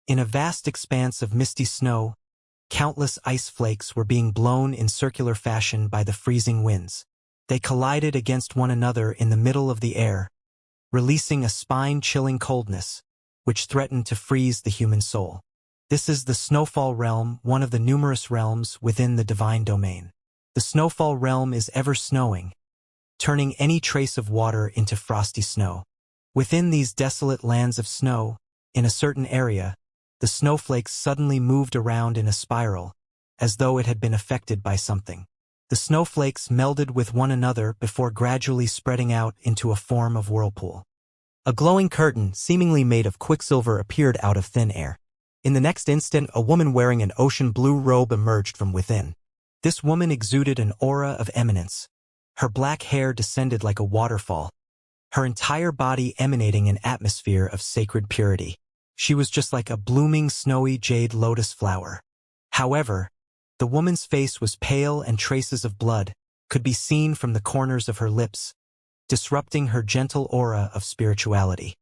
In a vast expanse of misty snow, countless ice flakes were being blown in circular fashion by the freezing winds. They collided against one another in the middle of the air, releasing a spine-chilling coldness, which threatened to freeze the human soul. This is the Snowfall realm, one of the numerous realms within the divine domain. The Snowfall realm is ever snowing, turning any trace of water into frosty snow. Within these desolate lands of snow, in a certain area, the snowflakes suddenly moved around in a spiral, as though it had been affected by something. The snowflakes melded with one another before gradually spreading out into a form of whirlpool. A glowing curtain, seemingly made of quicksilver, appeared out of thin air. In the next instant, a woman wearing an ocean blue robe emerged from within. This woman exuded an aura of eminence. Her black hair descended like a waterfall, her entire body emanating an atmosphere of sacred purity. She was just like a blooming snowy jade lotus flower. However, the woman's face was pale and traces of blood could be seen from the corners of her lips, disrupting her gentle aura of spirituality.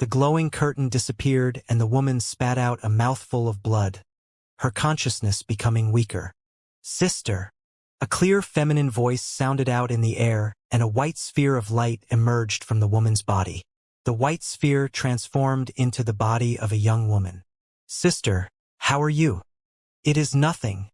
The glowing curtain disappeared and the woman spat out a mouthful of blood, her consciousness becoming weaker. "Sister!" A clear feminine voice sounded out in the air, and a white sphere of light emerged from the woman's body. The white sphere transformed into the body of a young woman. "Sister, how are you?" "It is nothing."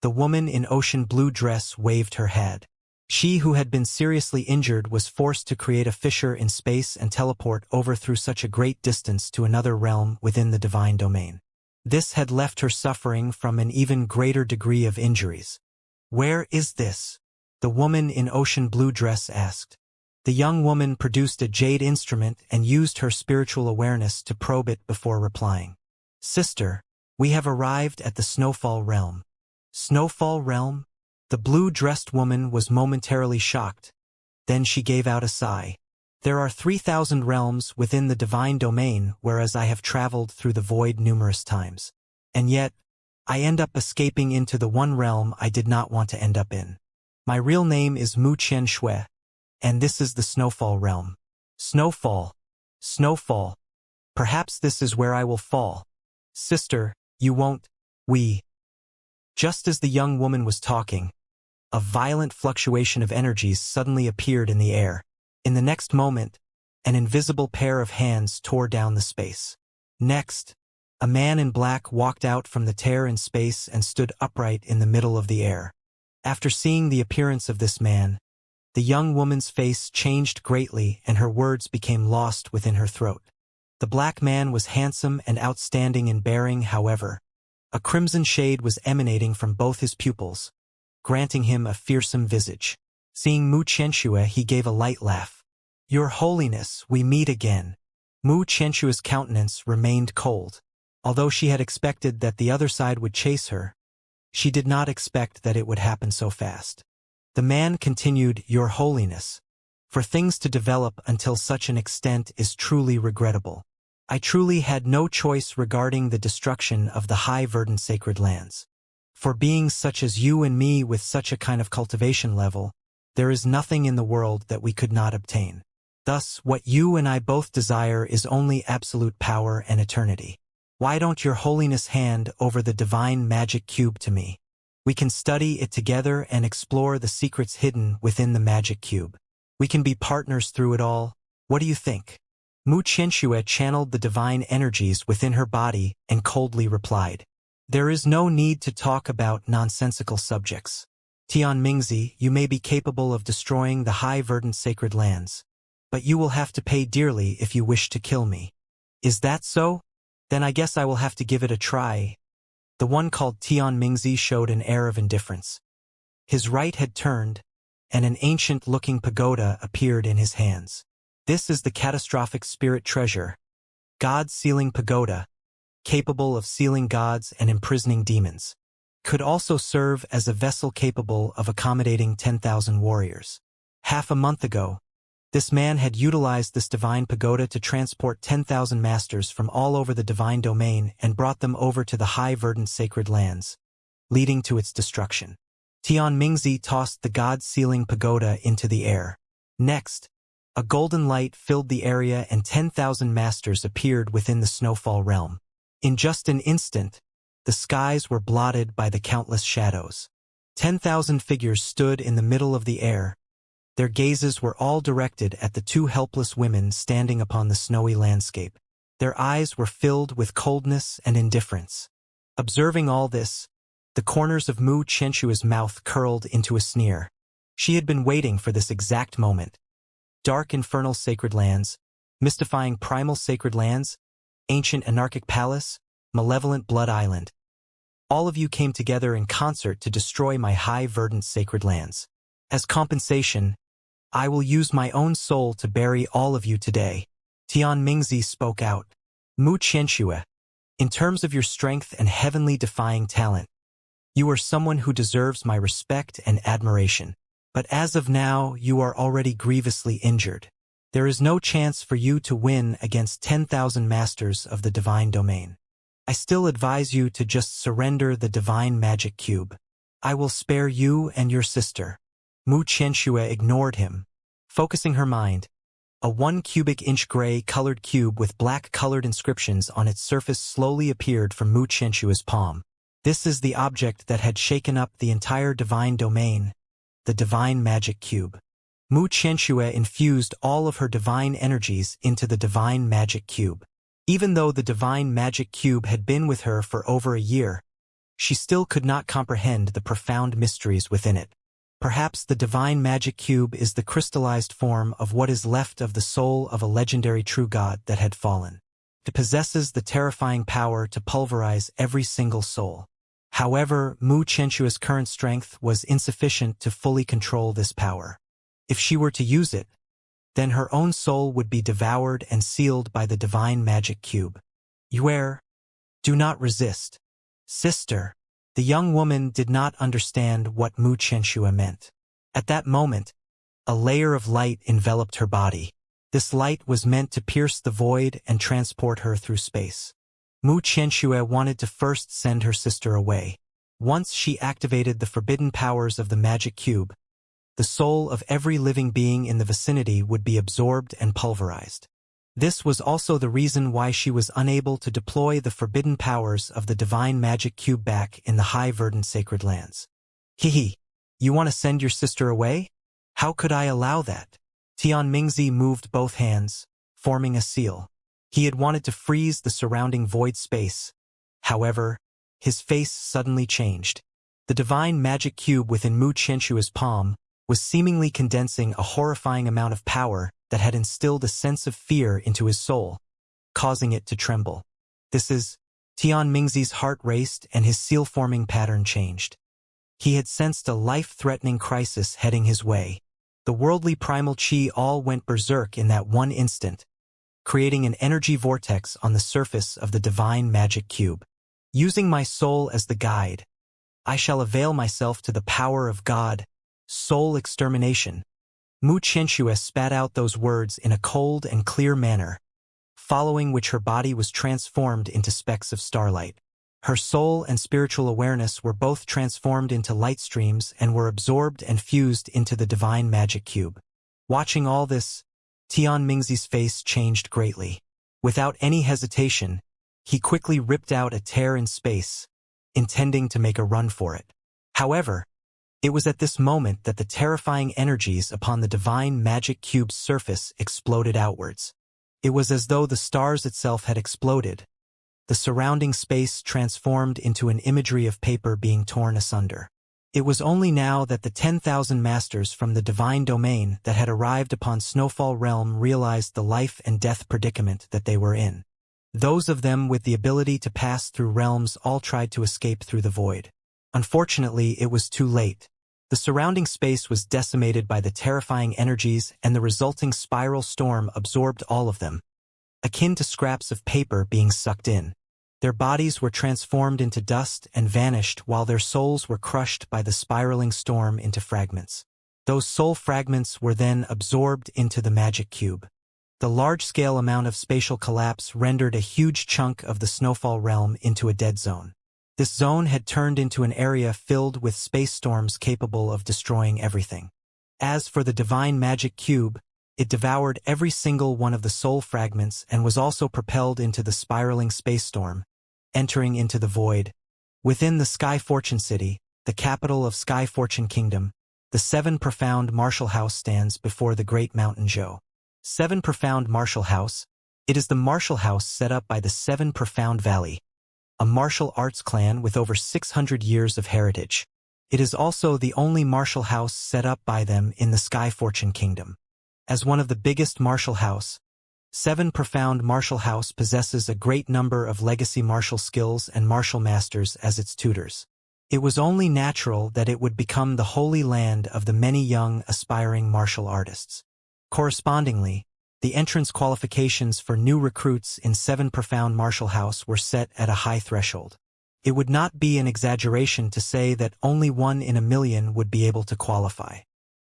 The woman in ocean blue dress waved her head. She who had been seriously injured was forced to create a fissure in space and teleport over through such a great distance to another realm within the divine domain. This had left her suffering from an even greater degree of injuries. "Where is this?" the woman in ocean blue dress asked. The young woman produced a jade instrument and used her spiritual awareness to probe it before replying. "Sister, we have arrived at the Snowfall realm." "Snowfall realm?" The blue-dressed woman was momentarily shocked. Then she gave out a sigh. "There are 3,000 realms within the divine domain, whereas I have traveled through the void numerous times. And yet, I end up escaping into the one realm I did not want to end up in. My real name is Mu Qianshui, and this is the Snowfall realm." "Snowfall. Snowfall. Perhaps this is where I will fall." "Sister, you won't. We." Just as the young woman was talking, a violent fluctuation of energies suddenly appeared in the air. In the next moment, an invisible pair of hands tore down the space. Next, a man in black walked out from the tear in space and stood upright in the middle of the air. After seeing the appearance of this man, the young woman's face changed greatly and her words became lost within her throat. The black man was handsome and outstanding in bearing, however. A crimson shade was emanating from both his pupils, granting him a fearsome visage. Seeing Mu Qianshui, he gave a light laugh. "Your Holiness, we meet again." Mu Qianshui's countenance remained cold. Although she had expected that the other side would chase her, she did not expect that it would happen so fast. The man continued, "Your Holiness, for things to develop until such an extent is truly regrettable. I truly had no choice regarding the destruction of the high verdant sacred lands. For beings such as you and me with such a kind of cultivation level, there is nothing in the world that we could not obtain. Thus, what you and I both desire is only absolute power and eternity. Why don't your Holiness hand over the divine magic cube to me? We can study it together and explore the secrets hidden within the magic cube. We can be partners through it all. What do you think?" Mu Qianshui channeled the divine energies within her body and coldly replied, "There is no need to talk about nonsensical subjects. Tianmingzi, you may be capable of destroying the high verdant sacred lands, but you will have to pay dearly if you wish to kill me." "Is that so? Then I guess I will have to give it a try." The one called Tianmingzi showed an air of indifference. His right had turned, and an ancient-looking pagoda appeared in his hands. "This is the catastrophic spirit treasure, God's sealing pagoda, capable of sealing gods and imprisoning demons. Could also serve as a vessel capable of accommodating 10,000 warriors. Half a month ago, this man had utilized this divine pagoda to transport 10,000 masters from all over the divine domain and brought them over to the high verdant sacred lands, leading to its destruction." Tianmingzi tossed the god-sealing pagoda into the air. Next, a golden light filled the area and 10,000 masters appeared within the Snowfall realm. In just an instant, the skies were blotted by the countless shadows. 10,000 figures stood in the middle of the air. Their gazes were all directed at the two helpless women standing upon the snowy landscape. Their eyes were filled with coldness and indifference. Observing all this, the corners of Mu Qianshua's mouth curled into a sneer. She had been waiting for this exact moment. Dark infernal sacred lands, mystifying primal sacred lands, ancient anarchic palace, malevolent blood island. All of you came together in concert to destroy my high verdant sacred lands. As compensation, I will use my own soul to bury all of you today. Tian Mingzi spoke out. Mu Qianxua, in terms of your strength and heavenly defying talent, you are someone who deserves my respect and admiration. But as of now, you are already grievously injured. There is no chance for you to win against 10,000 masters of the divine domain. I still advise you to just surrender the divine magic cube. I will spare you and your sister. Mu Qianxua ignored him, focusing her mind. A 1 cubic inch gray-colored cube with black-colored inscriptions on its surface slowly appeared from Mu Qianshua's palm. This is the object that had shaken up the entire divine domain, the divine magic cube. Mu Qianxua infused all of her divine energies into the divine magic cube. Even though the divine magic cube had been with her for over a year, she still could not comprehend the profound mysteries within it. Perhaps the divine magic cube is the crystallized form of what is left of the soul of a legendary true god that had fallen. It possesses the terrifying power to pulverize every single soul. However, Mu Qianshua's current strength was insufficient to fully control this power. If she were to use it, then her own soul would be devoured and sealed by the divine magic cube. Yuer, do not resist. Sister. The young woman did not understand what Mu Qianxua meant. At that moment, a layer of light enveloped her body. This light was meant to pierce the void and transport her through space. Mu Qianxua wanted to first send her sister away. Once she activated the forbidden powers of the magic cube, the soul of every living being in the vicinity would be absorbed and pulverized. This was also the reason why she was unable to deploy the forbidden powers of the divine magic cube back in the high verdant sacred lands. Hehe, you want to send your sister away? How could I allow that? Tian Mingzi moved both hands, forming a seal. He had wanted to freeze the surrounding void space. However, his face suddenly changed. The divine magic cube within Mu Qianshua's palm was seemingly condensing a horrifying amount of power that had instilled a sense of fear into his soul, causing it to tremble. Tian Mingzi's heart raced and his seal-forming pattern changed. He had sensed a life-threatening crisis heading his way. The worldly primal chi all went berserk in that one instant, creating an energy vortex on the surface of the divine magic cube. Using my soul as the guide, I shall avail myself to the power of God, soul extermination. Mu Qianxua spat out those words in a cold and clear manner, following which her body was transformed into specks of starlight. Her soul and spiritual awareness were both transformed into light streams and were absorbed and fused into the divine magic cube. Watching all this, Tian Mingzi's face changed greatly. Without any hesitation, he quickly ripped out a tear in space, intending to make a run for it. However, it was at this moment that the terrifying energies upon the divine magic cube's surface exploded outwards. It was as though the stars itself had exploded. The surrounding space transformed into an imagery of paper being torn asunder. It was only now that the 10,000 masters from the divine domain that had arrived upon Snowfall Realm realized the life and death predicament that they were in. Those of them with the ability to pass through realms all tried to escape through the void. Unfortunately, it was too late. The surrounding space was decimated by the terrifying energies, and the resulting spiral storm absorbed all of them, akin to scraps of paper being sucked in. Their bodies were transformed into dust and vanished while their souls were crushed by the spiraling storm into fragments. Those soul fragments were then absorbed into the magic cube. The large-scale amount of spatial collapse rendered a huge chunk of the Snowfall Realm into a dead zone. This zone had turned into an area filled with space storms capable of destroying everything. As for the divine magic cube, it devoured every single one of the soul fragments and was also propelled into the spiraling space storm, entering into the void. Within the Sky Fortune City, the capital of Sky Fortune Kingdom, the Seven Profound Martial House stands before the Great Mountain Zhou. Seven Profound Martial House. It is the martial house set up by the Seven Profound Valley, a martial arts clan with over 600 years of heritage. It is also the only martial house set up by them in the Sky Fortune Kingdom. As one of the biggest martial house, Seven Profound Martial House possesses a great number of legacy martial skills and martial masters as its tutors. It was only natural that it would become the holy land of the many young, aspiring martial artists. Correspondingly, the entrance qualifications for new recruits in Seven Profound Martial House were set at a high threshold. It would not be an exaggeration to say that only 1 in a million would be able to qualify.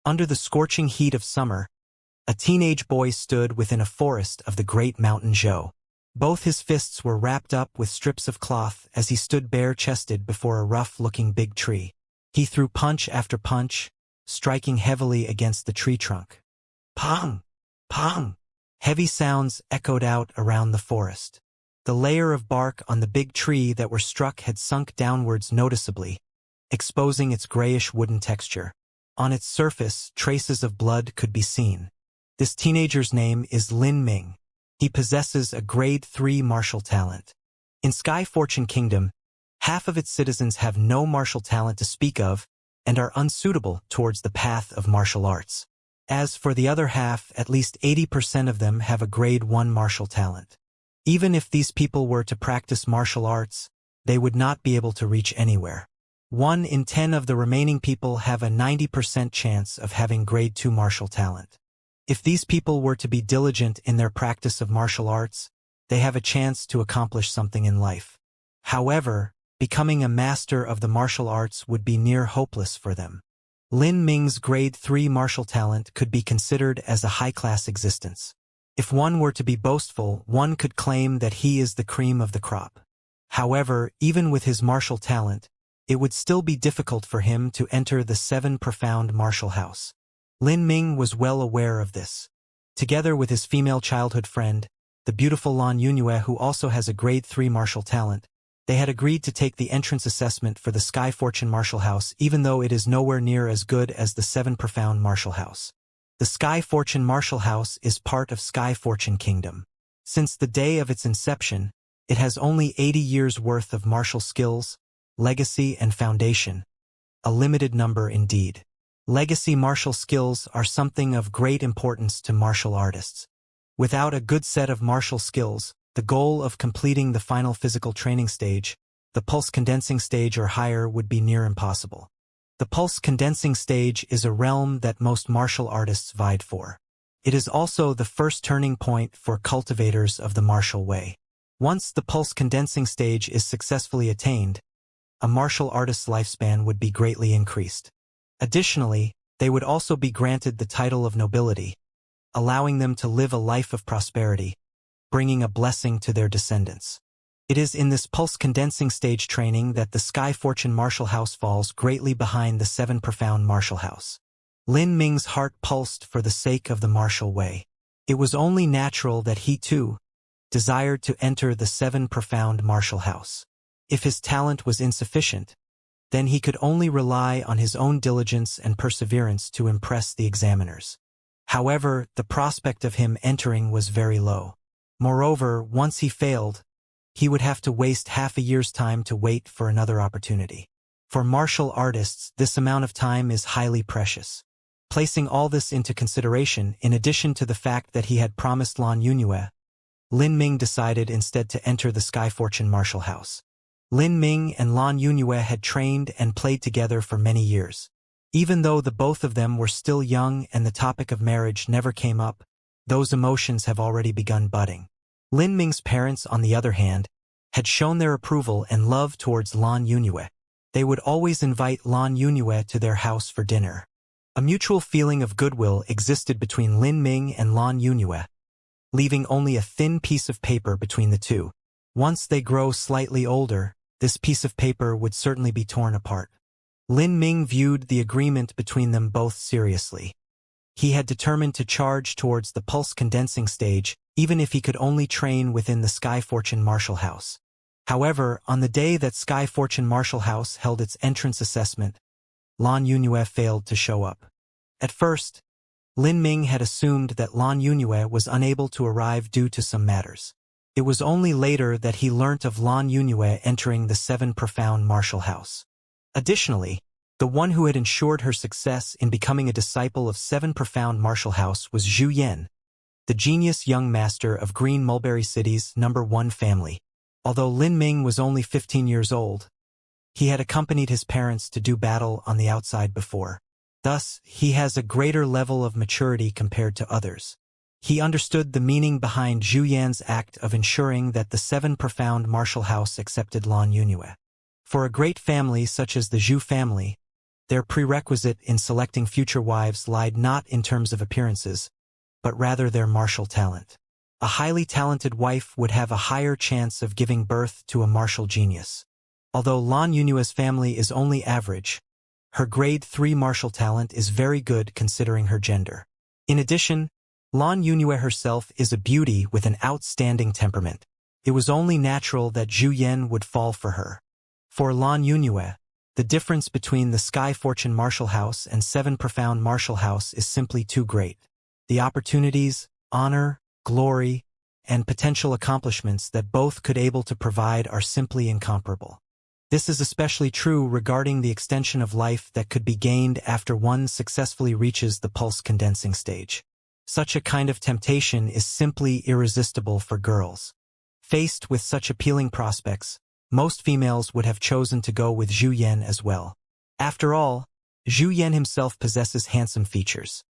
Under the scorching heat of summer, a teenage boy stood within a forest of the Great Mountain Zhou. Both his fists were wrapped up with strips of cloth as he stood bare-chested before a rough-looking big tree. He threw punch after punch, striking heavily against the tree trunk. Pong! Pong! Heavy sounds echoed out around the forest. The layer of bark on the big tree that were struck had sunk downwards noticeably, exposing its grayish wooden texture. On its surface, traces of blood could be seen. This teenager's name is Lin Ming. He possesses a grade 3 martial talent. In Sky Fortune Kingdom, half of its citizens have no martial talent to speak of and are unsuitable towards the path of martial arts. As for the other half, at least 80% of them have a grade 1 martial talent. Even if these people were to practice martial arts, they would not be able to reach anywhere. 1 in 10 of the remaining people have a 90% chance of having grade 2 martial talent. If these people were to be diligent in their practice of martial arts, they have a chance to accomplish something in life. However, becoming a master of the martial arts would be near hopeless for them. Lin Ming's grade 3 martial talent could be considered as a high-class existence. If one were to be boastful, one could claim that he is the cream of the crop. However, even with his martial talent, it would still be difficult for him to enter the Seven Profound Martial House. Lin Ming was well aware of this. Together with his female childhood friend, the beautiful Lan Yunue, who also has a grade 3 martial talent, they had agreed to take the entrance assessment for the Sky Fortune Martial House, even though it is nowhere near as good as the Seven Profound Martial House. The Sky Fortune Martial House is part of Sky Fortune Kingdom. Since the day of its inception, it has only 80 years' worth of martial skills, legacy, and foundation. A limited number indeed. Legacy martial skills are something of great importance to martial artists. Without a good set of martial skills, the goal of completing the final physical training stage, the pulse condensing stage or higher, would be near impossible. The pulse condensing stage is a realm that most martial artists vied for. It is also the first turning point for cultivators of the martial way. Once the pulse condensing stage is successfully attained, a martial artist's lifespan would be greatly increased. Additionally, they would also be granted the title of nobility, allowing them to live a life of prosperity, bringing a blessing to their descendants. It is in this pulse condensing stage training that the Sky Fortune Martial House falls greatly behind the Seven Profound Martial House. Lin Ming's heart pulsed for the sake of the martial way. It was only natural that he, too, desired to enter the Seven Profound Martial House. If his talent was insufficient, then he could only rely on his own diligence and perseverance to impress the examiners. However, the prospect of him entering was very low. Moreover, once he failed, he would have to waste half a year's time to wait for another opportunity. For martial artists, this amount of time is highly precious. Placing all this into consideration, in addition to the fact that he had promised Lan Yunue, Lin Ming decided instead to enter the Sky Fortune Martial House. Lin Ming and Lan Yunue had trained and played together for many years. Even though the both of them were still young and the topic of marriage never came up, those emotions have already begun budding. Lin Ming's parents, on the other hand, had shown their approval and love towards Lan Yunue. They would always invite Lan Yunue to their house for dinner. A mutual feeling of goodwill existed between Lin Ming and Lan Yunue, leaving only a thin piece of paper between the two. Once they grow slightly older, this piece of paper would certainly be torn apart. Lin Ming viewed the agreement between them both seriously. He had determined to charge towards the pulse condensing stage, even if he could only train within the Sky Fortune Martial House. However, on the day that Sky Fortune Marshall House held its entrance assessment, Lan Yunue failed to show up. At first, Lin Ming had assumed that Lan Yunue was unable to arrive due to some matters. It was only later that he learnt of Lan Yunue entering the Seven Profound Marshall House. Additionally, the one who had ensured her success in becoming a disciple of Seven Profound Marshall House was Zhu Yan, the genius young master of Green Mulberry City's #1 family. Although Lin Ming was only 15 years old, he had accompanied his parents to do battle on the outside before. Thus, he has a greater level of maturity compared to others. He understood the meaning behind Zhu Yan's act of ensuring that the Seven Profound Marshall House accepted Lan Yunue. For a great family such as the Zhu family, their prerequisite in selecting future wives lied not in terms of appearances, but rather their martial talent. A highly talented wife would have a higher chance of giving birth to a martial genius. Although Lan Yunue's family is only average, her grade 3 martial talent is very good considering her gender. In addition, Lan Yunue herself is a beauty with an outstanding temperament. It was only natural that Zhu Yan would fall for her. For Lan Yunue, the difference between the Sky Fortune Marshall House and Seven Profound Marshall House is simply too great. The opportunities, honor, glory, and potential accomplishments that both could able to provide are simply incomparable. This is especially true regarding the extension of life that could be gained after one successfully reaches the pulse condensing stage. Such a kind of temptation is simply irresistible for girls. Faced with such appealing prospects, most females would have chosen to go with Zhu Yan as well. After all, Zhu Yan himself possesses handsome features.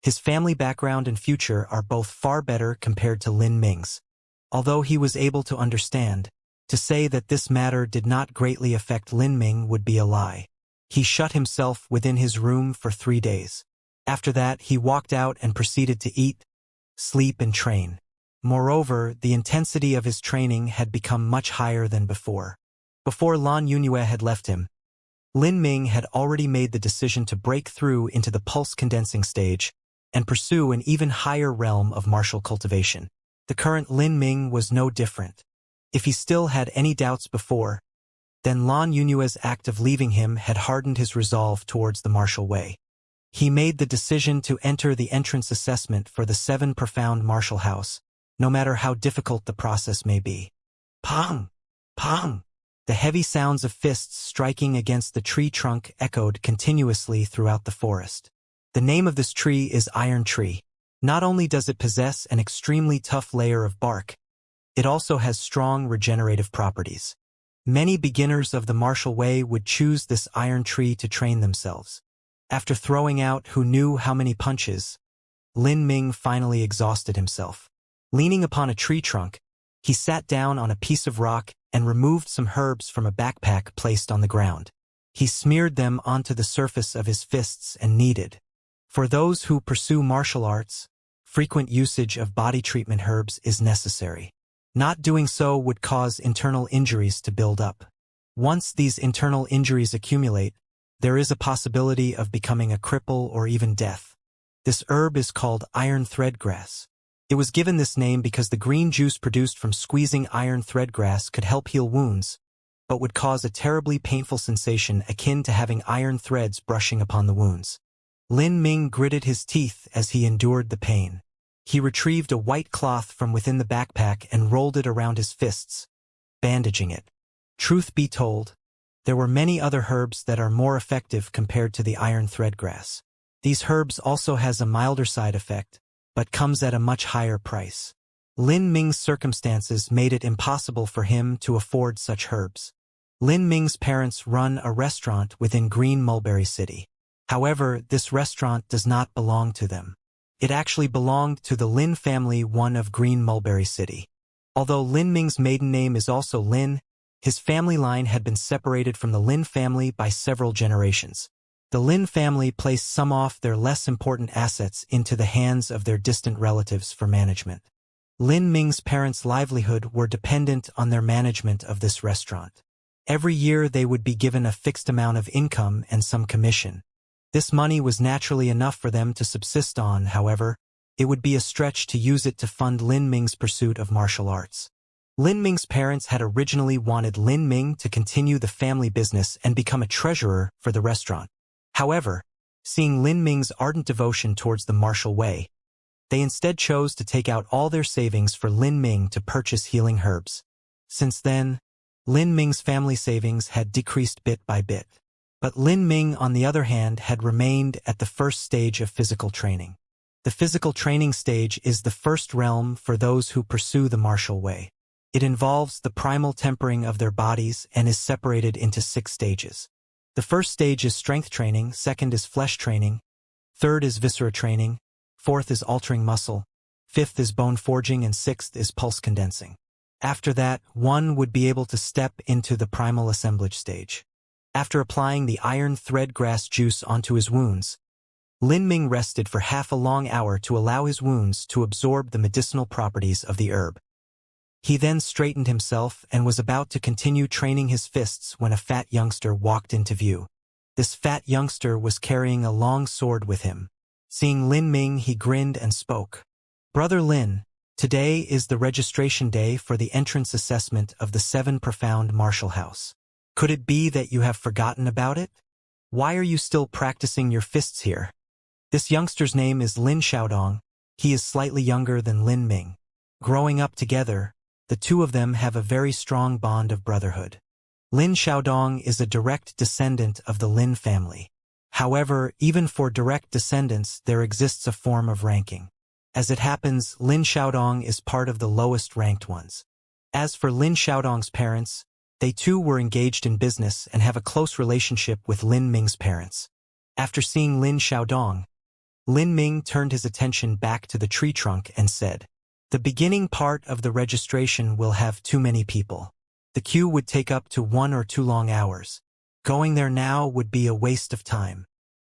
His family background and future are both far better compared to Lin Ming's. Although he was able to understand, to say that this matter did not greatly affect Lin Ming would be a lie. He shut himself within his room for 3 days. After that, he walked out and proceeded to eat, sleep, and train. Moreover, the intensity of his training had become much higher than before. Before Lan Yunue had left him, Lin Ming had already made the decision to break through into the pulse condensing stage and pursue an even higher realm of martial cultivation. The current Lin Ming was no different. If he still had any doubts before, then Lan Yunue's act of leaving him had hardened his resolve towards the martial way. He made the decision to enter the entrance assessment for the Seven Profound Marshall House, no matter how difficult the process may be. Pong! Pong! The heavy sounds of fists striking against the tree trunk echoed continuously throughout the forest. The name of this tree is Iron Tree. Not only does it possess an extremely tough layer of bark, it also has strong regenerative properties. Many beginners of the martial way would choose this iron tree to train themselves. After throwing out who knew how many punches, Lin Ming finally exhausted himself. Leaning upon a tree trunk, he sat down on a piece of rock and removed some herbs from a backpack placed on the ground. He smeared them onto the surface of his fists and kneaded. For those who pursue martial arts, frequent usage of body treatment herbs is necessary. Not doing so would cause internal injuries to build up. Once these internal injuries accumulate, there is a possibility of becoming a cripple or even death. This herb is called iron threadgrass. It was given this name because the green juice produced from squeezing iron threadgrass could help heal wounds, but would cause a terribly painful sensation akin to having iron threads brushing upon the wounds. Lin Ming gritted his teeth as he endured the pain. He retrieved a white cloth from within the backpack and rolled it around his fists, bandaging it. Truth be told, there were many other herbs that are more effective compared to the iron threadgrass. These herbs also has a milder side effect, but comes at a much higher price. Lin Ming's circumstances made it impossible for him to afford such herbs. Lin Ming's parents run a restaurant within Green Mulberry City. However, this restaurant does not belong to them. It actually belonged to the Lin family, one of Green Mulberry City. Although Lin Ming's maiden name is also Lin, his family line had been separated from the Lin family by several generations. The Lin family placed some of their less important assets into the hands of their distant relatives for management. Lin Ming's parents' livelihood were dependent on their management of this restaurant. Every year they would be given a fixed amount of income and some commission. This money was naturally enough for them to subsist on. However, it would be a stretch to use it to fund Lin Ming's pursuit of martial arts. Lin Ming's parents had originally wanted Lin Ming to continue the family business and become a treasurer for the restaurant. However, seeing Lin Ming's ardent devotion towards the martial way, they instead chose to take out all their savings for Lin Ming to purchase healing herbs. Since then, Lin Ming's family savings had decreased bit by bit. But Lin Ming, on the other hand, had remained at the first stage of physical training. The physical training stage is the first realm for those who pursue the martial way. It involves the primal tempering of their bodies and is separated into 6 stages. The first stage is strength training, second is flesh training, third is viscera training, fourth is altering muscle, fifth is bone forging, and sixth is pulse condensing. After that, one would be able to step into the primal assemblage stage. After applying the iron thread grass juice onto his wounds, Lin Ming rested for half a long hour to allow his wounds to absorb the medicinal properties of the herb. He then straightened himself and was about to continue training his fists when a fat youngster walked into view. This fat youngster was carrying a long sword with him. Seeing Lin Ming, he grinned and spoke. "Brother Lin, today is the registration day for the entrance assessment of the 7 Profound Martial House. Could it be that you have forgotten about it? Why are you still practicing your fists here?" This youngster's name is Lin Xiaodong. He is slightly younger than Lin Ming. Growing up together, the two of them have a very strong bond of brotherhood. Lin Xiaodong is a direct descendant of the Lin family. However, even for direct descendants, there exists a form of ranking. As it happens, Lin Xiaodong is part of the lowest ranked ones. As for Lin Xiaodong's parents, they too were engaged in business and have a close relationship with Lin Ming's parents. After seeing Lin Xiaodong, Lin Ming turned his attention back to the tree trunk and said, "The beginning part of the registration will have too many people. The queue would take up to 1 or 2 long hours. Going there now would be a waste of time.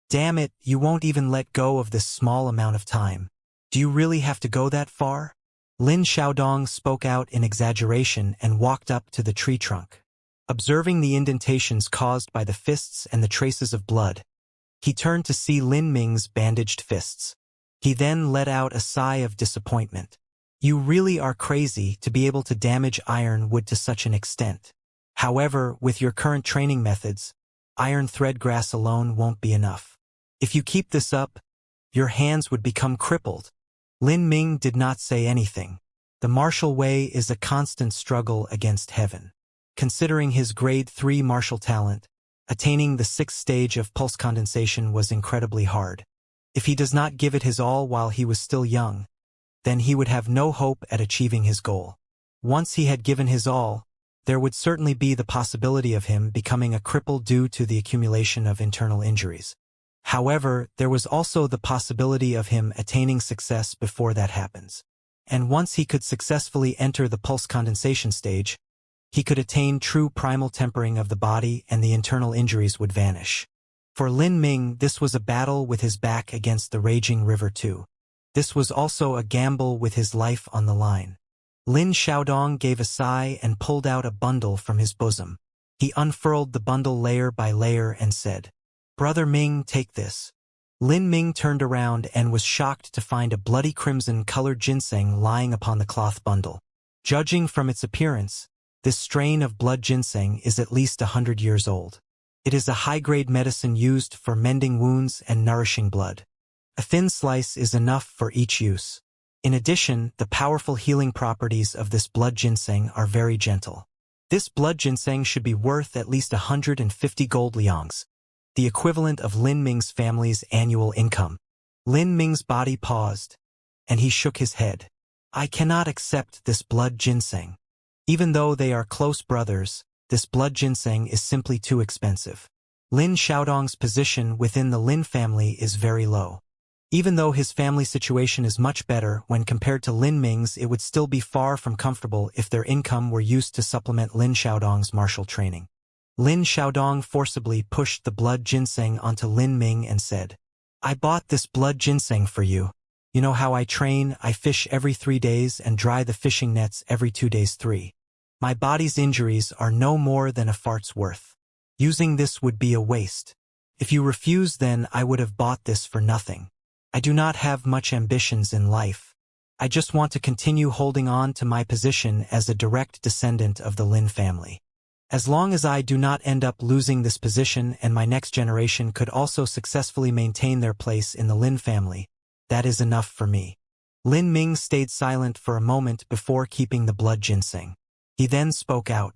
Damn it, you won't even let go of this small amount of time. Do you really have to go that far?" Lin Xiaodong spoke out in exaggeration and walked up to the tree trunk. Observing the indentations caused by the fists and the traces of blood, he turned to see Lin Ming's bandaged fists. He then let out a sigh of disappointment. "You really are crazy to be able to damage iron wood to such an extent. However, with your current training methods, iron thread grass alone won't be enough. If you keep this up, your hands would become crippled." Lin Ming did not say anything. The martial way is a constant struggle against heaven. Considering his grade 3 martial talent, attaining the 6th stage of pulse condensation was incredibly hard. If he does not give it his all while he was still young, then he would have no hope at achieving his goal. Once he had given his all, there would certainly be the possibility of him becoming a cripple due to the accumulation of internal injuries. However, there was also the possibility of him attaining success before that happens. And once he could successfully enter the pulse condensation stage, he could attain true primal tempering of the body and the internal injuries would vanish. For Lin Ming, this was a battle with his back against the raging river too. This was also a gamble with his life on the line. Lin Xiaodong gave a sigh and pulled out a bundle from his bosom. He unfurled the bundle layer by layer and said, "Brother Ming, take this." Lin Ming turned around and was shocked to find a bloody crimson-colored ginseng lying upon the cloth bundle. Judging from its appearance, this strain of blood ginseng is at least 100 years old. It is a high-grade medicine used for mending wounds and nourishing blood. A thin slice is enough for each use. In addition, the powerful healing properties of this blood ginseng are very gentle. This blood ginseng should be worth at least 150 gold liangs, the equivalent of Lin Ming's family's annual income. Lin Ming's body paused, and he shook his head. "I cannot accept this blood ginseng. Even though they are close brothers, this blood ginseng is simply too expensive." Lin Xiaodong's position within the Lin family is very low. Even though his family situation is much better when compared to Lin Ming's, it would still be far from comfortable if their income were used to supplement Lin Xiaodong's martial training. Lin Xiaodong forcibly pushed the blood ginseng onto Lin Ming and said, "I bought this blood ginseng for you. You know how I train, I fish every 3 days and dry the fishing nets every 2 days 3. My body's injuries are no more than a fart's worth. Using this would be a waste. If you refuse, then I would have bought this for nothing. I do not have much ambitions in life. I just want to continue holding on to my position as a direct descendant of the Lin family. As long as I do not end up losing this position and my next generation could also successfully maintain their place in the Lin family, that is enough for me. Lin Ming stayed silent for a moment before keeping the blood ginseng. He then spoke out.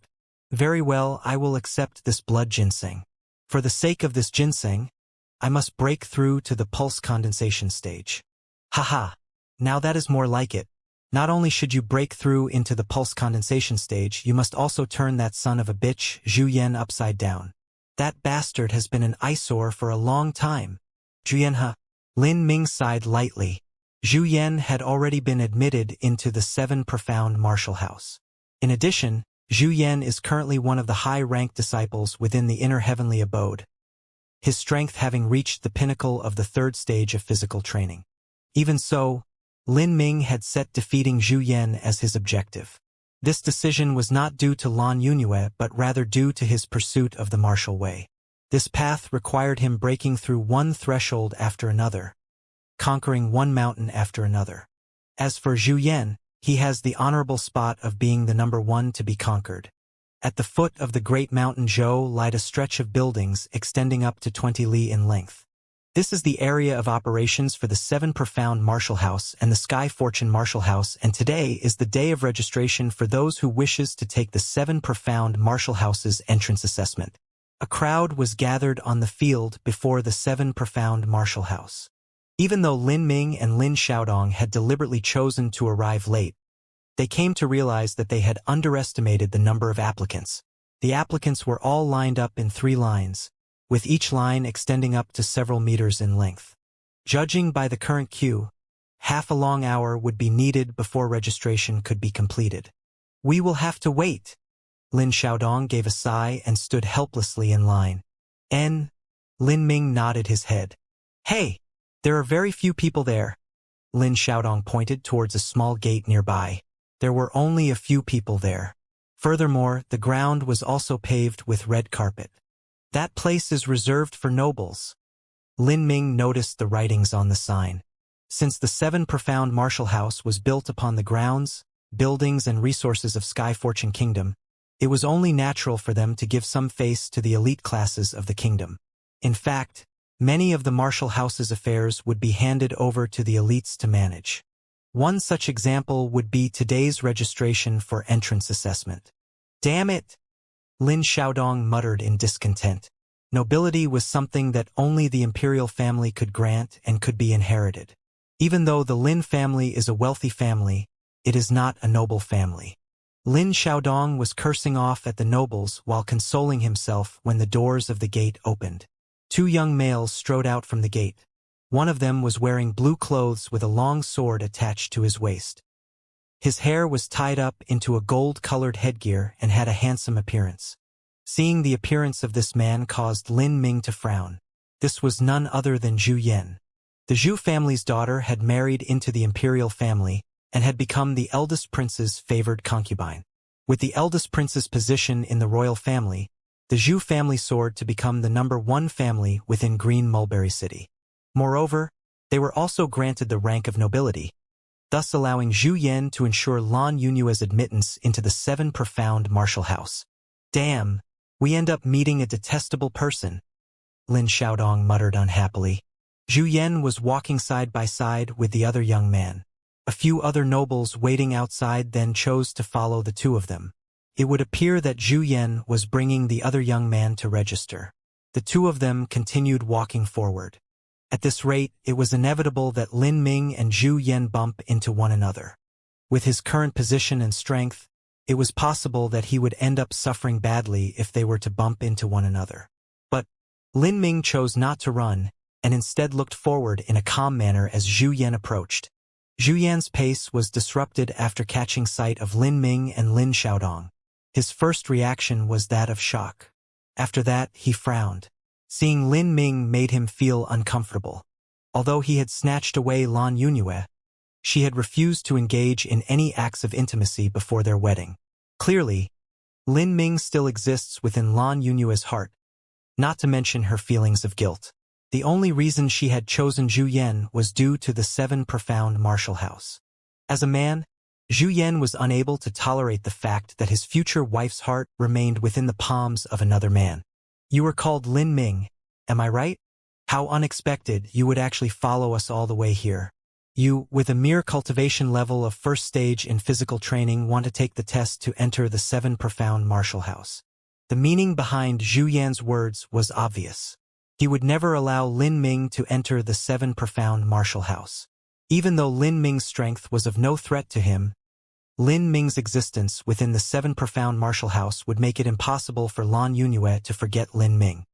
Very well, I will accept this blood ginseng. For the sake of this ginseng, I must break through to the pulse condensation stage. Haha, now that is more like it. Not only should you break through into the pulse condensation stage, you must also turn that son of a bitch, Zhu Yan, upside down. That bastard has been an eyesore for a long time. Zhu Lin Ming sighed lightly. Zhu Yan had already been admitted into the 7 profound martial house. In addition, Zhu Yan is currently one of the high-ranked disciples within the inner heavenly abode, his strength having reached the pinnacle of the 3rd stage of physical training. Even so, Lin Ming had set defeating Zhu Yan as his objective. This decision was not due to Lan Yunue but rather due to his pursuit of the martial way. This path required him breaking through one threshold after another, conquering one mountain after another. As for Zhu Yan, he has the honorable spot of being the number 1 to be conquered. At the foot of the great mountain Zhou lied a stretch of buildings extending up to 20 li in length. This is the area of operations for the 7 Profound Martial House and the Sky Fortune Martial House, and today is the day of registration for those who wishes to take the 7 Profound Martial House's entrance assessment. A crowd was gathered on the field before the 7 Profound Martial House. Even though Lin Ming and Lin Xiaodong had deliberately chosen to arrive late, they came to realize that they had underestimated the number of applicants. The applicants were all lined up in 3 lines, with each line extending up to several meters in length. Judging by the current queue, half a long hour would be needed before registration could be completed. We will have to wait. Lin Xiaodong gave a sigh and stood helplessly in line. Lin Ming nodded his head. Hey, there are very few people there. Lin Xiaodong pointed towards a small gate nearby. There were only a few people there. Furthermore, the ground was also paved with red carpet. That place is reserved for nobles. Lin Ming noticed the writings on the sign. Since the 7 Profound Martial House was built upon the grounds, buildings and resources of Sky Fortune Kingdom, it was only natural for them to give some face to the elite classes of the kingdom. In fact, many of the martial house's affairs would be handed over to the elites to manage. One such example would be today's registration for entrance assessment. Damn it! Lin Xiaodong muttered in discontent. Nobility was something that only the imperial family could grant and could be inherited. Even though the Lin family is a wealthy family, it is not a noble family. Lin Xiaodong was cursing off at the nobles while consoling himself when the doors of the gate opened. 2 young males strode out from the gate. One of them was wearing blue clothes with a long sword attached to his waist. His hair was tied up into a gold-colored headgear and had a handsome appearance. Seeing the appearance of this man caused Lin Ming to frown. This was none other than Zhu Yan. The Zhu family's daughter had married into the imperial family and had become the eldest prince's favored concubine. With the eldest prince's position in the royal family, the Zhu family soared to become the number 1 family within Green Mulberry City. Moreover, they were also granted the rank of nobility, thus allowing Zhu Yan to ensure Lan Yunue's admittance into the 7 Profound Martial House. Damn, we end up meeting a detestable person, Lin Xiaodong muttered unhappily. Zhu Yan was walking side by side with the other young man. A few other nobles waiting outside then chose to follow the 2 of them. It would appear that Zhu Yan was bringing the other young man to register. The 2 of them continued walking forward. At this rate, it was inevitable that Lin Ming and Zhu Yan bump into one another. With his current position and strength, it was possible that he would end up suffering badly if they were to bump into one another. But Lin Ming chose not to run, and instead looked forward in a calm manner as Zhu Yan approached. Zhu Yan's pace was disrupted after catching sight of Lin Ming and Lin Xiaodong. His first reaction was that of shock. After that, he frowned. Seeing Lin Ming made him feel uncomfortable. Although he had snatched away Lan Yunue, she had refused to engage in any acts of intimacy before their wedding. Clearly, Lin Ming still exists within Lan Yunue's heart, not to mention her feelings of guilt. The only reason she had chosen Zhu Yan was due to the 7 Profound Martial House. As a man, Zhu Yan was unable to tolerate the fact that his future wife's heart remained within the palms of another man. You were called Lin Ming, am I right? How unexpected you would actually follow us all the way here. You, with a mere cultivation level of first stage in physical training, want to take the test to enter the 7 profound martial house. The meaning behind Zhu Yan's words was obvious. He would never allow Lin Ming to enter the 7 profound martial house. Even though Lin Ming's strength was of no threat to him, Lin Ming's existence within the 7 profound martial house would make it impossible for Lan Yunue to forget Lin Ming.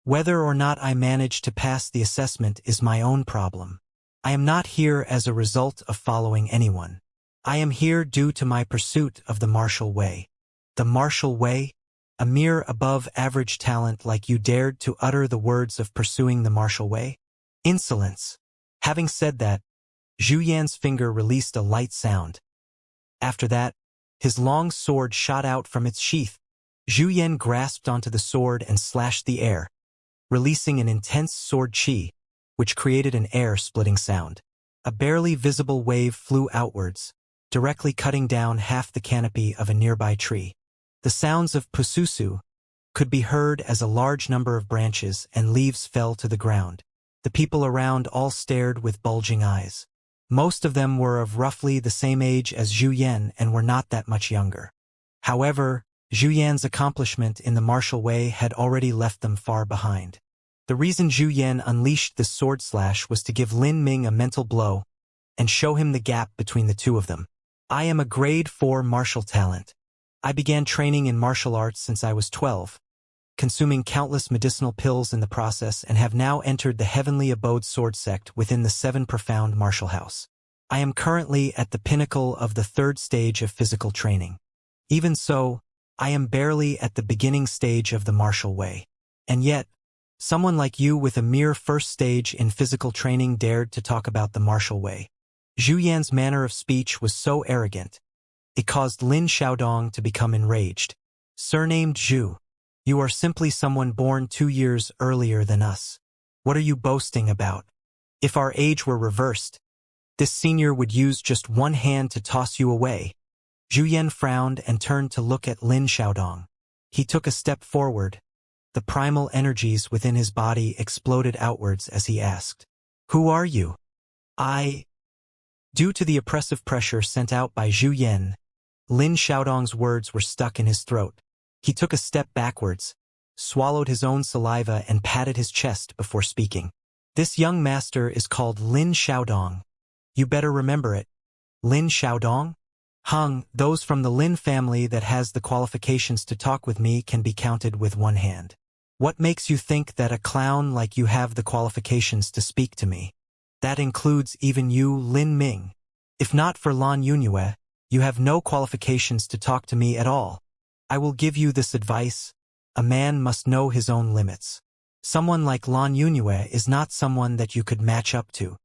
Whether or not I manage to pass the assessment is my own problem. I am not here as a result of following anyone. I am here due to my pursuit of the martial way. The martial way? A mere above-average talent like you dared to utter the words of pursuing the martial way? Insolence. Having said that, Zhu Yan's finger released a light sound. After that, his long sword shot out from its sheath. Zhu Yan grasped onto the sword and slashed the air, releasing an intense sword chi, which created an air-splitting sound. A barely visible wave flew outwards, directly cutting down half the canopy of a nearby tree. The sounds of pususu could be heard as a large number of branches and leaves fell to the ground. The people around all stared with bulging eyes. Most of them were of roughly the same age as Zhu Yan and were not that much younger. However, Zhu Yan's accomplishment in the martial way had already left them far behind. The reason Zhu Yan unleashed this sword slash was to give Lin Ming a mental blow and show him the gap between the two of them. I am a grade 4 martial talent. I began training in martial arts since I was 12, consuming countless medicinal pills in the process, and have now entered the heavenly abode sword sect within the 7 profound martial house. I am currently at the pinnacle of the 3rd stage of physical training. Even so, I am barely at the beginning stage of the martial way. And yet, someone like you with a mere 1st stage in physical training dared to talk about the martial way. Zhu Yan's manner of speech was so arrogant, it caused Lin Xiaodong to become enraged. Surnamed Zhu, you are simply someone born 2 years earlier than us. What are you boasting about? If our age were reversed, this senior would use just one hand to toss you away. Zhu Yan frowned and turned to look at Lin Xiaodong. He took a step forward. The primal energies within his body exploded outwards as he asked, "Who are you?" Due to the oppressive pressure sent out by Zhu Yan, Lin Xiaodong's words were stuck in his throat. He took a step backwards, swallowed his own saliva and patted his chest before speaking. This young master is called Lin Xiaodong. You better remember it. Lin Xiaodong? Those from the Lin family that has the qualifications to talk with me can be counted with one hand. What makes you think that a clown like you have the qualifications to speak to me? That includes even you, Lin Ming. If not for Lan Yunue, you have no qualifications to talk to me at all. I will give you this advice. A man must know his own limits. Someone like Lan Yunue is not someone that you could match up to.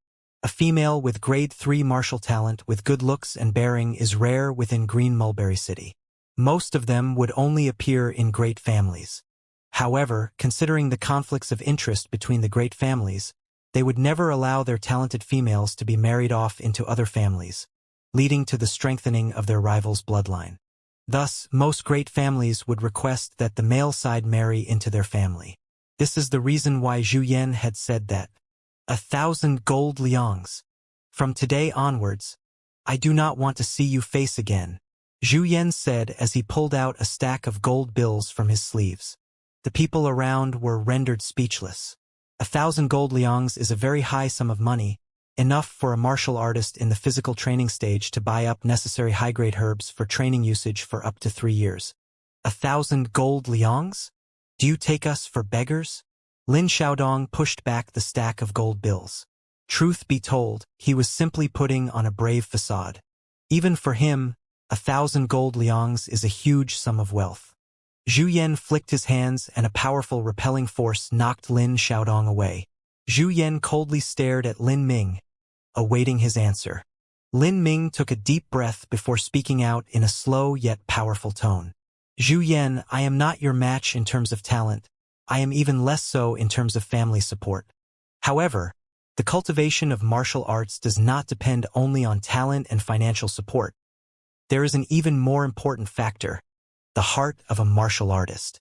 A female with grade 3 martial talent with good looks and bearing is rare within Green Mulberry City. Most of them would only appear in great families. However, considering the conflicts of interest between the great families, they would never allow their talented females to be married off into other families, leading to the strengthening of their rival's bloodline. Thus, most great families would request that the male side marry into their family. This is the reason why Zhu Yan had said that 1,000 gold liangs. From today onwards, I do not want to see you face again, Zhu Yan said as he pulled out a stack of gold bills from his sleeves. The people around were rendered speechless. 1,000 gold liangs is a very high sum of money, enough for a martial artist in the physical training stage to buy up necessary high-grade herbs for training usage for up to 3 years. 1,000 gold liangs? Do you take us for beggars? Lin Xiaodong pushed back the stack of gold bills. Truth be told, he was simply putting on a brave facade. Even for him, 1,000 gold liangs is a huge sum of wealth. Zhu Yan flicked his hands and a powerful repelling force knocked Lin Xiaodong away. Zhu Yan coldly stared at Lin Ming, awaiting his answer. Lin Ming took a deep breath before speaking out in a slow yet powerful tone. Zhu Yan, I am not your match in terms of talent. I am even less so in terms of family support. However, The cultivation of martial arts does not depend only on talent and financial support. There is an even more important factor: the heart of a martial artist.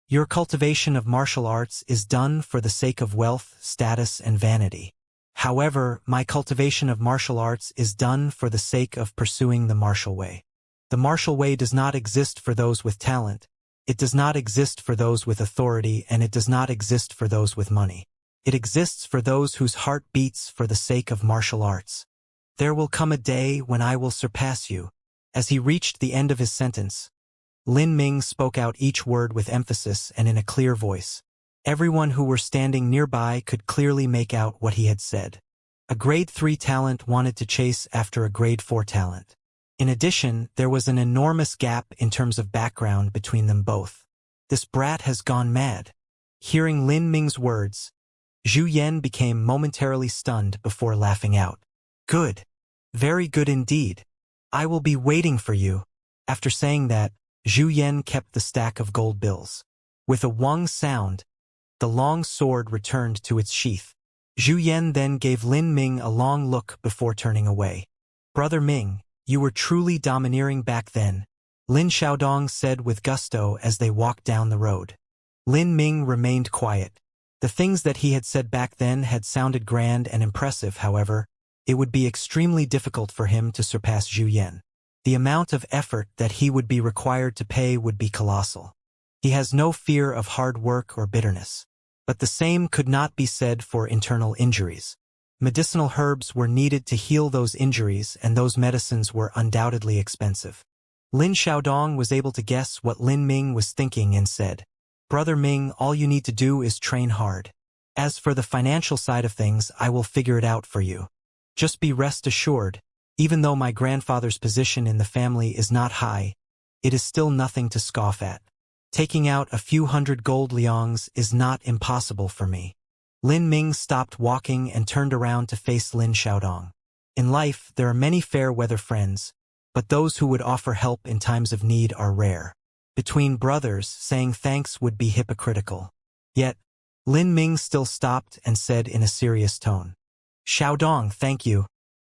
Your cultivation of martial arts is done for the sake of wealth, status, and vanity. However, my cultivation of martial arts is done for the sake of pursuing the martial way. The martial way does not exist for those with talent, it does not exist for those with authority, and it does not exist for those with money. It exists for those whose heart beats for the sake of martial arts. There will come a day when I will surpass you. As he reached the end of his sentence, Lin Ming spoke out each word with emphasis and in a clear voice. Everyone who were standing nearby could clearly make out what he had said. A grade 3 talent wanted to chase after a grade 4 talent. In addition, there was an enormous gap in terms of background between them both. This brat has gone mad. Hearing Lin Ming's words, Zhu Yan became momentarily stunned before laughing out. Good. Very good indeed. I will be waiting for you. After saying that, Zhu Yan kept the stack of gold bills. With a wong sound, the long sword returned to its sheath. Zhu Yan then gave Lin Ming a long look before turning away. Brother Ming, you were truly domineering back then, Lin Xiaodong said with gusto as they walked down the road. Lin Ming remained quiet. The things that he had said back then had sounded grand and impressive. However, it would be extremely difficult for him to surpass Zhu Yan. The amount of effort that he would be required to pay would be colossal. He has no fear of hard work or bitterness. But the same could not be said for internal injuries. Medicinal herbs were needed to heal those injuries, and those medicines were undoubtedly expensive. Lin Xiaodong was able to guess what Lin Ming was thinking and said, Brother Ming, all you need to do is train hard. As for the financial side of things, I will figure it out for you. Just be rest assured, even though my grandfather's position in the family is not high, it is still nothing to scoff at. Taking out a few hundred gold liangs is not impossible for me. Lin Ming stopped walking and turned around to face Lin Xiaodong. In life, there are many fair-weather friends, but those who would offer help in times of need are rare. Between brothers, saying thanks would be hypocritical. Yet, Lin Ming still stopped and said in a serious tone, Xiaodong, thank you.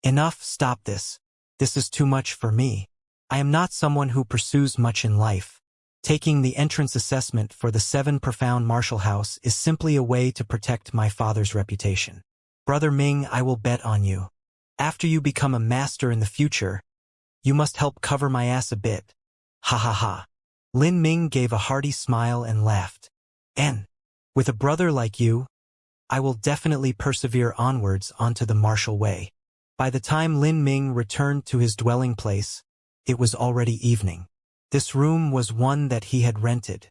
Enough, stop this. This is too much for me. I am not someone who pursues much in life. Taking the entrance assessment for the 7 Profound Martial House is simply a way to protect my father's reputation. Brother Ming, I will bet on you. After you become a master in the future, you must help cover my ass a bit. Ha ha ha. Lin Ming gave a hearty smile and laughed. And, with a brother like you, I will definitely persevere onwards onto the martial way. By the time Lin Ming returned to his dwelling place, it was already evening. This room was one that he had rented.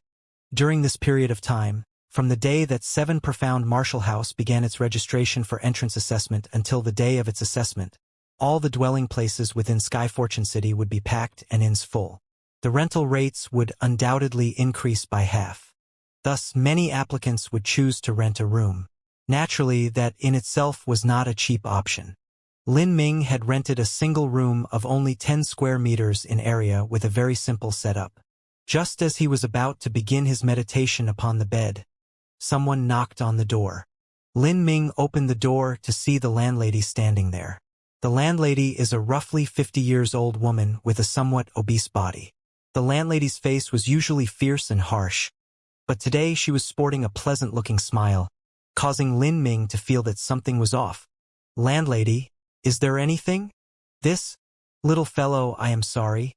During this period of time, from the day that 7 Profound Martial House began its registration for entrance assessment until the day of its assessment, all the dwelling places within Sky Fortune City would be packed and inns full. The rental rates would undoubtedly increase by half. Thus, many applicants would choose to rent a room. Naturally, that in itself was not a cheap option. Lin Ming had rented a single room of only 10 square meters in area with a very simple setup. Just as he was about to begin his meditation upon the bed, someone knocked on the door. Lin Ming opened the door to see the landlady standing there. The landlady is a roughly 50-years-old woman with a somewhat obese body. The landlady's face was usually fierce and harsh, but today she was sporting a pleasant-looking smile, causing Lin Ming to feel that something was off. Landlady, is there anything? This? Little fellow, I am sorry,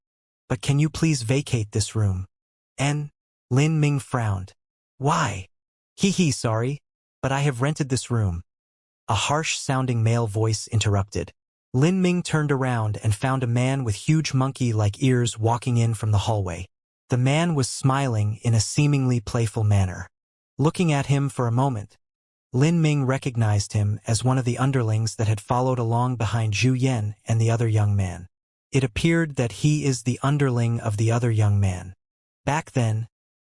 but can you please vacate this room? Lin Ming frowned. Why? Sorry, but I have rented this room. A harsh-sounding male voice interrupted. Lin Ming turned around and found a man with huge monkey-like ears walking in from the hallway. The man was smiling in a seemingly playful manner. Looking at him for a moment, Lin Ming recognized him as one of the underlings that had followed along behind Zhu Yan and the other young man. It appeared that he is the underling of the other young man. Back then,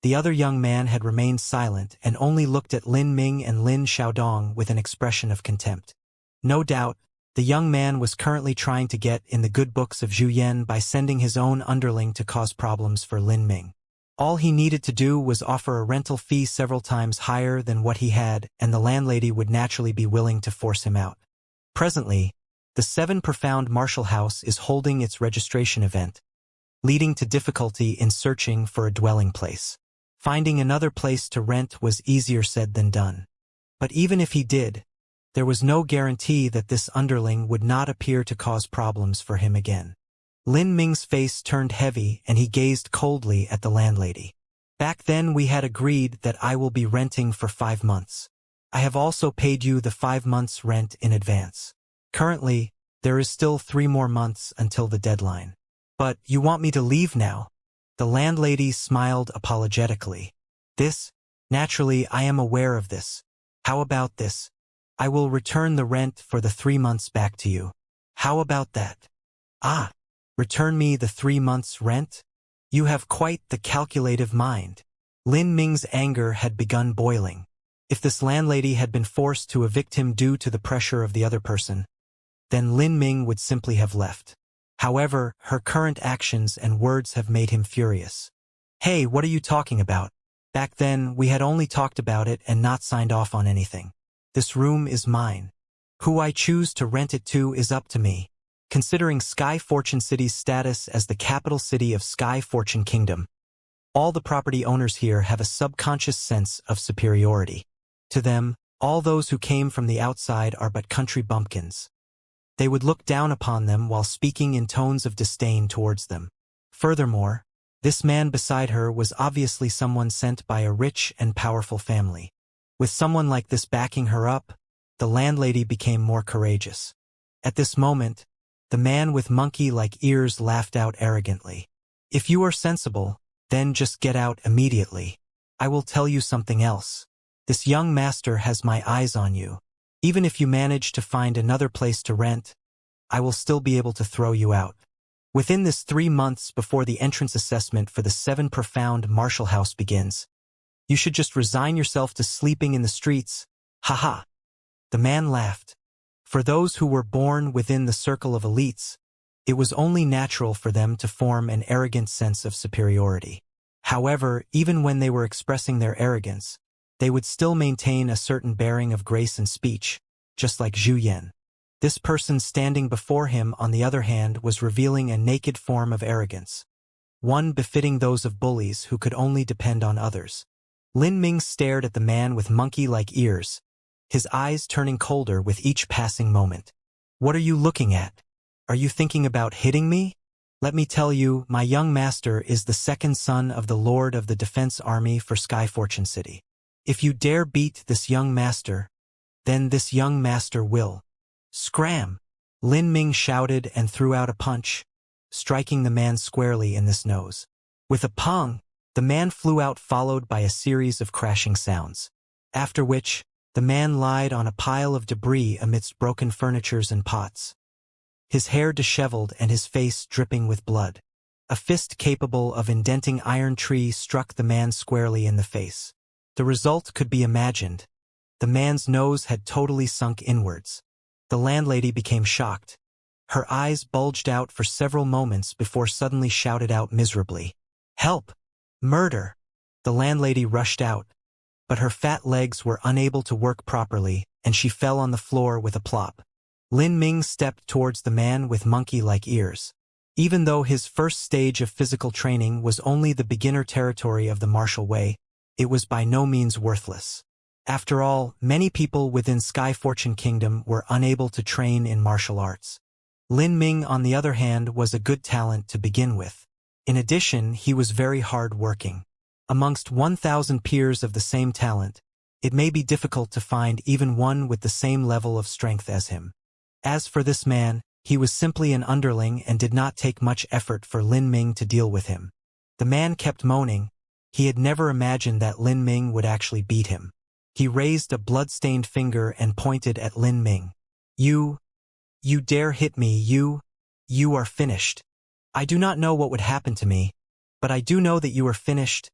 the other young man had remained silent and only looked at Lin Ming and Lin Xiaodong with an expression of contempt. No doubt, the young man was currently trying to get in the good books of Zhu Yan by sending his own underling to cause problems for Lin Ming. All he needed to do was offer a rental fee several times higher than what he had, and the landlady would naturally be willing to force him out. Presently, the 7 Profound Martial House is holding its registration event, leading to difficulty in searching for a dwelling place. Finding another place to rent was easier said than done. But even if he did, there was no guarantee that this underling would not appear to cause problems for him again. Lin Ming's face turned heavy and he gazed coldly at the landlady. Back then we had agreed that I will be renting for 5 months. I have also paid you the 5 months rent in advance. Currently, there is still 3 more months until the deadline. But you want me to leave now? The landlady smiled apologetically. Naturally I am aware of this. How about this? I will return the rent for the 3 months back to you. How about that? Ah, return me the 3 months' rent? You have quite the calculative mind. Lin Ming's anger had begun boiling. If this landlady had been forced to evict him due to the pressure of the other person, then Lin Ming would simply have left. However, her current actions and words have made him furious. Hey, what are you talking about? Back then, we had only talked about it and not signed off on anything. This room is mine. Who I choose to rent it to is up to me. Considering Sky Fortune City's status as the capital city of Sky Fortune Kingdom, all the property owners here have a subconscious sense of superiority. To them, all those who came from the outside are but country bumpkins. They would look down upon them while speaking in tones of disdain towards them. Furthermore, this man beside her was obviously someone sent by a rich and powerful family. With someone like this backing her up, the landlady became more courageous. At this moment, the man with monkey-like ears laughed out arrogantly. If you are sensible, then just get out immediately. I will tell you something else. This young master has my eyes on you. Even if you manage to find another place to rent, I will still be able to throw you out. Within this 3 months before the entrance assessment for the 7 Profound Martial House begins, you should just resign yourself to sleeping in the streets. Haha. The man laughed. For those who were born within the circle of elites, it was only natural for them to form an arrogant sense of superiority. However, even when they were expressing their arrogance, they would still maintain a certain bearing of grace and speech, just like Zhu Yan. This person standing before him, on the other hand, was revealing a naked form of arrogance, one befitting those of bullies who could only depend on others. Lin Ming stared at the man with monkey-like ears, his eyes turning colder with each passing moment. What are you looking at? Are you thinking about hitting me? Let me tell you, my young master is the second son of the Lord of the Defense Army for Sky Fortune City. If you dare beat this young master, then this young master will. Scram! Lin Ming shouted and threw out a punch, striking the man squarely in this nose. With a pong, the man flew out, followed by a series of crashing sounds. After which, the man lied on a pile of debris amidst broken furnitures and pots. His hair disheveled and his face dripping with blood. A fist capable of indenting iron tree struck the man squarely in the face. The result could be imagined. The man's nose had totally sunk inwards. The landlady became shocked. Her eyes bulged out for several moments before suddenly shouted out miserably, "Help! Murder!" The landlady rushed out, but her fat legs were unable to work properly, and she fell on the floor with a plop. Lin Ming stepped towards the man with monkey-like ears. Even though his first stage of physical training was only the beginner territory of the martial way, it was by no means worthless. After all, many people within Sky Fortune Kingdom were unable to train in martial arts. Lin Ming, on the other hand, was a good talent to begin with. In addition, he was very hard-working. Amongst 1,000 peers of the same talent, it may be difficult to find even one with the same level of strength as him. As for this man, he was simply an underling and did not take much effort for Lin Ming to deal with him. The man kept moaning. He had never imagined that Lin Ming would actually beat him. He raised a blood-stained finger and pointed at Lin Ming. You dare hit me, you are finished. I do not know what would happen to me, but I do know that you are finished."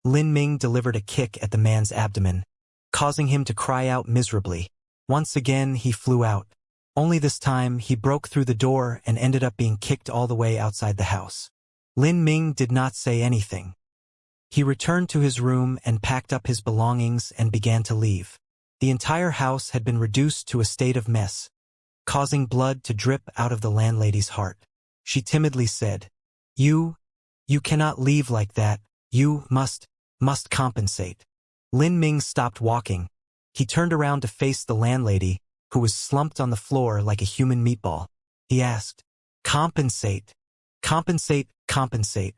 Lin Ming delivered a kick at the man's abdomen, causing him to cry out miserably. Once again, he flew out. Only this time, he broke through the door and ended up being kicked all the way outside the house. Lin Ming did not say anything. He returned to his room and packed up his belongings and began to leave. The entire house had been reduced to a state of mess, causing blood to drip out of the landlady's heart. She timidly said, You cannot leave like that. You must compensate." Lin Ming stopped walking. He turned around to face the landlady, who was slumped on the floor like a human meatball. He asked, "Compensate. Compensate, compensate."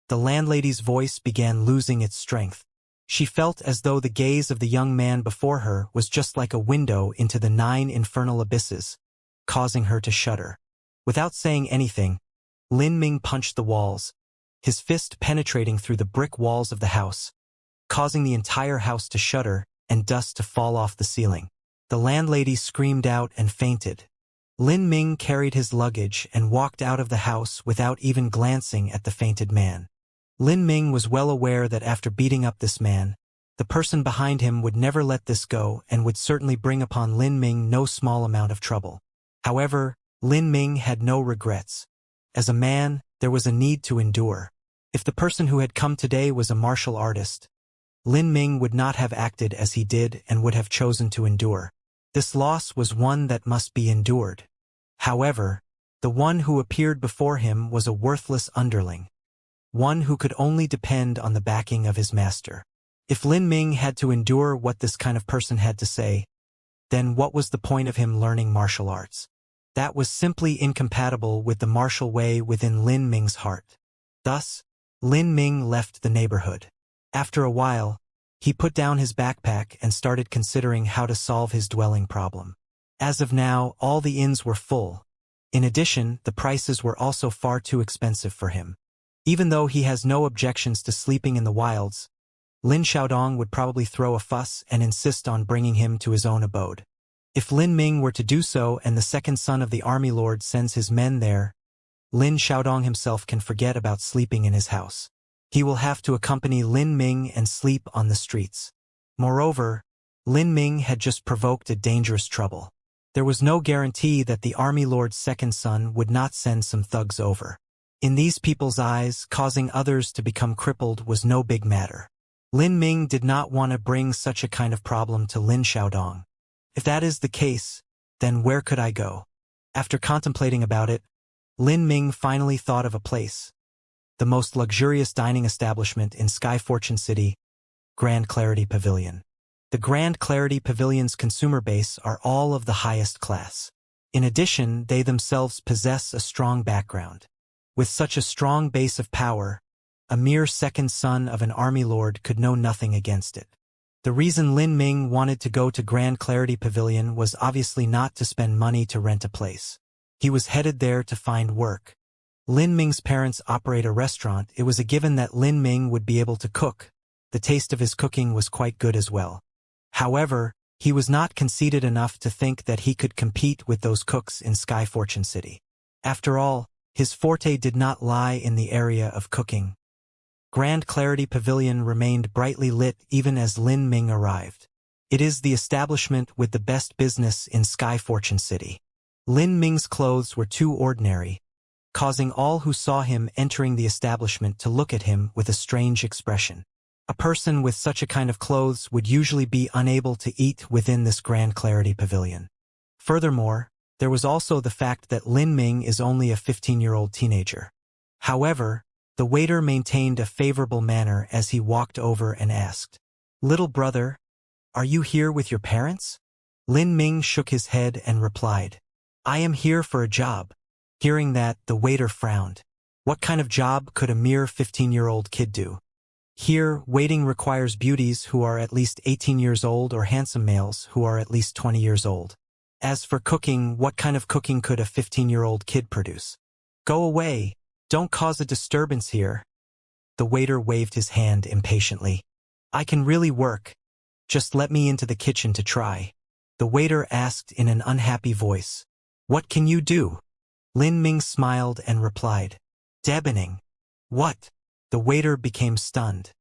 The landlady's voice began losing its strength. She felt as though the gaze of the young man before her was just like a window into the 9 infernal abysses, causing her to shudder. Without saying anything, Lin Ming punched the walls, his fist penetrating through the brick walls of the house, causing the entire house to shudder and dust to fall off the ceiling. The landlady screamed out and fainted. Lin Ming carried his luggage and walked out of the house without even glancing at the fainted man. Lin Ming was well aware that after beating up this man, the person behind him would never let this go and would certainly bring upon Lin Ming no small amount of trouble. However, Lin Ming had no regrets. As a man, there was a need to endure. If the person who had come today was a martial artist, Lin Ming would not have acted as he did and would have chosen to endure. This loss was one that must be endured. However, the one who appeared before him was a worthless underling, one who could only depend on the backing of his master. If Lin Ming had to endure what this kind of person had to say, then what was the point of him learning martial arts? That was simply incompatible with the martial way within Lin Ming's heart. Thus, Lin Ming left the neighborhood. After a while, he put down his backpack and started considering how to solve his dwelling problem. As of now, all the inns were full. In addition, the prices were also far too expensive for him. Even though he has no objections to sleeping in the wilds, Lin Xiaodong would probably throw a fuss and insist on bringing him to his own abode. If Lin Ming were to do so and the second son of the army lord sends his men there, Lin Xiaodong himself can forget about sleeping in his house. He will have to accompany Lin Ming and sleep on the streets. Moreover, Lin Ming had just provoked a dangerous trouble. There was no guarantee that the army lord's second son would not send some thugs over. In these people's eyes, causing others to become crippled was no big matter. Lin Ming did not want to bring such a kind of problem to Lin Xiaodong. If that is the case, then where could I go? After contemplating about it, Lin Ming finally thought of a place. The most luxurious dining establishment in Sky Fortune City, Grand Clarity Pavilion. The Grand Clarity Pavilion's consumer base are all of the highest class. In addition, they themselves possess a strong background. With such a strong base of power, a mere second son of an army lord could know nothing against it. The reason Lin Ming wanted to go to Grand Clarity Pavilion was obviously not to spend money to rent a place. He was headed there to find work. Lin Ming's parents operate a restaurant. It was a given that Lin Ming would be able to cook. The taste of his cooking was quite good as well. However, he was not conceited enough to think that he could compete with those cooks in Sky Fortune City. After all, his forte did not lie in the area of cooking. Grand Clarity Pavilion remained brightly lit even as Lin Ming arrived. It is the establishment with the best business in Sky Fortune City. Lin Ming's clothes were too ordinary, causing all who saw him entering the establishment to look at him with a strange expression. A person with such a kind of clothes would usually be unable to eat within this Grand Clarity Pavilion. Furthermore, there was also the fact that Lin Ming is only a 15-year-old teenager. However, the waiter maintained a favorable manner as he walked over and asked, "Little brother, are you here with your parents?" Lin Ming shook his head and replied, "I am here for a job." Hearing that, the waiter frowned. What kind of job could a mere 15-year-old kid do? Here, waiting requires beauties who are at least 18 years old or handsome males who are at least 20 years old. As for cooking, what kind of cooking could a 15-year-old kid produce? Go away. Don't cause a disturbance here. The waiter waved his hand impatiently. I can really work. Just let me into the kitchen to try. The waiter asked in an unhappy voice. What can you do? Lin Ming smiled and replied, Deboning. What? The waiter became stunned.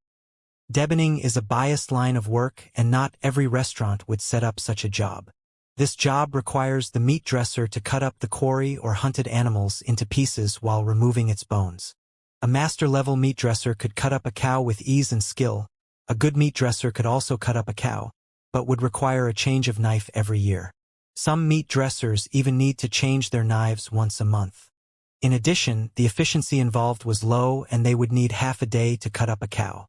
Deboning is a biased line of work and not every restaurant would set up such a job. This job requires the meat dresser to cut up the quarry or hunted animals into pieces while removing its bones. A master-level meat dresser could cut up a cow with ease and skill. A good meat dresser could also cut up a cow, but would require a change of knife every year. Some meat dressers even need to change their knives once a month. In addition, the efficiency involved was low and they would need half a day to cut up a cow.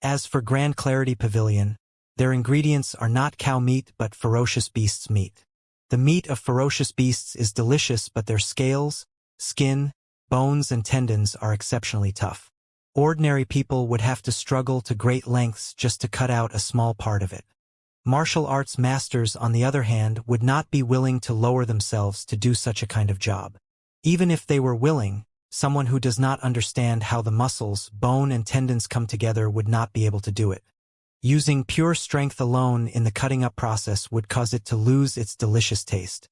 As for Grand Clarity Pavilion, their ingredients are not cow meat but ferocious beasts' meat. The meat of ferocious beasts is delicious, but their scales, skin, bones and tendons are exceptionally tough. Ordinary people would have to struggle to great lengths just to cut out a small part of it. Martial arts masters, on the other hand, would not be willing to lower themselves to do such a kind of job. Even if they were willing, someone who does not understand how the muscles, bone and tendons come together would not be able to do it. Using pure strength alone in the cutting up process would cause it to lose its delicious taste.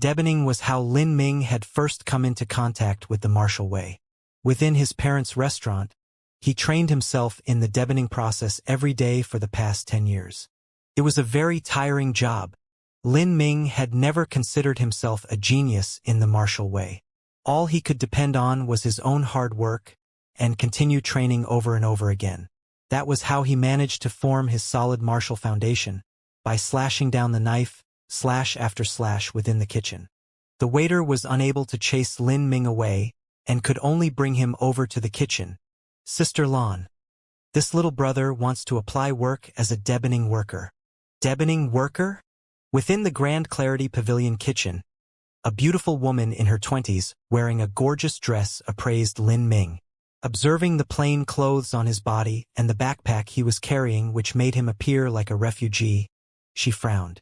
Deboning was how Lin Ming had first come into contact with the martial way. Within his parents' restaurant, he trained himself in the deboning process every day for the past 10 years. It was a very tiring job. Lin Ming had never considered himself a genius in the martial way. All he could depend on was his own hard work and continue training over and over again. That was how he managed to form his solid martial foundation, by slashing down the knife, slash after slash within the kitchen. The waiter was unable to chase Lin Ming away and could only bring him over to the kitchen. Sister Lan. This little brother wants to apply work as a deboning worker. Deboning worker? Within the Grand Clarity Pavilion kitchen, a beautiful woman in her 20s, wearing a gorgeous dress, appraised Lin Ming. Observing the plain clothes on his body and the backpack he was carrying, which made him appear like a refugee, she frowned.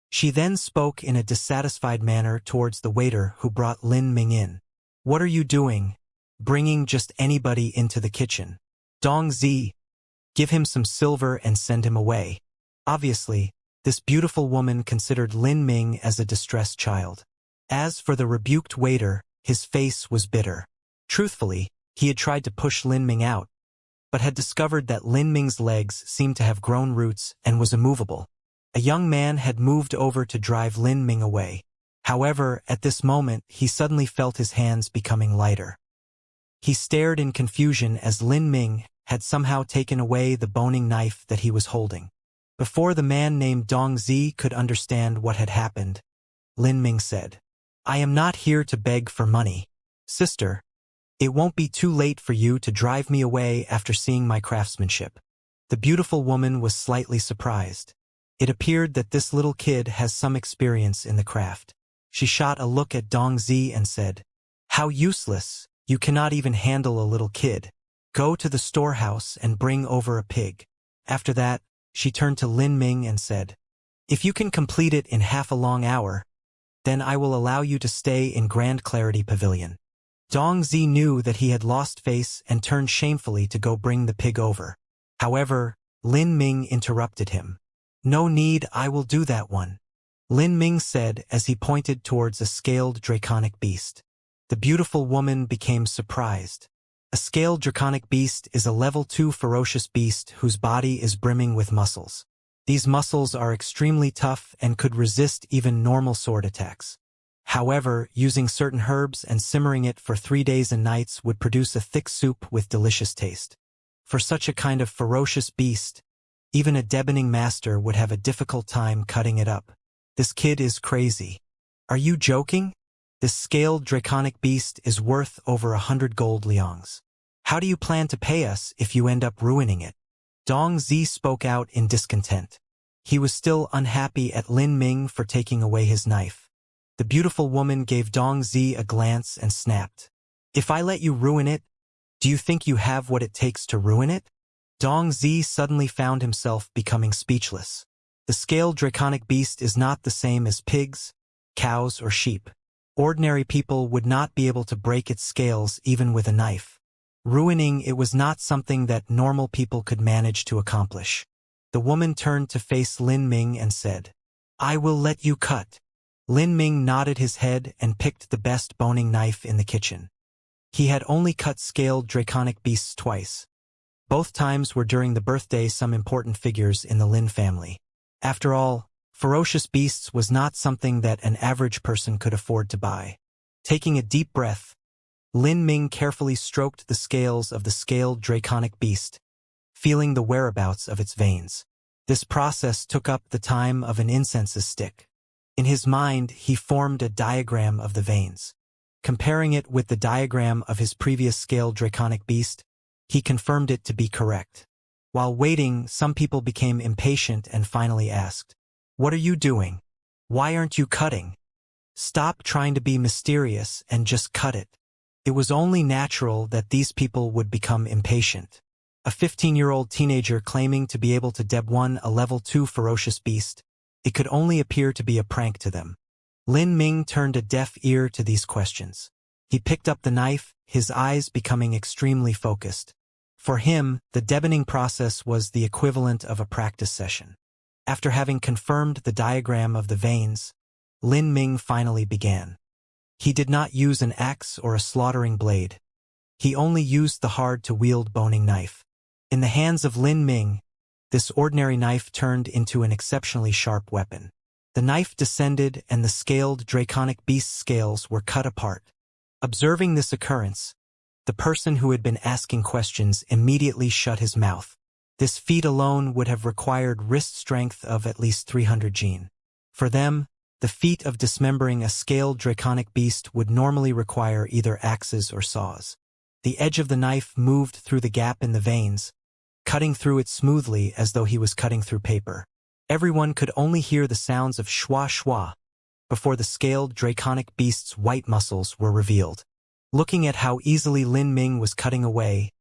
She then spoke in a dissatisfied manner towards the waiter who brought Lin Ming in. "What are you doing? Bringing just anybody into the kitchen? Dong Zi, give him some silver and send him away." Obviously, this beautiful woman considered Lin Ming as a distressed child. As for the rebuked waiter, his face was bitter. Truthfully, he had tried to push Lin Ming out, but had discovered that Lin Ming's legs seemed to have grown roots and was immovable. A young man had moved over to drive Lin Ming away. However, at this moment, he suddenly felt his hands becoming lighter. He stared in confusion as Lin Ming had somehow taken away the boning knife that he was holding. Before the man named Dong Zi could understand what had happened, Lin Ming said, "I am not here to beg for money. Sister, it won't be too late for you to drive me away after seeing my craftsmanship." The beautiful woman was slightly surprised. It appeared that this little kid has some experience in the craft. She shot a look at Dong Zi and said, "How useless, you cannot even handle a little kid. Go to the storehouse and bring over a pig." After that, she turned to Lin Ming and said, "If you can complete it in half a long hour, then I will allow you to stay in Grand Clarity Pavilion." Dong Zi knew that he had lost face and turned shamefully to go bring the pig over. However, Lin Ming interrupted him. "No need, I will do that one," Lin Ming said as he pointed towards a scaled draconic beast. The beautiful woman became surprised. A scaled draconic beast is a level 2 ferocious beast whose body is brimming with muscles. These muscles are extremely tough and could resist even normal sword attacks. However, using certain herbs and simmering it for 3 days and nights would produce a thick soup with delicious taste. For such a kind of ferocious beast, even a deboning master would have a difficult time cutting it up. This kid is crazy. Are you joking? This scaled draconic beast is worth over 100 gold liangs. How do you plan to pay us if you end up ruining it? Dong Zi spoke out in discontent. He was still unhappy at Lin Ming for taking away his knife. The beautiful woman gave Dong Zi a glance and snapped, "If I let you ruin it, do you think you have what it takes to ruin it?" Dong Zi suddenly found himself becoming speechless. The scaled draconic beast is not the same as pigs, cows, or sheep. Ordinary people would not be able to break its scales even with a knife. Ruining it was not something that normal people could manage to accomplish. The woman turned to face Lin Ming and said, "I will let you cut." Lin Ming nodded his head and picked the best boning knife in the kitchen. He had only cut scaled draconic beasts twice. Both times were during the birthday some important figures in the Lin family. After all, ferocious beasts was not something that an average person could afford to buy. Taking a deep breath, Lin Ming carefully stroked the scales of the scaled draconic beast, feeling the whereabouts of its veins. This process took up the time of an incense stick. In his mind, he formed a diagram of the veins. Comparing it with the diagram of his previous scaled draconic beast, he confirmed it to be correct. While waiting, some people became impatient and finally asked, "What are you doing? Why aren't you cutting? Stop trying to be mysterious and just cut it." It was only natural that these people would become impatient. A 15-year-old teenager claiming to be able to deb a level 2 ferocious beast, it could only appear to be a prank to them. Lin Ming turned a deaf ear to these questions. He picked up the knife, his eyes becoming extremely focused. For him, the deboning process was the equivalent of a practice session. After having confirmed the diagram of the veins, Lin Ming finally began. He did not use an axe or a slaughtering blade. He only used the hard-to-wield boning knife. In the hands of Lin Ming, this ordinary knife turned into an exceptionally sharp weapon. The knife descended and the scaled draconic beast's scales were cut apart. Observing this occurrence, the person who had been asking questions immediately shut his mouth. This feat alone would have required wrist strength of at least 300 gene. For them, the feat of dismembering a scaled draconic beast would normally require either axes or saws. The edge of the knife moved through the gap in the veins, cutting through it smoothly as though he was cutting through paper. Everyone could only hear the sounds of schwa schwa before the scaled draconic beast's white muscles were revealed. Looking at how easily Lin Ming was cutting away,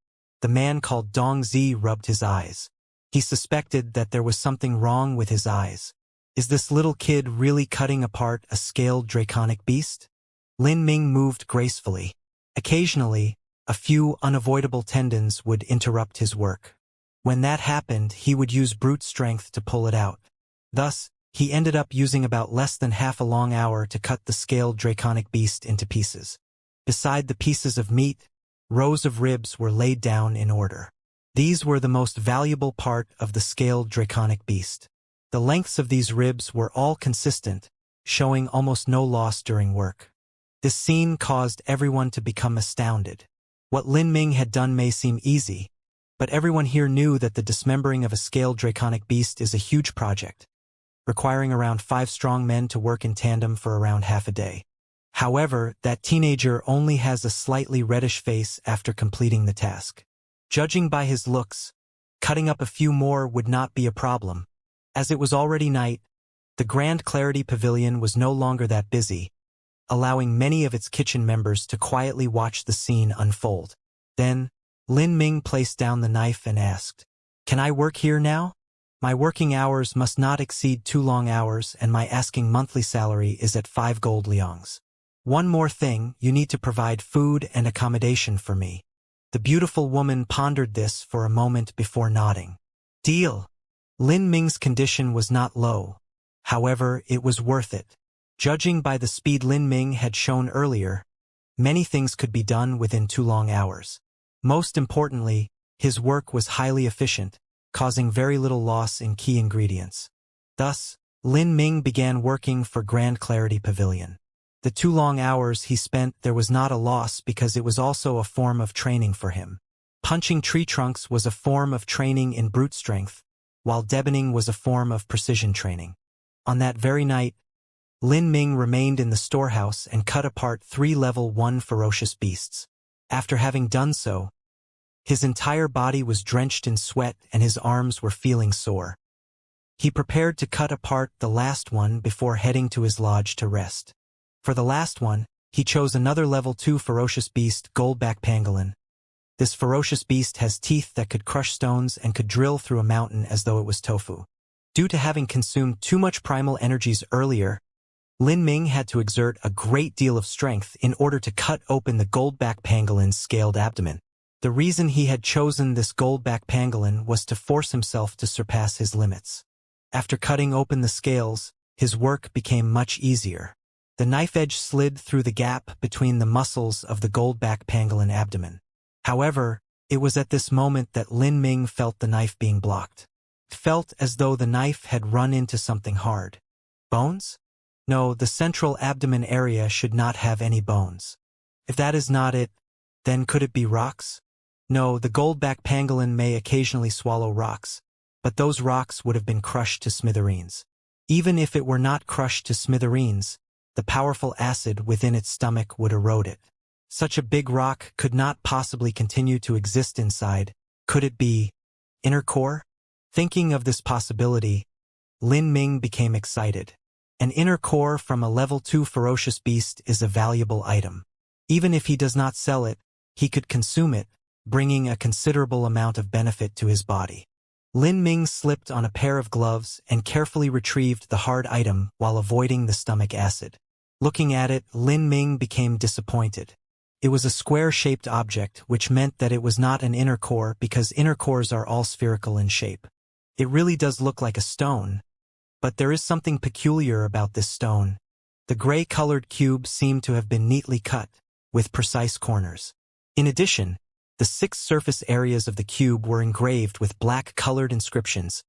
the man called Dong Zi rubbed his eyes. He suspected that there was something wrong with his eyes. Is this little kid really cutting apart a scaled draconic beast? Lin Ming moved gracefully. Occasionally, a few unavoidable tendons would interrupt his work. When that happened, he would use brute strength to pull it out. Thus, he ended up using about less than half a long hour to cut the scaled draconic beast into pieces. Beside the pieces of meat, rows of ribs were laid down in order. These were the most valuable part of the scaled draconic beast. The lengths of these ribs were all consistent, showing almost no loss during work. This scene caused everyone to become astounded. What Lin Ming had done may seem easy, but everyone here knew that the dismembering of a scaled draconic beast is a huge project, requiring around 5 strong men to work in tandem for around half a day. However, that teenager only has a slightly reddish face after completing the task. Judging by his looks, cutting up a few more would not be a problem. As it was already night, the Grand Clarity Pavilion was no longer that busy, allowing many of its kitchen members to quietly watch the scene unfold. Then, Lin Ming placed down the knife and asked, "Can I work here now? My working hours must not exceed 2 long hours and my asking monthly salary is at 5 gold liangs. One more thing, you need to provide food and accommodation for me." The beautiful woman pondered this for a moment before nodding. Deal. Lin Ming's condition was not low. However, it was worth it. Judging by the speed Lin Ming had shown earlier, many things could be done within 2 long hours. Most importantly, his work was highly efficient, causing very little loss in key ingredients. Thus, Lin Ming began working for Grand Clarity Pavilion. The 2 long hours he spent there was not a loss because it was also a form of training for him. Punching tree trunks was a form of training in brute strength, while deboning was a form of precision training. On that very night, Lin Ming remained in the storehouse and cut apart 3 level 1 ferocious beasts. After having done so, his entire body was drenched in sweat and his arms were feeling sore. He prepared to cut apart the last one before heading to his lodge to rest. For the last one, he chose another level 2 ferocious beast, Goldback Pangolin. This ferocious beast has teeth that could crush stones and could drill through a mountain as though it was tofu. Due to having consumed too much primal energies earlier, Lin Ming had to exert a great deal of strength in order to cut open the Goldback Pangolin's scaled abdomen. The reason he had chosen this Goldback Pangolin was to force himself to surpass his limits. After cutting open the scales, his work became much easier. The knife edge slid through the gap between the muscles of the Goldback Pangolin abdomen. However, it was at this moment that Lin Ming felt the knife being blocked. It felt as though the knife had run into something hard. Bones? No, the central abdomen area should not have any bones. If that is not it, Then could it be rocks? No, the goldback pangolin may occasionally swallow rocks, but those rocks would have been crushed to smithereens. Even if it were not crushed to smithereens, the powerful acid within its stomach would erode it. Such a big rock could not possibly continue to exist inside. Could it be inner core? Thinking of this possibility, Lin Ming became excited. An inner core from a level 2 ferocious beast is a valuable item. Even if he does not sell it, he could consume it, bringing a considerable amount of benefit to his body. Lin Ming slipped on a pair of gloves and carefully retrieved the hard item while avoiding the stomach acid. Looking at it, Lin Ming became disappointed. It was a square-shaped object, which meant that it was not an inner core because inner cores are all spherical in shape. It really does look like a stone, but there is something peculiar about this stone. The gray-colored cube seemed to have been neatly cut, with precise corners. In addition, the 6 surface areas of the cube were engraved with black-colored inscriptions,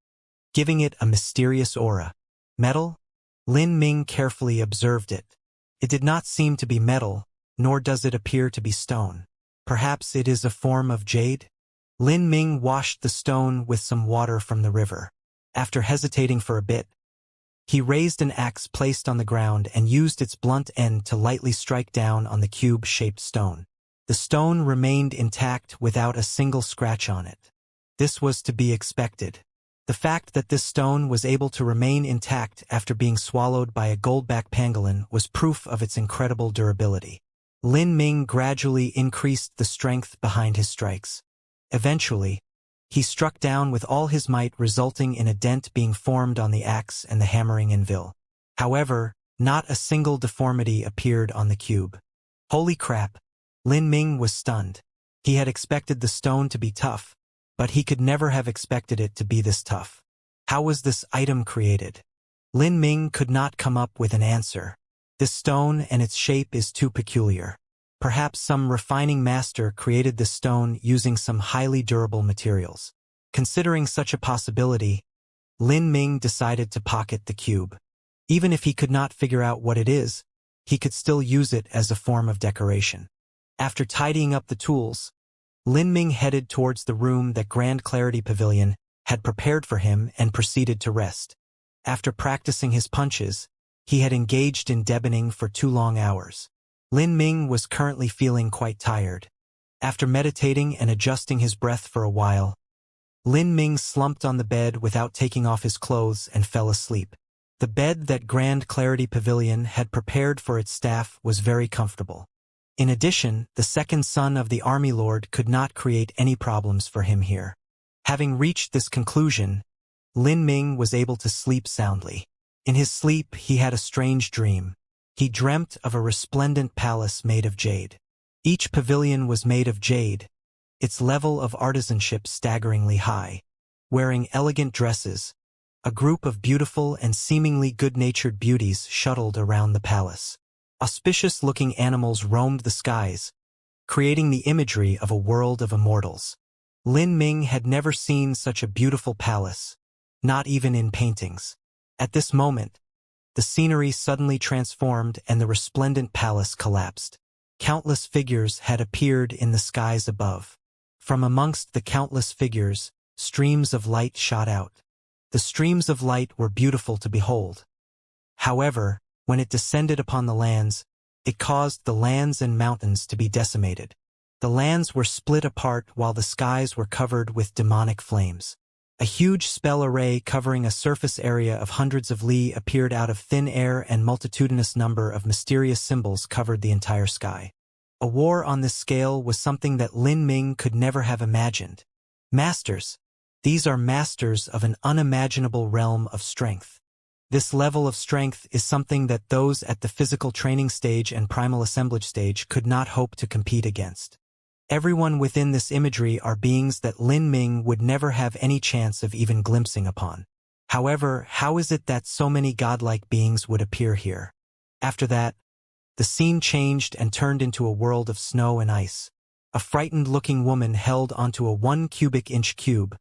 giving it a mysterious aura. Metal? Lin Ming carefully observed it. It did not seem to be metal, nor does it appear to be stone. Perhaps it is a form of jade? Lin Ming washed the stone with some water from the river. After hesitating for a bit, he raised an axe placed on the ground and used its blunt end to lightly strike down on the cube-shaped stone. The stone remained intact without a single scratch on it. This was to be expected. The fact that this stone was able to remain intact after being swallowed by a goldback pangolin was proof of its incredible durability. Lin Ming gradually increased the strength behind his strikes. Eventually, he struck down with all his might, resulting in a dent being formed on the axe and the hammering anvil. However, not a single deformity appeared on the cube. Holy crap! Lin Ming was stunned. He had expected the stone to be tough, but he could never have expected it to be this tough. How was this item created? Lin Ming could not come up with an answer. This stone and its shape is too peculiar. Perhaps some refining master created this stone using some highly durable materials. Considering such a possibility, Lin Ming decided to pocket the cube. Even if he could not figure out what it is, he could still use it as a form of decoration. After tidying up the tools, Lin Ming headed towards the room that Grand Clarity Pavilion had prepared for him and proceeded to rest. After practicing his punches, he had engaged in deboning for 2 long hours. Lin Ming was currently feeling quite tired. After meditating and adjusting his breath for a while, Lin Ming slumped on the bed without taking off his clothes and fell asleep. The bed that Grand Clarity Pavilion had prepared for its staff was very comfortable. In addition, the second son of the Army Lord could not create any problems for him here. Having reached this conclusion, Lin Ming was able to sleep soundly. In his sleep, he had a strange dream. He dreamt of a resplendent palace made of jade. Each pavilion was made of jade, its level of artisanship staggeringly high. Wearing elegant dresses, a group of beautiful and seemingly good-natured beauties shuttled around the palace. Auspicious-looking animals roamed the skies, creating the imagery of a world of immortals. Lin Ming had never seen such a beautiful palace, not even in paintings. At this moment, the scenery suddenly transformed and the resplendent palace collapsed. Countless figures had appeared in the skies above. From amongst the countless figures, streams of light shot out. The streams of light were beautiful to behold. However, when it descended upon the lands, it caused the lands and mountains to be decimated. The lands were split apart while the skies were covered with demonic flames. A huge spell array covering a surface area of hundreds of li appeared out of thin air, and multitudinous number of mysterious symbols covered the entire sky. A war on this scale was something that Lin Ming could never have imagined. Masters. These are masters of an unimaginable realm of strength. This level of strength is something that those at the physical training stage and primal assemblage stage could not hope to compete against. Everyone within this imagery are beings that Lin Ming would never have any chance of even glimpsing upon. However, how is it that so many godlike beings would appear here? After that, the scene changed and turned into a world of snow and ice. A frightened-looking woman held onto a 1 cubic inch cube,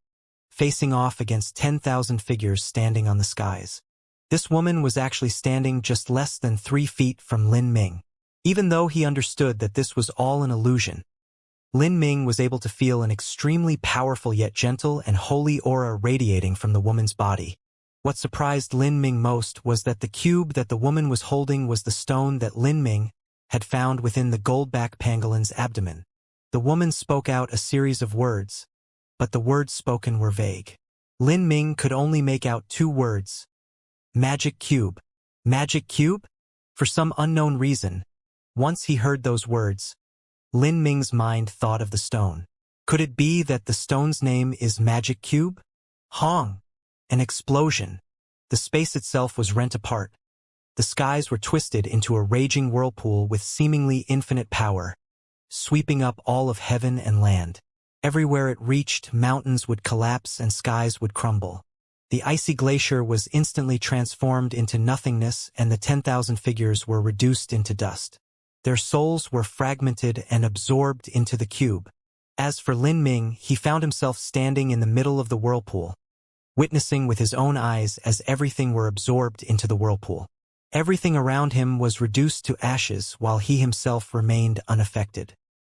facing off against 10,000 figures standing on the skies. This woman was actually standing just less than 3 feet from Lin Ming. Even though he understood that this was all an illusion, Lin Ming was able to feel an extremely powerful yet gentle and holy aura radiating from the woman's body. What surprised Lin Ming most was that the cube that the woman was holding was the stone that Lin Ming had found within the goldback pangolin's abdomen. The woman spoke out a series of words, but the words spoken were vague. Lin Ming could only make out 2 words. Magic cube. Magic cube? For some unknown reason, once he heard those words, Lin Ming's mind thought of the stone. Could it be that the stone's name is Magic Cube? Hong! An explosion. The space itself was rent apart. The skies were twisted into a raging whirlpool with seemingly infinite power, sweeping up all of heaven and land. Everywhere it reached, mountains would collapse and skies would crumble. The icy glacier was instantly transformed into nothingness, and the 10,000 figures were reduced into dust. Their souls were fragmented and absorbed into the cube. As for Lin Ming, he found himself standing in the middle of the whirlpool, witnessing with his own eyes as everything were absorbed into the whirlpool. Everything around him was reduced to ashes while he himself remained unaffected.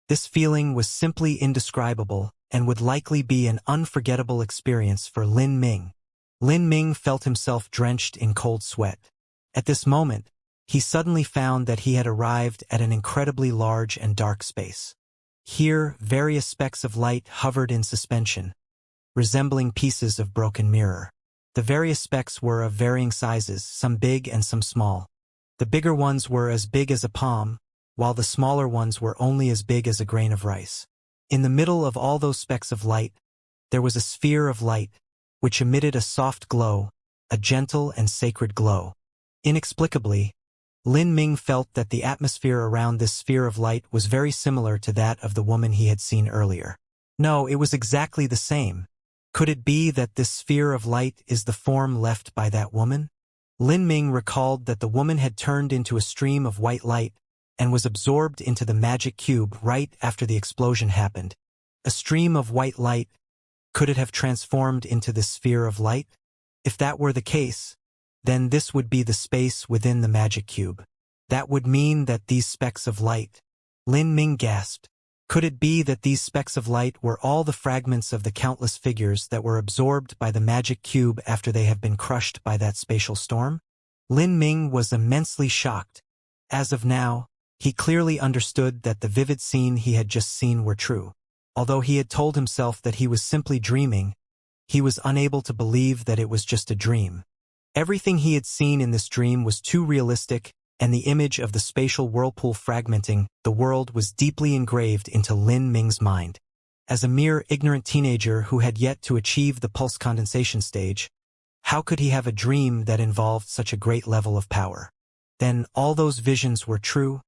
This feeling was simply indescribable and would likely be an unforgettable experience for Lin Ming. Lin Ming felt himself drenched in cold sweat. At this moment, he suddenly found that he had arrived at an incredibly large and dark space. Here, various specks of light hovered in suspension, resembling pieces of broken mirror. The various specks were of varying sizes, some big and some small. The bigger ones were as big as a palm, while the smaller ones were only as big as a grain of rice. In the middle of all those specks of light, there was a sphere of light, which emitted a soft glow, a gentle and sacred glow. Inexplicably, Lin Ming felt that the atmosphere around this sphere of light was very similar to that of the woman he had seen earlier. No, it was exactly the same. Could it be that this sphere of light is the form left by that woman? Lin Ming recalled that the woman had turned into a stream of white light and was absorbed into the magic cube right after the explosion happened. A stream of white light, could it have transformed into the sphere of light? If that were the case, then this would be the space within the magic cube. That would mean that these specks of light— Lin Ming gasped. Could it be that these specks of light were all the fragments of the countless figures that were absorbed by the magic cube after they have been crushed by that spatial storm? Lin Ming was immensely shocked. As of now, he clearly understood that the vivid scene he had just seen were true. Although he had told himself that he was simply dreaming, he was unable to believe that it was just a dream. Everything he had seen in this dream was too realistic, and the image of the spatial whirlpool fragmenting the world was deeply engraved into Lin Ming's mind. As a mere ignorant teenager who had yet to achieve the pulse condensation stage, how could he have a dream that involved such a great level of power? Then all those visions were true?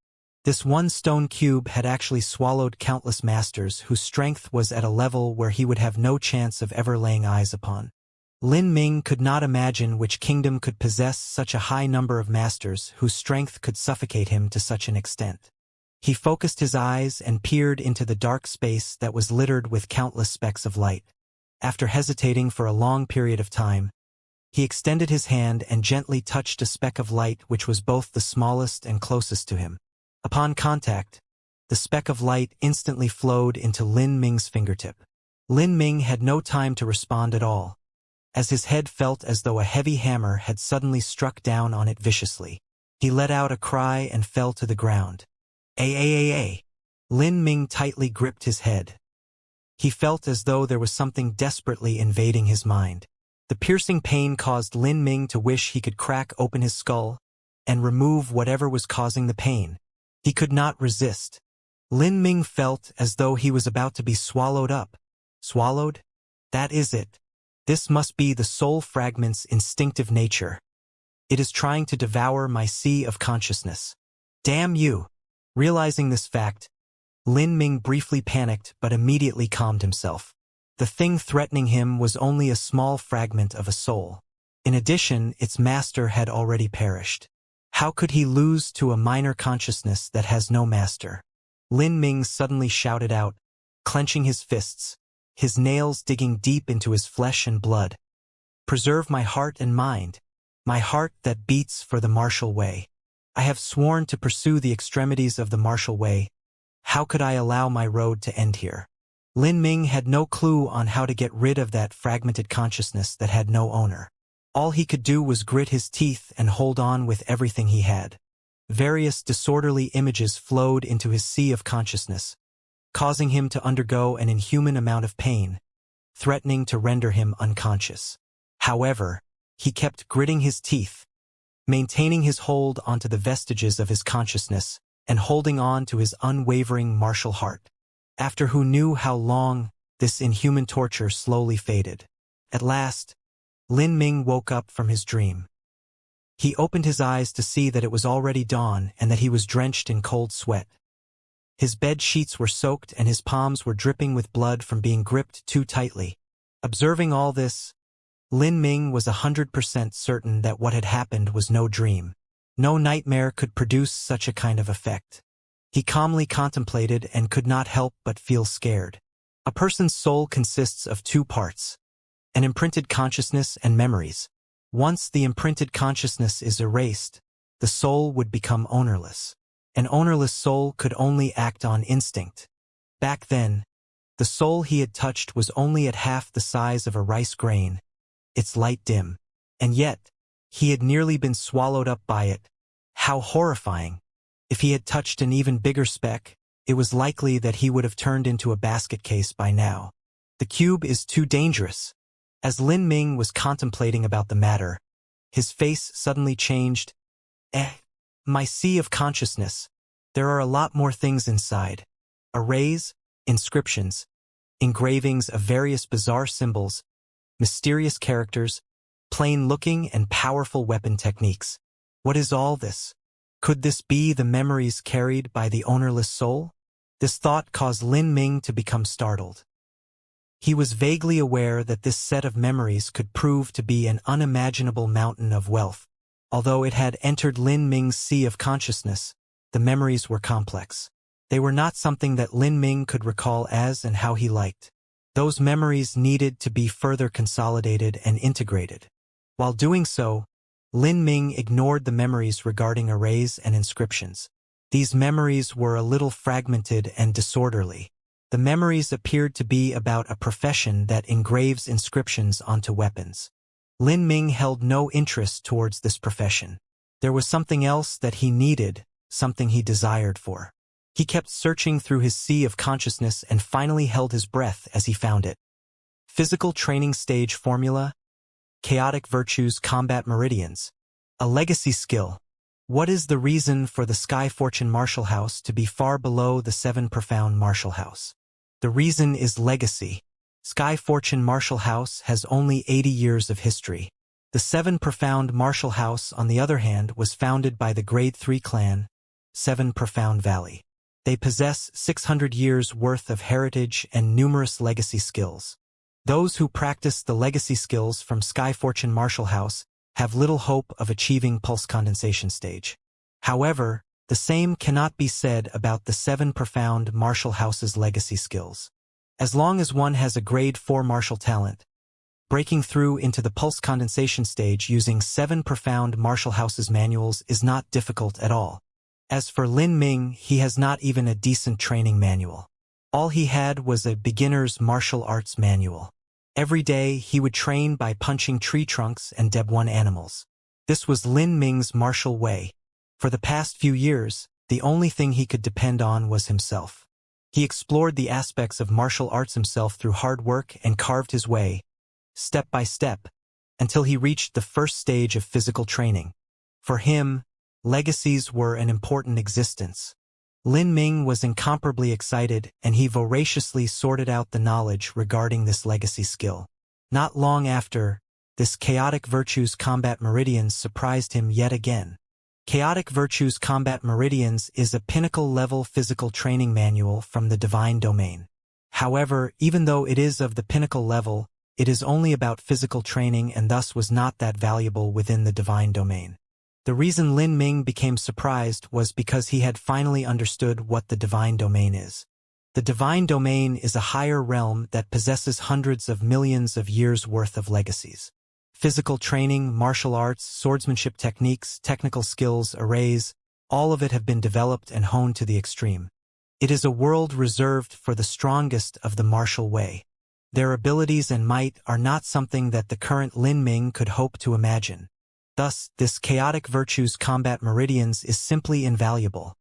This one stone cube had actually swallowed countless masters whose strength was at a level where he would have no chance of ever laying eyes upon. Lin Ming could not imagine which kingdom could possess such a high number of masters whose strength could suffocate him to such an extent. He focused his eyes and peered into the dark space that was littered with countless specks of light. After hesitating for a long period of time, he extended his hand and gently touched a speck of light which was both the smallest and closest to him. Upon contact, the speck of light instantly flowed into Lin Ming's fingertip. Lin Ming had no time to respond at all, as his head felt as though a heavy hammer had suddenly struck down on it viciously. He let out a cry and fell to the ground. A. Lin Ming tightly gripped his head. He felt as though there was something desperately invading his mind. The piercing pain caused Lin Ming to wish he could crack open his skull and remove whatever was causing the pain. He could not resist. Lin Ming felt as though he was about to be swallowed up. Swallowed? That is it. This must be the soul fragment's instinctive nature. It is trying to devour my sea of consciousness. Damn you! Realizing this fact, Lin Ming briefly panicked but immediately calmed himself. The thing threatening him was only a small fragment of a soul. In addition, its master had already perished. How could he lose to a minor consciousness that has no master? Lin Ming suddenly shouted out, clenching his fists, his nails digging deep into his flesh and blood. Preserve my heart and mind, my heart that beats for the martial way. I have sworn to pursue the extremities of the martial way, How could I allow my road to end here? Lin Ming had no clue on how to get rid of that fragmented consciousness that had no owner. All he could do was grit his teeth and hold on with everything he had. Various disorderly images flowed into his sea of consciousness, causing him to undergo an inhuman amount of pain, threatening to render him unconscious. However, he kept gritting his teeth, maintaining his hold onto the vestiges of his consciousness and holding on to his unwavering martial heart. After who knew how long, this inhuman torture slowly faded. At last, Lin Ming woke up from his dream. He opened his eyes to see that it was already dawn and that he was drenched in cold sweat. His bed sheets were soaked and his palms were dripping with blood from being gripped too tightly. Observing all this, Lin Ming was 100% certain that what had happened was no dream. No nightmare could produce such a kind of effect. He calmly contemplated and could not help but feel scared. A person's soul consists of two parts: an imprinted consciousness and memories. Once the imprinted consciousness is erased, the soul would become ownerless. An ownerless soul could only act on instinct. Back then, the soul he had touched was only at half the size of a rice grain, its light dim. And yet, he had nearly been swallowed up by it. How horrifying! If he had touched an even bigger speck, it was likely that he would have turned into a basket case by now. The cube is too dangerous. As Lin Ming was contemplating about the matter, his face suddenly changed. My sea of consciousness. There are a lot more things inside. Arrays, inscriptions, engravings of various bizarre symbols, mysterious characters, plain-looking and powerful weapon techniques. What is all this? Could this be the memories carried by the ownerless soul? This thought caused Lin Ming to become startled. He was vaguely aware that this set of memories could prove to be an unimaginable mountain of wealth. Although it had entered Lin Ming's sea of consciousness, the memories were complex. They were not something that Lin Ming could recall as and how he liked. Those memories needed to be further consolidated and integrated. While doing so, Lin Ming ignored the memories regarding arrays and inscriptions. These memories were a little fragmented and disorderly. The memories appeared to be about a profession that engraves inscriptions onto weapons. Lin Ming held no interest towards this profession. There was something else that he needed, something he desired for. He kept searching through his sea of consciousness and finally held his breath as he found it. Physical training stage formula, chaotic virtues combat meridians, a legacy skill. What is the reason for the Sky Fortune Martial House to be far below the 7 Profound Martial House? The reason is legacy. Sky Fortune Martial House has only 80 years of history. The 7 Profound Martial House, on the other hand, was founded by the Grade 3 clan, 7 Profound Valley. They possess 600 years' worth of heritage and numerous legacy skills. Those who practice the legacy skills from Sky Fortune Martial House have little hope of achieving pulse condensation stage. However, the same cannot be said about the 7 Profound Martial House's legacy skills. As long as one has a Grade 4 martial talent, breaking through into the pulse condensation stage using 7 Profound Martial House's manuals is not difficult at all. As for Lin Ming, he has not even a decent training manual. All he had was a beginner's martial arts manual. Every day, he would train by punching tree trunks and Deb-1 animals. This was Lin Ming's martial way. For the past few years, the only thing he could depend on was himself. He explored the aspects of martial arts himself through hard work and carved his way, step by step, until he reached the first stage of physical training. For him, legacies were an important existence. Lin Ming was incomparably excited, and he voraciously sorted out the knowledge regarding this legacy skill. Not long after, this Chaotic Virtues Combat Meridians surprised him yet again. Chaotic Virtues Combat Meridians is a pinnacle-level physical training manual from the Divine Domain. However, even though it is of the pinnacle level, it is only about physical training and thus was not that valuable within the Divine Domain. The reason Lin Ming became surprised was because he had finally understood what the Divine Domain is. The Divine Domain is a higher realm that possesses hundreds of millions of years' worth of legacies. Physical training, martial arts, swordsmanship techniques, technical skills, arrays, all of it have been developed and honed to the extreme. It is a world reserved for the strongest of the martial way. Their abilities and might are not something that the current Lin Ming could hope to imagine. Thus, this chaotic virtues combat meridians is simply invaluable.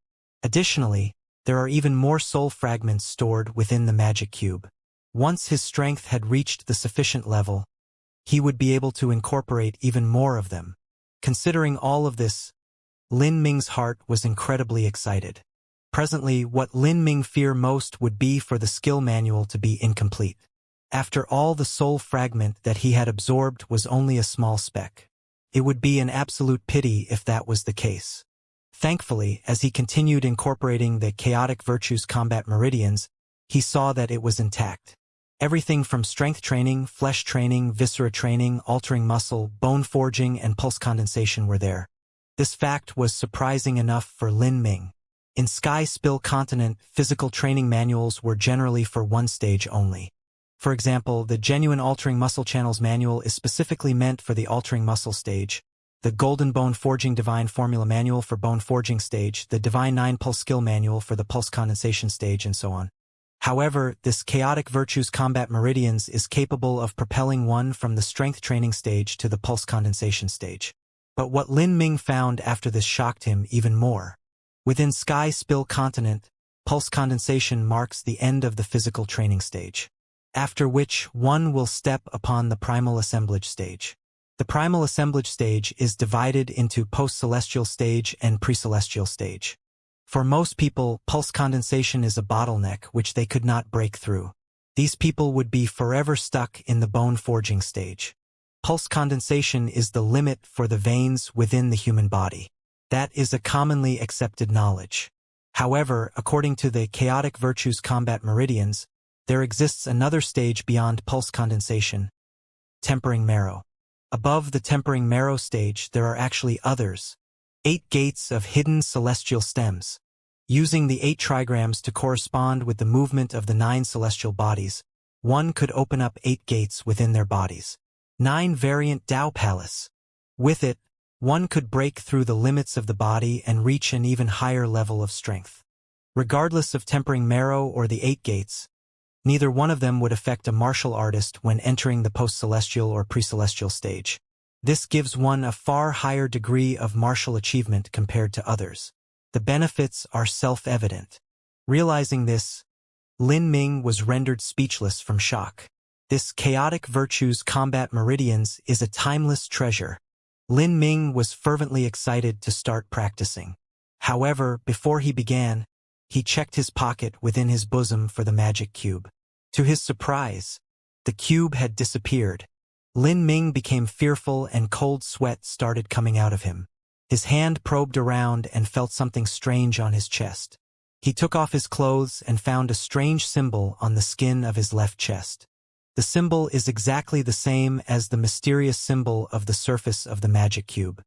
Additionally, there are even more soul fragments stored within the magic cube. Once his strength had reached the sufficient level, he would be able to incorporate even more of them. Considering all of this, Lin Ming's heart was incredibly excited. Presently, what Lin Ming feared most would be for the skill manual to be incomplete. After all, the soul fragment that he had absorbed was only a small speck. It would be an absolute pity if that was the case. Thankfully, as he continued incorporating the chaotic virtues combat meridians, he saw that it was intact. Everything from strength training, flesh training, viscera training, altering muscle, bone forging, and pulse condensation were there. This fact was surprising enough for Lin Ming. In Sky Spill Continent, physical training manuals were generally for one stage only. For example, the Genuine Altering Muscle Channels manual is specifically meant for the altering muscle stage, the Golden Bone Forging Divine Formula manual for bone forging stage, the Divine 9 Pulse Skill manual for the pulse condensation stage, and so on. However, this chaotic virtues combat meridians is capable of propelling one from the strength training stage to the pulse condensation stage. But what Lin Ming found after this shocked him even more. Within Sky Spill Continent, pulse condensation marks the end of the physical training stage, after which one will step upon the primal assemblage stage. The primal assemblage stage is divided into post-celestial stage and pre-celestial stage. For most people, pulse condensation is a bottleneck which they could not break through. These people would be forever stuck in the bone forging stage. Pulse condensation is the limit for the veins within the human body. That is a commonly accepted knowledge. However, according to the chaotic virtues combat meridians, there exists another stage beyond pulse condensation, tempering marrow. Above the tempering marrow stage, there are actually others, 8 gates of hidden celestial stems. Using the 8 trigrams to correspond with the movement of the 9 celestial bodies, one could open up 8 gates within their bodies. 9 variant Tao Palace. With it, one could break through the limits of the body and reach an even higher level of strength. Regardless of tempering marrow or the 8 gates, neither one of them would affect a martial artist when entering the post-celestial or pre-celestial stage. This gives one a far higher degree of martial achievement compared to others. The benefits are self-evident. Realizing this, Lin Ming was rendered speechless from shock. This chaotic virtues combat meridians is a timeless treasure. Lin Ming was fervently excited to start practicing. However, before he began, he checked his pocket within his bosom for the magic cube. To his surprise, the cube had disappeared. Lin Ming became fearful and cold sweat started coming out of him. His hand probed around and felt something strange on his chest. He took off his clothes and found a strange symbol on the skin of his left chest. The symbol is exactly the same as the mysterious symbol of the surface of the magic cube.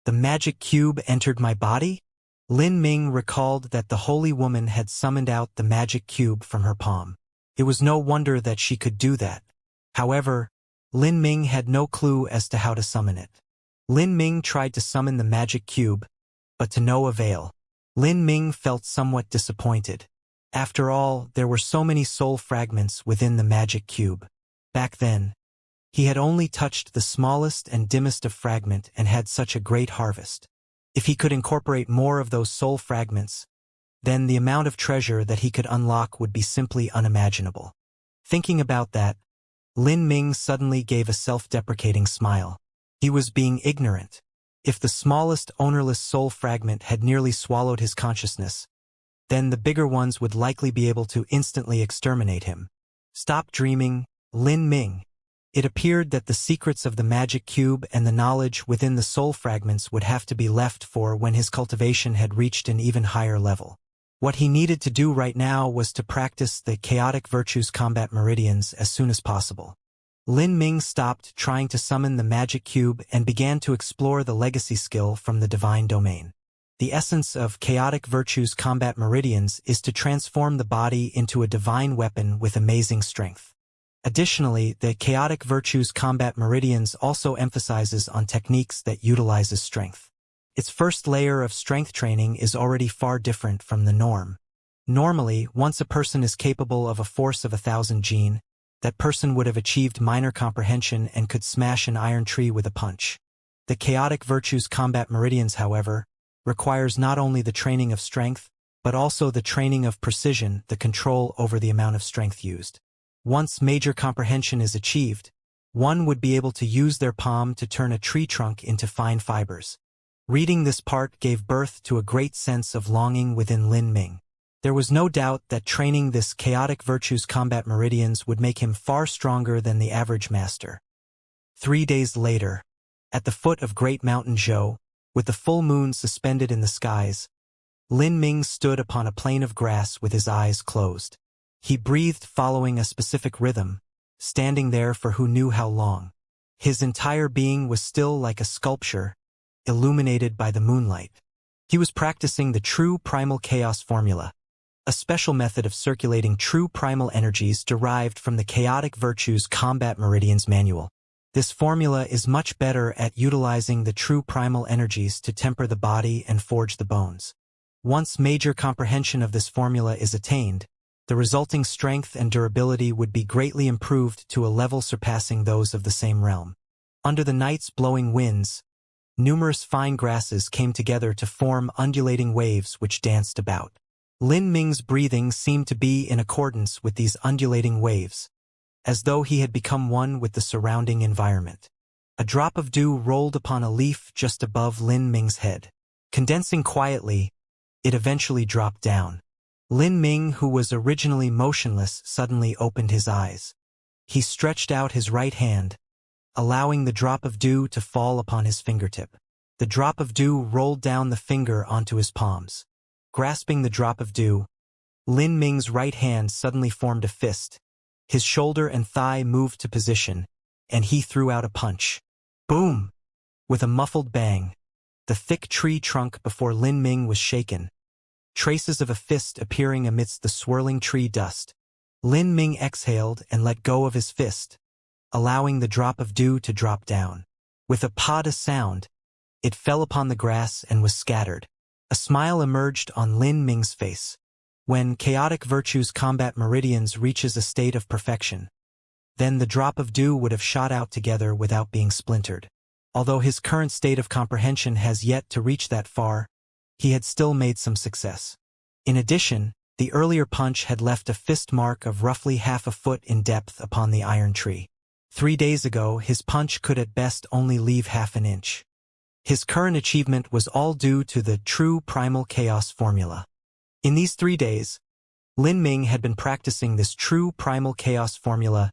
The magic cube entered my body? Lin Ming recalled that the holy woman had summoned out the magic cube from her palm. It was no wonder that she could do that. However, Lin Ming had no clue as to how to summon it. Lin Ming tried to summon the magic cube, but to no avail. Lin Ming felt somewhat disappointed. After all, there were so many soul fragments within the magic cube. Back then, he had only touched the smallest and dimmest of fragment and had such a great harvest. If he could incorporate more of those soul fragments, then the amount of treasure that he could unlock would be simply unimaginable. Thinking about that, Lin Ming suddenly gave a self-deprecating smile. He was being ignorant. If the smallest ownerless soul fragment had nearly swallowed his consciousness, then the bigger ones would likely be able to instantly exterminate him. Stop dreaming, Lin Ming. It appeared that the secrets of the magic cube and the knowledge within the soul fragments would have to be left for when his cultivation had reached an even higher level. What he needed to do right now was to practice the chaotic virtues combat meridians as soon as possible. Lin Ming stopped trying to summon the magic cube and began to explore the legacy skill from the divine domain. The essence of chaotic virtues combat meridians is to transform the body into a divine weapon with amazing strength. Additionally, the chaotic virtues combat meridians also emphasizes on techniques that utilizes strength. Its first layer of strength training is already far different from the norm. Normally, once a person is capable of a force of 1,000 gene, that person would have achieved minor comprehension and could smash an iron tree with a punch. The chaotic virtues combat meridians, however, requires not only the training of strength, but also the training of precision, the control over the amount of strength used. Once major comprehension is achieved, one would be able to use their palm to turn a tree trunk into fine fibers. Reading this part gave birth to a great sense of longing within Lin Ming. There was no doubt that training this chaotic virtues combat meridians would make him far stronger than the average master. 3 days later, at the foot of Great Mountain Zhou, with the full moon suspended in the skies, Lin Ming stood upon a plain of grass with his eyes closed. He breathed following a specific rhythm, standing there for who knew how long. His entire being was still like a sculpture, illuminated by the moonlight. He was practicing the true primal chaos formula, a special method of circulating true primal energies derived from the Chaotic Virtues Combat Meridians Manual. This formula is much better at utilizing the true primal energies to temper the body and forge the bones. Once major comprehension of this formula is attained, the resulting strength and durability would be greatly improved to a level surpassing those of the same realm. Under the night's blowing winds, numerous fine grasses came together to form undulating waves which danced about. Lin Ming's breathing seemed to be in accordance with these undulating waves, as though he had become one with the surrounding environment. A drop of dew rolled upon a leaf just above Lin Ming's head. Condensing quietly, it eventually dropped down. Lin Ming, who was originally motionless, suddenly opened his eyes. He stretched out his right hand, allowing the drop of dew to fall upon his fingertip. The drop of dew rolled down the finger onto his palms. Grasping the drop of dew, Lin Ming's right hand suddenly formed a fist. His shoulder and thigh moved to position, and he threw out a punch. Boom! With a muffled bang, the thick tree trunk before Lin Ming was shaken, traces of a fist appearing amidst the swirling tree dust. Lin Ming exhaled and let go of his fist, allowing the drop of dew to drop down. With a pada sound, it fell upon the grass and was scattered. A smile emerged on Lin Ming's face. When chaotic virtues combat meridians reaches a state of perfection, then the drop of dew would have shot out together without being splintered. Although his current state of comprehension has yet to reach that far, he had still made some success. In addition, the earlier punch had left a fist mark of roughly half a foot in depth upon the iron tree. 3 days ago, his punch could at best only leave half an inch. His current achievement was all due to the true primal chaos formula. In these 3 days, Lin Ming had been practicing this true primal chaos formula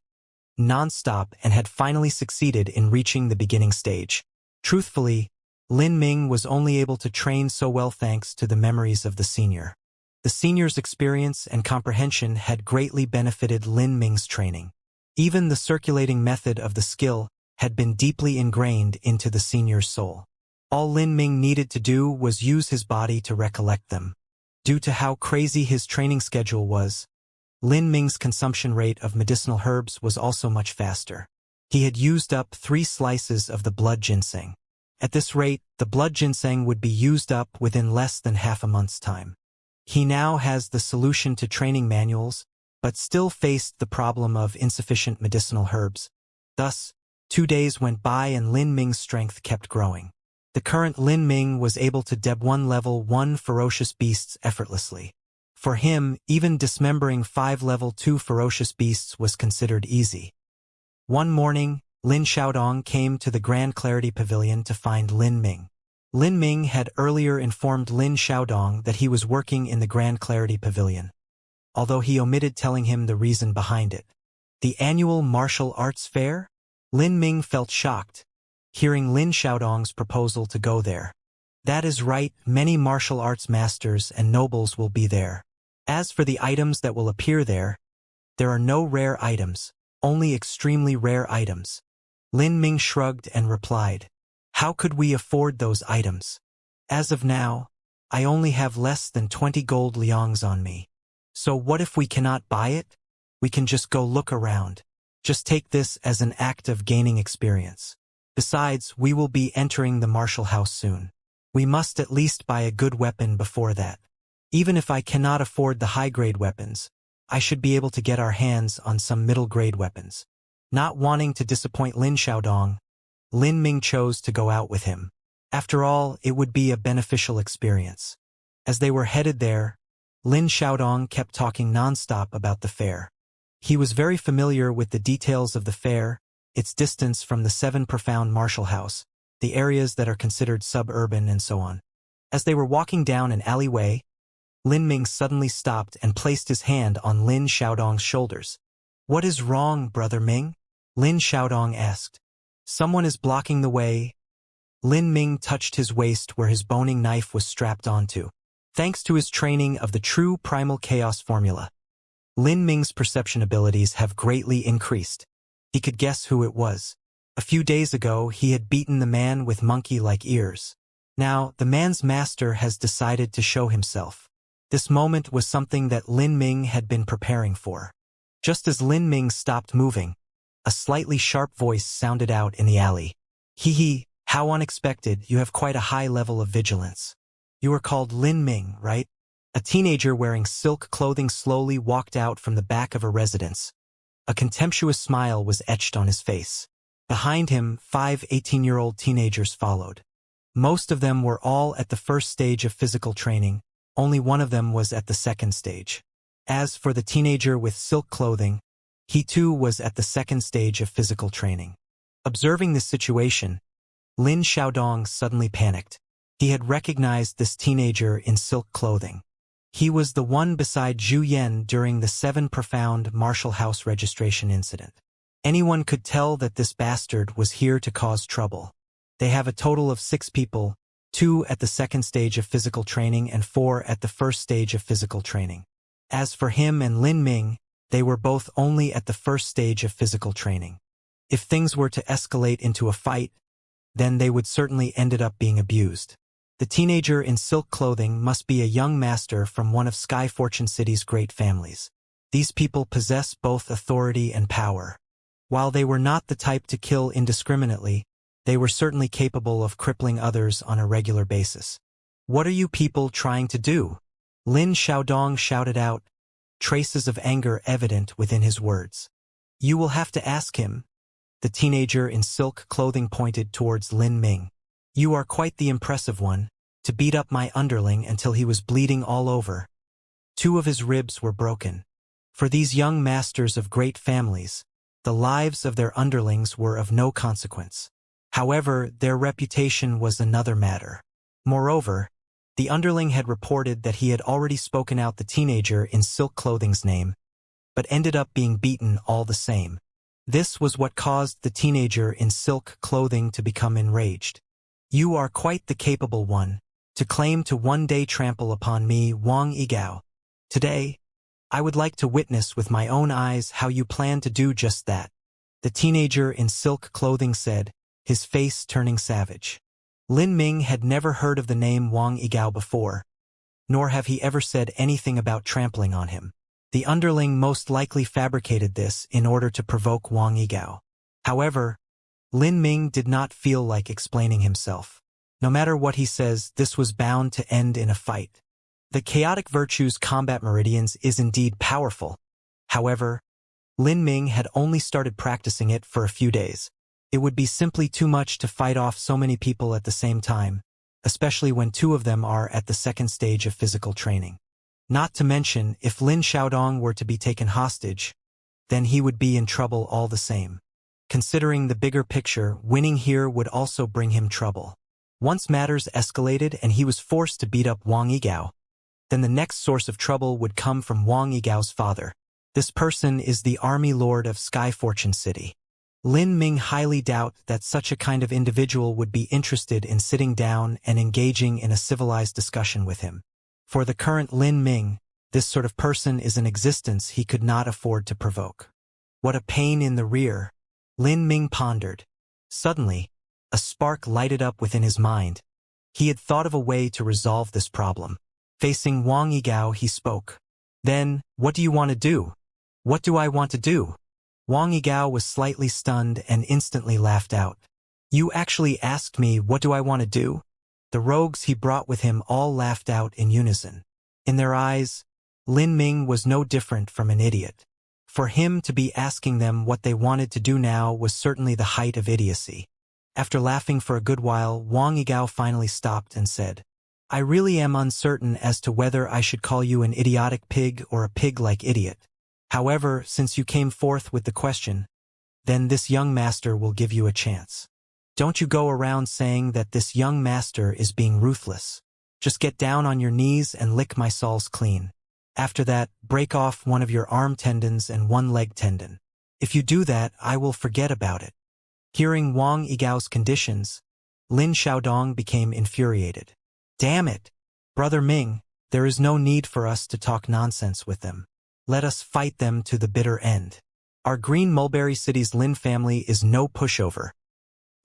non-stop and had finally succeeded in reaching the beginning stage. Truthfully, Lin Ming was only able to train so well thanks to the memories of the senior. The senior's experience and comprehension had greatly benefited Lin Ming's training. Even the circulating method of the skill had been deeply ingrained into the senior's soul. All Lin Ming needed to do was use his body to recollect them. Due to how crazy his training schedule was, Lin Ming's consumption rate of medicinal herbs was also much faster. He had used up 3 slices of the blood ginseng. At this rate, the blood ginseng would be used up within less than half a month's time. He now has the solution to training manuals, but still faced the problem of insufficient medicinal herbs. Thus, 2 days went by and Lin Ming's strength kept growing. The current Lin Ming was able to deb 1 level 1 ferocious beasts effortlessly. For him, even dismembering 5 level 2 ferocious beasts was considered easy. One morning, Lin Xiaodong came to the Grand Clarity Pavilion to find Lin Ming. Lin Ming had earlier informed Lin Xiaodong that he was working in the Grand Clarity Pavilion, although he omitted telling him the reason behind it. The annual martial arts fair? Lin Ming felt shocked, hearing Lin Xiaodong's proposal to go there. That is right, many martial arts masters and nobles will be there. As for the items that will appear there are no rare items, only extremely rare items. Lin Ming shrugged and replied, "How could we afford those items? As of now, I only have less than 20 gold liangs on me. So what if we cannot buy it? We can just go look around. Just take this as an act of gaining experience. Besides, we will be entering the martial house soon. We must at least buy a good weapon before that. Even if I cannot afford the high-grade weapons, I should be able to get our hands on some middle-grade weapons. Not wanting to disappoint Lin Xiaodong, Lin Ming chose to go out with him. After all, it would be a beneficial experience. As they were headed there, Lin Xiaodong kept talking nonstop about the fair. He was very familiar with the details of the fair, its distance from the 7 profound martial house, the areas that are considered suburban and so on. As they were walking down an alleyway, Lin Ming suddenly stopped and placed his hand on Lin Xiaodong's shoulders. "What is wrong, Brother Ming?" Lin Xiaodong asked. "Someone is blocking the way." Lin Ming touched his waist where his boning knife was strapped onto. Thanks to his training of the true primal chaos formula, Lin Ming's perception abilities have greatly increased. He could guess who it was. A few days ago, he had beaten the man with monkey-like ears. Now, the man's master has decided to show himself. This moment was something that Lin Ming had been preparing for. Just as Lin Ming stopped moving, a slightly sharp voice sounded out in the alley. "Hee, how unexpected, you have quite a high level of vigilance. You are called Lin Ming, right?" A teenager wearing silk clothing slowly walked out from the back of a residence. A contemptuous smile was etched on his face. Behind him, 5 18-year-old teenagers followed. Most of them were all at the first stage of physical training. Only one of them was at the second stage. As for the teenager with silk clothing, he too was at the second stage of physical training. Observing this situation, Lin Xiaodong suddenly panicked. He had recognized this teenager in silk clothing. He was the one beside Zhu Yan during the 7 profound martial house registration incident. Anyone could tell that this bastard was here to cause trouble. They have a total of 6 people, 2 at the second stage of physical training and 4 at the first stage of physical training. As for him and Lin Ming, they were both only at the first stage of physical training. If things were to escalate into a fight, then they would certainly ended up being abused. The teenager in silk clothing must be a young master from one of Sky Fortune City's great families. These people possess both authority and power. While they were not the type to kill indiscriminately, they were certainly capable of crippling others on a regular basis. "What are you people trying to do?" Lin Xiaodong shouted out, traces of anger evident within his words. "You will have to ask him." The teenager in silk clothing pointed towards Lin Ming. "You are quite the impressive one, to beat up my underling until he was bleeding all over. 2 of his ribs were broken." For these young masters of great families, the lives of their underlings were of no consequence. However, their reputation was another matter. Moreover, the underling had reported that he had already spoken out the teenager in silk clothing's name, but ended up being beaten all the same. This was what caused the teenager in silk clothing to become enraged. "You are quite the capable one, to claim to one day trample upon me, Wang Yigao. Today, I would like to witness with my own eyes how you plan to do just that," the teenager in silk clothing said, his face turning savage. Lin Ming had never heard of the name Wang Yigao before, nor have he ever said anything about trampling on him. The underling most likely fabricated this in order to provoke Wang Yigao. However, Lin Ming did not feel like explaining himself. No matter what he says, this was bound to end in a fight. The chaotic virtue's combat meridians is indeed powerful. However, Lin Ming had only started practicing it for a few days. It would be simply too much to fight off so many people at the same time, especially when 2 of them are at the second stage of physical training. Not to mention, if Lin Xiaodong were to be taken hostage, then he would be in trouble all the same. Considering the bigger picture, winning here would also bring him trouble. Once matters escalated and he was forced to beat up Wang Yigao, then the next source of trouble would come from Wang Yigao's father. This person is the army lord of Sky Fortune City. Lin Ming highly doubt that such a kind of individual would be interested in sitting down and engaging in a civilized discussion with him. For the current Lin Ming, this sort of person is an existence he could not afford to provoke. What a pain in the rear, Lin Ming pondered. Suddenly, a spark lighted up within his mind. He had thought of a way to resolve this problem. Facing Wang Yigao, he spoke. "Then, what do you want to do?" "What do I want to do?" Wang Yigao was slightly stunned and instantly laughed out. "You actually asked me what do I want to do?" The rogues he brought with him all laughed out in unison. In their eyes, Lin Ming was no different from an idiot. For him to be asking them what they wanted to do now was certainly the height of idiocy. After laughing for a good while, Wang Yigao finally stopped and said, I really am uncertain as to whether I should call you an idiotic pig or a pig-like idiot. However, since you came forth with the question, then this young master will give you a chance. Don't you go around saying that this young master is being ruthless. Just get down on your knees and lick my soles clean. After that, break off one of your arm tendons and one leg tendon. If you do that, I will forget about it. Hearing Wang Yigao's conditions, Lin Xiaodong became infuriated. Damn it! Brother Ming, there is no need for us to talk nonsense with them. Let us fight them to the bitter end. Our Green Mulberry City's Lin family is no pushover.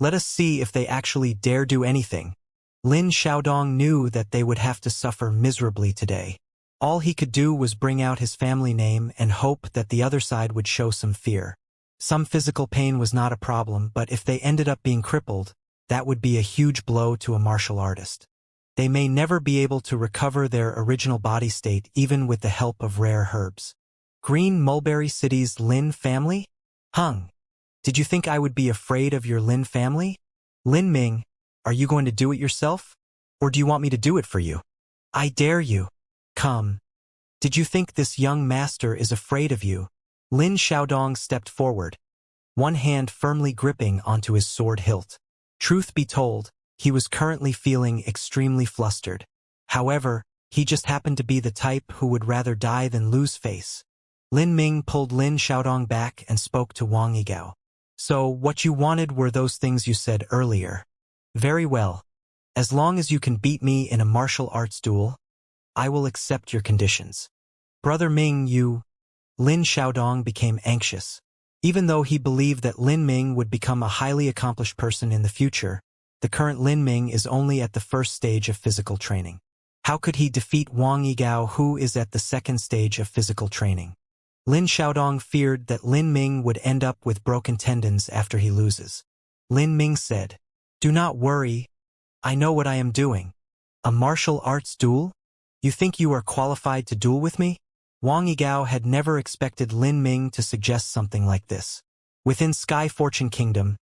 Let us see if they actually dare do anything. Lin Xiaodong knew that they would have to suffer miserably today. All he could do was bring out his family name and hope that the other side would show some fear. Some physical pain was not a problem, but if they ended up being crippled, that would be a huge blow to a martial artist. They may never be able to recover their original body state even with the help of rare herbs. Green Mulberry City's Lin family? Hung. Did you think I would be afraid of your Lin family? Lin Ming, are you going to do it yourself? Or do you want me to do it for you? I dare you. Come. Did you think this young master is afraid of you? Lin Xiaodong stepped forward, one hand firmly gripping onto his sword hilt. Truth be told, he was currently feeling extremely flustered. However, he just happened to be the type who would rather die than lose face. Lin Ming pulled Lin Xiaodong back and spoke to Wang Yigao. So, what you wanted were those things you said earlier. Very well. As long as you can beat me in a martial arts duel, I will accept your conditions. Brother Ming, you... Lin Xiaodong became anxious. Even though he believed that Lin Ming would become a highly accomplished person in the future, the current Lin Ming is only at the first stage of physical training. How could he defeat Wang Yigao, who is at the second stage of physical training? Lin Xiaodong feared that Lin Ming would end up with broken tendons after he loses. Lin Ming said, Do not worry. I know what I am doing. A martial arts duel? You think you are qualified to duel with me? Wang Yigao had never expected Lin Ming to suggest something like this. Within Sky Fortune Kingdom,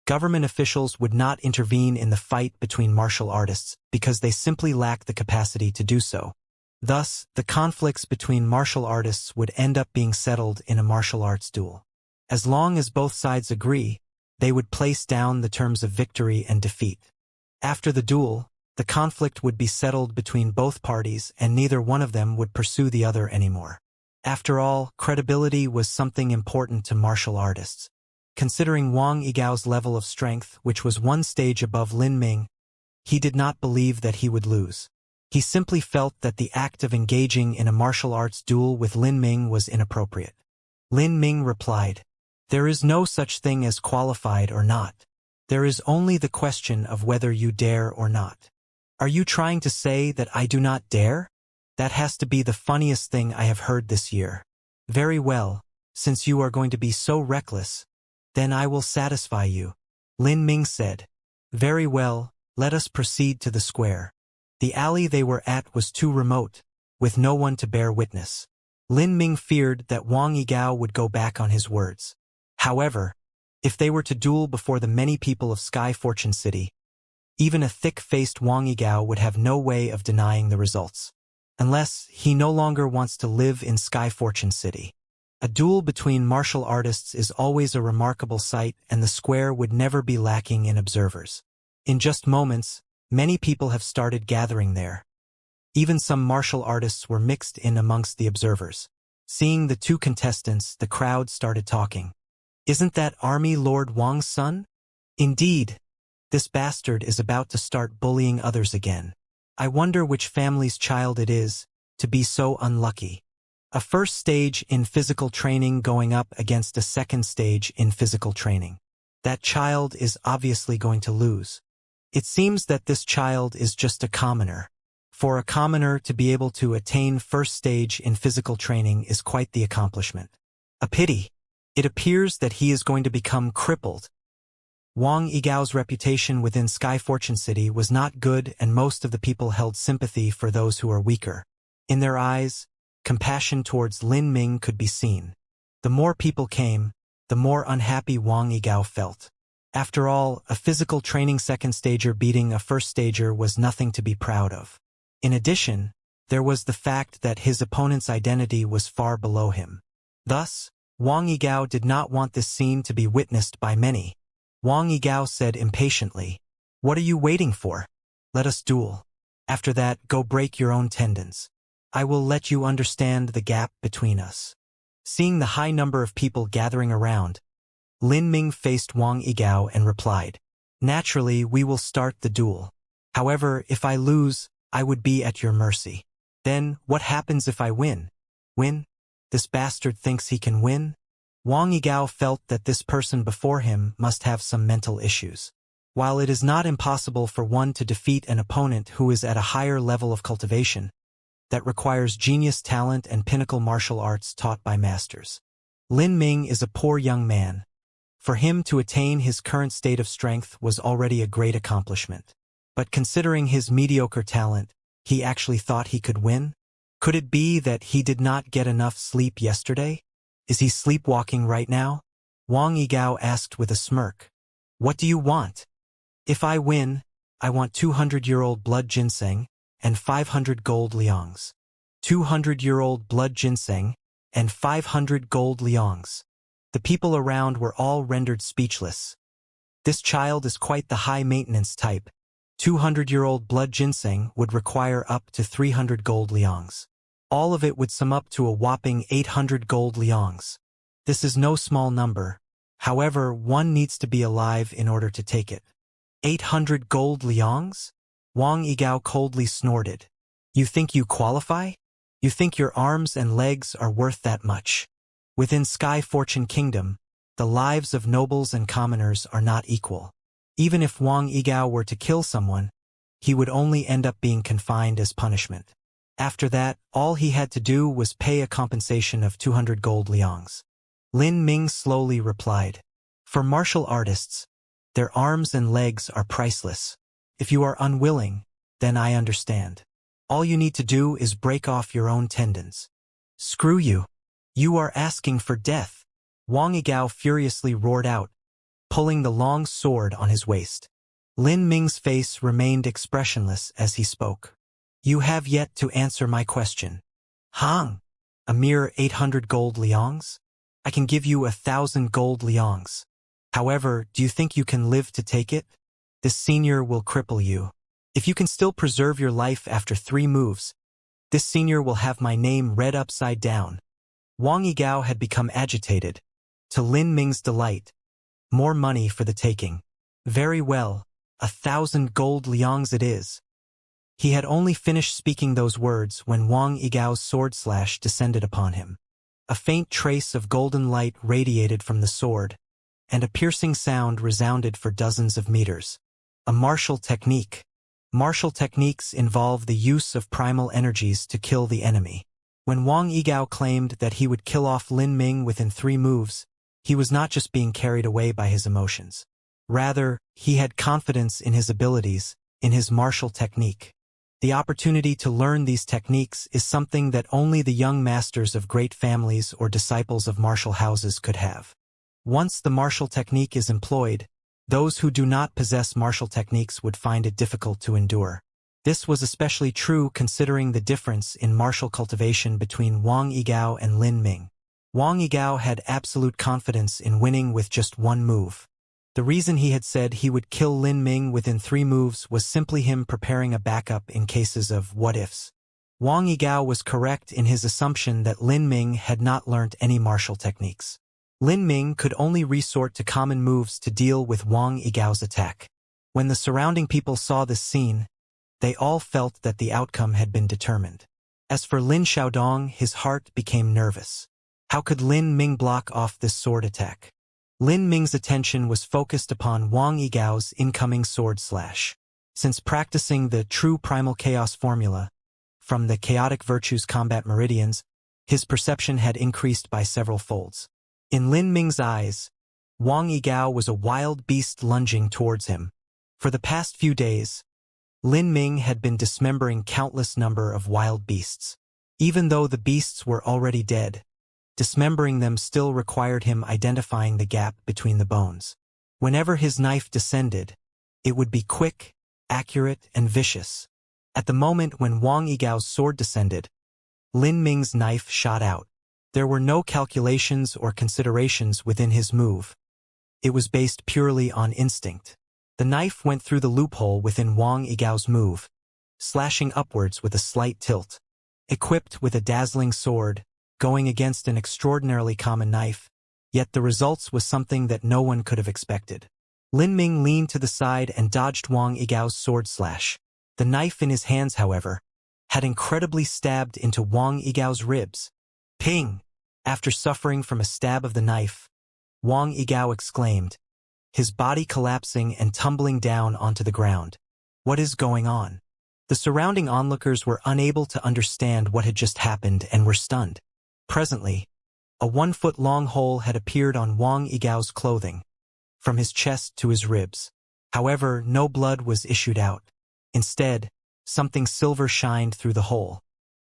government officials would not intervene in the fight between martial artists because they simply lack the capacity to do so. Thus, the conflicts between martial artists would end up being settled in a martial arts duel. As long as both sides agree, they would place down the terms of victory and defeat. After the duel, the conflict would be settled between both parties and neither one of them would pursue the other anymore. After all, credibility was something important to martial artists. Considering Wang Yigao's level of strength, which was one stage above Lin Ming, he did not believe that he would lose. He simply felt that the act of engaging in a martial arts duel with Lin Ming was inappropriate. Lin Ming replied, There is no such thing as qualified or not. There is only the question of whether you dare or not. Are you trying to say that I do not dare? That has to be the funniest thing I have heard this year. Very well, since you are going to be so reckless, then I will satisfy you. Lin Ming said. Very well, let us proceed to the square. The alley they were at was too remote, with no one to bear witness. Lin Ming feared that Wang Yigao would go back on his words. However, if they were to duel before the many people of Sky Fortune City, even a thick-faced Wang Yigao would have no way of denying the results. Unless he no longer wants to live in Sky Fortune City. A duel between martial artists is always a remarkable sight, and the square would never be lacking in observers. In just moments, many people have started gathering there. Even some martial artists were mixed in amongst the observers. Seeing the two contestants, the crowd started talking. Isn't that Army Lord Wang's son? Indeed. This bastard is about to start bullying others again. I wonder which family's child it is, to be so unlucky. A first stage in physical training going up against a second stage in physical training. That child is obviously going to lose. It seems that this child is just a commoner. For a commoner to be able to attain first stage in physical training is quite the accomplishment. A pity. It appears that he is going to become crippled. Wang Yigao's reputation within Sky Fortune City was not good, and most of the people held sympathy for those who are weaker. In their eyes, compassion towards Lin Ming could be seen. The more people came, the more unhappy Wang Yigao felt. After all, a physical training second stager beating a first stager was nothing to be proud of. In addition, there was the fact that his opponent's identity was far below him. Thus, Wang Yigao did not want this scene to be witnessed by many. Wang Yigao said impatiently, "What are you waiting for? Let us duel. After that, go break your own tendons. I will let you understand the gap between us." Seeing the high number of people gathering around, Lin Ming faced Wang Yigao and replied, "Naturally, we will start the duel. However, if I lose, I would be at your mercy." "Then, what happens if I win?" "Win? This bastard thinks he can win?" Wang Yigao felt that this person before him must have some mental issues. While it is not impossible for one to defeat an opponent who is at a higher level of cultivation, that requires genius talent and pinnacle martial arts taught by masters. Lin Ming is a poor young man. For him to attain his current state of strength was already a great accomplishment. But considering his mediocre talent, he actually thought he could win? Could it be that he did not get enough sleep yesterday? Is he sleepwalking right now? Wang Yigao asked with a smirk. "What do you want?" "If I win, I want 200-year-old blood ginseng and 500 gold liangs." 200-year-old blood ginseng and 500 gold liangs. The people around were all rendered speechless. This child is quite the high-maintenance type. 200-year-old blood ginseng would require up to 300 gold liangs. All of it would sum up to a whopping 800 gold liangs. This is no small number. However, one needs to be alive in order to take it. 800 gold liangs? Wang Yigao coldly snorted. "You think you qualify? You think your arms and legs are worth that much?" Within Sky Fortune Kingdom, the lives of nobles and commoners are not equal. Even if Wang Yigao were to kill someone, he would only end up being confined as punishment. After that, all he had to do was pay a compensation of 200 gold liangs. Lin Ming slowly replied, "For martial artists, their arms and legs are priceless. If you are unwilling, then I understand. All you need to do is break off your own tendons." "Screw you. You are asking for death," Wang Yigao furiously roared out, pulling the long sword on his waist. Lin Ming's face remained expressionless as he spoke. "You have yet to answer my question." "Hang! A mere 800 gold liangs? I can give you 1,000 gold liangs. However, do you think you can live to take it? This senior will cripple you. If you can still preserve your life after 3 moves, this senior will have my name read upside down." Wang Yigao had become agitated. To Lin Ming's delight, more money for the taking. "Very well, 1,000 gold liangs it is." He had only finished speaking those words when Wang Yigao's sword slash descended upon him. A faint trace of golden light radiated from the sword, and a piercing sound resounded for dozens of meters. A martial technique. Martial techniques involve the use of primal energies to kill the enemy. When Wang Yigao claimed that he would kill off Lin Ming within 3 moves, he was not just being carried away by his emotions. Rather, he had confidence in his abilities, in his martial technique. The opportunity to learn these techniques is something that only the young masters of great families or disciples of martial houses could have. Once the martial technique is employed, those who do not possess martial techniques would find it difficult to endure. This was especially true considering the difference in martial cultivation between Wang Yigao and Lin Ming. Wang Yigao had absolute confidence in winning with just 1 move. The reason he had said he would kill Lin Ming within 3 moves was simply him preparing a backup in cases of what-ifs. Wang Yigao was correct in his assumption that Lin Ming had not learnt any martial techniques. Lin Ming could only resort to common moves to deal with Wang Yigao's attack. When the surrounding people saw this scene, they all felt that the outcome had been determined. As for Lin Xiaodong, his heart became nervous. How could Lin Ming block off this sword attack? Lin Ming's attention was focused upon Wang Yigao's incoming sword slash. Since practicing the true primal chaos formula from the chaotic virtues combat meridians, his perception had increased by several folds. In Lin Ming's eyes, Wang Yigao was a wild beast lunging towards him. For the past few days, Lin Ming had been dismembering countless number of wild beasts. Even though the beasts were already dead, dismembering them still required him identifying the gap between the bones. Whenever his knife descended, it would be quick, accurate, and vicious. At the moment when Wang Yigao's sword descended, Lin Ming's knife shot out. There were no calculations or considerations within his move. It was based purely on instinct. The knife went through the loophole within Wang Yigao's move, slashing upwards with a slight tilt. Equipped with a dazzling sword, going against an extraordinarily common knife, yet the results was something that no one could have expected. Lin Ming leaned to the side and dodged Wang Yigao's sword slash. The knife in his hands, however, had incredibly stabbed into Wang Yigao's ribs. Ping! After suffering from a stab of the knife, Wang Yigao exclaimed, his body collapsing and tumbling down onto the ground. What is going on? The surrounding onlookers were unable to understand what had just happened and were stunned. Presently, a 1-foot-long hole had appeared on Wang Yigao's clothing, from his chest to his ribs. However, no blood was issued out. Instead, something silver shined through the hole.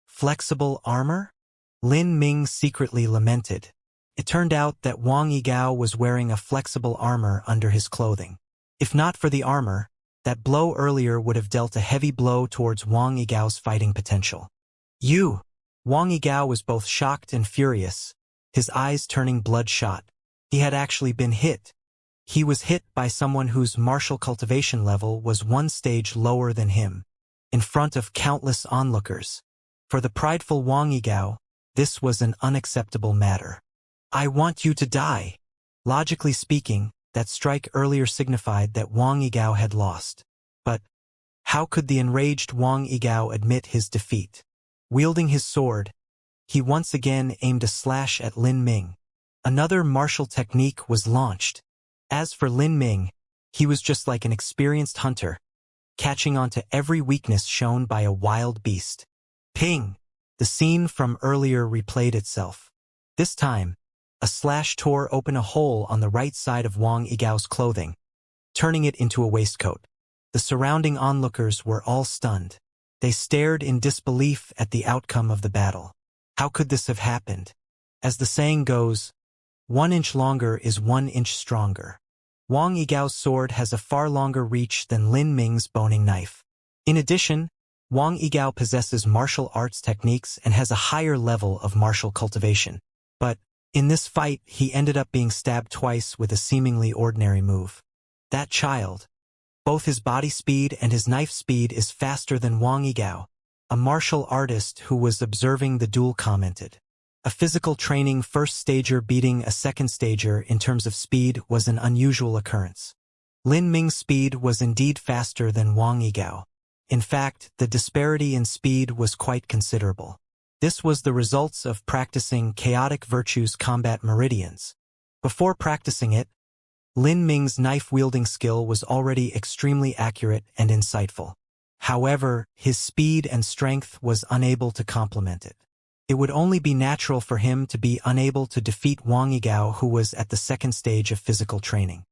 Flexible armor? Lin Ming secretly lamented. It turned out that Wang Yigao was wearing a flexible armor under his clothing. If not for the armor, that blow earlier would have dealt a heavy blow towards Wang Yigao's fighting potential. You! Wang Yigao was both shocked and furious, his eyes turning bloodshot. He had actually been hit. He was hit by someone whose martial cultivation level was one stage lower than him, in front of countless onlookers. For the prideful Wang Yigao, this was an unacceptable matter. I want you to die. Logically speaking, that strike earlier signified that Wang Yigao had lost. But how could the enraged Wang Yigao admit his defeat? Wielding his sword, he once again aimed a slash at Lin Ming. Another martial technique was launched. As for Lin Ming, he was just like an experienced hunter, catching on to every weakness shown by a wild beast. Ping! The scene from earlier replayed itself. This time, a slash tore open a hole on the right side of Wang Yigao's clothing, turning it into a waistcoat. The surrounding onlookers were all stunned. They stared in disbelief at the outcome of the battle. How could this have happened? As the saying goes, 1 inch longer is 1 inch stronger. Wang Yigao's sword has a far longer reach than Lin Ming's boning knife. In addition, Wang Yigao possesses martial arts techniques and has a higher level of martial cultivation. But in this fight, he ended up being stabbed twice with a seemingly ordinary move. That child, both his body speed and his knife speed is faster than Wang Yigao. A martial artist who was observing the duel commented. A physical training first stager beating a second stager in terms of speed was an unusual occurrence. Lin Ming's speed was indeed faster than Wang Yigao. In fact, the disparity in speed was quite considerable. This was the results of practicing Chaotic Virtue's combat meridians. Before practicing it, Lin Ming's knife-wielding skill was already extremely accurate and insightful. However, his speed and strength was unable to complement it. It would only be natural for him to be unable to defeat Wang Yigao, who was at the second stage of physical training.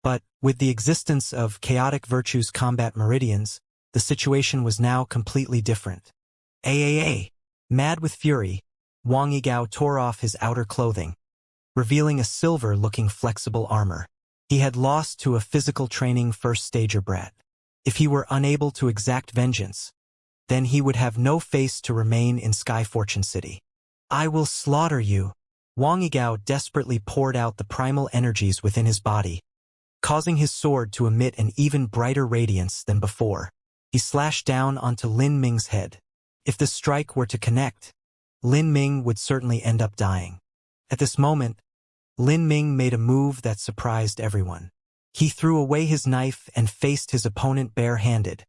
But, with the existence of Chaotic Virtue's combat meridians, the situation was now completely different. Mad with fury, Wang Yigao tore off his outer clothing, revealing a silver-looking flexible armor. He had lost to a physical training first stager brat. If he were unable to exact vengeance, then he would have no face to remain in Sky Fortune City. I will slaughter you. Wang Yigao desperately poured out the primal energies within his body, causing his sword to emit an even brighter radiance than before. He slashed down onto Lin Ming's head. If the strike were to connect, Lin Ming would certainly end up dying. At this moment, Lin Ming made a move that surprised everyone. He threw away his knife and faced his opponent bare-handed.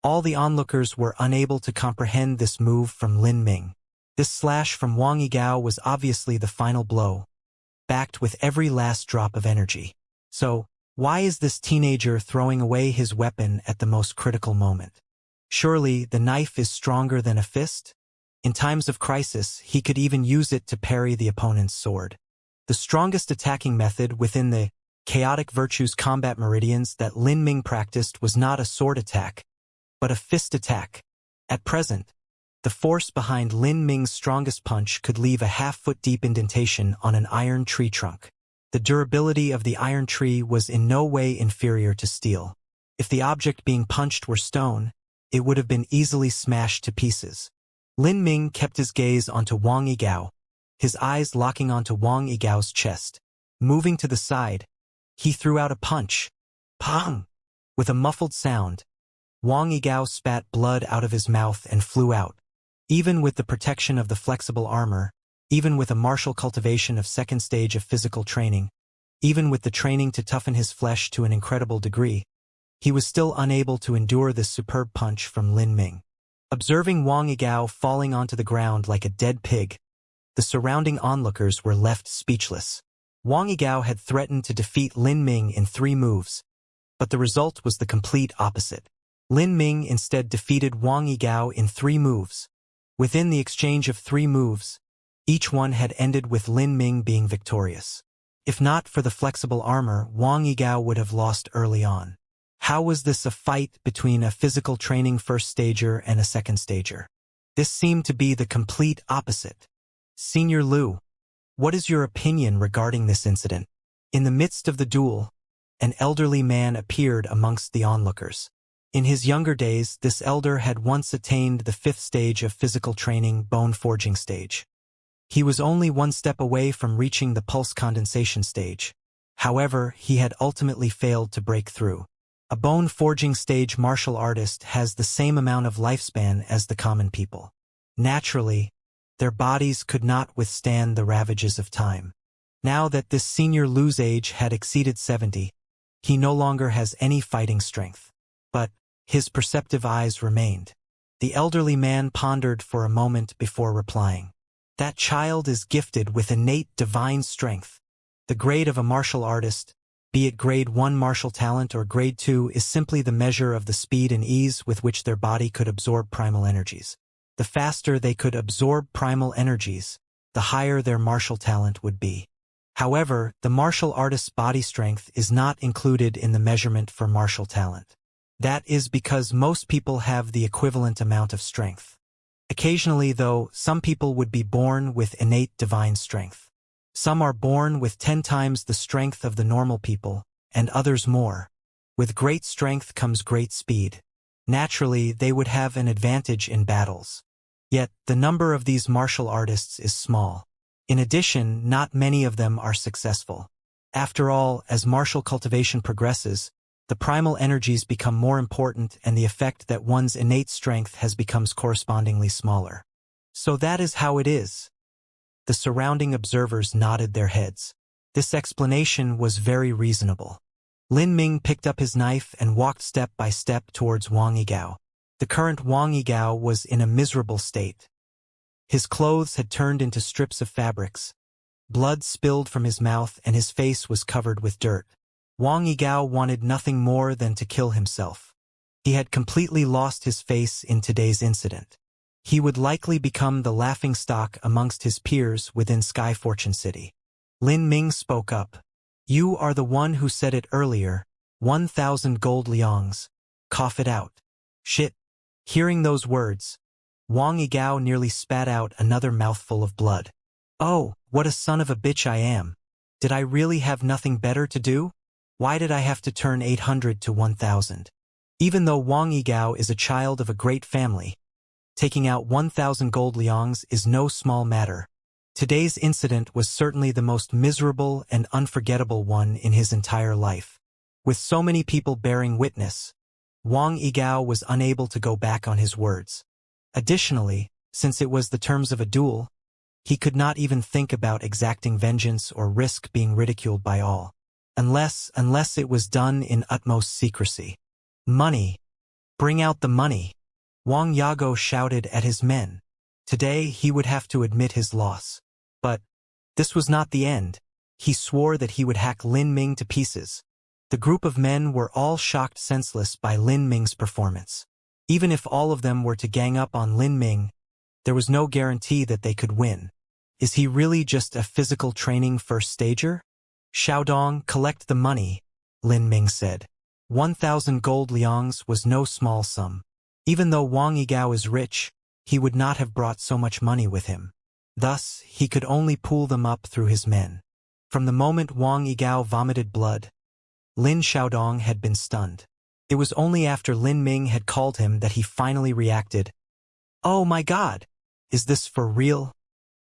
All the onlookers were unable to comprehend this move from Lin Ming. This slash from Wang Yigao was obviously the final blow, backed with every last drop of energy. So, why is this teenager throwing away his weapon at the most critical moment? Surely, the knife is stronger than a fist? In times of crisis, he could even use it to parry the opponent's sword. The strongest attacking method within the Chaotic Virtue's combat meridians that Lin Ming practiced was not a sword attack, but a fist attack. At present, The force behind Lin Ming's strongest punch could leave a half-foot deep indentation on an iron tree trunk. The durability of the iron tree was in no way inferior to steel. If the object being punched were stone, it would have been easily smashed to pieces. Lin Ming kept his gaze onto Wang Yigao, his eyes locking onto Wang Yigao's chest. Moving to the side, he threw out a punch. Pang! With a muffled sound, Wang Yigao spat blood out of his mouth and flew out. Even with the protection of the flexible armor, even with a martial cultivation of second stage of physical training, even with the training to toughen his flesh to an incredible degree, he was still unable to endure this superb punch from Lin Ming. Observing Wang Yigao falling onto the ground like a dead pig, the surrounding onlookers were left speechless. Wang Yigao had threatened to defeat Lin Ming in 3 moves, but the result was the complete opposite. Lin Ming instead defeated Wang Yigao in 3 moves. Within the exchange of 3 moves, each one had ended with Lin Ming being victorious. If not for the flexible armor, Wang Yigao would have lost early on. How was this a fight between a physical training first stager and a second stager? This seemed to be the complete opposite. Senior Liu, what is your opinion regarding this incident? In the midst of the duel, an elderly man appeared amongst the onlookers. In his younger days, this elder had once attained the 5th stage of physical training, bone forging stage. He was only 1 step away from reaching the pulse condensation stage. However, he had ultimately failed to break through. A bone forging stage martial artist has the same amount of lifespan as the common people. Naturally, their bodies could not withstand the ravages of time. Now that this senior Liu's age had exceeded 70, he no longer has any fighting strength. But his perceptive eyes remained. The elderly man pondered for a moment before replying. That child is gifted with innate divine strength. The grade of a martial artist, be it grade 1 martial talent or grade 2, is simply the measure of the speed and ease with which their body could absorb primal energies. The faster they could absorb primal energies, the higher their martial talent would be. However, the martial artist's body strength is not included in the measurement for martial talent. That is because most people have the equivalent amount of strength. Occasionally, though, some people would be born with innate divine strength. Some are born with 10 times the strength of the normal people, and others more. With great strength comes great speed. Naturally, they would have an advantage in battles. Yet, the number of these martial artists is small. In addition, not many of them are successful. After all, as martial cultivation progresses, the primal energies become more important and the effect that one's innate strength has becomes correspondingly smaller. So that is how it is. The surrounding observers nodded their heads. This explanation was very reasonable. Lin Ming picked up his knife and walked step by step towards Wang Yigao. The current Wang Yigao was in a miserable state. His clothes had turned into strips of fabrics. Blood spilled from his mouth and his face was covered with dirt. Wang Yigao wanted nothing more than to kill himself. He had completely lost his face in today's incident. He would likely become the laughingstock amongst his peers within Sky Fortune City. Lin Ming spoke up. You are the one who said it earlier, 1,000 gold liangs. Cough it out. Shit. Hearing those words, Wang Yigao nearly spat out another mouthful of blood. Oh, what a son of a bitch I am. Did I really have nothing better to do? Why did I have to turn 800 to 1,000? Even though Wang Yigao is a child of a great family, taking out 1,000 gold liangs is no small matter. Today's incident was certainly the most miserable and unforgettable one in his entire life. With so many people bearing witness, Wang Yigao was unable to go back on his words. Additionally, since it was the terms of a duel, he could not even think about exacting vengeance or risk being ridiculed by all. Unless it was done in utmost secrecy. Money. Bring out the money. Wang Yago shouted at his men. Today he would have to admit his loss. But this was not the end. He swore that he would hack Lin Ming to pieces. The group of men were all shocked senseless by Lin Ming's performance. Even if all of them were to gang up on Lin Ming, there was no guarantee that they could win. Is he really just a physical training first stager? Xiaodong, collect the money, Lin Ming said. 1,000 gold liangs was no small sum. Even though Wang Yigao is rich, he would not have brought so much money with him. Thus, he could only pool them up through his men. From the moment Wang Yigao vomited blood, Lin Xiaodong had been stunned. It was only after Lin Ming had called him that he finally reacted. "Oh my God! Is this for real?"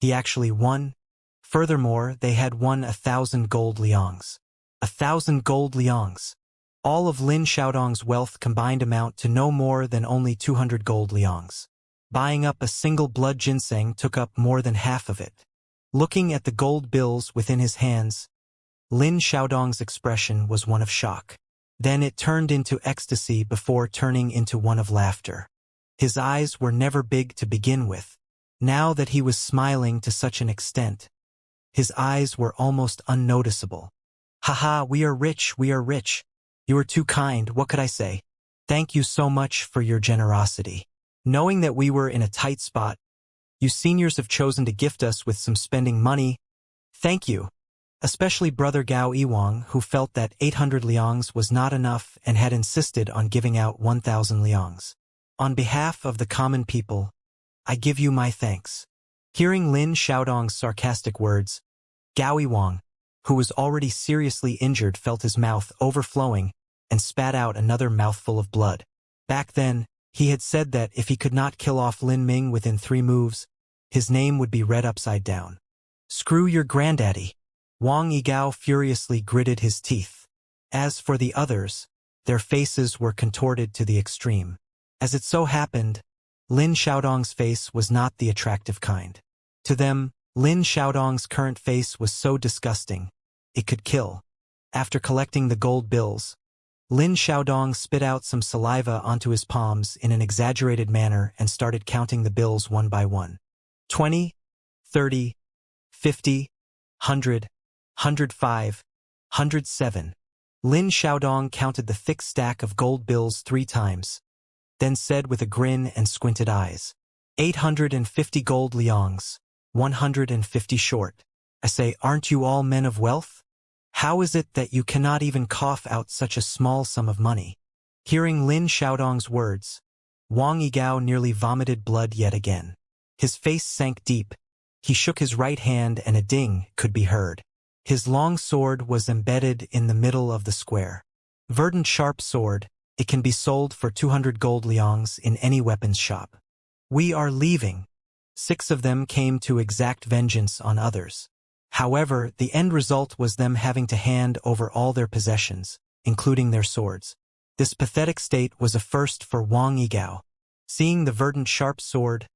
He actually won. Furthermore, they had won 1,000 gold liangs. 1,000 gold liangs. All of Lin Xiaodong's wealth combined amount to no more than only 200 gold liangs. Buying up a single blood ginseng took up more than half of it. Looking at the gold bills within his hands, Lin Xiaodong's expression was one of shock. Then it turned into ecstasy before turning into one of laughter. His eyes were never big to begin with. Now that he was smiling to such an extent, his eyes were almost unnoticeable. "Haha, we are rich, we are rich. You are too kind, what could I say? Thank you so much for your generosity. Knowing that we were in a tight spot, you seniors have chosen to gift us with some spending money. Thank you." Especially Brother Gao Yiwang, who felt that 800 liangs was not enough and had insisted on giving out 1,000 liangs. "On behalf of the common people, I give you my thanks." Hearing Lin Xiaodong's sarcastic words, Gao Yiwang, who was already seriously injured, felt his mouth overflowing and spat out another mouthful of blood. Back then, he had said that if he could not kill off Lin Ming within 3 moves, his name would be read upside down. "Screw your granddaddy." Wang Yigao furiously gritted his teeth. As for the others, their faces were contorted to the extreme. As it so happened, Lin Xiaodong's face was not the attractive kind. To them, Lin Xiaodong's current face was so disgusting, it could kill. After collecting the gold bills, Lin Xiaodong spit out some saliva onto his palms in an exaggerated manner and started counting the bills one by one. 20, 30, 50, 100, 105, 107. Lin Xiaodong counted the thick stack of gold bills 3 times, then said with a grin and squinted eyes, 850 gold liangs, 150 short. I say, aren't you all men of wealth? How is it that you cannot even cough out such a small sum of money? Hearing Lin Xiaodong's words, Wang Yigao nearly vomited blood yet again. His face sank deep. He shook his right hand and a ding could be heard. His long sword was embedded in the middle of the square. Verdant sharp sword, it can be sold for 200 gold liangs in any weapons shop. We are leaving. 6 of them came to exact vengeance on others. However, the end result was them having to hand over all their possessions, including their swords. This pathetic state was a first for Wang Yigao. Seeing the verdant sharp sword,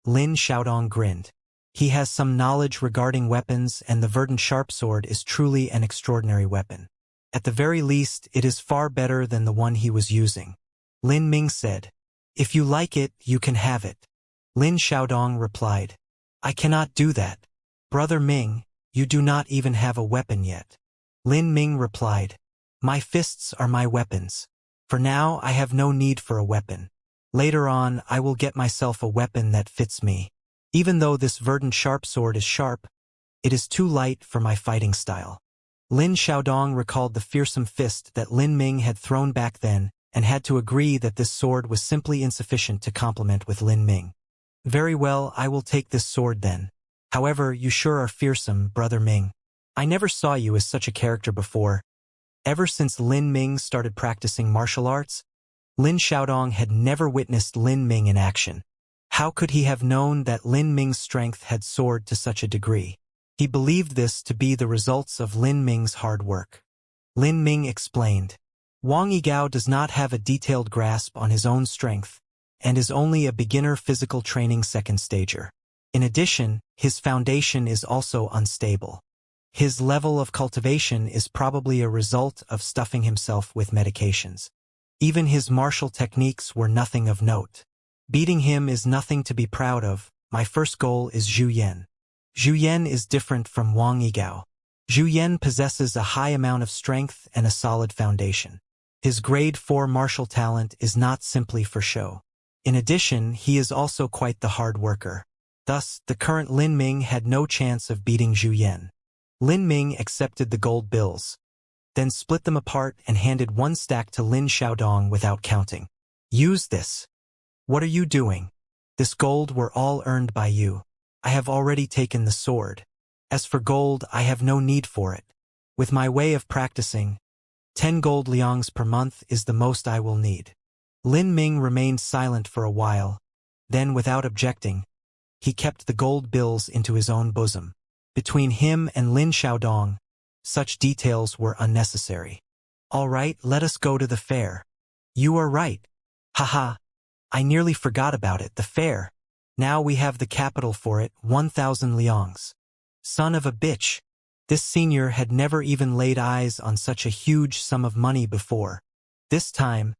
Lin Xiaodong grinned. He has some knowledge regarding weapons, and the verdant sharp sword is truly an extraordinary weapon. At the very least, it is far better than the one he was using. Lin Ming said, "If you like it, you can have it." Lin Xiaodong replied, "I cannot do that. Brother Ming, you do not even have a weapon yet." Lin Ming replied, "My fists are my weapons. For now, I have no need for a weapon. Later on, I will get myself a weapon that fits me. Even though this verdant sharp sword is sharp, it is too light for my fighting style." Lin Xiaodong recalled the fearsome fist that Lin Ming had thrown back then and had to agree that this sword was simply insufficient to complement with Lin Ming. "Very well, I will take this sword then. However, you sure are fearsome, Brother Ming. I never saw you as such a character before." Ever since Lin Ming started practicing martial arts, Lin Xiaodong had never witnessed Lin Ming in action. How could he have known that Lin Ming's strength had soared to such a degree? He believed this to be the results of Lin Ming's hard work. Lin Ming explained, "Wang Yigao does not have a detailed grasp on his own strength, and is only a beginner physical training second stager. In addition, his foundation is also unstable. His level of cultivation is probably a result of stuffing himself with medications. Even his martial techniques were nothing of note. Beating him is nothing to be proud of. My first goal is Zhu Yan." Zhu Yan is different from Wang Yigao. Zhu Yan possesses a high amount of strength and a solid foundation. His grade 4 martial talent is not simply for show. In addition, he is also quite the hard worker. Thus, the current Lin Ming had no chance of beating Zhu Yan. Lin Ming accepted the gold bills, then split them apart and handed 1 stack to Lin Xiaodong without counting. "Use this." "What are you doing?" This gold were all earned by you. I have already taken the sword. As for gold, I have no need for it. With my way of practicing, 10 gold liangs per month is the most I will need." Lin Ming remained silent for a while. Then, without objecting, he kept the gold bills into his own bosom. Between him and Lin Xiaodong, such details were unnecessary. "All right, let us go to the fair." "You are right. Haha. I nearly forgot about it, the fair. Now we have the capital for it, 1,000 liangs. Son of a bitch. This senior had never even laid eyes on such a huge sum of money before. This time,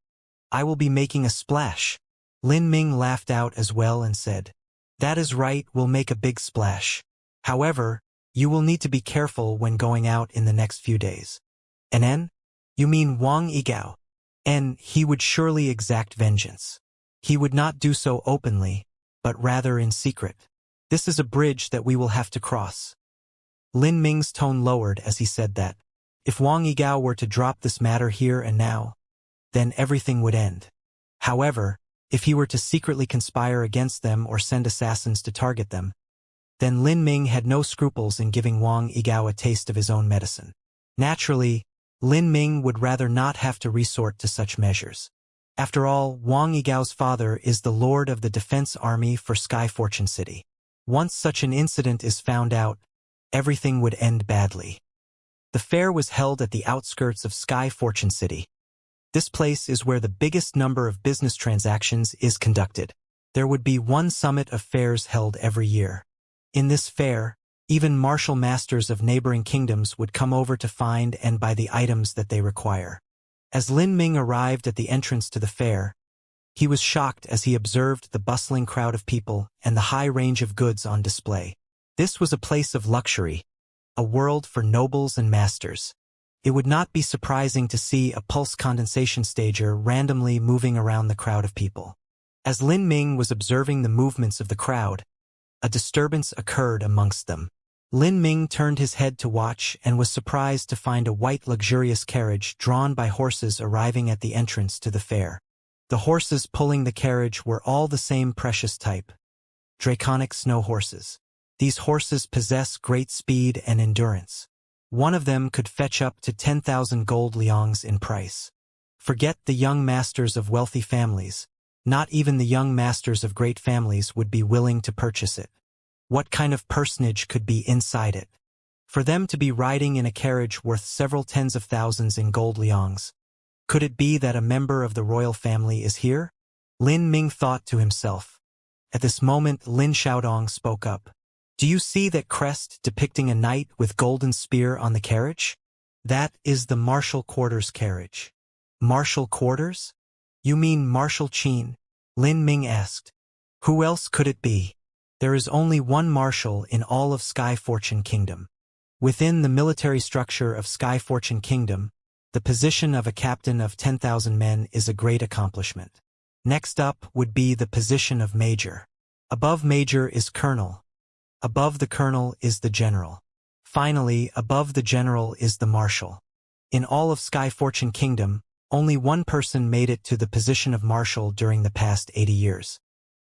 I will be making a splash." Lin Ming laughed out as well and said, "That is right, we'll make a big splash. However, you will need to be careful when going out in the next few days." "And you mean Wang Yigao?" "And he would surely exact vengeance. He would not do so openly, but rather in secret. This is a bridge that we will have to cross." Lin Ming's tone lowered as he said that. If Wang Yigao were to drop this matter here and now, then everything would end. However, if he were to secretly conspire against them or send assassins to target them, then Lin Ming had no scruples in giving Wang Yigao a taste of his own medicine. Naturally, Lin Ming would rather not have to resort to such measures. After all, Wang Yigao's father is the lord of the defense army for Sky Fortune City. Once such an incident is found out, everything would end badly. The fair was held at the outskirts of Sky Fortune City. This place is where the biggest number of business transactions is conducted. There would be one summit of fairs held every year. In this fair, even martial masters of neighboring kingdoms would come over to find and buy the items that they require. As Lin Ming arrived at the entrance to the fair, he was shocked as he observed the bustling crowd of people and the high range of goods on display. This was a place of luxury, a world for nobles and masters. It would not be surprising to see a pulse condensation stager randomly moving around the crowd of people. As Lin Ming was observing the movements of the crowd, a disturbance occurred amongst them. Lin Ming turned his head to watch and was surprised to find a white luxurious carriage drawn by horses arriving at the entrance to the fair. The horses pulling the carriage were all the same precious type, draconic snow horses. These horses possess great speed and endurance. One of them could fetch up to 10,000 gold liangs in price. Forget the young masters of wealthy families. Not even the young masters of great families would be willing to purchase it. What kind of personage could be inside it? For them to be riding in a carriage worth several tens of thousands in gold liangs. Could it be that a member of the royal family is here? Lin Ming thought to himself. At this moment, Lin Xiaodong spoke up. "Do you see that crest depicting a knight with golden spear on the carriage? That is the martial quarters carriage." "Martial quarters? You mean Marshal Qin?" Lin Ming asked. "Who else could it be? There is only one marshal in all of Sky Fortune Kingdom. Within the military structure of Sky Fortune Kingdom, the position of a captain of 10,000 men is a great accomplishment. Next up would be the position of major. Above major is colonel. Above the colonel is the general. Finally, above the general is the marshal. In all of Sky Fortune Kingdom, only one person made it to the position of marshal during the past 80 years.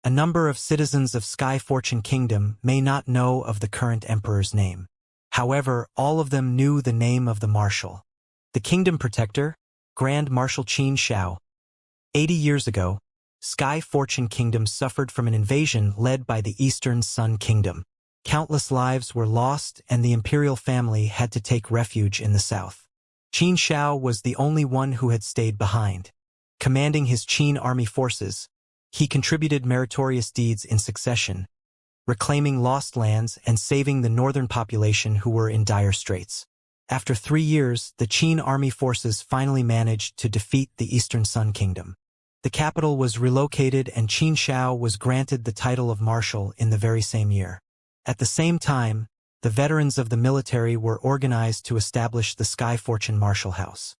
A number of citizens of Sky Fortune Kingdom may not know of the current emperor's name. However, all of them knew the name of the marshal. The kingdom protector, Grand Marshal Qin Shao. 80 years ago, Sky Fortune Kingdom suffered from an invasion led by the Eastern Sun Kingdom. Countless lives were lost and the imperial family had to take refuge in the south. Qin Shao was the only one who had stayed behind. Commanding his Qin army forces, he contributed meritorious deeds in succession, reclaiming lost lands and saving the northern population who were in dire straits. After 3 years, the Qin army forces finally managed to defeat the Eastern Sun Kingdom. The capital was relocated and Qin Shao was granted the title of marshal in the very same year. At the same time, the veterans of the military were organized to establish the Sky Fortune Marshal House.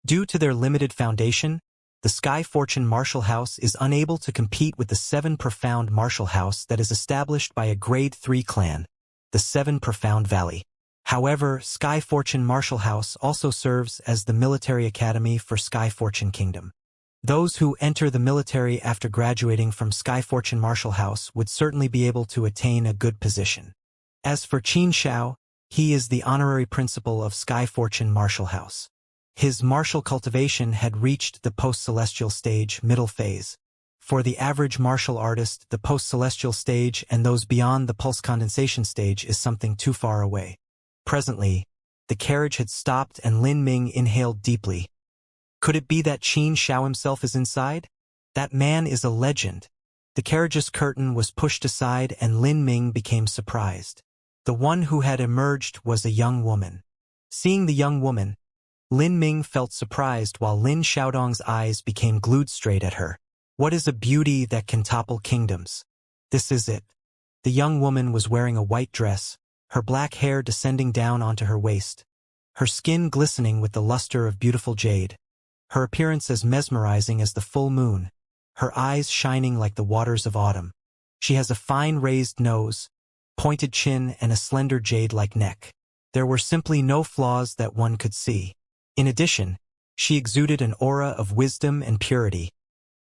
Due to their limited foundation, the Sky Fortune Marshal House is unable to compete with the 7 Profound Marshal House that is established by a Grade 3 clan, the 7 Profound Valley. However, Sky Fortune Marshal House also serves as the military academy for Sky Fortune Kingdom. Those who enter the military after graduating from Sky Fortune Martial House would certainly be able to attain a good position. As for Xianxia, he is the honorary principal of Sky Fortune Martial House. His martial cultivation had reached the post-celestial stage middle phase. For the average martial artist, the post-celestial stage and those beyond the pulse condensation stage is something too far away. Presently, the carriage had stopped and Lin Ming inhaled deeply. Could it be that Qin Xiao himself is inside? That man is a legend. The carriage's curtain was pushed aside and Lin Ming became surprised. The one who had emerged was a young woman. Seeing the young woman, Lin Ming felt surprised while Lin Xiaodong's eyes became glued straight at her. What is a beauty that can topple kingdoms? This is it. The young woman was wearing a white dress, her black hair descending down onto her waist, her skin glistening with the luster of beautiful jade, her appearance as mesmerizing as the full moon, her eyes shining like the waters of autumn. She has a fine raised nose, pointed chin and a slender jade-like neck. There were simply no flaws that one could see. In addition, she exuded an aura of wisdom and purity,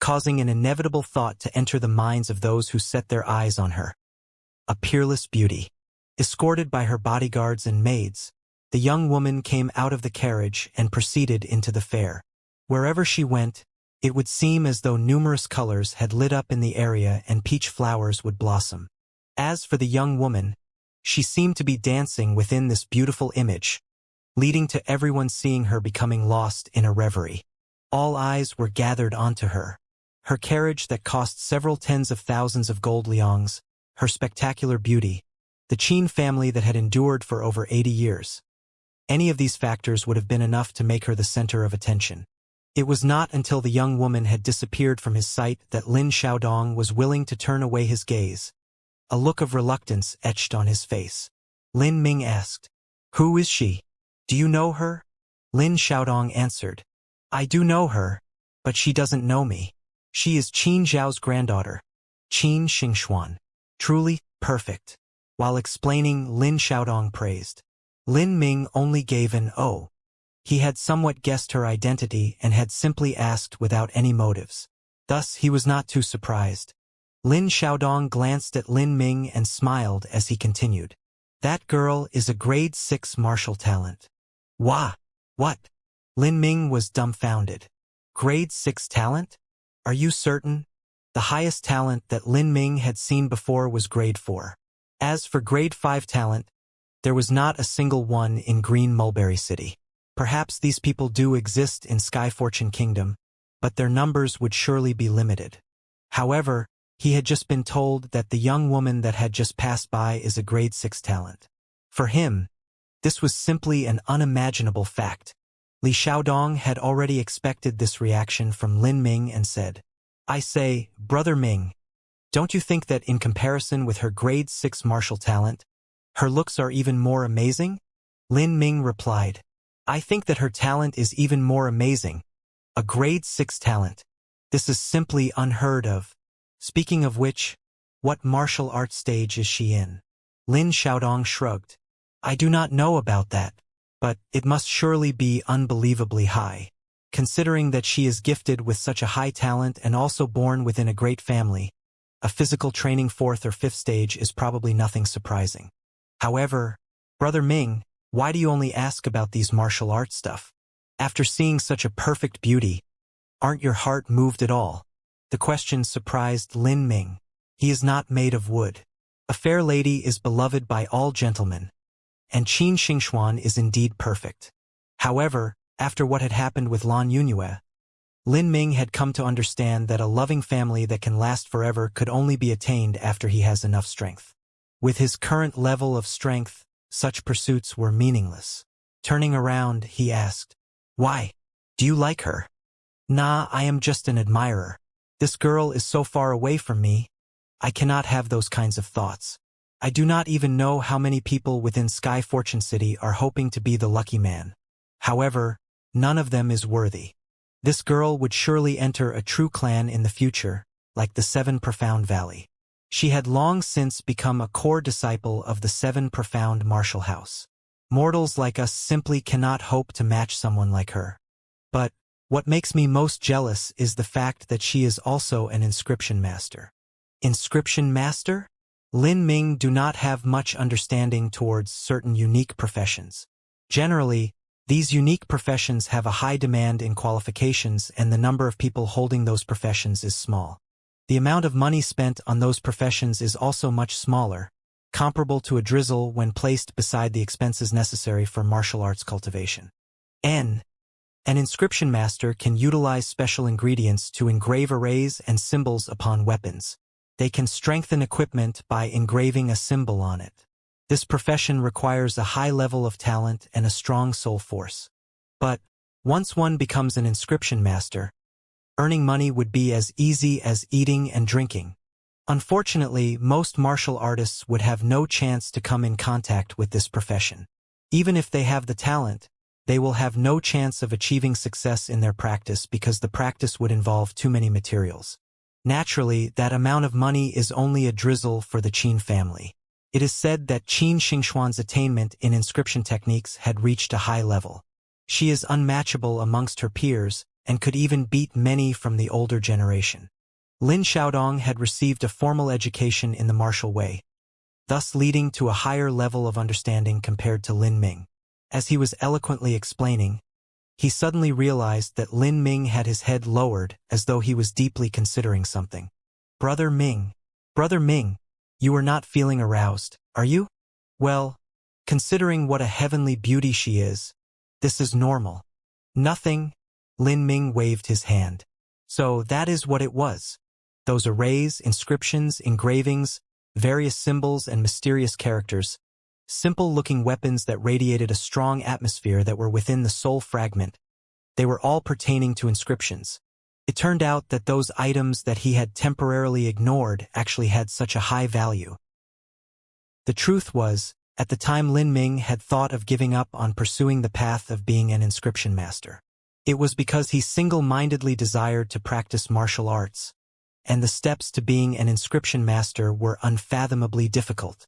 causing an inevitable thought to enter the minds of those who set their eyes on her. A peerless beauty. Escorted by her bodyguards and maids, the young woman came out of the carriage and proceeded into the fair. Wherever she went, it would seem as though numerous colors had lit up in the area and peach flowers would blossom. As for the young woman, she seemed to be dancing within this beautiful image, leading to everyone seeing her becoming lost in a reverie. All eyes were gathered onto her. Her carriage that cost several tens of thousands of gold liangs, her spectacular beauty, the Qin family that had endured for over 80 years. Any of these factors would have been enough to make her the center of attention. It was not until the young woman had disappeared from his sight that Lin Xiaodong was willing to turn away his gaze. A look of reluctance etched on his face. Lin Ming asked, "Who is she? Do you know her?" Lin Xiaodong answered, "I do know her, but she doesn't know me. She is Qin Zhao's granddaughter, Qin Xingxuan. Truly perfect." While explaining, Lin Xiaodong praised. Lin Ming only gave an "oh." He had somewhat guessed her identity and had simply asked without any motives. Thus, he was not too surprised. Lin Xiaodong glanced at Lin Ming and smiled as he continued. "That girl is a grade 6 martial talent." "Wah! What?" Lin Ming was dumbfounded. "Grade 6 talent? Are you certain?" The highest talent that Lin Ming had seen before was grade 4. As for grade 5 talent, there was not a single one in Green Mulberry City. Perhaps these people do exist in Sky Fortune Kingdom, but their numbers would surely be limited. However, he had just been told that the young woman that had just passed by is a grade 6 talent. For him, this was simply an unimaginable fact. Li Xiaodong had already expected this reaction from Lin Ming and said, "I say, Brother Ming, don't you think that in comparison with her grade 6 martial talent, her looks are even more amazing?" Lin Ming replied, "I think that her talent is even more amazing. A grade 6 talent. This is simply unheard of. Speaking of which, what martial arts stage is she in?" Lin Xiaodong shrugged. "I do not know about that, but it must surely be unbelievably high. Considering that she is gifted with such a high talent and also born within a great family, a physical training 4th or 5th stage is probably nothing surprising. However, Brother Ming, why do you only ask about these martial arts stuff? After seeing such a perfect beauty, aren't your heart moved at all?" The question surprised Lin Ming. He is not made of wood. A fair lady is beloved by all gentlemen, and Qin Xingxuan is indeed perfect. However, after what had happened with Lan Yunue, Lin Ming had come to understand that a loving family that can last forever could only be attained after he has enough strength. With his current level of strength, such pursuits were meaningless. Turning around, he asked, "Why? Do you like her?" "Nah, I am just an admirer. This girl is so far away from me. I cannot have those kinds of thoughts. I do not even know how many people within Sky Fortune City are hoping to be the lucky man. However, none of them is worthy. This girl would surely enter a true clan in the future, like the 7 Profound Valley." She had long since become a core disciple of the 7 Profound Martial House. Mortals like us simply cannot hope to match someone like her. But, What makes me most jealous is the fact that she is also an inscription master. Inscription master? Lin Ming do not have much understanding towards certain unique professions. Generally, these unique professions have a high demand in qualifications and the number of people holding those professions is small. The amount of money spent on those professions is also much smaller, comparable to a drizzle when placed beside the expenses necessary for martial arts cultivation. An inscription master can utilize special ingredients to engrave arrays and symbols upon weapons. They can strengthen equipment by engraving a symbol on it. This profession requires a high level of talent and a strong soul force. But, once one becomes an inscription master, earning money would be as easy as eating and drinking. Unfortunately, most martial artists would have no chance to come in contact with this profession. Even if they have the talent, they will have no chance of achieving success in their practice because the practice would involve too many materials. Naturally, that amount of money is only a drizzle for the Qin family. It is said that Qin Xingxuan's attainment in inscription techniques had reached a high level. She is unmatchable amongst her peers and could even beat many from the older generation. Lin Xiaodong had received a formal education in the martial way, thus leading to a higher level of understanding compared to Lin Ming. As he was eloquently explaining, he suddenly realized that Lin Ming had his head lowered as though he was deeply considering something. Brother Ming, you are not feeling aroused, are you? Well, considering what a heavenly beauty she is, this is normal. Nothing, Lin Ming waved his hand. So that is what it was. Those arrays, inscriptions, engravings, various symbols and mysterious characters, simple-looking weapons that radiated a strong atmosphere that were within the soul fragment. They were all pertaining to inscriptions. It turned out that those items that he had temporarily ignored actually had such a high value. The truth was, at the time Lin Ming had thought of giving up on pursuing the path of being an inscription master. It was because he single-mindedly desired to practice martial arts, and the steps to being an inscription master were unfathomably difficult.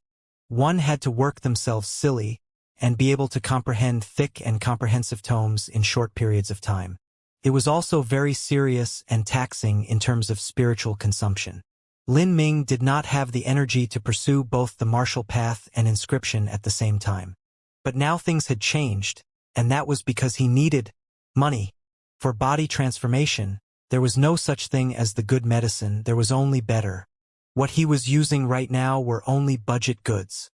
One had to work themselves silly and be able to comprehend thick and comprehensive tomes in short periods of time. It was also very serious and taxing in terms of spiritual consumption. Lin Ming did not have the energy to pursue both the martial path and inscription at the same time. But now things had changed, and that was because he needed money. For body transformation, there was no such thing as the good medicine, there was only better. What he was using right now were only budget goods.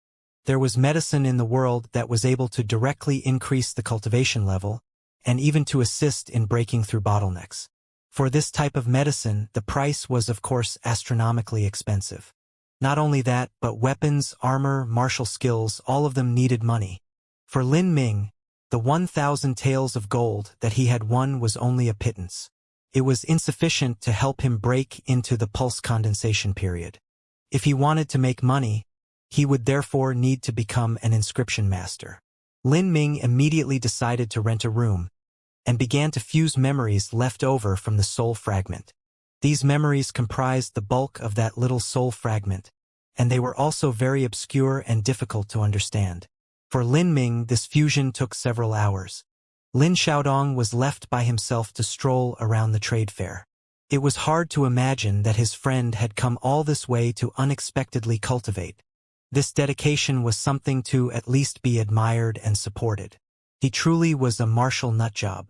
There was medicine in the world that was able to directly increase the cultivation level, and even to assist in breaking through bottlenecks. For this type of medicine, the price was of course astronomically expensive. Not only that, but weapons, armor, martial skills, all of them needed money. For Lin Ming, the 1,000 taels of gold that he had won was only a pittance. It was insufficient to help him break into the pulse condensation period. If he wanted to make money, he would therefore need to become an inscription master. Lin Ming immediately decided to rent a room, and began to fuse memories left over from the soul fragment. These memories comprised the bulk of that little soul fragment, and they were also very obscure and difficult to understand. For Lin Ming, this fusion took several hours. Lin Xiaodong was left by himself to stroll around the trade fair. It was hard to imagine that his friend had come all this way to unexpectedly cultivate. This dedication was something to at least be admired and supported. He truly was a martial nutjob.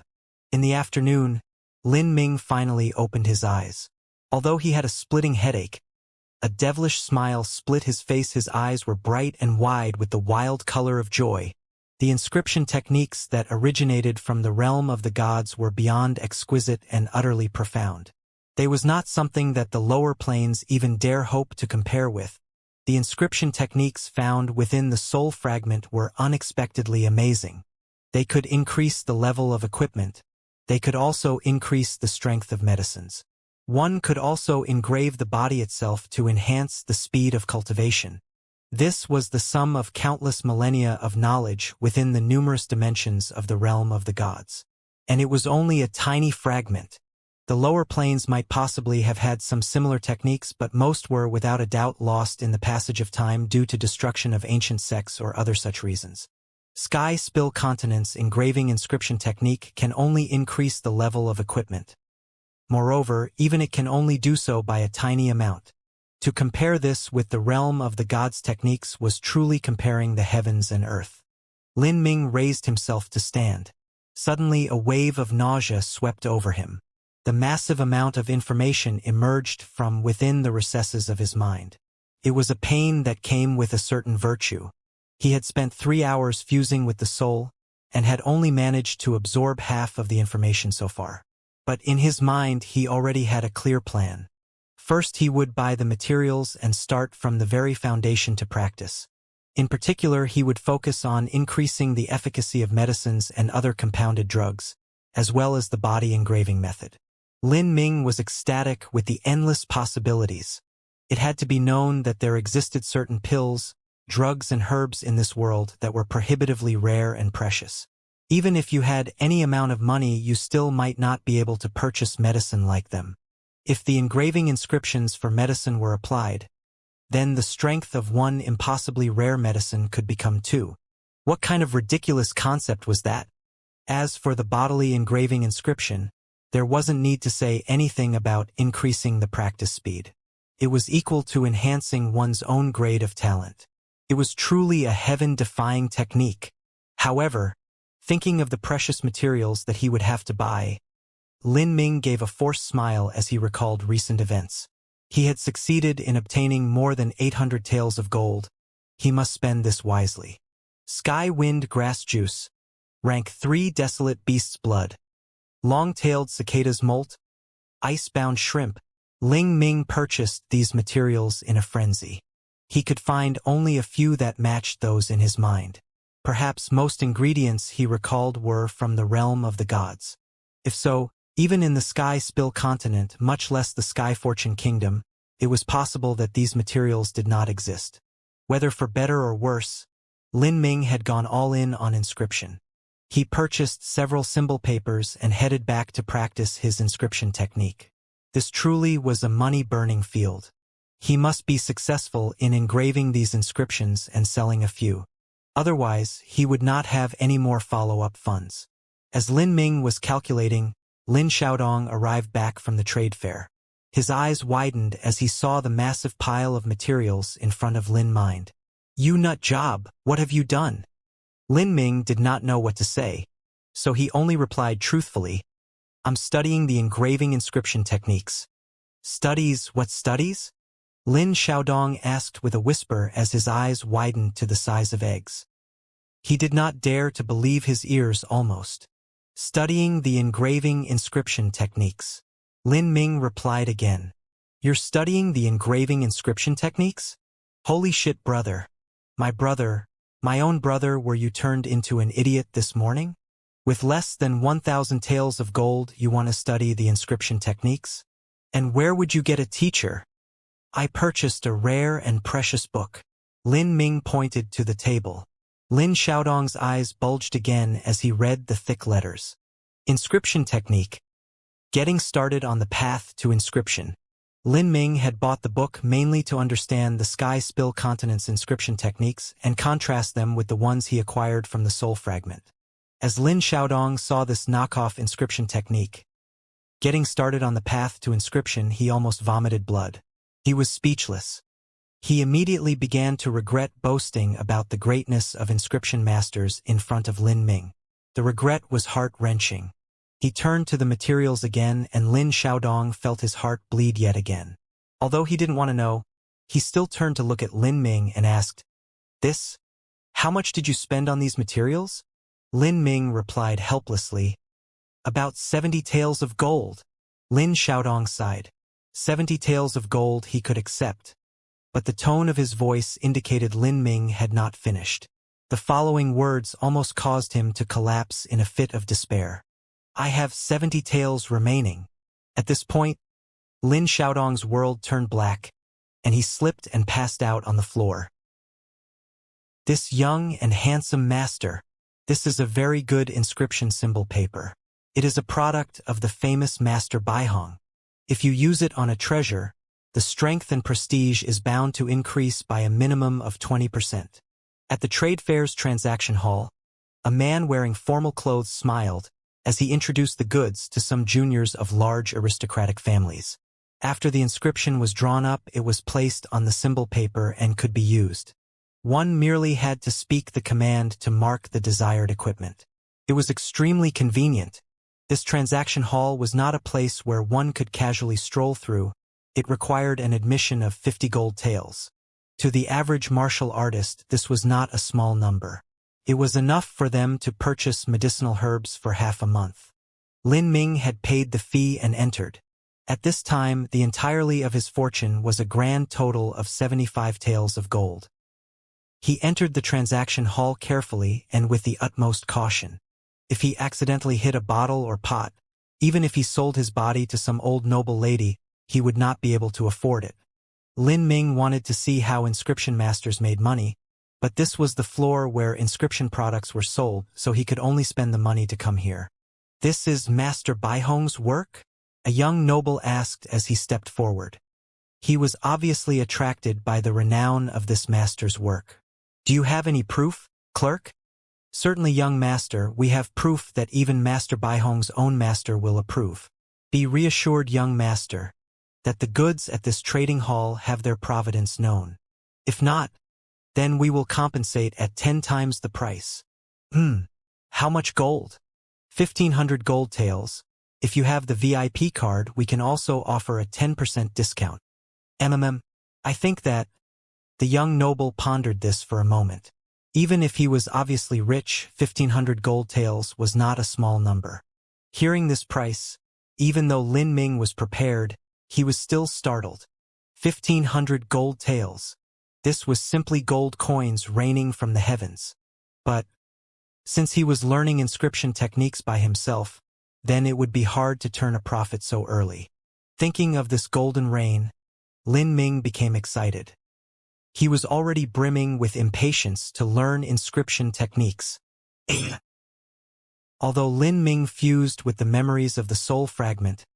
In the afternoon, Lin Ming finally opened his eyes. Although he had a splitting headache, a devilish smile split his face. His eyes were bright and wide with the wild color of joy. The inscription techniques that originated from the realm of the gods were beyond exquisite and utterly profound. They was not something that the lower planes even dare hope to compare with. The inscription techniques found within the soul fragment were unexpectedly amazing. They could increase the level of equipment. They could also increase the strength of medicines. One could also engrave the body itself to enhance the speed of cultivation. This was the sum of countless millennia of knowledge within the numerous dimensions of the realm of the gods. And it was only a tiny fragment. The lower planes might possibly have had some similar techniques, but most were without a doubt lost in the passage of time due to destruction of ancient sects or other such reasons. Sky spill continents engraving inscription technique can only increase the level of equipment. Moreover, even it can only do so by a tiny amount. To compare this with the realm of the gods' techniques was truly comparing the heavens and earth. Lin Ming raised himself to stand. Suddenly a wave of nausea swept over him. The massive amount of information emerged from within the recesses of his mind. It was a pain that came with a certain virtue. He had spent 3 hours fusing with the soul, and had only managed to absorb half of the information so far. But in his mind he already had a clear plan. First he would buy the materials and start from the very foundation to practice. In particular, he would focus on increasing the efficacy of medicines and other compounded drugs, as well as the body engraving method. Lin Ming was ecstatic with the endless possibilities. It had to be known that there existed certain pills, drugs and herbs in this world that were prohibitively rare and precious. Even if you had any amount of money, you still might not be able to purchase medicine like them. If the engraving inscriptions for medicine were applied, then the strength of one impossibly rare medicine could become 2. What kind of ridiculous concept was that? As for the bodily engraving inscription, there wasn't need to say anything about increasing the practice speed. It was equal to enhancing one's own grade of talent. It was truly a heaven-defying technique. However, thinking of the precious materials that he would have to buy, Lin Ming gave a forced smile as he recalled recent events. He had succeeded in obtaining more than 800 taels of gold. He must spend this wisely. Sky wind grass juice. Rank 3 desolate beast's blood. Long-tailed cicada's molt. Ice-bound shrimp. Lin Ming purchased these materials in a frenzy. He could find only a few that matched those in his mind. Perhaps most ingredients he recalled were from the realm of the gods. If so, even in the Sky Spill continent, much less the Sky Fortune kingdom, it was possible that these materials did not exist. Whether for better or worse, Lin Ming had gone all in on inscription. He purchased several symbol papers and headed back to practice his inscription technique. This truly was a money-burning field. He must be successful in engraving these inscriptions and selling a few. Otherwise, he would not have any more follow-up funds. As Lin Ming was calculating, Lin Xiaodong arrived back from the trade fair. His eyes widened as he saw the massive pile of materials in front of Lin Mind. "You nut job, what have you done?" Lin Ming did not know what to say, so he only replied truthfully, "I'm studying the engraving inscription techniques." "Studies, what studies?" Lin Xiaodong asked with a whisper as his eyes widened to the size of eggs. He did not dare to believe his ears almost. "Studying the engraving inscription techniques." Lin Ming replied again. "You're studying the engraving inscription techniques? Holy shit, brother. My own brother, were you turned into an idiot this morning? With less than 1,000 taels of gold, you want to study the inscription techniques? And where would you get a teacher?" "I purchased a rare and precious book." Lin Ming pointed to the table. Lin Xiaodong's eyes bulged again as he read the thick letters. Inscription technique. Getting started on the path to inscription. Lin Ming had bought the book mainly to understand the Sky Spill continent's inscription techniques and contrast them with the ones he acquired from the soul fragment. As Lin Xiaodong saw this knockoff inscription technique, getting started on the path to inscription, he almost vomited blood. He was speechless. He immediately began to regret boasting about the greatness of inscription masters in front of Lin Ming. The regret was heart-wrenching. He turned to the materials again, and Lin Xiaodong felt his heart bleed yet again. Although he didn't want to know, he still turned to look at Lin Ming and asked, "This? How much did you spend on these materials?" Lin Ming replied helplessly, "About 70 taels of gold." Lin Xiaodong sighed. 70 taels of gold he could accept, but the tone of his voice indicated Lin Ming had not finished. The following words almost caused him to collapse in a fit of despair. "I have 70 taels remaining." At this point, Lin Xiaodong's world turned black, and he slipped and passed out on the floor. "This young and handsome master. This is a very good inscription symbol paper. It is a product of the famous Master Baihong. If you use it on a treasure, the strength and prestige is bound to increase by a minimum of 20%. At the trade fair's transaction hall, A man wearing formal clothes smiled as he introduced the goods to some juniors of large aristocratic families. After the inscription was drawn up, it was placed on the symbol paper and could be used. One merely had to speak the command to mark the desired equipment. It was extremely convenient. This transaction hall was not a place where one could casually stroll through. It required an admission of 50 gold taels. To the average martial artist, this was not a small number. It was enough for them to purchase medicinal herbs for half a month. Lin Ming had paid the fee and entered. At this time, the entirety of his fortune was a grand total of 75 taels of gold. He entered the transaction hall carefully and with the utmost caution. If he accidentally hit a bottle or pot, even if he sold his body to some old noble lady, he would not be able to afford it. Lin Ming wanted to see how inscription masters made money, but this was the floor where inscription products were sold, so he could only spend the money to come here. "This is Master Baihong's work?" a young noble asked as he stepped forward. He was obviously attracted by the renown of this master's work. "Do you have any proof, clerk?" "Certainly, young master, we have proof that even Master Baihong's own master will approve. Be reassured, young master, that the goods at this trading hall have their provenance known. If not, then we will compensate at 10 times the price." How much gold?" 1,500 gold taels. If you have the VIP card, we can also offer a 10% discount. I think that—" The young noble pondered this for a moment. Even if he was obviously rich, 1,500 gold taels was not a small number. Hearing this price, even though Lin Ming was prepared, he was still startled. 1,500 gold taels. This was simply gold coins raining from the heavens. But since he was learning inscription techniques by himself, then it would be hard to turn a profit so early. Thinking of this golden rain, Lin Ming became excited. He was already brimming with impatience to learn inscription techniques. Although Lin Ming fused with the memories of the soul fragment,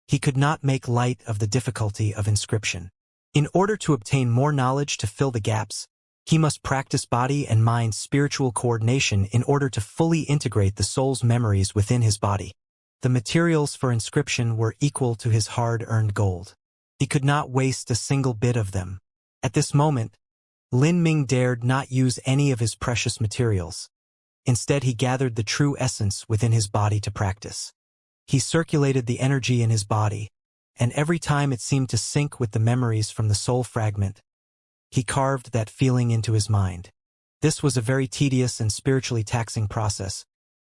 he could not make light of the difficulty of inscription. In order to obtain more knowledge to fill the gaps, he must practice body and mind spiritual coordination in order to fully integrate the soul's memories within his body. The materials for inscription were equal to his hard-earned gold. He could not waste a single bit of them. At this moment, Lin Ming dared not use any of his precious materials. Instead, he gathered the true essence within his body to practice. He circulated the energy in his body, and every time it seemed to sync with the memories from the soul fragment, he carved that feeling into his mind. This was a very tedious and spiritually taxing process,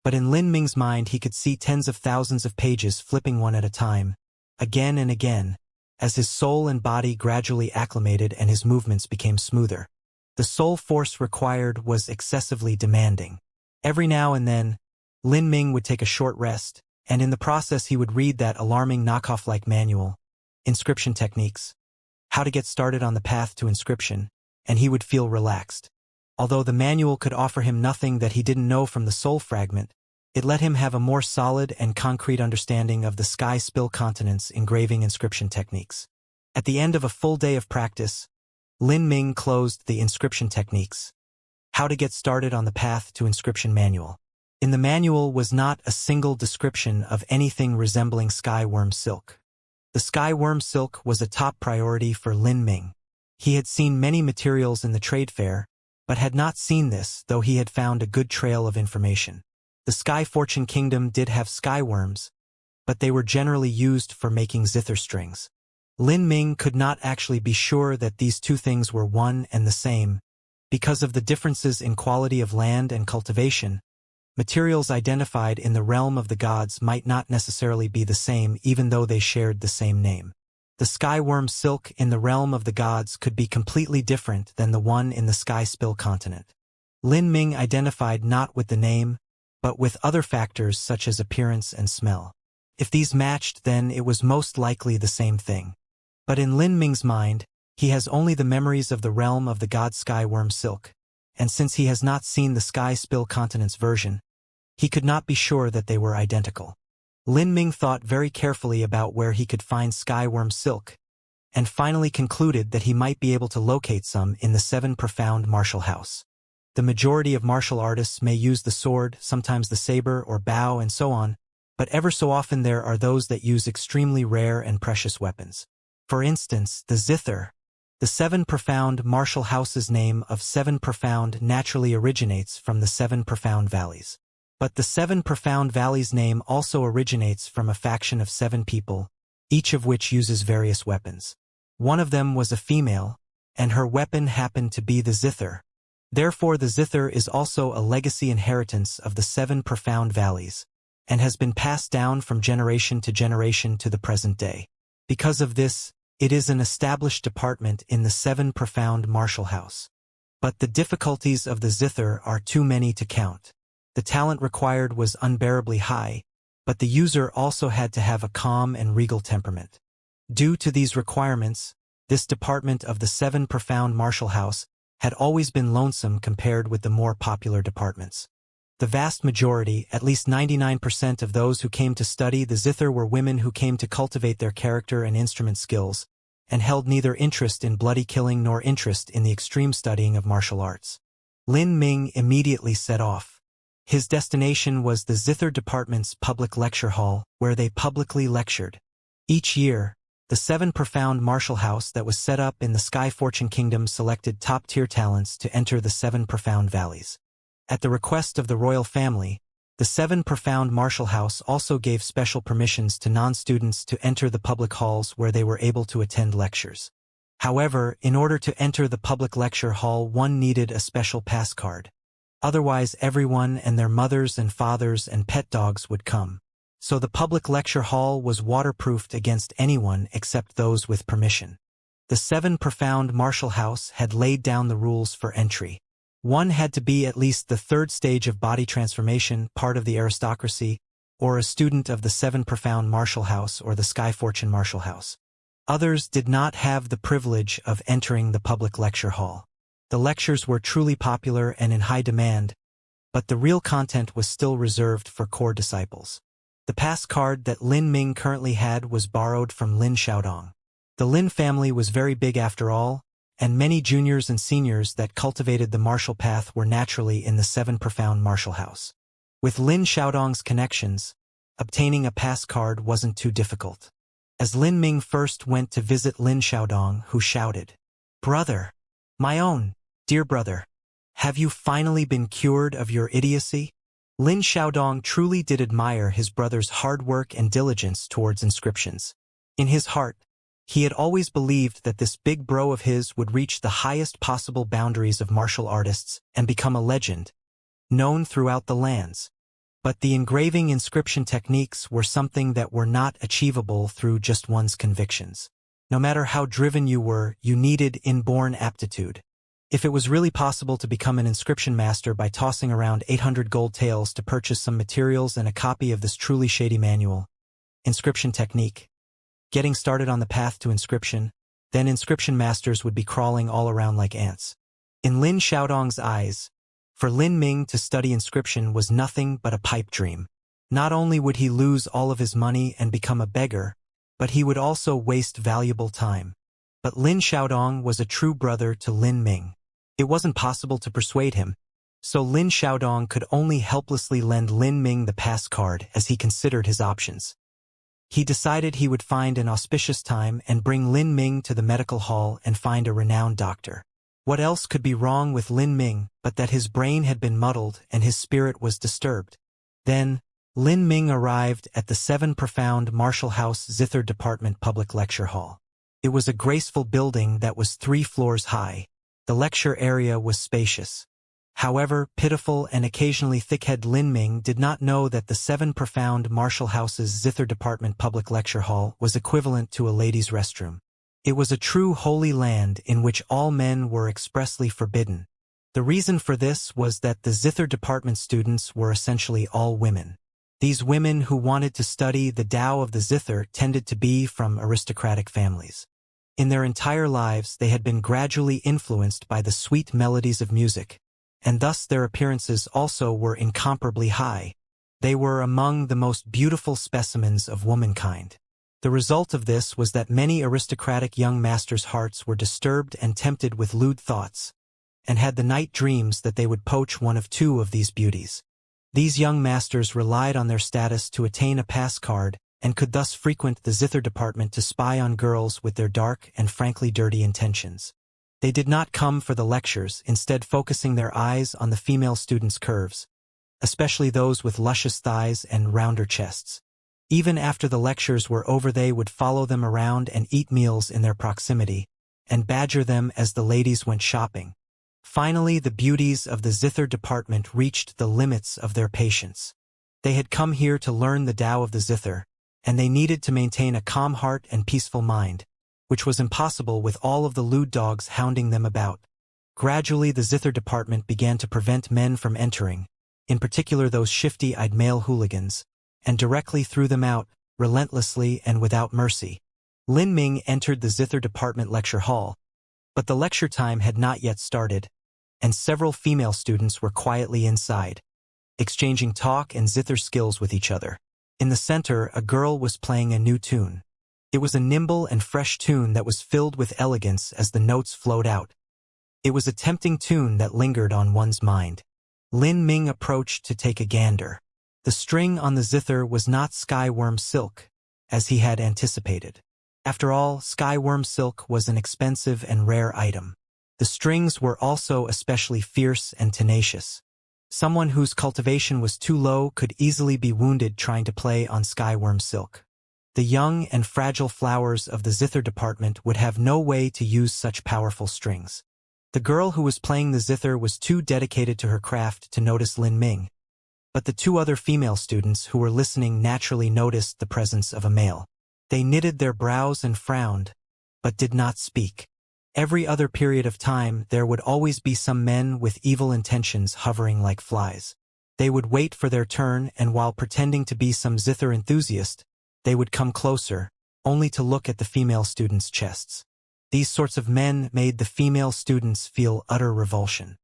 but in Lin Ming's mind he could see tens of thousands of pages flipping one at a time, again and again, as his soul and body gradually acclimated and his movements became smoother. The soul force required was excessively demanding. Every now and then, Lin Ming would take a short rest, and in the process he would read that alarming knockoff-like manual, Inscription Techniques, How to Get Started on the Path to Inscription, and he would feel relaxed. Although the manual could offer him nothing that he didn't know from the soul fragment, it let him have a more solid and concrete understanding of the sky spill continents engraving inscription techniques. At the end of a full day of practice, Lin Ming closed the Inscription Techniques, How to Get Started on the Path to Inscription manual. In the manual was not a single description of anything resembling skyworm silk. The skyworm silk was a top priority for Lin Ming. He had seen many materials in the trade fair, but had not seen this, though he had found a good trail of information. The Sky Fortune Kingdom did have skyworms, but they were generally used for making zither strings. Lin Ming could not actually be sure that these two things were one and the same. Because of the differences in quality of land and cultivation, materials identified in the realm of the gods might not necessarily be the same even though they shared the same name. The skyworm silk in the realm of the gods could be completely different than the one in the sky spill continent. Lin Ming identified not with the name, but with other factors such as appearance and smell. If these matched, then it was most likely the same thing. But in Lin Ming's mind, he has only the memories of the realm of the god skyworm silk, and since he has not seen the sky spill continent's version, he could not be sure that they were identical. Lin Ming thought very carefully about where he could find skyworm silk, and finally concluded that he might be able to locate some in the 7 Profound Martial House. The majority of martial artists may use the sword, sometimes the saber or bow and so on, but ever so often there are those that use extremely rare and precious weapons. For instance, the zither. The seven profound martial houses name of seven profound naturally originates from the seven profound valleys. But the seven profound valleys name also originates from a faction of seven people, each of which uses various weapons. One of them was a female, and her weapon happened to be the zither. Therefore the zither is also a legacy inheritance of the seven profound valleys, and has been passed down from generation to the present day. Because of this, it is an established department in the seven profound martial house. But the difficulties of the zither are too many to count. The talent required was unbearably high, but the user also had to have a calm and regal temperament. Due to these requirements, this department of the seven profound martial house had always been lonesome compared with the more popular departments. The vast majority, at least 99% of those who came to study the zither were women who came to cultivate their character and instrument skills, and held neither interest in bloody killing nor interest in the extreme studying of martial arts. Lin Ming immediately set off. His destination was the zither department's public lecture hall, where they publicly lectured. Each year, the seven profound martial house that was set up in the Sky Fortune Kingdom selected top-tier talents to enter the seven profound valleys. At the request of the royal family, the seven profound martial house also gave special permissions to non-students to enter the public halls where they were able to attend lectures. However, in order to enter the public lecture hall, one needed a special pass card. Otherwise, everyone and their mothers and fathers and pet dogs would come. So the public lecture hall was waterproofed against anyone except those with permission. The seven profound martial house had laid down the rules for entry. One had to be at least the third stage of body transformation, part of the aristocracy, or a student of the seven profound martial house or the Sky Fortune martial house. Others did not have the privilege of entering the public lecture hall. The lectures were truly popular and in high demand, but the real content was still reserved for core disciples. The pass card that Lin Ming currently had was borrowed from Lin Xiaodong. The Lin family was very big after all, and many juniors and seniors that cultivated the martial path were naturally in the seven profound martial house. With Lin Xiaodong's connections, obtaining a pass card wasn't too difficult. As Lin Ming first went to visit Lin Xiaodong, who shouted, "Brother, my own, dear brother, have you finally been cured of your idiocy?" Lin Xiaodong truly did admire his brother's hard work and diligence towards inscriptions. In his heart, he had always believed that this big bro of his would reach the highest possible boundaries of martial artists and become a legend, known throughout the lands. But the engraving inscription techniques were something that were not achievable through just one's convictions. No matter how driven you were, you needed inborn aptitude. If it was really possible to become an inscription master by tossing around 800 gold taels to purchase some materials and a copy of this truly shady manual, Inscription Technique, getting started on the path to inscription, then inscription masters would be crawling all around like ants. In Lin Xiaodong's eyes, for Lin Ming to study inscription was nothing but a pipe dream. Not only would he lose all of his money and become a beggar, but he would also waste valuable time. But Lin Xiaodong was a true brother to Lin Ming. It wasn't possible to persuade him, so Lin Xiaodong could only helplessly lend Lin Ming the pass card as he considered his options. He decided he would find an auspicious time and bring Lin Ming to the medical hall and find a renowned doctor. What else could be wrong with Lin Ming but that his brain had been muddled and his spirit was disturbed? Then, Lin Ming arrived at the Seven Profound Martial House Zither Department Public Lecture Hall. It was a graceful building that was 3 floors high. The lecture area was spacious. However, pitiful and occasionally thick-headed Lin Ming did not know that the Seven Profound Martial House's Zither Department Public Lecture Hall was equivalent to a ladies' restroom. It was a true holy land in which all men were expressly forbidden. The reason for this was that the Zither Department students were essentially all women. These women who wanted to study the Tao of the Zither tended to be from aristocratic families. In their entire lives they had been gradually influenced by the sweet melodies of music, and thus their appearances also were incomparably high. They were among the most beautiful specimens of womankind. The result of this was that many aristocratic young masters' hearts were disturbed and tempted with lewd thoughts. and had the night dreams that they would poach one of two of these beauties. These young masters relied on their status to attain a pass card and could thus frequent the zither department to spy on girls with their dark and frankly dirty intentions. They did not come for the lectures, instead focusing their eyes on the female students' curves, especially those with luscious thighs and rounder chests. Even after the lectures were over, they would follow them around and eat meals in their proximity, and badger them as the ladies went shopping. Finally, the beauties of the zither department reached the limits of their patience. They had come here to learn the Tao of the zither, and they needed to maintain a calm heart and peaceful mind, which was impossible with all of the lewd dogs hounding them about. Gradually, the zither department began to prevent men from entering, in particular those shifty-eyed male hooligans, and directly threw them out, relentlessly and without mercy. Lin Ming entered the zither department lecture hall, but the lecture time had not yet started, and several female students were quietly inside, exchanging talk and zither skills with each other. In the center, a girl was playing a new tune. It was a nimble and fresh tune that was filled with elegance as the notes flowed out. It was a tempting tune that lingered on one's mind. Lin Ming approached to take a gander. The string on the zither was not skyworm silk, as he had anticipated. After all, skyworm silk was an expensive and rare item. The strings were also especially fierce and tenacious. Someone whose cultivation was too low could easily be wounded trying to play on skyworm silk. The young and fragile flowers of the zither department would have no way to use such powerful strings. The girl who was playing the zither was too dedicated to her craft to notice Lin Ming, but the two other female students who were listening naturally noticed the presence of a male. They knitted their brows and frowned, but did not speak. Every other period of time, there would always be some men with evil intentions hovering like flies. They would wait for their turn, and while pretending to be some zither enthusiast, they would come closer, only to look at the female students' chests. These sorts of men made the female students feel utter revulsion.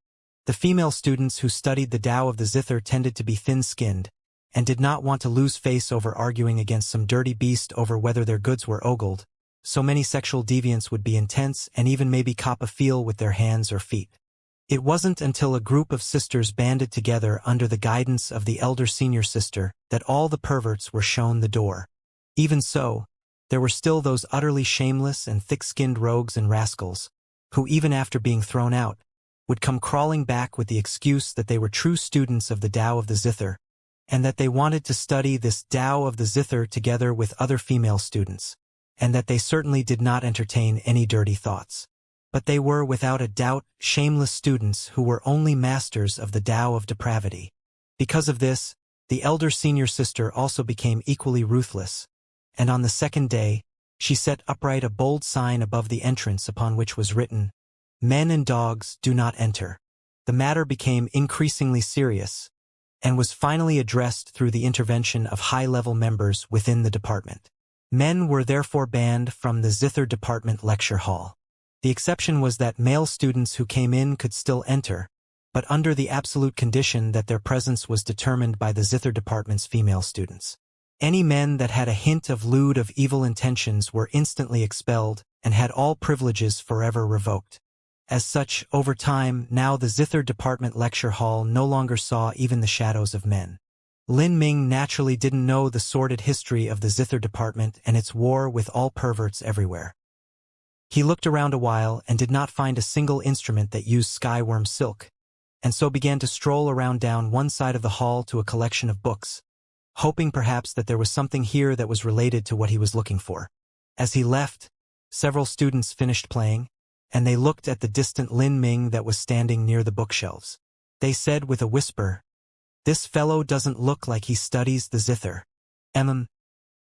The female students who studied the Tao of the zither tended to be thin-skinned, and did not want to lose face over arguing against some dirty beast over whether their goods were ogled. So many sexual deviants would be intense and even maybe cop a feel with their hands or feet. It wasn't until a group of sisters banded together under the guidance of the elder senior sister that all the perverts were shown the door. Even so, there were still those utterly shameless and thick-skinned rogues and rascals, who even after being thrown out, would come crawling back with the excuse that they were true students of the Tao of the zither, and that they wanted to study this Tao of the zither together with other female students, and that they certainly did not entertain any dirty thoughts. But they were without a doubt shameless students who were only masters of the Tao of depravity. Because of this, the elder senior sister also became equally ruthless, and on the second day, she set upright a bold sign above the entrance upon which was written, "Men and dogs do not enter." The matter became increasingly serious, and was finally addressed through the intervention of high-level members within the department. Men were therefore banned from the zither department lecture hall. The exception was that male students who came in could still enter, but under the absolute condition that their presence was determined by the zither department's female students. Any men that had a hint of lewd of evil intentions were instantly expelled and had all privileges forever revoked. As such, over time, now the zither department lecture hall no longer saw even the shadows of men. Lin Ming naturally didn't know the sordid history of the zither department and its war with all perverts everywhere. He looked around a while and did not find a single instrument that used skyworm silk, and so began to stroll around down one side of the hall to a collection of books, hoping perhaps that there was something here that was related to what he was looking for. As he left, several students finished playing, and they looked at the distant Lin Ming that was standing near the bookshelves. They said with a whisper, "This fellow doesn't look like he studies the zither.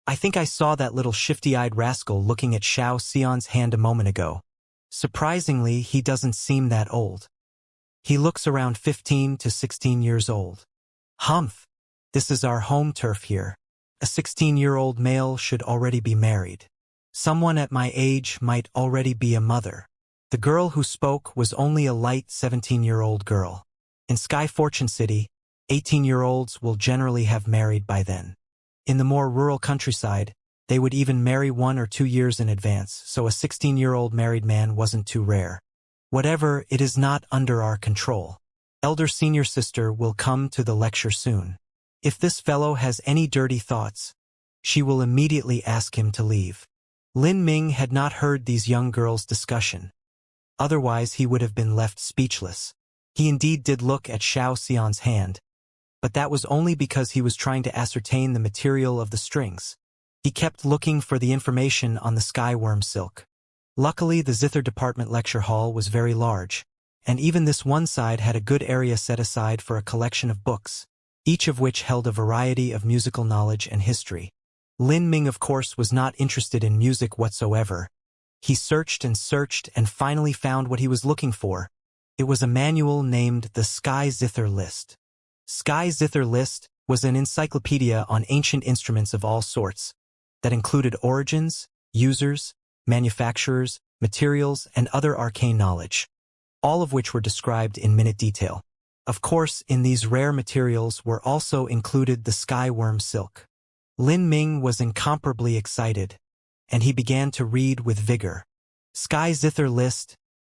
I think I saw that little shifty-eyed rascal looking at Xianxia's hand a moment ago. Surprisingly, he doesn't seem that old. He looks around 15 to 16 years old. Humph, this is our home turf here. A 16-year-old male should already be married. Someone at my age might already be a mother." The girl who spoke was only a light 17-year-old girl. In Sky Fortune City, 18-year-olds will generally have married by then. In the more rural countryside, they would even marry 1 or 2 years in advance, so a 16-year-old married man wasn't too rare. Whatever, it is not under our control. Elder senior sister will come to the lecture soon. If this fellow has any dirty thoughts, she will immediately ask him to leave. Lin Ming had not heard these young girls' discussion. Otherwise he would have been left speechless. He indeed did look at Xianxia's hand, but that was only because he was trying to ascertain the material of the strings. He kept looking for the information on the skyworm silk. Luckily, the Zither department lecture hall was very large, and even this one side had a good area set aside for a collection of books, each of which held a variety of musical knowledge and history. Lin Ming, of course, was not interested in music whatsoever. He searched and finally found what he was looking for. It was a manual named the Sky Zither List. Sky Zither List was an encyclopedia on ancient instruments of all sorts that included origins, users, manufacturers, materials, and other arcane knowledge, all of which were described in minute detail. Of course, in these rare materials were also included the skyworm silk. Lin Ming was incomparably excited, and he began to read with vigor. Sky Zither List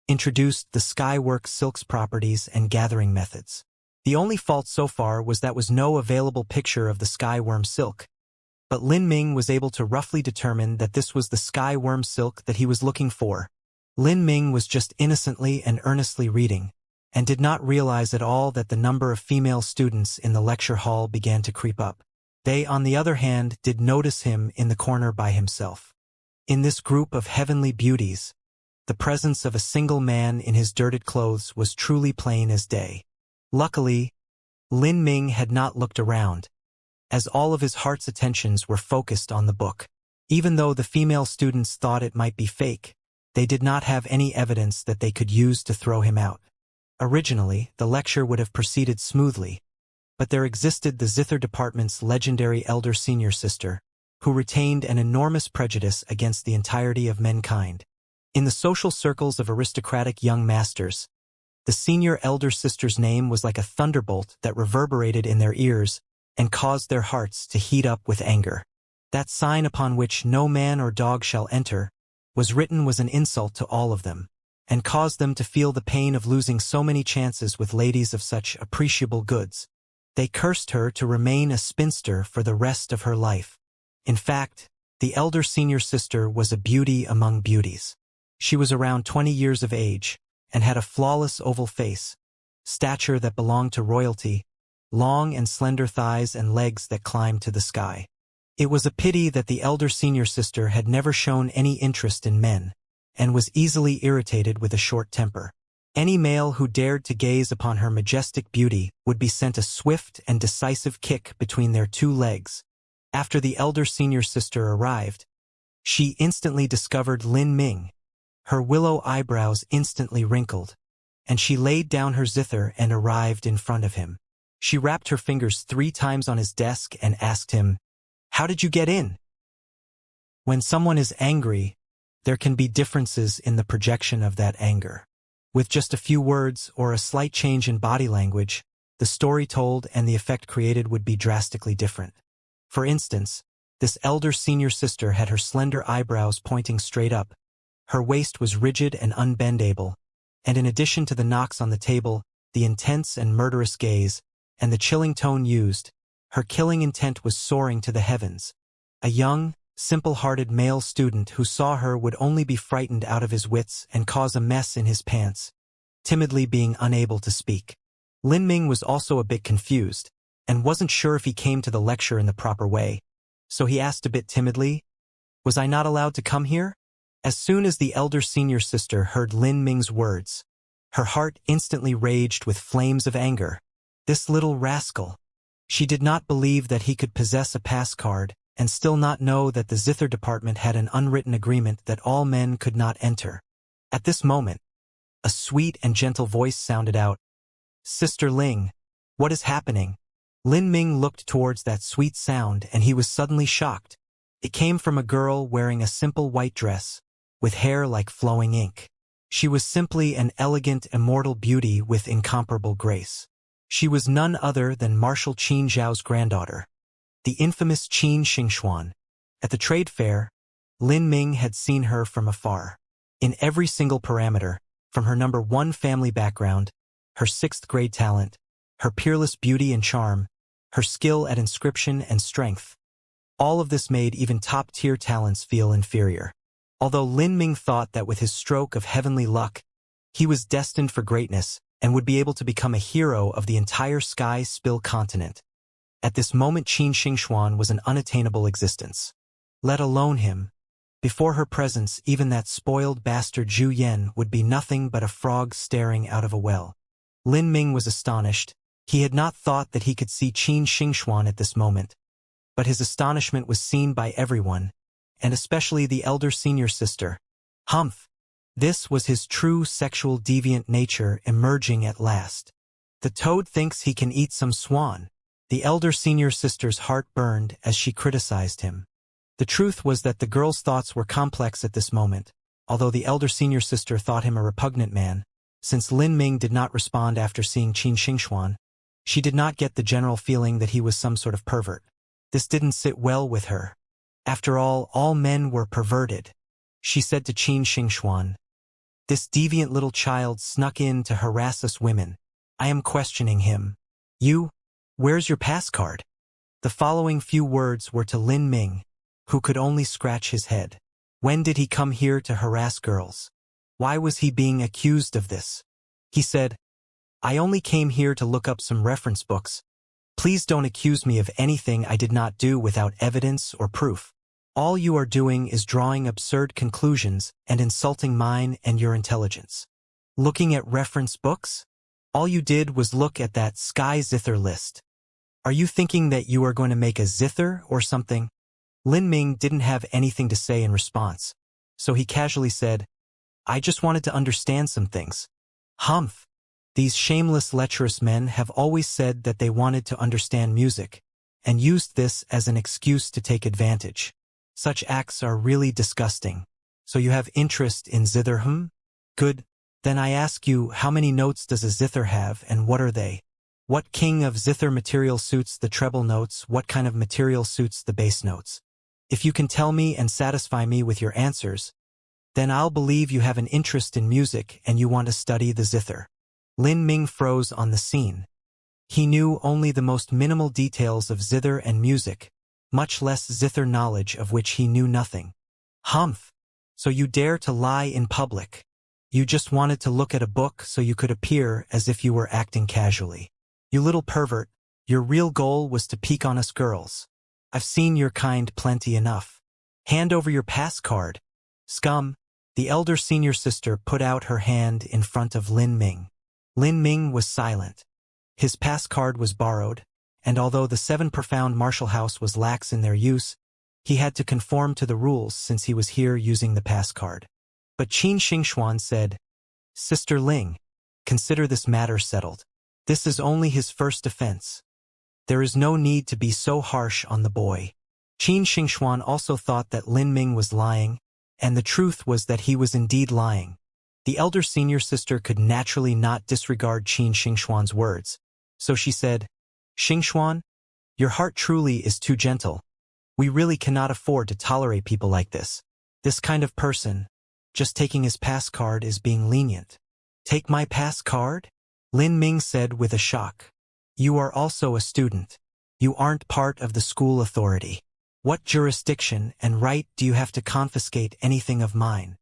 introduced the skywork silk's properties and gathering methods. The only fault so far was that was no available picture of the skyworm silk, but Lin Ming was able to roughly determine that this was the skyworm silk that he was looking for. Lin Ming was just innocently and earnestly reading, and did not realize at all that the number of female students in the lecture hall began to creep up. They, on the other hand, did notice him in the corner by himself. In this group of heavenly beauties, the presence of a single man in his dirted clothes was truly plain as day. Luckily, Lin Ming had not looked around, as all of his heart's attentions were focused on the book. Even though the female students thought it might be fake, they did not have any evidence that they could use to throw him out. Originally, the lecture would have proceeded smoothly, but there existed the Zither department's legendary elder senior sister, who retained an enormous prejudice against the entirety of mankind. In the social circles of aristocratic young masters, the senior elder sister's name was like a thunderbolt that reverberated in their ears and caused their hearts to heat up with anger. That sign upon which no man or dog shall enter was written was an insult to all of them, and caused them to feel the pain of losing so many chances with ladies of such appreciable goods. They cursed her to remain a spinster for the rest of her life. In fact, the elder senior sister was a beauty among beauties. She was around 20 years of age, and had a flawless oval face, stature that belonged to royalty, long and slender thighs and legs that climbed to the sky. It was a pity that the elder senior sister had never shown any interest in men, and was easily irritated with a short temper. Any male who dared to gaze upon her majestic beauty would be sent a swift and decisive kick between their two legs. After the elder senior sister arrived, she instantly discovered Lin Ming. Her willow eyebrows instantly wrinkled, and she laid down her zither and arrived in front of him. She rapped her fingers 3 times on his desk and asked him, "How did you get in?" When someone is angry, there can be differences in the projection of that anger. With just a few words or a slight change in body language, the story told and the effect created would be drastically different. For instance, this elder senior sister had her slender eyebrows pointing straight up, her waist was rigid and unbendable, and in addition to the knocks on the table, the intense and murderous gaze, and the chilling tone used, her killing intent was soaring to the heavens. A young, simple-hearted male student who saw her would only be frightened out of his wits and cause a mess in his pants, timidly being unable to speak. Lin Ming was also a bit confused, and wasn't sure if he came to the lecture in the proper way, so he asked a bit timidly, "Was I not allowed to come here?" As soon as the elder senior sister heard Lin Ming's words, her heart instantly raged with flames of anger. This little rascal! She did not believe that he could possess a pass card and still not know that the Zither department had an unwritten agreement that all men could not enter. At this moment, a sweet and gentle voice sounded out, "Sister Ling, what is happening?" Lin Ming looked towards that sweet sound and he was suddenly shocked. It came from a girl wearing a simple white dress, with hair like flowing ink. She was simply an elegant, immortal beauty with incomparable grace. She was none other than Marshal Qin Zhao's granddaughter, the infamous Qin Xingxuan. At the trade fair, Lin Ming had seen her from afar. In every single parameter, From her #1 family background, her 6th grade talent, her peerless beauty and charm, her skill at inscription and strength. All of this made even top-tier talents feel inferior. Although Lin Ming thought that with his stroke of heavenly luck, he was destined for greatness and would be able to become a hero of the entire Sky Spill continent. At this moment Qin Xingxuan was an unattainable existence. Let alone him. Before her presence, even that spoiled bastard Zhu Yan would be nothing but a frog staring out of a well. Lin Ming was astonished. He had not thought that he could see Qin Xingxuan at this moment. But his astonishment was seen by everyone, and especially the elder senior sister. Humph! This was his true sexual deviant nature emerging at last. The toad thinks he can eat some swan. The elder senior sister's heart burned as she criticized him. The truth was that the girl's thoughts were complex at this moment, although the elder senior sister thought him a repugnant man. Since Lin Ming did not respond after seeing Qin Xingxuan, she did not get the general feeling that he was some sort of pervert. This didn't sit well with her. After all men were perverted. She said to Qin Xingxuan, "This deviant little child snuck in to harass us women. I am questioning him. You? Where's your pass card?" The following few words were to Lin Ming, who could only scratch his head. When did he come here to harass girls? Why was he being accused of this? He said, "I only came here to look up some reference books. Please don't accuse me of anything I did not do without evidence or proof. All you are doing is drawing absurd conclusions and insulting mine and your intelligence. Looking at reference books? All you did was look at that Sky Zither list. Are you thinking that you are going to make a zither or something?" Lin Ming didn't have anything to say in response, so he casually said, "I just wanted to understand some things." Humph! These shameless lecherous men have always said that they wanted to understand music, and used this as an excuse to take advantage. Such acts are really disgusting. So you have interest in zither, Good. Then I ask you, how many notes does a zither have, and what are they? What king of zither material suits the treble notes? What kind of material suits the bass notes? If you can tell me and satisfy me with your answers, then I'll believe you have an interest in music and you want to study the zither. Lin Ming froze on the scene. He knew only the most minimal details of zither and music, much less zither knowledge of which he knew nothing. Humph! So you dare to lie in public. You just wanted to look at a book so you could appear as if you were acting casually. You little pervert, your real goal was to peek on us girls. I've seen your kind plenty enough. Hand over your pass card. Scum! The elder senior sister put out her hand in front of Lin Ming. Lin Ming was silent. His pass card was borrowed, and although the 7 profound martial house was lax in their use, he had to conform to the rules since he was here using the pass card. But Qin Xingxuan said, "Sister Ling, consider this matter settled. This is only his first offense. There is no need to be so harsh on the boy." Qin Xingxuan also thought that Lin Ming was lying, and the truth was that he was indeed lying. The elder senior sister could naturally not disregard Qin Xingxuan's words, so she said, "Xingxuan, your heart truly is too gentle. We really cannot afford to tolerate people like this. This kind of person, just taking his pass card is being lenient." "Take my pass card?" Lin Ming said with a shock. "You are also a student. You aren't part of the school authority. What jurisdiction and right do you have to confiscate anything of mine?"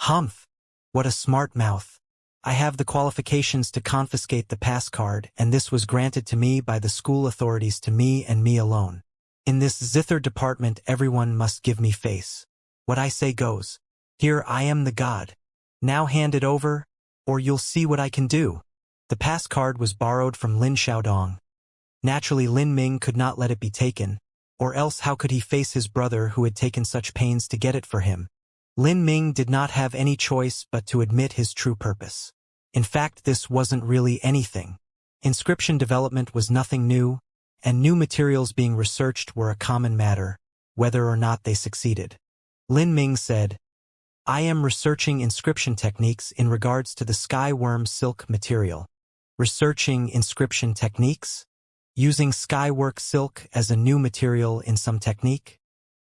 Humph! What a smart mouth. I have the qualifications to confiscate the pass card, and this was granted to me by the school authorities to me and me alone. In this zither department everyone must give me face. What I say goes. Here I am the god. Now hand it over, or you'll see what I can do. The pass card was borrowed from Lin Xiaodong. Naturally Lin Ming could not let it be taken, or else how could he face his brother who had taken such pains to get it for him? Lin Ming did not have any choice but to admit his true purpose. In fact, this wasn't really anything. Inscription development was nothing new, and new materials being researched were a common matter, whether or not they succeeded. Lin Ming said, "I am researching inscription techniques in regards to the skyworm silk material." Researching inscription techniques? Using skywork silk as a new material in some technique?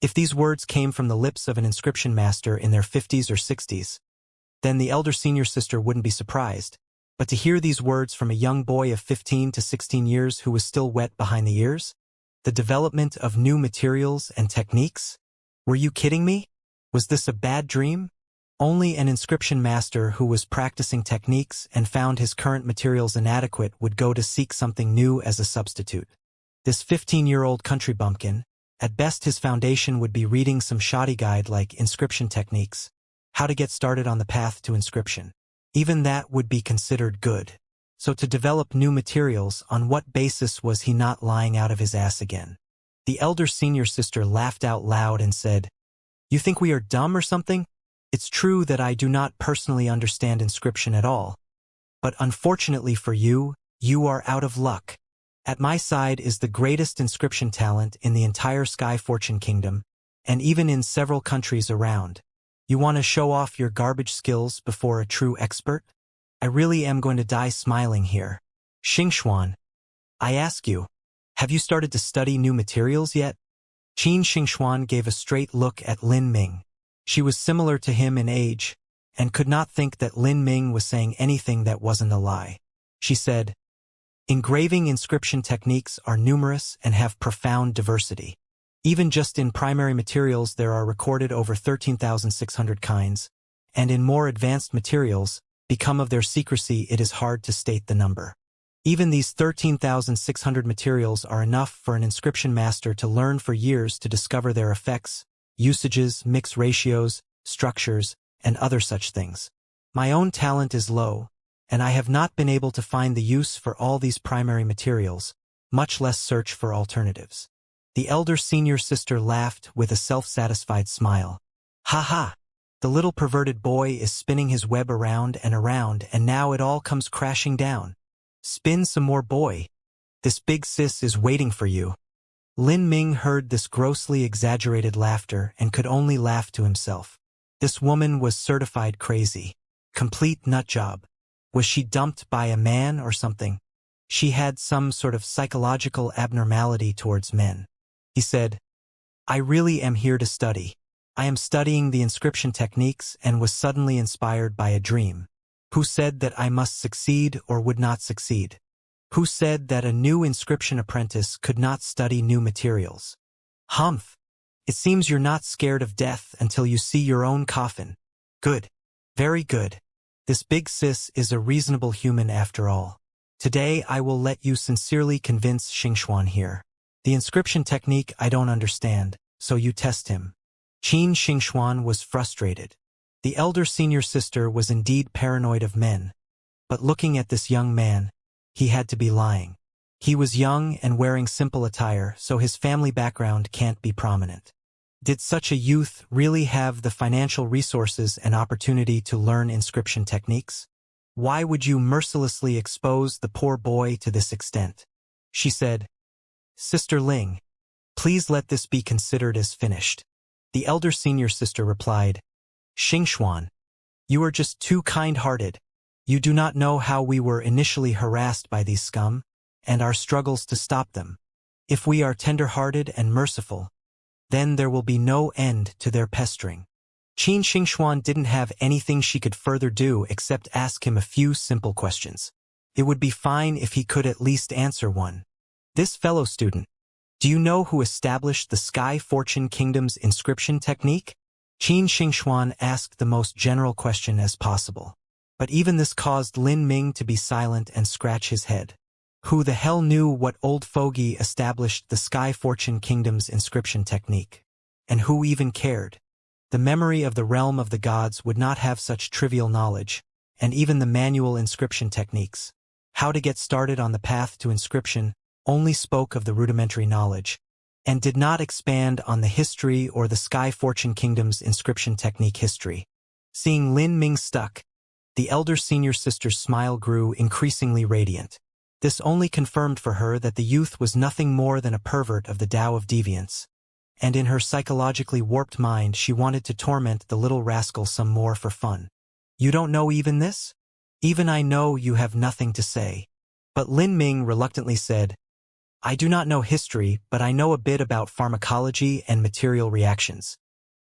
If these words came from the lips of an inscription master in their 50s or 60s, then the elder senior sister wouldn't be surprised. But to hear these words from a young boy of 15 to 16 years who was still wet behind the ears? The development of new materials and techniques? Were you kidding me? Was this a bad dream? Only an inscription master who was practicing techniques and found his current materials inadequate would go to seek something new as a substitute. This 15-year-old country bumpkin, at best his foundation would be reading some shoddy guide like Inscription Techniques, how to get started on the path to inscription. Even that would be considered good. So to develop new materials, on what basis was he not lying out of his ass again? The elder senior sister laughed out loud and said, "You think we are dumb or something? It's true that I do not personally understand inscription at all. But unfortunately for you, you are out of luck. At my side is the greatest inscription talent in the entire Sky Fortune Kingdom, and even in several countries around. You want to show off your garbage skills before a true expert? I really am going to die smiling here. Xianxia, I ask you, have you started to study new materials yet?" Xianxia gave a straight look at Lin Ming. She was similar to him in age, and could not think that Lin Ming was saying anything that wasn't a lie. She said, "Engraving inscription techniques are numerous and have profound diversity. Even just in primary materials there are recorded over 13,600 kinds, and in more advanced materials, because of their secrecy it is hard to state the number. Even these 13,600 materials are enough for an inscription master to learn for years to discover their effects, usages, mix ratios, structures, and other such things. My own talent is low, and I have not been able to find the use for all these primary materials, much less search for alternatives." The elder senior sister laughed with a self-satisfied smile. "Ha ha! The little perverted boy is spinning his web around, and now it all comes crashing down. Spin some more, boy. This big sis is waiting for you." Lin Ming heard this grossly exaggerated laughter and could only laugh to himself. This woman was certified crazy. Complete nutjob. Was she dumped by a man or something? She had some sort of psychological abnormality towards men. He said, "I really am here to study. I am studying the inscription techniques and was suddenly inspired by a dream. Who said that I must succeed or would not succeed? Who said that a new inscription apprentice could not study new materials? Humph! It seems you're not scared of death until you see your own coffin. Good. Very good. This big sis is a reasonable human after all. Today I will let you sincerely convince Xianxia here. The inscription technique I don't understand, so you test him." Xianxia was frustrated. The elder senior sister was indeed paranoid of men. But looking at this young man, he had to be lying. He was young and wearing simple attire, so his family background can't be prominent. Did such a youth really have the financial resources and opportunity to learn inscription techniques? Why would you mercilessly expose the poor boy to this extent? She said, "Sister Ling, please let this be considered as finished." The elder senior sister replied, "Xianxia, you are just too kind-hearted. You do not know how we were initially harassed by these scum, and our struggles to stop them. If we are tender-hearted and merciful, then there will be no end to their pestering." Xianxia didn't have anything she could further do except ask him a few simple questions. It would be fine if he could at least answer one. "This fellow student, do you know who established the Sky Fortune Kingdom's inscription technique?" Xianxia asked the most general question as possible. But even this caused Lin Ming to be silent and scratch his head. Who the hell knew what old fogey established the Sky Fortune Kingdom's inscription technique? And who even cared? The memory of the realm of the gods would not have such trivial knowledge, and even the manual inscription techniques, how to get started on the path to inscription, only spoke of the rudimentary knowledge, and did not expand on the history or the Sky Fortune Kingdom's inscription technique history. Seeing Lin Ming stuck, the elder senior sister's smile grew increasingly radiant. This only confirmed for her that the youth was nothing more than a pervert of the Tao of deviance, and in her psychologically warped mind she wanted to torment the little rascal some more for fun. "You don't know even this? Even I know you have nothing to say." But Lin Ming reluctantly said, "I do not know history, but I know a bit about pharmacology and material reactions."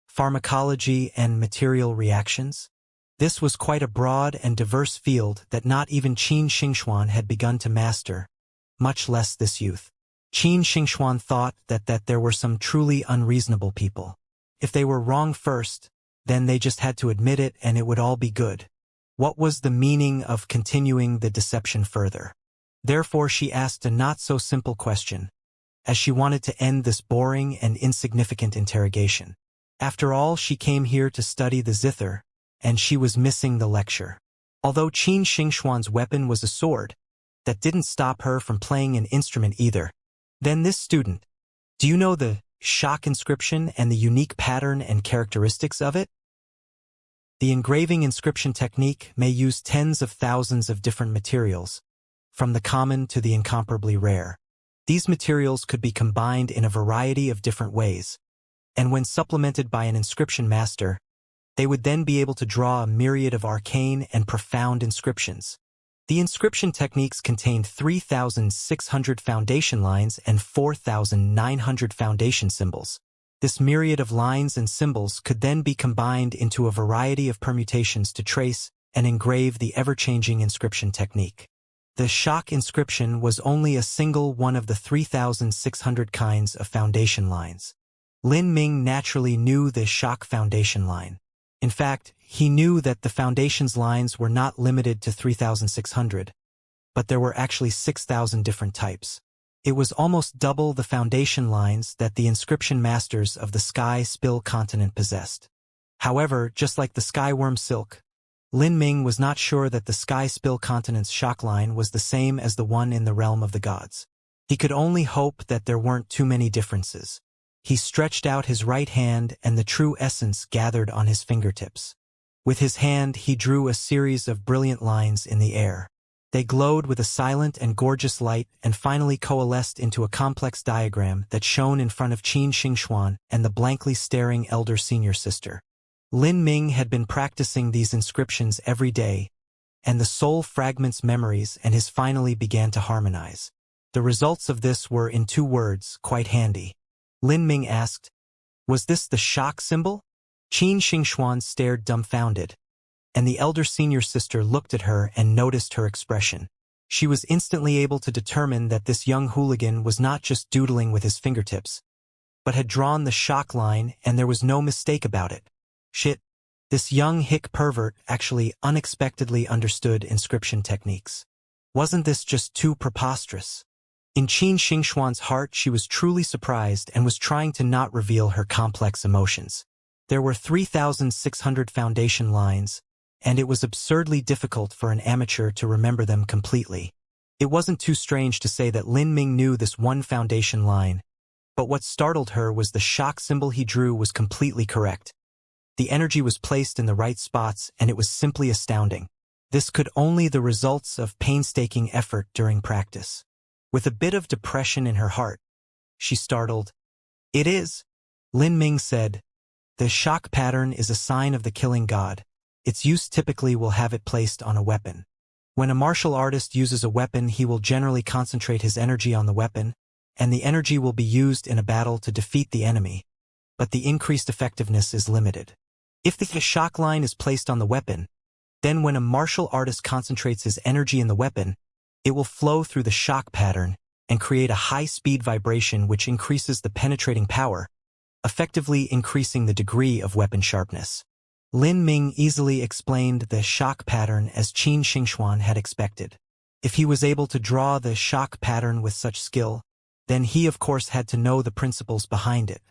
Pharmacology and material reactions? This was quite a broad and diverse field that not even Qin Xingxuan had begun to master, much less this youth. Qin Xingxuan thought that there were some truly unreasonable people. If they were wrong first, then they just had to admit it and it would all be good. What was the meaning of continuing the deception further? Therefore she asked a not-so-simple question, as she wanted to end this boring and insignificant interrogation. After all, she came here to study the zither, and she was missing the lecture. Although Qin Xingxuan's weapon was a sword, that didn't stop her from playing an instrument either. Then this student, do you know the shock inscription and the unique pattern and characteristics of it? The engraving inscription technique may use tens of thousands of different materials, from the common to the incomparably rare. These materials could be combined in a variety of different ways, and when supplemented by an inscription master, they would then be able to draw a myriad of arcane and profound inscriptions. The inscription techniques contained 3,600 foundation lines and 4,900 foundation symbols. This myriad of lines and symbols could then be combined into a variety of permutations to trace and engrave the ever-changing inscription technique. The shock inscription was only a single one of the 3,600 kinds of foundation lines. Lin Ming naturally knew the shock foundation line. In fact, he knew that the foundation's lines were not limited to 3,600, but there were actually 6,000 different types. It was almost double the foundation lines that the inscription masters of the Sky Spill continent possessed. However, just like the Skyworm Silk, Lin Ming was not sure that the Sky Spill continent's shock line was the same as the one in the realm of the gods. He could only hope that there weren't too many differences. He stretched out his right hand and the true essence gathered on his fingertips. With his hand he drew a series of brilliant lines in the air. They glowed with a silent and gorgeous light and finally coalesced into a complex diagram that shone in front of Qin Xingxuan and the blankly staring elder senior sister. Lin Ming had been practicing these inscriptions every day, and the soul fragments memories and his finally began to harmonize. The results of this were in 2 words, quite handy. Lin Ming asked, "Was this the shock symbol?" Qin Xingxuan stared dumbfounded, and the elder senior sister looked at her and noticed her expression. She was instantly able to determine that this young hooligan was not just doodling with his fingertips, but had drawn the shock line, and there was no mistake about it. Shit, this young hick pervert actually unexpectedly understood inscription techniques. Wasn't this just too preposterous? In Qin Xingxuan's heart she was truly surprised and was trying to not reveal her complex emotions. There were 3,600 foundation lines, and it was absurdly difficult for an amateur to remember them completely. It wasn't too strange to say that Lin Ming knew this one foundation line, but what startled her was the shock symbol he drew was completely correct. The energy was placed in the right spots, and it was simply astounding. This could only be the results of painstaking effort during practice. With a bit of depression in her heart, she startled. "It is," Lin Ming said. "The shock pattern is a sign of the killing god. Its use typically will have it placed on a weapon. When a martial artist uses a weapon, he will generally concentrate his energy on the weapon, and the energy will be used in a battle to defeat the enemy, but the increased effectiveness is limited. If the shock line is placed on the weapon, then when a martial artist concentrates his energy in the weapon, it will flow through the shock pattern and create a high-speed vibration which increases the penetrating power, effectively increasing the degree of weapon sharpness." Lin Ming easily explained the shock pattern as Qin Xingxuan had expected. If he was able to draw the shock pattern with such skill, then he of course had to know the principles behind it.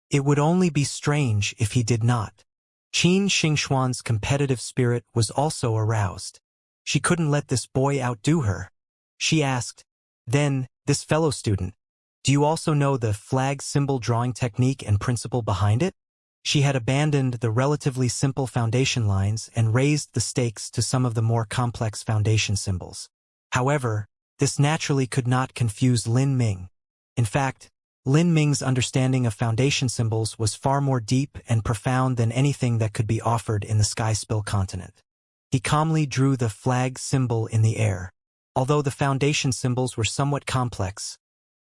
It would only be strange if he did not. Qin Xingxuan's competitive spirit was also aroused. She couldn't let this boy outdo her. She asked, "Then, this fellow student, do you also know the flag symbol drawing technique and principle behind it?" She had abandoned the relatively simple foundation lines and raised the stakes to some of the more complex foundation symbols. However, this naturally could not confuse Lin Ming. In fact, Lin Ming's understanding of foundation symbols was far more deep and profound than anything that could be offered in the Sky Spill continent. He calmly drew the flag symbol in the air. Although the foundation symbols were somewhat complex,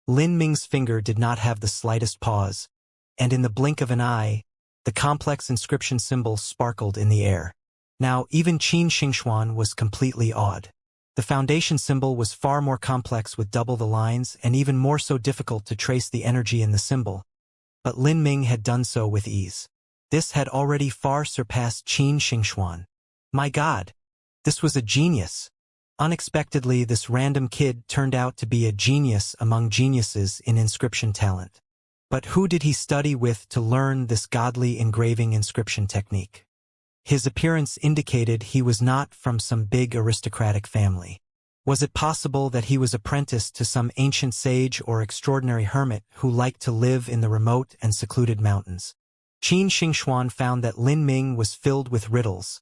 Lin Ming's finger did not have the slightest pause, and in the blink of an eye, the complex inscription symbol sparkled in the air. Now, even Qin Xingxuan was completely awed. The foundation symbol was far more complex with double the lines and even more so difficult to trace the energy in the symbol, but Lin Ming had done so with ease. This had already far surpassed Qin Xingxuan. My God! This was a genius. Unexpectedly, this random kid turned out to be a genius among geniuses in inscription talent. But who did he study with to learn this godly engraving inscription technique? His appearance indicated he was not from some big aristocratic family. Was it possible that he was apprenticed to some ancient sage or extraordinary hermit who liked to live in the remote and secluded mountains? Qin Xingxuan found that Lin Ming was filled with riddles,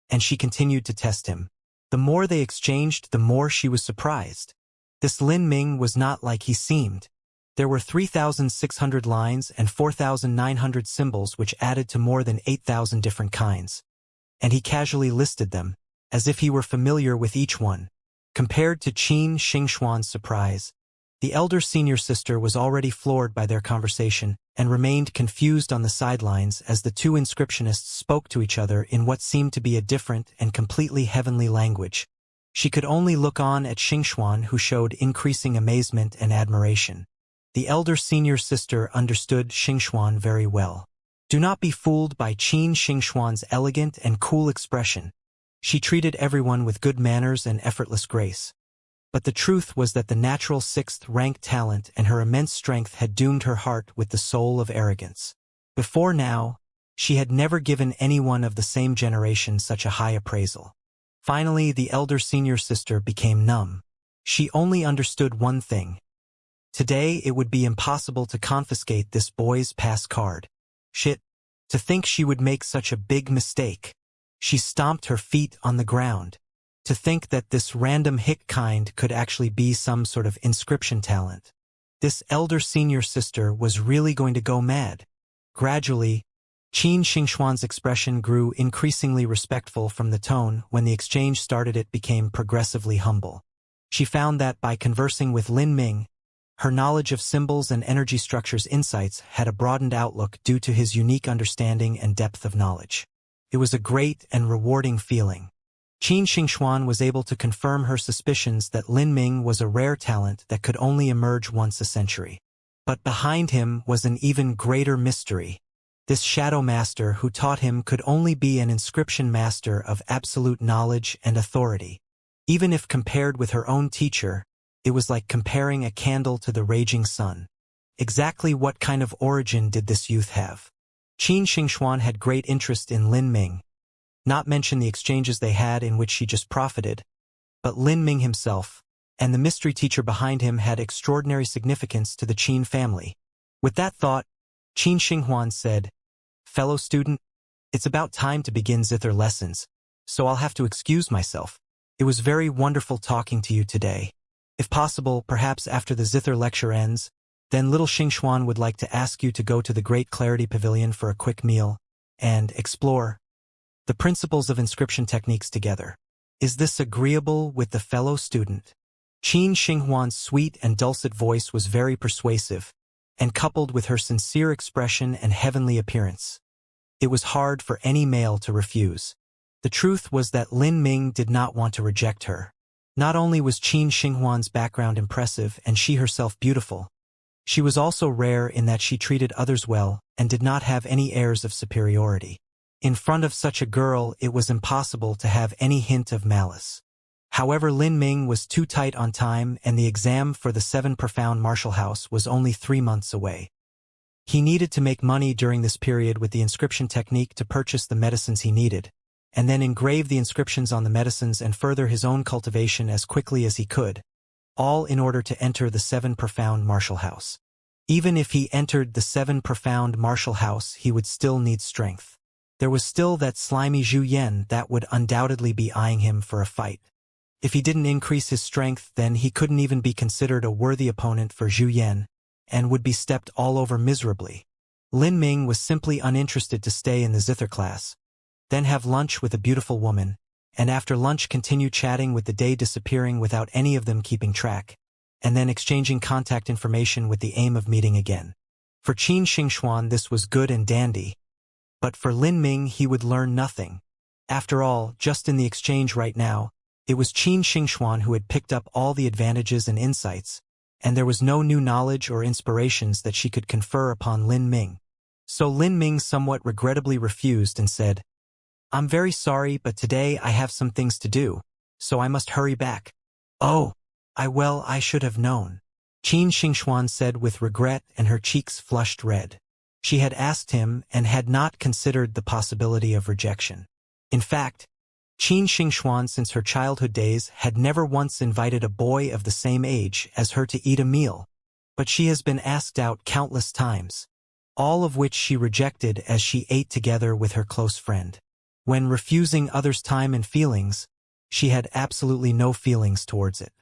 and she continued to test him. The more they exchanged, the more she was surprised. This Lin Ming was not like he seemed. There were 3,600 lines and 4,900 symbols which added to more than 8,000 different kinds. And he casually listed them, as if he were familiar with each one. Compared to Qin Xingxuan's surprise, the elder senior sister was already floored by their conversation and remained confused on the sidelines as the two inscriptionists spoke to each other in what seemed to be a different and completely heavenly language. She could only look on at Xingxuan, who showed increasing amazement and admiration. The elder senior sister understood Xingxuan very well. Do not be fooled by Qin Xingxuan's elegant and cool expression. She treated everyone with good manners and effortless grace. But the truth was that the natural sixth-rank talent and her immense strength had doomed her heart with the soul of arrogance. Before now, she had never given anyone of the same generation such a high appraisal. Finally, the elder senior sister became numb. She only understood one thing. Today it would be impossible to confiscate this boy's pass card. Shit. To think she would make such a big mistake. She stomped her feet on the ground. To think that this random hick kind could actually be some sort of inscription talent. This elder senior sister was really going to go mad. Gradually, Qin Xingxuan's expression grew increasingly respectful from the tone. When the exchange started, it became progressively humble. She found that by conversing with Lin Ming, her knowledge of symbols and energy structures insights had a broadened outlook due to his unique understanding and depth of knowledge. It was a great and rewarding feeling. Qin Xingxuan was able to confirm her suspicions that Lin Ming was a rare talent that could only emerge once a century. But behind him was an even greater mystery. This shadow master who taught him could only be an inscription master of absolute knowledge and authority. Even if compared with her own teacher, it was like comparing a candle to the raging sun. Exactly what kind of origin did this youth have? Qin Xingxuan had great interest in Lin Ming. Not mention the exchanges they had in which she just profited, but Lin Ming himself, and the mystery teacher behind him had extraordinary significance to the Qin family. With that thought, Qin Xinghuan said, "Fellow student, it's about time to begin zither lessons, so I'll have to excuse myself. It was very wonderful talking to you today. If possible, perhaps after the zither lecture ends, then little Xingxuan would like to ask you to go to the Great Clarity Pavilion for a quick meal and explore the principles of inscription techniques together. Is this agreeable with the fellow student?" Qin Xinghuan's sweet and dulcet voice was very persuasive, and coupled with her sincere expression and heavenly appearance, it was hard for any male to refuse. The truth was that Lin Ming did not want to reject her. Not only was Qin Xinghuan's background impressive and she herself beautiful, she was also rare in that she treated others well and did not have any airs of superiority. In front of such a girl, it was impossible to have any hint of malice. However, Lin Ming was too tight on time, and the exam for the 7 Profound Martial House was only 3 months away. He needed to make money during this period with the inscription technique to purchase the medicines he needed, and then engrave the inscriptions on the medicines and further his own cultivation as quickly as he could, all in order to enter the 7 Profound Martial House. Even if he entered the 7 Profound Martial House, he would still need strength. There was still that slimy Zhu Yan that would undoubtedly be eyeing him for a fight. If he didn't increase his strength, then he couldn't even be considered a worthy opponent for Zhu Yan, and would be stepped all over miserably. Lin Ming was simply uninterested to stay in the zither class, then have lunch with a beautiful woman, and after lunch continue chatting with the day disappearing without any of them keeping track, and then exchanging contact information with the aim of meeting again. For Qin Xingxuan this was good and dandy, but for Lin Ming he would learn nothing. After all, just in the exchange right now, it was Qin Xingxuan who had picked up all the advantages and insights, and there was no new knowledge or inspirations that she could confer upon Lin Ming. So Lin Ming somewhat regrettably refused and said, "I'm very sorry, but today I have some things to do, so I must hurry back." "Oh, I should have known," Qin Xingxuan said with regret, and her cheeks flushed red. She had asked him and had not considered the possibility of rejection. In fact, Qin Xingxuan since her childhood days had never once invited a boy of the same age as her to eat a meal, but she has been asked out countless times, all of which she rejected as she ate together with her close friend. When refusing others' time and feelings, she had absolutely no feelings towards it.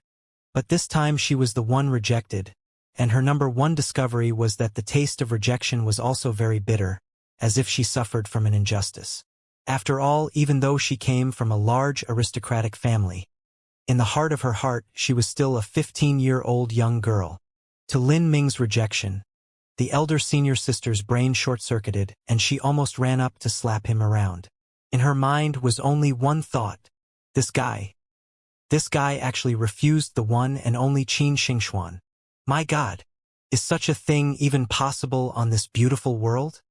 But this time she was the one rejected, and her number one discovery was that the taste of rejection was also very bitter, as if she suffered from an injustice. After all, even though she came from a large aristocratic family, in the heart of her heart she was still a 15-year-old young girl. To Lin Ming's rejection, the elder senior sister's brain short-circuited, and she almost ran up to slap him around. In her mind was only one thought: This guy actually refused the one and only Qin Xingxuan. My God, is such a thing even possible on this beautiful world?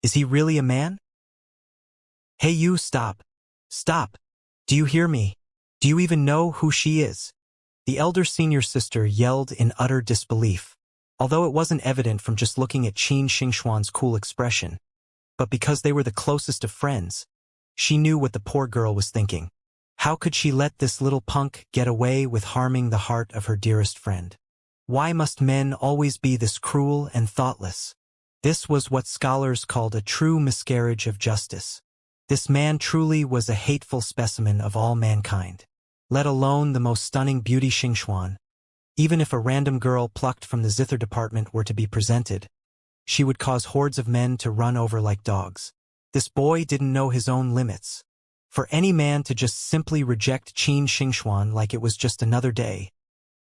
Is he really a man? Hey you, stop. Stop. Do you hear me? Do you even know who she is? The elder senior sister yelled in utter disbelief, although it wasn't evident from just looking at Qin Xingxuan's cool expression. But because they were the closest of friends, she knew what the poor girl was thinking. How could she let this little punk get away with harming the heart of her dearest friend? Why must men always be this cruel and thoughtless? This was what scholars called a true miscarriage of justice. This man truly was a hateful specimen of all mankind. Let alone the most stunning beauty Xingxuan. Even if a random girl plucked from the zither department were to be presented, she would cause hordes of men to run over like dogs. This boy didn't know his own limits. For any man to just simply reject Qin Xingxuan like it was just another day.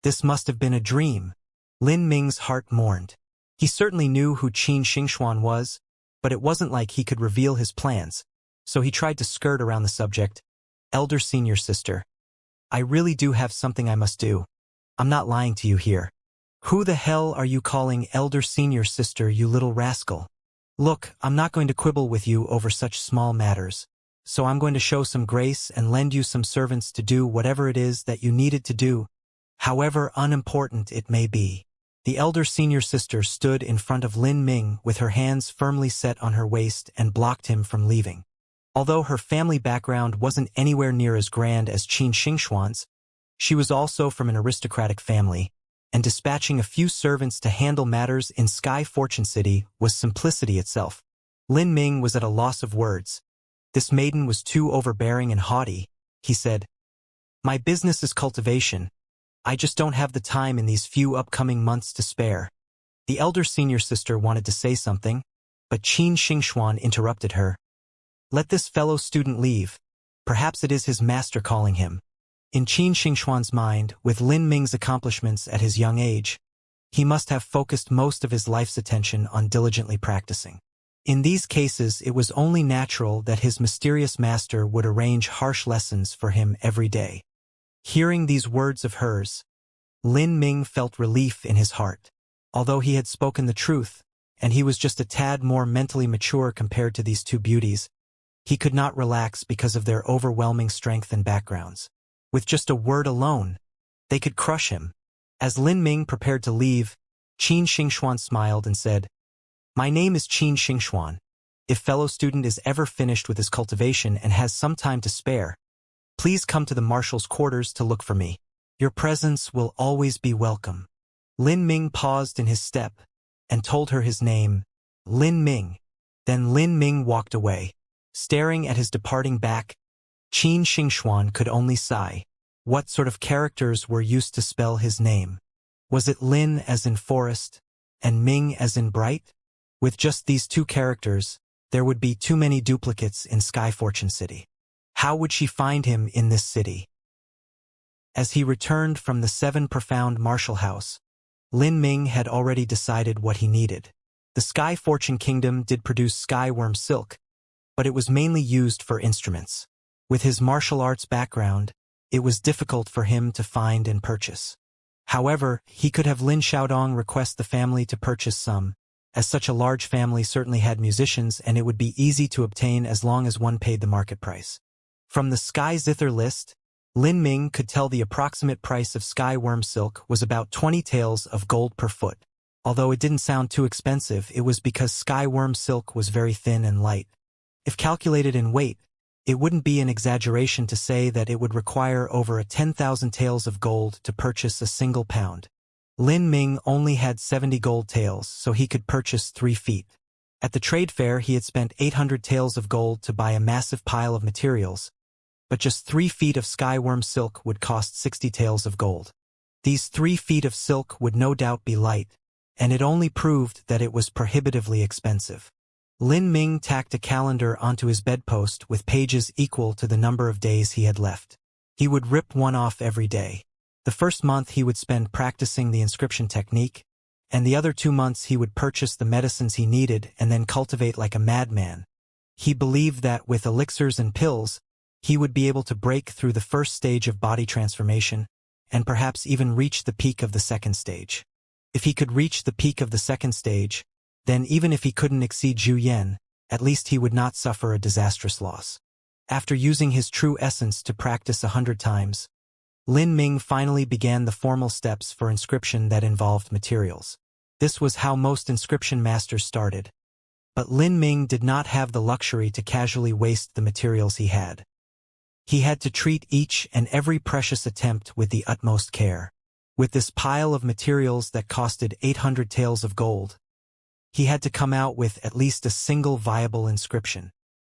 This must have been a dream. Lin Ming's heart mourned. He certainly knew who Qin Xingxuan was, but it wasn't like he could reveal his plans, so he tried to skirt around the subject. Elder senior sister, I really do have something I must do. I'm not lying to you here. Who the hell are you calling elder senior sister, you little rascal? Look, I'm not going to quibble with you over such small matters, so I'm going to show some grace and lend you some servants to do whatever it is that you needed to do, however unimportant it may be. The elder senior sister stood in front of Lin Ming with her hands firmly set on her waist and blocked him from leaving. Although her family background wasn't anywhere near as grand as Qin Xingxuan's, she was also from an aristocratic family, and dispatching a few servants to handle matters in Sky Fortune City was simplicity itself. Lin Ming was at a loss of words. This maiden was too overbearing and haughty, he said. My business is cultivation. I just don't have the time in these few upcoming months to spare. The elder senior sister wanted to say something, but Qin Xingxuan interrupted her. Let this fellow student leave. Perhaps it is his master calling him. In Qin Xingxuan's mind, with Lin Ming's accomplishments at his young age, he must have focused most of his life's attention on diligently practicing. In these cases, it was only natural that his mysterious master would arrange harsh lessons for him every day. Hearing these words of hers, Lin Ming felt relief in his heart. Although he had spoken the truth, and he was just a tad more mentally mature compared to these two beauties, he could not relax because of their overwhelming strength and backgrounds. With just a word alone, they could crush him. As Lin Ming prepared to leave, Qin Xingxuan smiled and said, My name is Qin Xingxuan. If fellow student is ever finished with his cultivation and has some time to spare, please come to the marshal's quarters to look for me. Your presence will always be welcome. Lin Ming paused in his step and told her his name, Lin Ming. Then Lin Ming walked away. Staring at his departing back, Qin Xingxuan could only sigh. What sort of characters were used to spell his name? Was it Lin as in forest, and Ming as in bright? With just these two characters, there would be too many duplicates in Sky Fortune City. How would she find him in this city? As he returned from the 7 Profound Martial House, Lin Ming had already decided what he needed. The Sky Fortune Kingdom did produce skyworm silk, but it was mainly used for instruments. With his martial arts background, it was difficult for him to find and purchase. However, he could have Lin Xiaodong request the family to purchase some, as such a large family certainly had musicians and it would be easy to obtain as long as one paid the market price. From the Sky Zither list, Lin Ming could tell the approximate price of sky worm silk was about 20 taels of gold per foot. Although it didn't sound too expensive, it was because sky worm silk was very thin and light. If calculated in weight, it wouldn't be an exaggeration to say that it would require over 10,000 taels of gold to purchase a single pound. Lin Ming only had 70 gold taels, so he could purchase 3 feet. At the trade fair he had spent 800 taels of gold to buy a massive pile of materials, but just 3 feet of skyworm silk would cost 60 taels of gold. These 3 feet of silk would no doubt be light, and it only proved that it was prohibitively expensive. Lin Ming tacked a calendar onto his bedpost with pages equal to the number of days he had left. He would rip one off every day. The first month he would spend practicing the inscription technique, and the other 2 months he would purchase the medicines he needed and then cultivate like a madman. He believed that with elixirs and pills, he would be able to break through the first stage of body transformation, and perhaps even reach the peak of the second stage. If he could reach the peak of the second stage, then even if he couldn't exceed Zhu Yan, at least he would not suffer a disastrous loss. After using his true essence to practice 100 times, Lin Ming finally began the formal steps for inscription that involved materials. This was how most inscription masters started. But Lin Ming did not have the luxury to casually waste the materials he had. He had to treat each and every precious attempt with the utmost care. With this pile of materials that costed 800 taels of gold, he had to come out with at least a single viable inscription.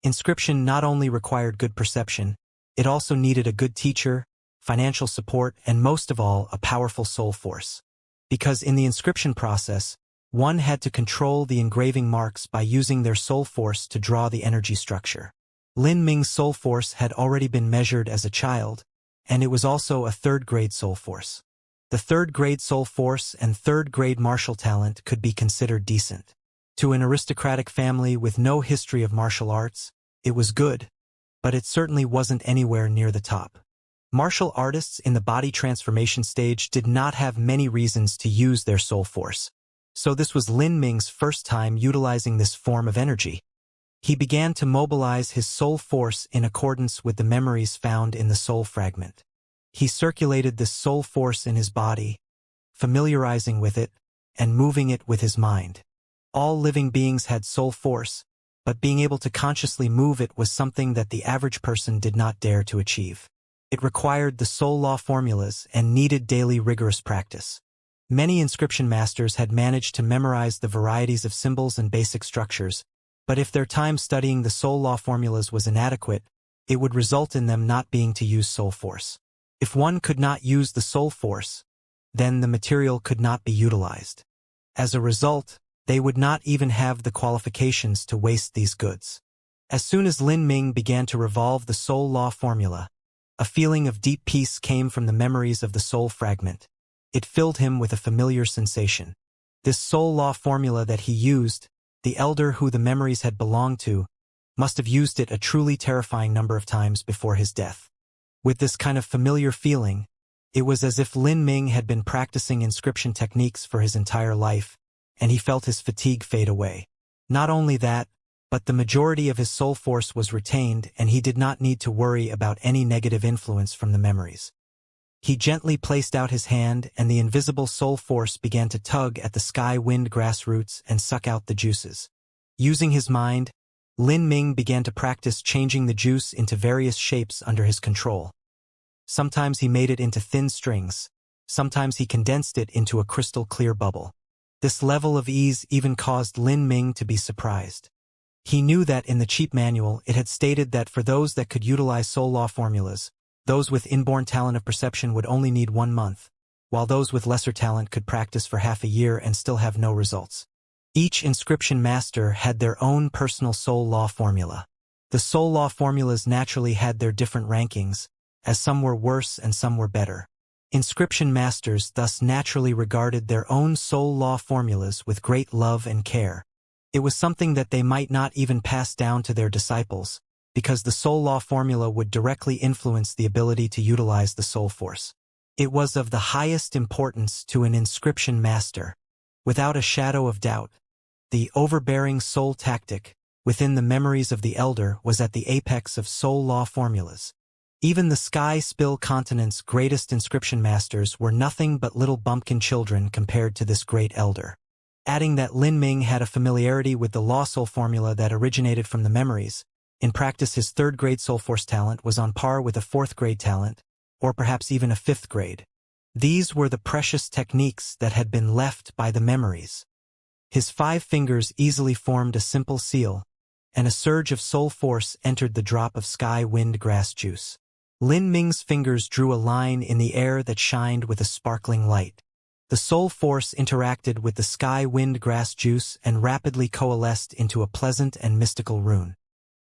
Inscription not only required good perception, it also needed a good teacher, financial support, and most of all, a powerful soul force. Because in the inscription process, one had to control the engraving marks by using their soul force to draw the energy structure. Lin Ming's soul force had already been measured as a child, and it was also a third-grade soul force. The third-grade soul force and third-grade martial talent could be considered decent. To an aristocratic family with no history of martial arts, it was good, but it certainly wasn't anywhere near the top. Martial artists in the body transformation stage did not have many reasons to use their soul force, so this was Lin Ming's first time utilizing this form of energy. He began to mobilize his soul force in accordance with the memories found in the soul fragment. He circulated this soul force in his body, familiarizing with it, and moving it with his mind. All living beings had soul force, but being able to consciously move it was something that the average person did not dare to achieve. It required the soul law formulas and needed daily rigorous practice. Many inscription masters had managed to memorize the varieties of symbols and basic structures, but if their time studying the soul law formulas was inadequate, it would result in them not being to use soul force. If one could not use the soul force, then the material could not be utilized. As a result, they would not even have the qualifications to waste these goods. As soon as Lin Ming began to revolve the soul law formula, a feeling of deep peace came from the memories of the soul fragment. It filled him with a familiar sensation. This soul law formula that he used, the elder who the memories had belonged to, must have used it a truly terrifying number of times before his death. With this kind of familiar feeling, it was as if Lin Ming had been practicing inscription techniques for his entire life, and he felt his fatigue fade away. Not only that, but the majority of his soul force was retained and he did not need to worry about any negative influence from the memories. He gently placed out his hand and the invisible soul force began to tug at the sky-wind grass roots and suck out the juices. Using his mind, Lin Ming began to practice changing the juice into various shapes under his control. Sometimes he made it into thin strings, sometimes he condensed it into a crystal-clear bubble. This level of ease even caused Lin Ming to be surprised. He knew that in the cheap manual it had stated that for those that could utilize soul law formulas, those with inborn talent of perception would only need 1 month, while those with lesser talent could practice for half a year and still have no results. Each inscription master had their own personal soul law formula. The soul law formulas naturally had their different rankings, as some were worse and some were better. Inscription masters thus naturally regarded their own soul law formulas with great love and care. It was something that they might not even pass down to their disciples, because the soul law formula would directly influence the ability to utilize the soul force. It was of the highest importance to an inscription master. Without a shadow of doubt, the overbearing soul tactic within the memories of the elder was at the apex of soul law formulas. Even the Sky Spill continent's greatest inscription masters were nothing but little bumpkin children compared to this great elder. Adding that Lin Ming had a familiarity with the law soul formula that originated from the memories, in practice his third-grade soul force talent was on par with a fourth-grade talent, or perhaps even a fifth grade. These were the precious techniques that had been left by the memories. His 5 fingers easily formed a simple seal, and a surge of soul force entered the drop of sky wind grass juice. Lin Ming's fingers drew a line in the air that shined with a sparkling light. The soul force interacted with the sky wind grass juice and rapidly coalesced into a pleasant and mystical rune.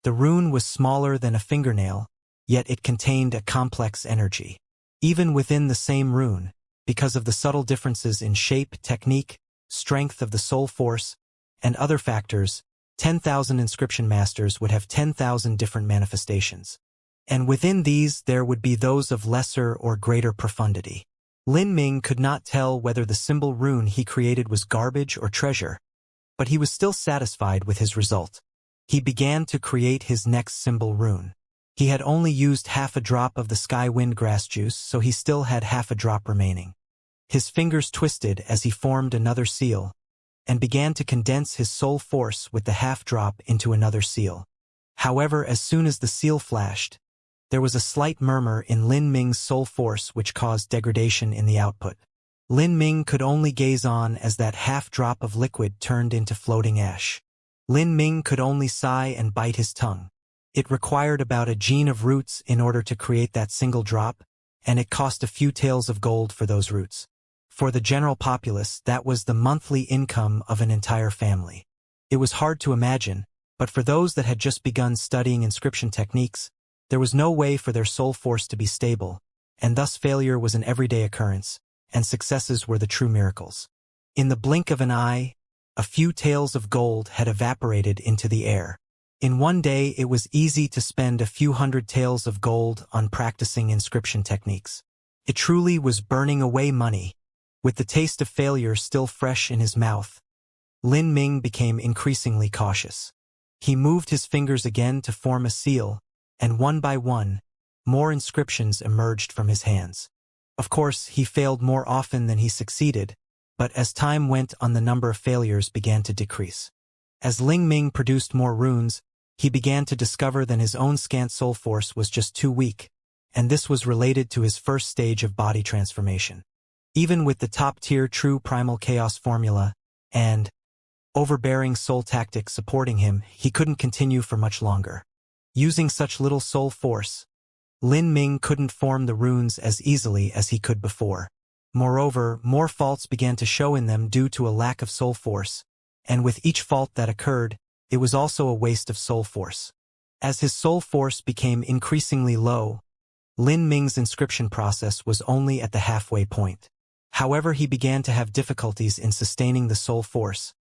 The rune was smaller than a fingernail, yet it contained a complex energy. Even within the same rune, because of the subtle differences in shape, technique, strength of the soul force, and other factors, 10,000 inscription masters would have 10,000 different manifestations. And within these there would be those of lesser or greater profundity. Lin Ming could not tell whether the symbol rune he created was garbage or treasure, but he was still satisfied with his result. He began to create his next symbol rune. He had only used half a drop of the sky wind grass juice, so he still had half a drop remaining. His fingers twisted as he formed another seal, and began to condense his soul force with the half drop into another seal. However, as soon as the seal flashed, there was a slight murmur in Lin Ming's soul force which caused degradation in the output. Lin Ming could only gaze on as that half drop of liquid turned into floating ash. Lin Ming could only sigh and bite his tongue. It required about a gene of roots in order to create that single drop, and it cost a few taels of gold for those roots. For the general populace, that was the monthly income of an entire family. It was hard to imagine, but for those that had just begun studying inscription techniques, there was no way for their soul force to be stable, and thus failure was an everyday occurrence, and successes were the true miracles. In the blink of an eye, a few taels of gold had evaporated into the air. In one day it was easy to spend a few hundred taels of gold on practicing inscription techniques. It truly was burning away money. With the taste of failure still fresh in his mouth, Lin Ming became increasingly cautious. He moved his fingers again to form a seal, and one by one, more inscriptions emerged from his hands. Of course, he failed more often than he succeeded, but as time went on the number of failures began to decrease. As Lin Ming produced more runes, he began to discover that his own scant soul force was just too weak, and this was related to his first stage of body transformation. Even with the top-tier true primal chaos formula and overbearing soul tactic supporting him, he couldn't continue for much longer. Using such little soul force, Lin Ming couldn't form the runes as easily as he could before. Moreover, more faults began to show in them due to a lack of soul force, and with each fault that occurred, it was also a waste of soul force. As his soul force became increasingly low, Lin Ming's inscription process was only at the halfway point. However, he began to have difficulties in sustaining the soul force,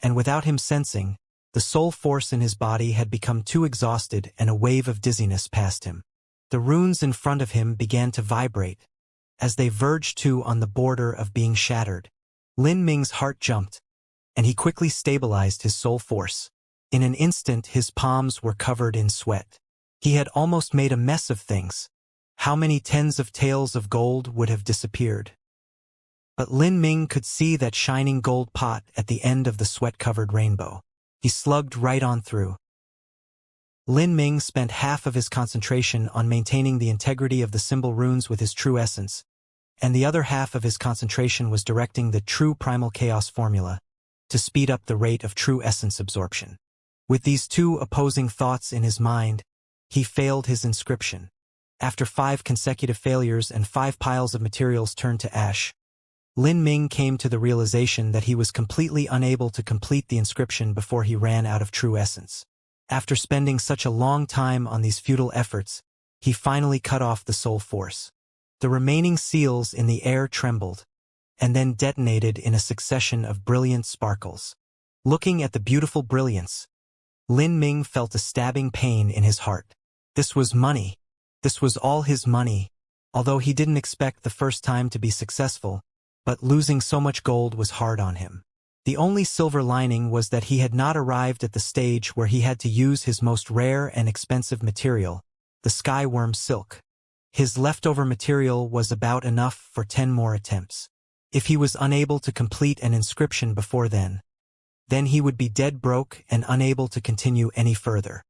and without him sensing, the soul force in his body had become too exhausted and a wave of dizziness passed him. The runes in front of him began to vibrate, as they verged to on the border of being shattered. Lin Ming's heart jumped, and he quickly stabilized his soul force. In an instant his palms were covered in sweat. He had almost made a mess of things. How many tens of taels of gold would have disappeared? But Lin Ming could see that shining gold pot at the end of the sweat-covered rainbow. He slugged right on through. Lin Ming spent half of his concentration on maintaining the integrity of the symbol runes with his true essence, and the other half of his concentration was directing the true primal chaos formula to speed up the rate of true essence absorption. With these two opposing thoughts in his mind, he failed his inscription. After 5 consecutive failures and 5 piles of materials turned to ash, Lin Ming came to the realization that he was completely unable to complete the inscription before he ran out of true essence. After spending such a long time on these futile efforts, he finally cut off the soul force. The remaining seals in the air trembled, and then detonated in a succession of brilliant sparkles. Looking at the beautiful brilliance, Lin Ming felt a stabbing pain in his heart. This was money. This was all his money, although he didn't expect the first time to be successful, but losing so much gold was hard on him. The only silver lining was that he had not arrived at the stage where he had to use his most rare and expensive material, the skyworm silk. His leftover material was about enough for 10 more attempts. If he was unable to complete an inscription before then he would be dead broke and unable to continue any further.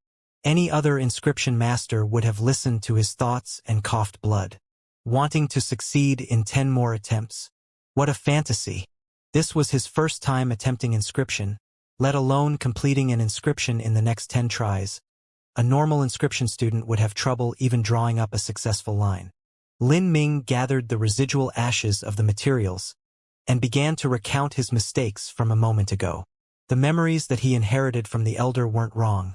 Any other inscription master would have listened to his thoughts and coughed blood. Wanting to succeed in 10 more attempts? What a fantasy! This was his first time attempting inscription, let alone completing an inscription in the next 10 tries. A normal inscription student would have trouble even drawing up a successful line. Lin Ming gathered the residual ashes of the materials and began to recount his mistakes from a moment ago. The memories that he inherited from the elder weren't wrong,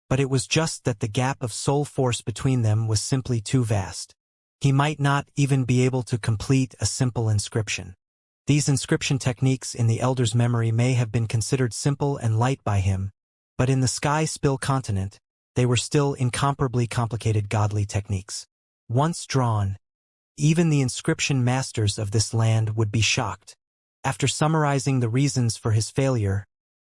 but it was just that the gap of soul force between them was simply too vast. He might not even be able to complete a simple inscription. These inscription techniques in the elder's memory may have been considered simple and light by him, but in the Sky Spill continent, they were still incomparably complicated godly techniques. Once drawn, even the inscription masters of this land would be shocked. After summarizing the reasons for his failure,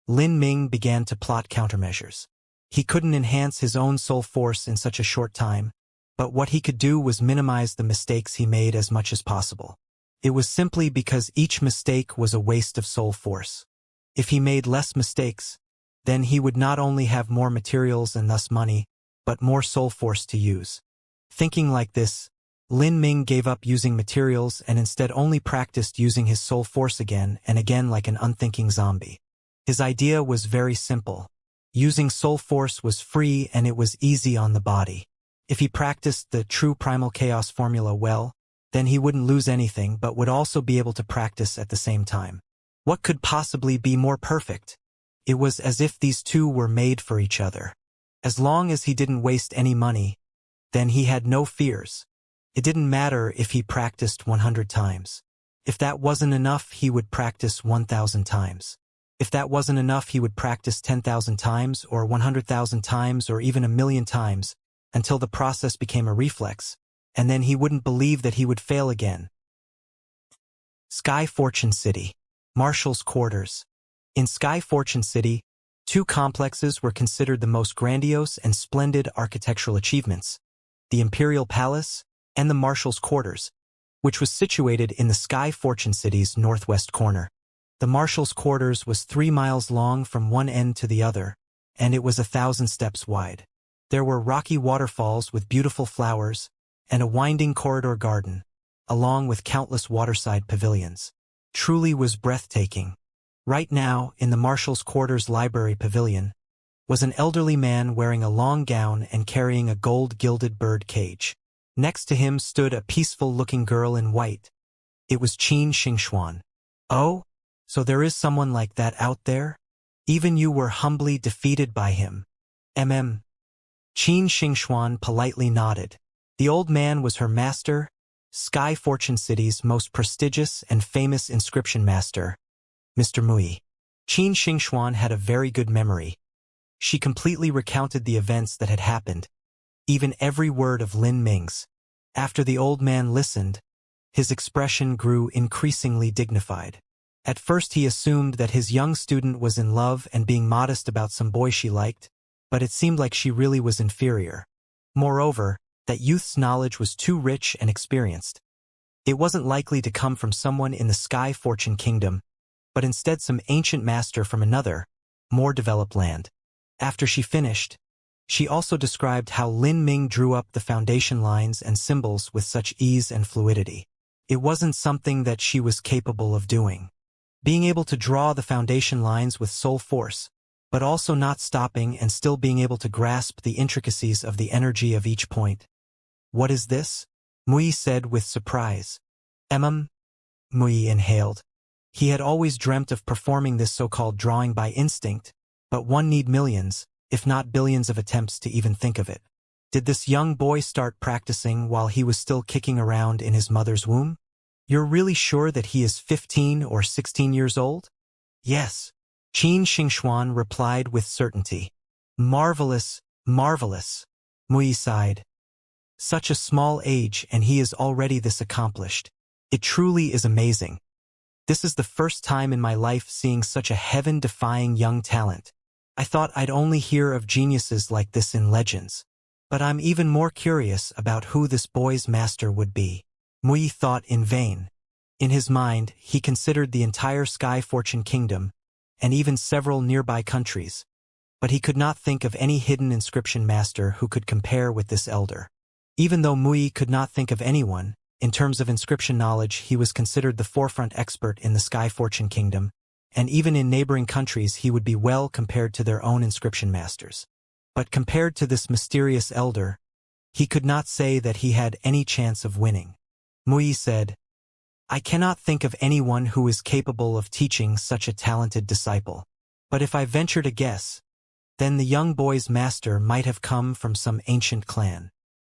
Lin Ming began to plot countermeasures. He couldn't enhance his own soul force in such a short time, but what he could do was minimize the mistakes he made as much as possible. It was simply because each mistake was a waste of soul force. If he made less mistakes, then he would not only have more materials and thus money, but more soul force to use. Thinking like this, Lin Ming gave up using materials and instead only practiced using his soul force again and again like an unthinking zombie. His idea was very simple. Using soul force was free and it was easy on the body. If he practiced the true primal chaos formula well, then he wouldn't lose anything but would also be able to practice at the same time. What could possibly be more perfect? It was as if these two were made for each other. As long as he didn't waste any money, then he had no fears. It didn't matter if he practiced 100 times. If that wasn't enough, he would practice 1,000 times. If that wasn't enough, he would practice 10,000 times or 100,000 times or even 1,000,000 times until the process became a reflex, and then he wouldn't believe that he would fail again. Sky Fortune City. Marshal's Quarters. In Sky Fortune City, two complexes were considered the most grandiose and splendid architectural achievements: the Imperial Palace and the Marshal's Quarters, which was situated in the Sky Fortune City's northwest corner. The Marshal's Quarters was 3 miles long from one end to the other, and it was 1,000 steps wide. There were rocky waterfalls with beautiful flowers, and a winding corridor garden, along with countless waterside pavilions. Truly was breathtaking. Right now, in the Marshal's Quarters Library Pavilion, was an elderly man wearing a long gown and carrying a gold-gilded bird cage. Next to him stood a peaceful-looking girl in white. It was Qin Xingxuan. Oh? So there is someone like that out there? Even you were humbly defeated by him. Qin Xingxuan politely nodded. The old man was her master, Sky Fortune City's most prestigious and famous inscription master, Mr. Mui. Qin Xingxuan had a very good memory. She completely recounted the events that had happened, even every word of Lin Ming's. After the old man listened, his expression grew increasingly dignified. At first he assumed that his young student was in love and being modest about some boy she liked, but it seemed like she really was inferior. Moreover, that youth's knowledge was too rich and experienced. It wasn't likely to come from someone in the Sky Fortune Kingdom, but instead some ancient master from another, more developed land. After she finished, she also described how Lin Ming drew up the foundation lines and symbols with such ease and fluidity. It wasn't something that she was capable of doing. Being able to draw the foundation lines with soul force, but also not stopping and still being able to grasp the intricacies of the energy of each point. What is this? Mui said with surprise. Mui inhaled. He had always dreamt of performing this so-called drawing by instinct, but one need millions, if not billions of attempts to even think of it. Did this young boy start practicing while he was still kicking around in his mother's womb? You're really sure that he is 15 or 16 years old? Yes. Qin Xingxuan replied with certainty. Marvelous, marvelous. Mui sighed. Such a small age and he is already this accomplished. It truly is amazing. This is the first time in my life seeing such a heaven-defying young talent. I thought I'd only hear of geniuses like this in legends. But I'm even more curious about who this boy's master would be. Mui thought in vain. In his mind, he considered the entire Sky Fortune Kingdom, and even several nearby countries. But he could not think of any hidden inscription master who could compare with this elder. Even though Mui could not think of anyone, in terms of inscription knowledge he was considered the forefront expert in the Sky Fortune Kingdom, and even in neighboring countries he would be well compared to their own inscription masters. But compared to this mysterious elder, he could not say that he had any chance of winning. Mui said, I cannot think of anyone who is capable of teaching such a talented disciple. But if I venture to guess, then the young boy's master might have come from some ancient clan.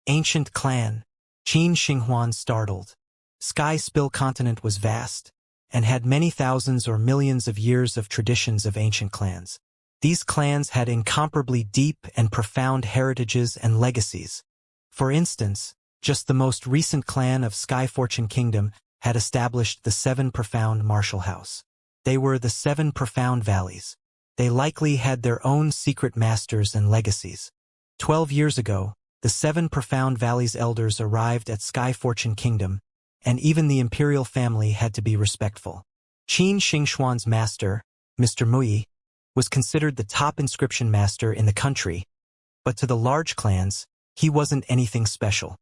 Ancient clan? Qin Xinghuan startled. Sky Spill continent was vast, and had many thousands or millions of years of traditions of ancient clans. These clans had incomparably deep and profound heritages and legacies. For instance, just the most recent clan of Sky Fortune Kingdom had established the 7 Profound Martial House. They were the 7 Profound Valleys. They likely had their own secret masters and legacies. 12 years ago, the 7 Profound Valleys elders arrived at Sky Fortune Kingdom, and even the imperial family had to be respectful. Qin Xingxuan's master, Mr. Mui, was considered the top inscription master in the country, but to the large clans, he wasn't anything special.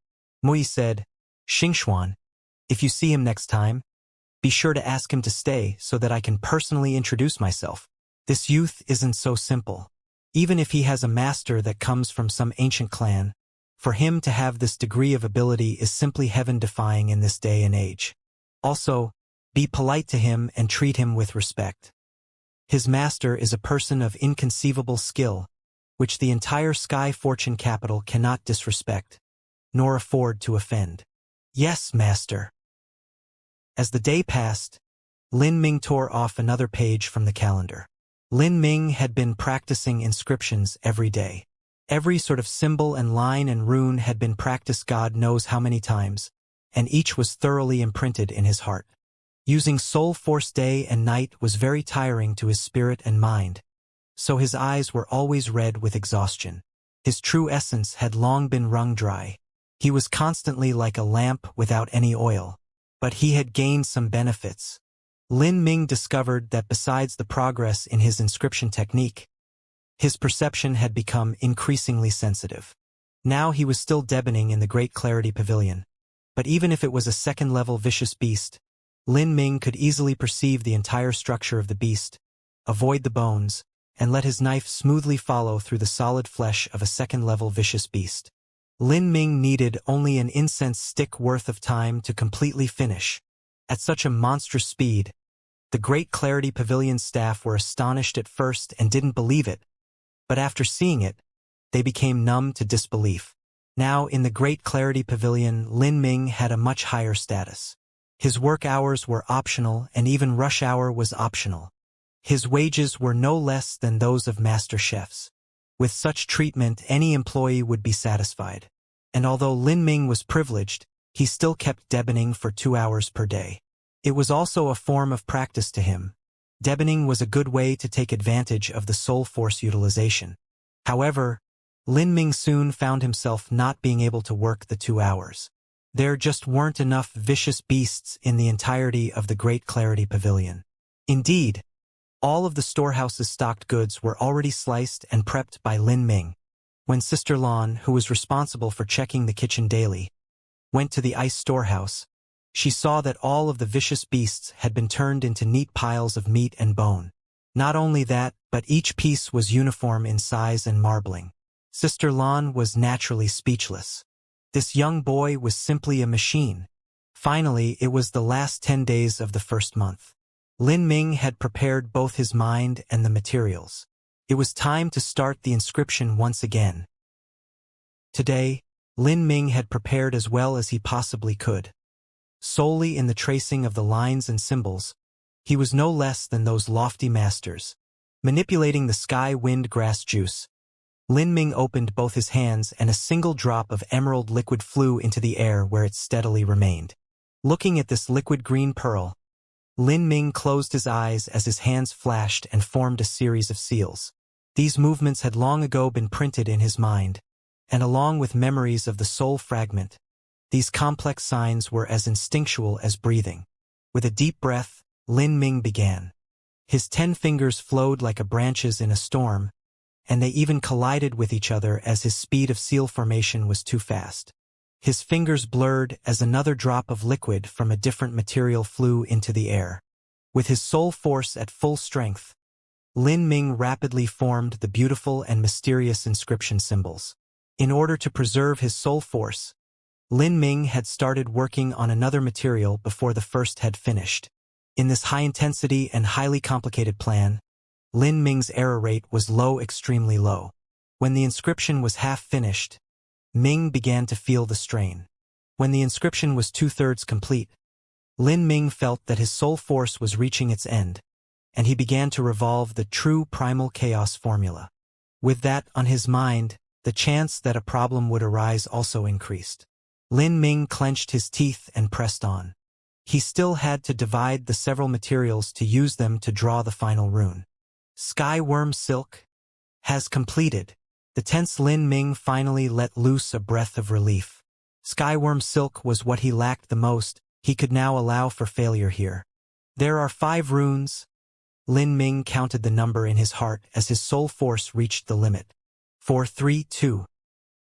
Mui said, Xingxuan, if you see him next time, be sure to ask him to stay so that I can personally introduce myself. This youth isn't so simple. Even if he has a master that comes from some ancient clan, for him to have this degree of ability is simply heaven-defying in this day and age. Also, be polite to him and treat him with respect. His master is a person of inconceivable skill, which the entire Sky Fortune capital cannot disrespect, nor afford to offend. Yes, master. As the day passed, Lin Ming tore off another page from the calendar. Lin Ming had been practicing inscriptions every day. Every sort of symbol and line and rune had been practiced God knows how many times, and each was thoroughly imprinted in his heart. Using soul force day and night was very tiring to his spirit and mind, so his eyes were always red with exhaustion. His true essence had long been wrung dry. He was constantly like a lamp without any oil. But he had gained some benefits. Lin Ming discovered that besides the progress in his inscription technique, his perception had become increasingly sensitive. Now he was still deboning in the Great Clarity Pavilion, but even if it was a second-level vicious beast, Lin Ming could easily perceive the entire structure of the beast, avoid the bones, and let his knife smoothly follow through the solid flesh of a second-level vicious beast. Lin Ming needed only an incense stick worth of time to completely finish. At such a monstrous speed, the Great Clarity Pavilion staff were astonished at first and didn't believe it, but after seeing it, they became numb to disbelief. Now in the Great Clarity Pavilion, Lin Ming had a much higher status. His work hours were optional and even rush hour was optional. His wages were no less than those of master chefs. With such treatment, any employee would be satisfied. And although Lin Ming was privileged, he still kept deboning for 2 hours per day. It was also a form of practice to him. Deboning was a good way to take advantage of the soul force utilization. However, Lin Ming soon found himself not being able to work the 2 hours. There just weren't enough vicious beasts in the entirety of the Great Clarity Pavilion. Indeed, all of the storehouse's stocked goods were already sliced and prepped by Lin Ming. When Sister Lan, who was responsible for checking the kitchen daily, went to the ice storehouse, she saw that all of the vicious beasts had been turned into neat piles of meat and bone. Not only that, but each piece was uniform in size and marbling. Sister Lan was naturally speechless. This young boy was simply a machine. Finally, it was the last 10 days of the first month. Lin Ming had prepared both his mind and the materials. It was time to start the inscription once again. Today, Lin Ming had prepared as well as he possibly could. Solely in the tracing of the lines and symbols, he was no less than those lofty masters. Manipulating the sky wind grass juice, Lin Ming opened both his hands and a single drop of emerald liquid flew into the air where it steadily remained. Looking at this liquid green pearl, Lin Ming closed his eyes as his hands flashed and formed a series of seals. These movements had long ago been printed in his mind, and along with memories of the soul fragment, these complex signs were as instinctual as breathing. With a deep breath, Lin Ming began. His 10 fingers flowed like branches in a storm, and they even collided with each other as his speed of seal formation was too fast. His fingers blurred as another drop of liquid from a different material flew into the air. With his soul force at full strength, Lin Ming rapidly formed the beautiful and mysterious inscription symbols. In order to preserve his soul force, Lin Ming had started working on another material before the first had finished. In this high-intensity and highly complicated plan, Lin Ming's error rate was low, extremely low. When the inscription was half finished, Ming began to feel the strain. When the inscription was 2/3 complete, Lin Ming felt that his soul force was reaching its end, and he began to revolve the true primal chaos formula. With that on his mind, the chance that a problem would arise also increased. Lin Ming clenched his teeth and pressed on. He still had to divide the several materials to use them to draw the final rune. Skyworm silk has completed. The tense Lin Ming finally let loose a breath of relief. Skyworm silk was what he lacked the most. He could now allow for failure here. There are 5 runes. Lin Ming counted the number in his heart as his soul force reached the limit. 4, 3, 2.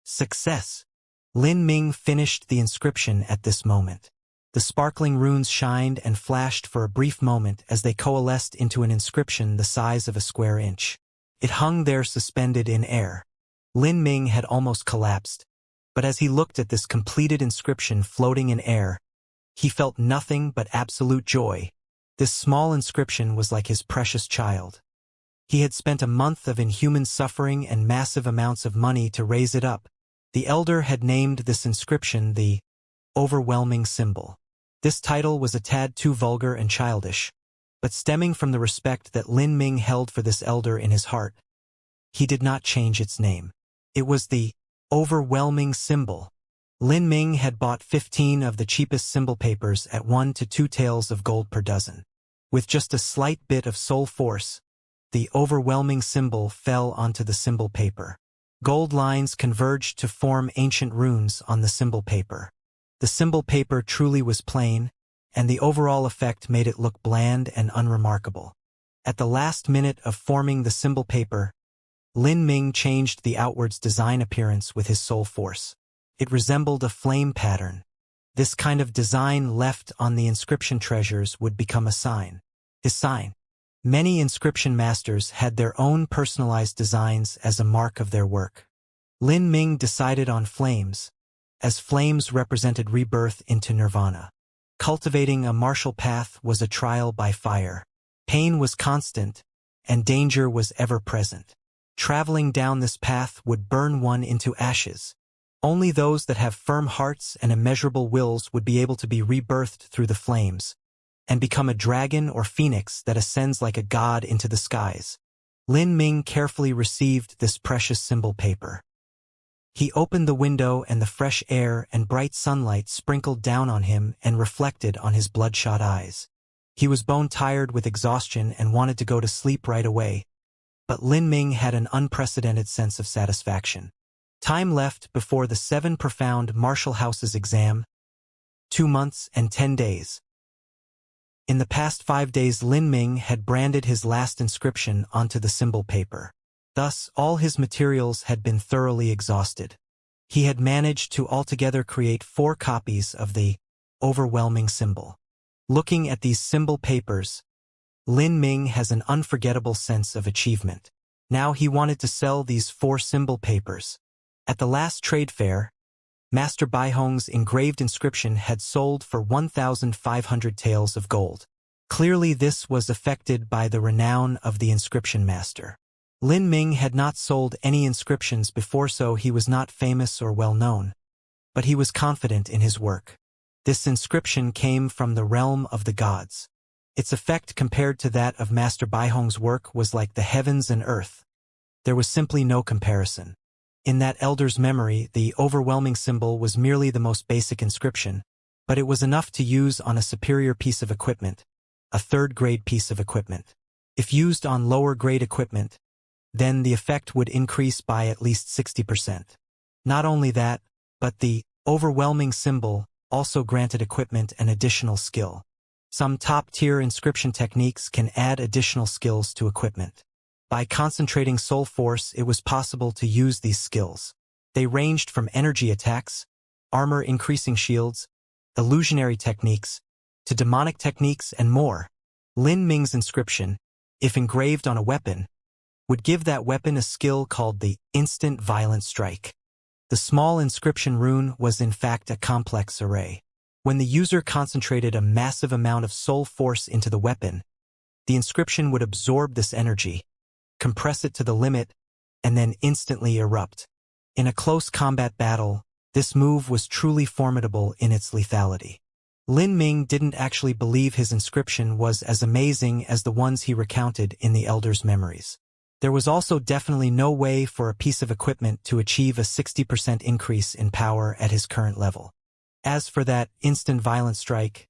Success. Lin Ming finished the inscription at this moment. The sparkling runes shined and flashed for a brief moment as they coalesced into an inscription the size of a square inch. It hung there suspended in air. Lin Ming had almost collapsed, but as he looked at this completed inscription floating in air, he felt nothing but absolute joy. This small inscription was like his precious child. He had spent a month of inhuman suffering and massive amounts of money to raise it up. The elder had named this inscription the overwhelming symbol. This title was a tad too vulgar and childish, but stemming from the respect that Lin Ming held for this elder in his heart, he did not change its name. It was the overwhelming symbol. Lin Ming had bought 15 of the cheapest symbol papers at 1 to 2 taels of gold per dozen. With just a slight bit of soul force, the overwhelming symbol fell onto the symbol paper. Gold lines converged to form ancient runes on the symbol paper. The symbol paper truly was plain, and the overall effect made it look bland and unremarkable. At the last minute of forming the symbol paper, Lin Ming changed the outwards design appearance with his soul force. It resembled a flame pattern. This kind of design left on the inscription treasures would become a sign. His sign. Many inscription masters had their own personalized designs as a mark of their work. Lin Ming decided on flames, as flames represented rebirth into nirvana. Cultivating a martial path was a trial by fire. Pain was constant, and danger was ever present. Traveling down this path would burn one into ashes. Only those that have firm hearts and immeasurable wills would be able to be rebirthed through the flames, and become a dragon or phoenix that ascends like a god into the skies. Lin Ming carefully received this precious symbol paper. He opened the window and the fresh air and bright sunlight sprinkled down on him and reflected on his bloodshot eyes. He was bone-tired with exhaustion and wanted to go to sleep right away, but Lin Ming had an unprecedented sense of satisfaction. Time left before the 7 profound martial houses exam. 2 months and 10 days. In the past 5 days Lin Ming had branded his last inscription onto the symbol paper. Thus, all his materials had been thoroughly exhausted. He had managed to altogether create 4 copies of the overwhelming symbol. Looking at these symbol papers, Lin Ming has an unforgettable sense of achievement. Now he wanted to sell these 4 symbol papers. At the last trade fair, Master Baihong's engraved inscription had sold for 1,500 taels of gold. Clearly this was affected by the renown of the inscription master. Lin Ming had not sold any inscriptions before, so he was not famous or well known, but he was confident in his work. This inscription came from the realm of the gods. Its effect compared to that of Master Baihong's work was like the heavens and earth. There was simply no comparison. In that elder's memory, the overwhelming symbol was merely the most basic inscription, but it was enough to use on a superior piece of equipment, a third-grade piece of equipment. If used on lower-grade equipment, then the effect would increase by at least 60%. Not only that, but the overwhelming symbol also granted equipment an additional skill. Some top-tier inscription techniques can add additional skills to equipment. By concentrating soul force, it was possible to use these skills. They ranged from energy attacks, armor-increasing shields, illusionary techniques, to demonic techniques and more. Lin Ming's inscription, if engraved on a weapon, would give that weapon a skill called the instant violent strike. The small inscription rune was in fact a complex array. When the user concentrated a massive amount of soul force into the weapon, the inscription would absorb this energy, compress it to the limit, and then instantly erupt. In a close combat battle, this move was truly formidable in its lethality. Lin Ming didn't actually believe his inscription was as amazing as the ones he recounted in the elder's memories. There was also definitely no way for a piece of equipment to achieve a 60% increase in power at his current level. As for that instant violent strike,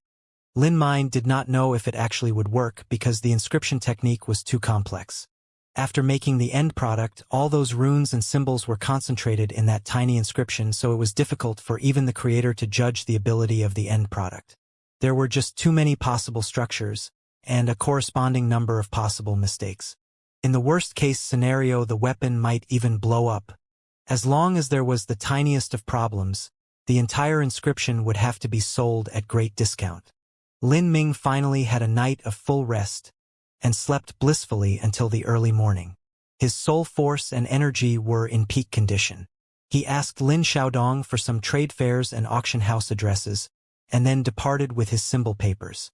Lin Ming did not know if it actually would work because the inscription technique was too complex. After making the end product, all those runes and symbols were concentrated in that tiny inscription, so it was difficult for even the creator to judge the ability of the end product. There were just too many possible structures, and a corresponding number of possible mistakes. In the worst-case scenario, the weapon might even blow up. As long as there was the tiniest of problems, the entire inscription would have to be sold at great discount. Lin Ming finally had a night of full rest, and slept blissfully until the early morning. His soul force and energy were in peak condition. He asked Lin Xiaodong for some trade fairs and auction house addresses, and then departed with his symbol papers.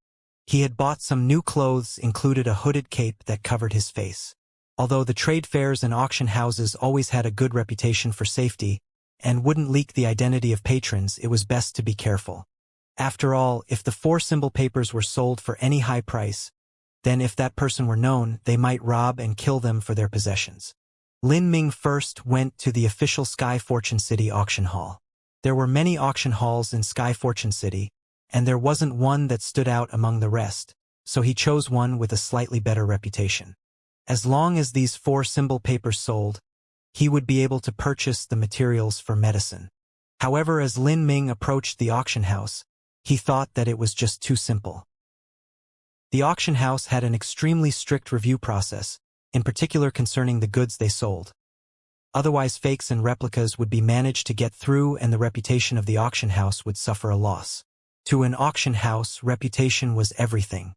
He had bought some new clothes, included a hooded cape that covered his face. Although the trade fairs and auction houses always had a good reputation for safety, and wouldn't leak the identity of patrons, it was best to be careful. After all, if the 4 symbol papers were sold for any high price, then if that person were known, they might rob and kill them for their possessions. Lin Ming first went to the official Sky Fortune City auction hall. There were many auction halls in Sky Fortune City, and there wasn't one that stood out among the rest, so he chose one with a slightly better reputation. As long as these 4 symbol papers sold, he would be able to purchase the materials for medicine. However, as Lin Ming approached the auction house, he thought that it was just too simple. The auction house had an extremely strict review process, in particular concerning the goods they sold. Otherwise, fakes and replicas would be managed to get through and the reputation of the auction house would suffer a loss. To an auction house, reputation was everything.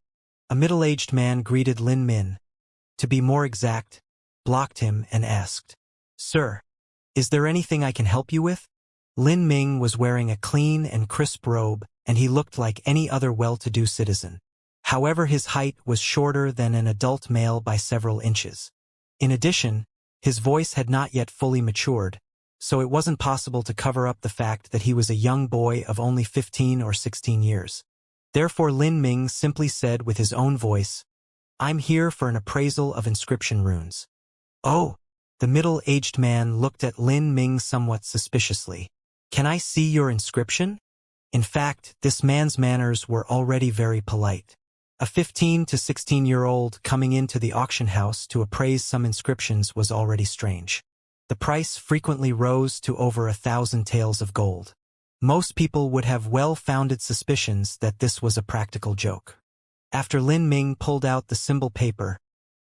A middle-aged man greeted Lin Ming. To be more exact, blocked him and asked, "Sir, is there anything I can help you with?" Lin Ming was wearing a clean and crisp robe, and he looked like any other well-to-do citizen. However, his height was shorter than an adult male by several inches. In addition, his voice had not yet fully matured, so it wasn't possible to cover up the fact that he was a young boy of only 15 or 16 years. Therefore, Lin Ming simply said with his own voice, "I'm here for an appraisal of inscription runes." "Oh." The middle-aged man looked at Lin Ming somewhat suspiciously. "Can I see your inscription?" In fact, this man's manners were already very polite. A 15 to 16-year-old coming into the auction house to appraise some inscriptions was already strange. The price frequently rose to over 1,000 taels of gold. Most people would have well-founded suspicions that this was a practical joke. After Lin Ming pulled out the symbol paper,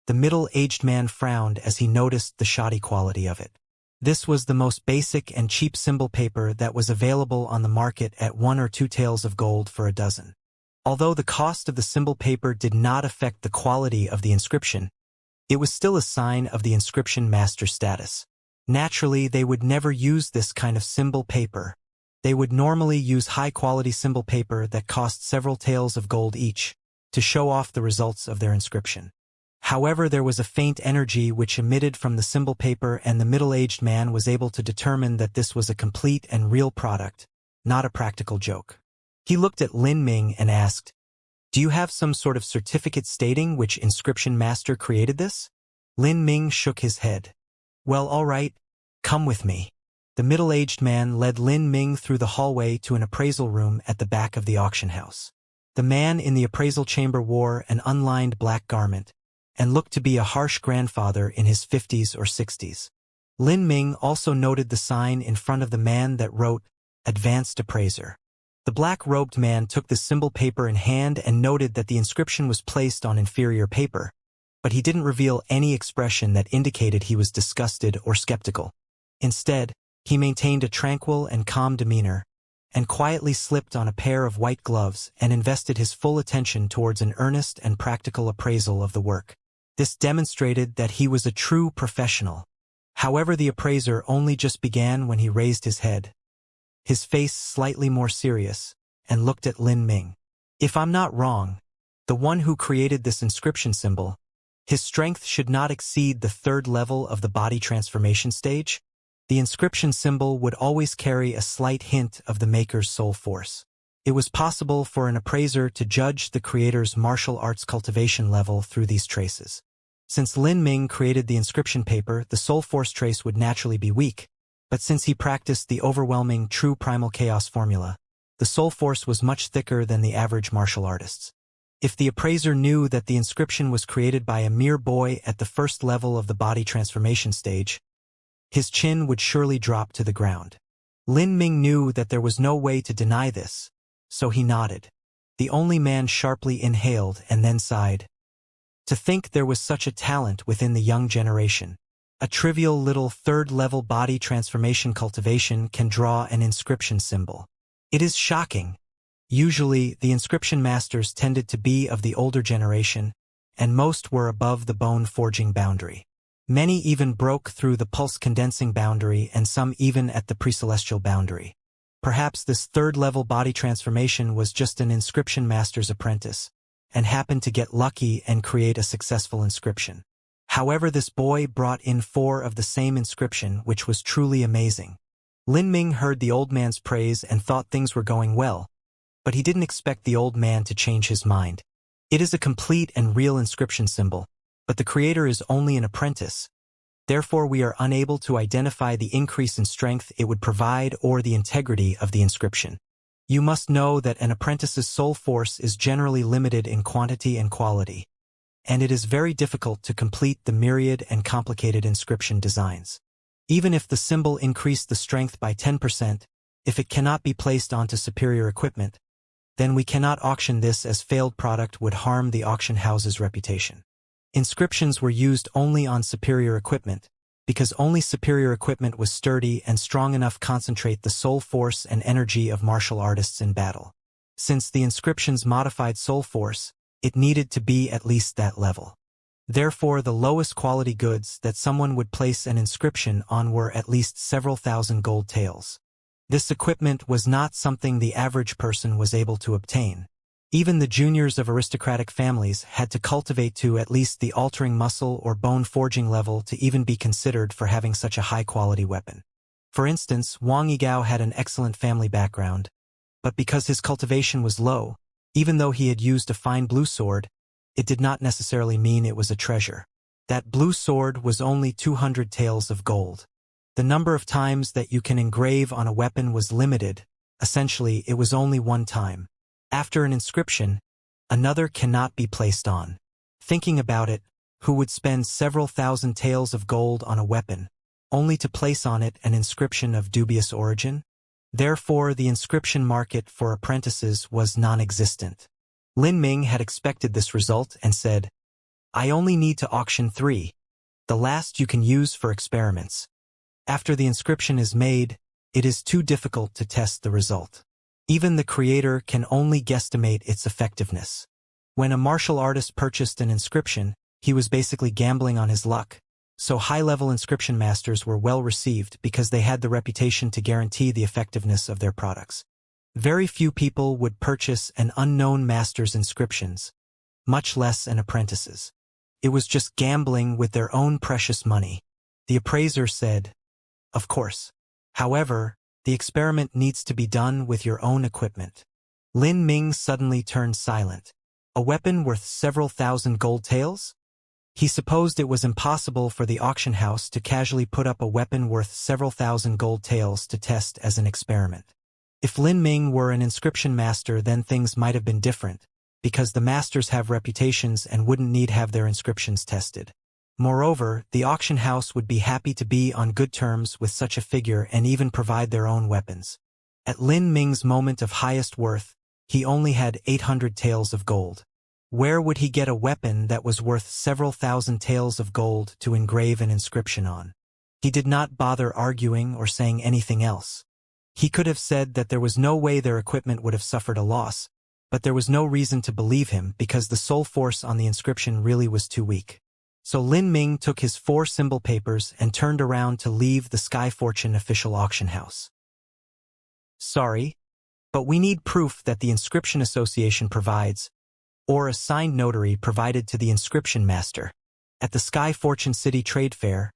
the middle-aged man frowned as he noticed the shoddy quality of it. This was the most basic and cheap symbol paper that was available on the market at 1 or 2 taels of gold for a dozen. Although the cost of the symbol paper did not affect the quality of the inscription, it was still a sign of the inscription master status. Naturally, they would never use this kind of symbol paper. They would normally use high-quality symbol paper that cost several taels of gold each, to show off the results of their inscription. However, there was a faint energy which emitted from the symbol paper, and the middle-aged man was able to determine that this was a complete and real product, not a practical joke. He looked at Lin Ming and asked, "Do you have some sort of certificate stating which inscription master created this?" Lin Ming shook his head. Well, all right, come with me. The middle-aged man led Lin Ming through the hallway to an appraisal room at the back of the auction house. The man in the appraisal chamber wore an unlined black garment and looked to be a harsh grandfather in his 50s or 60s. Lin Ming also noted the sign in front of the man that wrote, Advanced Appraiser. The black-robed man took the symbol paper in hand and noted that the inscription was placed on inferior paper, but he didn't reveal any expression that indicated he was disgusted or skeptical. Instead, he maintained a tranquil and calm demeanor, and quietly slipped on a pair of white gloves and invested his full attention towards an earnest and practical appraisal of the work. This demonstrated that he was a true professional. However, the appraiser only just began when he raised his head, his face slightly more serious, and looked at Lin Ming. If I'm not wrong, the one who created this inscription symbol, his strength should not exceed the third level of the body transformation stage. The inscription symbol would always carry a slight hint of the maker's soul force. It was possible for an appraiser to judge the creator's martial arts cultivation level through these traces. Since Lin Ming created the inscription paper, the soul force trace would naturally be weak, but since he practiced the overwhelming true primal chaos formula, the soul force was much thicker than the average martial artist's. If the appraiser knew that the inscription was created by a mere boy at the first level of the body transformation stage, his chin would surely drop to the ground. Lin Ming knew that there was no way to deny this, so he nodded. The only man sharply inhaled and then sighed. To think there was such a talent within the young generation. A trivial little third-level body transformation cultivation can draw an inscription symbol. It is shocking. Usually, the inscription masters tended to be of the older generation, and most were above the bone-forging boundary. Many even broke through the pulse-condensing boundary and some even at the pre-celestial boundary. Perhaps this third-level body transformation was just an inscription master's apprentice, and happened to get lucky and create a successful inscription. However, this boy brought in 4 of the same inscription, which was truly amazing. Lin Ming heard the old man's praise and thought things were going well, but he didn't expect the old man to change his mind. It is a complete and real inscription symbol, but the creator is only an apprentice. Therefore, we are unable to identify the increase in strength it would provide or the integrity of the inscription. You must know that an apprentice's soul force is generally limited in quantity and quality, and it is very difficult to complete the myriad and complicated inscription designs. Even if the symbol increased the strength by 10%, if it cannot be placed onto superior equipment, then we cannot auction this, as failed product would harm the auction house's reputation. Inscriptions were used only on superior equipment, because only superior equipment was sturdy and strong enough to concentrate the soul force and energy of martial artists in battle. Since the inscription's modified soul force, it needed to be at least that level. Therefore, the lowest quality goods that someone would place an inscription on were at least several thousand gold taels. This equipment was not something the average person was able to obtain. Even the juniors of aristocratic families had to cultivate to at least the altering muscle or bone forging level to even be considered for having such a high-quality weapon. For instance, Wang Yigao had an excellent family background, but because his cultivation was low, even though he had used a fine blue sword, it did not necessarily mean it was a treasure. That blue sword was only 200 taels of gold. The number of times that you can engrave on a weapon was limited. Essentially, it was only one time. After an inscription, another cannot be placed on. Thinking about it, who would spend several thousand taels of gold on a weapon, only to place on it an inscription of dubious origin? Therefore, the inscription market for apprentices was non-existent. Lin Ming had expected this result and said, I only need to auction 3. The last you can use for experiments. After the inscription is made, it is too difficult to test the result. Even the creator can only guesstimate its effectiveness. When a martial artist purchased an inscription, he was basically gambling on his luck. So high-level inscription masters were well received because they had the reputation to guarantee the effectiveness of their products. Very few people would purchase an unknown master's inscriptions, much less an apprentice's. It was just gambling with their own precious money. The appraiser said, Of course. However, the experiment needs to be done with your own equipment. Lin Ming suddenly turned silent. A weapon worth several thousand gold taels? He supposed it was impossible for the auction house to casually put up a weapon worth several thousand gold taels to test as an experiment. If Lin Ming were an inscription master, then things might have been different, because the masters have reputations and wouldn't need have their inscriptions tested. Moreover, the auction house would be happy to be on good terms with such a figure and even provide their own weapons. At Lin Ming's moment of highest worth, he only had 800 taels of gold. Where would he get a weapon that was worth several thousand taels of gold to engrave an inscription on? He did not bother arguing or saying anything else. He could have said that there was no way their equipment would have suffered a loss, but there was no reason to believe him because the soul force on the inscription really was too weak. So Lin Ming took his 4 symbol papers and turned around to leave the Sky Fortune official auction house. Sorry, but we need proof that the Inscription Association provides, or a signed notary provided to the inscription master. At the Sky Fortune City Trade Fair,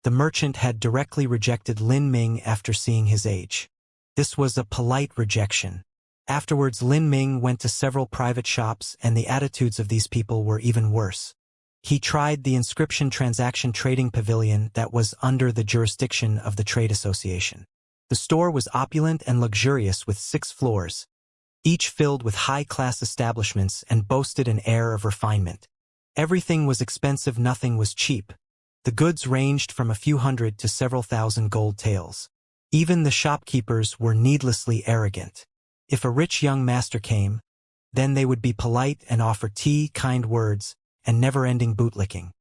the merchant had directly rejected Lin Ming after seeing his age. This was a polite rejection. Afterwards, Lin Ming went to several private shops, and the attitudes of these people were even worse. He tried the Inscription Transaction Trading Pavilion that was under the jurisdiction of the Trade Association. The store was opulent and luxurious with 6 floors, each filled with high-class establishments and boasted an air of refinement. Everything was expensive, nothing was cheap. The goods ranged from a few hundred to several thousand gold taels. Even the shopkeepers were needlessly arrogant. If a rich young master came, then they would be polite and offer tea, kind words, and never-ending bootlicking.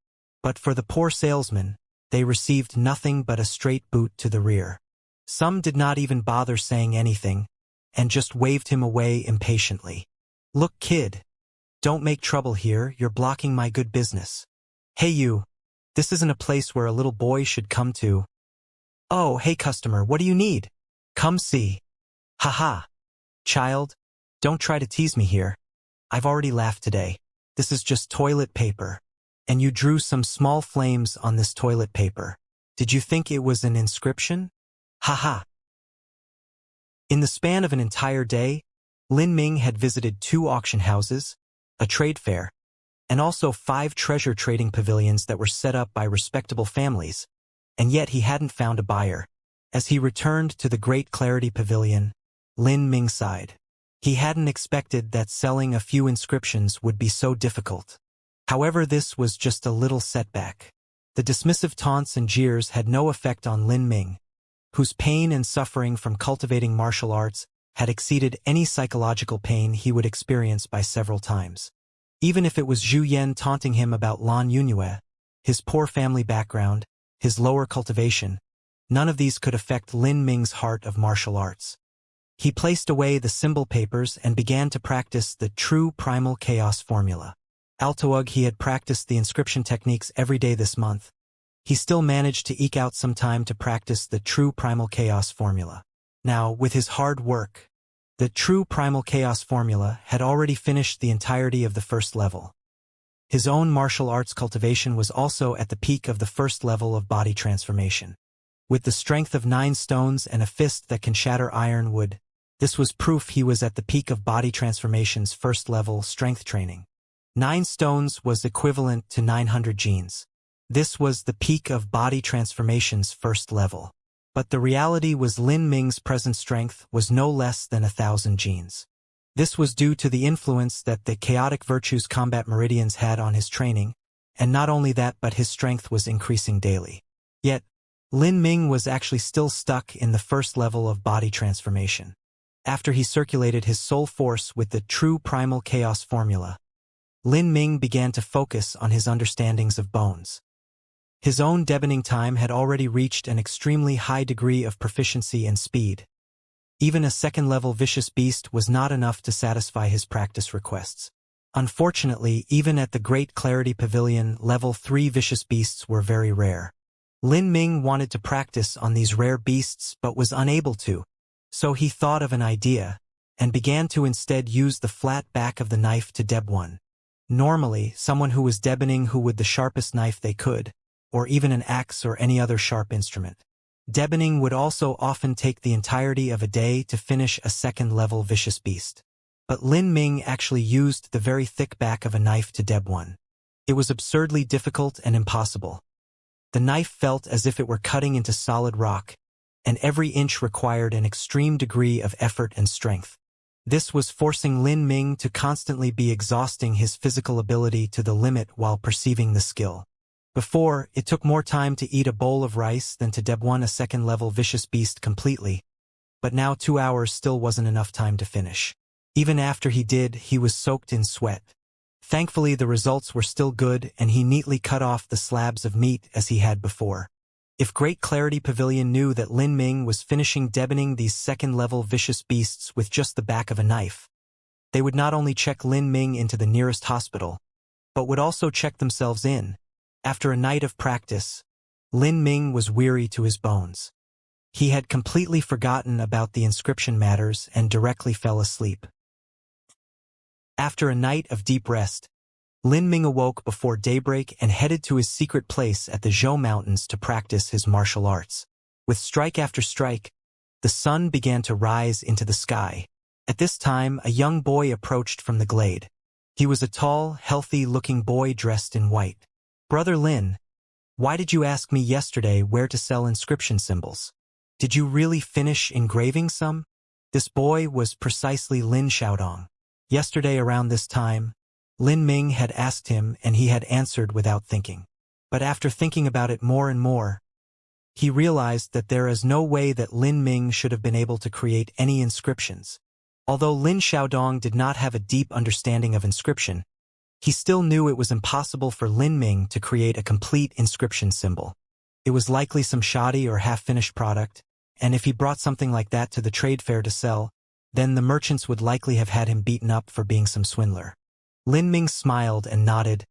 But for the poor salesman, they received nothing but a straight boot to the rear. Some did not even bother saying anything, and just waved him away impatiently. Look, kid, don't make trouble here, you're blocking my good business. Hey you, this isn't a place where a little boy should come to. Oh, hey customer, what do you need? Come see. Haha. Child, don't try to tease me here. I've already laughed today. This is just toilet paper. And you drew some small flames on this toilet paper. Did you think it was an inscription? Haha. In the span of an entire day, Lin Ming had visited 2 auction houses, a trade fair, and also 5 treasure trading pavilions that were set up by respectable families, and yet he hadn't found a buyer. As he returned to the Great Clarity Pavilion, Lin Ming sighed. He hadn't expected that selling a few inscriptions would be so difficult. However, this was just a little setback. The dismissive taunts and jeers had no effect on Lin Ming, whose pain and suffering from cultivating martial arts had exceeded any psychological pain he would experience by several times. Even if it was Zhu Yan taunting him about Lan Yunue, his poor family background, his lower cultivation, none of these could affect Lin Ming's heart of martial arts. He placed away the symbol papers and began to practice the true primal chaos formula. Although he had practiced the inscription techniques every day this month, he still managed to eke out some time to practice the true primal chaos formula. Now, with his hard work, the true primal chaos formula had already finished the entirety of the first level. His own martial arts cultivation was also at the peak of the first level of body transformation. With the strength of 9 stones and a fist that can shatter iron wood, this was proof he was at the peak of body transformation's first level strength training. 9 stones was equivalent to 900 genes. This was the peak of body transformation's first level. But the reality was Lin Ming's present strength was no less than 1,000 genes. This was due to the influence that the chaotic virtues combat meridians had on his training, and not only that but his strength was increasing daily. Yet, Lin Ming was actually still stuck in the first level of body transformation. After he circulated his soul force with the true primal chaos formula, Lin Ming began to focus on his understandings of bones. His own deadening time had already reached an extremely high degree of proficiency and speed. Even a second-level vicious beast was not enough to satisfy his practice requests. Unfortunately, even at the Great Clarity Pavilion, level 3 vicious beasts were very rare. Lin Ming wanted to practice on these rare beasts but was unable to, so he thought of an idea, and began to instead use the flat back of the knife to deb one. Normally, someone who was deboning who with the sharpest knife they could, or even an axe or any other sharp instrument. Deboning would also often take the entirety of a day to finish a second-level vicious beast. But Lin Ming actually used the very thick back of a knife to deb one. It was absurdly difficult and impossible. The knife felt as if it were cutting into solid rock, and every inch required an extreme degree of effort and strength. This was forcing Lin Ming to constantly be exhausting his physical ability to the limit while perceiving the skill. Before, it took more time to eat a bowl of rice than to debone a second-level vicious beast completely, but now 2 hours still wasn't enough time to finish. Even after he did, he was soaked in sweat. Thankfully, the results were still good, and he neatly cut off the slabs of meat as he had before. If Great Clarity Pavilion knew that Lin Ming was finishing deboning these second-level vicious beasts with just the back of a knife, they would not only check Lin Ming into the nearest hospital, but would also check themselves in. After a night of practice, Lin Ming was weary to his bones. He had completely forgotten about the inscription matters and directly fell asleep. After a night of deep rest, Lin Ming awoke before daybreak and headed to his secret place at the Zhou Mountains to practice his martial arts. With strike after strike, the sun began to rise into the sky. At this time, a young boy approached from the glade. He was a tall, healthy-looking boy dressed in white. "Brother Lin, why did you ask me yesterday where to sell inscription symbols? Did you really finish engraving some?" This boy was precisely Lin Xiaodong. Yesterday around this time, Lin Ming had asked him and he had answered without thinking. But after thinking about it more and more, he realized that there is no way that Lin Ming should have been able to create any inscriptions. Although Lin Xiaodong did not have a deep understanding of inscription, he still knew it was impossible for Lin Ming to create a complete inscription symbol. It was likely some shoddy or half-finished product, and if he brought something like that to the trade fair to sell, then the merchants would likely have had him beaten up for being some swindler. Lin Ming smiled and nodded.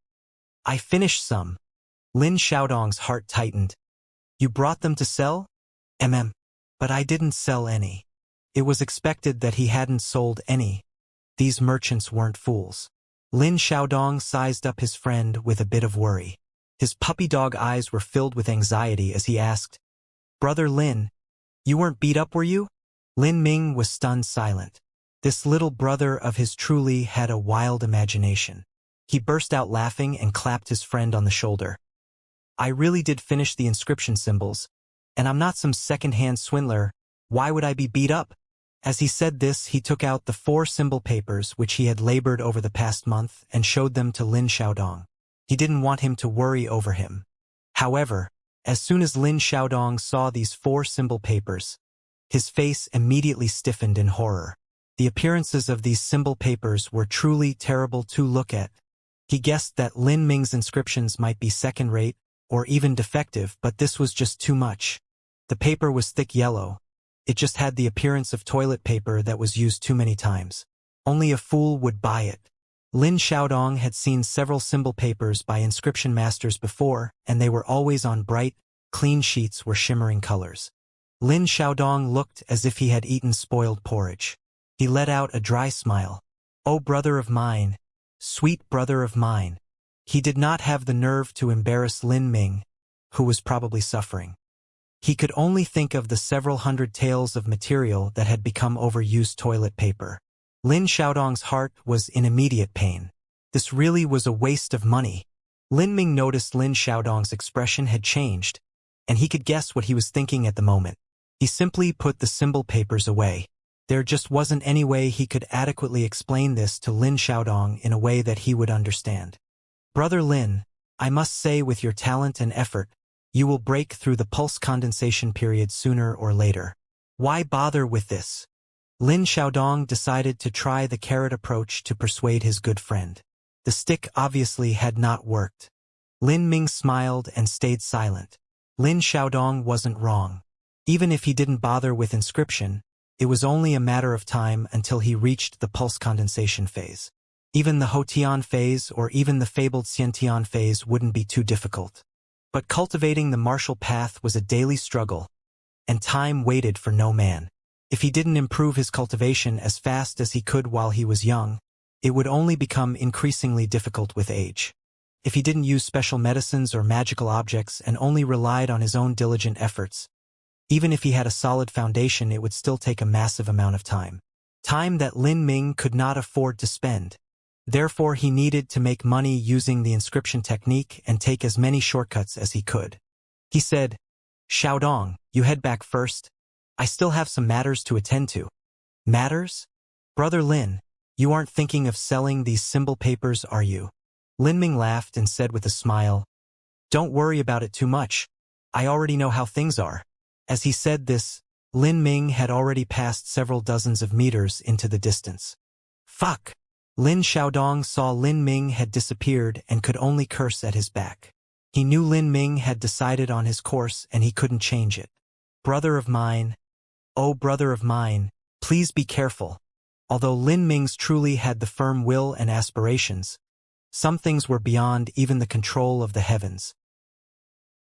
"I finished some." Lin Xiaodong's heart tightened. "You brought them to sell?" But I didn't sell any." It was expected that he hadn't sold any. These merchants weren't fools. Lin Xiaodong sized up his friend with a bit of worry. His puppy dog eyes were filled with anxiety as he asked, "Brother Lin, you weren't beat up, were you?" Lin Ming was stunned silent. This little brother of his truly had a wild imagination. He burst out laughing and clapped his friend on the shoulder. "I really did finish the inscription symbols, and I'm not some second-hand swindler. Why would I be beat up?" As he said this, he took out the 4 symbol papers which he had labored over the past month and showed them to Lin Xiaodong. He didn't want him to worry over him. However, as soon as Lin Xiaodong saw these 4 symbol papers, his face immediately stiffened in horror. The appearances of these symbol papers were truly terrible to look at. He guessed that Lin Ming's inscriptions might be second-rate or even defective, but this was just too much. The paper was thick yellow. It just had the appearance of toilet paper that was used too many times. Only a fool would buy it. Lin Xiaodong had seen several symbol papers by inscription masters before, and they were always on bright, clean sheets with shimmering colors. Lin Xiaodong looked as if he had eaten spoiled porridge. He let out a dry smile. "Oh, brother of mine, sweet brother of mine." He did not have the nerve to embarrass Lin Ming, who was probably suffering. He could only think of the several hundred tales of material that had become overused toilet paper. Lin Xiaodong's heart was in immediate pain. This really was a waste of money. Lin Ming noticed Lin Xiaodong's expression had changed, and he could guess what he was thinking at the moment. He simply put the symbol papers away. There just wasn't any way he could adequately explain this to Lin Xiaodong in a way that he would understand. "Brother Lin, I must say with your talent and effort, you will break through the pulse condensation period sooner or later. Why bother with this?" Lin Xiaodong decided to try the carrot approach to persuade his good friend. The stick obviously had not worked. Lin Ming smiled and stayed silent. Lin Xiaodong wasn't wrong. Even if he didn't bother with inscription, it was only a matter of time until he reached the pulse condensation phase. Even the Hotian phase or even the fabled Xiantian phase wouldn't be too difficult. But cultivating the martial path was a daily struggle, and time waited for no man. If he didn't improve his cultivation as fast as he could while he was young, it would only become increasingly difficult with age. If he didn't use special medicines or magical objects and only relied on his own diligent efforts, even if he had a solid foundation, it would still take a massive amount of time. Time that Lin Ming could not afford to spend. Therefore, he needed to make money using the inscription technique and take as many shortcuts as he could. He said, "Xiaodong, you head back first. I still have some matters to attend to." "Matters? Brother Lin, you aren't thinking of selling these symbol papers, are you?" Lin Ming laughed and said with a smile, "Don't worry about it too much. I already know how things are." As he said this, Lin Ming had already passed several dozens of meters into the distance. Fuck! Lin Xiaodong saw Lin Ming had disappeared and could only curse at his back. He knew Lin Ming had decided on his course and he couldn't change it. "Brother of mine, oh brother of mine, please be careful." Although Lin Ming's truly had the firm will and aspirations, some things were beyond even the control of the heavens.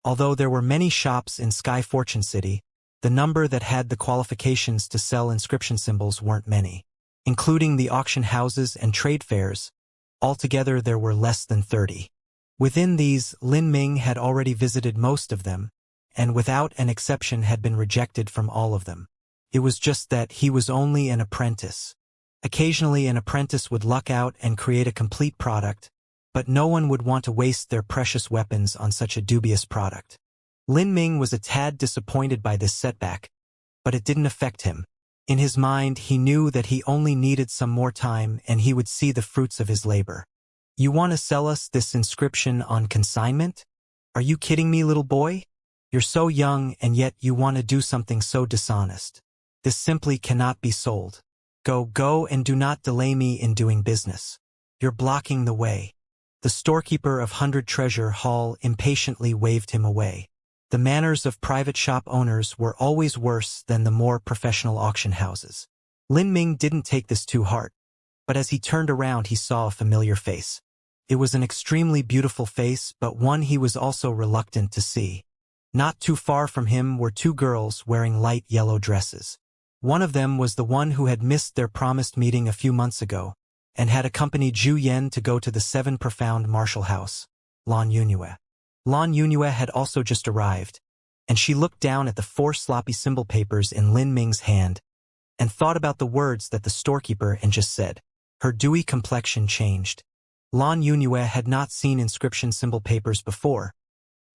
Although there were many shops in Sky Fortune City, the number that had the qualifications to sell inscription symbols weren't many. Including the auction houses and trade fairs, altogether there were less than 30. Within these, Lin Ming had already visited most of them, and without an exception had been rejected from all of them. It was just that he was only an apprentice. Occasionally an apprentice would luck out and create a complete product, but no one would want to waste their precious weapons on such a dubious product. Lin Ming was a tad disappointed by this setback, but it didn't affect him. In his mind, he knew that he only needed some more time and he would see the fruits of his labor. "You want to sell us this inscription on consignment? Are you kidding me, little boy? You're so young and yet you want to do something so dishonest. This simply cannot be sold. Go and do not delay me in doing business. You're blocking the way." The storekeeper of 100 Treasure Hall impatiently waved him away. The manners of private shop owners were always worse than the more professional auction houses. Lin Ming didn't take this to heart, but as he turned around he saw a familiar face. It was an extremely beautiful face, but one he was also reluctant to see. Not too far from him were two girls wearing light yellow dresses. One of them was the one who had missed their promised meeting a few months ago, and had accompanied Zhu Yan to go to the 7 Profound Martial House, Lan Yunue. Lan Yunue had also just arrived, and she looked down at the 4 sloppy symbol papers in Lin Ming's hand, and thought about the words that the storekeeper had just said. Her dewy complexion changed. Lan Yunue had not seen inscription symbol papers before,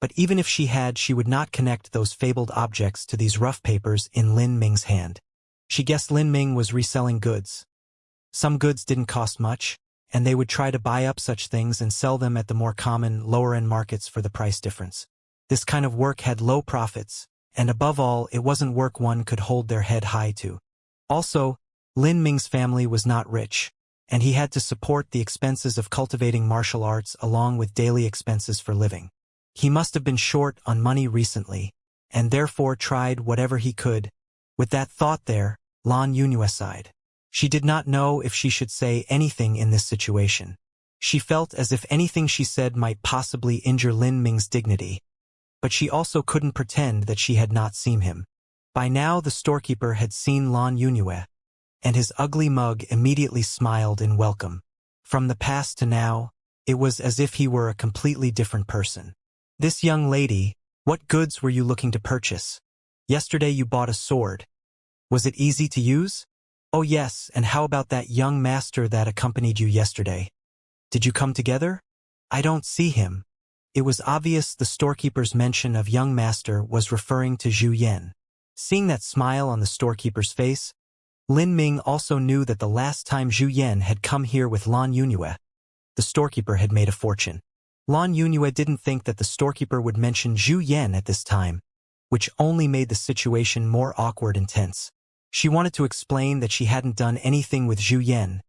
but even if she had, she would not connect those fabled objects to these rough papers in Lin Ming's hand. She guessed Lin Ming was reselling goods. Some goods didn't cost much, and they would try to buy up such things and sell them at the more common, lower-end markets for the price difference. This kind of work had low profits, and above all, it wasn't work one could hold their head high to. Also, Lin Ming's family was not rich, and he had to support the expenses of cultivating martial arts along with daily expenses for living. He must have been short on money recently, and therefore tried whatever he could. With that thought there, Lan Yunue sighed. She did not know if she should say anything in this situation. She felt as if anything she said might possibly injure Lin Ming's dignity, but she also couldn't pretend that she had not seen him. By now the storekeeper had seen Lan Yunue, and his ugly mug immediately smiled in welcome. From the past to now, it was as if he were a completely different person. "This young lady, what goods were you looking to purchase? Yesterday you bought a sword. Was it easy to use? Oh yes, and how about that young master that accompanied you yesterday? Did you come together? I don't see him." It was obvious the storekeeper's mention of young master was referring to Zhu Yan. Seeing that smile on the storekeeper's face, Lin Ming also knew that the last time Zhu Yan had come here with Lan Yunue, the storekeeper had made a fortune. Lan Yunue didn't think that the storekeeper would mention Zhu Yan at this time, which only made the situation more awkward and tense. She wanted to explain that she hadn't done anything with Zhu Yan,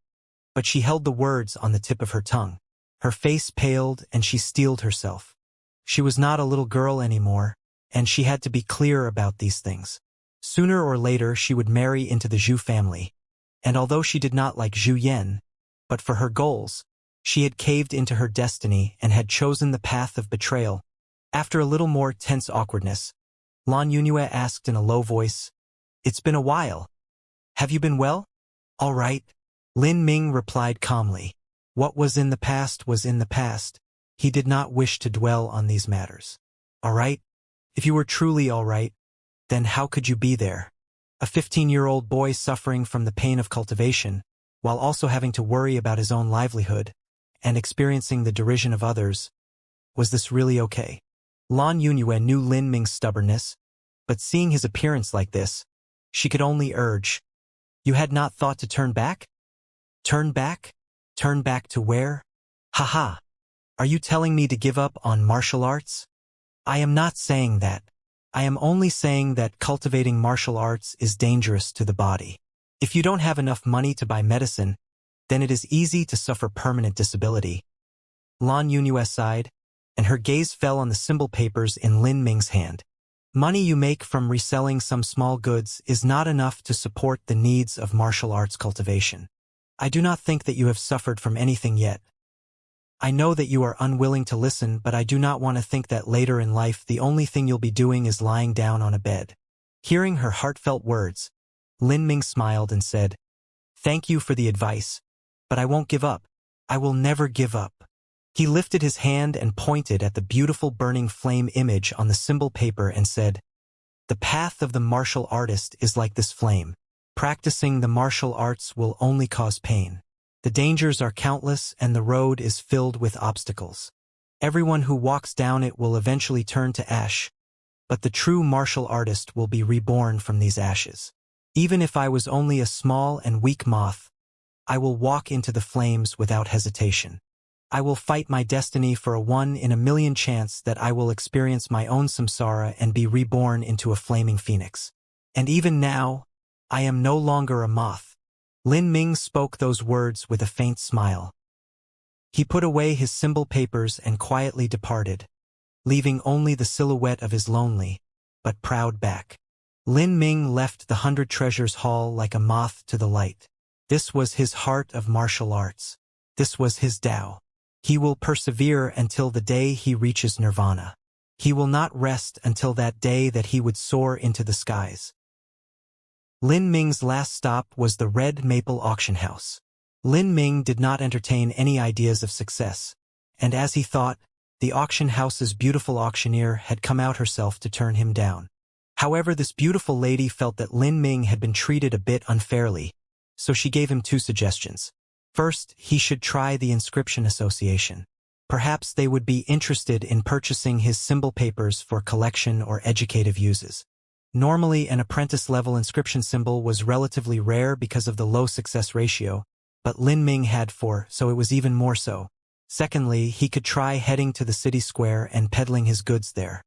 but she held the words on the tip of her tongue. Her face paled and she steeled herself. She was not a little girl anymore, and she had to be clear about these things. Sooner or later she would marry into the Zhu family, and although she did not like Zhu Yan, but for her goals, she had caved into her destiny and had chosen the path of betrayal. After a little more tense awkwardness, Lan Yunue asked in a low voice, "It's been a while. Have you been well?" "All right," Lin Ming replied calmly. What was in the past was in the past. He did not wish to dwell on these matters. "All right? If you were truly all right, then how could you be there? A 15-year-old boy suffering from the pain of cultivation, while also having to worry about his own livelihood and experiencing the derision of others. Was this really okay? Lan Yunyue knew Lin Ming's stubbornness, but seeing his appearance like this, she could only urge, "You had not thought to turn back? Turn back? Turn back to where? Haha. Are you telling me to give up on martial arts? I am not saying that. I am only saying that cultivating martial arts is dangerous to the body. If you don't have enough money to buy medicine, then it is easy to suffer permanent disability." Lan Yunyue sighed, and her gaze fell on the symbol papers in Lin Ming's hand. Money you make from reselling some small goods is not enough to support the needs of martial arts cultivation. I do not think that you have suffered from anything yet. I know that you are unwilling to listen, but I do not want to think that later in life the only thing you'll be doing is lying down on a bed. Hearing her heartfelt words, Lin Ming smiled and said, "Thank you for the advice, but I won't give up. I will never give up." He lifted his hand and pointed at the beautiful burning flame image on the symbol paper and said, "The path of the martial artist is like this flame. Practicing the martial arts will only cause pain. The dangers are countless and the road is filled with obstacles. Everyone who walks down it will eventually turn to ash, but the true martial artist will be reborn from these ashes. Even if I was only a small and weak moth, I will walk into the flames without hesitation. I will fight my destiny for a 1 in a million chance that I will experience my own samsara and be reborn into a flaming phoenix. And even now, I am no longer a moth." Lin Ming spoke those words with a faint smile. He put away his symbol papers and quietly departed, leaving only the silhouette of his lonely, but proud back. Lin Ming left the 100 Treasures Hall like a moth to the light. This was his heart of martial arts. This was his Tao. He will persevere until the day he reaches nirvana. He will not rest until that day that he would soar into the skies. Lin Ming's last stop was the Red Maple Auction House. Lin Ming did not entertain any ideas of success, and as he thought, the auction house's beautiful auctioneer had come out herself to turn him down. However, this beautiful lady felt that Lin Ming had been treated a bit unfairly, so she gave him 2 suggestions. First, he should try the Inscription Association. Perhaps they would be interested in purchasing his symbol papers for collection or educative uses. Normally, an apprentice-level inscription symbol was relatively rare because of the low success ratio, but Lin Ming had 4, so it was even more so. Secondly, he could try heading to the city square and peddling his goods there.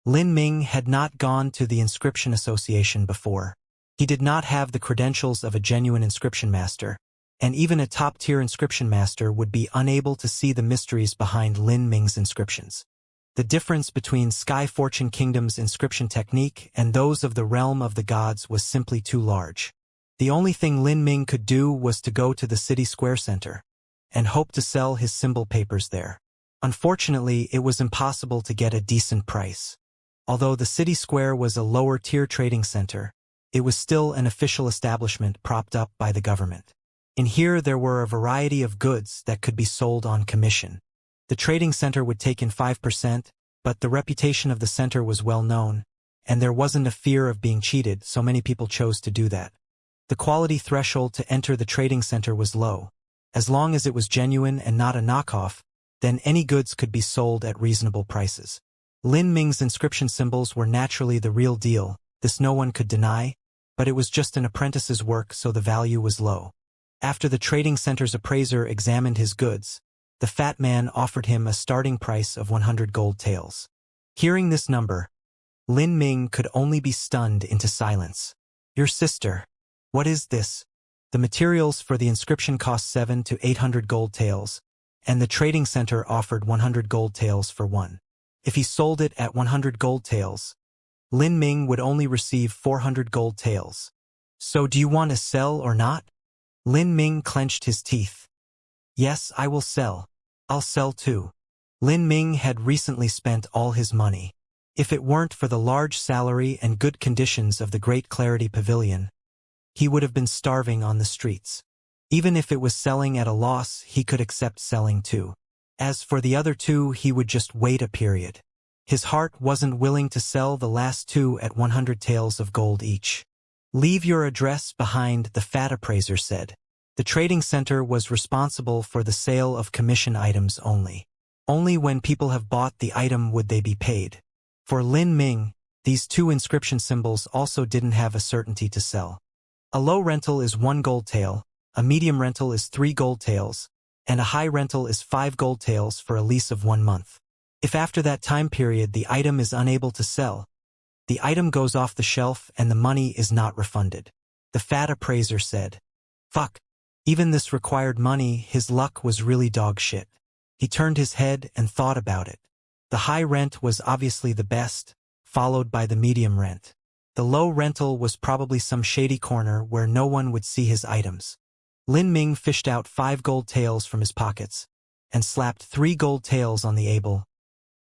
Lin Ming had not gone to the Inscription Association before. He did not have the credentials of a genuine inscription master, and even a top-tier inscription master would be unable to see the mysteries behind Lin Ming's inscriptions. The difference between Sky Fortune Kingdom's inscription technique and those of the realm of the gods was simply too large. The only thing Lin Ming could do was to go to the city square center and hope to sell his symbol papers there. Unfortunately, it was impossible to get a decent price. Although the city square was a lower-tier trading center, it was still an official establishment propped up by the government. In here there were a variety of goods that could be sold on commission. The trading center would take in 5%, but the reputation of the center was well known, and there wasn't a fear of being cheated, so many people chose to do that. The quality threshold to enter the trading center was low. As long as it was genuine and not a knockoff, then any goods could be sold at reasonable prices. Lin Ming's inscription symbols were naturally the real deal, this no one could deny, but it was just an apprentice's work, so the value was low. After the trading center's appraiser examined his goods, the fat man offered him a starting price of 100 gold taels. Hearing this number, Lin Ming could only be stunned into silence. "Your sister. What is this?" The materials for the inscription cost 700 to 800 gold taels, and the trading center offered 100 gold taels for one. If he sold it at 100 gold taels, Lin Ming would only receive 400 gold taels. "So do you want to sell or not?" Lin Ming clenched his teeth. "Yes, I will sell. I'll sell too." Lin Ming had recently spent all his money. If it weren't for the large salary and good conditions of the Great Clarity Pavilion, he would have been starving on the streets. Even if it was selling at a loss, he could accept selling too. As for the other 2, he would just wait a period. His heart wasn't willing to sell the last 2 at 100 taels of gold each. "Leave your address behind," the fat appraiser said. The trading center was responsible for the sale of commission items only. Only when people have bought the item would they be paid. For Lin Ming, these two inscription symbols also didn't have a certainty to sell. A low rental is 1 gold tael, a medium rental is 3 gold taels, and a high rental is 5 gold taels for a lease of 1 month. If after that time period the item is unable to sell, the item goes off the shelf and the money is not refunded. The fat appraiser said, "Fuck. Even this required money, his luck was really dog shit." He turned his head and thought about it. The high rent was obviously the best, followed by the medium rent. The low rental was probably some shady corner where no one would see his items. Lin Ming fished out 5 gold taels from his pockets and slapped 3 gold taels on the able.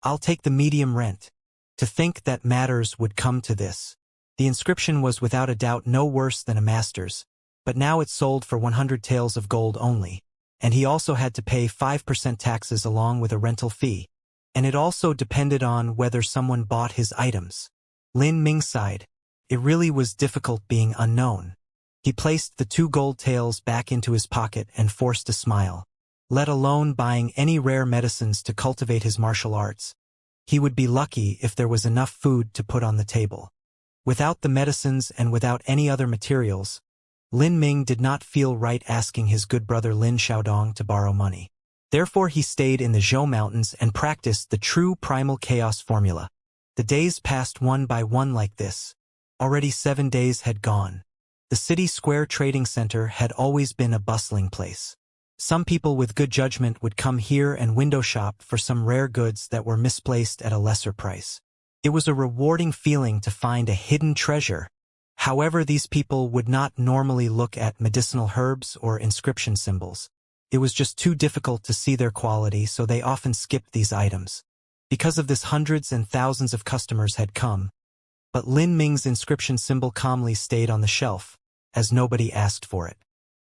"I'll take the medium rent." To think that matters would come to this. The inscription was without a doubt no worse than a master's, but now it sold for 100 taels of gold only, and he also had to pay 5% taxes along with a rental fee, and it also depended on whether someone bought his items. Lin Ming sighed. It really was difficult being unknown. He placed the 2 gold taels back into his pocket and forced a smile. Let alone buying any rare medicines to cultivate his martial arts. He would be lucky if there was enough food to put on the table. Without the medicines and without any other materials, Lin Ming did not feel right asking his good brother Lin Xiaodong to borrow money. Therefore he stayed in the Zhou Mountains and practiced the true primal chaos formula. The days passed one by one like this. Already 7 days had gone. The city square trading center had always been a bustling place. Some people with good judgment would come here and window shop for some rare goods that were misplaced at a lesser price. It was a rewarding feeling to find a hidden treasure. However, these people would not normally look at medicinal herbs or inscription symbols. It was just too difficult to see their quality, so they often skipped these items. Because of this, hundreds and thousands of customers had come. But Lin Ming's inscription symbol calmly stayed on the shelf, as nobody asked for it.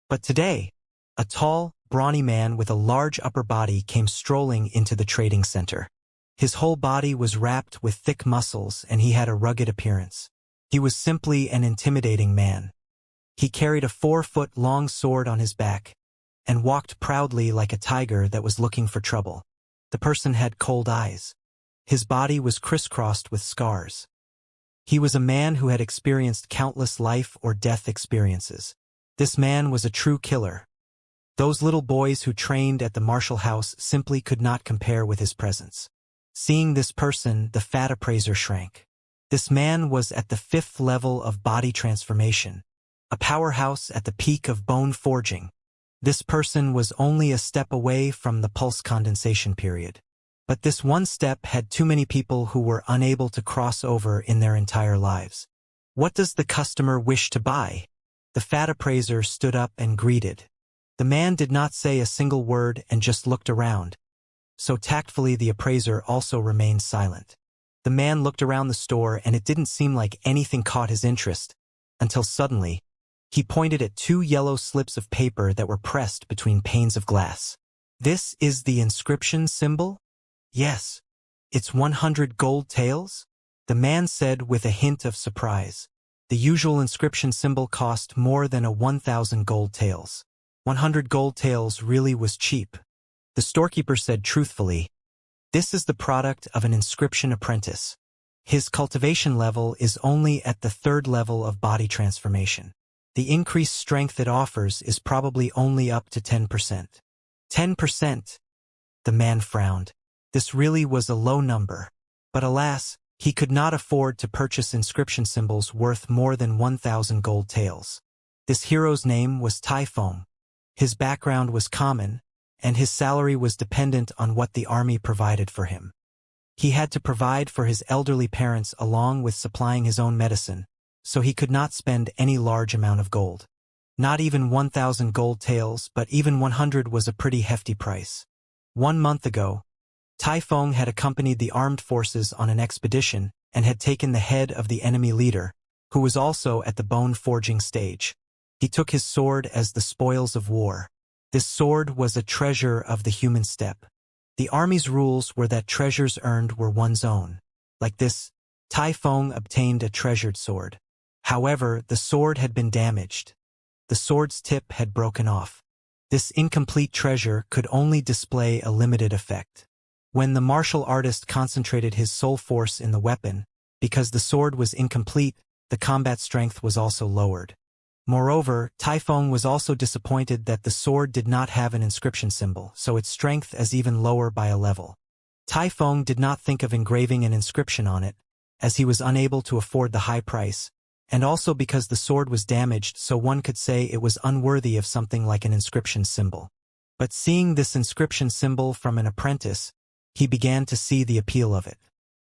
But today, a tall, brawny man with a large upper body came strolling into the trading center. His whole body was wrapped with thick muscles and he had a rugged appearance. He was simply an intimidating man. He carried a 4-foot-long sword on his back and walked proudly like a tiger that was looking for trouble. The person had cold eyes. His body was crisscrossed with scars. He was a man who had experienced countless life or death experiences. This man was a true killer. Those little boys who trained at the martial house simply could not compare with his presence. Seeing this person, the fat appraiser shrank. This man was at the 5th level of body transformation, a powerhouse at the peak of bone forging. This person was only a step away from the pulse condensation period. But this one step had too many people who were unable to cross over in their entire lives. "What does the customer wish to buy?" The fat appraiser stood up and greeted. The man did not say a single word and just looked around. So tactfully the appraiser also remained silent. The man looked around the store and it didn't seem like anything caught his interest, until suddenly, he pointed at 2 yellow slips of paper that were pressed between panes of glass. "This is the inscription symbol?" "Yes. It's 100 gold taels?" the man said with a hint of surprise. The usual inscription symbol cost more than 1,000 gold taels. 100 gold taels really was cheap. The storekeeper said truthfully, "This is the product of an inscription apprentice. His cultivation level is only at the 3rd level of body transformation. The increased strength it offers is probably only up to 10%. 10%? The man frowned. This really was a low number. But alas, he could not afford to purchase inscription symbols worth more than 1,000 gold taels. This hero's name was Typhon. His background was common, and his salary was dependent on what the army provided for him. He had to provide for his elderly parents along with supplying his own medicine, so he could not spend any large amount of gold. Not even 1,000 gold taels, but even 100 was a pretty hefty price. 1 month ago, Typhon had accompanied the armed forces on an expedition and had taken the head of the enemy leader, who was also at the bone-forging stage. He took his sword as the spoils of war. This sword was a treasure of the human steppe. The army's rules were that treasures earned were one's own. Like this, Typhon obtained a treasured sword. However, the sword had been damaged. The sword's tip had broken off. This incomplete treasure could only display a limited effect. When the martial artist concentrated his soul force in the weapon, because the sword was incomplete, the combat strength was also lowered. Moreover, Taifeng was also disappointed that the sword did not have an inscription symbol, so its strength is even lower by a level. Taifeng did not think of engraving an inscription on it, as he was unable to afford the high price, and also because the sword was damaged, so one could say it was unworthy of something like an inscription symbol. But seeing this inscription symbol from an apprentice, he began to see the appeal of it.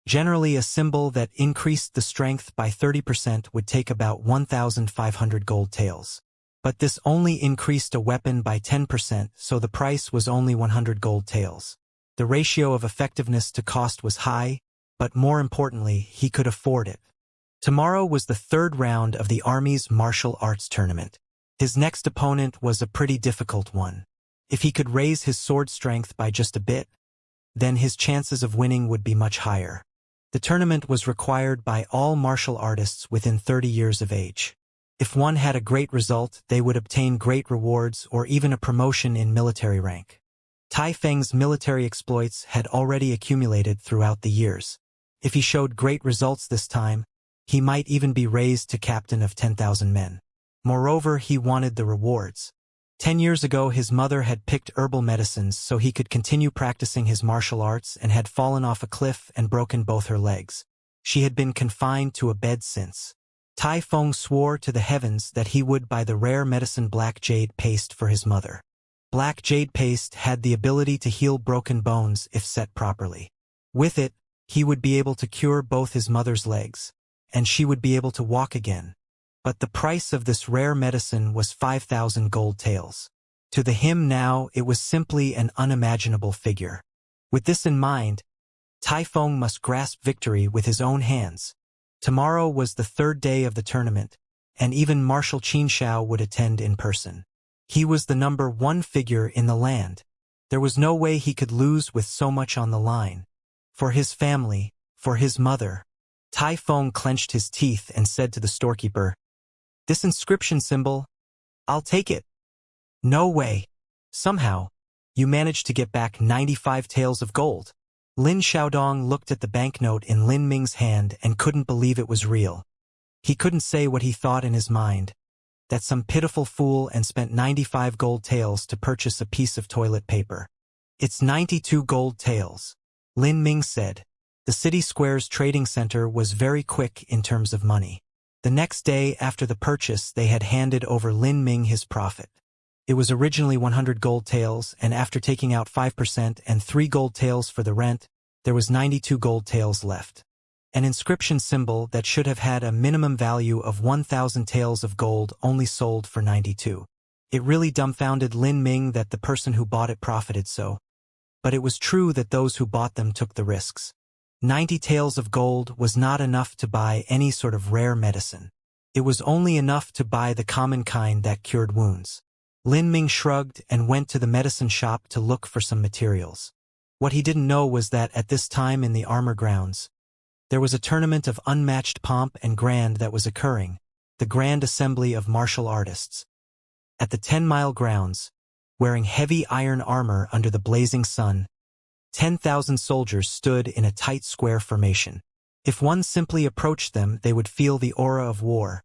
Generally, a symbol that increased the strength by 30% would take about 1,500 gold taels. But this only increased a weapon by 10%, so the price was only 100 gold taels. The ratio of effectiveness to cost was high, but more importantly, he could afford it. Tomorrow was the third round of the Army's martial arts tournament. His next opponent was a pretty difficult one. If he could raise his sword strength by just a bit, then his chances of winning would be much higher. The tournament was required by all martial artists within 30 years of age. If one had a great result, they would obtain great rewards or even a promotion in military rank. Taifeng's military exploits had already accumulated throughout the years. If he showed great results this time, he might even be raised to captain of 10,000 men. Moreover, he wanted the rewards. 10 years ago, his mother had picked herbal medicines so he could continue practicing his martial arts and had fallen off a cliff and broken both her legs. She had been confined to a bed since. Taifeng swore to the heavens that he would buy the rare medicine black jade paste for his mother. Black jade paste had the ability to heal broken bones if set properly. With it, he would be able to cure both his mother's legs, and she would be able to walk again. But the price of this rare medicine was 5,000 gold taels. To the him now, it was simply an unimaginable figure. With this in mind, Taifeng must grasp victory with his own hands. Tomorrow was the third day of the tournament, and even Marshal Xianxia would attend in person. He was the number one figure in the land. There was no way he could lose with so much on the line. For his family, for his mother. Taifeng clenched his teeth and said to the storekeeper, "This inscription symbol, I'll take it." "No way. Somehow, you managed to get back 95 taels of gold." Lin Xiaodong looked at the banknote in Lin Ming's hand and couldn't believe it was real. He couldn't say what he thought in his mind, that some pitiful fool and spent 95 gold taels to purchase a piece of toilet paper. "It's 92 gold taels," Lin Ming said. The City Square's trading center was very quick in terms of money. The next day after the purchase, they had handed over Lin Ming his profit. It was originally 100 gold taels, and after taking out 5% and 3 gold taels for the rent, there was 92 gold taels left. An inscription symbol that should have had a minimum value of 1,000 taels of gold only sold for 92. It really dumbfounded Lin Ming that the person who bought it profited so. But it was true that those who bought them took the risks. 90 taels of gold was not enough to buy any sort of rare medicine. It was only enough to buy the common kind that cured wounds. Lin Ming shrugged and went to the medicine shop to look for some materials. What he didn't know was that at this time in the armor grounds, there was a tournament of unmatched pomp and grand that was occurring, the Grand Assembly of Martial Artists. At the 10-mile grounds, wearing heavy iron armor under the blazing sun, 10,000 soldiers stood in a tight square formation. If one simply approached them, they would feel the aura of war,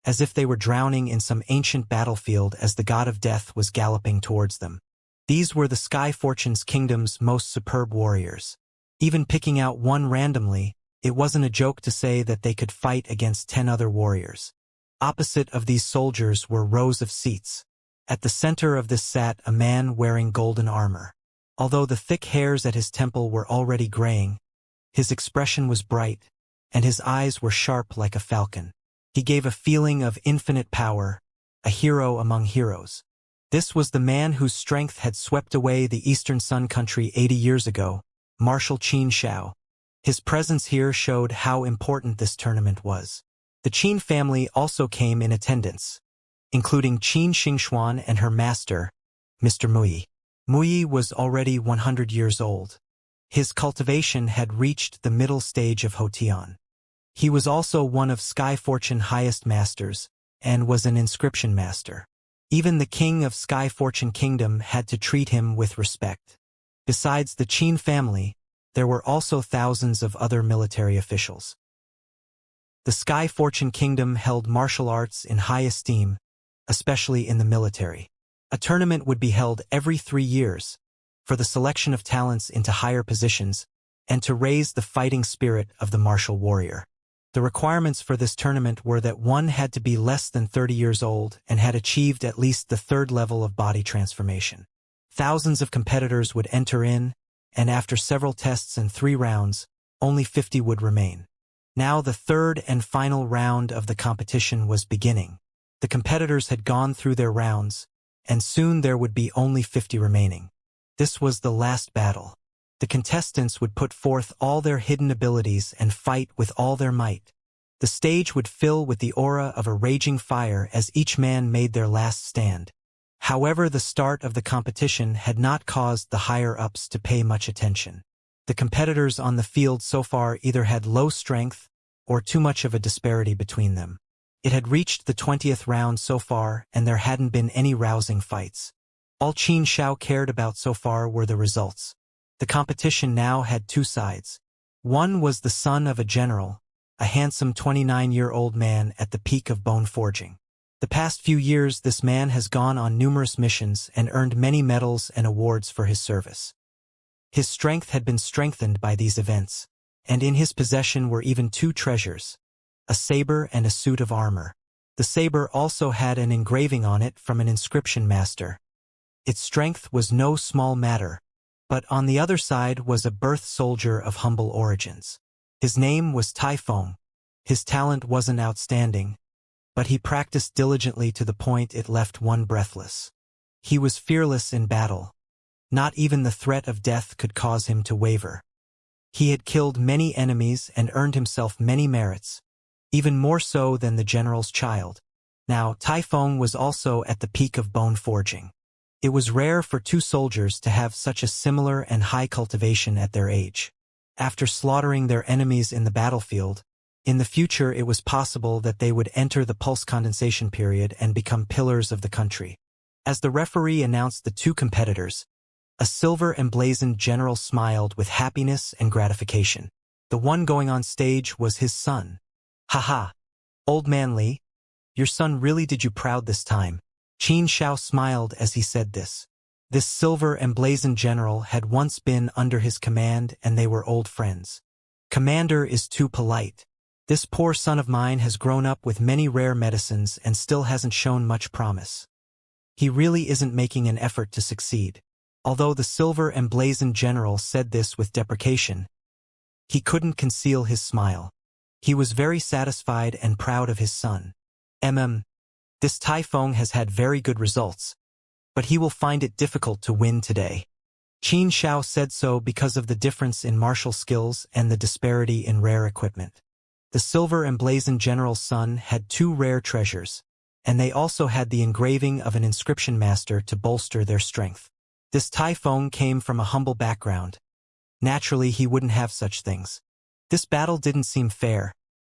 as if they were drowning in some ancient battlefield as the god of death was galloping towards them. These were the Sky Fortune's kingdom's most superb warriors. Even picking out one randomly, it wasn't a joke to say that they could fight against 10 other warriors. Opposite of these soldiers were rows of seats. At the center of this sat a man wearing golden armor. Although the thick hairs at his temple were already graying, his expression was bright, and his eyes were sharp like a falcon. He gave a feeling of infinite power, a hero among heroes. This was the man whose strength had swept away the Eastern Sun country 80 years ago, Marshal Xianxia. His presence here showed how important this tournament was. The Qin family also came in attendance, including Qin Xingxuan and her master, Mr. Mui. Mui was already 100 years old. His cultivation had reached the middle stage of Hotian. He was also one of Sky Fortune highest masters, and was an inscription master. Even the king of Sky Fortune Kingdom had to treat him with respect. Besides the Qin family, there were also thousands of other military officials. The Sky Fortune Kingdom held martial arts in high esteem, especially in the military. A tournament would be held every 3 years for the selection of talents into higher positions and to raise the fighting spirit of the martial warrior. The requirements for this tournament were that one had to be less than 30 years old and had achieved at least the 3rd level of body transformation. Thousands of competitors would enter in, and after several tests and 3 rounds, only 50 would remain. Now the 3rd and final round of the competition was beginning. The competitors had gone through their rounds, and soon there would be only 50 remaining. This was the last battle. The contestants would put forth all their hidden abilities and fight with all their might. The stage would fill with the aura of a raging fire as each man made their last stand. However, the start of the competition had not caused the higher-ups to pay much attention. The competitors on the field so far either had low strength or too much of a disparity between them. It had reached the 20th round so far, and there hadn't been any rousing fights. All Xianxia cared about so far were the results. The competition now had 2 sides. One was the son of a general, a handsome 29-year-old man at the peak of bone forging. The past few years this man has gone on numerous missions and earned many medals and awards for his service. His strength had been strengthened by these events, and in his possession were even 2 treasures, a saber and a suit of armor. The saber also had an engraving on it from an inscription master. Its strength was no small matter, but on the other side was a birth soldier of humble origins. His name was Typhon. His talent wasn't outstanding, but he practiced diligently to the point it left one breathless. He was fearless in battle. Not even the threat of death could cause him to waver. He had killed many enemies and earned himself many merits, even more so than the general's child. Now, Typhon was also at the peak of bone forging. It was rare for 2 soldiers to have such a similar and high cultivation at their age. After slaughtering their enemies in the battlefield, in the future it was possible that they would enter the pulse condensation period and become pillars of the country. As the referee announced the 2 competitors, a silver emblazoned general smiled with happiness and gratification. The one going on stage was his son. "Ha! Old man Li, your son really did you proud this time." Xianxia smiled as he said this. This silver emblazoned general had once been under his command and they were old friends. "Commander is too polite. This poor son of mine has grown up with many rare medicines and still hasn't shown much promise. He really isn't making an effort to succeed." Although the silver emblazoned general said this with deprecation, he couldn't conceal his smile. He was very satisfied and proud of his son. This Typhon has had very good results, but he will find it difficult to win today." Xianxia said so because of the difference in martial skills and the disparity in rare equipment. The silver emblazoned general's son had 2 rare treasures, and they also had the engraving of an inscription master to bolster their strength. This Typhon came from a humble background. Naturally, he wouldn't have such things. This battle didn't seem fair,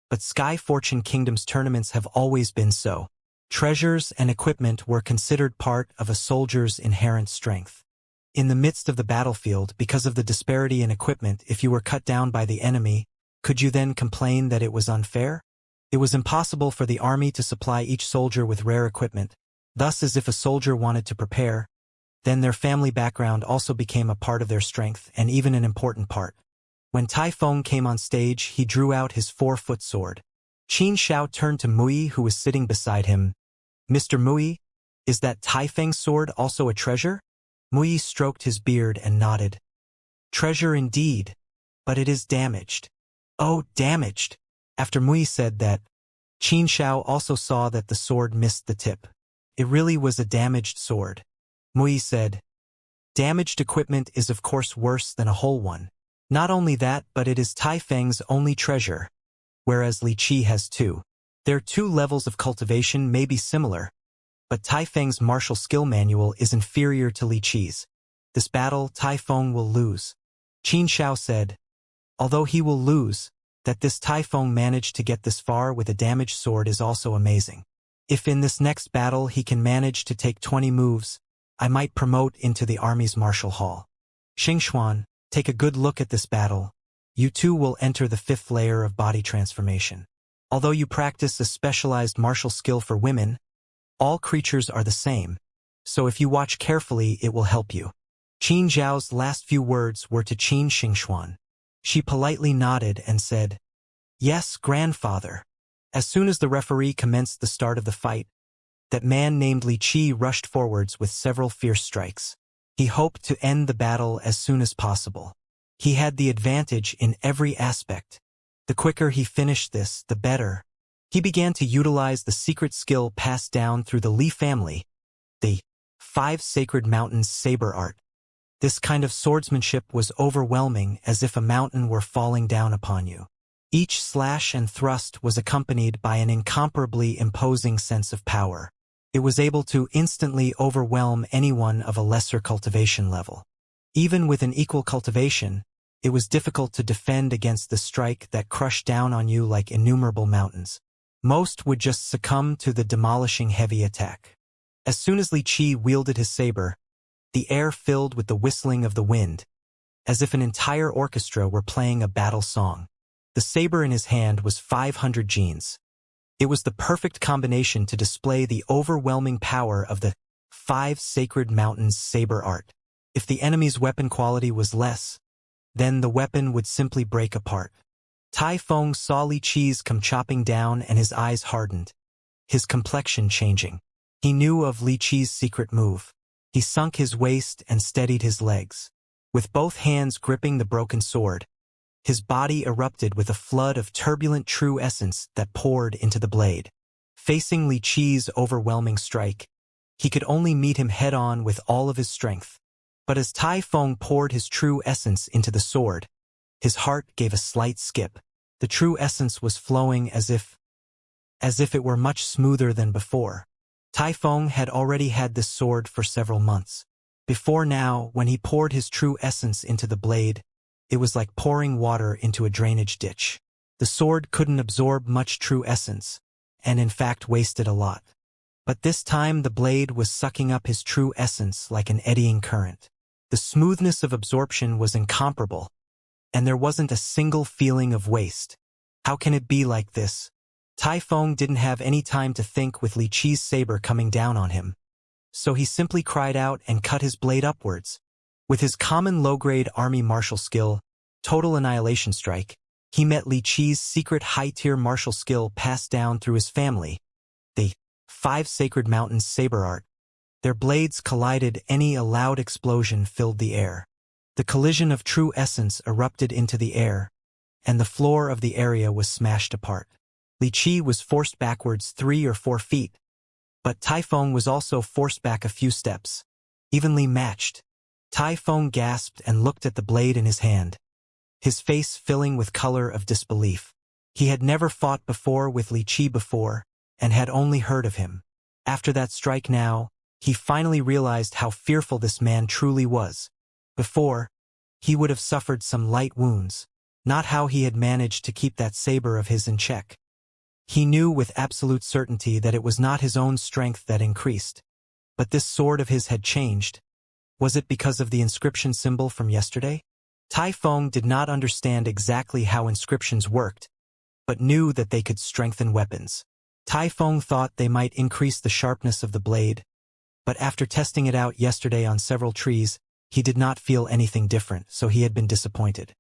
but Sky Fortune Kingdom's tournaments have always been so. Treasures and equipment were considered part of a soldier's inherent strength. In the midst of the battlefield, because of the disparity in equipment, if you were cut down by the enemy, could you then complain that it was unfair? It was impossible for the army to supply each soldier with rare equipment. Thus, as if a soldier wanted to prepare, then their family background also became a part of their strength and even an important part. When Typhon came on stage, he drew out his 4-foot sword. Xianxia turned to Mui, who was sitting beside him. "Mr. Mui, is that Typhon's sword also a treasure?" Mui stroked his beard and nodded. "Treasure indeed, but it is damaged." "Oh, damaged." After Mui said that, Xianxia also saw that the sword missed the tip. It really was a damaged sword. Mui said, "Damaged equipment is of course worse than a whole one. Not only that, but it is Typhon's only treasure, whereas Li Qi has 2. Their 2 levels of cultivation may be similar, but Typhon's martial skill manual is inferior to Li Qi's. This battle, Typhon will lose." Xianxia said, "Although he will lose, that this Typhon managed to get this far with a damaged sword is also amazing. If in this next battle he can manage to take 20 moves, I might promote into the army's martial hall. Xianxia, take a good look at this battle. You too will enter the 5th layer of body transformation. Although you practice a specialized martial skill for women, all creatures are the same, so if you watch carefully it will help you. Qin Zhao's last few words were to Qin Xianxia. She politely nodded and said, "Yes, grandfather." As soon as the referee commenced the start of the fight, that man named Li Qi rushed forwards with several fierce strikes. He hoped to end the battle as soon as possible. He had the advantage in every aspect. The quicker he finished this, the better. He began to utilize the secret skill passed down through the Li family, the 5 Sacred Mountains saber art. This kind of swordsmanship was overwhelming, as if a mountain were falling down upon you. Each slash and thrust was accompanied by an incomparably imposing sense of power. It was able to instantly overwhelm anyone of a lesser cultivation level. Even with an equal cultivation, it was difficult to defend against the strike that crushed down on you like innumerable mountains. Most would just succumb to the demolishing heavy attack. As soon as Li Qi wielded his saber, the air filled with the whistling of the wind, as if an entire orchestra were playing a battle song. The saber in his hand was 500 genes. It was the perfect combination to display the overwhelming power of the 5 Sacred Mountains saber art. If the enemy's weapon quality was less, then the weapon would simply break apart. Tai Feng saw Li Qi's come chopping down and his eyes hardened, his complexion changing. He knew of Li Qi's secret move. He sunk his waist and steadied his legs. With both hands gripping the broken sword, his body erupted with a flood of turbulent true essence that poured into the blade. Facing Li Qi's overwhelming strike, he could only meet him head-on with all of his strength. But as Tai Feng poured his true essence into the sword, his heart gave a slight skip. The true essence was flowing as if it were much smoother than before. Tai Feng had already had this sword for several months. Before now, when he poured his true essence into the blade, it was like pouring water into a drainage ditch. The sword couldn't absorb much true essence, and in fact wasted a lot. But this time the blade was sucking up his true essence like an eddying current. The smoothness of absorption was incomparable, and there wasn't a single feeling of waste. How can it be like this? Tai Feng didn't have any time to think with Li Qi's saber coming down on him. So he simply cried out and cut his blade upwards. With his common low-grade army martial skill, Total Annihilation Strike, he met Li Qi's secret high-tier martial skill passed down through his family, the 5 Sacred Mountains saber art. Their blades collided, a loud explosion filled the air. The collision of true essence erupted into the air, and the floor of the area was smashed apart. Li Qi was forced backwards 3 or 4 feet, but Tai Feng was also forced back a few steps. Evenly matched. Tai Feng gasped and looked at the blade in his hand, his face filling with color of disbelief. He had never fought before with Li Qi before, and had only heard of him. After that strike now, he finally realized how fearful this man truly was. Before, he would have suffered some light wounds, not how he had managed to keep that saber of his in check. He knew with absolute certainty that it was not his own strength that increased. But this sword of his had changed. Was it because of the inscription symbol from yesterday? Tai Feng did not understand exactly how inscriptions worked, but knew that they could strengthen weapons. Tai Feng thought they might increase the sharpness of the blade, but after testing it out yesterday on several trees, he did not feel anything different, so he had been disappointed.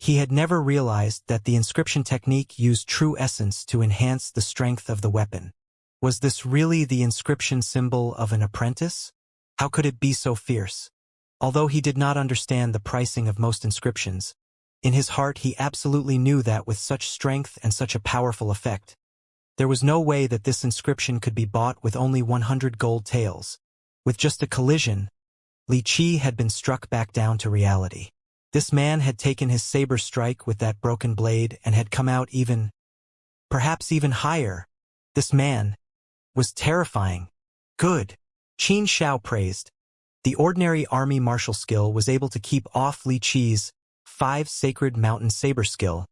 He had never realized that the inscription technique used true essence to enhance the strength of the weapon. Was this really the inscription symbol of an apprentice? How could it be so fierce? Although he did not understand the pricing of most inscriptions, in his heart he absolutely knew that with such strength and such a powerful effect, there was no way that this inscription could be bought with only 100 gold taels. With just a collision, Li Qi had been struck back down to reality. This man had taken his saber strike with that broken blade and had come out perhaps even higher. This man was terrifying. Good. Qin Xiao praised. The ordinary army martial skill was able to keep off Li Qi's 5 Sacred Mountain saber skill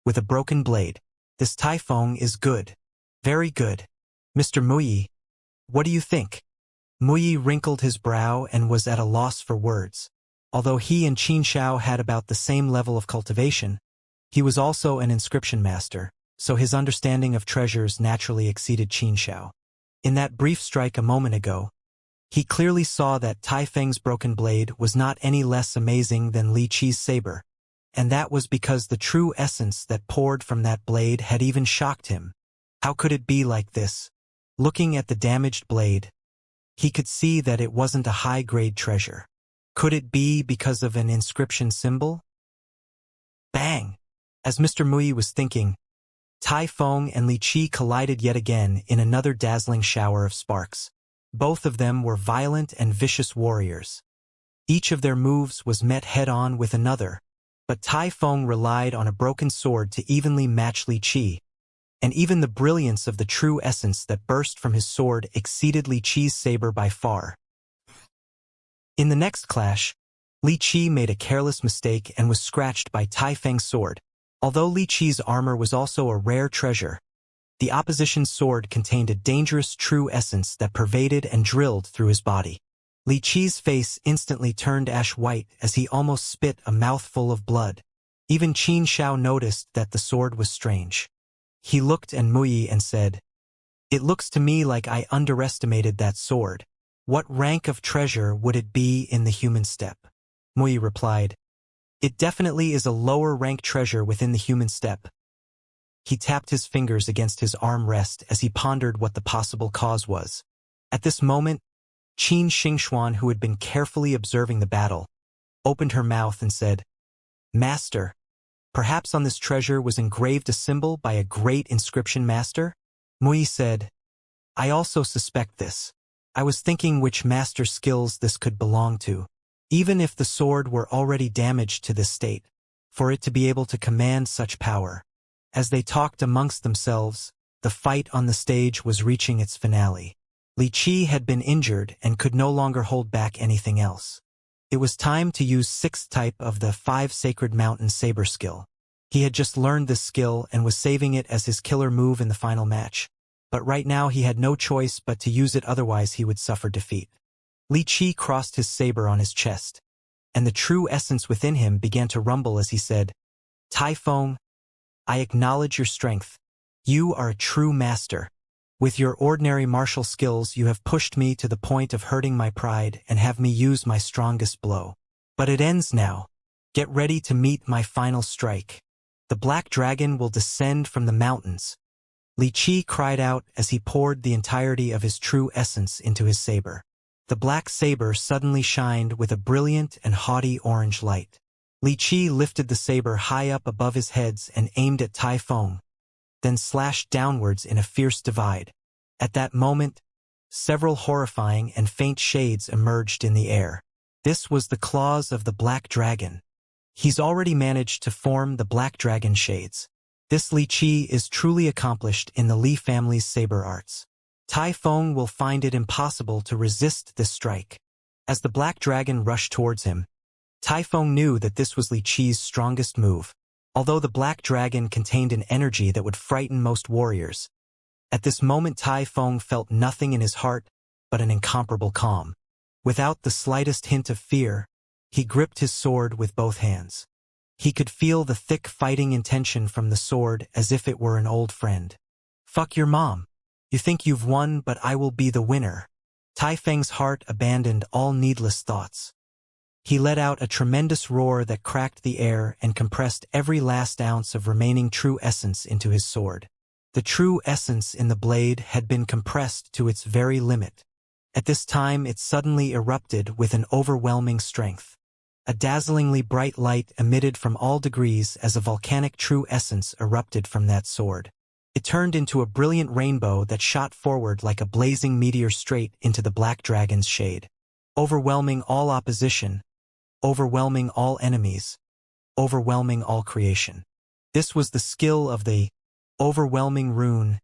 with a broken blade. This Tai Feng is good. Very good. Mr. Muyi, what do you think? Muyi wrinkled his brow and was at a loss for words. Although he and Xianxia had about the same level of cultivation, he was also an inscription master, so his understanding of treasures naturally exceeded Xianxia. In that brief strike a moment ago, he clearly saw that Tai Feng's broken blade was not any less amazing than Li Qi's saber, and that was because the true essence that poured from that blade had even shocked him. How could it be like this? Looking at the damaged blade, he could see that it wasn't a high-grade treasure. Could it be because of an inscription symbol? Bang! As Mr. Muyi was thinking, Tai Feng and Li Qi collided yet again in another dazzling shower of sparks. Both of them were violent and vicious warriors. Each of their moves was met head-on with another, but Tai Feng relied on a broken sword to evenly match Li Qi, and even the brilliance of the true essence that burst from his sword exceeded Li Qi's saber by far. In the next clash, Li Qi made a careless mistake and was scratched by Tai Feng's sword. Although Li Qi's armor was also a rare treasure, the opposition's sword contained a dangerous true essence that pervaded and drilled through his body. Li Qi's face instantly turned ash-white as he almost spit a mouthful of blood. Even Xianxia noticed that the sword was strange. He looked at Muyi and said, "It looks to me like I underestimated that sword. What rank of treasure would it be in the human steppe?" Muyi replied, "It definitely is a lower-rank treasure within the human steppe." He tapped his fingers against his armrest as he pondered what the possible cause was. At this moment, Qin Xingxuan, who had been carefully observing the battle, opened her mouth and said, "Master, perhaps on this treasure was engraved a symbol by a great inscription master?" Muyi said, "I also suspect this. I was thinking which master skills this could belong to. Even if the sword were already damaged to this state, for it to be able to command such power." As they talked amongst themselves, the fight on the stage was reaching its finale. Li Qi had been injured and could no longer hold back anything else. It was time to use sixth type of the 5 Sacred Mountain Saber skill. He had just learned this skill and was saving it as his killer move in the final match. But right now he had no choice but to use it, otherwise he would suffer defeat. Li Qi crossed his saber on his chest, and the true essence within him began to rumble as he said, "Tai Feng, I acknowledge your strength. You are a true master. With your ordinary martial skills you have pushed me to the point of hurting my pride and have me use my strongest blow. But it ends now. Get ready to meet my final strike. The black dragon will descend from the mountains." Li Qi cried out as he poured the entirety of his true essence into his saber. The black saber suddenly shined with a brilliant and haughty orange light. Li Qi lifted the saber high up above his heads and aimed at Tai Feng, then slashed downwards in a fierce divide. At that moment, several horrifying and faint shades emerged in the air. This was the claws of the black dragon. He's already managed to form the black dragon shades. This Li Qi is truly accomplished in the Li family's saber arts. Tai Feng will find it impossible to resist this strike. As the black dragon rushed towards him, Tai Feng knew that this was Li Qi's strongest move, although the black dragon contained an energy that would frighten most warriors. At this moment Tai Feng felt nothing in his heart but an incomparable calm. Without the slightest hint of fear, he gripped his sword with both hands. He could feel the thick fighting intention from the sword as if it were an old friend. "Fuck your mom. You think you've won, but I will be the winner." Tai Feng's heart abandoned all needless thoughts. He let out a tremendous roar that cracked the air and compressed every last ounce of remaining true essence into his sword. The true essence in the blade had been compressed to its very limit. At this time it suddenly erupted with an overwhelming strength. A dazzlingly bright light emitted from all degrees as a volcanic true essence erupted from that sword. It turned into a brilliant rainbow that shot forward like a blazing meteor straight into the black dragon's shade, overwhelming all opposition, overwhelming all enemies, overwhelming all creation. This was the skill of the overwhelming rune,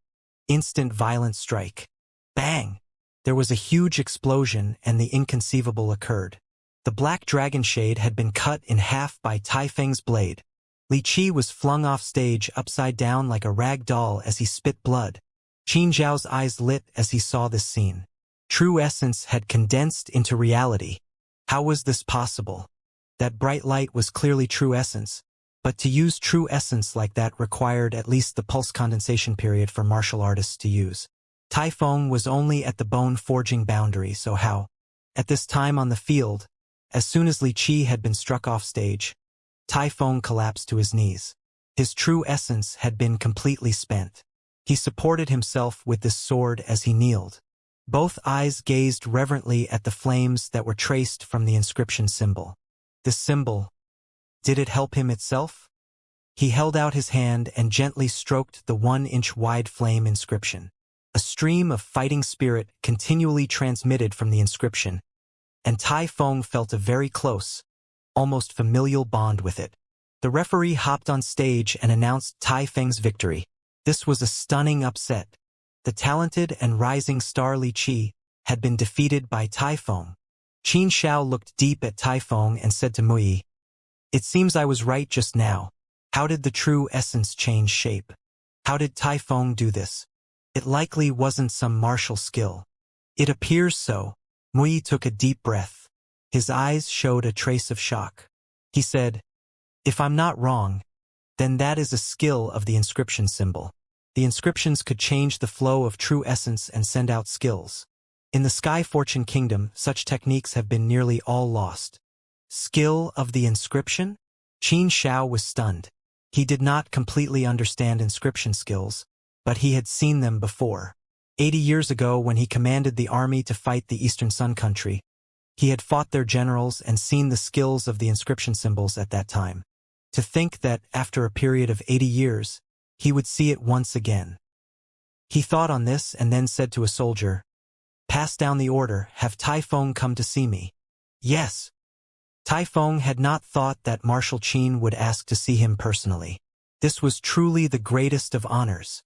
instant violent strike. Bang! There was a huge explosion and the inconceivable occurred. The black dragon shade had been cut in half by Tai Feng's blade. Li Qi was flung off stage upside down like a rag doll as he spit blood. Qin Zhao's eyes lit as he saw this scene. True essence had condensed into reality. How was this possible? That bright light was clearly true essence, but to use true essence like that required at least the pulse condensation period for martial artists to use. Tai Feng was only at the bone-forging boundary, so how? At this time on the field, as soon as Li Qi had been struck off stage, Tai Feng collapsed to his knees. His true essence had been completely spent. He supported himself with this sword as he kneeled. Both eyes gazed reverently at the flames that were traced from the inscription symbol. This symbol, did it help him itself? He held out his hand and gently stroked the 1-inch wide flame inscription. A stream of fighting spirit continually transmitted from the inscription, and Tai Feng felt a very close, almost familial bond with it. The referee hopped on stage and announced Tai Feng's victory. This was a stunning upset. The talented and rising star Li Qi had been defeated by Tai Feng. Qin Xiao looked deep at Tai Feng and said to Mui, "It seems I was right just now. How did the true essence change shape? How did Tai Feng do this? It likely wasn't some martial skill." "It appears so." Mui took a deep breath. His eyes showed a trace of shock. He said, "If I'm not wrong, then that is a skill of the inscription symbol. The inscriptions could change the flow of true essence and send out skills. In the Sky Fortune Kingdom, such techniques have been nearly all lost." Skill of the inscription? Qin Xiao was stunned. He did not completely understand inscription skills, but he had seen them before. 80 years ago, when he commanded the army to fight the Eastern Sun Country, he had fought their generals and seen the skills of the inscription symbols at that time. To think that, after a period of 80 years, he would see it once again. He thought on this and then said to a soldier, "Pass down the order, have Tai Feng come to see me." "Yes." Tai Feng had not thought that Marshal Qin would ask to see him personally. This was truly the greatest of honors.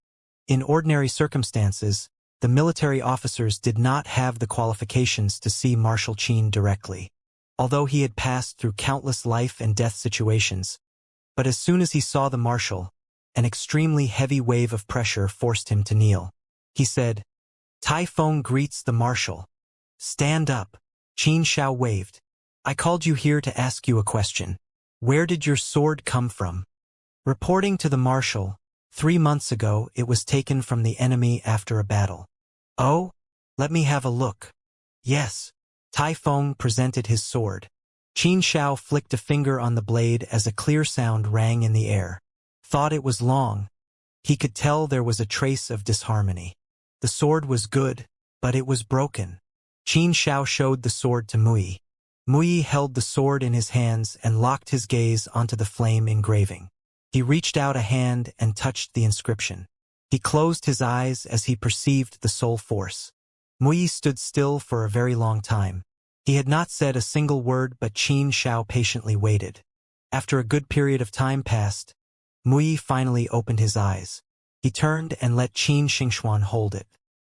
In ordinary circumstances, the military officers did not have the qualifications to see Marshal Qin directly, although he had passed through countless life and death situations. But as soon as he saw the marshal, an extremely heavy wave of pressure forced him to kneel. He said, "Tai Feng greets the marshal." "Stand up." Qin Xiao waved. "I called you here to ask you a question. Where did your sword come from?" Reporting to the marshal, 3 months ago it was taken from the enemy after a battle. "Oh? Let me have a look." "Yes." Tai Feng presented his sword. Qin Xiao flicked a finger on the blade as a clear sound rang in the air. Thought it was long. He could tell there was a trace of disharmony. The sword was good, but it was broken. Qin Xiao showed the sword to Mui. Mui held the sword in his hands and locked his gaze onto the flame engraving. He reached out a hand and touched the inscription. He closed his eyes as he perceived the soul force. Mui stood still for a very long time. He had not said a single word, but Qin Xiao patiently waited. After a good period of time passed, Mui finally opened his eyes. He turned and let Qin Xingxuan hold it.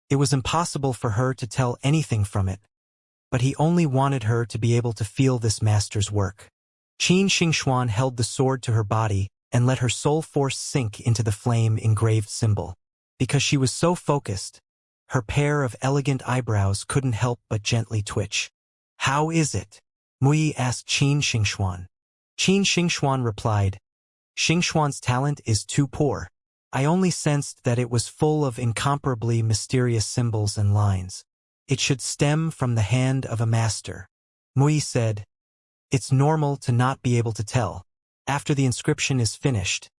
It was impossible for her to tell anything from it, but he only wanted her to be able to feel this master's work. Qin Xingxuan held the sword to her body and let her soul force sink into the flame-engraved symbol. Because she was so focused, her pair of elegant eyebrows couldn't help but gently twitch. "How is it?" Mui asked Qin Xingxuan. Qin Xingxuan replied, "Xingxuan's talent is too poor. I only sensed that it was full of incomparably mysterious symbols and lines. It should stem from the hand of a master." Mui said, "It's normal to not be able to tell. After the inscription is finished,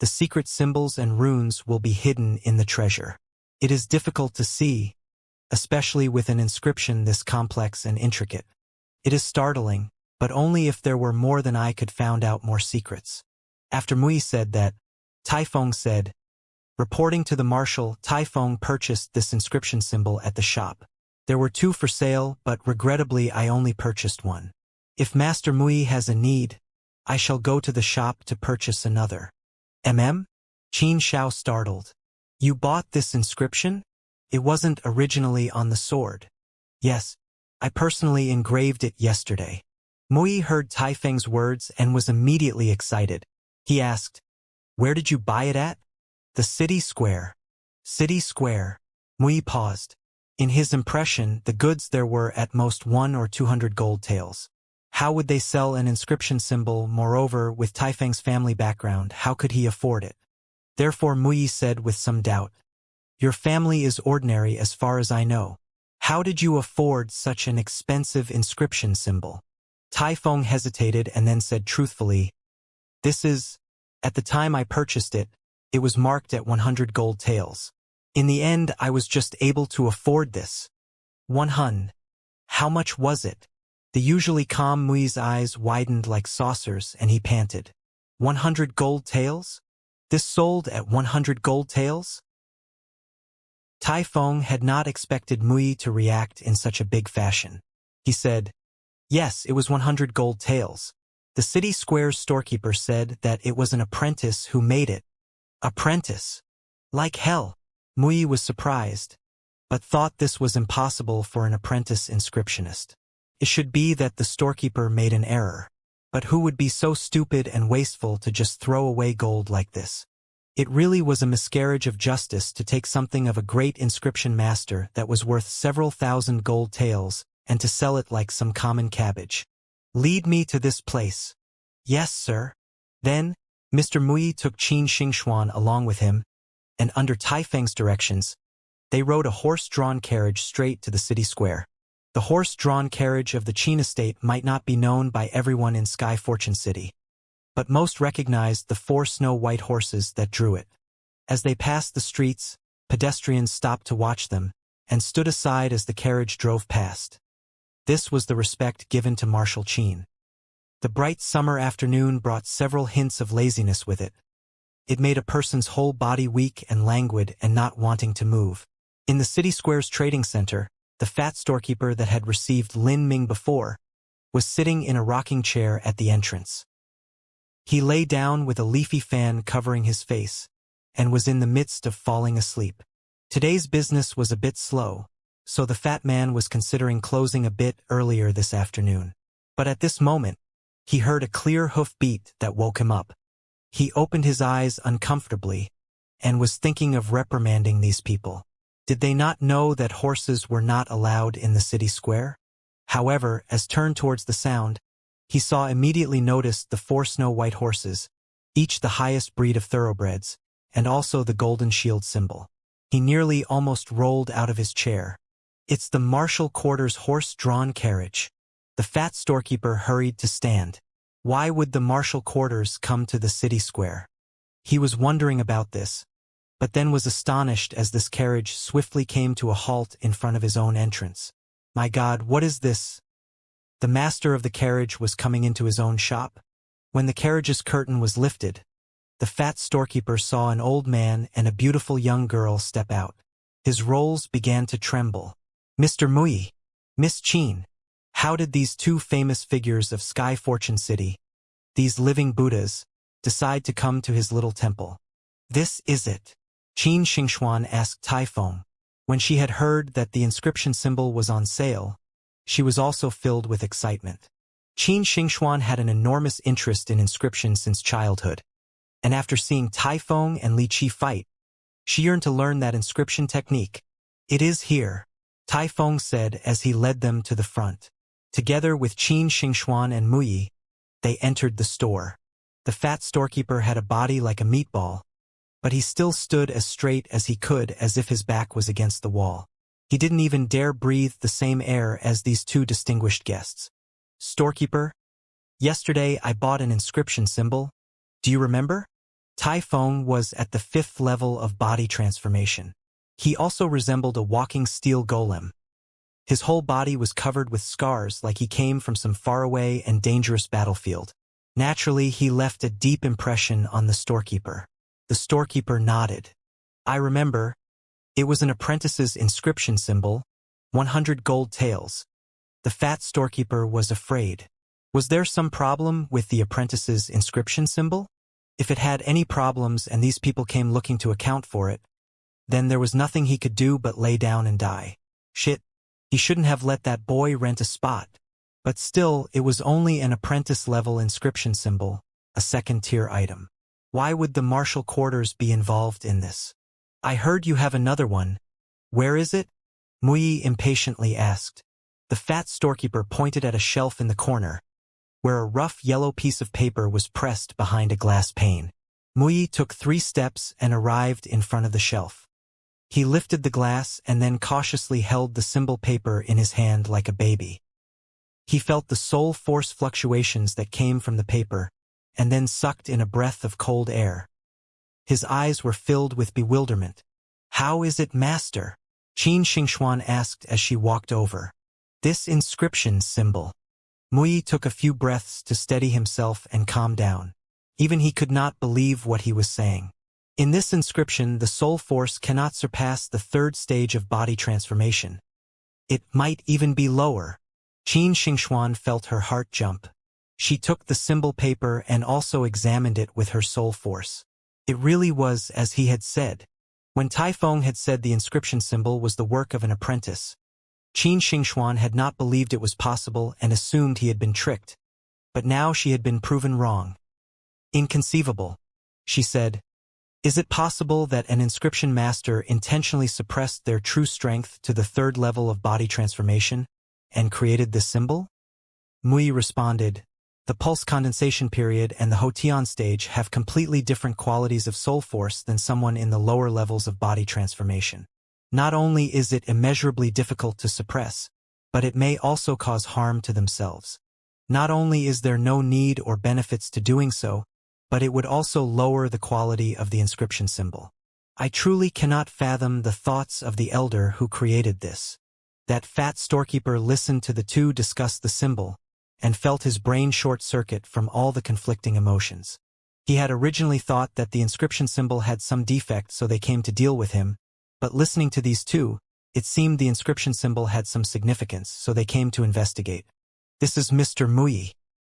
the secret symbols and runes will be hidden in the treasure. It is difficult to see, especially with an inscription this complex and intricate. It is startling, but only if there were more than I could found out more secrets." After Mui said that, Tai Feng said, "Reporting to the marshal, Tai Feng purchased this inscription symbol at the shop. There were 2 for sale, but regrettably I only purchased one. If Master Mui has a need, I shall go to the shop to purchase another." "Mm?" Qin Xiao startled. "You bought this inscription? It wasn't originally on the sword." "Yes, I personally engraved it yesterday." Mui heard Tai Feng's words and was immediately excited. He asked, "Where did you buy it at?" "The city square." City Square. Mui paused. In his impression, the goods there were at most 1 or 200 gold taels. How would they sell an inscription symbol? Moreover, with Taifeng's family background, how could he afford it? Therefore Mui said with some doubt, "Your family is ordinary as far as I know. How did you afford such an expensive inscription symbol?" Taifeng hesitated and then said truthfully, "This is, at the time I purchased it, it was marked at 100 gold taels. In the end, I was just able to afford this. 100. How much was it?" The usually calm Mui's eyes widened like saucers and he panted. 100 gold taels? This sold at 100 gold taels? Taifeng had not expected Mui to react in such a big fashion. He said, "Yes, it was 100 gold taels. The city square's storekeeper said that it was an apprentice who made it." Apprentice? Like hell. Mui was surprised, but thought this was impossible for an apprentice inscriptionist. It should be that the storekeeper made an error. But who would be so stupid and wasteful to just throw away gold like this? It really was a miscarriage of justice to take something of a great inscription master that was worth several thousand gold taels and to sell it like some common cabbage. "Lead me to this place." "Yes, sir." Then, Mr. Mui took Qin Xingxuan along with him, and under Taifeng's directions, they rode a horse-drawn carriage straight to the city square. The horse-drawn carriage of the Qin estate might not be known by everyone in Sky Fortune City, but most recognized the 4 snow-white horses that drew it. As they passed the streets, pedestrians stopped to watch them, and stood aside as the carriage drove past. This was the respect given to Marshal Qin. The bright summer afternoon brought several hints of laziness with it. It made a person's whole body weak and languid and not wanting to move. In the city square's trading center, the fat storekeeper that had received Lin Ming before was sitting in a rocking chair at the entrance. He lay down with a leafy fan covering his face and was in the midst of falling asleep. Today's business was a bit slow, so the fat man was considering closing a bit earlier this afternoon. But at this moment, he heard a clear hoof beat that woke him up. He opened his eyes uncomfortably and was thinking of reprimanding these people. Did they not know that horses were not allowed in the city square? However, as turned towards the sound, he saw immediately noticed the 4 snow-white horses, each the highest breed of thoroughbreds, and also the golden shield symbol. He nearly almost rolled out of his chair. "It's the martial quarters horse-drawn carriage." The fat storekeeper hurried to stand. Why would the martial quarters come to the city square? He was wondering about this, but then was astonished as this carriage swiftly came to a halt in front of his own entrance. My God, what is this? The master of the carriage was coming into his own shop. When the carriage's curtain was lifted, the fat storekeeper saw an old man and a beautiful young girl step out. His rolls began to tremble. "Mr. Mui, Miss Qin, how did these 2 famous figures of Sky Fortune City, these living Buddhas, decide to come to his little temple?" "This is it?" Qin Xingxuan asked Taifeng. When she had heard that the inscription symbol was on sale, she was also filled with excitement. Qin Xingxuan had an enormous interest in inscriptions since childhood, and after seeing Taifeng and Li Qi fight, she yearned to learn that inscription technique. "It is here," Taifeng said as he led them to the front. Together with Qin Xingxuan and Mui, they entered the store. The fat storekeeper had a body like a meatball, but he still stood as straight as he could as if his back was against the wall. He didn't even dare breathe the same air as these 2 distinguished guests. "Storekeeper, yesterday I bought an inscription symbol. Do you remember?" Taifeng was at the 5th level of body transformation. He also resembled a walking steel golem. His whole body was covered with scars like he came from some faraway and dangerous battlefield. Naturally, he left a deep impression on the storekeeper. The storekeeper nodded. "I remember. It was an apprentice's inscription symbol, 100 gold taels." The fat storekeeper was afraid. Was there some problem with the apprentice's inscription symbol? If it had any problems and these people came looking to account for it, then there was nothing he could do but lay down and die. Shit, he shouldn't have let that boy rent a spot. But still, it was only an apprentice-level inscription symbol, a second-tier item. Why would the martial quarters be involved in this? I heard you have another one. Where is it? Mui impatiently asked. The fat storekeeper pointed at a shelf in the corner, where a rough yellow piece of paper was pressed behind a glass pane. Mui took 3 steps and arrived in front of the shelf. He lifted the glass and then cautiously held the symbol paper in his hand like a baby. He felt the soul force fluctuations that came from the paper, and then sucked in a breath of cold air. His eyes were filled with bewilderment. How is it, master? Qin Xingxuan asked as she walked over. This inscription symbol. Mui took a few breaths to steady himself and calm down. Even he could not believe what he was saying. In this inscription, the soul force cannot surpass the 3rd stage of body transformation. It might even be lower. Qin Xingxuan felt her heart jump. She took the symbol paper and also examined it with her soul force. It really was as he had said. When Taifeng had said the inscription symbol was the work of an apprentice, Qin Xingxuan had not believed it was possible and assumed he had been tricked. But now she had been proven wrong. Inconceivable, she said. Is it possible that an inscription master intentionally suppressed their true strength to the 3rd level of body transformation and created this symbol? Mui responded, the pulse condensation period and the Hotian stage have completely different qualities of soul force than someone in the lower levels of body transformation. Not only is it immeasurably difficult to suppress, but it may also cause harm to themselves. Not only is there no need or benefits to doing so, but it would also lower the quality of the inscription symbol. I truly cannot fathom the thoughts of the elder who created this. That fat storekeeper listened to the two discuss the symbol, and felt his brain short-circuit from all the conflicting emotions. He had originally thought that the inscription symbol had some defect, so they came to deal with him, but listening to these two, it seemed the inscription symbol had some significance, so they came to investigate. This is Mr. Mui.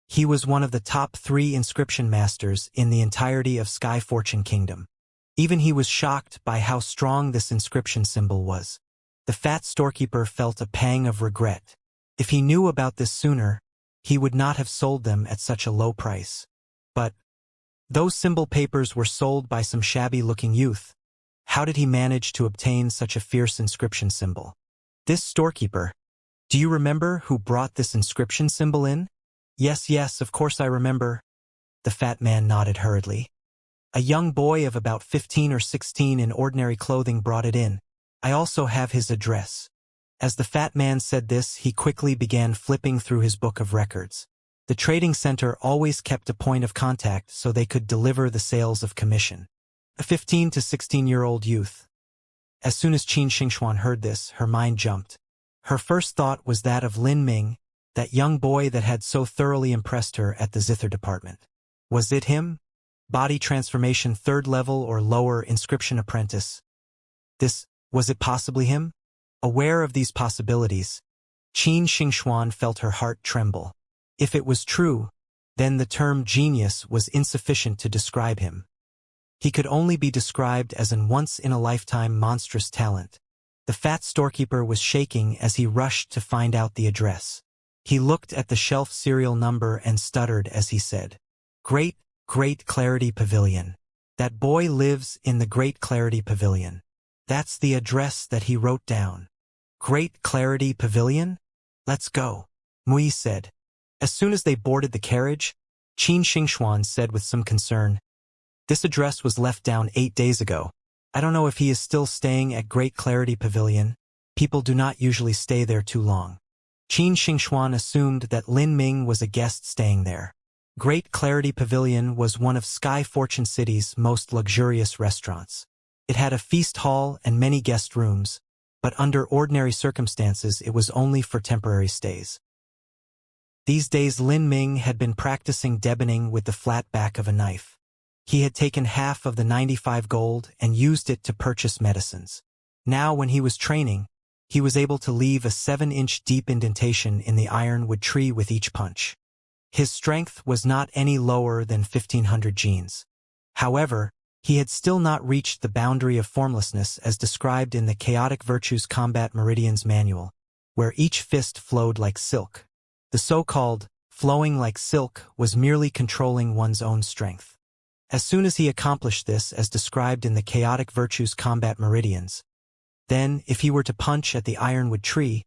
He was one of the top 3 inscription masters in the entirety of Sky Fortune Kingdom. Even he was shocked by how strong this inscription symbol was. The fat storekeeper felt a pang of regret. If he knew about this sooner, he would not have sold them at such a low price. But those symbol papers were sold by some shabby-looking youth. How did he manage to obtain such a fierce inscription symbol? This storekeeper. Do you remember who brought this inscription symbol in? Yes, of course I remember. The fat man nodded hurriedly. A young boy of about 15 or 16 in ordinary clothing brought it in. I also have his address. As the fat man said this, he quickly began flipping through his book of records. The trading center always kept a point of contact so they could deliver the sales of commission. A 15 to 16-year-old youth. As soon as Qin Xingxuan heard this, her mind jumped. Her first thought was that of Lin Ming, that young boy that had so thoroughly impressed her at the zither department. Was it him? Body transformation 3rd level or lower inscription apprentice. Was it possibly him? Aware of these possibilities, Qin Xingxuan felt her heart tremble. If it was true, then the term genius was insufficient to describe him. He could only be described as an once-in-a-lifetime monstrous talent. The fat storekeeper was shaking as he rushed to find out the address. He looked at the shelf serial number and stuttered as he said, Great Clarity Pavilion. That boy lives in the Great Clarity Pavilion. That's the address that he wrote down. Great Clarity Pavilion? Let's go, Mui said. As soon as they boarded the carriage, Qin Xingxuan said with some concern, This address was left down 8 days ago. I don't know if he is still staying at Great Clarity Pavilion. People do not usually stay there too long. Qin Xingxuan assumed that Lin Ming was a guest staying there. Great Clarity Pavilion was one of Sky Fortune City's most luxurious restaurants. It had a feast hall and many guest rooms, but under ordinary circumstances it was only for temporary stays. These days Lin Ming had been practicing deboning with the flat back of a knife. He had taken half of the 95 gold and used it to purchase medicines. Now when he was training, he was able to leave a 7-inch deep indentation in the ironwood tree with each punch. His strength was not any lower than 1500 genes. However, he had still not reached the boundary of formlessness as described in the Chaotic Virtues Combat Meridians Manual, where each fist flowed like silk. The so-called flowing like silk was merely controlling one's own strength. As soon as he accomplished this as described in the Chaotic Virtues Combat Meridians, then, if he were to punch at the ironwood tree,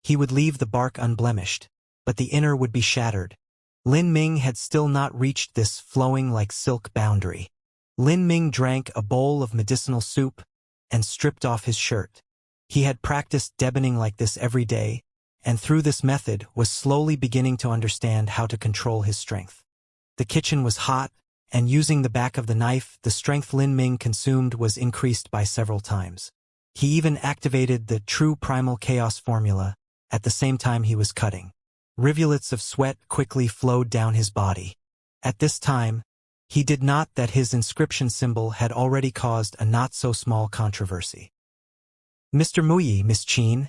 he would leave the bark unblemished, but the inner would be shattered. Lin Ming had still not reached this flowing like silk boundary. Lin Ming drank a bowl of medicinal soup and stripped off his shirt. He had practiced deboning like this every day, and through this method was slowly beginning to understand how to control his strength. The kitchen was hot, and using the back of the knife, the strength Lin Ming consumed was increased by several times. He even activated the true primal chaos formula at the same time he was cutting. Rivulets of sweat quickly flowed down his body. At this time, he did not that his inscription symbol had already caused a not-so-small controversy. Mr. Muyi, Miss Qin,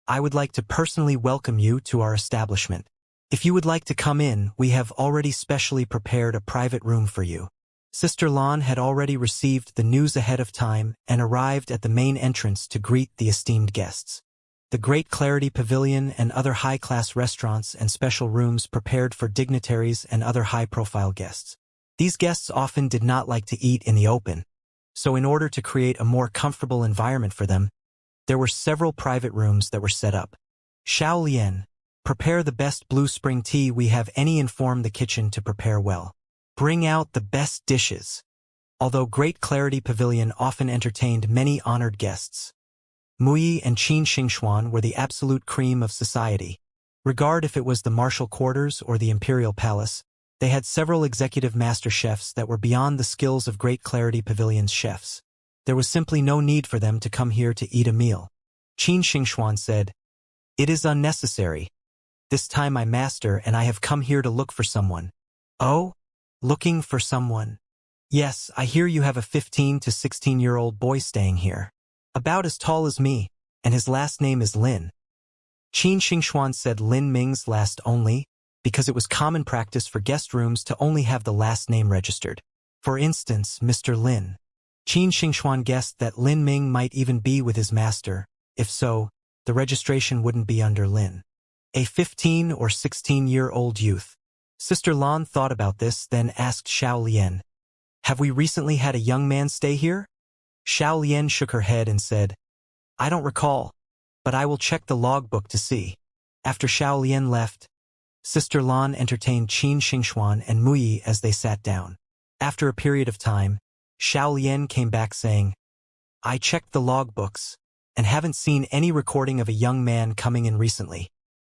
I would like to personally welcome you to our establishment. If you would like to come in, we have already specially prepared a private room for you. Sister Lan had already received the news ahead of time and arrived at the main entrance to greet the esteemed guests. The Great Clarity Pavilion and other high-class restaurants and special rooms prepared for dignitaries and other high-profile guests. These guests often did not like to eat in the open, so in order to create a more comfortable environment for them, there were several private rooms that were set up. Xiao Lian, prepare the best blue spring tea we have any inform the kitchen to prepare well. Bring out the best dishes. Although Great Clarity Pavilion often entertained many honored guests, Muyi and Qin Xingxuan were the absolute cream of society. Regard if it was the martial quarters or the imperial palace, they had several executive master chefs that were beyond the skills of Great Clarity Pavilion's chefs. There was simply no need for them to come here to eat a meal. Qin Xingxuan said, "It is unnecessary. This time my master and I have come here to look for someone." "Oh? Looking for someone? Yes, I hear you have a 15 to 16-year-old boy staying here. About as tall as me, and his last name is Lin." Qin Xingxuan said Lin Ming's last only, because it was common practice for guest rooms to only have the last name registered. For instance, Mr. Lin. Qin Xingxuan guessed that Lin Ming might even be with his master. If so, the registration wouldn't be under Lin. A 15 or 16-year-old youth. Sister Lan thought about this, then asked Xiao Lian, "Have we recently had a young man stay here?" Xiao Lian shook her head and said, "I don't recall, but I will check the logbook to see." After Xiao Lian left, Sister Lan entertained Qin Xingxuan and Muyi as they sat down. After a period of time, Xiao Lian came back saying, "I checked the logbooks, and haven't seen any recording of a young man coming in recently."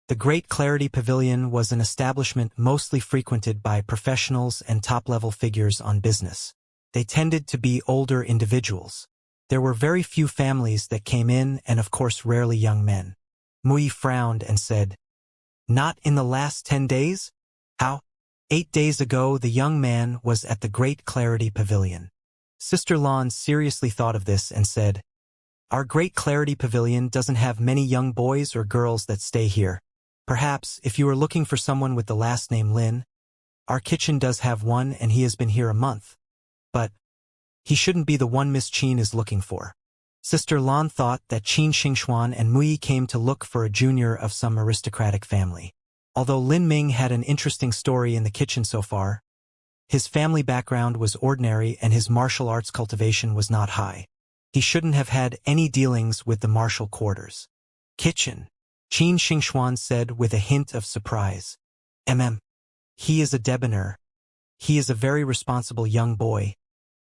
The Great Clarity Pavilion was an establishment mostly frequented by professionals and top-level figures on business. They tended to be older individuals. There were very few families that came in and of course rarely young men. Muyi frowned and said, "Not in the last 10 days? How? 8 days ago the young man was at the Great Clarity Pavilion." Sister Lan seriously thought of this and said, "Our Great Clarity Pavilion doesn't have many young boys or girls that stay here. Perhaps, if you are looking for someone with the last name Lin, our kitchen does have one and he has been here a month. But he shouldn't be the one Miss Qin is looking for." Sister Lan thought that Qin Xingxuan and Muyi came to look for a junior of some aristocratic family. Although Lin Ming had an interesting story in the kitchen so far, his family background was ordinary and his martial arts cultivation was not high. He shouldn't have had any dealings with the martial quarters. "Kitchen," Qin Xingxuan said with a hint of surprise. He is a debonair. He is a very responsible young boy.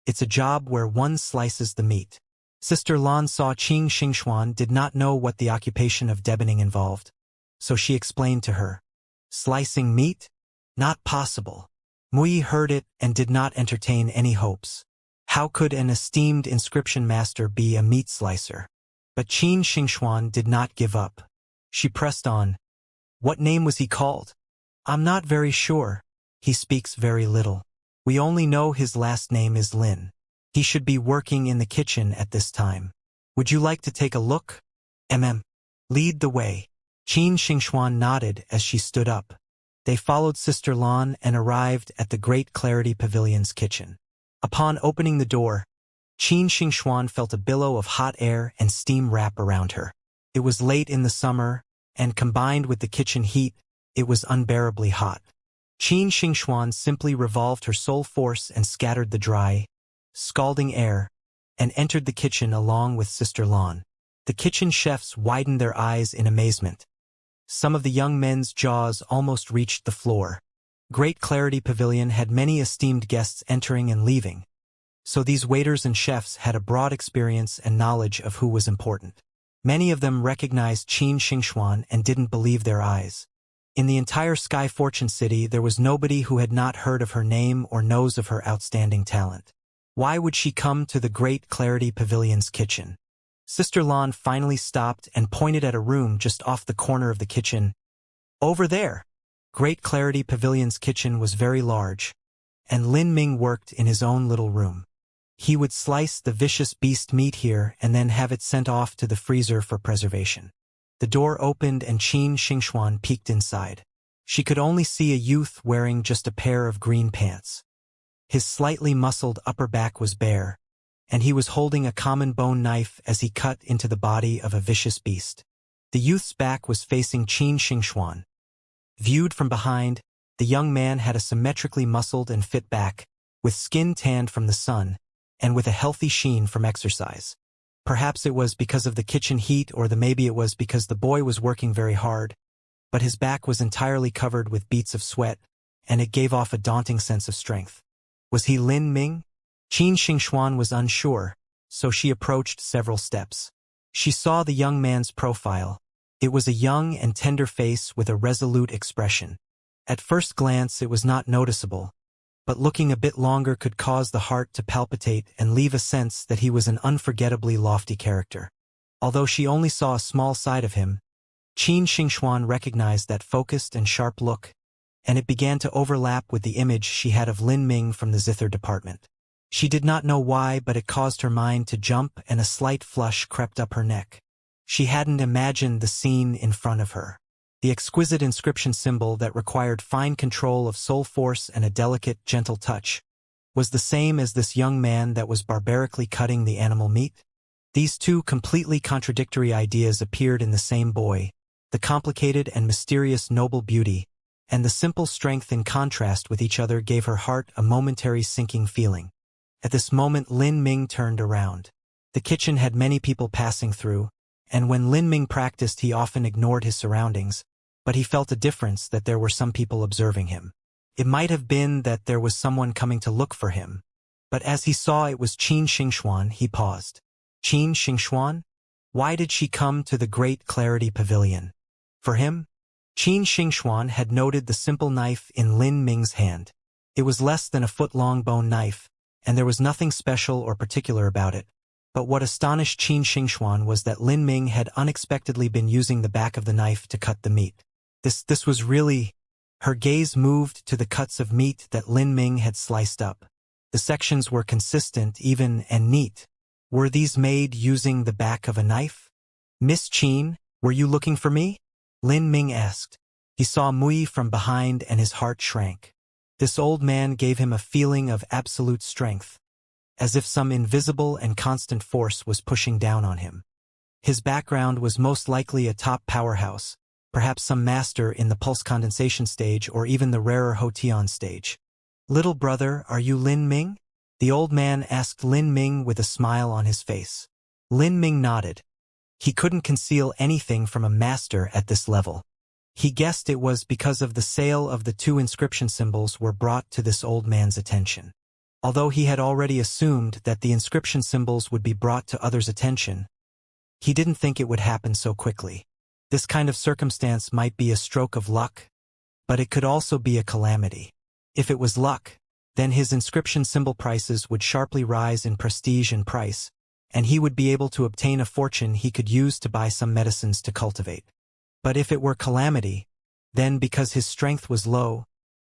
It's a job where one slices the meat." Sister Lan saw Qin Xingxuan did not know what the occupation of deboning involved, so she explained to her. "Slicing meat? Not possible." Muyi heard it and did not entertain any hopes. How could an esteemed inscription master be a meat slicer? But Qin Xingxuan did not give up. She pressed on. "What name was he called?" "I'm not very sure. He speaks very little. We only know his last name is Lin. He should be working in the kitchen at this time. Would you like to take a look?" Lead the way." Qin Xingxuan nodded as she stood up. They followed Sister Lan and arrived at the Great Clarity Pavilion's kitchen. Upon opening the door, Qin Xingxuan felt a billow of hot air and steam wrap around her. It was late in the summer, and combined with the kitchen heat, it was unbearably hot. Qin Xingxuan simply revolved her soul force and scattered the dry, scalding air, and entered the kitchen along with Sister Lan. The kitchen chefs widened their eyes in amazement. Some of the young men's jaws almost reached the floor. Great Clarity Pavilion had many esteemed guests entering and leaving, so these waiters and chefs had a broad experience and knowledge of who was important. Many of them recognized Qin Xingxuan and didn't believe their eyes. In the entire Sky Fortune City, there was nobody who had not heard of her name or knows of her outstanding talent. Why would she come to the Great Clarity Pavilion's kitchen? Sister Lan finally stopped and pointed at a room just off the corner of the kitchen. Over there! Great Clarity Pavilion's kitchen was very large, and Lin Ming worked in his own little room. He would slice the vicious beast meat here and then have it sent off to the freezer for preservation. The door opened and Qin Xingxuan peeked inside. She could only see a youth wearing just a pair of green pants. His slightly muscled upper back was bare, and he was holding a common bone knife as he cut into the body of a vicious beast. The youth's back was facing Qin Xingxuan. Viewed from behind, the young man had a symmetrically muscled and fit back, with skin tanned from the sun, and with a healthy sheen from exercise. Perhaps it was because of the kitchen heat or maybe it was because the boy was working very hard, but his back was entirely covered with beads of sweat, and it gave off a daunting sense of strength. Was he Lin Ming? Qin Xingxuan was unsure, so she approached several steps. She saw the young man's profile. It was a young and tender face with a resolute expression. At first glance it was not noticeable, but looking a bit longer could cause the heart to palpitate and leave a sense that he was an unforgettably lofty character. Although she only saw a small side of him, Qin Xingxuan recognized that focused and sharp look, and it began to overlap with the image she had of Lin Ming from the zither department. She did not know why, but it caused her mind to jump and a slight flush crept up her neck. She hadn't imagined the scene in front of her. The exquisite inscription symbol that required fine control of soul force and a delicate, gentle touch was the same as this young man that was barbarically cutting the animal meat. These two completely contradictory ideas appeared in the same boy, the complicated and mysterious noble beauty, and the simple strength in contrast with each other gave her heart a momentary sinking feeling. At this moment Lin Ming turned around. The kitchen had many people passing through, and when Lin Ming practiced he often ignored his surroundings, but he felt a difference that there were some people observing him. It might have been that there was someone coming to look for him, but as he saw it was Qin Xingxuan, he paused. Qin Xingxuan? Why did she come to the Great Clarity Pavilion? For him? Qin Xingxuan had noted the simple knife in Lin Ming's hand. It was less than a foot-long bone knife, and there was nothing special or particular about it. But what astonished Qin Xingxuan was that Lin Ming had unexpectedly been using the back of the knife to cut the meat. This was really... Her gaze moved to the cuts of meat that Lin Ming had sliced up. The sections were consistent, even, and neat. Were these made using the back of a knife? Miss Qin, were you looking for me? Lin Ming asked. He saw Mui from behind and his heart shrank. This old man gave him a feeling of absolute strength, as if some invisible and constant force was pushing down on him. His background was most likely a top powerhouse, perhaps some master in the pulse condensation stage or even the rarer Hotian stage. Little brother, are you Lin Ming? The old man asked Lin Ming with a smile on his face. Lin Ming nodded. He couldn't conceal anything from a master at this level. He guessed it was because of the sale of the two inscription symbols were brought to this old man's attention. Although he had already assumed that the inscription symbols would be brought to others' attention, he didn't think it would happen so quickly. This kind of circumstance might be a stroke of luck, but it could also be a calamity. If it was luck, then his inscription symbol prices would sharply rise in prestige and price, and he would be able to obtain a fortune he could use to buy some medicines to cultivate. But if it were calamity, then because his strength was low,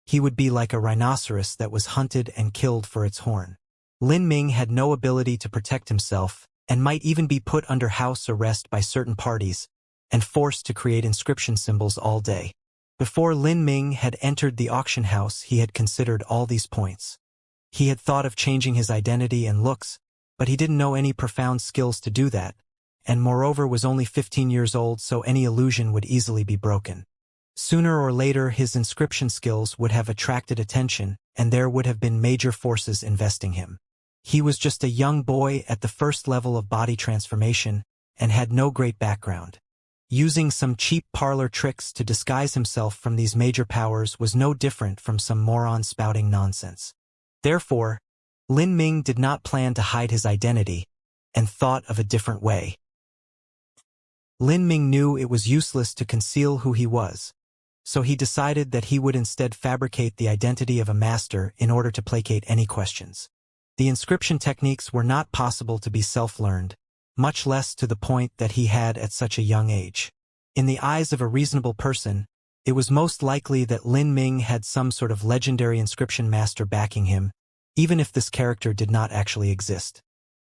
he would be like a rhinoceros that was hunted and killed for its horn. Lin Ming had no ability to protect himself and might even be put under house arrest by certain parties and forced to create inscription symbols all day. Before Lin Ming had entered the auction house, he had considered all these points. He had thought of changing his identity and looks, but he didn't know any profound skills to do that, and moreover was only 15 years old, so any illusion would easily be broken. Sooner or later his inscription skills would have attracted attention, and there would have been major forces investing him. He was just a young boy at the first level of body transformation and had no great background. Using some cheap parlor tricks to disguise himself from these major powers was no different from some moron spouting nonsense. Therefore, Lin Ming did not plan to hide his identity and thought of a different way. Lin Ming knew it was useless to conceal who he was, so he decided that he would instead fabricate the identity of a master in order to placate any questions. The inscription techniques were not possible to be self-learned, much less to the point that he had at such a young age. In the eyes of a reasonable person, it was most likely that Lin Ming had some sort of legendary inscription master backing him, even if this character did not actually exist.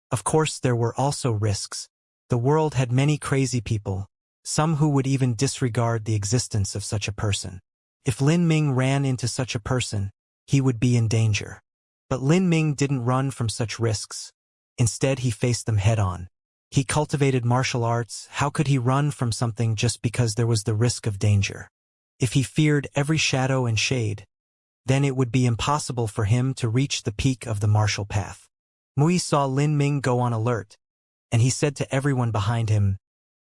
Of course, there were also risks. The world had many crazy people, some who would even disregard the existence of such a person. If Lin Ming ran into such a person, he would be in danger. But Lin Ming didn't run from such risks. Instead, he faced them head-on. He cultivated martial arts. How could he run from something just because there was the risk of danger? If he feared every shadow and shade, then it would be impossible for him to reach the peak of the martial path. Mui saw Lin Ming go on alert, and he said to everyone behind him,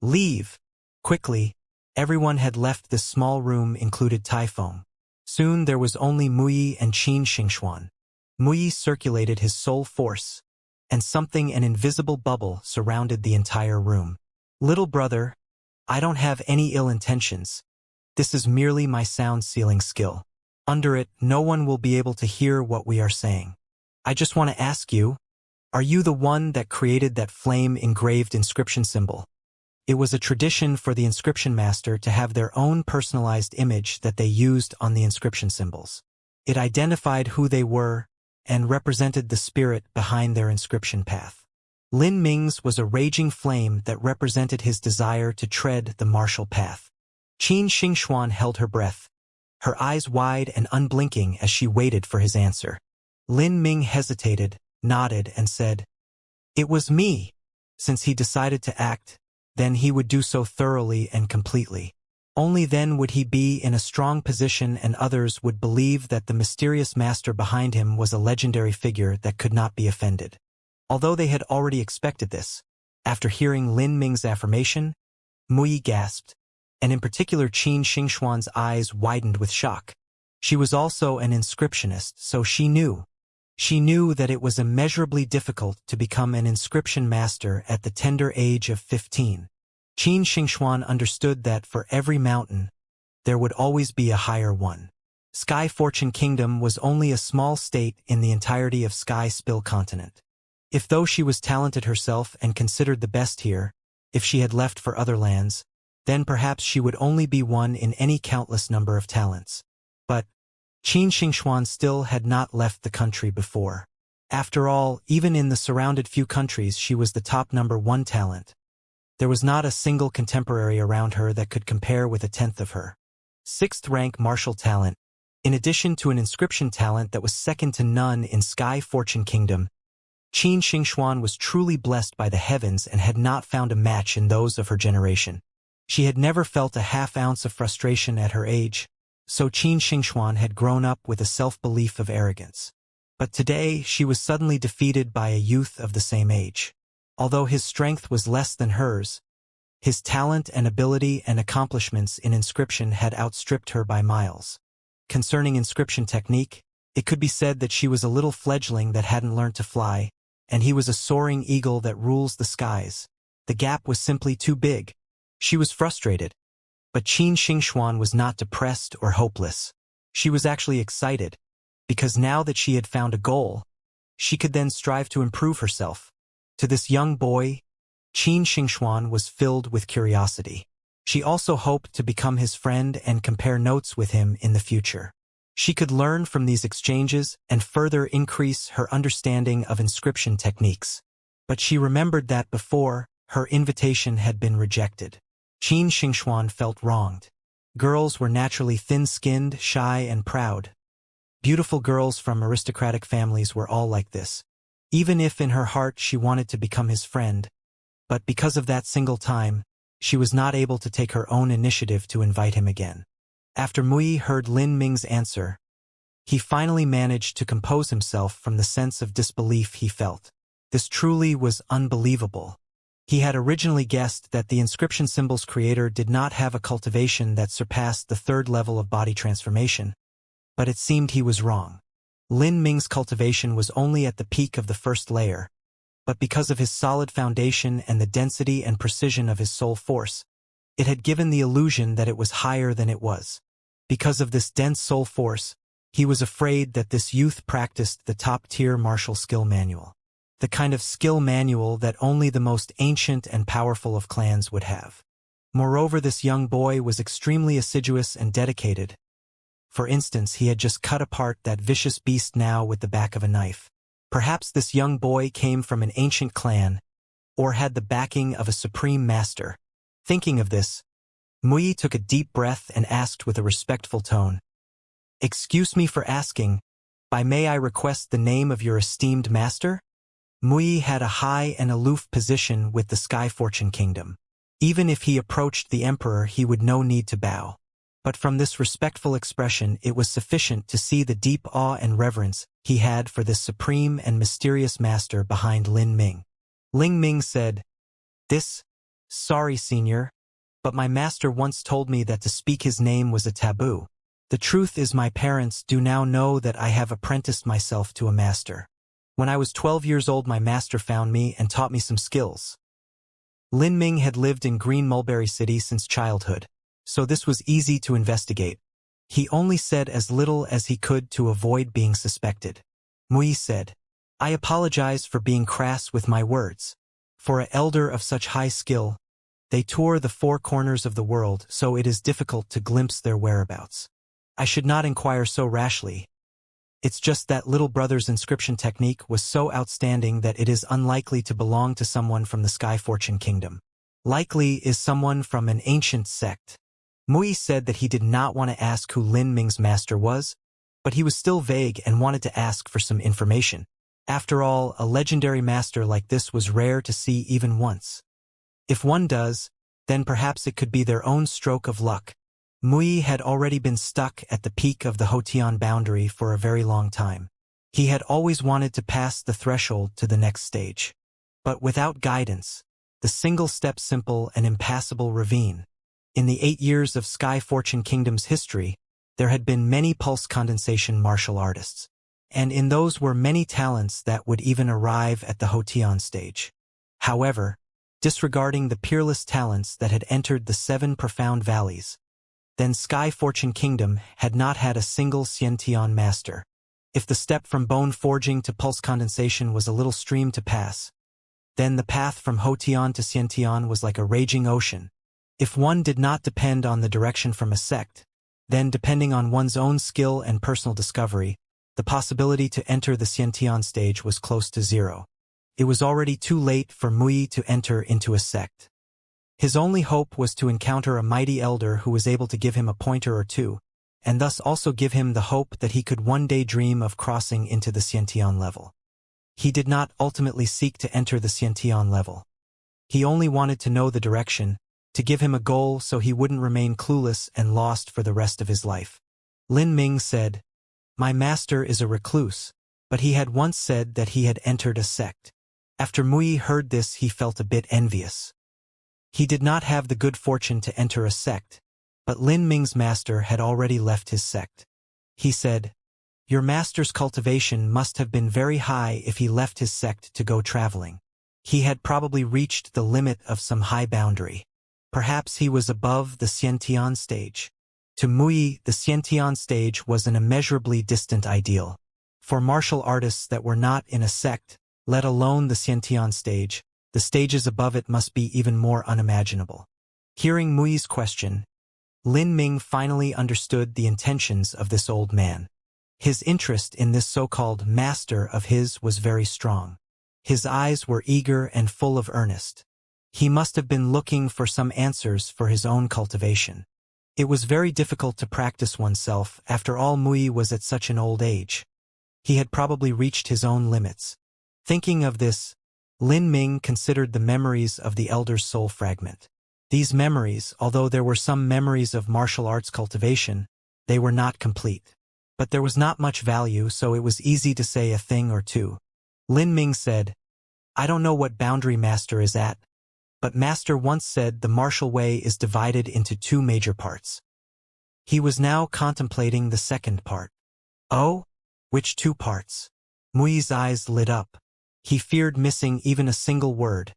"Leave!" Quickly, everyone had left this small room included Typhoon. Soon there was only Mui and Qin Xingxuan. Mui circulated his soul force, and an invisible bubble surrounded the entire room. "Little brother, I don't have any ill intentions. This is merely my sound sealing skill. Under it, no one will be able to hear what we are saying. I just want to ask you, are you the one that created that flame-engraved inscription symbol?" It was a tradition for the inscription master to have their own personalized image that they used on the inscription symbols. It identified who they were and represented the spirit behind their inscription path. Lin Ming's was a raging flame that represented his desire to tread the martial path. Qin Xingxuan held her breath, her eyes wide and unblinking as she waited for his answer. Lin Ming hesitated, nodded, and said, "It was me." Since he decided to act, then he would do so thoroughly and completely. Only then would he be in a strong position and others would believe that the mysterious master behind him was a legendary figure that could not be offended. Although they had already expected this, after hearing Lin Ming's affirmation, Mui gasped, and in particular Qin Xingxuan's eyes widened with shock. She was also an inscriptionist, so she knew that it was immeasurably difficult to become an inscription master at the tender age of 15. Qin Xingxuan understood that for every mountain, there would always be a higher one. Sky Fortune Kingdom was only a small state in the entirety of Sky Spill Continent. If though she was talented herself and considered the best here, if she had left for other lands, then perhaps she would only be one in any countless number of talents. But Qin Xingxuan still had not left the country before. After all, even in the surrounded few countries she was the top #1 talent. There was not a single contemporary around her that could compare with a tenth of her. 6th rank martial talent, in addition to an inscription talent that was second to none in Sky Fortune Kingdom. Qin Xingxuan was truly blessed by the heavens and had not found a match in those of her generation. She had never felt a half-ounce of frustration at her age, so Qin Xingxuan had grown up with a self-belief of arrogance. But today she was suddenly defeated by a youth of the same age. Although his strength was less than hers, his talent and ability and accomplishments in inscription had outstripped her by miles. Concerning inscription technique, it could be said that she was a little fledgling that hadn't learned to fly, and he was a soaring eagle that rules the skies. The gap was simply too big. She was frustrated. But Qin Xingxuan was not depressed or hopeless. She was actually excited, because now that she had found a goal, she could then strive to improve herself. To this young boy, Qin Xingxuan was filled with curiosity. She also hoped to become his friend and compare notes with him in the future. She could learn from these exchanges and further increase her understanding of inscription techniques. But she remembered that before, her invitation had been rejected. Qin Xingxuan felt wronged. Girls were naturally thin-skinned, shy, and proud. Beautiful girls from aristocratic families were all like this. Even if in her heart she wanted to become his friend, but because of that single time, she was not able to take her own initiative to invite him again. After Mui heard Lin Ming's answer, he finally managed to compose himself from the sense of disbelief he felt. This truly was unbelievable. He had originally guessed that the inscription symbol's creator did not have a cultivation that surpassed the third level of body transformation, but it seemed he was wrong. Lin Ming's cultivation was only at the peak of the first layer, but because of his solid foundation and the density and precision of his soul force, it had given the illusion that it was higher than it was. Because of this dense soul force, he was afraid that this youth practiced the top-tier martial skill manual. The kind of skill manual that only the most ancient and powerful of clans would have. Moreover, this young boy was extremely assiduous and dedicated. For instance, he had just cut apart that vicious beast now with the back of a knife. Perhaps this young boy came from an ancient clan, or had the backing of a supreme master. Thinking of this, Mui took a deep breath and asked with a respectful tone, "Excuse me for asking, but may I request the name of your esteemed master?" Mui had a high and aloof position with the Sky Fortune Kingdom. Even if he approached the emperor, he would no need to bow. But from this respectful expression, it was sufficient to see the deep awe and reverence he had for this supreme and mysterious master behind Lin Ming. Lin Ming said, "Sorry, senior, but my master once told me that to speak his name was a taboo. The truth is my parents do now know that I have apprenticed myself to a master. When I was 12 years old, my master found me and taught me some skills." Lin Ming had lived in Green Mulberry City since childhood, so this was easy to investigate. He only said as little as he could to avoid being suspected. Mui said, "I apologize for being crass with my words. For an elder of such high skill, they tour the four corners of the world, so it is difficult to glimpse their whereabouts. I should not inquire so rashly. It's just that little brother's inscription technique was so outstanding that it is unlikely to belong to someone from the Sky Fortune Kingdom. Likely is someone from an ancient sect." Mui said that he did not want to ask who Lin Ming's master was, but he was still vague and wanted to ask for some information. After all, a legendary master like this was rare to see even once. If one does, then perhaps it could be their own stroke of luck. Mui had already been stuck at the peak of the Hotian boundary for a very long time. He had always wanted to pass the threshold to the next stage. But without guidance, the single-step simple and impassable ravine. In the 8 years of Sky Fortune Kingdom's history, there had been many pulse condensation martial artists, and in those were many talents that would even arrive at the Hotian stage. However, disregarding the peerless talents that had entered the 7 profound valleys, then Sky Fortune Kingdom had not had a single Xianxia master. If the step from bone forging to pulse condensation was a little stream to pass, then the path from Hotian to Xianxia was like a raging ocean. If one did not depend on the direction from a sect, then depending on one's own skill and personal discovery, the possibility to enter the Xianxia stage was close to zero. It was already too late for Mui to enter into a sect. His only hope was to encounter a mighty elder who was able to give him a pointer or two, and thus also give him the hope that he could one day dream of crossing into the Xianxia level. He did not ultimately seek to enter the Xianxia level. He only wanted to know the direction, to give him a goal so he wouldn't remain clueless and lost for the rest of his life. Lin Ming said, "My master is a recluse, but he had once said that he had entered a sect." After Mui heard this, he felt a bit envious. He did not have the good fortune to enter a sect, but Lin Ming's master had already left his sect. He said, "Your master's cultivation must have been very high if he left his sect to go traveling. He had probably reached the limit of some high boundary. Perhaps he was above the Xianxia stage." To Mui, the Xianxia stage was an immeasurably distant ideal. For martial artists that were not in a sect, let alone the Xianxia stage, the stages above it must be even more unimaginable. Hearing Mui's question, Lin Ming finally understood the intentions of this old man. His interest in this so-called master of his was very strong. His eyes were eager and full of earnest. He must have been looking for some answers for his own cultivation. It was very difficult to practice oneself, after all Mui was at such an old age. He had probably reached his own limits. Thinking of this, Lin Ming considered the memories of the elder's soul fragment. These memories, although there were some memories of martial arts cultivation, they were not complete. But there was not much value, so it was easy to say a thing or two. Lin Ming said, "I don't know what boundary Master is at, but Master once said the martial way is divided into two major parts." He was now contemplating the second part. "Oh? Which two parts?" Mui's eyes lit up. He feared missing even a single word,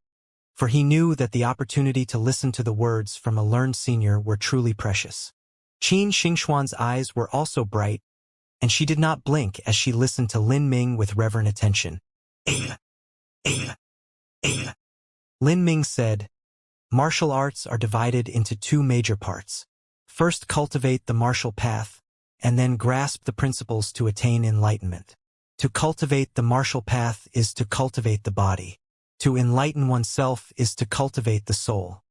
for he knew that the opportunity to listen to the words from a learned senior were truly precious. Qin Xingxuan's eyes were also bright, and she did not blink as she listened to Lin Ming with reverent attention. Lin Ming said, "Martial arts are divided into two major parts. First, cultivate the martial path, and then grasp the principles to attain enlightenment. To cultivate the martial path is to cultivate the body. To enlighten oneself is to cultivate the soul.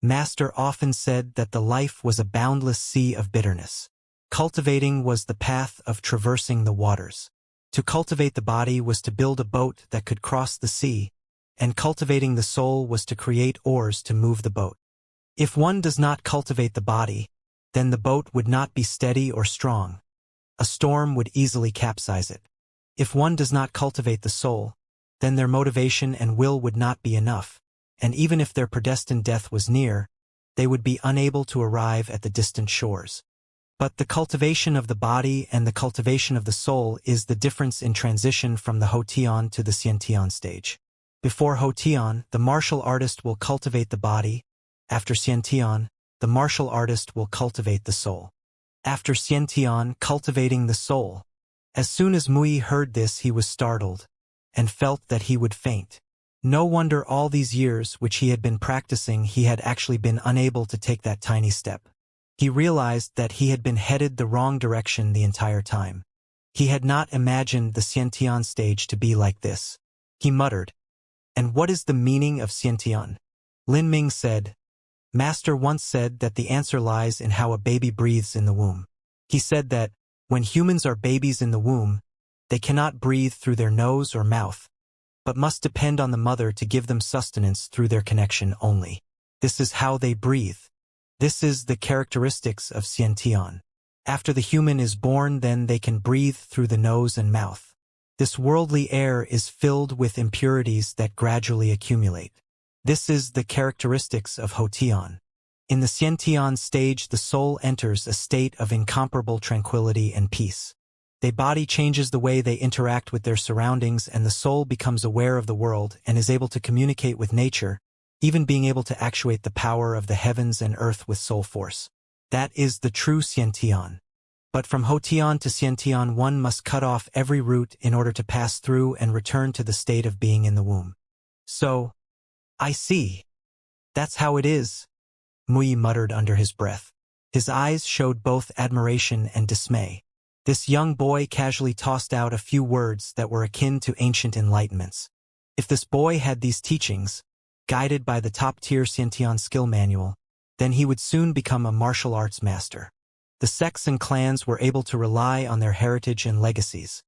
Master often said that the life was a boundless sea of bitterness. Cultivating was the path of traversing the waters. To cultivate the body was to build a boat that could cross the sea, and cultivating the soul was to create oars to move the boat. If one does not cultivate the body, then the boat would not be steady or strong. A storm would easily capsize it. If one does not cultivate the soul, then their motivation and will would not be enough, and even if their predestined death was near, they would be unable to arrive at the distant shores. But the cultivation of the body and the cultivation of the soul is the difference in transition from the Hotian to the Xiantian stage. Before Hotian, the martial artist will cultivate the body. After Xiantian, the martial artist will cultivate the soul. After Xiantian, cultivating the soul. As soon as Mui heard this, he was startled, and felt that he would faint. No wonder all these years which he had been practicing he had actually been unable to take that tiny step. He realized that he had been headed the wrong direction the entire time. He had not imagined the Xiantian stage to be like this. He muttered, "And what is the meaning of Xiantian?" Lin Ming said, "Master once said that the answer lies in how a baby breathes in the womb. He said that, when humans are babies in the womb, they cannot breathe through their nose or mouth, but must depend on the mother to give them sustenance through their connection only. This is how they breathe. This is the characteristics of Xiantian. After the human is born, then they can breathe through the nose and mouth. This worldly air is filled with impurities that gradually accumulate. This is the characteristics of Hotian. In the Xiantian stage, the soul enters a state of incomparable tranquility and peace. The body changes the way they interact with their surroundings, and the soul becomes aware of the world and is able to communicate with nature, even being able to actuate the power of the heavens and earth with soul force. That is the true Xiantian. But from Hotian to Xiantian, one must cut off every root in order to pass through and return to the state of being in the womb." "So, I see. That's how it is," Mui muttered under his breath. His eyes showed both admiration and dismay. This young boy casually tossed out a few words that were akin to ancient enlightenments. If this boy had these teachings, guided by the top-tier Xiantian skill manual, then he would soon become a martial arts master. The sects and clans were able to rely on their heritage and legacies.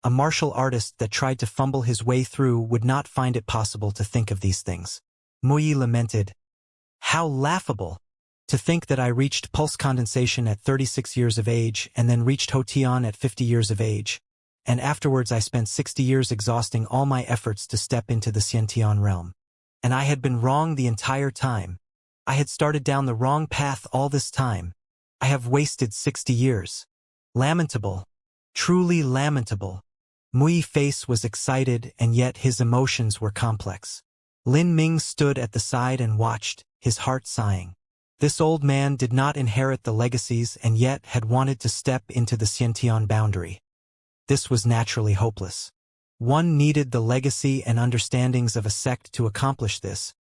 A martial artist that tried to fumble his way through would not find it possible to think of these things. Mui lamented, "How laughable! To think that I reached pulse condensation at 36 years of age and then reached Hotian at 50 years of age, and afterwards I spent 60 years exhausting all my efforts to step into the Xiantian realm. And I had been wrong the entire time. I had started down the wrong path all this time. I have wasted 60 years. Lamentable. Truly lamentable." Mui's face was excited, and yet his emotions were complex. Lin Ming stood at the side and watched, his heart sighing. This old man did not inherit the legacies and yet had wanted to step into the Xiantian boundary. This was naturally hopeless. One needed the legacy and understandings of a sect to accomplish this,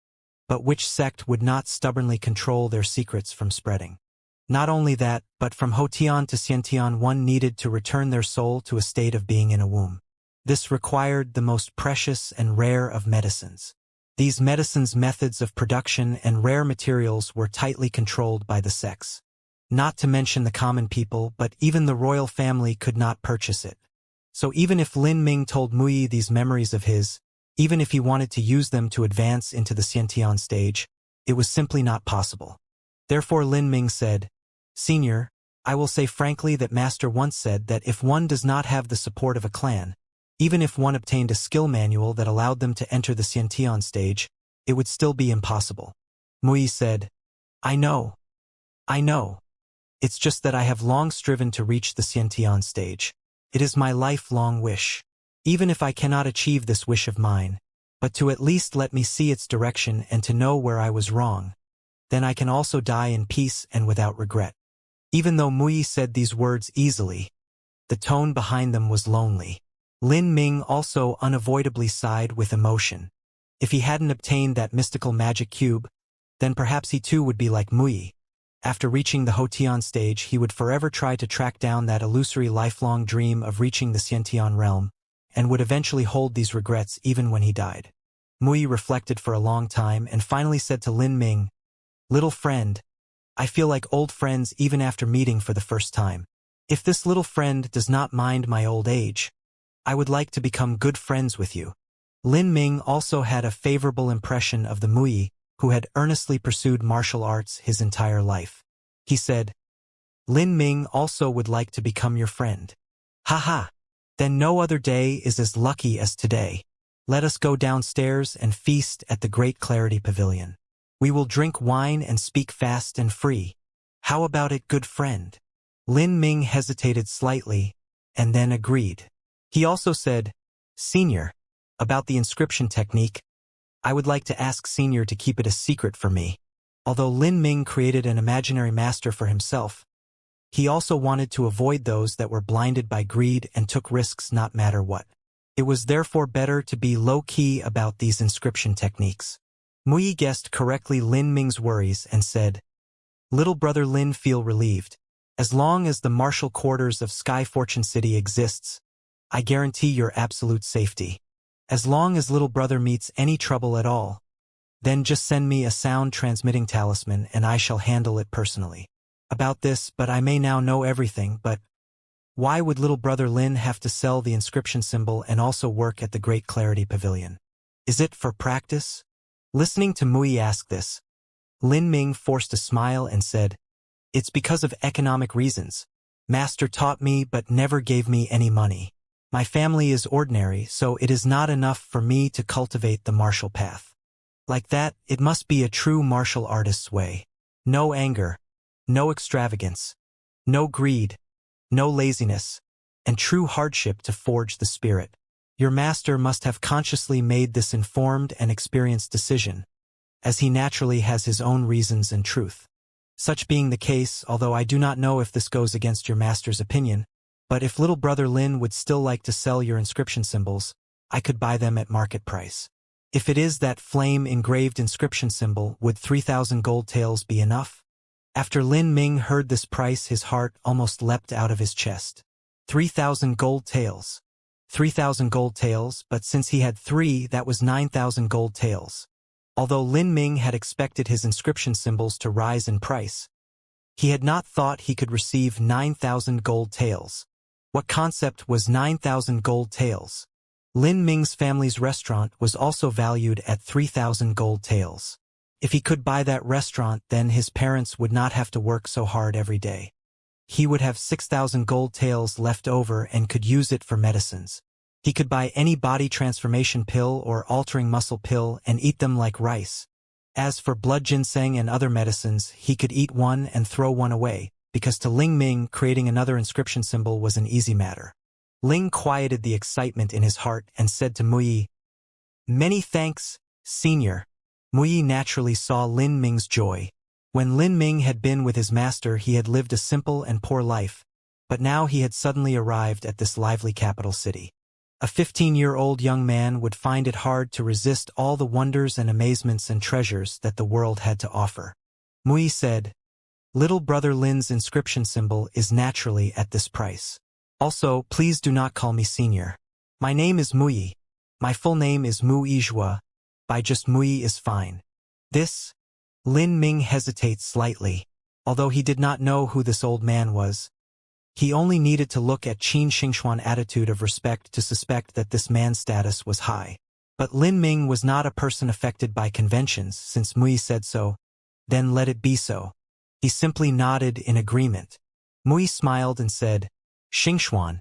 but which sect would not stubbornly control their secrets from spreading? Not only that, but from Hotian to Xiantian one needed to return their soul to a state of being in a womb. This required the most precious and rare of medicines. These medicines' methods of production and rare materials were tightly controlled by the sects. Not to mention the common people, but even the royal family could not purchase it. So even if Lin Ming told Mui these memories of his, even if he wanted to use them to advance into the Xiantian stage, It was simply not possible. Therefore Lin Ming said, "Senior, I will say frankly that Master once said that if one does not have the support of a clan, even if one obtained a skill manual that allowed them to enter the Xianxia stage, it would still be impossible." Mui said, I know. It's just that I have long striven to reach the Xianxia stage. It is my lifelong wish. Even if I cannot achieve this wish of mine, but to at least let me see its direction and to know where I was wrong, then I can also die in peace and without regret. Even though Mui said these words easily, the tone behind them was lonely. Lin Ming also unavoidably sighed with emotion. If he hadn't obtained that mystical magic cube, then perhaps he too would be like Mui. After reaching the Hotian stage, he would forever try to track down that illusory lifelong dream of reaching the Xiantian realm, and would eventually hold these regrets even when he died. Mui reflected for a long time and finally said to Lin Ming, "Little friend, I feel like old friends even after meeting for the first time. If this little friend does not mind my old age, I would like to become good friends with you." Lin Ming also had a favorable impression of the Mui, who had earnestly pursued martial arts his entire life. He said, "Lin Ming also would like to become your friend." "Haha, then no other day is as lucky as today. Let us go downstairs and feast at the Great Clarity Pavilion. We will drink wine and speak fast and free. How about it, good friend?" Lin Ming hesitated slightly, and then agreed. He also said, "Senior, about the inscription technique, I would like to ask Senior to keep it a secret for me." Although Lin Ming created an imaginary master for himself, he also wanted to avoid those that were blinded by greed and took risks no matter what. It was therefore better to be low-key about these inscription techniques. Mui guessed correctly Lin Ming's worries and said, "Little brother Lin, feel relieved. As long as the martial quarters of Sky Fortune City exists, I guarantee your absolute safety. As long as little brother meets any trouble at all, then just send me a sound transmitting talisman and I shall handle it personally. About this, but I may now know everything, but why would little brother Lin have to sell the inscription symbol and also work at the Great Clarity Pavilion? Is it for practice?" Listening to Mui ask this, Lin Ming forced a smile and said, "It's because of economic reasons. Master taught me but never gave me any money. My family is ordinary, so it is not enough for me to cultivate the martial path. Like that, it must be a true martial artist's way. No anger, no extravagance, no greed, no laziness, and true hardship to forge the spirit. Your master must have consciously made this informed and experienced decision, as he naturally has his own reasons and truth. Such being the case, although I do not know if this goes against your master's opinion, but if little brother Lin would still like to sell your inscription symbols, I could buy them at market price. If it is that flame-engraved inscription symbol, would 3,000 gold taels be enough?" After Lin Ming heard this price, his heart almost leapt out of his chest. 3,000 gold taels. 3,000 gold taels, but since he had 3, that was 9,000 gold taels. Although Lin Ming had expected his inscription symbols to rise in price, he had not thought he could receive 9,000 gold taels. What concept was 9,000 gold taels? Lin Ming's family's restaurant was also valued at 3,000 gold taels. If he could buy that restaurant, then his parents would not have to work so hard every day. He would have 6,000 gold taels left over and could use it for medicines. He could buy any body transformation pill or altering muscle pill and eat them like rice. As for blood ginseng and other medicines, he could eat one and throw one away, because to Lin Ming, creating another inscription symbol was an easy matter. Ling quieted the excitement in his heart and said to Mui, "Many thanks, Senior." Mui naturally saw Lin Ming's joy. When Lin Ming had been with his master, he had lived a simple and poor life, but now he had suddenly arrived at this lively capital city. A 15-year-old young man would find it hard to resist all the wonders and amazements and treasures that the world had to offer. Mui said, "Little brother Lin's inscription symbol is naturally at this price. Also, please do not call me Senior. My name is Mui. My full name is Mu Yizhua. By just Mui is fine." This, Lin Ming hesitates slightly. Although he did not know who this old man was, he only needed to look at Qin Xingxuan's attitude of respect to suspect that this man's status was high. But Lin Ming was not a person affected by conventions, since Mui said so. Then let it be so. He simply nodded in agreement. Mui smiled and said, Xingxuan,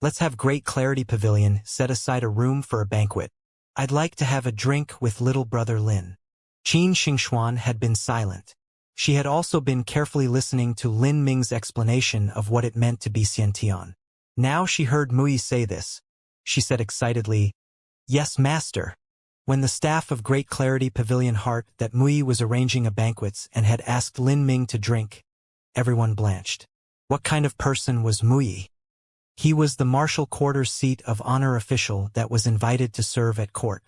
let's have Great Clarity Pavilion set aside a room for a banquet. I'd like to have a drink with little brother Lin. Qin Xingxuan had been silent. She had also been carefully listening to Lin Ming's explanation of what it meant to be Xiantian. Now she heard Mui say this. She said excitedly, Yes, master. When the staff of Great Clarity Pavilion heard that Mui was arranging a banquet and had asked Lin Ming to drink, everyone blanched. What kind of person was Mui? He was the martial quarters seat of honor official that was invited to serve at court.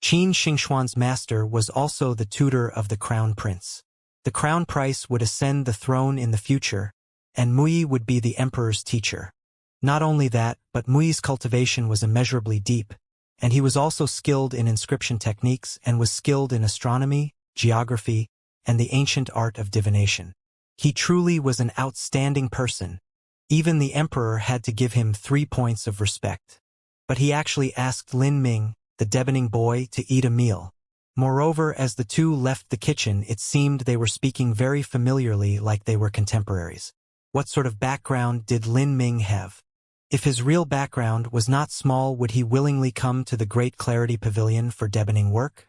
Qin Xingxuan's master was also the tutor of the crown prince. The crown prince would ascend the throne in the future, and Mui would be the emperor's teacher. Not only that, but Mui's cultivation was immeasurably deep, and he was also skilled in inscription techniques and was skilled in astronomy, geography, and the ancient art of divination. He truly was an outstanding person. Even the emperor had to give him 3 points of respect. But he actually asked Lin Ming, the deboning boy, to eat a meal. Moreover, as the two left the kitchen, it seemed they were speaking very familiarly, like they were contemporaries. What sort of background did Lin Ming have? If his real background was not small, would he willingly come to the Great Clarity Pavilion for deboning work?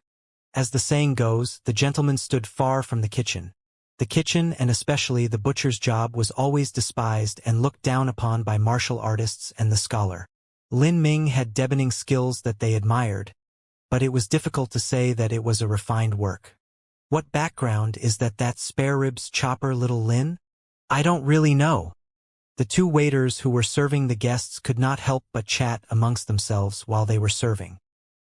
As the saying goes, the gentleman stood far from the kitchen. The kitchen, and especially the butcher's job, was always despised and looked down upon by martial artists and the scholar. Lin Ming had deboning skills that they admired, but it was difficult to say that it was a refined work. What background is that spare ribs chopper little Lin? I don't really know. The two waiters who were serving the guests could not help but chat amongst themselves while they were serving.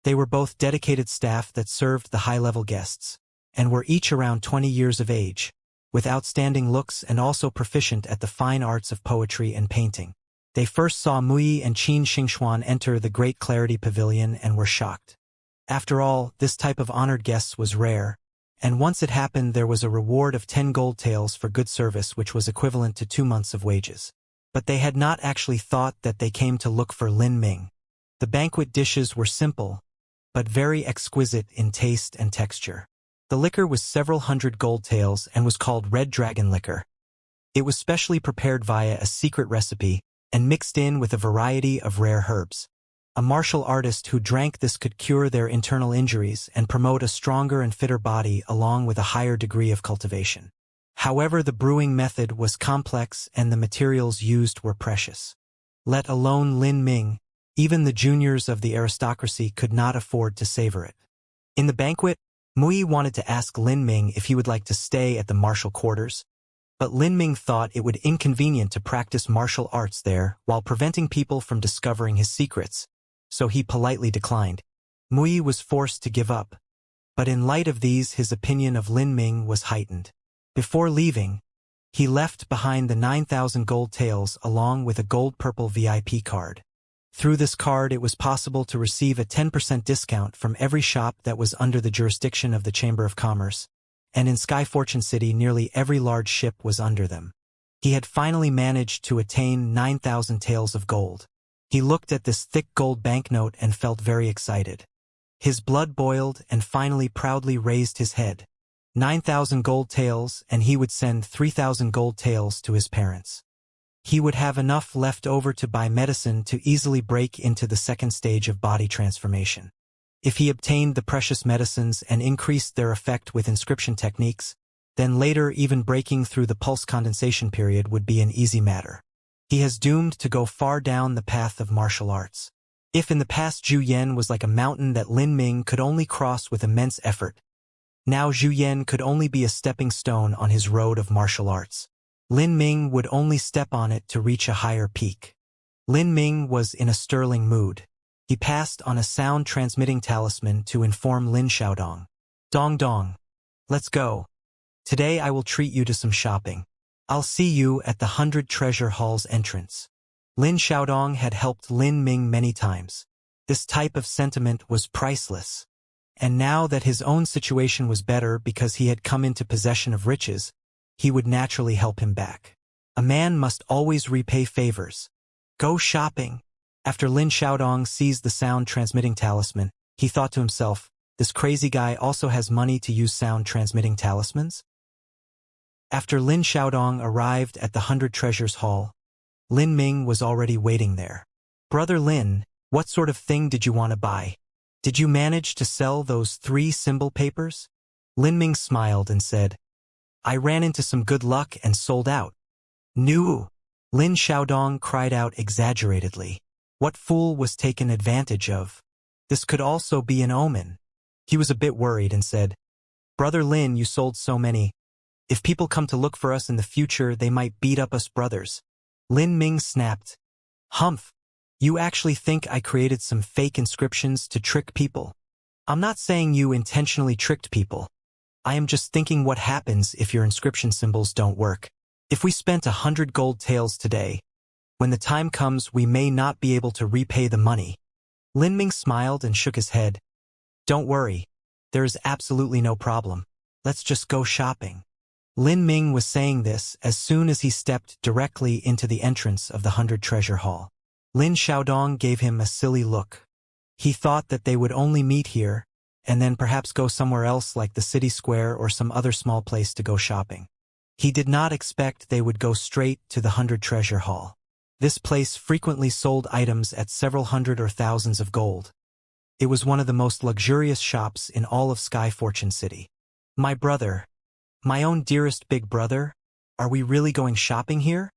They were both dedicated staff that served the high-level guests, and were each around 20 years of age, with outstanding looks and also proficient at the fine arts of poetry and painting. They first saw Mui and Qin Xingxuan enter the Great Clarity Pavilion and were shocked. After all, this type of honored guests was rare, and once it happened there was a reward of 10 gold taels for good service, which was equivalent to 2 months of wages. But they had not actually thought that they came to look for Lin Ming. The banquet dishes were simple, but very exquisite in taste and texture. The liquor was several hundred gold taels and was called Red Dragon Liquor. It was specially prepared via a secret recipe and mixed in with a variety of rare herbs. A martial artist who drank this could cure their internal injuries and promote a stronger and fitter body along with a higher degree of cultivation. However, the brewing method was complex and the materials used were precious. Let alone Lin Ming, even the juniors of the aristocracy could not afford to savor it. In the banquet, Mui wanted to ask Lin Ming if he would like to stay at the martial quarters, but Lin Ming thought it would inconvenient to practice martial arts there while preventing people from discovering his secrets, so he politely declined. Mui was forced to give up, but in light of these his opinion of Lin Ming was heightened. Before leaving, he left behind the 9,000 gold taels along with a gold-purple VIP card. Through this card it was possible to receive a 10% discount from every shop that was under the jurisdiction of the Chamber of Commerce, and in Sky Fortune City nearly every large ship was under them. He had finally managed to attain 9,000 taels of gold. He looked at this thick gold banknote and felt very excited. His blood boiled and finally proudly raised his head. 9,000 gold taels, and he would send 3,000 gold taels to his parents. He would have enough left over to buy medicine to easily break into the second stage of body transformation. If he obtained the precious medicines and increased their effect with inscription techniques, then later even breaking through the pulse condensation period would be an easy matter. He is doomed to go far down the path of martial arts. If in the past Zhu Yan was like a mountain that Lin Ming could only cross with immense effort, now Zhu Yan could only be a stepping stone on his road of martial arts. Lin Ming would only step on it to reach a higher peak. Lin Ming was in a sterling mood. He passed on a sound-transmitting talisman to inform Lin Xiaodong. Dong Dong, let's go. Today I will treat you to some shopping. I'll see you at the 100 Treasure Hall's entrance. Lin Xiaodong had helped Lin Ming many times. This type of sentiment was priceless. And now that his own situation was better because he had come into possession of riches, he would naturally help him back. A man must always repay favors. Go shopping. After Lin Xiaodong seized the sound-transmitting talisman, He thought to himself, this crazy guy also has money to use sound-transmitting talismans? After Lin Xiaodong arrived at the 100 Treasures Hall, Lin Ming was already waiting there. Brother Lin, what sort of thing did you want to buy? Did you manage to sell those 3 symbol papers? Lin Ming smiled and said, I ran into some good luck and sold out. No! Lin Xiaodong cried out exaggeratedly. What fool was taken advantage of? This could also be an omen. He was a bit worried and said, Brother Lin, you sold so many. If people come to look for us in the future, they might beat up us brothers. Lin Ming snapped. Humph! You actually think I created some fake inscriptions to trick people? I'm not saying you intentionally tricked people. I am just thinking what happens if your inscription symbols don't work. If we spent 100 gold taels today, when the time comes we may not be able to repay the money. Lin Ming smiled and shook his head. Don't worry. There is absolutely no problem. Let's just go shopping. Lin Ming was saying this as soon as he stepped directly into the entrance of the 100 Treasure Hall. Lin Xiaodong gave him a silly look. He thought that they would only meet here, and then perhaps go somewhere else like the city square or some other small place to go shopping. He did not expect they would go straight to the 100 Treasure Hall. This place frequently sold items at several hundred or thousands of gold. It was one of the most luxurious shops in all of Sky Fortune City. My brother, my own dearest big brother, are we really going shopping here?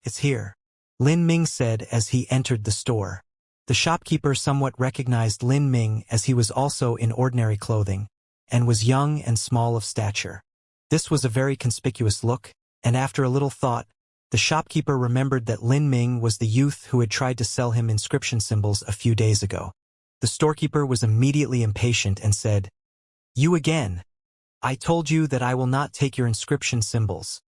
It's here. Lin Ming said as he entered the store. The shopkeeper somewhat recognized Lin Ming as he was also in ordinary clothing, and was young and small of stature. This was a very conspicuous look, and after a little thought, the shopkeeper remembered that Lin Ming was the youth who had tried to sell him inscription symbols a few days ago. The storekeeper was immediately impatient and said, You again! I told you that I will not take your inscription symbols.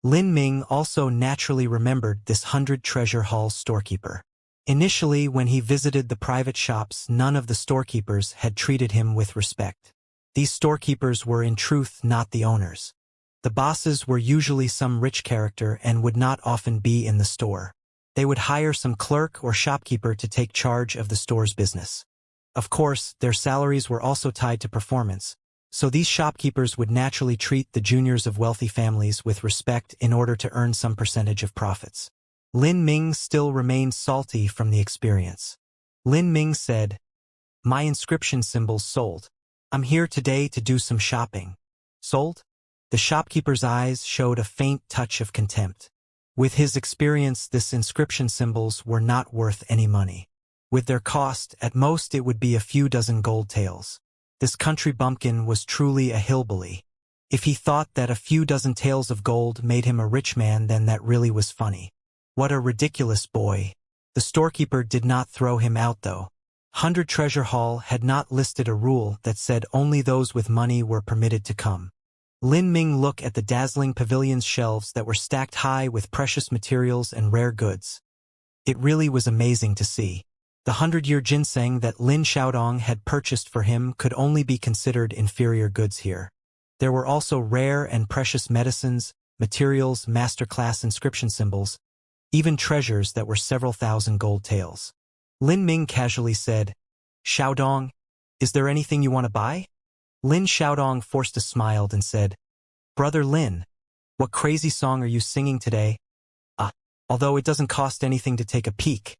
Lin Ming also naturally remembered this 100 Treasure Hall storekeeper. Initially, when he visited the private shops, none of the storekeepers had treated him with respect. These storekeepers were in truth not the owners. The bosses were usually some rich character and would not often be in the store. They would hire some clerk or shopkeeper to take charge of the store's business. Of course, their salaries were also tied to performance, so these shopkeepers would naturally treat the juniors of wealthy families with respect in order to earn some percentage of profits. Lin Ming still remained salty from the experience. Lin Ming said, My inscription symbols sold. I'm here today to do some shopping. Sold? The shopkeeper's eyes showed a faint touch of contempt. With his experience, this inscription symbols were not worth any money. With their cost, at most it would be a few dozen gold taels. This country bumpkin was truly a hillbilly. If he thought that a few dozen taels of gold made him a rich man, then that really was funny. What a ridiculous boy. The storekeeper did not throw him out though. 100 Treasure Hall had not listed a rule that said only those with money were permitted to come. Lin Ming looked at the dazzling pavilion's shelves that were stacked high with precious materials and rare goods. It really was amazing to see. The 100-year ginseng that Lin Xiaodong had purchased for him could only be considered inferior goods here. There were also rare and precious medicines, materials, masterclass inscription symbols, even treasures that were several thousand gold taels. Lin Ming casually said, Xiaodong, is there anything you want to buy? Lin Xiaodong forced a smile and said, Brother Lin, what crazy song are you singing today? Although it doesn't cost anything to take a peek.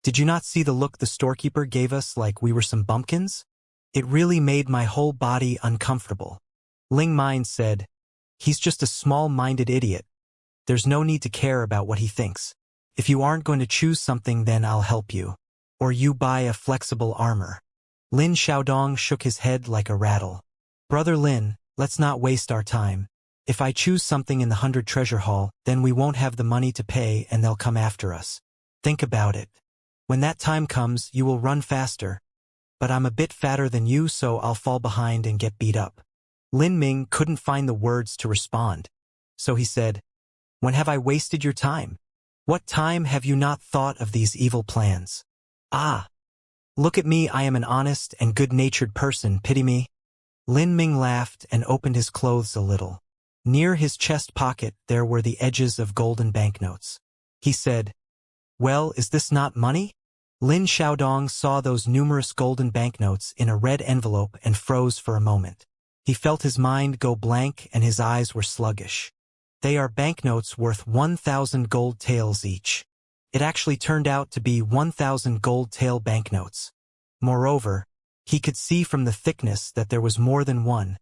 Did you not see the look the storekeeper gave us like we were some bumpkins? It really made my whole body uncomfortable. Ling Mind said, He's just a small-minded idiot. There's no need to care about what he thinks. If you aren't going to choose something, then I'll help you. Or you buy a flexible armor. Lin Xiaodong shook his head like a rattle. Brother Lin, let's not waste our time. If I choose something in the 100 Treasure Hall, then we won't have the money to pay and they'll come after us. Think about it. When that time comes, you will run faster. But I'm a bit fatter than you, so I'll fall behind and get beat up. Lin Ming couldn't find the words to respond. So he said, When have I wasted your time? What time have you not thought of these evil plans? Look at me, I am an honest and good-natured person, pity me. Lin Ming laughed and opened his clothes a little. Near his chest pocket there were the edges of golden banknotes. He said, Well, is this not money? Lin Xiaodong saw those numerous golden banknotes in a red envelope and froze for a moment. He felt his mind go blank and his eyes were sluggish. They are banknotes worth 1,000 gold taels each. It actually turned out to be 1,000 gold tael banknotes. Moreover, he could see from the thickness that there was more than one,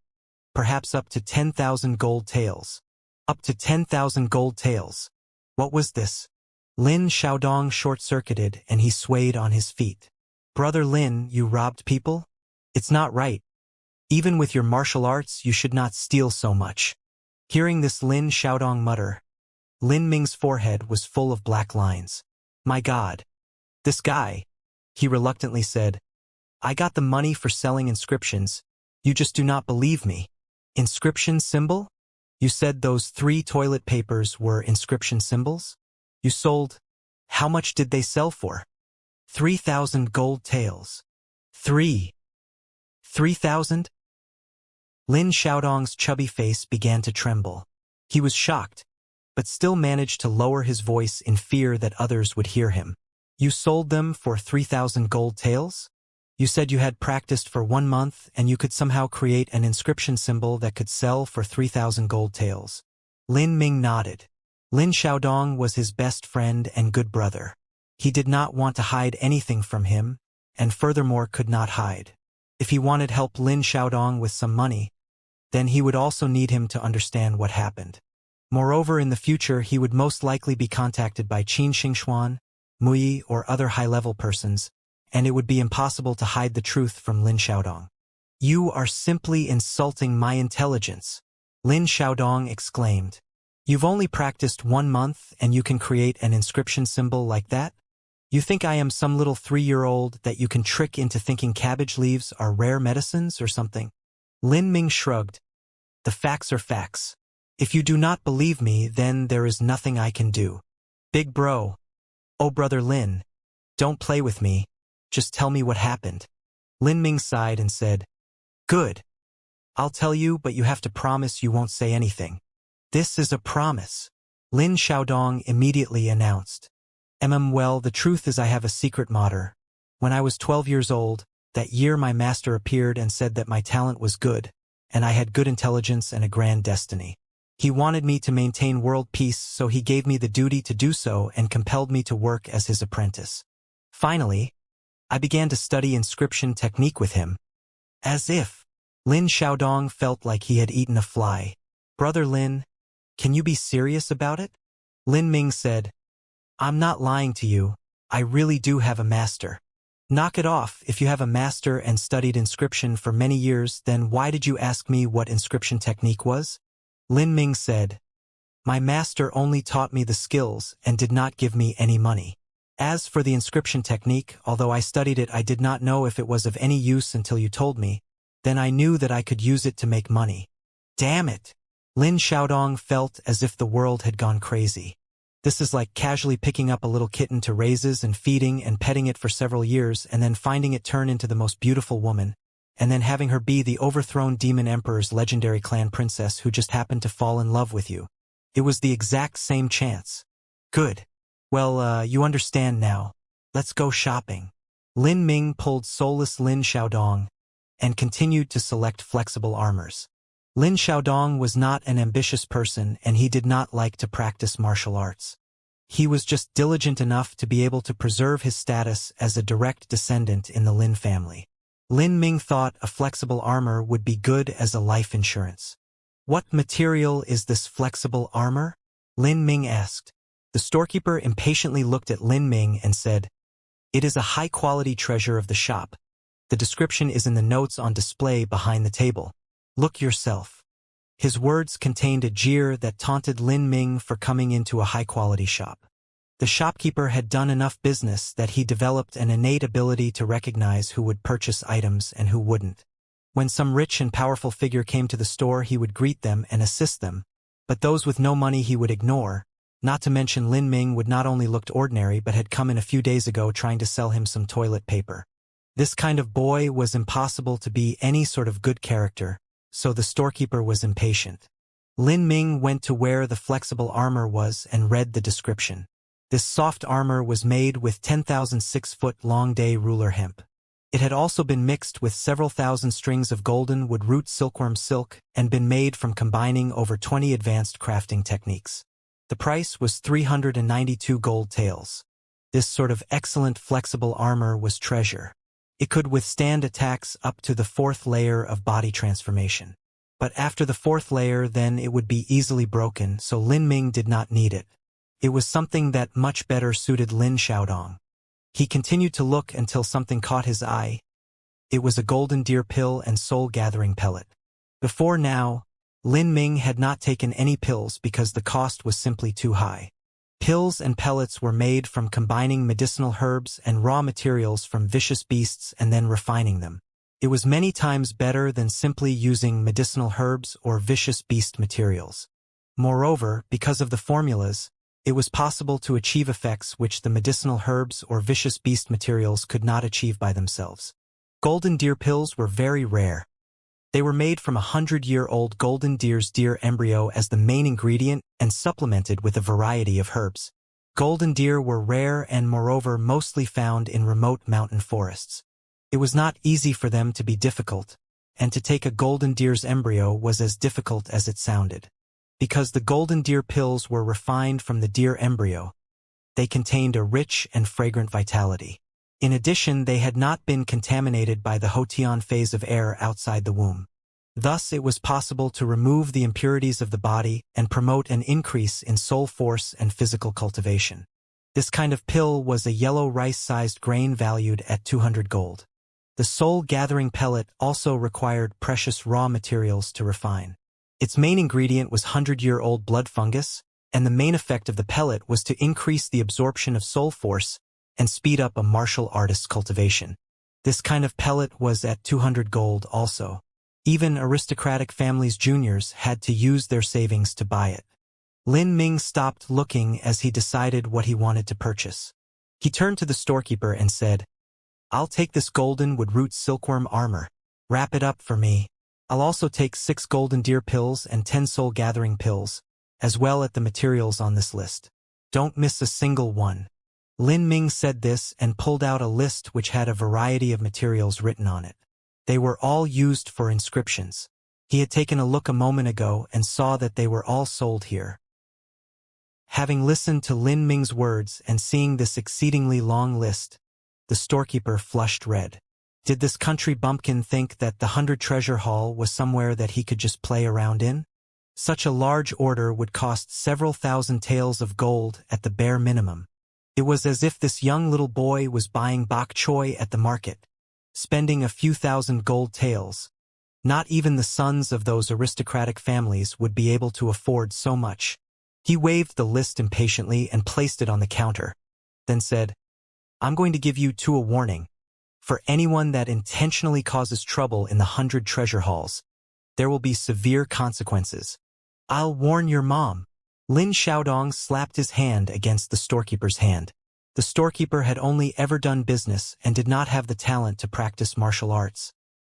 perhaps up to 10,000 gold taels. Up to 10,000 gold taels. What was this? Lin Xiaodong short-circuited and he swayed on his feet. Brother Lin, you robbed people? It's not right. Even with your martial arts, you should not steal so much. Hearing this Lin Xiaodong mutter, Lin Ming's forehead was full of black lines. My God. This guy, he reluctantly said. I got the money for selling inscriptions. You just do not believe me. Inscription symbol? You said those 3 toilet papers were inscription symbols? You sold. How much did they sell for? 3,000 gold taels. 3,000? Lin Xiaodong's chubby face began to tremble. He was shocked, but still managed to lower his voice in fear that others would hear him. You sold them for 3,000 gold taels? You said you had practiced for 1 month and you could somehow create an inscription symbol that could sell for 3,000 gold taels. Lin Ming nodded. Lin Xiaodong was his best friend and good brother. He did not want to hide anything from him, and furthermore could not hide. If he wanted help Lin Xiaodong with some money, then he would also need him to understand what happened. Moreover, in the future he would most likely be contacted by Qin Xingxuan, Muyi, or other high-level persons, and it would be impossible to hide the truth from Lin Xiaodong. You are simply insulting my intelligence, Lin Xiaodong exclaimed. You've only practiced 1 month and you can create an inscription symbol like that? You think I am some little 3-year-old that you can trick into thinking cabbage leaves are rare medicines or something? Lin Ming shrugged. The facts are facts. If you do not believe me, then there is nothing I can do. Big bro. Oh, brother Lin. Don't play with me. Just tell me what happened. Lin Ming sighed and said, Good. I'll tell you, but you have to promise you won't say anything. This is a promise, Lin Xiaodong immediately announced. Well, the truth is I have a secret mater. When I was 12 years old, that year my master appeared and said that my talent was good, and I had good intelligence and a grand destiny. He wanted me to maintain world peace, so he gave me the duty to do so and compelled me to work as his apprentice. Finally, I began to study inscription technique with him. As if. Lin Xiaodong felt like he had eaten a fly. Brother Lin, can you be serious about it? Lin Ming said, I'm not lying to you. I really do have a master. Knock it off. If you have a master and studied inscription for many years, then why did you ask me what inscription technique was? Lin Ming said, My master only taught me the skills and did not give me any money. As for the inscription technique, although I studied it, I did not know if it was of any use until you told me. Then I knew that I could use it to make money. Damn it! Lin Xiaodong felt as if the world had gone crazy. This is like casually picking up a little kitten to raises and feeding and petting it for several years and then finding it turn into the most beautiful woman, and then having her be the overthrown demon emperor's legendary clan princess who just happened to fall in love with you. It was the exact same chance. Good. Well, you understand now. Let's go shopping. Lin Ming pulled soulless Lin Xiaodong and continued to select flexible armors. Lin Xiaodong was not an ambitious person and he did not like to practice martial arts. He was just diligent enough to be able to preserve his status as a direct descendant in the Lin family. Lin Ming thought a flexible armor would be good as a life insurance. What material is this flexible armor? Lin Ming asked. The storekeeper impatiently looked at Lin Ming and said, It is a high-quality treasure of the shop. The description is in the notes on display behind the table. Look yourself. His words contained a jeer that taunted Lin Ming for coming into a high-quality shop. The shopkeeper had done enough business that he developed an innate ability to recognize who would purchase items and who wouldn't. When some rich and powerful figure came to the store, he would greet them and assist them, but those with no money he would ignore, not to mention Lin Ming would not only looked ordinary but had come in a few days ago trying to sell him some toilet paper. This kind of boy was impossible to be any sort of good character, so the storekeeper was impatient. Lin Ming went to where the flexible armor was and read the description. This soft armor was made with 10,000 6-foot-long day ruler hemp. It had also been mixed with several thousand strings of golden wood root silkworm silk and been made from combining over 20 advanced crafting techniques. The price was 392 gold taels. This sort of excellent flexible armor was treasure. It could withstand attacks up to the 4th layer of body transformation. But after the 4th layer, then it would be easily broken, so Lin Ming did not need it. It was something that much better suited Lin Xiaodong. He continued to look until something caught his eye. It was a golden deer pill and soul-gathering pellet. Before now, Lin Ming had not taken any pills because the cost was simply too high. Pills and pellets were made from combining medicinal herbs and raw materials from vicious beasts and then refining them. It was many times better than simply using medicinal herbs or vicious beast materials. Moreover, because of the formulas, it was possible to achieve effects which the medicinal herbs or vicious beast materials could not achieve by themselves. Golden deer pills were very rare. They were made from a 100-year-old golden deer's deer embryo as the main ingredient and supplemented with a variety of herbs. Golden deer were rare and moreover mostly found in remote mountain forests. It was not easy for them to be difficult, and to take a golden deer's embryo was as difficult as it sounded. Because the golden deer pills were refined from the deer embryo, they contained a rich and fragrant vitality. In addition, they had not been contaminated by the Hotian phase of air outside the womb. Thus, it was possible to remove the impurities of the body and promote an increase in soul force and physical cultivation. This kind of pill was a yellow rice-sized grain valued at 200 gold. The soul-gathering pellet also required precious raw materials to refine. Its main ingredient was 100-year-old blood fungus, and the main effect of the pellet was to increase the absorption of soul force and speed up a martial artist's cultivation. This kind of pellet was at 200 gold also. Even aristocratic families' juniors had to use their savings to buy it. Lin Ming stopped looking as he decided what he wanted to purchase. He turned to the storekeeper and said, "I'll take this golden wood root silkworm armor. Wrap it up for me. I'll also take 6 golden deer pills and 10 soul-gathering pills, as well as the materials on this list. Don't miss a single one." Lin Ming said this and pulled out a list which had a variety of materials written on it. They were all used for inscriptions. He had taken a look a moment ago and saw that they were all sold here. Having listened to Lin Ming's words and seeing this exceedingly long list, the storekeeper flushed red. Did this country bumpkin think that the 100 treasure hall was somewhere that he could just play around in? Such a large order would cost several thousand taels of gold at the bare minimum. It was as if this young little boy was buying bok choy at the market, spending a few thousand gold taels. Not even the sons of those aristocratic families would be able to afford so much. He waved the list impatiently and placed it on the counter, then said, "I'm going to give you two a warning. For anyone that intentionally causes trouble in the 100 treasure halls, there will be severe consequences. I'll warn your mom." Lin Xiaodong slapped his hand against the storekeeper's hand. The storekeeper had only ever done business and did not have the talent to practice martial arts.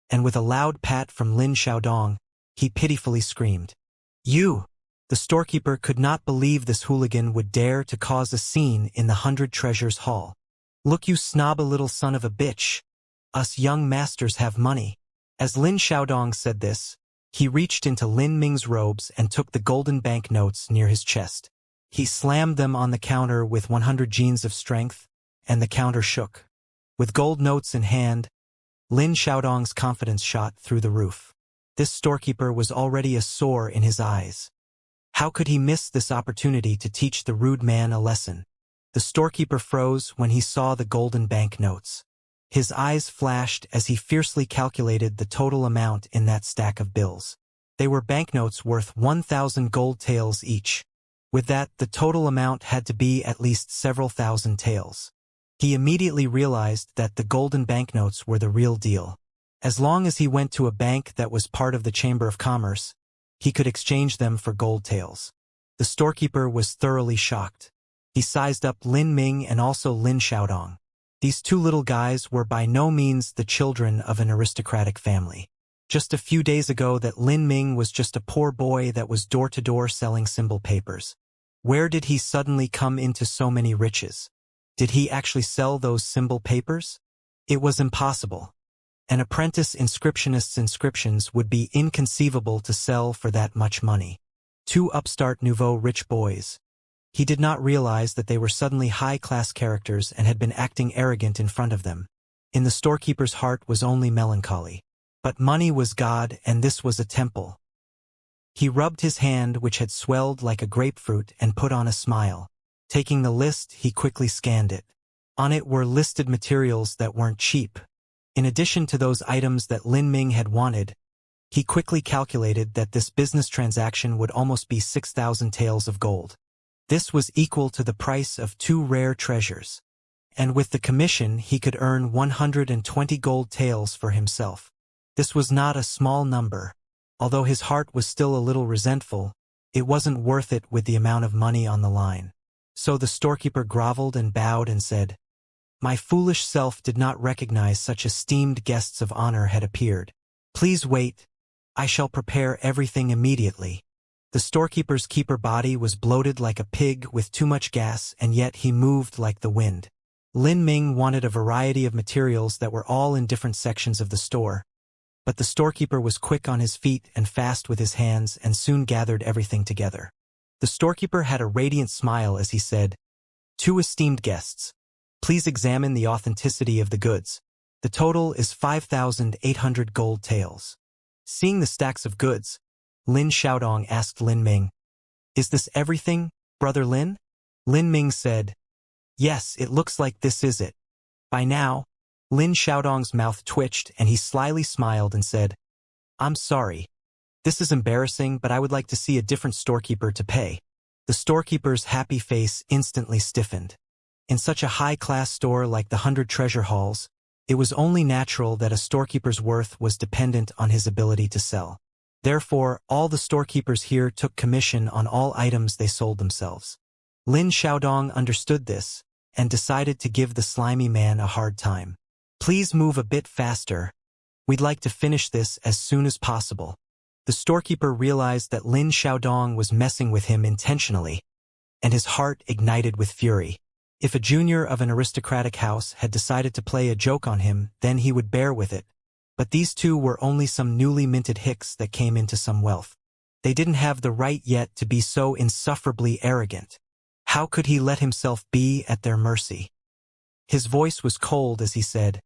And with a loud pat from Lin Xiaodong, he pitifully screamed, "You!" The storekeeper could not believe this hooligan would dare to cause a scene in the 100 treasures hall. "Look, you snob, a little son of a bitch. Us young masters have money." As Lin Xiaodong said this, he reached into Lin Ming's robes and took the golden banknotes near his chest. He slammed them on the counter with 100 genes of strength, and the counter shook. With gold notes in hand, Lin Xiaodong's confidence shot through the roof. This storekeeper was already a sore in his eyes. How could he miss this opportunity to teach the rude man a lesson? The storekeeper froze when he saw the golden banknotes. His eyes flashed as he fiercely calculated the total amount in that stack of bills. They were banknotes worth 1,000 gold taels each. With that, the total amount had to be at least several thousand taels. He immediately realized that the golden banknotes were the real deal. As long as he went to a bank that was part of the Chamber of Commerce, he could exchange them for gold taels. The storekeeper was thoroughly shocked. He sized up Lin Ming and also Lin Xiaodong. These two little guys were by no means the children of an aristocratic family. Just a few days ago that Lin Ming was just a poor boy that was door-to-door selling symbol papers. Where did he suddenly come into so many riches? Did he actually sell those symbol papers? It was impossible. An apprentice inscriptionist's inscriptions would be inconceivable to sell for that much money. Two upstart nouveau rich boys. He did not realize that they were suddenly high-class characters and had been acting arrogant in front of them. In the storekeeper's heart was only melancholy. But money was God, and this was a temple. He rubbed his hand, which had swelled like a grapefruit, and put on a smile. Taking the list, he quickly scanned it. On it were listed materials that weren't cheap. In addition to those items that Lin Ming had wanted, he quickly calculated that this business transaction would almost be 6,000 taels of gold. This was equal to the price of 2 rare treasures. And with the commission, he could earn 120 gold taels for himself. This was not a small number. Although his heart was still a little resentful, it wasn't worth it with the amount of money on the line. So the storekeeper groveled and bowed and said, "My foolish self did not recognize such esteemed guests of honor had appeared. Please wait. I shall prepare everything immediately." The storekeeper's keeper body was bloated like a pig with too much gas, and yet he moved like the wind. Lin Ming wanted a variety of materials that were all in different sections of the store. But the storekeeper was quick on his feet and fast with his hands and soon gathered everything together. The storekeeper had a radiant smile as he said, "Two esteemed guests. Please examine the authenticity of the goods. The total is 5,800 gold taels." Seeing the stacks of goods, Lin Xiaodong asked Lin Ming, "Is this everything, Brother Lin?" Lin Ming said, "Yes, it looks like this is it." By now, Lin Xiaodong's mouth twitched and he slyly smiled and said, "I'm sorry. This is embarrassing, but I would like to see a different storekeeper to pay." The storekeeper's happy face instantly stiffened. In such a high-class store like the 100 Treasure Halls, it was only natural that a storekeeper's worth was dependent on his ability to sell. Therefore, all the storekeepers here took commission on all items they sold themselves. Lin Xiaodong understood this and decided to give the slimy man a hard time. "Please move a bit faster. We'd like to finish this as soon as possible." The storekeeper realized that Lin Xiaodong was messing with him intentionally, and his heart ignited with fury. If a junior of an aristocratic house had decided to play a joke on him, then he would bear with it. But these two were only some newly minted hicks that came into some wealth. They didn't have the right yet to be so insufferably arrogant. How could he let himself be at their mercy? His voice was cold as he said,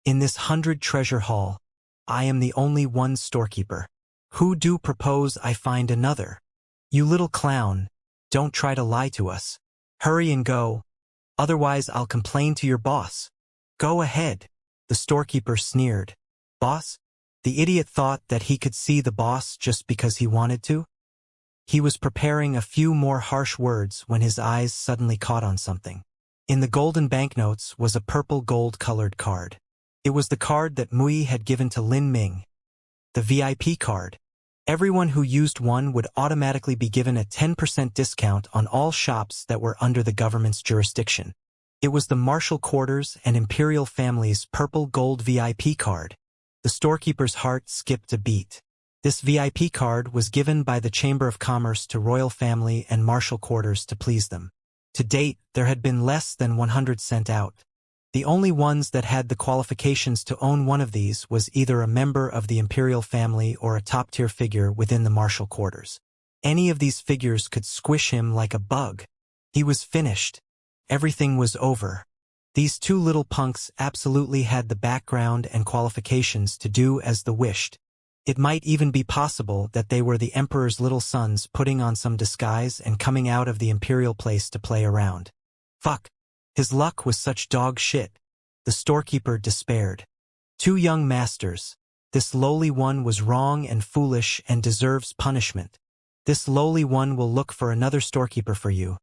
"In this 100 Treasure Hall, I am the only one storekeeper. Who do propose I find another? You little clown, don't try to lie to us. Hurry and go, otherwise I'll complain to your boss." "Go ahead," the storekeeper sneered. "Boss?" The idiot thought that he could see the boss just because he wanted to. He was preparing a few more harsh words when his eyes suddenly caught on something. In the golden banknotes was a purple gold-colored card. It was the card that Mui had given to Lin Ming. The VIP card. Everyone who used one would automatically be given a 10% discount on all shops that were under the government's jurisdiction. It was the Martial Quarters and Imperial Family's purple gold VIP card. The storekeeper's heart skipped a beat. This VIP card was given by the Chamber of Commerce to Royal Family and Martial Quarters to please them. To date, there had been less than 100 sent out. The only ones that had the qualifications to own one of these was either a member of the Imperial Family or a top-tier figure within the Martial Quarters. Any of these figures could squish him like a bug. He was finished. Everything was over. These two little punks absolutely had the background and qualifications to do as they wished. It might even be possible that they were the Emperor's little sons putting on some disguise and coming out of the Imperial place to play around. Fuck. His luck was such dog shit. The storekeeper despaired. Two young masters. This lowly one was wrong and foolish and deserves punishment. This lowly one will look for another storekeeper for you.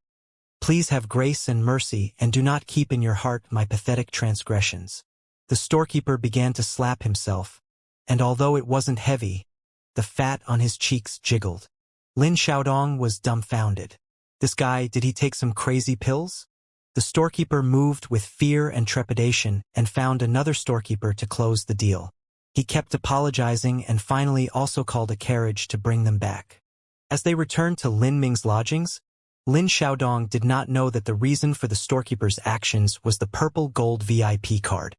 Please have grace and mercy and do not keep in your heart my pathetic transgressions. The storekeeper began to slap himself, and although it wasn't heavy, the fat on his cheeks jiggled. Lin Xiaodong was dumbfounded. This guy, did he take some crazy pills? The storekeeper moved with fear and trepidation and found another storekeeper to close the deal. He kept apologizing and finally also called a carriage to bring them back. As they returned to Lin Ming's lodgings, Lin Xiaodong did not know that the reason for the storekeeper's actions was the purple gold VIP card.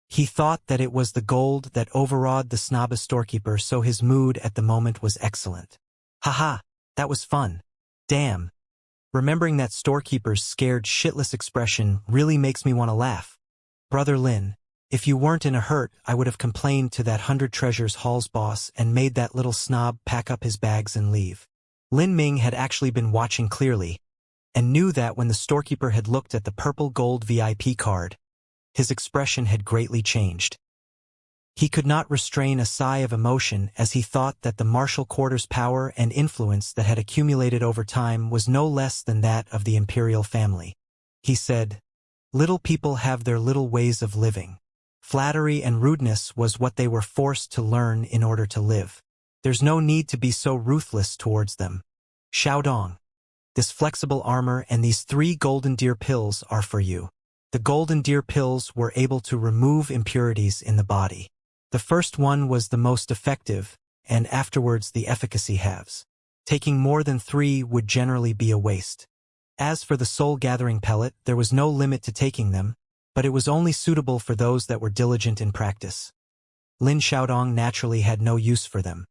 He thought that it was the gold that overawed the snobbish storekeeper, so his mood at the moment was excellent. Haha, that was fun. Damn. Remembering that storekeeper's scared shitless expression really makes me want to laugh. Brother Lin, if you weren't in a hurt, I would have complained to that 100 Treasures Hall's boss and made that little snob pack up his bags and leave. Lin Ming had actually been watching clearly, and knew that when the storekeeper had looked at the purple gold VIP card, his expression had greatly changed. He could not restrain a sigh of emotion as he thought that the martial quarter's power and influence that had accumulated over time was no less than that of the imperial family. He said, "Little people have their little ways of living. Flattery and rudeness was what they were forced to learn in order to live. There's no need to be so ruthless towards them. Xiaodong, this flexible armor and these 3 golden deer pills are for you." The golden deer pills were able to remove impurities in the body. The first one was the most effective, and afterwards the efficacy halves. Taking more than 3 would generally be a waste. As for the soul-gathering pellet, there was no limit to taking them, but it was only suitable for those that were diligent in practice. Lin Xiaodong naturally had no use for them.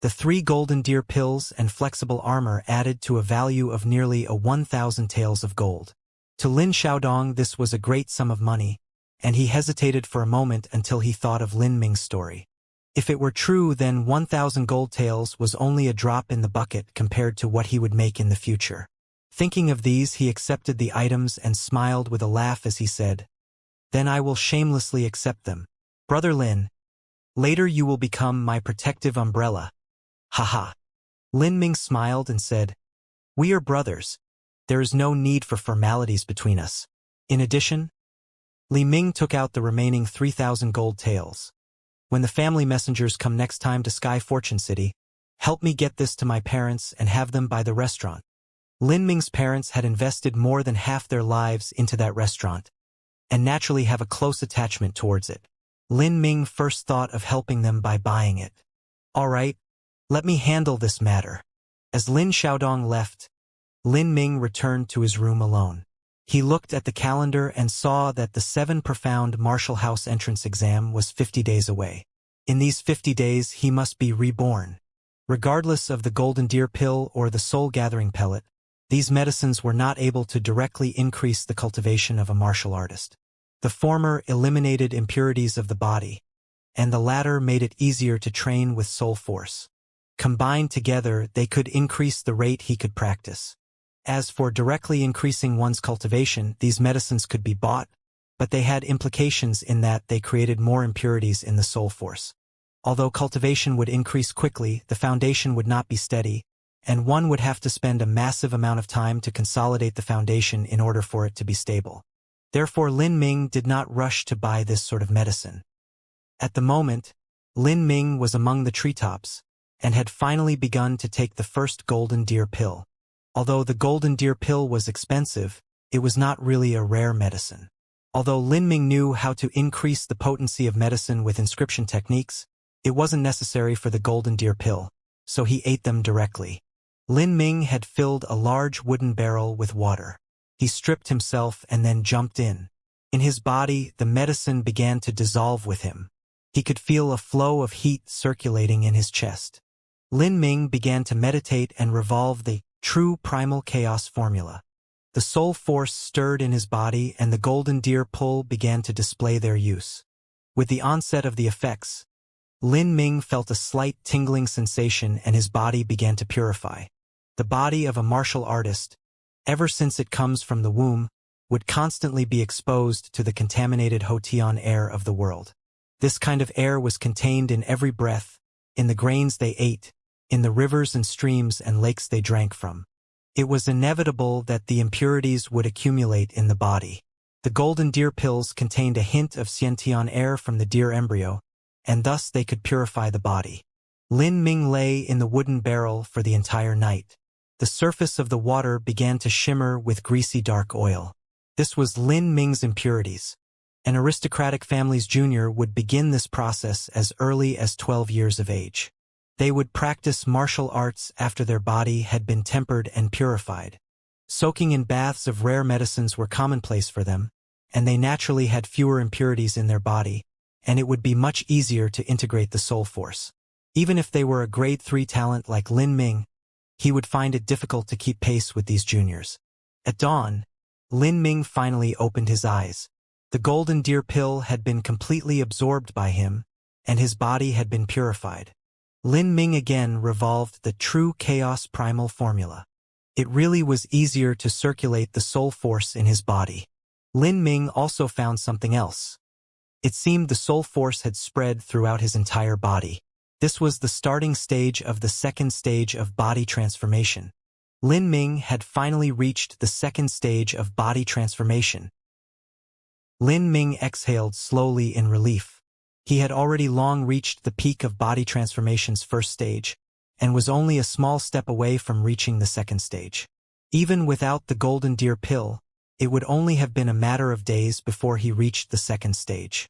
The 3 golden deer pills and flexible armor added to a value of nearly 1,000 taels of gold. To Lin Xiaodong this was a great sum of money, and he hesitated for a moment until he thought of Lin Ming's story. If it were true, then 1,000 gold taels was only a drop in the bucket compared to what he would make in the future. Thinking of these, he accepted the items and smiled with a laugh as he said, "Then I will shamelessly accept them. Brother Lin, later you will become my protective umbrella." Haha. Lin Ming smiled and said, "We are brothers. There is no need for formalities between us." In addition, Li Ming took out the remaining 3,000 gold taels. "When the family messengers come next time to Sky Fortune City, help me get this to my parents and have them by the restaurant." Lin Ming's parents had invested more than half their lives into that restaurant, and naturally have a close attachment towards it. Lin Ming first thought of helping them by buying it. "All right, let me handle this matter." As Lin Xiaodong left, Lin Ming returned to his room alone. He looked at the calendar and saw that the 7 profound martial house entrance exam was 50 days away. In these 50 days he must be reborn. Regardless of the golden deer pill or the soul-gathering pellet, these medicines were not able to directly increase the cultivation of a martial artist. The former eliminated impurities of the body, and the latter made it easier to train with soul force. Combined together, they could increase the rate he could practice. As for directly increasing one's cultivation, these medicines could be bought, but they had implications in that they created more impurities in the soul force. Although cultivation would increase quickly, the foundation would not be steady, and one would have to spend a massive amount of time to consolidate the foundation in order for it to be stable. Therefore, Lin Ming did not rush to buy this sort of medicine. At the moment, Lin Ming was among the treetops, and had finally begun to take the first golden deer pill. Although the golden deer pill was expensive, it was not really a rare medicine. Although Lin Ming knew how to increase the potency of medicine with inscription techniques, it wasn't necessary for the golden deer pill, so he ate them directly. Lin Ming had filled a large wooden barrel with water. He stripped himself and then jumped in. In his body, the medicine began to dissolve with him. He could feel a flow of heat circulating in his chest. Lin Ming began to meditate and revolve the true primal chaos formula. The soul force stirred in his body and the golden deer pull began to display their use. With the onset of the effects, Lin Ming felt a slight tingling sensation and his body began to purify. The body of a martial artist, ever since it comes from the womb, would constantly be exposed to the contaminated Hotian air of the world. This kind of air was contained in every breath, in the grains they ate, in the rivers and streams and lakes they drank from. It was inevitable that the impurities would accumulate in the body. The golden deer pills contained a hint of Xiantian air from the deer embryo, and thus they could purify the body. Lin Ming lay in the wooden barrel for the entire night. The surface of the water began to shimmer with greasy dark oil. This was Lin Ming's impurities. An aristocratic family's junior would begin this process as early as 12 years of age. They would practice martial arts after their body had been tempered and purified. Soaking in baths of rare medicines were commonplace for them, and they naturally had fewer impurities in their body, and it would be much easier to integrate the soul force. Even if they were a grade 3 talent like Lin Ming, he would find it difficult to keep pace with these juniors. At dawn, Lin Ming finally opened his eyes. The golden deer pill had been completely absorbed by him, and his body had been purified. Lin Ming again revolved the true chaos primal formula. It really was easier to circulate the soul force in his body. Lin Ming also found something else. It seemed the soul force had spread throughout his entire body. This was the starting stage of the second stage of body transformation. Lin Ming had finally reached the second stage of body transformation. Lin Ming exhaled slowly in relief. He had already long reached the peak of body transformation's first stage, and was only a small step away from reaching the second stage. Even without the golden deer pill, it would only have been a matter of days before he reached the second stage.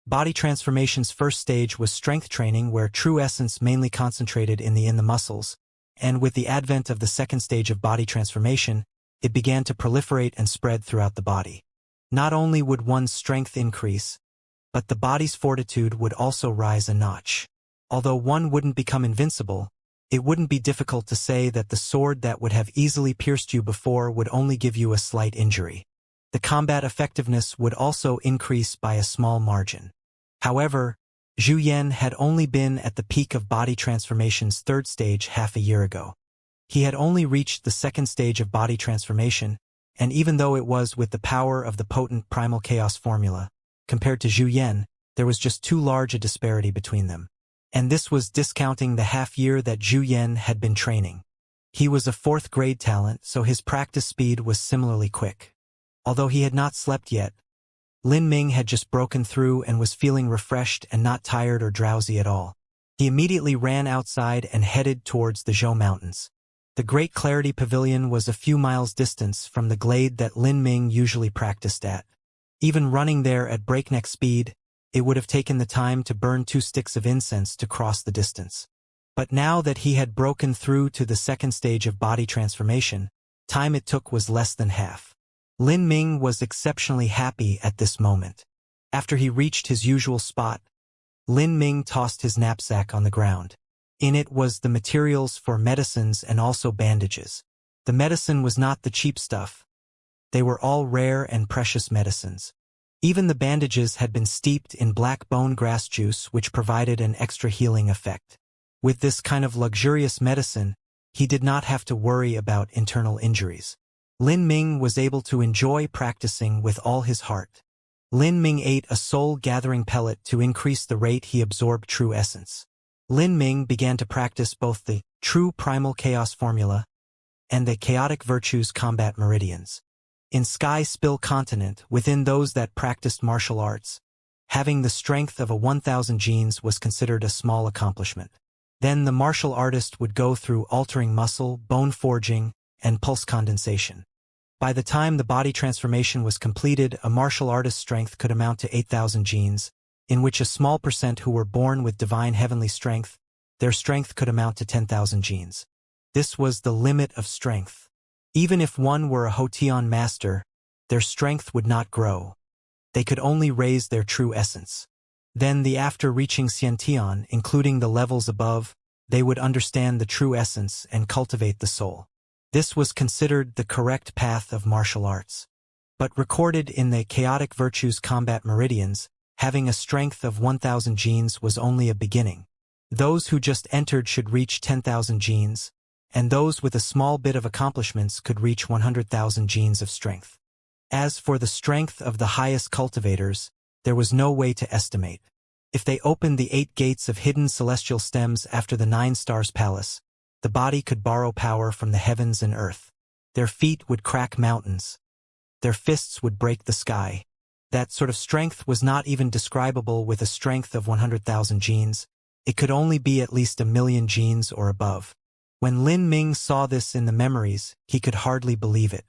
Body transformation's first stage was strength training, where true essence mainly concentrated in the muscles, and with the advent of the second stage of body transformation, it began to proliferate and spread throughout the body. Not only would one's strength increase, but the body's fortitude would also rise a notch. Although one wouldn't become invincible, it wouldn't be difficult to say that the sword that would have easily pierced you before would only give you a slight injury. The combat effectiveness would also increase by a small margin. However, Zhu Yan had only been at the peak of body transformation's third stage half a year ago. He had only reached the second stage of body transformation, and even though it was with the power of the potent primal chaos formula, compared to Zhu Yan, there was just too large a disparity between them. And this was discounting the half year that Zhu Yan had been training. He was a 4th grade talent, so his practice speed was similarly quick. Although he had not slept yet, Lin Ming had just broken through and was feeling refreshed and not tired or drowsy at all. He immediately ran outside and headed towards the Zhou Mountains. The Great Clarity Pavilion was a few miles distance from the glade that Lin Ming usually practiced at. Even running there at breakneck speed, it would have taken the time to burn 2 sticks of incense to cross the distance. But now that he had broken through to the second stage of body transformation, time it took was less than half. Lin Ming was exceptionally happy at this moment. After he reached his usual spot, Lin Ming tossed his knapsack on the ground. In it was the materials for medicines and also bandages. The medicine was not the cheap stuff. They were all rare and precious medicines. Even the bandages had been steeped in black bone grass juice, which provided an extra healing effect. With this kind of luxurious medicine, he did not have to worry about internal injuries. Lin Ming was able to enjoy practicing with all his heart. Lin Ming ate a soul-gathering pellet to increase the rate he absorbed true essence. Lin Ming began to practice both the true primal chaos formula and the chaotic virtues combat meridians. In Sky Spill Continent, within those that practiced martial arts, having the strength of a 1,000 genes was considered a small accomplishment. Then the martial artist would go through altering muscle, bone forging, and pulse condensation. By the time the body transformation was completed, a martial artist's strength could amount to 8,000 genes, in which a small percent who were born with divine heavenly strength, their strength could amount to 10,000 genes. This was the limit of strength. Even if one were a Hotian master, their strength would not grow. They could only raise their true essence. Then after reaching Xiantian, including the levels above, they would understand the true essence and cultivate the soul. This was considered the correct path of martial arts. But recorded in the chaotic virtues combat meridians, having a strength of 1,000 genes was only a beginning. Those who just entered should reach 10,000 genes, and those with a small bit of accomplishments could reach 100,000 genes of strength. As for the strength of the highest cultivators, there was no way to estimate. If they opened the 8 gates of hidden celestial stems after the 9 stars palace, the body could borrow power from the heavens and earth. Their feet would crack mountains. Their fists would break the sky. That sort of strength was not even describable with a strength of 100,000 genes. It could only be at least 1,000,000 genes or above. When Lin Ming saw this in the memories, he could hardly believe it.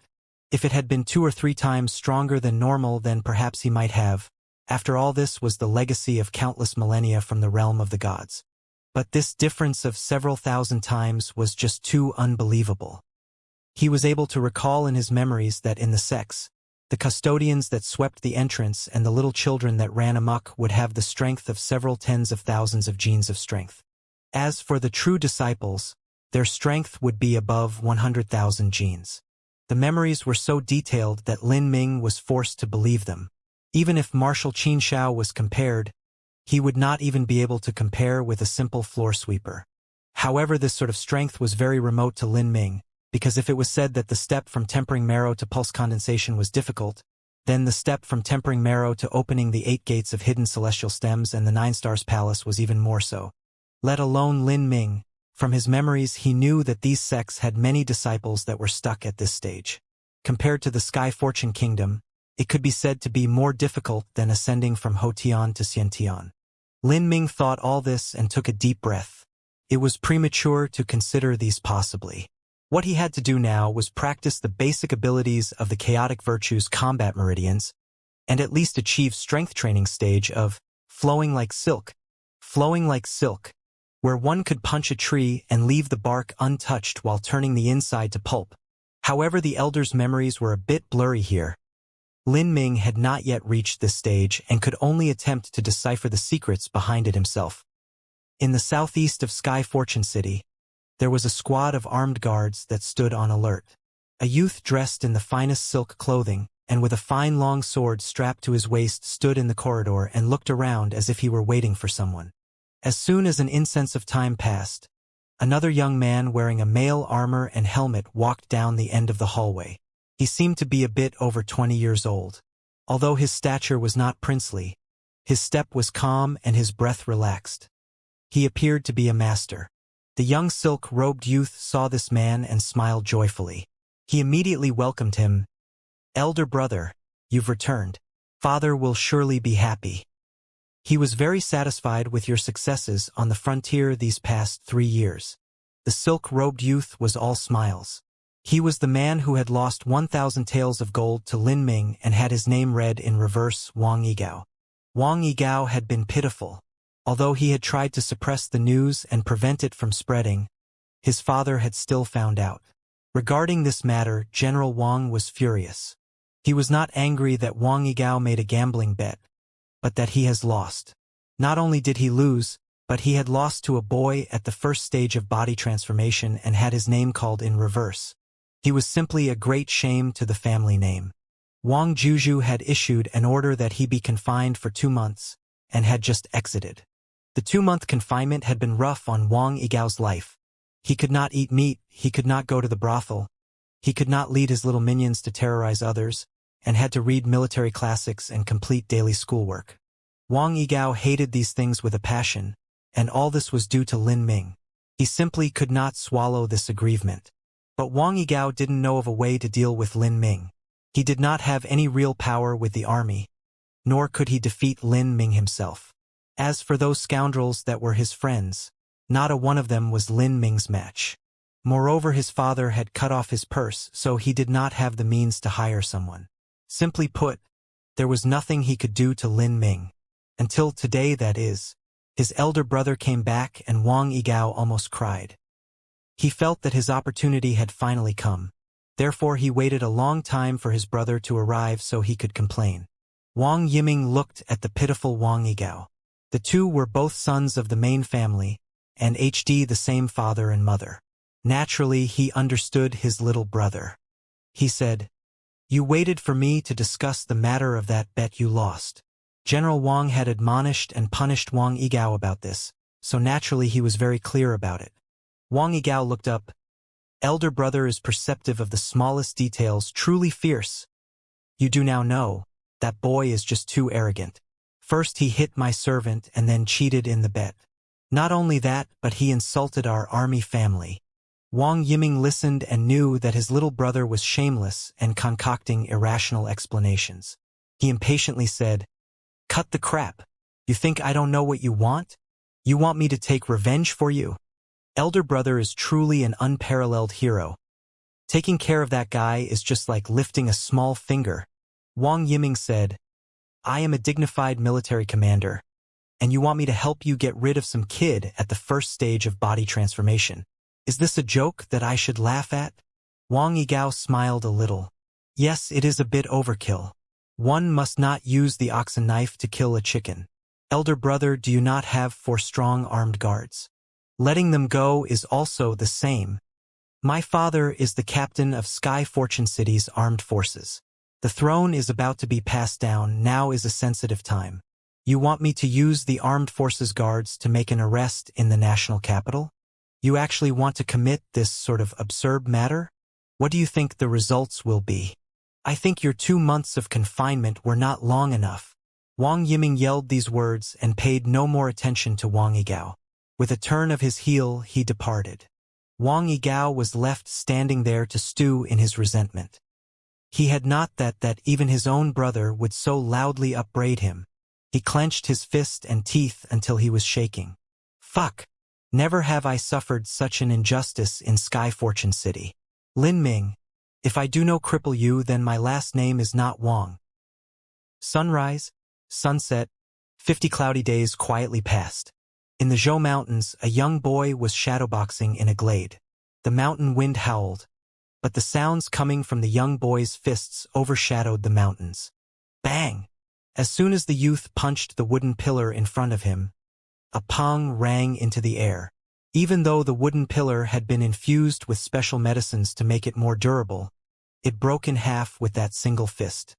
If it had been 2 or 3 times stronger than normal, then perhaps he might have. After all, this was the legacy of countless millennia from the realm of the gods. But this difference of several thousand times was just too unbelievable. He was able to recall in his memories that in the sects, the custodians that swept the entrance and the little children that ran amok would have the strength of several tens of thousands of genes of strength. As for the true disciples, their strength would be above 100,000 genes. The memories were so detailed that Lin Ming was forced to believe them. Even if Marshal Xianxia was compared, he would not even be able to compare with a simple floor sweeper. However, this sort of strength was very remote to Lin Ming, because if it was said that the step from tempering marrow to pulse condensation was difficult, then the step from tempering marrow to opening the 8 gates of hidden celestial stems and the 9 stars palace was even more so. Let alone Lin Ming. From his memories he knew that these sects had many disciples that were stuck at this stage. Compared to the Sky Fortune Kingdom, it could be said to be more difficult than ascending from Hotian to Xiantian. Lin Ming thought all this and took a deep breath. It was premature to consider these possibly. What he had to do now was practice the basic abilities of the chaotic virtues combat meridians, and at least achieve strength training stage of flowing like silk, where one could punch a tree and leave the bark untouched while turning the inside to pulp. However, the elder's memories were a bit blurry here. Lin Ming had not yet reached this stage and could only attempt to decipher the secrets behind it himself. In the southeast of Sky Fortune City, there was a squad of armed guards that stood on alert. A youth dressed in the finest silk clothing and with a fine long sword strapped to his waist stood in the corridor and looked around as if he were waiting for someone. As soon as an incense of time passed, another young man wearing a mail armor and helmet walked down the end of the hallway. He seemed to be a bit over 20 years old. Although his stature was not princely, his step was calm and his breath relaxed. He appeared to be a master. The young silk-robed youth saw this man and smiled joyfully. He immediately welcomed him. "Elder brother, you've returned. Father will surely be happy. He was very satisfied with your successes on the frontier these past 3 years." The silk-robed youth was all smiles. He was the man who had lost 1,000 taels of gold to Lin Ming and had his name read in reverse Wang Yigao. Wang Yigao had been pitiful. Although he had tried to suppress the news and prevent it from spreading, his father had still found out. Regarding this matter, General Wang was furious. He was not angry that Wang Yigao made a gambling bet, but that he has lost. Not only did he lose, but he had lost to a boy at the first stage of body transformation and had his name called in reverse. He was simply a great shame to the family name. Wang Juju had issued an order that he be confined for 2 months, and had just exited. The 2-month confinement had been rough on Wang Yigao's life. He could not eat meat, he could not go to the brothel, he could not lead his little minions to terrorize others, and had to read military classics and complete daily schoolwork. Wang Yigao hated these things with a passion, and all this was due to Lin Ming. He simply could not swallow this aggrievement. But Wang Yigao didn't know of a way to deal with Lin Ming. He did not have any real power with the army, nor could he defeat Lin Ming himself. As for those scoundrels that were his friends, not a one of them was Lin Ming's match. Moreover, his father had cut off his purse, so he did not have the means to hire someone. Simply put, there was nothing he could do to Lin Ming. Until today, that is. His elder brother came back and Wang Yigao almost cried. He felt that his opportunity had finally come. Therefore he waited a long time for his brother to arrive so he could complain. Wang Yiming looked at the pitiful Wang Yigao. The two were both sons of the main family, and the same father and mother. Naturally, he understood his little brother. He said, "You waited for me to discuss the matter of that bet you lost." General Wang had admonished and punished Wang Yigao about this, so naturally he was very clear about it. Wang Yigao looked up. "Elder brother is perceptive of the smallest details, truly fierce. You do now know, that boy is just too arrogant. First he hit my servant and then cheated in the bet. Not only that, but he insulted our army family." Wang Yiming listened and knew that his little brother was shameless and concocting irrational explanations. He impatiently said, "Cut the crap. You think I don't know what you want? You want me to take revenge for you? Elder brother is truly an unparalleled hero. Taking care of that guy is just like lifting a small finger." Wang Yiming said, "I am a dignified military commander, and you want me to help you get rid of some kid at the first stage of body transformation. Is this a joke that I should laugh at?" Wang Yigao smiled a little. Yes, it is a bit overkill. One must not use the oxen knife to kill a chicken. Elder brother, do you not have 4 strong armed guards? Letting them go is also the same. My father is the captain of Sky Fortune City's armed forces. The throne is about to be passed down, now is a sensitive time. You want me to use the armed forces guards to make an arrest in the national capital? You actually want to commit this sort of absurd matter? What do you think the results will be? I think your 2 months of confinement were not long enough. Wang Yiming yelled these words and paid no more attention to Wang Yigao. With a turn of his heel, he departed. Wang Yigao was left standing there to stew in his resentment. He had not thought that even his own brother would so loudly upbraid him. He clenched his fist and teeth until he was shaking. Fuck! Never have I suffered such an injustice in Sky Fortune City. Lin Ming, if I do no cripple you, then my last name is not Wang. Sunrise, sunset, 50 cloudy days quietly passed. In the Zhou Mountains, a young boy was shadowboxing in a glade. The mountain wind howled, but the sounds coming from the young boy's fists overshadowed the mountains. Bang! As soon as the youth punched the wooden pillar in front of him, a pong rang into the air. Even though the wooden pillar had been infused with special medicines to make it more durable, it broke in half with that single fist.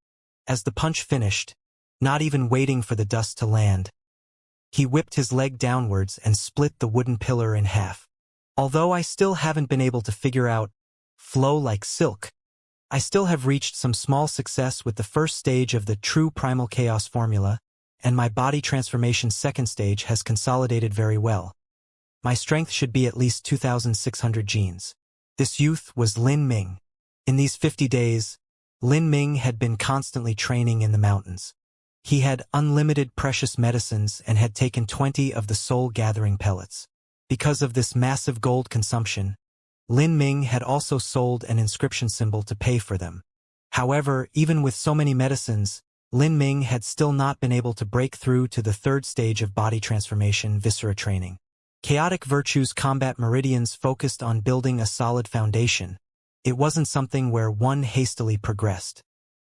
As the punch finished, not even waiting for the dust to land, he whipped his leg downwards and split the wooden pillar in half. Although I still haven't been able to figure out flow like silk, I still have reached some small success with the first stage of the true primal chaos formula, and my body transformation's second stage has consolidated very well. My strength should be at least 2,600 genes. This youth was Lin Ming. In these 50 days, Lin Ming had been constantly training in the mountains. He had unlimited precious medicines and had taken 20 of the soul-gathering pellets. Because of this massive gold consumption, Lin Ming had also sold an inscription symbol to pay for them. However, even with so many medicines, Lin Ming had still not been able to break through to the third stage of body transformation, viscera training. Chaotic Virtues Combat Meridians focused on building a solid foundation. It wasn't something where one hastily progressed.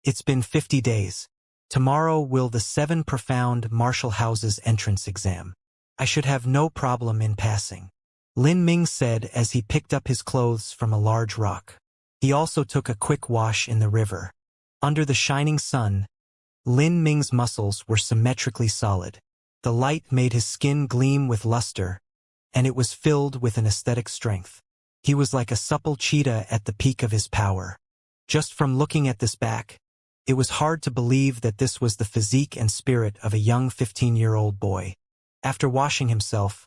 It's been 50 days. Tomorrow will the 7 profound martial houses entrance exam. I should have no problem in passing. Lin Ming said as he picked up his clothes from a large rock. He also took a quick wash in the river. Under the shining sun, Lin Ming's muscles were symmetrically solid. The light made his skin gleam with luster, and it was filled with an aesthetic strength. He was like a supple cheetah at the peak of his power. Just from looking at this back, it was hard to believe that this was the physique and spirit of a young 15-year-old boy. After washing himself,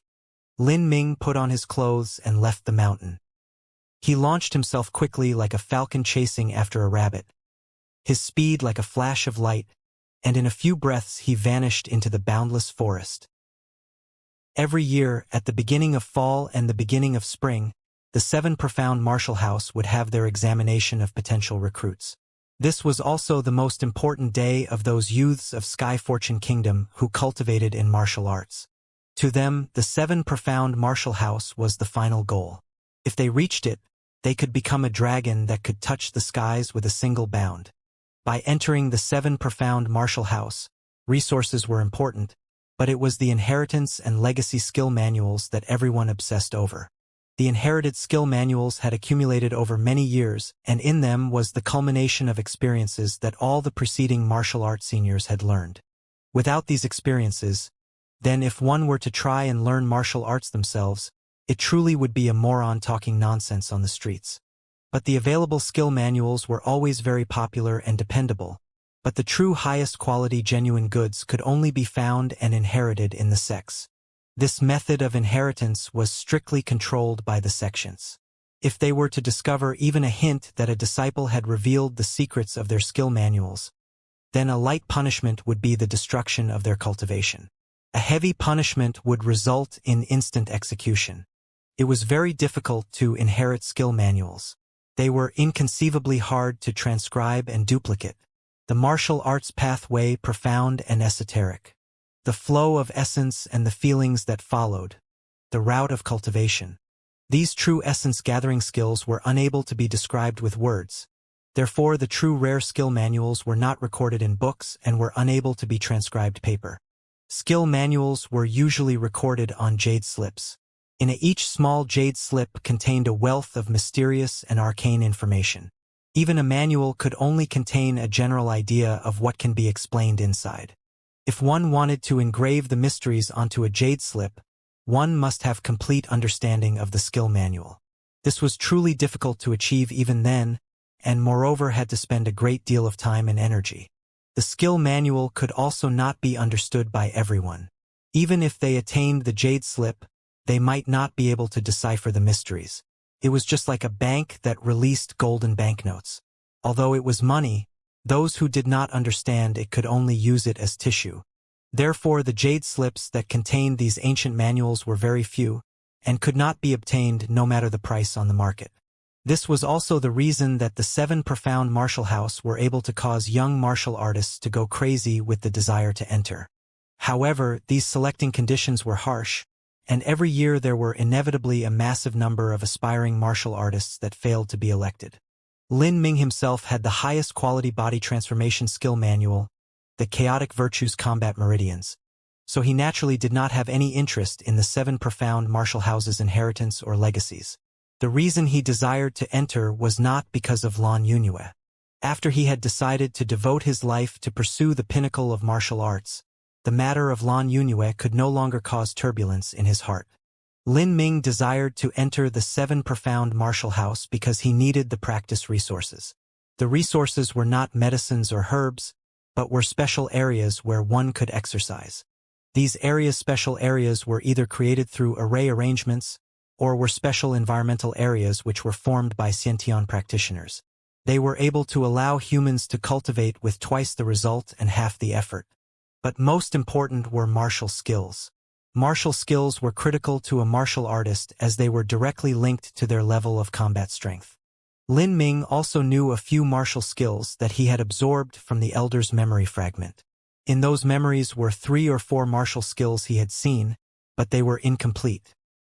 Lin Ming put on his clothes and left the mountain. He launched himself quickly like a falcon chasing after a rabbit. His speed like a flash of light, and in a few breaths he vanished into the boundless forest. Every year, at the beginning of fall and the beginning of spring, the 7 profound martial house would have their examination of potential recruits. This was also the most important day of those youths of Sky Fortune Kingdom who cultivated in martial arts. To them, the 7 profound martial house was the final goal. If they reached it, they could become a dragon that could touch the skies with a single bound. By entering the 7 profound martial house, resources were important, but it was the inheritance and legacy skill manuals that everyone obsessed over. The inherited skill manuals had accumulated over many years, and in them was the culmination of experiences that all the preceding martial arts seniors had learned. Without these experiences, then if one were to try and learn martial arts themselves, it truly would be a moron talking nonsense on the streets. But the available skill manuals were always very popular and dependable, but the true highest quality genuine goods could only be found and inherited in the sects. This method of inheritance was strictly controlled by the sections. If they were to discover even a hint that a disciple had revealed the secrets of their skill manuals, then a light punishment would be the destruction of their cultivation. A heavy punishment would result in instant execution. It was very difficult to inherit skill manuals. They were inconceivably hard to transcribe and duplicate. The martial arts pathway profound and esoteric. The flow of essence and the feelings that followed. The route of cultivation. These true essence-gathering skills were unable to be described with words. Therefore, the true rare skill manuals were not recorded in books and were unable to be transcribed paper. Skill manuals were usually recorded on jade slips. In each small jade slip contained a wealth of mysterious and arcane information. Even a manual could only contain a general idea of what can be explained inside. If one wanted to engrave the mysteries onto a jade slip, one must have complete understanding of the skill manual. This was truly difficult to achieve even then, and moreover had to spend a great deal of time and energy. The skill manual could also not be understood by everyone. Even if they attained the jade slip, they might not be able to decipher the mysteries. It was just like a bank that released golden banknotes. Although it was money, those who did not understand it could only use it as tissue. Therefore, the jade slips that contained these ancient manuals were very few, and could not be obtained no matter the price on the market. This was also the reason that the 7 profound martial house were able to cause young martial artists to go crazy with the desire to enter. However, these selecting conditions were harsh, and every year there were inevitably a massive number of aspiring martial artists that failed to be elected. Lin Ming himself had the highest quality body transformation skill manual, the Chaotic Virtues Combat Meridians, so he naturally did not have any interest in the 7 profound martial houses' inheritance or legacies. The reason he desired to enter was not because of Lan Yunue. After he had decided to devote his life to pursue the pinnacle of martial arts, the matter of Lan Yunue could no longer cause turbulence in his heart. Lin Ming desired to enter the 7 profound martial house because he needed the practice resources. The resources were not medicines or herbs, but were special areas where one could exercise. These special areas were either created through array arrangements, or were special environmental areas which were formed by Xianxia practitioners. They were able to allow humans to cultivate with twice the result and half the effort. But most important were martial skills. Martial skills were critical to a martial artist as they were directly linked to their level of combat strength. Lin Ming also knew a few martial skills that he had absorbed from the Elder's memory fragment. In those memories were 3 or 4 martial skills he had seen, but they were incomplete.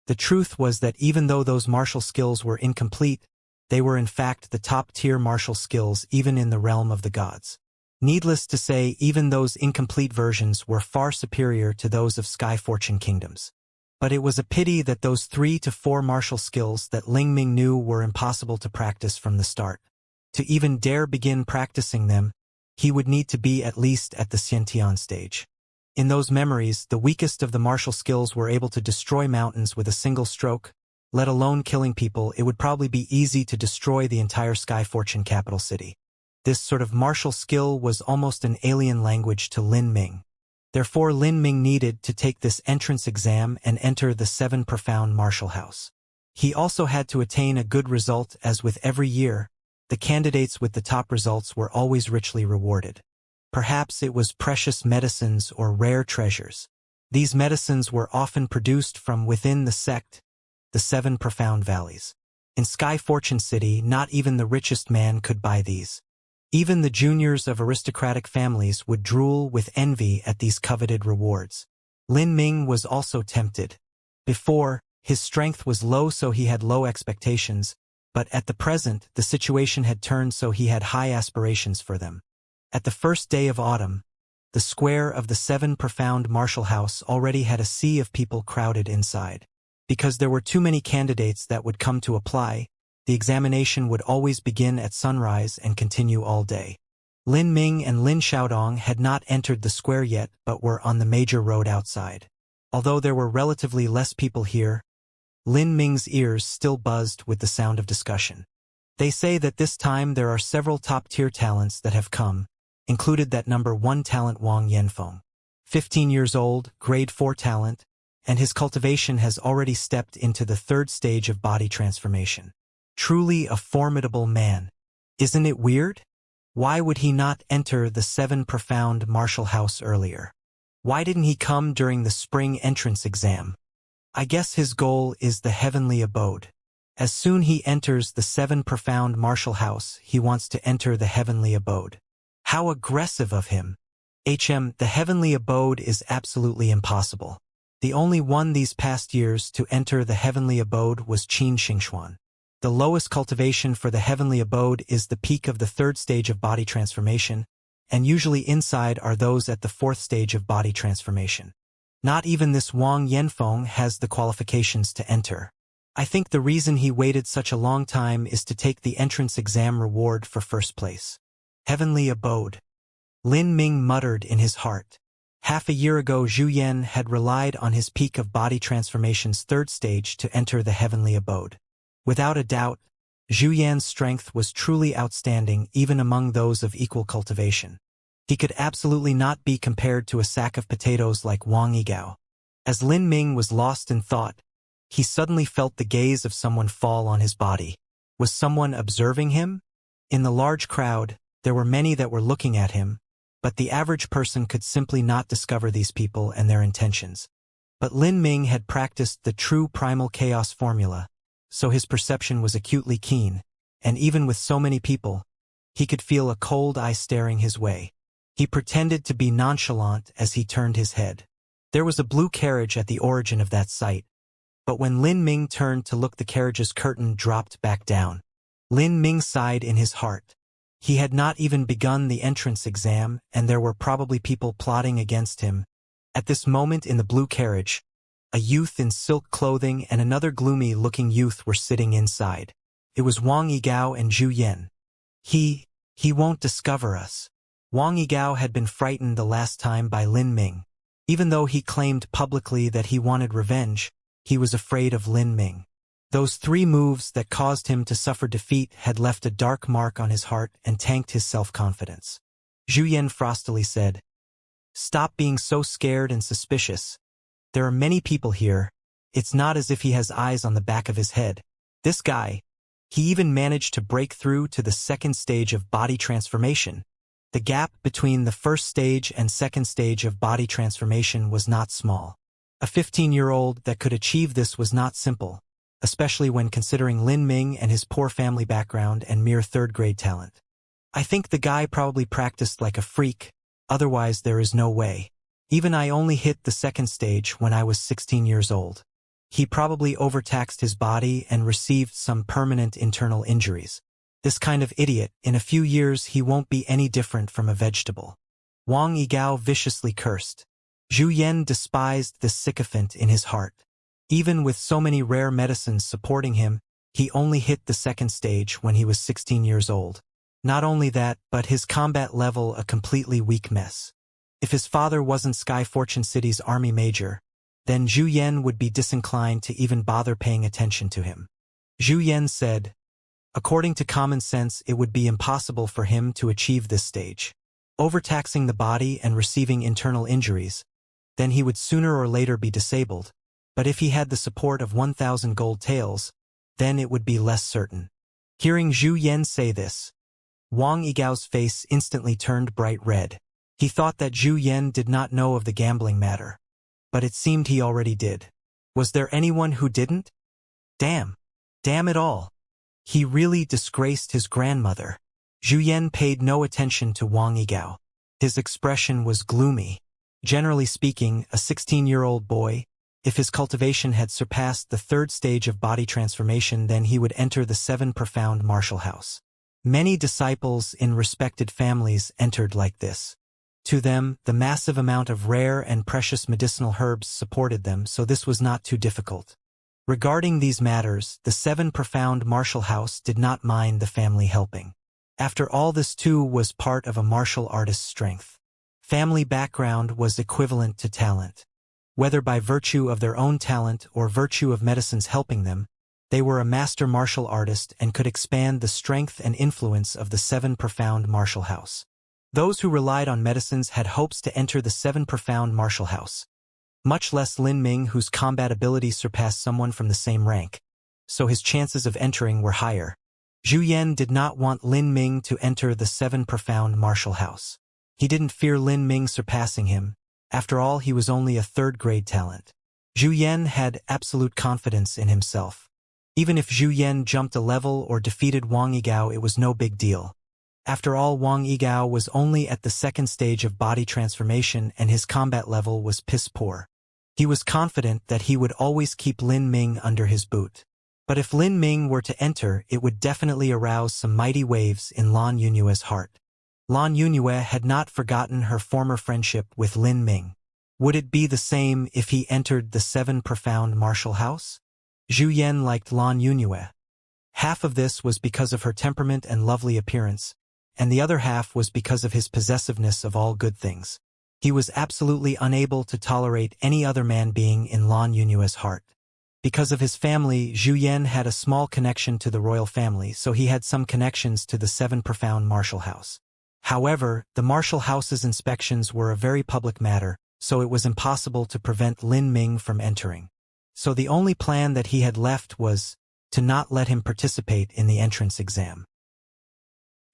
The truth was that even though those martial skills were incomplete, they were in fact the top-tier martial skills even in the realm of the gods. Needless to say, even those incomplete versions were far superior to those of Sky Fortune Kingdoms. But it was a pity that those 3 to 4 martial skills that Ling Ming knew were impossible to practice from the start. To even dare begin practicing them, he would need to be at least at the Xiantian stage. In those memories, the weakest of the martial skills were able to destroy mountains with a single stroke, let alone killing people. It would probably be easy to destroy the entire Sky Fortune capital city. This sort of martial skill was almost an alien language to Lin Ming. Therefore, Lin Ming needed to take this entrance exam and enter the 7 profound martial house. He also had to attain a good result, as with every year, the candidates with the top results were always richly rewarded. Perhaps it was precious medicines or rare treasures. These medicines were often produced from within the sect, the 7 profound valleys. In Sky Fortune City, not even the richest man could buy these. Even the juniors of aristocratic families would drool with envy at these coveted rewards. Lin Ming was also tempted. Before, his strength was low, so he had low expectations, but at the present, the situation had turned so he had high aspirations for them. At the first day of autumn, the square of the 7 profound martial house already had a sea of people crowded inside. Because there were too many candidates that would come to apply, the examination would always begin at sunrise and continue all day. Lin Ming and Lin Xiaodong had not entered the square yet but were on the major road outside. Although there were relatively less people here, Lin Ming's ears still buzzed with the sound of discussion. They say that this time there are several top-tier talents that have come, included that number 1 talent Wang Yanfeng. 15 years old, grade 4 talent, and his cultivation has already stepped into the 3rd stage of body transformation. Truly a formidable man. Isn't it weird? Why would he not enter the 7 profound martial house earlier? Why didn't he come during the spring entrance exam? I guess his goal is the heavenly abode. As soon he enters the 7 profound martial house, he wants to enter the heavenly abode. How aggressive of him! The heavenly abode is absolutely impossible. The only one these past years to enter the heavenly abode was Qin Xingxuan. The lowest cultivation for the heavenly abode is the peak of the third stage of body transformation, and usually inside are those at the fourth stage of body transformation. Not even this Wang Yanfeng has the qualifications to enter. I think the reason he waited such a long time is to take the entrance exam reward for first place. Heavenly abode. Lin Ming muttered in his heart. Half a year ago Zhu Yan had relied on his peak of body transformation's third stage to enter the heavenly abode. Without a doubt, Zhu Yan's strength was truly outstanding even among those of equal cultivation. He could absolutely not be compared to a sack of potatoes like Wang Yigao. As Lin Ming was lost in thought, he suddenly felt the gaze of someone fall on his body. Was someone observing him? In the large crowd, there were many that were looking at him, but the average person could simply not discover these people and their intentions. But Lin Ming had practiced the true primal chaos formula, so his perception was acutely keen, and even with so many people, he could feel a cold eye staring his way. He pretended to be nonchalant as he turned his head. There was a blue carriage at the origin of that sight, but when Lin Ming turned to look, the carriage's curtain dropped back down. Lin Ming sighed in his heart. He had not even begun the entrance exam, and there were probably people plotting against him. At this moment in the blue carriage, a youth in silk clothing and another gloomy-looking youth were sitting inside. It was Wang Yigao and Zhu Yan. He won't discover us. Wang Yigao had been frightened the last time by Lin Ming. Even though he claimed publicly that he wanted revenge, he was afraid of Lin Ming. Those 3 moves that caused him to suffer defeat had left a dark mark on his heart and tanked his self-confidence. Zhu Yan frostily said, "Stop being so scared and suspicious. There are many people here. It's not as if he has eyes on the back of his head. This guy, he even managed to break through to the second stage of body transformation. The gap between the first stage and second stage of body transformation was not small. A 15-year-old that could achieve this was not simple, especially when considering Lin Ming and his poor family background and mere third-grade talent. I think the guy probably practiced like a freak, otherwise there is no way. Even I only hit the second stage when I was 16 years old. He probably overtaxed his body and received some permanent internal injuries. This kind of idiot, in a few years he won't be any different from a vegetable." Wang Yigao viciously cursed. Zhu Yan despised this sycophant in his heart. Even with so many rare medicines supporting him, he only hit the second stage when he was 16 years old. Not only that, but his combat level a completely weak mess. If his father wasn't Sky Fortune City's army major, then Zhu Yan would be disinclined to even bother paying attention to him. Zhu Yan said, "According to common sense, it would be impossible for him to achieve this stage. Overtaxing the body and receiving internal injuries, then he would sooner or later be disabled. But if he had the support of 1,000 gold taels, then it would be less certain." Hearing Zhu Yan say this, Wang Yigao's face instantly turned bright red. He thought that Zhu Yan did not know of the gambling matter, but it seemed he already did. Was there anyone who didn't? Damn it all. He really disgraced his grandmother. Zhu Yan paid no attention to Wang Yigao. His expression was gloomy. Generally speaking, a 16-year-old boy, if his cultivation had surpassed the third stage of body transformation, then he would enter the 7 profound martial house. Many disciples in respected families entered like this. To them, the massive amount of rare and precious medicinal herbs supported them, so this was not too difficult. Regarding these matters, the 7 profound martial house did not mind the family helping. After all, this too was part of a martial artist's strength. Family background was equivalent to talent. Whether by virtue of their own talent or virtue of medicines helping them, they were a master martial artist and could expand the strength and influence of the 7 profound martial house. Those who relied on medicines had hopes to enter the 7 profound martial house. Much less Lin Ming, whose combat ability surpassed someone from the same rank, so his chances of entering were higher. Zhu Yan did not want Lin Ming to enter the 7 profound martial house. He didn't fear Lin Ming surpassing him. After all, he was only a third-grade talent. Zhu Yan had absolute confidence in himself. Even if Zhu Yan jumped a level or defeated Wang Yigao, it was no big deal. After all, Wang Yigao was only at the second stage of body transformation and his combat level was piss poor. He was confident that he would always keep Lin Ming under his boot. But if Lin Ming were to enter, it would definitely arouse some mighty waves in Lan Yunyue's heart. Lan Yunyue had not forgotten her former friendship with Lin Ming. Would it be the same if he entered the 7 profound martial house? Zhu Yan liked Lan Yunyue. Half of this was because of her temperament and lovely appearance, and the other half was because of his possessiveness of all good things. He was absolutely unable to tolerate any other man being in Lan Yunyue's heart. Because of his family, Zhu Yan had a small connection to the royal family, so he had some connections to the 7 profound martial house. However, the martial house's inspections were a very public matter, so it was impossible to prevent Lin Ming from entering. So the only plan that he had left was to not let him participate in the entrance exam.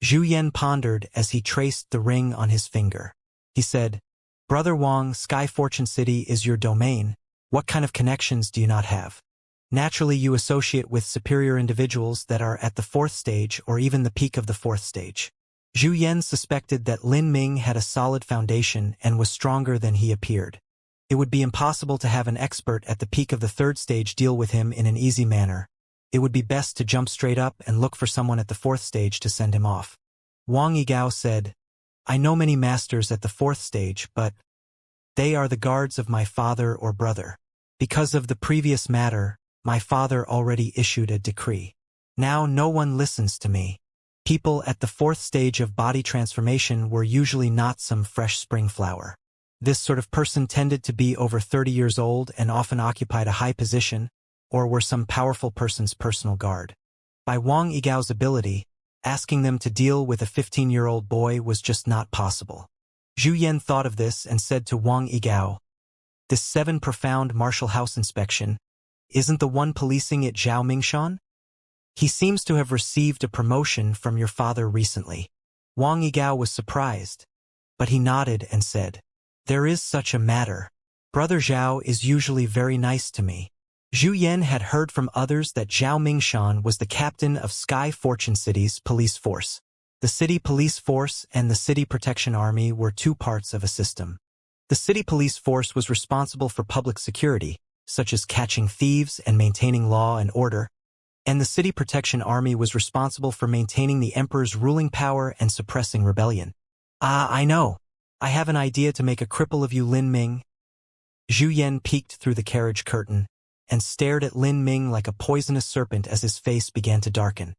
Zhu Yan pondered as he traced the ring on his finger. He said, "Brother Wang, Sky Fortune City is your domain. What kind of connections do you not have? Naturally, you associate with superior individuals that are at the 4th stage or even the peak of the 4th stage." Zhu Yan suspected that Lin Ming had a solid foundation and was stronger than he appeared. It would be impossible to have an expert at the peak of the 3rd stage deal with him in an easy manner. It would be best to jump straight up and look for someone at the 4th stage to send him off. Wang Yigao said, "I know many masters at the 4th stage, but they are the guards of my father or brother. Because of the previous matter, my father already issued a decree. Now no one listens to me. People at the 4th stage of body transformation were usually not some fresh spring flower. This sort of person tended to be over 30 years old and often occupied a high position, or were some powerful person's personal guard. By Wang Yigao's ability, asking them to deal with a 15-year-old boy was just not possible." Zhu Yan thought of this and said to Wang Yigao, "This 7 profound martial house inspection, isn't the one policing it Zhao Mingshan? He seems to have received a promotion from your father recently." Wang Yigao was surprised, but he nodded and said, "There is such a matter. Brother Zhao is usually very nice to me." Zhu Yan had heard from others that Zhao Mingshan was the captain of Sky Fortune City's police force. The city police force and the city protection army were 2 parts of a system. The city police force was responsible for public security, such as catching thieves and maintaining law and order, and the city protection army was responsible for maintaining the emperor's ruling power and suppressing rebellion. I know. I have an idea to make a cripple of you, Lin Ming." Zhu Yan peeked through the carriage curtain and stared at Lin Ming like a poisonous serpent as his face began to darken.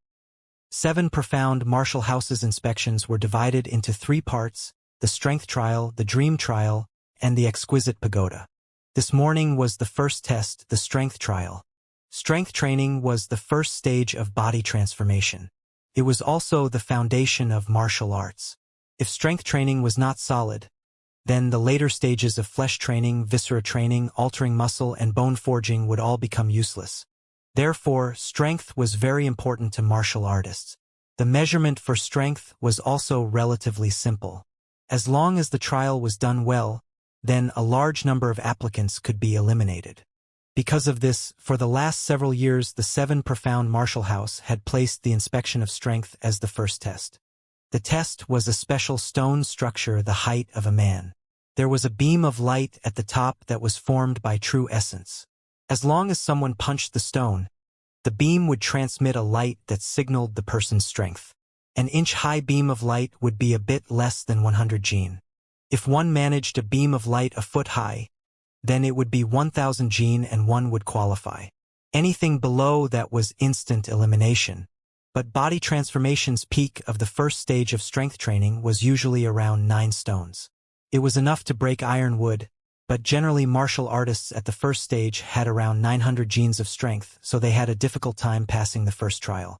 7 profound martial houses inspections were divided into 3 parts: the strength trial, the dream trial, and the exquisite pagoda. This morning was the first test, the strength trial. Strength training was the first stage of body transformation. It was also the foundation of martial arts. If strength training was not solid, then the later stages of flesh training, viscera training, altering muscle, and bone forging would all become useless. Therefore, strength was very important to martial artists. The measurement for strength was also relatively simple. As long as the trial was done well, then a large number of applicants could be eliminated. Because of this, for the last several years the 7 profound martial house had placed the inspection of strength as the first test. The test was a special stone structure the height of a man. There was a beam of light at the top that was formed by true essence. As long as someone punched the stone, the beam would transmit a light that signaled the person's strength. An inch-high beam of light would be a bit less than 100 jin. If one managed a beam of light a foot high, then it would be 1,000 jin and one would qualify. Anything below that was instant elimination. But body transformation's peak of the first stage of strength training was usually around 9 stones. It was enough to break iron wood, but generally martial artists at the first stage had around 900 jins of strength, so they had a difficult time passing the first trial.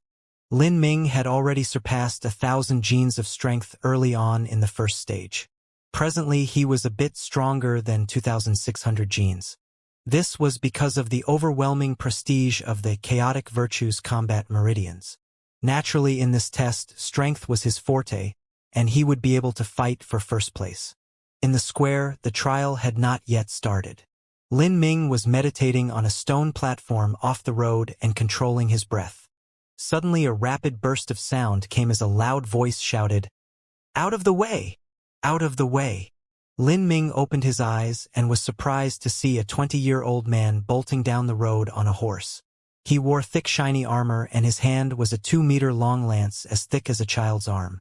Lin Ming had already surpassed 1,000 jins of strength early on in the first stage. Presently he was a bit stronger than 2,600 jins. This was because of the overwhelming prestige of the chaotic virtues combat meridians. Naturally in this test, strength was his forte, and he would be able to fight for first place. In the square, the trial had not yet started. Lin Ming was meditating on a stone platform off the road and controlling his breath. Suddenly a rapid burst of sound came as a loud voice shouted, "Out of the way! Out of the way!" Lin Ming opened his eyes and was surprised to see a 20-year-old man bolting down the road on a horse. He wore thick shiny armor and his hand was a 2-meter-long lance as thick as a child's arm.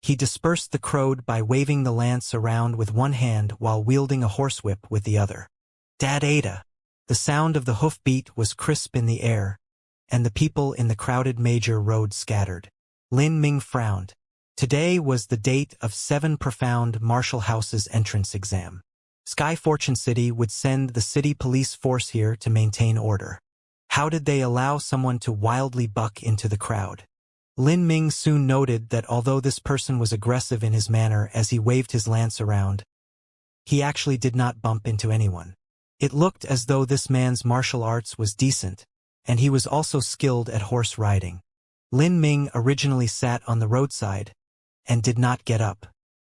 He dispersed the crowd by waving the lance around with one hand while wielding a horsewhip with the other. Dad Ada! The sound of the hoofbeat was crisp in the air, and the people in the crowded major road scattered. Lin Ming frowned. Today was the date of 7 profound Marshall House's entrance exam. Sky Fortune City would send the city police force here to maintain order. How did they allow someone to wildly buck into the crowd? Lin Ming soon noted that although this person was aggressive in his manner as he waved his lance around, he actually did not bump into anyone. It looked as though this man's martial arts was decent, and he was also skilled at horse riding. Lin Ming originally sat on the roadside and did not get up.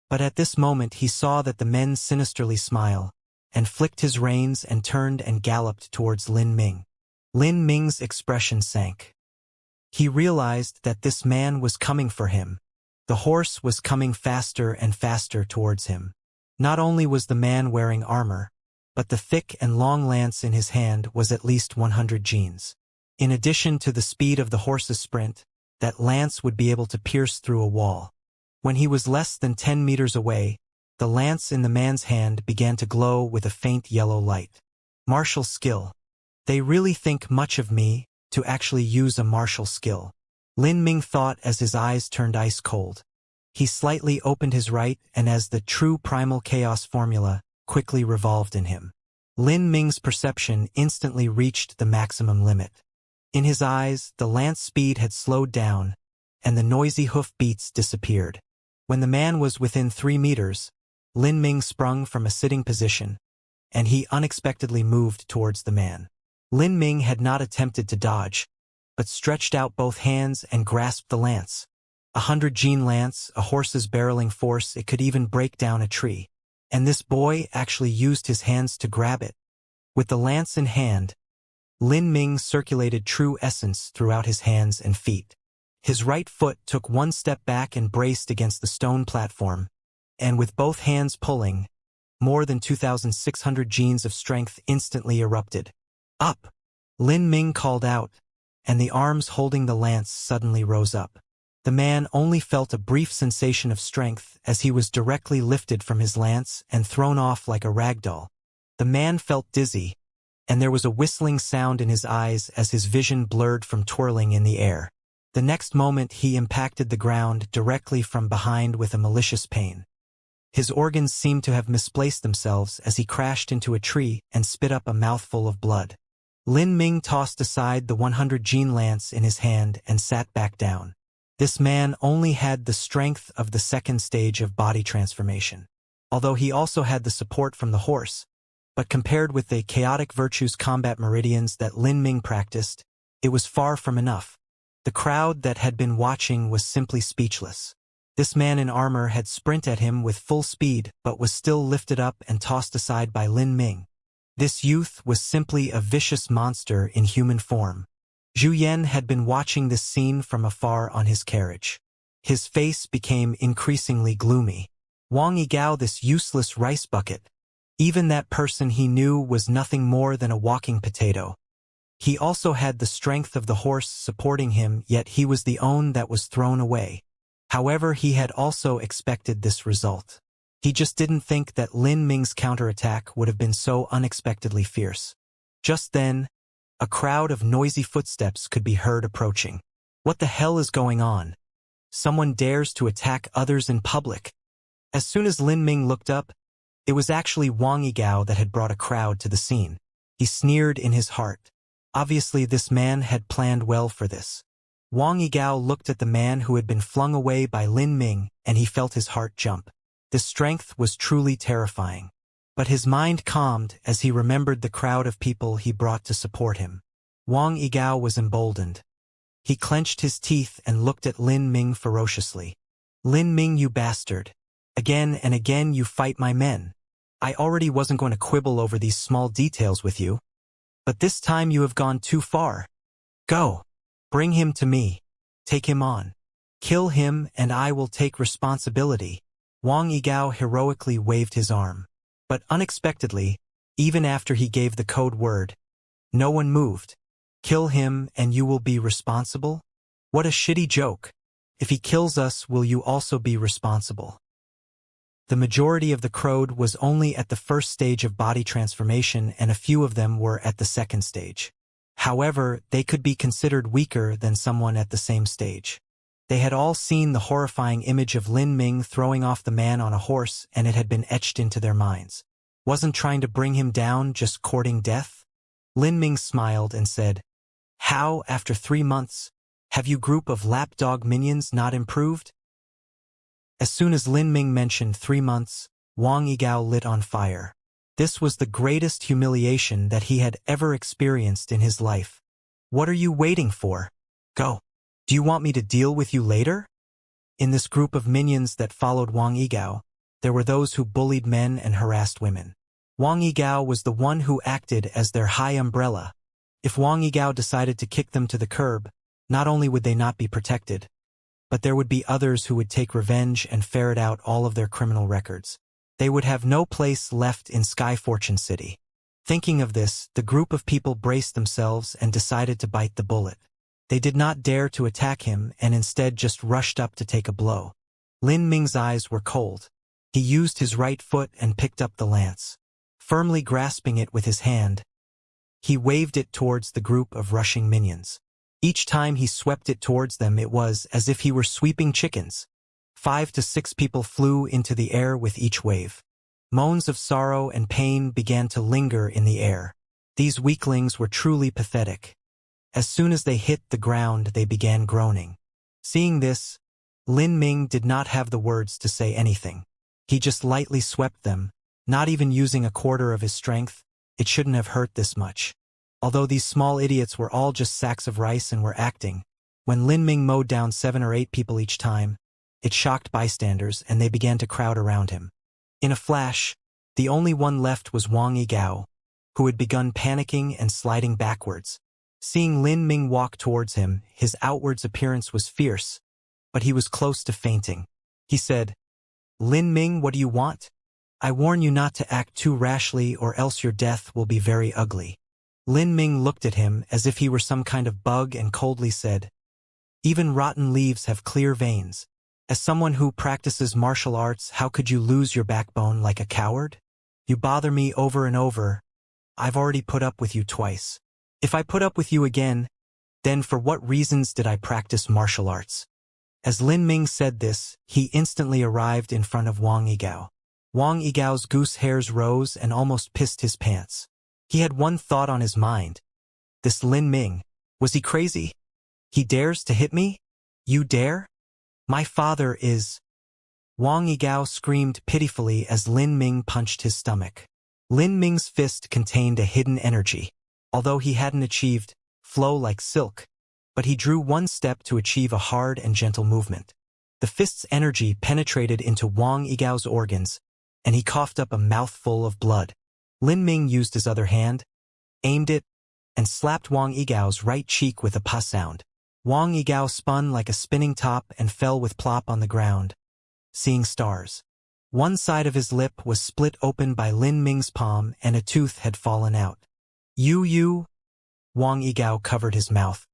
But at this moment he saw that the men sinisterly smile, and flicked his reins and turned and galloped towards Lin Ming. Lin Ming's expression sank. He realized that this man was coming for him. The horse was coming faster and faster towards him. Not only was the man wearing armor, but the thick and long lance in his hand was at least 100 genes. In addition to the speed of the horse's sprint, that lance would be able to pierce through a wall. When he was less than 10 meters away, the lance in the man's hand began to glow with a faint yellow light. Martial skill. They really think much of me to actually use a martial skill. Lin Ming thought as his eyes turned ice cold. He slightly opened his right and as the true primal chaos formula quickly revolved in him. Lin Ming's perception instantly reached the maximum limit. In his eyes, the lance speed had slowed down, and the noisy hoof beats disappeared. When the man was within 3 meters, Lin Ming sprung from a sitting position, and he unexpectedly moved towards the man. Lin Ming had not attempted to dodge, but stretched out both hands and grasped the lance. 100-gene lance, a horse's barreling force, it could even break down a tree. And this boy actually used his hands to grab it. With the lance in hand, Lin Ming circulated true essence throughout his hands and feet. His right foot took one step back and braced against the stone platform, and with both hands pulling, more than 2,600 genes of strength instantly erupted. Up! Lin Ming called out, and the arms holding the lance suddenly rose up. The man only felt a brief sensation of strength as he was directly lifted from his lance and thrown off like a rag doll. The man felt dizzy, and there was a whistling sound in his eyes as his vision blurred from twirling in the air. The next moment he impacted the ground directly from behind with a malicious pain. His organs seemed to have misplaced themselves as he crashed into a tree and spit up a mouthful of blood. Lin Ming tossed aside the 100-gene lance in his hand and sat back down. This man only had the strength of the second stage of body transformation, although he also had the support from the horse. But compared with the chaotic virtues combat meridians that Lin Ming practiced, it was far from enough. The crowd that had been watching was simply speechless. This man in armor had sprinted at him with full speed but was still lifted up and tossed aside by Lin Ming. This youth was simply a vicious monster in human form. Zhu Yan had been watching this scene from afar on his carriage. His face became increasingly gloomy. Wang Yigao, this useless rice bucket. Even that person he knew was nothing more than a walking potato. He also had the strength of the horse supporting him, yet he was the one that was thrown away. However, he had also expected this result. He just didn't think that Lin Ming's counterattack would have been so unexpectedly fierce. Just then, a crowd of noisy footsteps could be heard approaching. What the hell is going on? Someone dares to attack others in public. As soon as Lin Ming looked up, it was actually Wang Yigao that had brought a crowd to the scene. He sneered in his heart. Obviously, this man had planned well for this. Wang Yigao looked at the man who had been flung away by Lin Ming, and he felt his heart jump. This strength was truly terrifying. But his mind calmed as he remembered the crowd of people he brought to support him. Wang Yigao was emboldened. He clenched his teeth and looked at Lin Ming ferociously. Lin Ming, you bastard. Again and again you fight my men. I already wasn't going to quibble over these small details with you. But this time you have gone too far. Go. Bring him to me. Take him on. Kill him and I will take responsibility. Wang Yigao heroically waved his arm. But unexpectedly, even after he gave the code word, no one moved. Kill him and you will be responsible? What a shitty joke. If he kills us, will you also be responsible? The majority of the crowd was only at the first stage of body transformation and a few of them were at the second stage. However, they could be considered weaker than someone at the same stage. They had all seen the horrifying image of Lin Ming throwing off the man on a horse and it had been etched into their minds. Wasn't trying to bring him down, just courting death? Lin Ming smiled and said, "How, after 3 months, have you group of lapdog minions not improved?" As soon as Lin Ming mentioned 3 months, Wang Yigao lit on fire. This was the greatest humiliation that he had ever experienced in his life. "What are you waiting for? Go. Do you want me to deal with you later?" In this group of minions that followed Wang Yigao, there were those who bullied men and harassed women. Wang Yigao was the one who acted as their high umbrella. If Wang Yigao decided to kick them to the curb, not only would they not be protected, but there would be others who would take revenge and ferret out all of their criminal records. They would have no place left in Sky Fortune City. Thinking of this, the group of people braced themselves and decided to bite the bullet. They did not dare to attack him and instead just rushed up to take a blow. Lin Ming's eyes were cold. He used his right foot and picked up the lance. Firmly grasping it with his hand, he waved it towards the group of rushing minions. Each time he swept it towards them, it was as if he were sweeping chickens. 5 to 6 people flew into the air with each wave. Moans of sorrow and pain began to linger in the air. These weaklings were truly pathetic. As soon as they hit the ground, they began groaning. Seeing this, Lin Ming did not have the words to say anything. He just lightly swept them, not even using a quarter of his strength. It shouldn't have hurt this much. Although these small idiots were all just sacks of rice and were acting, when Lin Ming mowed down 7 or 8 people each time, it shocked bystanders and they began to crowd around him. In a flash, the only one left was Wang Yigao, who had begun panicking and sliding backwards. Seeing Lin Ming walk towards him, his outwards appearance was fierce, but he was close to fainting. He said, "Lin Ming, what do you want? I warn you not to act too rashly or else your death will be very ugly." Lin Ming looked at him as if he were some kind of bug and coldly said, "Even rotten leaves have clear veins. As someone who practices martial arts, how could you lose your backbone like a coward? You bother me over and over. I've already put up with you twice. If I put up with you again, then for what reasons did I practice martial arts?" As Lin Ming said this, he instantly arrived in front of Wang Yigao. Wang Yigao's goose hairs rose and almost pissed his pants. He had one thought on his mind. This Lin Ming, was he crazy? He dares to hit me? You dare? My father is... Wang Yigao screamed pitifully as Lin Ming punched his stomach. Lin Ming's fist contained a hidden energy. Although he hadn't achieved flow like silk, but he drew one step to achieve a hard and gentle movement. The fist's energy penetrated into Wang Yigao's organs, and he coughed up a mouthful of blood. Lin Ming used his other hand, aimed it, and slapped Wang Yigao's right cheek with a pa sound. Wang Yigao spun like a spinning top and fell with plop on the ground, seeing stars. One side of his lip was split open by Lin Ming's palm and a tooth had fallen out. You... Wang Yigao covered his mouth.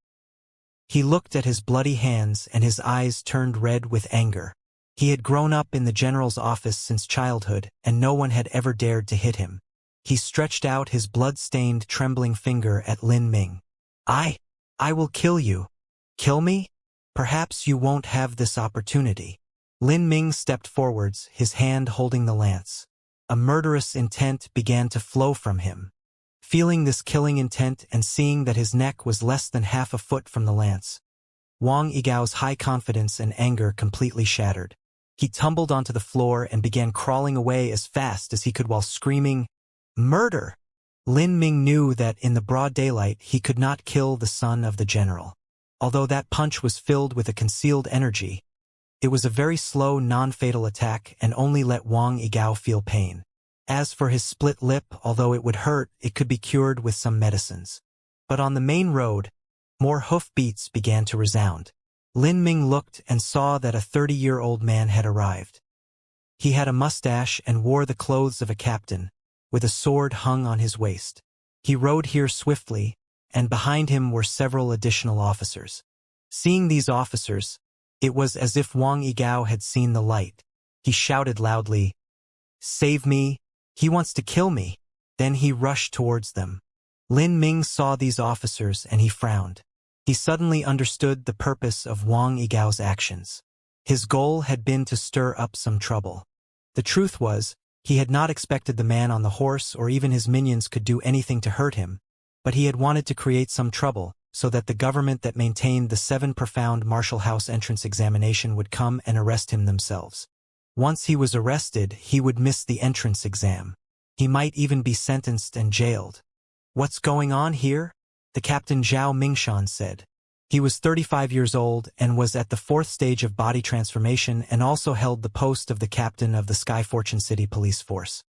He looked at his bloody hands and his eyes turned red with anger. He had grown up in the general's office since childhood and no one had ever dared to hit him. He stretched out his blood-stained, trembling finger at Lin Ming. I will kill you. Kill me? Perhaps you won't have this opportunity." Lin Ming stepped forwards, his hand holding the lance. A murderous intent began to flow from him. Feeling this killing intent and seeing that his neck was less than half a foot from the lance, Wang Yigao's high confidence and anger completely shattered. He tumbled onto the floor and began crawling away as fast as he could while screaming, "Murder!" Lin Ming knew that in the broad daylight he could not kill the son of the general. Although that punch was filled with a concealed energy, it was a very slow, non-fatal attack and only let Wang Yigao feel pain. As for his split lip, although it would hurt, it could be cured with some medicines. But on the main road, more hoofbeats began to resound. Lin Ming looked and saw that a 30-year-old man had arrived. He had a mustache and wore the clothes of a captain, with a sword hung on his waist. He rode here swiftly, and behind him were several additional officers. Seeing these officers, it was as if Wang Yigao had seen the light. He shouted loudly, "Save me! He wants to kill me!" Then he rushed towards them. Lin Ming saw these officers and he frowned. He suddenly understood the purpose of Wang Yigao's actions. His goal had been to stir up some trouble. The truth was, he had not expected the man on the horse or even his minions could do anything to hurt him, but he had wanted to create some trouble so that the government that maintained the 7 profound martial house entrance examination would come and arrest him themselves. Once he was arrested, he would miss the entrance exam. He might even be sentenced and jailed. "What's going on here?" the captain Zhao Mingshan said. He was 35 years old and was at the 4th stage of body transformation and also held the post of the captain of the Sky Fortune City Police Force.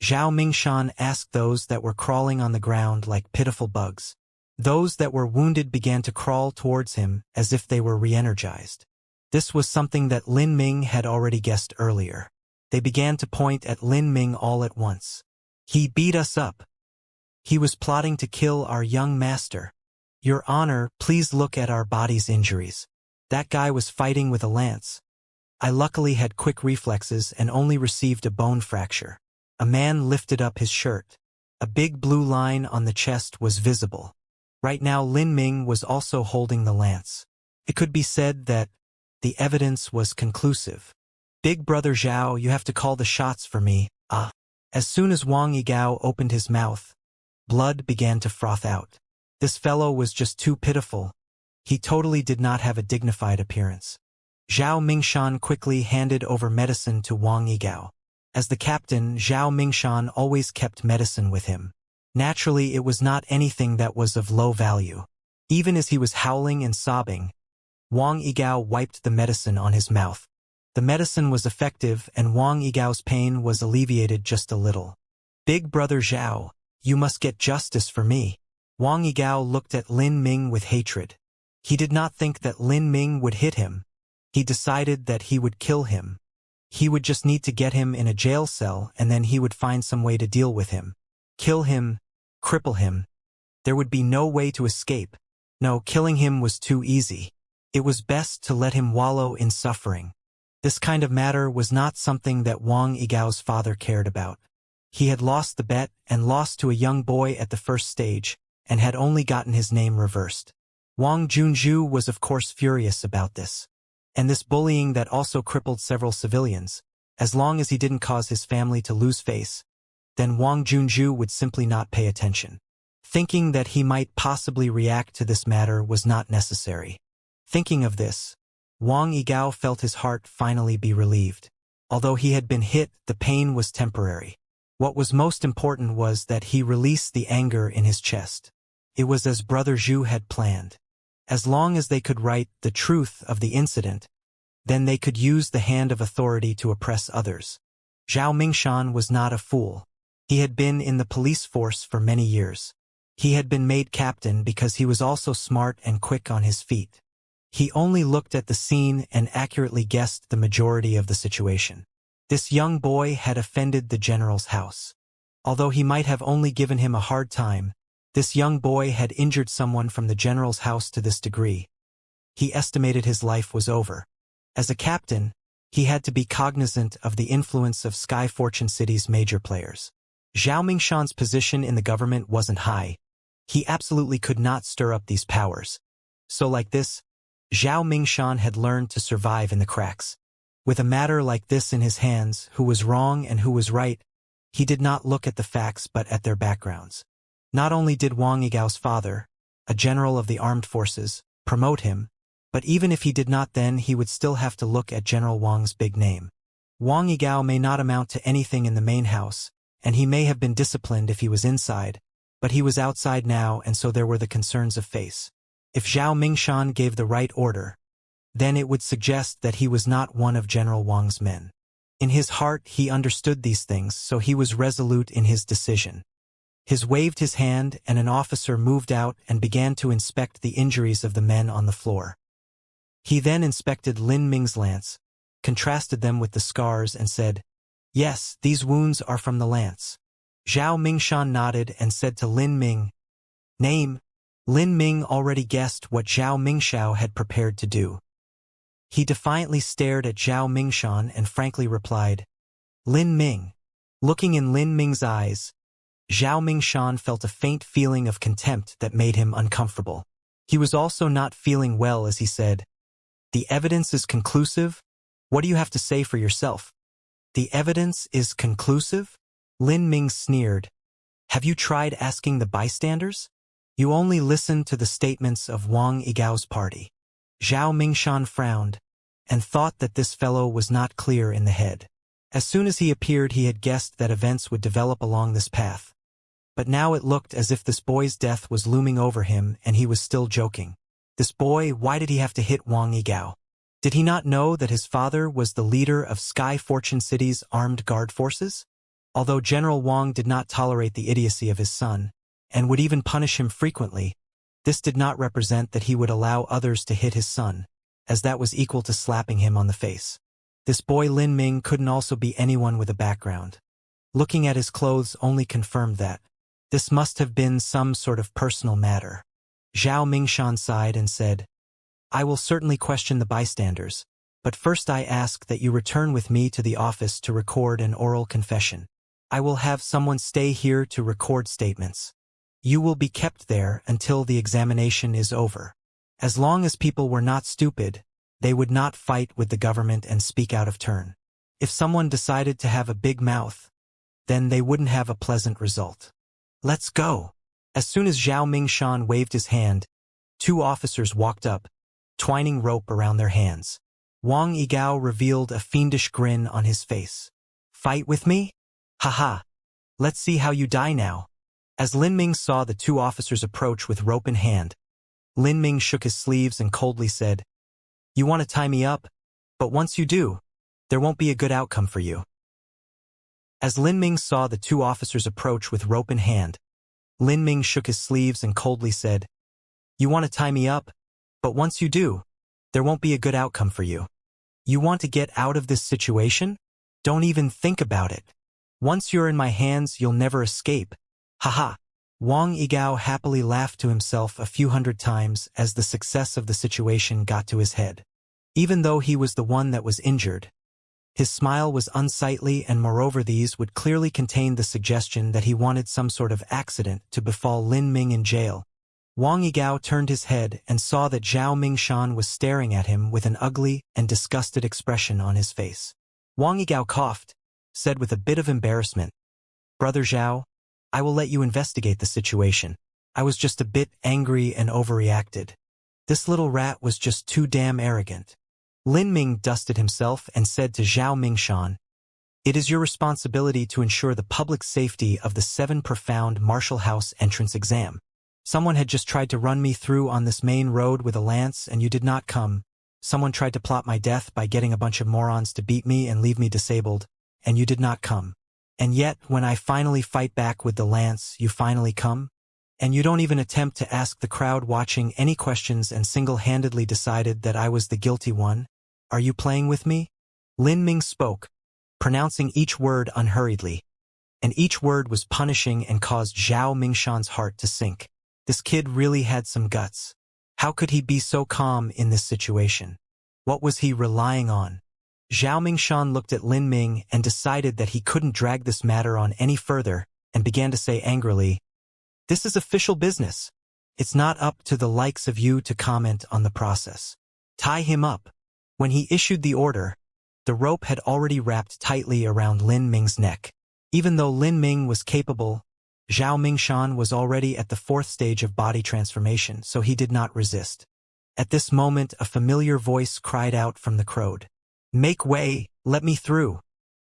Zhao Mingshan asked those that were crawling on the ground like pitiful bugs. Those that were wounded began to crawl towards him as if they were re-energized. This was something that Lin Ming had already guessed earlier. They began to point at Lin Ming all at once. "He beat us up. He was plotting to kill our young master. Your Honor, please look at our body's injuries. That guy was fighting with a lance. I luckily had quick reflexes and only received a bone fracture." A man lifted up his shirt. A big blue line on the chest was visible. Right now Lin Ming was also holding the lance. It could be said that the evidence was conclusive. "Big brother Zhao, you have to call the shots for me, ah." As soon as Wang Yigao opened his mouth, blood began to froth out. This fellow was just too pitiful. He totally did not have a dignified appearance. Zhao Mingshan quickly handed over medicine to Wang Yigao. As the captain, Zhao Mingshan always kept medicine with him. Naturally, it was not anything that was of low value. Even as he was howling and sobbing, Wang Yigao wiped the medicine on his mouth. The medicine was effective and Wang Yigao's pain was alleviated just a little. "Big brother Zhao, you must get justice for me." Wang Yigao looked at Lin Ming with hatred. He did not think that Lin Ming would hit him. He decided that he would kill him. He would just need to get him in a jail cell and then he would find some way to deal with him. Kill him, cripple him. There would be no way to escape. No, killing him was too easy. It was best to let him wallow in suffering. This kind of matter was not something that Wang Yigao's father cared about. He had lost the bet and lost to a young boy at the 1st stage, and had only gotten his name reversed. Wang Junzhu was of course furious about this. And this bullying that also crippled several civilians, as long as he didn't cause his family to lose face, then Wang Junzhu would simply not pay attention. Thinking that he might possibly react to this matter was not necessary. Thinking of this, Wang Yigao felt his heart finally be relieved. Although he had been hit, the pain was temporary. What was most important was that he released the anger in his chest. It was as Brother Zhu had planned. As long as they could write the truth of the incident, then they could use the hand of authority to oppress others. Zhao Mingshan was not a fool. He had been in the police force for many years. He had been made captain because he was also smart and quick on his feet. He only looked at the scene and accurately guessed the majority of the situation. This young boy had offended the general's house. Although he might have only given him a hard time, this young boy had injured someone from the general's house to this degree. He estimated his life was over. As a captain, he had to be cognizant of the influence of Sky Fortune City's major players. Zhao Mingshan's position in the government wasn't high. He absolutely could not stir up these powers. So like this, Zhao Mingshan had learned to survive in the cracks. With a matter like this in his hands, who was wrong and who was right, he did not look at the facts but at their backgrounds. Not only did Wang Yigao's father, a general of the armed forces, promote him, but even if he did not, then he would still have to look at General Wang's big name. Wang Yigao may not amount to anything in the main house, and he may have been disciplined if he was inside, but he was outside now, and so there were the concerns of face. If Zhao Mingshan gave the right order, then it would suggest that he was not one of General Wang's men. In his heart he understood these things, so he was resolute in his decision. He waved his hand and an officer moved out and began to inspect the injuries of the men on the floor. He then inspected Lin Ming's lance, contrasted them with the scars and said, Yes, these wounds are from the lance. Zhao Mingshan nodded and said to Lin Ming, Name. Lin Ming already guessed what Zhao Mingshao had prepared to do. He defiantly stared at Zhao Mingshan and frankly replied, Lin Ming. Looking in Lin Ming's eyes, Zhao Mingshan felt a faint feeling of contempt that made him uncomfortable. He was also not feeling well as he said, The evidence is conclusive? What do you have to say for yourself? The evidence is conclusive? Lin Ming sneered. Have you tried asking the bystanders? You only listened to the statements of Wang Yigao's party. Zhao Mingshan frowned, and thought that this fellow was not clear in the head. As soon as he appeared he had guessed that events would develop along this path. But now it looked as if this boy's death was looming over him and he was still joking. This boy, why did he have to hit Wang Yigao? Did he not know that his father was the leader of Sky Fortune City's armed guard forces? Although General Wang did not tolerate the idiocy of his son, and would even punish him frequently, this did not represent that he would allow others to hit his son, as that was equal to slapping him on the face. This boy Lin Ming couldn't also be anyone with a background. Looking at his clothes only confirmed that. This must have been some sort of personal matter. Zhao Mingshan sighed and said, I will certainly question the bystanders, but first I ask that you return with me to the office to record an oral confession. I will have someone stay here to record statements. You will be kept there until the examination is over. As long as people were not stupid, they would not fight with the government and speak out of turn. If someone decided to have a big mouth, then they wouldn't have a pleasant result. Let's go. As soon as Zhao Mingshan waved his hand, 2 officers walked up, twining rope around their hands. Wang Yigao revealed a fiendish grin on his face. Fight with me? Haha. Let's see how you die now. As Lin Ming saw the 2 officers approach with rope in hand, Lin Ming shook his sleeves and coldly said, You want to tie me up? But once you do, there won't be a good outcome for you. As Lin Ming saw the 2 officers approach with rope in hand, Lin Ming shook his sleeves and coldly said, You want to tie me up? But once you do, there won't be a good outcome for you. You want to get out of this situation? Don't even think about it. Once you're in my hands, you'll never escape. Haha. Wang Yigao happily laughed to himself a few hundred times as the success of the situation got to his head. Even though he was the one that was injured, his smile was unsightly, and moreover these would clearly contain the suggestion that he wanted some sort of accident to befall Lin Ming in jail. Wang Yigao turned his head and saw that Zhao Mingshan was staring at him with an ugly and disgusted expression on his face. Wang Yigao coughed, said with a bit of embarrassment, Brother Zhao, I will let you investigate the situation. I was just a bit angry and overreacted. This little rat was just too damn arrogant. Lin Ming dusted himself and said to Zhao Mingshan, It is your responsibility to ensure the public safety of the 7 Profound Martial House entrance exam. Someone had just tried to run me through on this main road with a lance and you did not come. Someone tried to plot my death by getting a bunch of morons to beat me and leave me disabled, and you did not come. And yet, when I finally fight back with the lance, you finally come? And you don't even attempt to ask the crowd watching any questions and single-handedly decided that I was the guilty one? Are you playing with me? Lin Ming spoke, pronouncing each word unhurriedly, and each word was punishing and caused Zhao Mingshan's heart to sink. This kid really had some guts. How could he be so calm in this situation? What was he relying on? Zhao Mingshan looked at Lin Ming and decided that he couldn't drag this matter on any further and began to say angrily, This is official business. It's not up to the likes of you to comment on the process. Tie him up. When he issued the order, the rope had already wrapped tightly around Lin Ming's neck. Even though Lin Ming was capable, Zhao Mingshan was already at the 4th stage of body transformation, so he did not resist. At this moment, a familiar voice cried out from the crowd. Make way, let me through.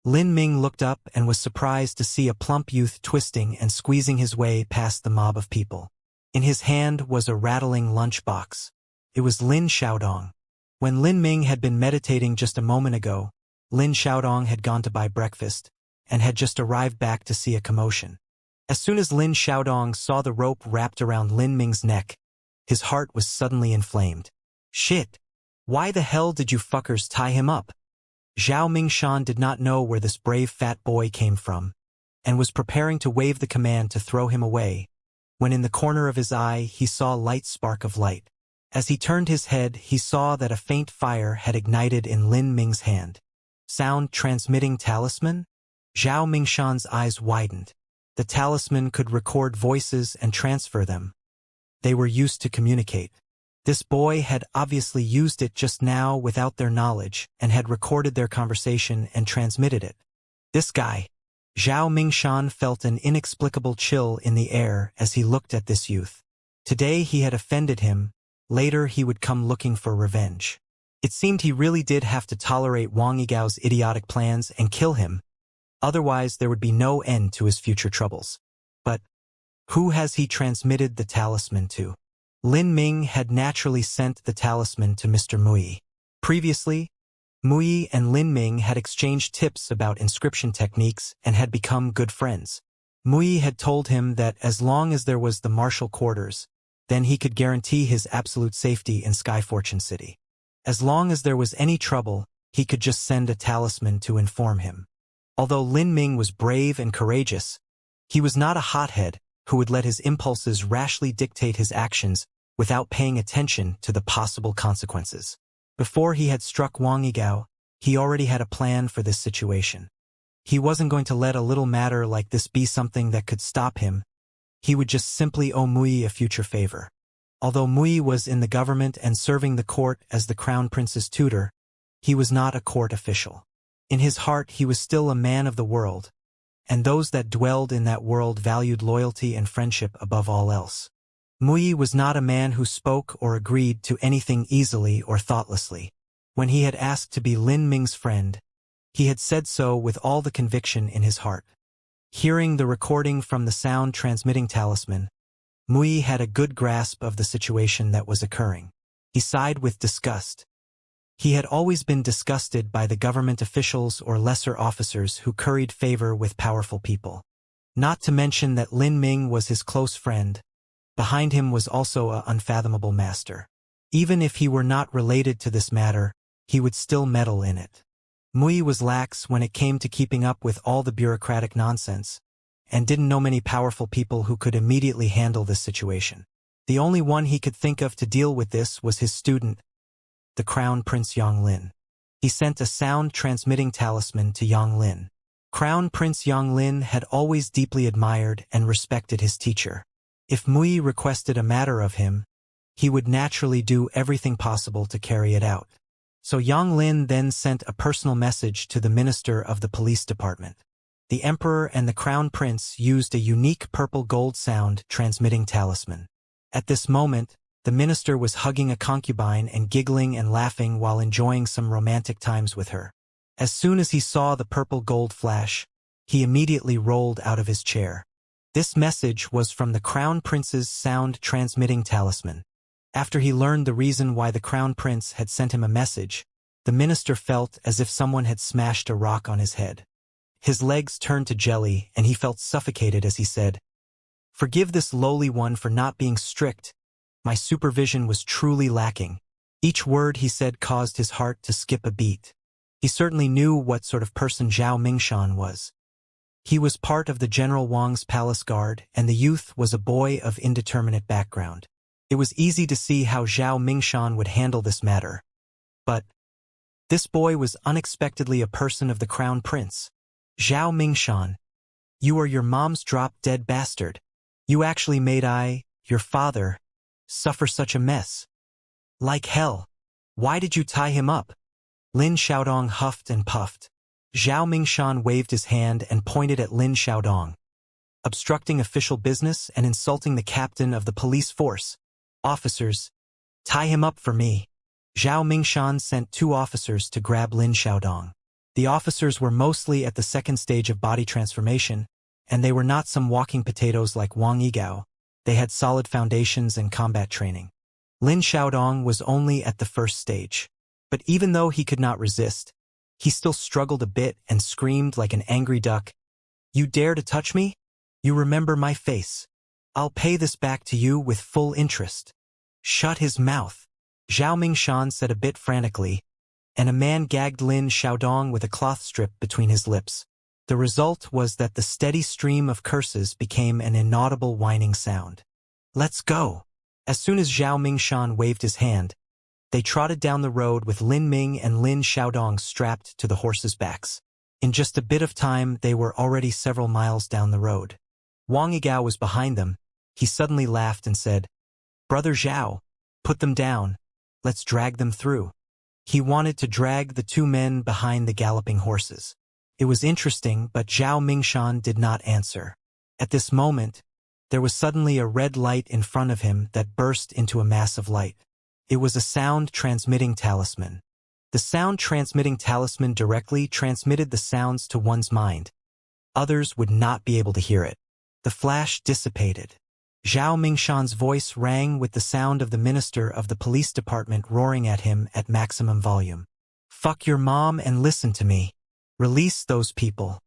Lin Ming looked up and was surprised to see a plump youth twisting and squeezing his way past the mob of people. In his hand was a rattling lunchbox. It was Lin Xiaodong. When Lin Ming had been meditating just a moment ago, Lin Xiaodong had gone to buy breakfast and had just arrived back to see a commotion. As soon as Lin Xiaodong saw the rope wrapped around Lin Ming's neck, his heart was suddenly inflamed. Shit! Why the hell did you fuckers tie him up? Zhao Mingshan did not know where this brave fat boy came from, and was preparing to wave the command to throw him away, when in the corner of his eye he saw a light spark of light. As he turned his head, he saw that a faint fire had ignited in Lin Ming's hand. Sound transmitting talisman? Zhao Mingshan's eyes widened. The talisman could record voices and transfer them. They were used to communicate. This boy had obviously used it just now without their knowledge and had recorded their conversation and transmitted it. This guy. Zhao Mingshan felt an inexplicable chill in the air as he looked at this youth. Today he had offended him, later he would come looking for revenge. It seemed he really did have to tolerate Wang Yigao's idiotic plans and kill him, otherwise there would be no end to his future troubles. But who has he transmitted the talisman to? Lin Ming had naturally sent the talisman to Mr. Mui. Previously, Mui and Lin Ming had exchanged tips about inscription techniques and had become good friends. Mui had told him that as long as there was the martial quarters, then he could guarantee his absolute safety in Sky Fortune City. As long as there was any trouble, he could just send a talisman to inform him. Although Lin Ming was brave and courageous, he was not a hothead who would let his impulses rashly dictate his actions without paying attention to the possible consequences. Before he had struck Wang Yigao, he already had a plan for this situation. He wasn't going to let a little matter like this be something that could stop him. He would just simply owe Mui a future favor. Although Mui was in the government and serving the court as the crown prince's tutor, he was not a court official. In his heart he was still a man of the world, and those that dwelled in that world valued loyalty and friendship above all else. Mui was not a man who spoke or agreed to anything easily or thoughtlessly. When he had asked to be Lin Ming's friend, he had said so with all the conviction in his heart. Hearing the recording from the sound transmitting talisman, Mui had a good grasp of the situation that was occurring. He sighed with disgust. He had always been disgusted by the government officials or lesser officers who curried favor with powerful people. Not to mention that Lin Ming was his close friend. Behind him was also an unfathomable master. Even if he were not related to this matter, he would still meddle in it. Mui was lax when it came to keeping up with all the bureaucratic nonsense, and didn't know many powerful people who could immediately handle this situation. The only one he could think of to deal with this was his student, the Crown Prince Yang Lin. He sent a sound-transmitting talisman to Yang Lin. Crown Prince Yang Lin had always deeply admired and respected his teacher. If Mui requested a matter of him, he would naturally do everything possible to carry it out. So Yang Lin then sent a personal message to the minister of the police department. The emperor and the crown prince used a unique purple gold sound transmitting talisman. At this moment, the minister was hugging a concubine and giggling and laughing while enjoying some romantic times with her. As soon as he saw the purple gold flash, he immediately rolled out of his chair. This message was from the crown prince's sound-transmitting talisman. After he learned the reason why the crown prince had sent him a message, the minister felt as if someone had smashed a rock on his head. His legs turned to jelly and he felt suffocated as he said, "Forgive this lowly one for not being strict. My supervision was truly lacking." Each word he said caused his heart to skip a beat. He certainly knew what sort of person Zhao Mingshan was. He was part of the General Wang's palace guard, and the youth was a boy of indeterminate background. It was easy to see how Zhao Mingshan would handle this matter. But this boy was unexpectedly a person of the crown prince. "Zhao Mingshan, you are your mom's drop-dead bastard. You actually made your father, suffer such a mess. Like hell. Why did you tie him up?" Lin Xiaodong huffed and puffed. Zhao Mingshan waved his hand and pointed at Lin Xiaodong. "Obstructing official business and insulting the captain of the police force. Officers, tie him up for me." Zhao Mingshan sent 2 officers to grab Lin Xiaodong. The officers were mostly at the second stage of body transformation, and they were not some walking potatoes like Wang Yigao. They had solid foundations and combat training. Lin Xiaodong was only at the first stage. But even though he could not resist, he still struggled a bit and screamed like an angry duck, "You dare to touch me? You remember my face. I'll pay this back to you with full interest." "Shut his mouth," Zhao Mingshan said a bit frantically, and a man gagged Lin Xiaodong with a cloth strip between his lips. The result was that the steady stream of curses became an inaudible whining sound. "Let's go!" As soon as Zhao Mingshan waved his hand, they trotted down the road with Lin Ming and Lin Xiaodong strapped to the horses' backs. In just a bit of time, they were already several miles down the road. Wang Yigao was behind them. He suddenly laughed and said, "Brother Zhao, put them down. Let's drag them through." He wanted to drag the two men behind the galloping horses. It was interesting, but Zhao Mingshan did not answer. At this moment, there was suddenly a red light in front of him that burst into a mass of light. It was a sound-transmitting talisman. The sound-transmitting talisman directly transmitted the sounds to one's mind. Others would not be able to hear it. The flash dissipated. Zhao Mingshan's voice rang with the sound of the minister of the police department roaring at him at maximum volume. "Fuck your mom and listen to me. Release those people.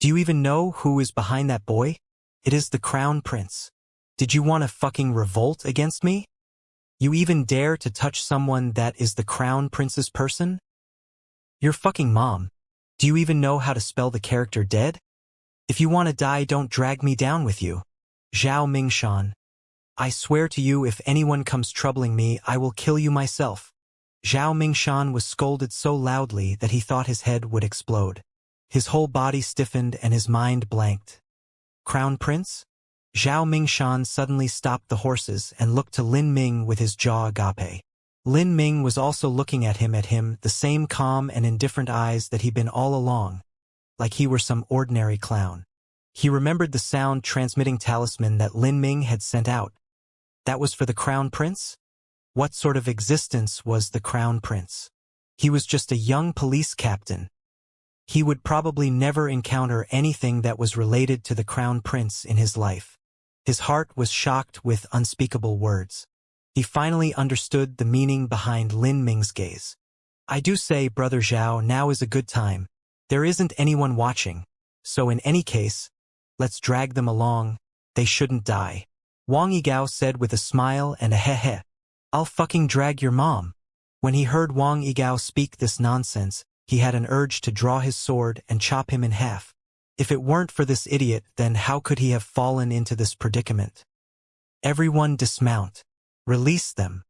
Do you even know who is behind that boy? It is the Crown Prince. Did you want to fucking revolt against me? You even dare to touch someone that is the Crown Prince's person? Your fucking mom. Do you even know how to spell the character dead? If you want to die, don't drag me down with you. Zhao Mingshan. I swear to you, if anyone comes troubling me, I will kill you myself." Zhao Mingshan was scolded so loudly that he thought his head would explode. His whole body stiffened and his mind blanked. "Crown Prince?" Zhao Mingshan suddenly stopped the horses and looked to Lin Ming with his jaw agape. Lin Ming was also looking at him, the same calm and indifferent eyes that he'd been all along, like he were some ordinary clown. He remembered the sound-transmitting talisman that Lin Ming had sent out. That was for the Crown Prince? What sort of existence was the Crown Prince? He was just a young police captain. He would probably never encounter anything that was related to the Crown Prince in his life. His heart was shocked with unspeakable words. He finally understood the meaning behind Lin Ming's gaze. "I do say, Brother Zhao, now is a good time. There isn't anyone watching. So in any case, let's drag them along. They shouldn't die." Wang Yigao said with a smile and a heh-heh. "I'll fucking drag your mom." When he heard Wang Yigao speak this nonsense, he had an urge to draw his sword and chop him in half. If it weren't for this idiot, then how could he have fallen into this predicament? "Everyone dismount. Release them."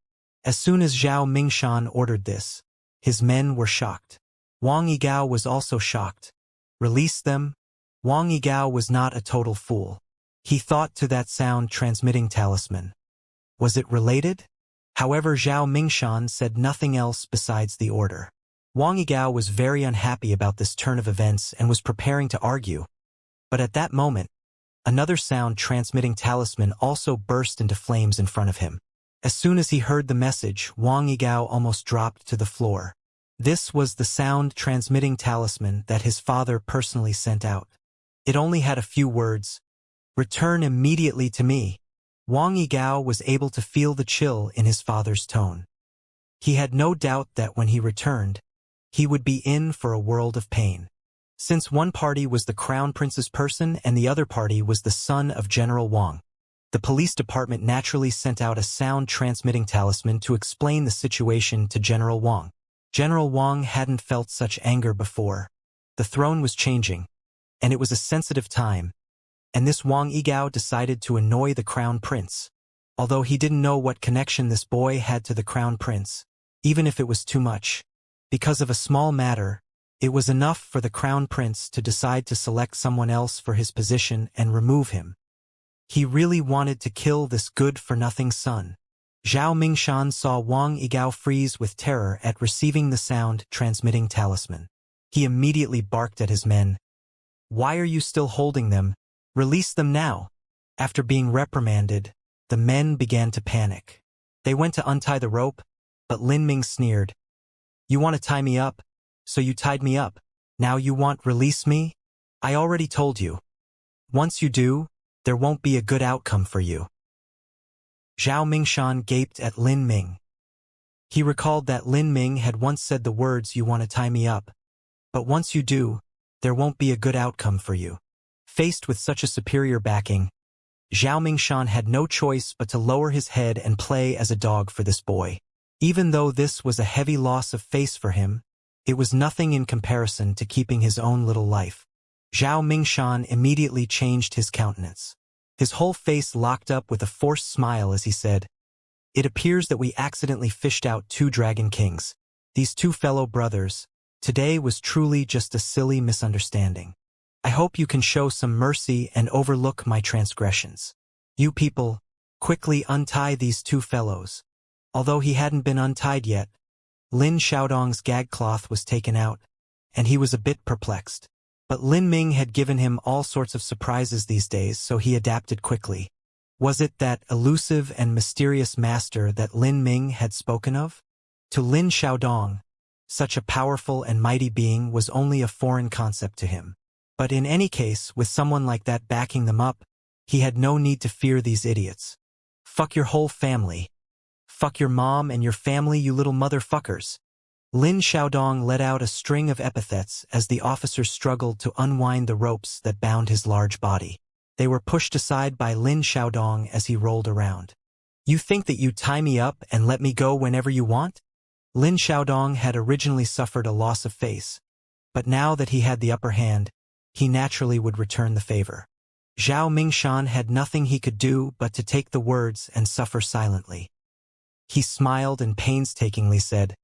As soon as Zhao Mingshan ordered this, his men were shocked. Wang Yigao was also shocked. Release them? Wang Yigao was not a total fool. He thought to that sound-transmitting talisman. Was it related? However, Zhao Mingshan said nothing else besides the order. Wang Yigao was very unhappy about this turn of events and was preparing to argue. But at that moment, another sound-transmitting talisman also burst into flames in front of him. As soon as he heard the message, Wang Yigao almost dropped to the floor. This was the sound-transmitting talisman that his father personally sent out. It only had a few words. "Return immediately to me." Wang Yigao was able to feel the chill in his father's tone. He had no doubt that when he returned, he would be in for a world of pain. Since one party was the Crown Prince's person and the other party was the son of General Wang, the police department naturally sent out a sound-transmitting talisman to explain the situation to General Wang. General Wang hadn't felt such anger before. The throne was changing, and it was a sensitive time, and this Wang Yigao decided to annoy the Crown Prince. Although he didn't know what connection this boy had to the Crown Prince, even if it was too much. Because of a small matter, it was enough for the Crown Prince to decide to select someone else for his position and remove him. He really wanted to kill this good-for-nothing son. Zhao Mingshan saw Wang Yigao freeze with terror at receiving the sound-transmitting talisman. He immediately barked at his men. "Why are you still holding them? Release them now." After being reprimanded, the men began to panic. They went to untie the rope, but Lin Ming sneered. "You want to tie me up? So you tied me up. Now you want release me? I already told you. Once you do, there won't be a good outcome for you." Zhao Mingshan gaped at Lin Ming. He recalled that Lin Ming had once said the words, "You want to tie me up? But once you do, there won't be a good outcome for you." Faced with such a superior backing, Zhao Mingshan had no choice but to lower his head and play as a dog for this boy. Even though this was a heavy loss of face for him, It was nothing in comparison to keeping his own little life. Zhao Mingshan immediately changed his countenance. His whole face locked up with a forced smile as he said, "It appears that we accidentally fished out 2 dragon kings. These 2 fellow brothers. Today was truly just a silly misunderstanding. I hope you can show some mercy and overlook my transgressions. You people, quickly untie these 2 fellows." Although he hadn't been untied yet, Lin Xiaodong's gag cloth was taken out, and he was a bit perplexed. But Lin Ming had given him all sorts of surprises these days, so he adapted quickly. Was it that elusive and mysterious master that Lin Ming had spoken of? To Lin Xiaodong, such a powerful and mighty being was only a foreign concept to him. But in any case, with someone like that backing them up, he had no need to fear these idiots. Fuck your whole family. Fuck your mom and your family, you little motherfuckers. Lin Xiaodong let out a string of epithets as the officers struggled to unwind the ropes that bound his large body. They were pushed aside by Lin Xiaodong as he rolled around. You think that you tie me up and let me go whenever you want? Lin Xiaodong had originally suffered a loss of face, but now that he had the upper hand, he naturally would return the favor. Zhao Mingshan had nothing he could do but to take the words and suffer silently. He smiled and painstakingly said,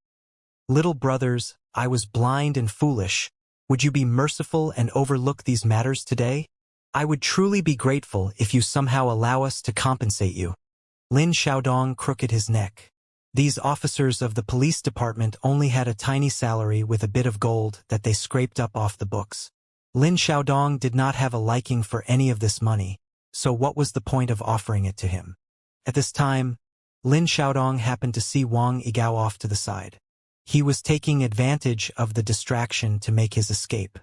"Little brothers, I was blind and foolish. Would you be merciful and overlook these matters today? I would truly be grateful if you somehow allow us to compensate you." Lin Xiaodong crooked his neck. These officers of the police department only had a tiny salary with a bit of gold that they scraped up off the books. Lin Xiaodong did not have a liking for any of this money, so what was the point of offering it to him? At this time, Lin Xiaodong happened to see Wang Yigao off to the side. He was taking advantage of the distraction to make his escape.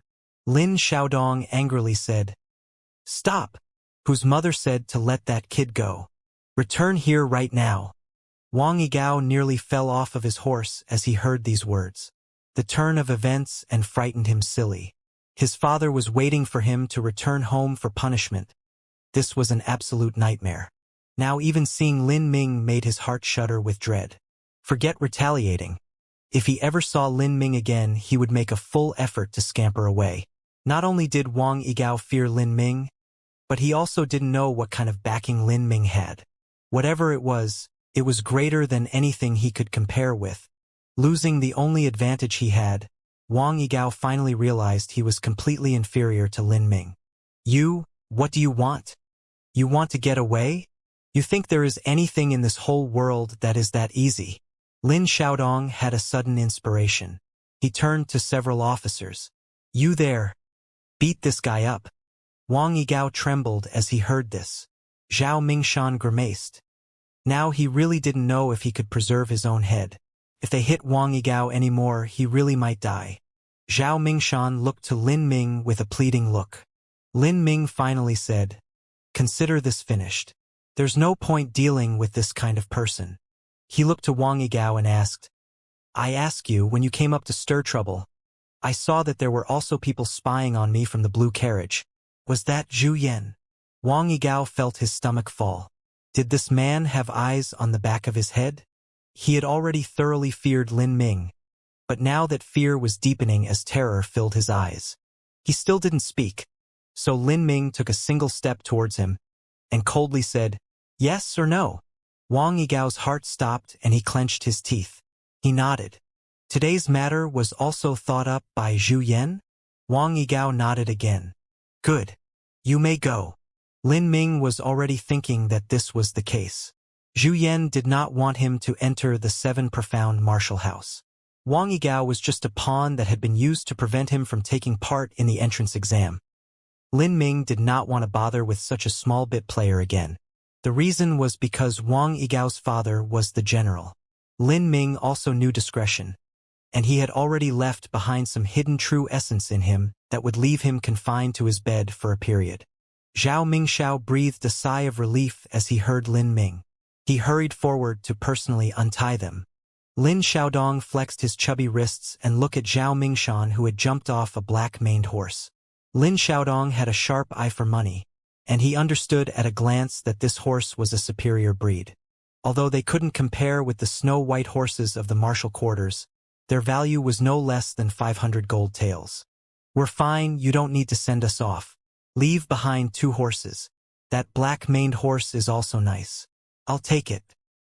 Lin Xiaodong angrily said, "Stop!" Whose mother said to let that kid go. "Return here right now." Wang Yigao nearly fell off of his horse as he heard these words. The turn of events and frightened him silly. His father was waiting for him to return home for punishment. This was an absolute nightmare. Now even seeing Lin Ming made his heart shudder with dread. Forget retaliating. If he ever saw Lin Ming again, he would make a full effort to scamper away. Not only did Wang Yigao fear Lin Ming, but he also didn't know what kind of backing Lin Ming had. Whatever it was greater than anything he could compare with. Losing the only advantage he had, Wang Yigao finally realized he was completely inferior to Lin Ming. What do you want? You want to get away? You think there is anything in this whole world that is that easy? Lin Xiaodong had a sudden inspiration. He turned to several officers. "You there. Beat this guy up." Wang Yigao trembled as he heard this. Zhao Mingshan grimaced. Now he really didn't know if he could preserve his own head. If they hit Wang Yigao anymore, he really might die. Zhao Mingshan looked to Lin Ming with a pleading look. Lin Ming finally said, "Consider this finished. There's no point dealing with this kind of person." He looked to Wang Yigao and asked, "I ask you, when you came up to stir trouble, I saw that there were also people spying on me from the blue carriage. Was that Zhu Yan?" Wang Yigao felt his stomach fall. Did this man have eyes on the back of his head? He had already thoroughly feared Lin Ming, but now that fear was deepening as terror filled his eyes. He still didn't speak, so Lin Ming took a single step towards him and coldly said, "Yes or no?" Wang Yigao's heart stopped and he clenched his teeth. He nodded. Today's matter was also thought up by Zhu Yan? Wang Yigao nodded again. "Good. You may go." Lin Ming was already thinking that this was the case. Zhu Yan did not want him to enter the 7 profound martial house. Wang Yigao was just a pawn that had been used to prevent him from taking part in the entrance exam. Lin Ming did not want to bother with such a small bit player again. The reason was because Wang Yigao's father was the general. Lin Ming also knew discretion, and he had already left behind some hidden true essence in him that would leave him confined to his bed for a period. Zhao Mingxiao breathed a sigh of relief as he heard Lin Ming. He hurried forward to personally untie them. Lin Xiaodong flexed his chubby wrists and looked at Zhao Mingshan, who had jumped off a black-maned horse. Lin Xiaodong had a sharp eye for money, and he understood at a glance that this horse was a superior breed. Although they couldn't compare with the snow-white horses of the martial quarters, Their value was no less than 500 gold taels. We're fine, you don't need to send us off. Leave behind 2 horses. That black-maned horse is also nice. I'll take it.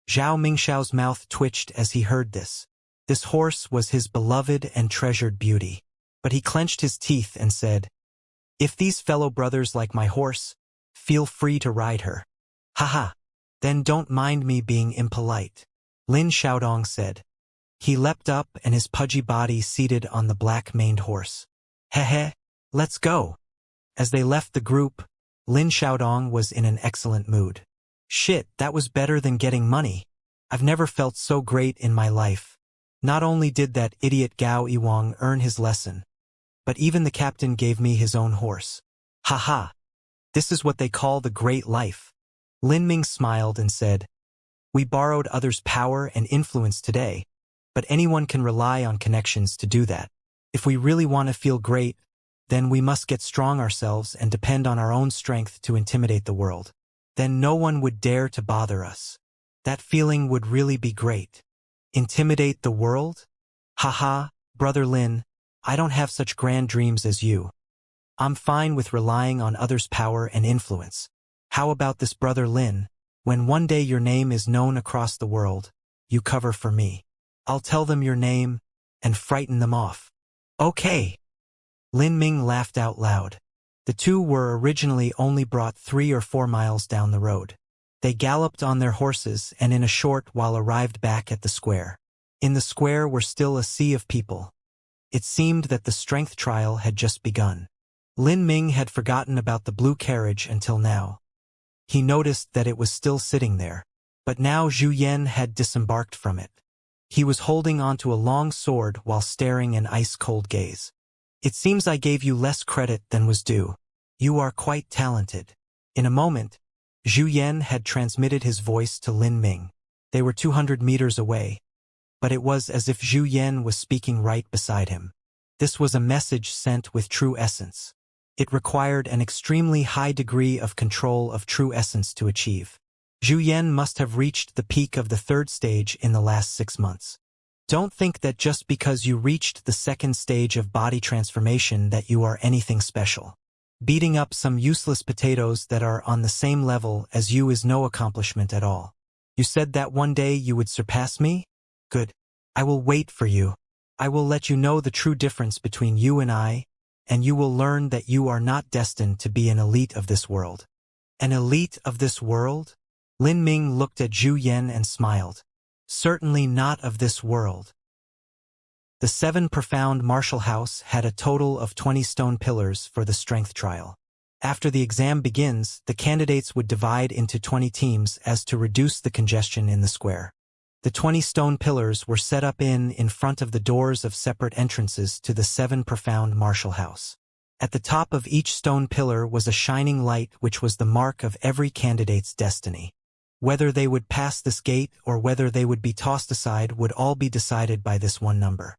Zhao Mingshao's mouth twitched as he heard this. This horse was his beloved and treasured beauty. But he clenched his teeth and said, "If these fellow brothers like my horse, feel free to ride her." "Haha. Then don't mind me being impolite," Lin Xiaodong said. He leapt up and his pudgy body seated on the black-maned horse. "Heh, let's go." As they left the group, Lin Xiaodong was in an excellent mood. "Shit, that was better than getting money. I've never felt so great in my life. Not only did that idiot Gao Yiwang earn his lesson, but even the captain gave me his own horse. Haha. This is what they call the great life." Lin Ming smiled and said, "We borrowed others' power and influence today, but anyone can rely on connections to do that. If we really want to feel great, then we must get strong ourselves and depend on our own strength to intimidate the world. Then no one would dare to bother us. That feeling would really be great." "Intimidate the world? Haha, Brother Lin, I don't have such grand dreams as you. I'm fine with relying on others' power and influence. How about this, Brother Lin? When one day your name is known across the world, you cover for me. I'll tell them your name and frighten them off." "Okay." Lin Ming laughed out loud. The two were originally only brought 3 or 4 miles down the road. They galloped on their horses and in a short while arrived back at the square. In the square were still a sea of people. It seemed that the strength trial had just begun. Lin Ming had forgotten about the blue carriage until now. He noticed that it was still sitting there, but now Zhu Yan had disembarked from it. He was holding onto a long sword while staring an ice-cold gaze. "It seems I gave you less credit than was due. You are quite talented." In a moment, Zhu Yan had transmitted his voice to Lin Ming. They were 200 meters away, but it was as if Zhu Yan was speaking right beside him. This was a message sent with true essence. It required an extremely high degree of control of true essence to achieve. Zhu Yan must have reached the peak of the 3rd stage in the last 6 months. Don't think that just because you reached the 2nd stage of body transformation that you are anything special. Beating up some useless potatoes that are on the same level as you is no accomplishment at all. You said that one day you would surpass me? Good. I will wait for you. I will let you know the true difference between you and you will learn that you are not destined to be an elite of this world." "An elite of this world?" Lin Ming looked at Zhu Yan and smiled. "Certainly not of this world." The 7 profound martial house had a total of 20 stone pillars for the strength trial. After the exam begins, the candidates would divide into 20 teams as to reduce the congestion in the square. The 20 stone pillars were set up in front of the doors of separate entrances to the 7 profound martial house. At the top of each stone pillar was a shining light which was the mark of every candidate's destiny. Whether they would pass this gate or whether they would be tossed aside would all be decided by this one number.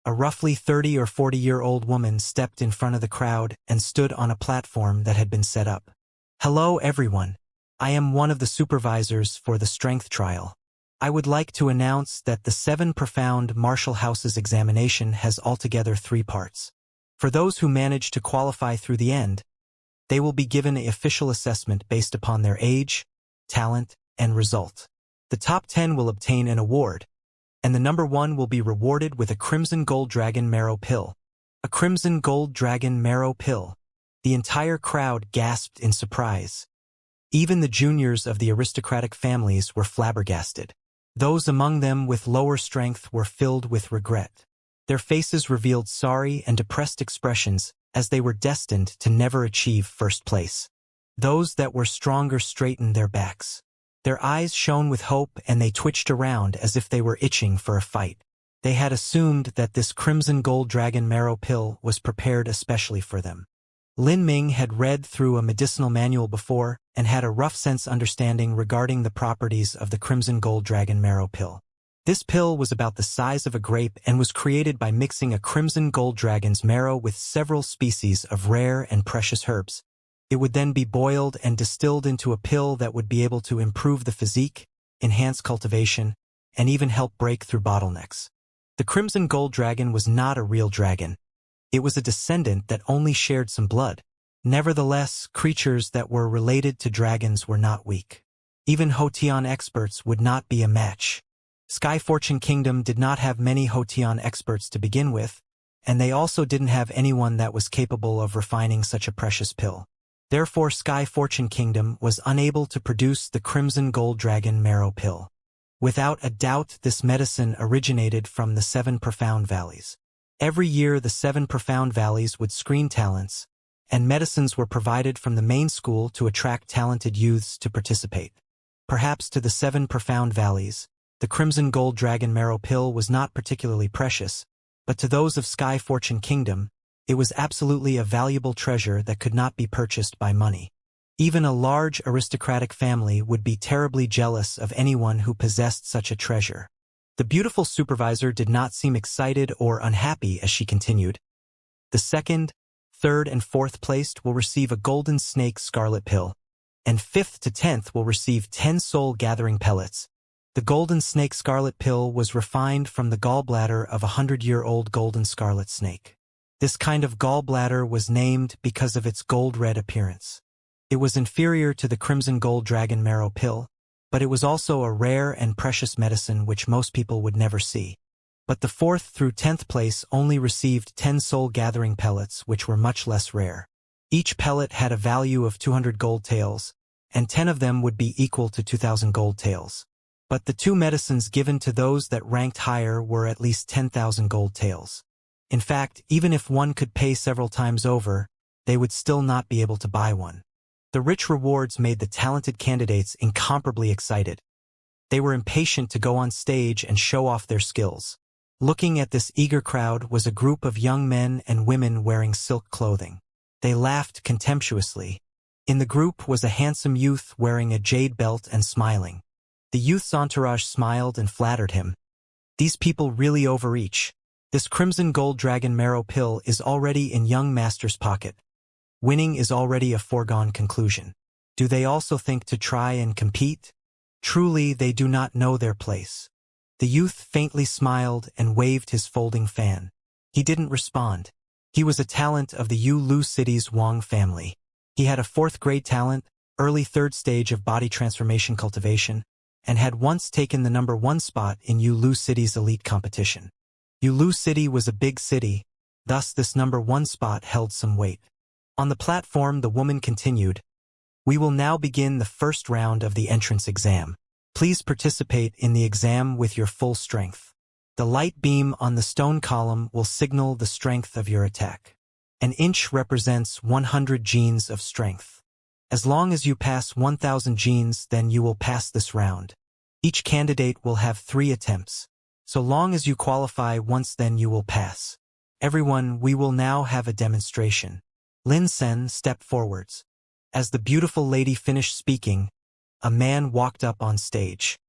A roughly 30 or 40-year-old woman stepped in front of the crowd and stood on a platform that had been set up. "Hello everyone. I am one of the supervisors for the strength trial. I would like to announce that the 7 profound martial houses examination has altogether 3 parts. For those who manage to qualify through the end, they will be given an official assessment based upon their age, talent, and result. The top 10 will obtain an award, and the number 1 will be rewarded with a Crimson Gold Dragon Marrow Pill. A Crimson Gold Dragon Marrow Pill. The entire crowd gasped in surprise. Even the juniors of the aristocratic families were flabbergasted. Those among them with lower strength were filled with regret. Their faces revealed sorry and depressed expressions as they were destined to never achieve first place. Those that were stronger straightened their backs. Their eyes shone with hope and they twitched around as if they were itching for a fight. They had assumed that this Crimson Gold Dragon Marrow Pill was prepared especially for them. Lin Ming had read through a medicinal manual before and had a rough sense understanding regarding the properties of the Crimson Gold Dragon Marrow Pill. This pill was about the size of a grape and was created by mixing a Crimson Gold Dragon's marrow with several species of rare and precious herbs. It would then be boiled and distilled into a pill that would be able to improve the physique, enhance cultivation, and even help break through bottlenecks. The Crimson Gold Dragon was not a real dragon. It was a descendant that only shared some blood. Nevertheless, creatures that were related to dragons were not weak. Even Hotian experts would not be a match. Sky Fortune Kingdom did not have many Hotian experts to begin with, and they also didn't have anyone that was capable of refining such a precious pill. Therefore, Sky Fortune Kingdom was unable to produce the Crimson Gold Dragon Marrow Pill. Without a doubt, this medicine originated from the 7 Profound Valleys. Every year, the 7 Profound Valleys would screen talents, and medicines were provided from the main school to attract talented youths to participate. Perhaps to the 7 Profound Valleys, the Crimson Gold Dragon Marrow Pill was not particularly precious, but to those of Sky Fortune Kingdom, it was absolutely a valuable treasure that could not be purchased by money. Even a large aristocratic family would be terribly jealous of anyone who possessed such a treasure. The beautiful supervisor did not seem excited or unhappy as she continued. The 2nd, 3rd, and 4th placed will receive a Golden Snake Scarlet Pill, and 5th to 10th will receive 10 soul-gathering pellets. The Golden Snake Scarlet Pill was refined from the gallbladder of a 100-year-old golden scarlet snake. This kind of gallbladder was named because of its gold-red appearance. It was inferior to the Crimson Gold Dragon Marrow Pill, but it was also a rare and precious medicine which most people would never see. But the 4th through 10th place only received 10 soul-gathering pellets, which were much less rare. Each pellet had a value of 200 gold taels, and 10 of them would be equal to 2,000 gold taels. But the 2 medicines given to those that ranked higher were at least 10,000 gold taels. In fact, even if one could pay several times over, they would still not be able to buy one. The rich rewards made the talented candidates incomparably excited. They were impatient to go on stage and show off their skills. Looking at this eager crowd was a group of young men and women wearing silk clothing. They laughed contemptuously. In the group was a handsome youth wearing a jade belt and smiling. The youth's entourage smiled and flattered him. These people really overreach. This Crimson Gold Dragon Marrow Pill is already in young master's pocket. Winning is already a foregone conclusion. Do they also think to try and compete? Truly, they do not know their place. The youth faintly smiled and waved his folding fan. He didn't respond. He was a talent of the Yu-Lu City's Wang family. He had a 4th-grade talent, early 3rd stage of body transformation cultivation, and had once taken the number 1 spot in Yu-Lu City's elite competition. Yu-Lu City was a big city, thus this number 1 spot held some weight. On the platform, the woman continued, "We will now begin the first round of the entrance exam. Please participate in the exam with your full strength. The light beam on the stone column will signal the strength of your attack. An inch represents 100 genes of strength. As long as you pass 1,000 genes, then you will pass this round. Each candidate will have 3 attempts. So long as you qualify once, then you will pass. Everyone, we will now have a demonstration." Lin Sen stepped forwards. As the beautiful lady finished speaking, a man walked up on stage.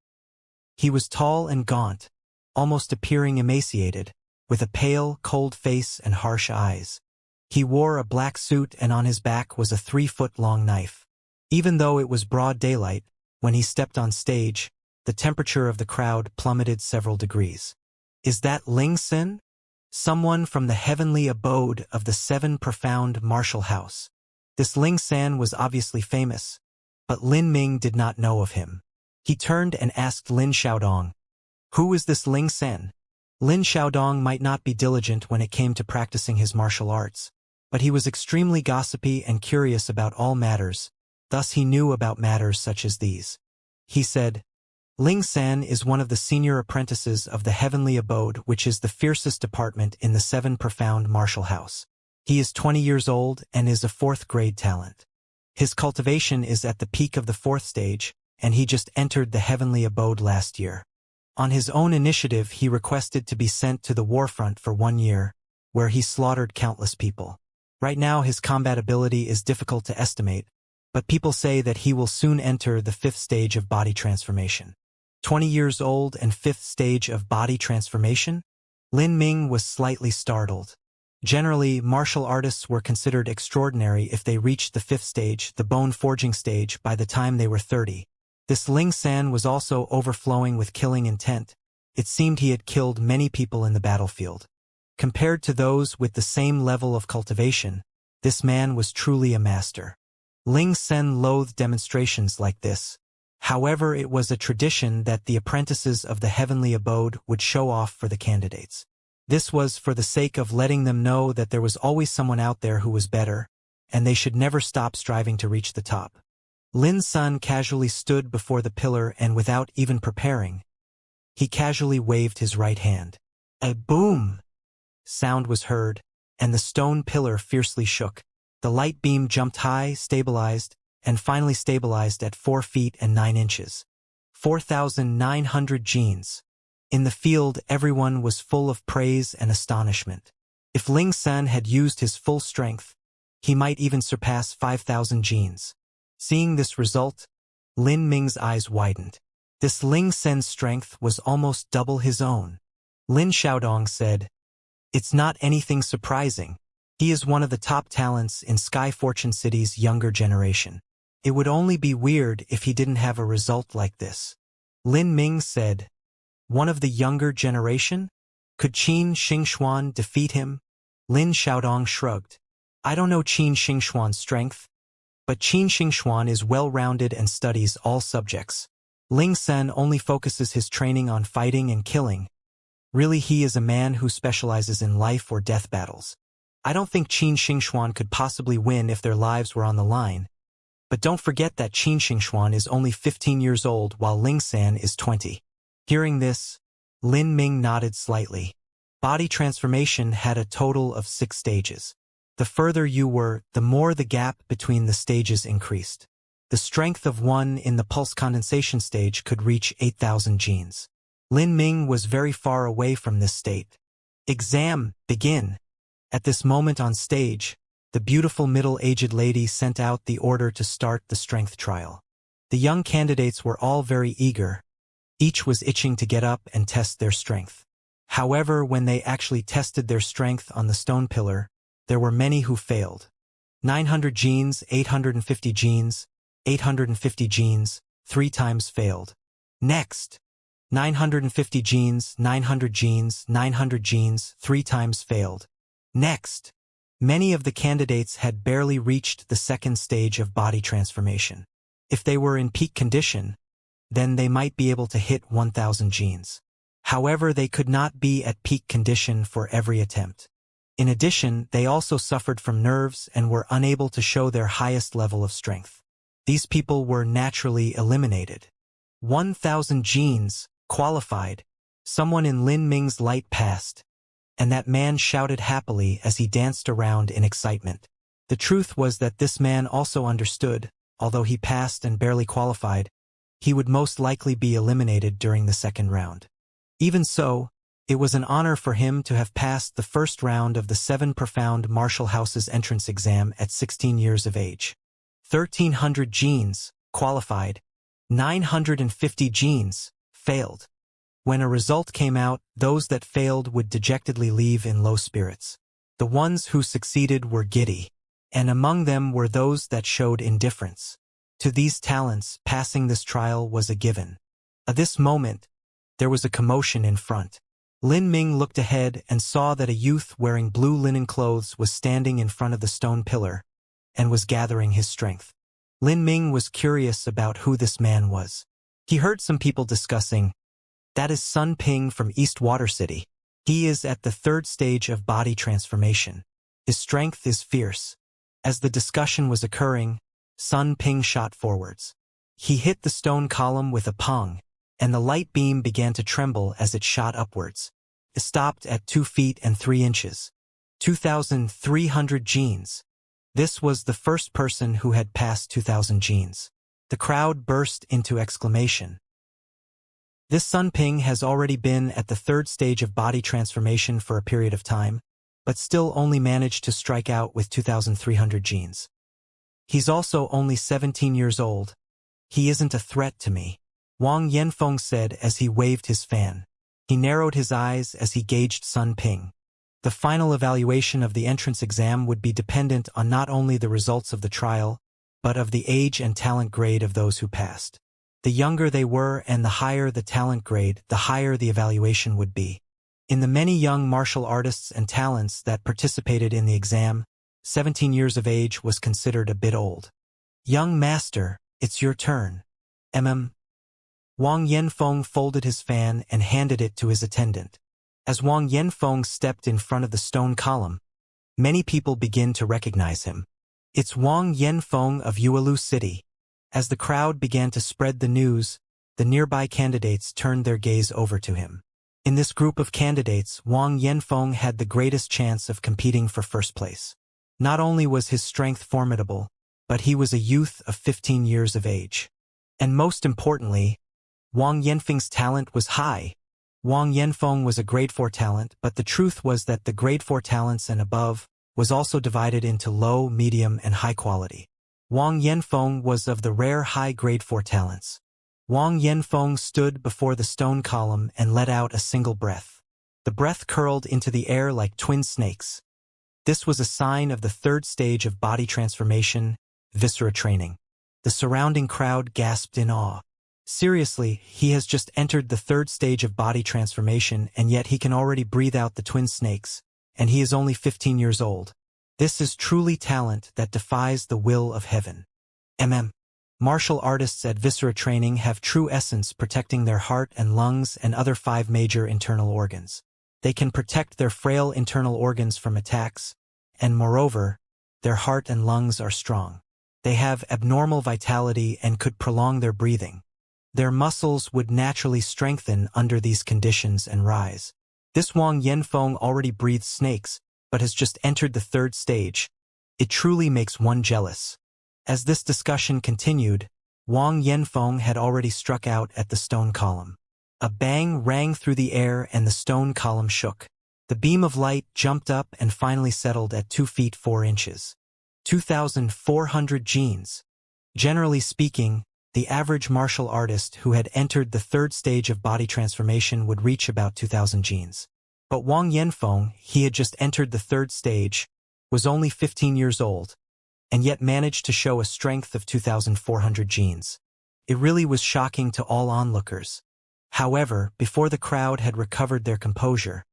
He was tall and gaunt, almost appearing emaciated, with a pale, cold face and harsh eyes. He wore a black suit and on his back was a 3-foot-long knife. Even though it was broad daylight, when he stepped on stage, the temperature of the crowd plummeted several degrees. "Is that Ling Sen? Someone from the heavenly abode of the 7 Profound Martial House." This Ling San was obviously famous, but Lin Ming did not know of him. He turned and asked Lin Xiaodong, "Who is this Ling San?" Lin Xiaodong might not be diligent when it came to practicing his martial arts, but he was extremely gossipy and curious about all matters, thus he knew about matters such as these. He said, "Ling San is one of the senior apprentices of the Heavenly Abode, which is the fiercest department in the 7 Profound Martial House. He is 20 years old and is a 4th-grade talent. His cultivation is at the peak of the 4th stage, and he just entered the Heavenly Abode last year. On his own initiative, he requested to be sent to the warfront for 1 year, where he slaughtered countless people. Right now his combat ability is difficult to estimate, but people say that he will soon enter the 5th stage of body transformation." 20 years old and 5th stage of body transformation? Lin Ming was slightly startled. Generally, martial artists were considered extraordinary if they reached the 5th stage, the bone-forging stage, by the time they were 30. This Ling San was also overflowing with killing intent, It seemed he had killed many people in the battlefield. Compared to those with the same level of cultivation, this man was truly a master. Ling Sen loathed demonstrations like this. However, it was a tradition that the apprentices of the heavenly abode would show off for the candidates. This was for the sake of letting them know that there was always someone out there who was better, and they should never stop striving to reach the top. Lin Sun casually stood before the pillar and without even preparing, he casually waved his right hand. A boom! Sound was heard, and the stone pillar fiercely shook. The light beam jumped high, stabilized, and finally stabilized at 4 feet and 9 inches. 4,900 genes. In the field, everyone was full of praise and astonishment. If Ling San had used his full strength, he might even surpass 5,000 genes. Seeing this result, Lin Ming's eyes widened. This Ling Sen's strength was almost double his own. Lin Xiaodong said, "It's not anything surprising. He is one of the top talents in Sky Fortune City's younger generation. It would only be weird if he didn't have a result like this." Lin Ming said, "One of the younger generation? Could Qin Xingxuan defeat him?" Lin Xiaodong shrugged. "I don't know Qin Xingxuan's strength, but Qin Xingxuan is well-rounded and studies all subjects. Ling Sen only focuses his training on fighting and killing. Really, he is a man who specializes in life or death battles. I don't think Qin Xingxuan could possibly win if their lives were on the line. But don't forget that Qin Xingxuan is only 15 years old while Ling San is 20. Hearing this, Lin Ming nodded slightly. Body transformation had a total of 6 stages. The further you were, the more the gap between the stages increased. The strength of one in the pulse condensation stage could reach 8,000 genes. Lin Ming was very far away from this state. Exam, begin. At this moment on stage, the beautiful middle-aged lady sent out the order to start the strength trial. The young candidates were all very eager. Each was itching to get up and test their strength. However, when they actually tested their strength on the stone pillar, there were many who failed. 900 genes, 850 genes, 850 genes, 3 times failed. Next. 950 genes, 900 genes, 900 genes, 3 times failed. Next. Many of the candidates had barely reached the second stage of body transformation. If they were in peak condition, then they might be able to hit 1,000 genes. However, they could not be at peak condition for every attempt. In addition, they also suffered from nerves and were unable to show their highest level of strength. These people were naturally eliminated. 1,000 genes, qualified. Someone in Lin Ming's light passed, and that man shouted happily as he danced around in excitement. The truth was that this man also understood, although he passed and barely qualified, he would most likely be eliminated during the second round. Even so, it was an honor for him to have passed the first round of the 7 profound martial houses entrance exam at 16 years of age. 1,300 genes, qualified. 950 genes, failed. When a result came out, those that failed would dejectedly leave in low spirits. The ones who succeeded were giddy, and among them were those that showed indifference. To these talents, passing this trial was a given. At this moment, there was a commotion in front. Lin Ming looked ahead and saw that a youth wearing blue linen clothes was standing in front of the stone pillar and was gathering his strength. Lin Ming was curious about who this man was. He heard some people discussing, "That is Sun Ping from East Water City. He is at the 3rd stage of body transformation. His strength is fierce." As the discussion was occurring, Sun Ping shot forwards. He hit the stone column with a pong, and the light beam began to tremble as it shot upwards. It stopped at 2 feet and 3 inches. 2,300 genes. This was the first person who had passed 2,000 genes. The crowd burst into exclamation. This Sun Ping has already been at the 3rd stage of body transformation for a period of time, but still only managed to strike out with 2,300 genes. He's also only 17 years old. He isn't a threat to me, Wang Yanfeng said as he waved his fan. He narrowed his eyes as he gauged Sun Ping. The final evaluation of the entrance exam would be dependent on not only the results of the trial, but of the age and talent grade of those who passed. The younger they were and the higher the talent grade, the higher the evaluation would be. In the many young martial artists and talents that participated in the exam, 17 years of age was considered a bit old. "Young master, it's your turn." Wang Yanfeng folded his fan and handed it to his attendant. As Wang Yanfeng stepped in front of the stone column, many people begin to recognize him. It's Wang Yanfeng of Yuelu City. As the crowd began to spread the news, the nearby candidates turned their gaze over to him. In this group of candidates, Wang Yanfeng had the greatest chance of competing for first place. Not only was his strength formidable, but he was a youth of 15 years of age. And most importantly, Wang Yanfeng's talent was high. Wang Yanfeng was a grade 4 talent, but the truth was that the grade 4 talents and above was also divided into low, medium, and high quality. Wang Yanfeng was of the rare high grade 4 talents. Wang Yanfeng stood before the stone column and let out a single breath. The breath curled into the air like twin snakes. This was a sign of the third stage of body transformation, viscera training. The surrounding crowd gasped in awe. Seriously, he has just entered the third stage of body transformation and yet he can already breathe out the twin snakes, and he is only 15 years old. This is truly talent that defies the will of heaven. Martial artists at viscera training have true essence, protecting their heart and lungs and other 5 major internal organs. They can protect their frail internal organs from attacks, and moreover, their heart and lungs are strong. They have abnormal vitality and could prolong their breathing. Their muscles would naturally strengthen under these conditions and rise. This Wang Yanfeng already breathes snakes, but has just entered the third stage. It truly makes one jealous. As this discussion continued, Wang Yanfeng had already struck out at the stone column. A bang rang through the air and the stone column shook. The beam of light jumped up and finally settled at 2 feet 4 inches. 2,400 genes. Generally speaking, the average martial artist who had entered the third stage of body transformation would reach about 2,000 genes. But Wang Yanfeng, he had just entered the third stage, was only 15 years old, and yet managed to show a strength of 2,400 genes. It really was shocking to all onlookers. However, before the crowd had recovered their composure,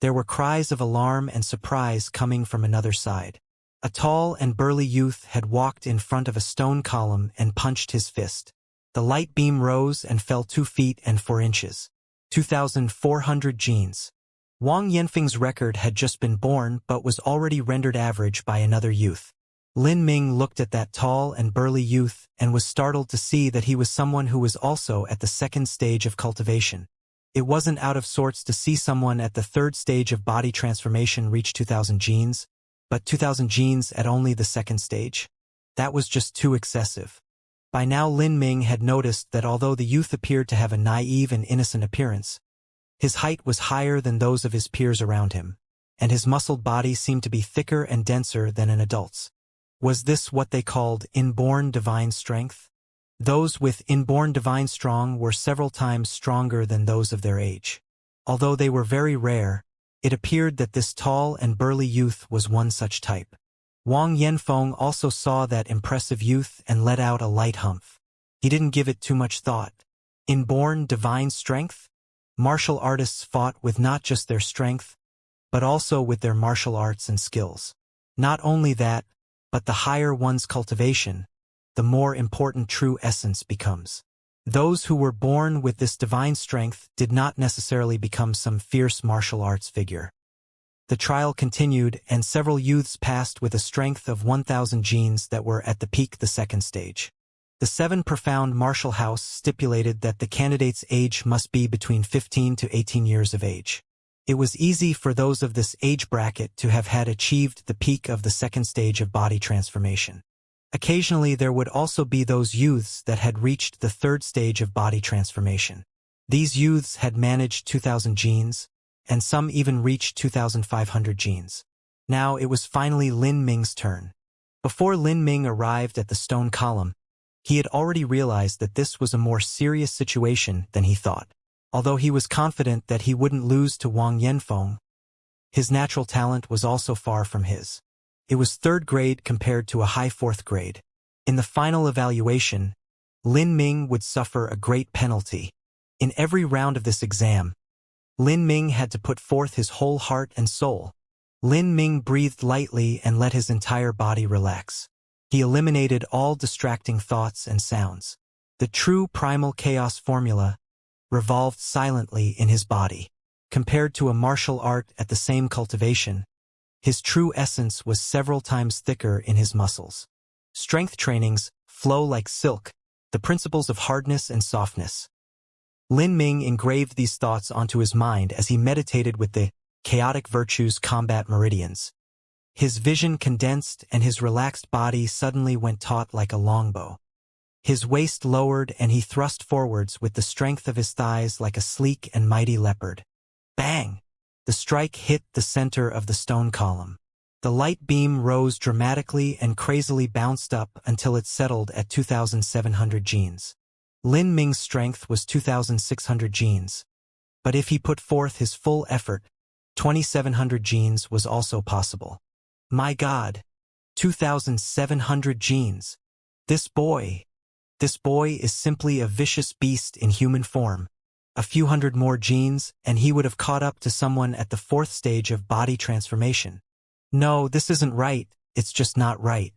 there were cries of alarm and surprise coming from another side. A tall and burly youth had walked in front of a stone column and punched his fist. The light beam rose and fell 2 feet and 4 inches. 2,400 genes. Wang Yanfeng's record had just been born but was already rendered average by another youth. Lin Ming looked at that tall and burly youth and was startled to see that he was someone who was also at the second stage of cultivation. It wasn't out of sorts to see someone at the third stage of body transformation reach 2,000 genes, but 2,000 genes at only the second stage? That was just too excessive. By now Lin Ming had noticed that although the youth appeared to have a naive and innocent appearance, his height was higher than those of his peers around him, and his muscled body seemed to be thicker and denser than an adult's. Was this what they called inborn divine strength? Those with inborn divine strong were several times stronger than those of their age. Although they were very rare, it appeared that this tall and burly youth was one such type. Wang Yanfeng also saw that impressive youth and let out a light humph. He didn't give it too much thought. Inborn divine strength? Martial artists fought with not just their strength, but also with their martial arts and skills. Not only that, but the higher one's cultivation, the more important true essence becomes. Those who were born with this divine strength did not necessarily become some fierce martial arts figure. The trial continued, and several youths passed with a strength of 1,000 genes that were at the peak the second stage. The 7 profound martial house stipulated that the candidate's age must be between 15 to 18 years of age. It was easy for those of this age bracket to have had achieved the peak of the second stage of body transformation. Occasionally there would also be those youths that had reached the third stage of body transformation. These youths had managed 2,000 genes, and some even reached 2,500 genes. Now it was finally Lin Ming's turn. Before Lin Ming arrived at the stone column, he had already realized that this was a more serious situation than he thought. Although he was confident that he wouldn't lose to Wang Yanfeng, his natural talent was also far from his. It was third grade compared to a high fourth grade. In the final evaluation, Lin Ming would suffer a great penalty. In every round of this exam, Lin Ming had to put forth his whole heart and soul. Lin Ming breathed lightly and let his entire body relax. He eliminated all distracting thoughts and sounds. The true primal chaos formula revolved silently in his body. Compared to a martial art at the same cultivation, his true essence was several times thicker in his muscles. Strength trainings flow like silk, the principles of hardness and softness. Lin Ming engraved these thoughts onto his mind as he meditated with the chaotic virtues combat meridians. His vision condensed and his relaxed body suddenly went taut like a longbow. His waist lowered and he thrust forwards with the strength of his thighs like a sleek and mighty leopard. Bang! The strike hit the center of the stone column. The light beam rose dramatically and crazily bounced up until it settled at 2,700 genes. Lin Ming's strength was 2,600 genes. But if he put forth his full effort, 2,700 genes was also possible. My God! 2,700 genes! This boy is simply a vicious beast in human form. A few hundred more genes, and he would have caught up to someone at the 4th stage of body transformation. No, this isn't right, it's just not right.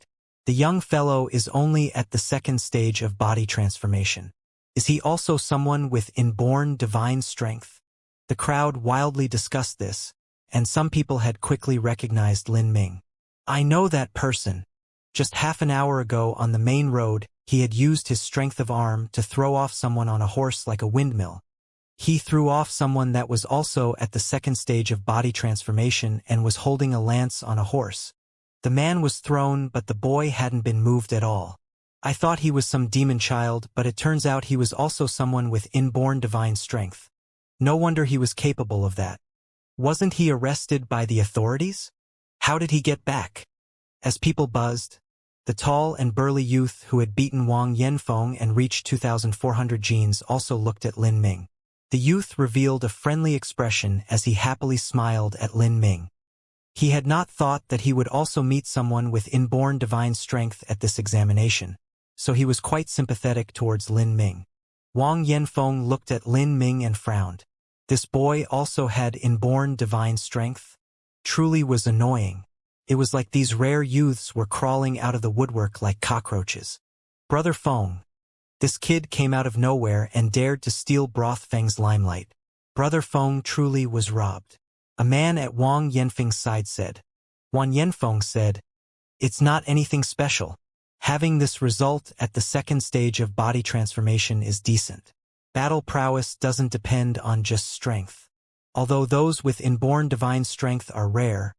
The young fellow is only at the 2nd stage of body transformation. Is he also someone with inborn divine strength? The crowd wildly discussed this, and some people had quickly recognized Lin Ming. I know that person. Just half an hour ago on the main road, he had used his strength of arm to throw off someone on a horse like a windmill. He threw off someone that was also at the 2nd stage of body transformation and was holding a lance on a horse. The man was thrown, but the boy hadn't been moved at all. I thought he was some demon child, but it turns out he was also someone with inborn divine strength. No wonder he was capable of that. Wasn't he arrested by the authorities? How did he get back? As people buzzed, the tall and burly youth who had beaten Wang Yanfeng and reached 2,400 genes also looked at Lin Ming. The youth revealed a friendly expression as he happily smiled at Lin Ming. He had not thought that he would also meet someone with inborn divine strength at this examination, so he was quite sympathetic towards Lin Ming. Wang Yanfeng looked at Lin Ming and frowned. This boy also had inborn divine strength? Truly was annoying. It was like these rare youths were crawling out of the woodwork like cockroaches. Brother Feng. This kid came out of nowhere and dared to steal Broth Feng's limelight. Brother Feng truly was robbed. A man at Wang Yanfeng's side said. Wang Yanfeng said, it's not anything special. Having this result at the 2nd stage of body transformation is decent. Battle prowess doesn't depend on just strength. Although those with inborn divine strength are rare,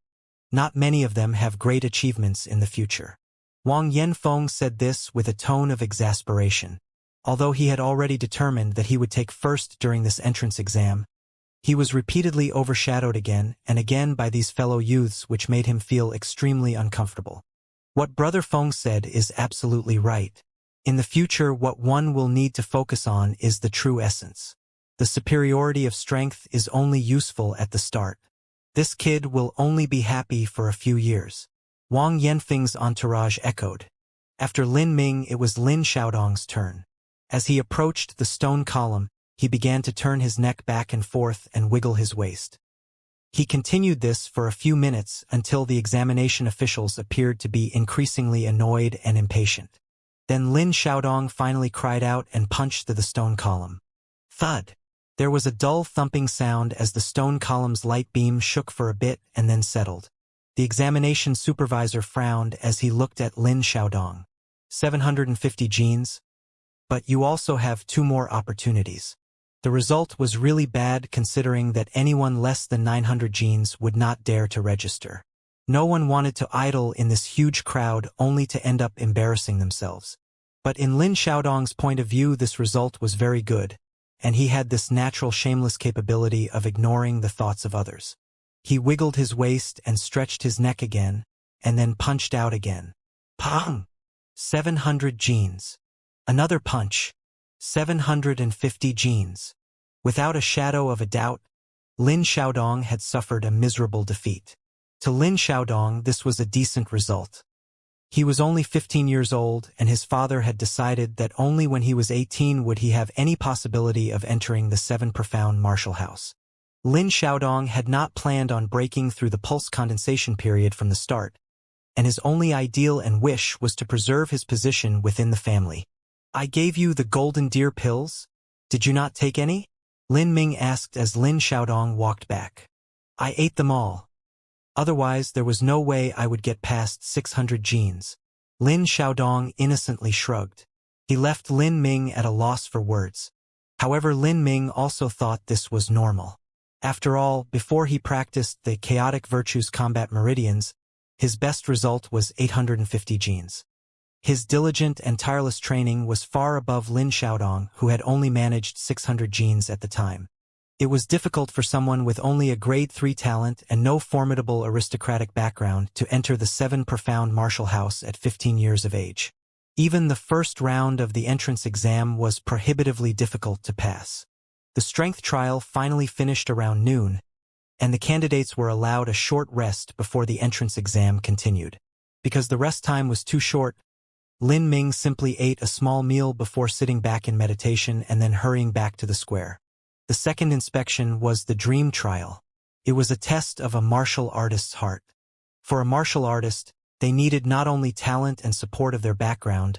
not many of them have great achievements in the future. Wang Yanfeng said this with a tone of exasperation. Although he had already determined that he would take first during this entrance exam, he was repeatedly overshadowed again and again by these fellow youths, which made him feel extremely uncomfortable. What Brother Feng said is absolutely right. In the future, what one will need to focus on is the true essence. The superiority of strength is only useful at the start. This kid will only be happy for a few years. Wang Yanfeng's entourage echoed. After Lin Ming, it was Lin Xiaodong's turn. As he approached the stone column, he began to turn his neck back and forth and wiggle his waist. He continued this for a few minutes until the examination officials appeared to be increasingly annoyed and impatient. Then Lin Xiaodong finally cried out and punched through the stone column. Thud! There was a dull thumping sound as the stone column's light beam shook for a bit and then settled. The examination supervisor frowned as he looked at Lin Xiaodong. 750 genes? But you also have 2 more opportunities. The result was really bad considering that anyone less than 900 genes would not dare to register. No one wanted to idle in this huge crowd only to end up embarrassing themselves. But in Lin Xiaodong's point of view, this result was very good, and he had this natural shameless capability of ignoring the thoughts of others. He wiggled his waist and stretched his neck again, and then punched out again. Pong! 700 genes. Another punch. 750 genes. Without a shadow of a doubt, Lin Xiaodong had suffered a miserable defeat. To Lin Xiaodong, this was a decent result. He was only 15 years old, and his father had decided that only when he was 18 would he have any possibility of entering the Seven Profound Martial House. Lin Xiaodong had not planned on breaking through the pulse condensation period from the start, and his only ideal and wish was to preserve his position within the family. "I gave you the golden deer pills? Did you not take any?" Lin Ming asked as Lin Xiaodong walked back. "I ate them all. Otherwise there was no way I would get past 600 genes." Lin Xiaodong innocently shrugged. He left Lin Ming at a loss for words. However, Lin Ming also thought this was normal. After all, before he practiced the chaotic virtues combat meridians, his best result was 850 genes. His diligent and tireless training was far above Lin Xiaodong, who had only managed 600 genes at the time. It was difficult for someone with only a grade 3 talent and no formidable aristocratic background to enter the Seven Profound Martial House at 15 years of age. Even the first round of the entrance exam was prohibitively difficult to pass. The strength trial finally finished around noon, and the candidates were allowed a short rest before the entrance exam continued. Because the rest time was too short, Lin Ming simply ate a small meal before sitting back in meditation and then hurrying back to the square. The second inspection was the dream trial. It was a test of a martial artist's heart. For a martial artist, they needed not only talent and support of their background,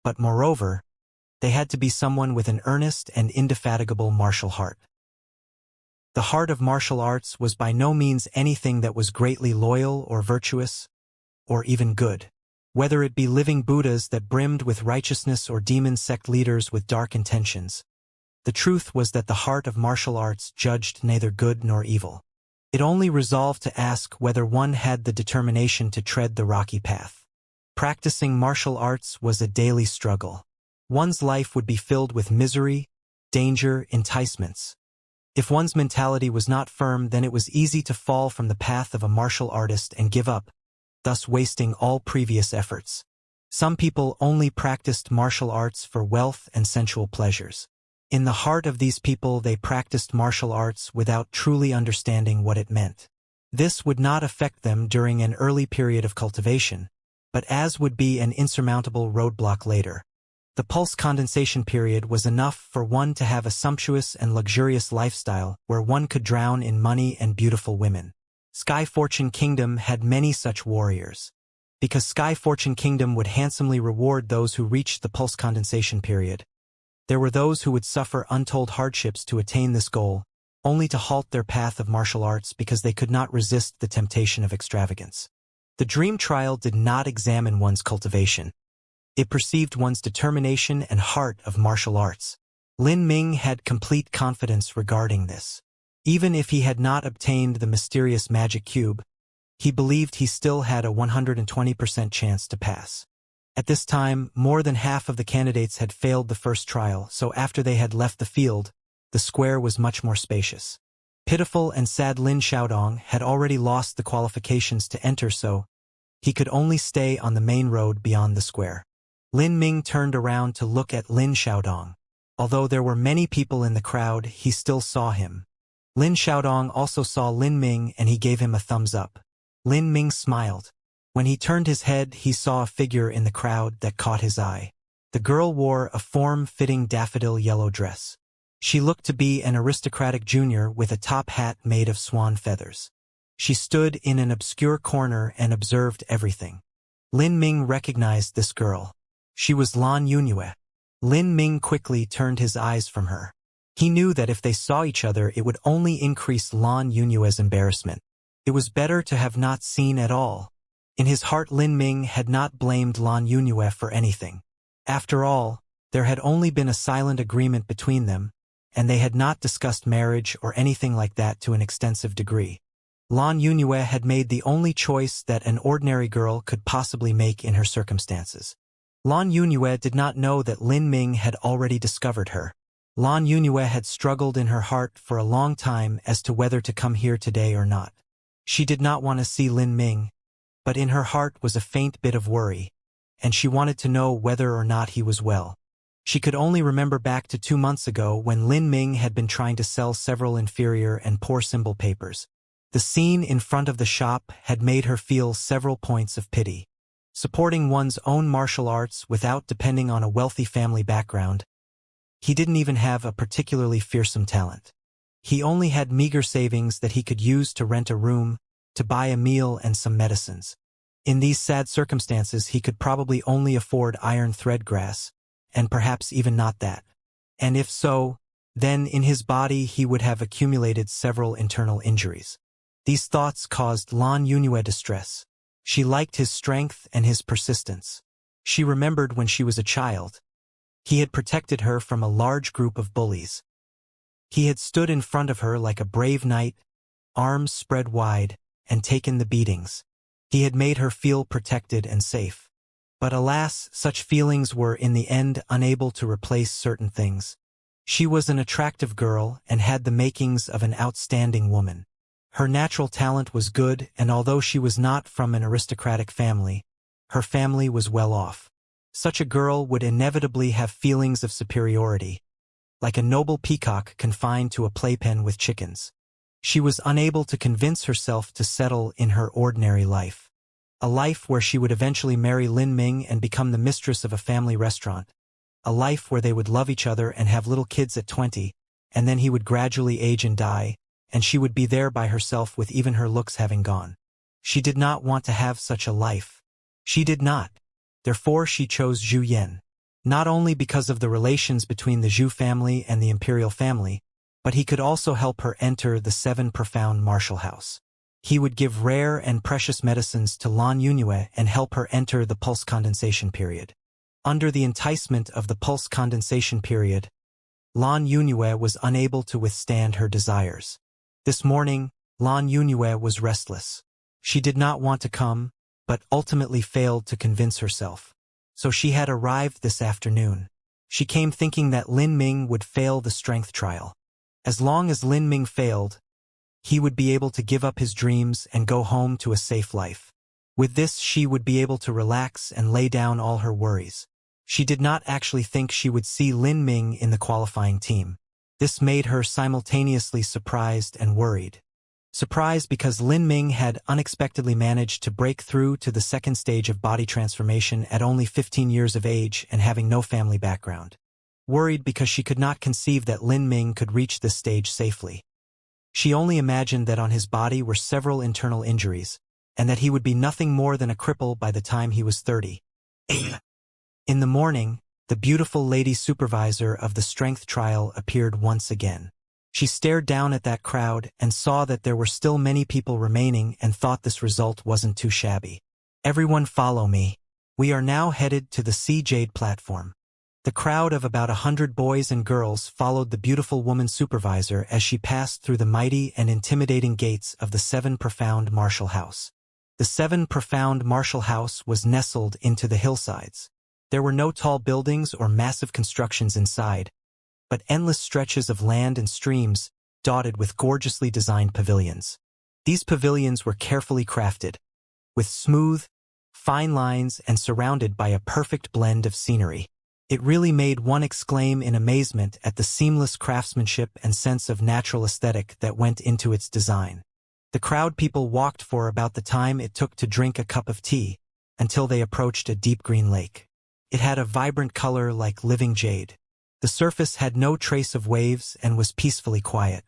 but moreover, they had to be someone with an earnest and indefatigable martial heart. The heart of martial arts was by no means anything that was greatly loyal or virtuous, or even good. Whether it be living Buddhas that brimmed with righteousness or demon sect leaders with dark intentions, the truth was that the heart of martial arts judged neither good nor evil. It only resolved to ask whether one had the determination to tread the rocky path. Practicing martial arts was a daily struggle. One's life would be filled with misery, danger, enticements. If one's mentality was not firm, then it was easy to fall from the path of a martial artist and give up, thus wasting all previous efforts. Some people only practiced martial arts for wealth and sensual pleasures. In the heart of these people, they practiced martial arts without truly understanding what it meant. This would not affect them during an early period of cultivation, but as would be an insurmountable roadblock later. The pulse condensation period was enough for one to have a sumptuous and luxurious lifestyle where one could drown in money and beautiful women. Sky Fortune Kingdom had many such warriors. Because Sky Fortune Kingdom would handsomely reward those who reached the pulse condensation period, there were those who would suffer untold hardships to attain this goal, only to halt their path of martial arts because they could not resist the temptation of extravagance. The dream trial did not examine one's cultivation. It perceived one's determination and heart of martial arts. Lin Ming had complete confidence regarding this. Even if he had not obtained the mysterious magic cube, he believed he still had a 120% chance to pass. At this time, more than half of the candidates had failed the first trial, so after they had left the field, the square was much more spacious. Pitiful and sad Lin Xiaodong had already lost the qualifications to enter, so he could only stay on the main road beyond the square. Lin Ming turned around to look at Lin Xiaodong. Although there were many people in the crowd, he still saw him. Lin Xiaodong also saw Lin Ming and he gave him a thumbs up. Lin Ming smiled. When he turned his head, he saw a figure in the crowd that caught his eye. The girl wore a form-fitting daffodil yellow dress. She looked to be an aristocratic junior with a top hat made of swan feathers. She stood in an obscure corner and observed everything. Lin Ming recognized this girl. She was Lan Yunue. Lin Ming quickly turned his eyes from her. He knew that if they saw each other, it would only increase Lan Yunue's embarrassment. It was better to have not seen at all. In his heart, Lin Ming had not blamed Lan Yunue for anything. After all, there had only been a silent agreement between them, and they had not discussed marriage or anything like that to an extensive degree. Lan Yunue had made the only choice that an ordinary girl could possibly make in her circumstances. Lan Yunue did not know that Lin Ming had already discovered her. Lan Yunue had struggled in her heart for a long time as to whether to come here today or not. She did not want to see Lin Ming, but in her heart was a faint bit of worry, and she wanted to know whether or not he was well. She could only remember back to 2 months ago when Lin Ming had been trying to sell several inferior and poor symbol papers. The scene in front of the shop had made her feel several points of pity. supporting one's own martial arts without depending on a wealthy family background. He didn't even have a particularly fearsome talent. He only had meager savings that he could use to rent a room, to buy a meal and some medicines. In these sad circumstances, he could probably only afford iron thread grass, and perhaps even not that. And if so, then in his body he would have accumulated several internal injuries. These thoughts caused Lan Yunue distress. She liked his strength and his persistence. She remembered when she was a child. He had protected her from a large group of bullies. He had stood in front of her like a brave knight, arms spread wide, and taken the beatings. He had made her feel protected and safe. But alas, such feelings were in the end unable to replace certain things. She was an attractive girl and had the makings of an outstanding woman. Her natural talent was good, and although she was not from an aristocratic family, her family was well off. Such a girl would inevitably have feelings of superiority, like a noble peacock confined to a playpen with chickens. She was unable to convince herself to settle in her ordinary life. A life where she would eventually marry Lin Ming and become the mistress of a family restaurant. A life where they would love each other and have little kids at 20, and then he would gradually age and die, and she would be there by herself with even her looks having gone. She did not want to have such a life. She did not. Therefore she chose Zhu Yan. Not only because of the relations between the Zhu family and the imperial family, but he could also help her enter the 7 profound martial house. He would give rare and precious medicines to Lan Yunue and help her enter the pulse condensation period. Under the enticement of the pulse condensation period, Lan Yunue was unable to withstand her desires. This morning, Lan Yunue was restless. She did not want to come, but ultimately failed to convince herself. So she had arrived this afternoon. She came thinking that Lin Ming would fail the strength trial. As long as Lin Ming failed, he would be able to give up his dreams and go home to a safe life. With this, she would be able to relax and lay down all her worries. She did not actually think she would see Lin Ming in the qualifying team. This made her simultaneously surprised and worried. Surprised because Lin Ming had unexpectedly managed to break through to the second stage of body transformation at only 15 years of age and having no family background. Worried because she could not conceive that Lin Ming could reach this stage safely. She only imagined that on his body were several internal injuries, and that he would be nothing more than a cripple by the time he was 30. In the morning, the beautiful lady supervisor of the strength trial appeared once again. She stared down at that crowd and saw that there were still many people remaining and thought this result wasn't too shabby. Everyone follow me. We are now headed to the Sea Jade platform. The crowd of about 100 boys and girls followed the beautiful woman supervisor as she passed through the mighty and intimidating gates of the 7 profound martial house. The 7 profound martial house was nestled into the hillsides. There were no tall buildings or massive constructions inside, but endless stretches of land and streams dotted with gorgeously designed pavilions. These pavilions were carefully crafted, with smooth, fine lines and surrounded by a perfect blend of scenery. It really made one exclaim in amazement at the seamless craftsmanship and sense of natural aesthetic that went into its design. The crowd people walked for about the time it took to drink a cup of tea, until they approached a deep green lake. It had a vibrant color like living jade. The surface had no trace of waves and was peacefully quiet.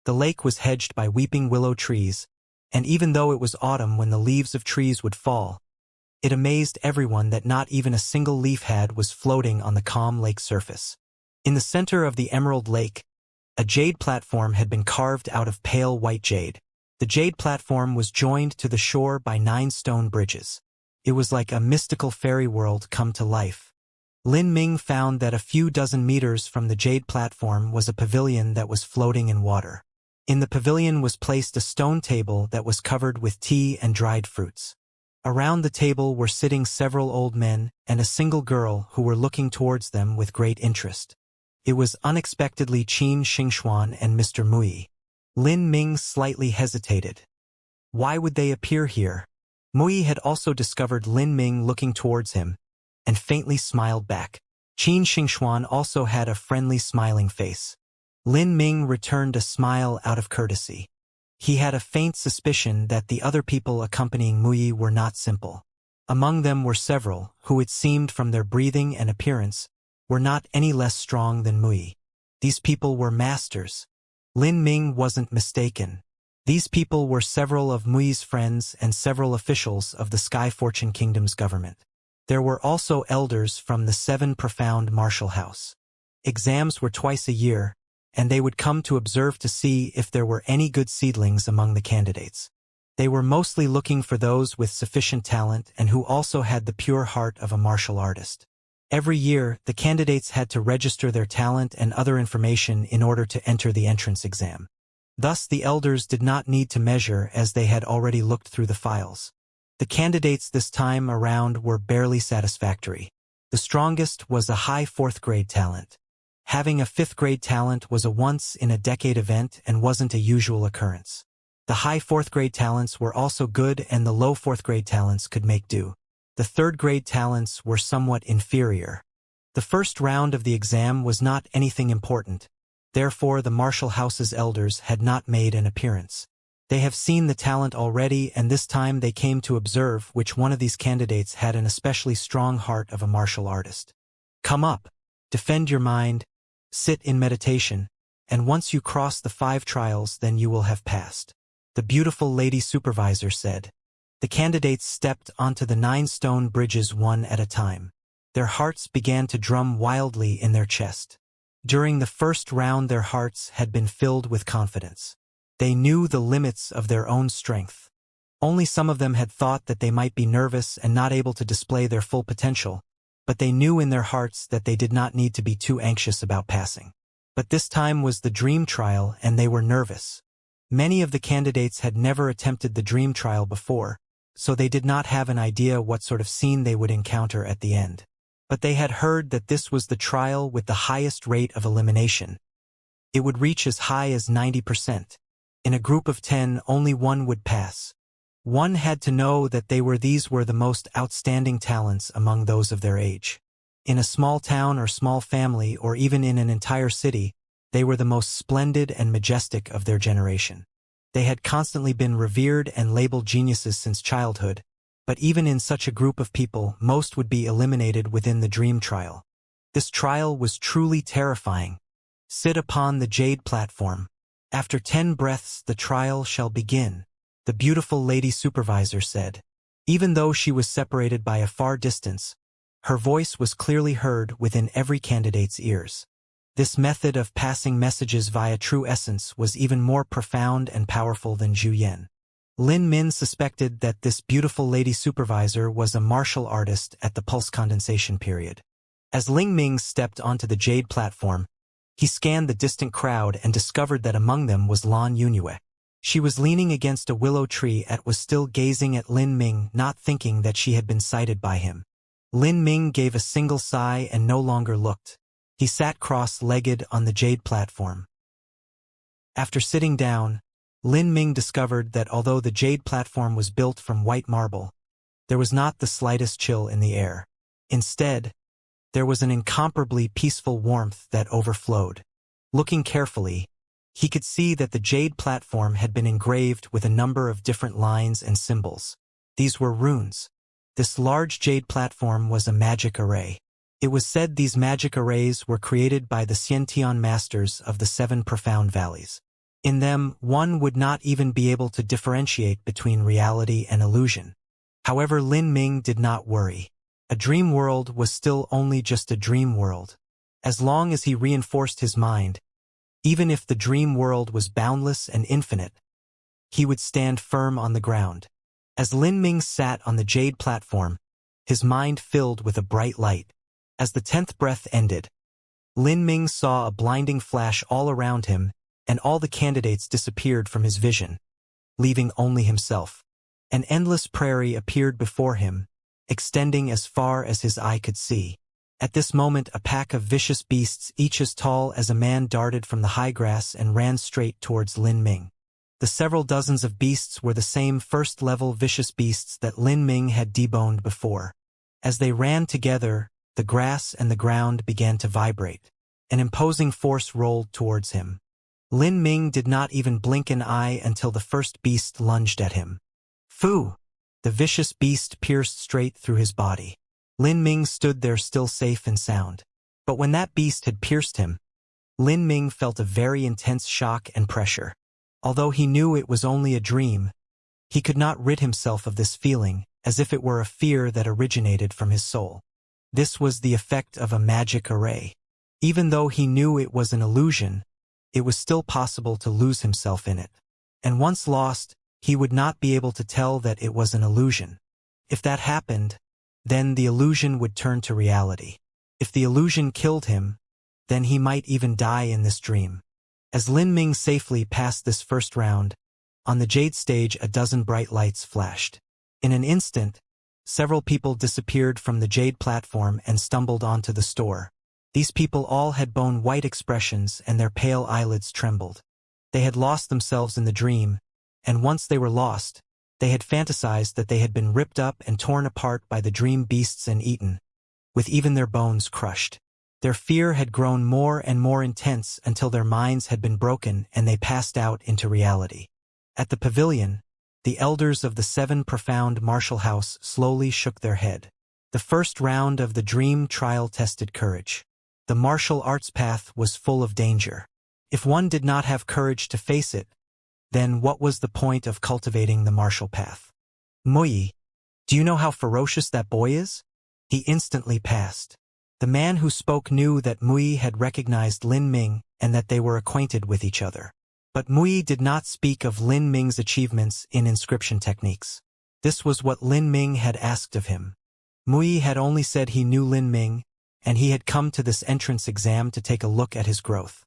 The lake was hedged by weeping willow trees, and even though it was autumn when the leaves of trees would fall, it amazed everyone that not even a single leaf head was floating on the calm lake surface. In the center of the emerald lake, a jade platform had been carved out of pale white jade. The jade platform was joined to the shore by 9 stone bridges. It was like a mystical fairy world come to life. Lin Ming found that a few dozen meters from the jade platform was a pavilion that was floating in water. In the pavilion was placed a stone table that was covered with tea and dried fruits. Around the table were sitting several old men and a single girl who were looking towards them with great interest. It was unexpectedly Qin Xingxuan and Mr. Mui. Lin Ming slightly hesitated. Why would they appear here? Mui had also discovered Lin Ming looking towards him, and faintly smiled back. Qin Xingxuan also had a friendly smiling face. Lin Ming returned a smile out of courtesy. He had a faint suspicion that the other people accompanying Mui were not simple. Among them were several, who it seemed from their breathing and appearance, were not any less strong than Mui. These people were masters. Lin Ming wasn't mistaken. These people were several of Mui's friends and several officials of the Sky Fortune Kingdom's government. There were also elders from the Seven Profound Martial House. Exams were twice a year, and they would come to observe to see if there were any good seedlings among the candidates. They were mostly looking for those with sufficient talent and who also had the pure heart of a martial artist. Every year, the candidates had to register their talent and other information in order to enter the entrance exam. Thus, the elders did not need to measure as they had already looked through the files. The candidates this time around were barely satisfactory. The strongest was a high 4th grade talent. Having a 5th grade talent was a once-in-a-decade event and wasn't a usual occurrence. The high 4th grade talents were also good and the low 4th grade talents could make do. The 3rd grade talents were somewhat inferior. The first round of the exam was not anything important. Therefore, the Martial House's elders had not made an appearance. They have seen the talent already, and this time they came to observe which one of these candidates had an especially strong heart of a martial artist. Come up, defend your mind, sit in meditation, and once you cross the 5 trials, then you will have passed. The beautiful lady supervisor said. The candidates stepped onto the 9 stone bridges one at a time. Their hearts began to drum wildly in their chest. During the first round, their hearts had been filled with confidence. They knew the limits of their own strength. Only some of them had thought that they might be nervous and not able to display their full potential, but they knew in their hearts that they did not need to be too anxious about passing. But this time was the dream trial, and they were nervous. Many of the candidates had never attempted the dream trial before, so they did not have an idea what sort of scene they would encounter at the end. But they had heard that this was the trial with the highest rate of elimination. It would reach as high as 90%. In a group of 10, only one would pass. One had to know that these were the most outstanding talents among those of their age. In a small town or small family or even in an entire city, they were the most splendid and majestic of their generation. They had constantly been revered and labeled geniuses since childhood, but even in such a group of people, most would be eliminated within the dream trial. This trial was truly terrifying. Sit upon the jade platform. After 10 breaths the trial shall begin, the beautiful lady supervisor said. Even though she was separated by a far distance, her voice was clearly heard within every candidate's ears. This method of passing messages via true essence was even more profound and powerful than Zhu Yan. Lin Min suspected that this beautiful lady supervisor was a martial artist at the pulse condensation period. As Ling Ming stepped onto the jade platform, he scanned the distant crowd and discovered that among them was Lan Yunyue. She was leaning against a willow tree and was still gazing at Lin Ming, not thinking that she had been sighted by him. Lin Ming gave a single sigh and no longer looked. He sat cross-legged on the jade platform. After sitting down, Lin Ming discovered that although the jade platform was built from white marble, there was not the slightest chill in the air. Instead, there was an incomparably peaceful warmth that overflowed. Looking carefully, he could see that the jade platform had been engraved with a number of different lines and symbols. These were runes. This large jade platform was a magic array. It was said these magic arrays were created by the Xiantian masters of the 7 profound valleys. In them, one would not even be able to differentiate between reality and illusion. However, Lin Ming did not worry. A dream world was still only just a dream world. As long as he reinforced his mind, even if the dream world was boundless and infinite, he would stand firm on the ground. As Lin Ming sat on the jade platform, his mind filled with a bright light. As the 10th breath ended, Lin Ming saw a blinding flash all around him, and all the candidates disappeared from his vision, leaving only himself. An endless prairie appeared before him, extending as far as his eye could see. At this moment, a pack of vicious beasts, each as tall as a man, darted from the high grass and ran straight towards Lin Ming. The several dozens of beasts were the same first-level vicious beasts that Lin Ming had deboned before. As they ran together, the grass and the ground began to vibrate. An imposing force rolled towards him. Lin Ming did not even blink an eye until the first beast lunged at him. Fu! The vicious beast pierced straight through his body. Lin Ming stood there still safe and sound. But when that beast had pierced him, Lin Ming felt a very intense shock and pressure. Although he knew it was only a dream, he could not rid himself of this feeling, as if it were a fear that originated from his soul. This was the effect of a magic array. Even though he knew it was an illusion, it was still possible to lose himself in it. And once lost, he would not be able to tell that it was an illusion. If that happened, then the illusion would turn to reality. If the illusion killed him, then he might even die in this dream. As Lin Ming safely passed this first round, on the Jade stage a dozen bright lights flashed. In an instant, several people disappeared from the Jade platform and stumbled onto the store. These people all had bone-white expressions and their pale eyelids trembled. They had lost themselves in the dream, and once they were lost, they had fantasized that they had been ripped up and torn apart by the dream beasts and eaten, with even their bones crushed. Their fear had grown more and more intense until their minds had been broken and they passed out into reality. At the pavilion, the elders of the 7 profound martial house slowly shook their head. The first round of the dream trial tested courage. The martial arts path was full of danger. If one did not have courage to face it, then what was the point of cultivating the martial path? Muyi, do you know how ferocious that boy is? He instantly passed. The man who spoke knew that Muyi had recognized Lin Ming and that they were acquainted with each other. But Muyi did not speak of Lin Ming's achievements in inscription techniques. This was what Lin Ming had asked of him. Muyi had only said he knew Lin Ming, and he had come to this entrance exam to take a look at his growth.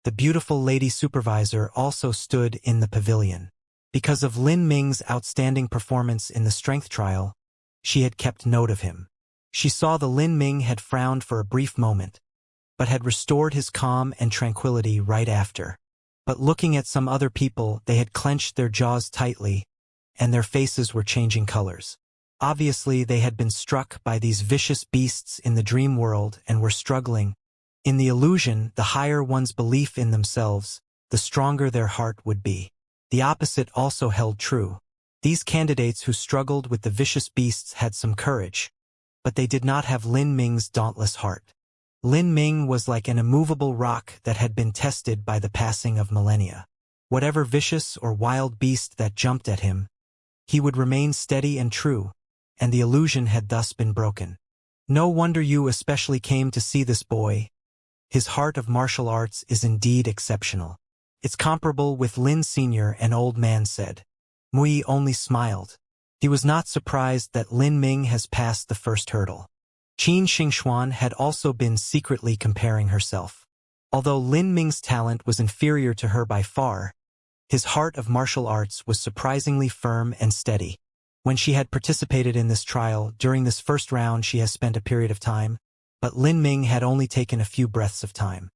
The beautiful lady supervisor also stood in the pavilion. Because of Lin Ming's outstanding performance in the strength trial, she had kept note of him. She saw the Lin Ming had frowned for a brief moment, but had restored his calm and tranquility right after. But looking at some other people, they had clenched their jaws tightly, and their faces were changing colors. Obviously, they had been struck by these vicious beasts in the dream world and were struggling. In the illusion, the higher one's belief in themselves, the stronger their heart would be. The opposite also held true. These candidates who struggled with the vicious beasts had some courage, but they did not have Lin Ming's dauntless heart. Lin Ming was like an immovable rock that had been tested by the passing of millennia. Whatever vicious or wild beast that jumped at him, he would remain steady and true, and the illusion had thus been broken. No wonder you especially came to see this boy. His heart of martial arts is indeed exceptional. It's comparable with Lin Sr., an old man said. Muyi only smiled. He was not surprised that Lin Ming has passed the first hurdle. Qin Xingxuan had also been secretly comparing herself. Although Lin Ming's talent was inferior to her by far, his heart of martial arts was surprisingly firm and steady. When she had participated in this trial, during this first round she has spent a period of time, but Lin Ming had only taken a few breaths of time.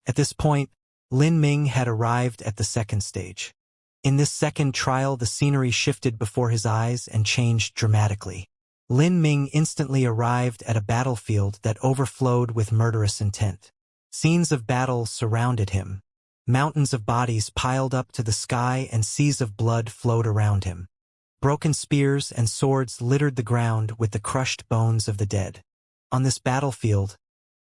At this point, Lin Ming had arrived at the second stage. In this second trial, the scenery shifted before his eyes and changed dramatically. Lin Ming instantly arrived at a battlefield that overflowed with murderous intent. Scenes of battle surrounded him. Mountains of bodies piled up to the sky and seas of blood flowed around him. Broken spears and swords littered the ground with the crushed bones of the dead. On this battlefield,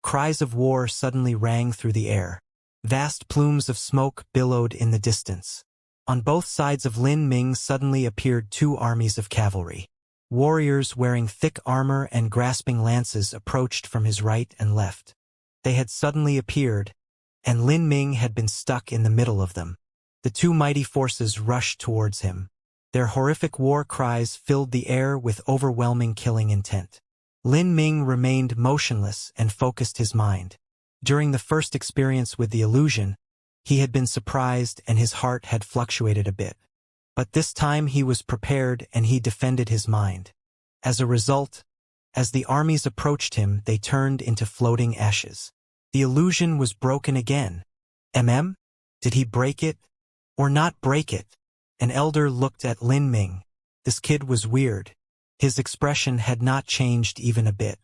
cries of war suddenly rang through the air. Vast plumes of smoke billowed in the distance. On both sides of Lin Ming suddenly appeared 2 armies of cavalry. Warriors wearing thick armor and grasping lances approached from his right and left. They had suddenly appeared, and Lin Ming had been stuck in the middle of them. The 2 mighty forces rushed towards him. Their horrific war cries filled the air with overwhelming killing intent. Lin Ming remained motionless and focused his mind. During the first experience with the illusion, he had been surprised and his heart had fluctuated a bit. But this time he was prepared and he defended his mind. As a result, as the armies approached him, they turned into floating ashes. The illusion was broken again. Did he break it? Or not break it? An elder looked at Lin Ming. This kid was weird. His expression had not changed even a bit.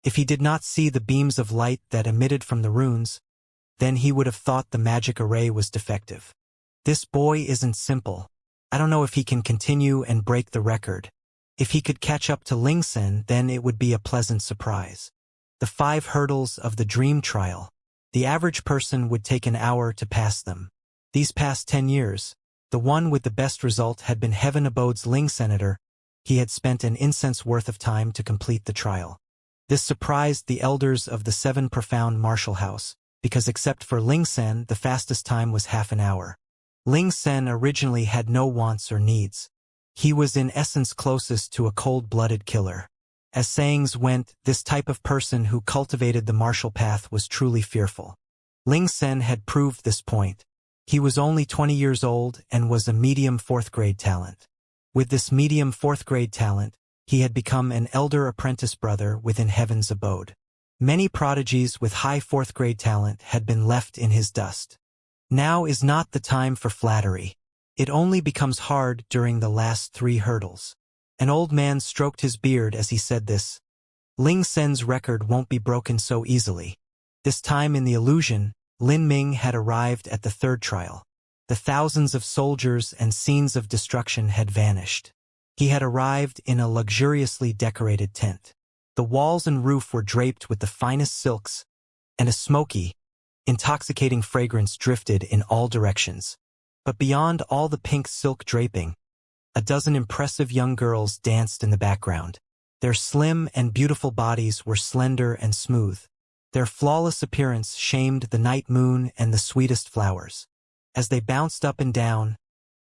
If he did not see the beams of light that emitted from the runes, then he would have thought the magic array was defective. This boy isn't simple. I don't know if he can continue and break the record. If he could catch up to Ling Sen, then it would be a pleasant surprise. The 5 hurdles of the dream trial. The average person would take an hour to pass them. These past 10 years, the one with the best result had been Heaven Abode's Ling Senator. He had spent an incense worth of time to complete the trial. This surprised the elders of the 7 profound martial house, because except for Ling Sen, the fastest time was half an hour. Ling Sen originally had no wants or needs. He was in essence closest to a cold-blooded killer. As sayings went, this type of person who cultivated the martial path was truly fearful. Ling Sen had proved this point. He was only 20 years old and was a medium 4th-grade talent. With this medium 4th-grade talent, he had become an elder apprentice brother within Heaven's abode. Many prodigies with high 4th-grade talent had been left in his dust. Now is not the time for flattery. It only becomes hard during the last 3 hurdles. An old man stroked his beard as he said this. Ling Sen's record won't be broken so easily. This time in the illusion, Lin Ming had arrived at the 3rd trial. The thousands of soldiers and scenes of destruction had vanished. He had arrived in a luxuriously decorated tent. The walls and roof were draped with the finest silks, and a smoky, intoxicating fragrance drifted in all directions. But beyond all the pink silk draping, a dozen impressive young girls danced in the background. Their slim and beautiful bodies were slender and smooth. Their flawless appearance shamed the night moon and the sweetest flowers. As they bounced up and down,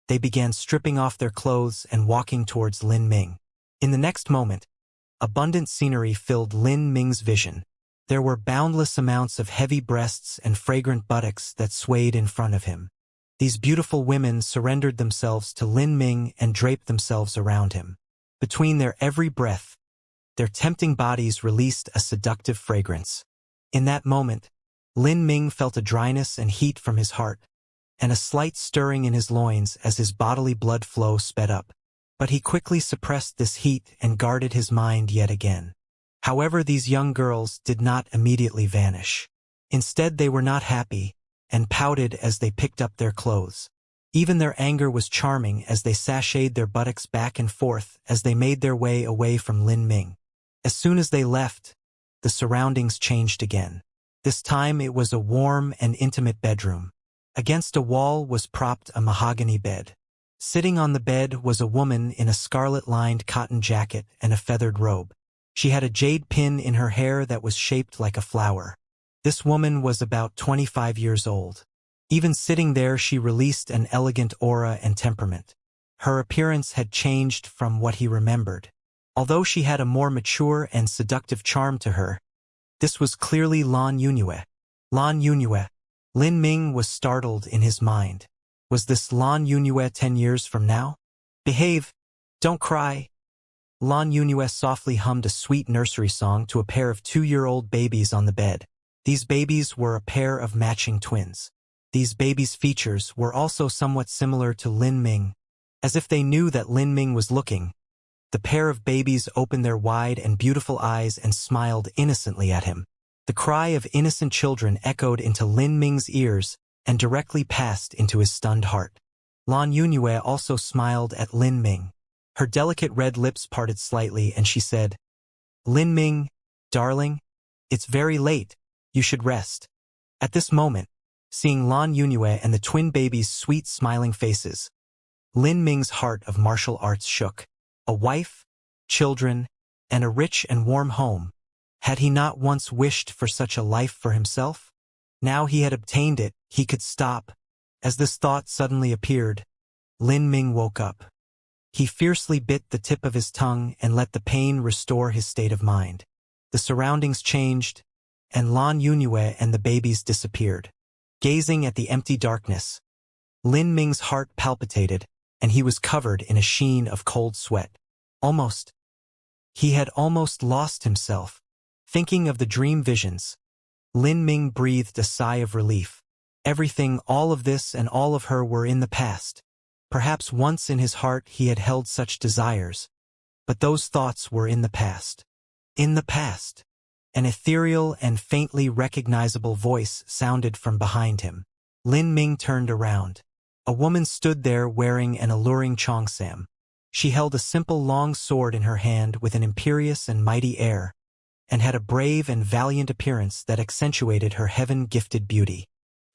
they began stripping off their clothes and walking towards Lin Ming. In the next moment, abundant scenery filled Lin Ming's vision. There were boundless amounts of heavy breasts and fragrant buttocks that swayed in front of him. These beautiful women surrendered themselves to Lin Ming and draped themselves around him. Between their every breath, their tempting bodies released a seductive fragrance. In that moment, Lin Ming felt a dryness and heat from his heart, and a slight stirring in his loins as his bodily blood flow sped up. But he quickly suppressed this heat and guarded his mind yet again. However, these young girls did not immediately vanish. Instead, they were not happy, and pouted as they picked up their clothes. Even their anger was charming as they sashayed their buttocks back and forth as they made their way away from Lin Ming. As soon as they left, the surroundings changed again. This time it was a warm and intimate bedroom. Against a wall was propped a mahogany bed. Sitting on the bed was a woman in a scarlet-lined cotton jacket and a feathered robe. She had a jade pin in her hair that was shaped like a flower. This woman was about 25 years old. Even sitting there, she released an elegant aura and temperament. Her appearance had changed from what he remembered. Although she had a more mature and seductive charm to her, this was clearly Lan Yunue. Lan Yunue. Lin Ming was startled in his mind. Was this Lan Yunue 10 years from now? Behave. Don't cry. Lan Yunue softly hummed a sweet nursery song to a pair of 2-year-old babies on the bed. These babies were a pair of matching twins. These babies' features were also somewhat similar to Lin Ming. As if they knew that Lin Ming was looking, the pair of babies opened their wide and beautiful eyes and smiled innocently at him. The cry of innocent children echoed into Lin Ming's ears and directly passed into his stunned heart. Lan Yunue also smiled at Lin Ming. Her delicate red lips parted slightly and she said, "Lin Ming, darling, it's very late. You should rest." At this moment, seeing Lan Yunue and the twin babies' sweet smiling faces, Lin Ming's heart of martial arts shook. A wife, children, and a rich and warm home. Had he not once wished for such a life for himself? Now he had obtained it, he could stop. As this thought suddenly appeared, Lin Ming woke up. He fiercely bit the tip of his tongue and let the pain restore his state of mind. The surroundings changed, and Lan Yunue and the babies disappeared. Gazing at the empty darkness, Lin Ming's heart palpitated, and he was covered in a sheen of cold sweat. He had almost lost himself. Thinking of the dream visions, Lin Ming breathed a sigh of relief. Everything, all of this and all of her were in the past. Perhaps once in his heart he had held such desires, but those thoughts were in the past. In the past. An ethereal and faintly recognizable voice sounded from behind him. Lin Ming turned around. A woman stood there wearing an alluring cheongsam. She held a simple long sword in her hand with an imperious and mighty air, and had a brave and valiant appearance that accentuated her heaven-gifted beauty.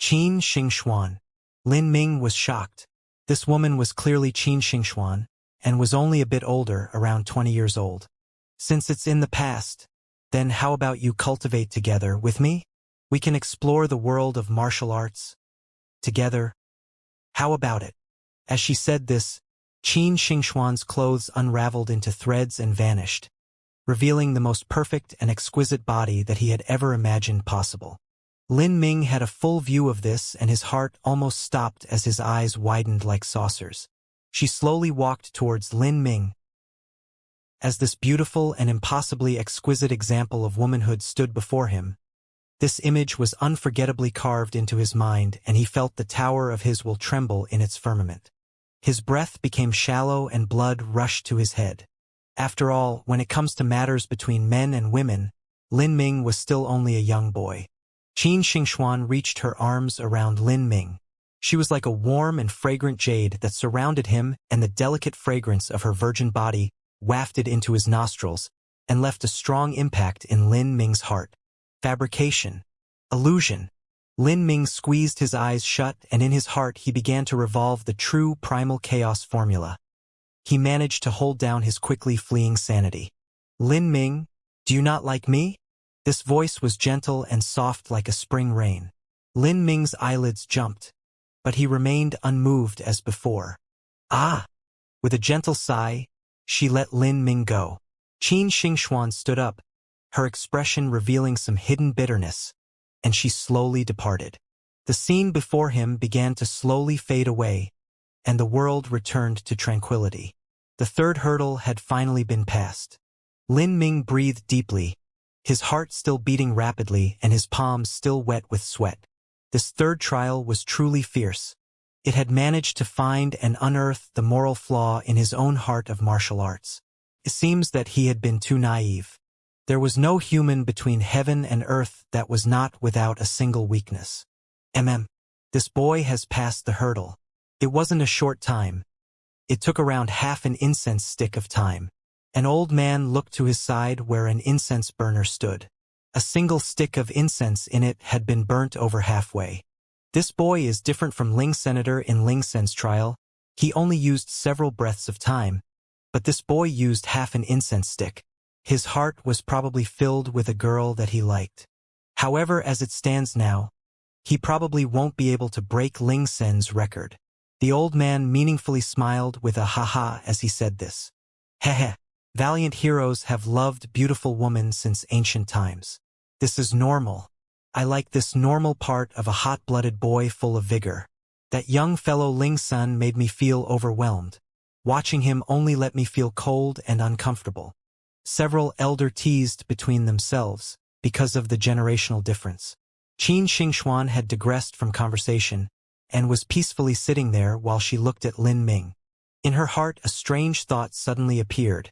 Qin Xingxuan. Lin Ming was shocked. This woman was clearly Qin Xingxuan, and was only a bit older, around 20 years old. Since it's in the past, then how about you cultivate together with me? We can explore the world of martial arts together. How about it? As she said this, Qin Xingxuan's clothes unraveled into threads and vanished, revealing the most perfect and exquisite body that he had ever imagined possible. Lin Ming had a full view of this, and his heart almost stopped as his eyes widened like saucers. She slowly walked towards Lin Ming. As this beautiful and impossibly exquisite example of womanhood stood before him, this image was unforgettably carved into his mind, and he felt the tower of his will tremble in its firmament. His breath became shallow and blood rushed to his head. After all, when it comes to matters between men and women, Lin Ming was still only a young boy. Qin Xingxuan reached her arms around Lin Ming. She was like a warm and fragrant jade that surrounded him, and the delicate fragrance of her virgin body wafted into his nostrils and left a strong impact in Lin Ming's heart. Fabrication. Illusion. Lin Ming squeezed his eyes shut, and in his heart he began to revolve the true primal chaos formula. He managed to hold down his quickly fleeing sanity. Lin Ming, do you not like me? This voice was gentle and soft like a spring rain. Lin Ming's eyelids jumped, but he remained unmoved as before. Ah! With a gentle sigh, she let Lin Ming go. Qin Xingxuan stood up, her expression revealing some hidden bitterness, and she slowly departed. The scene before him began to slowly fade away, and the world returned to tranquility. The third hurdle had finally been passed. Lin Ming breathed deeply, his heart still beating rapidly and his palms still wet with sweat. This third trial was truly fierce. It had managed to find and unearth the moral flaw in his own heart of martial arts. It seems that he had been too naive. There was no human between heaven and earth that was not without a single weakness. This boy has passed the hurdle. It wasn't a short time. It took around half an incense stick of time. An old man looked to his side where an incense burner stood. A single stick of incense in it had been burnt over halfway. This boy is different from Ling Senator in Ling Sen's trial. He only used several breaths of time, but this boy used half an incense stick. His heart was probably filled with a girl that he liked. However, as it stands now, he probably won't be able to break Ling Sen's record. The old man meaningfully smiled with a ha-ha as he said this. Heh. Valiant heroes have loved beautiful women since ancient times. This is normal. I like this normal part of a hot-blooded boy full of vigor. That young fellow Ling Sun made me feel overwhelmed. Watching him only let me feel cold and uncomfortable. Several elder teased between themselves because of the generational difference. Qin Xingxuan had digressed from conversation and was peacefully sitting there while she looked at Lin Ming. In her heart, a strange thought suddenly appeared.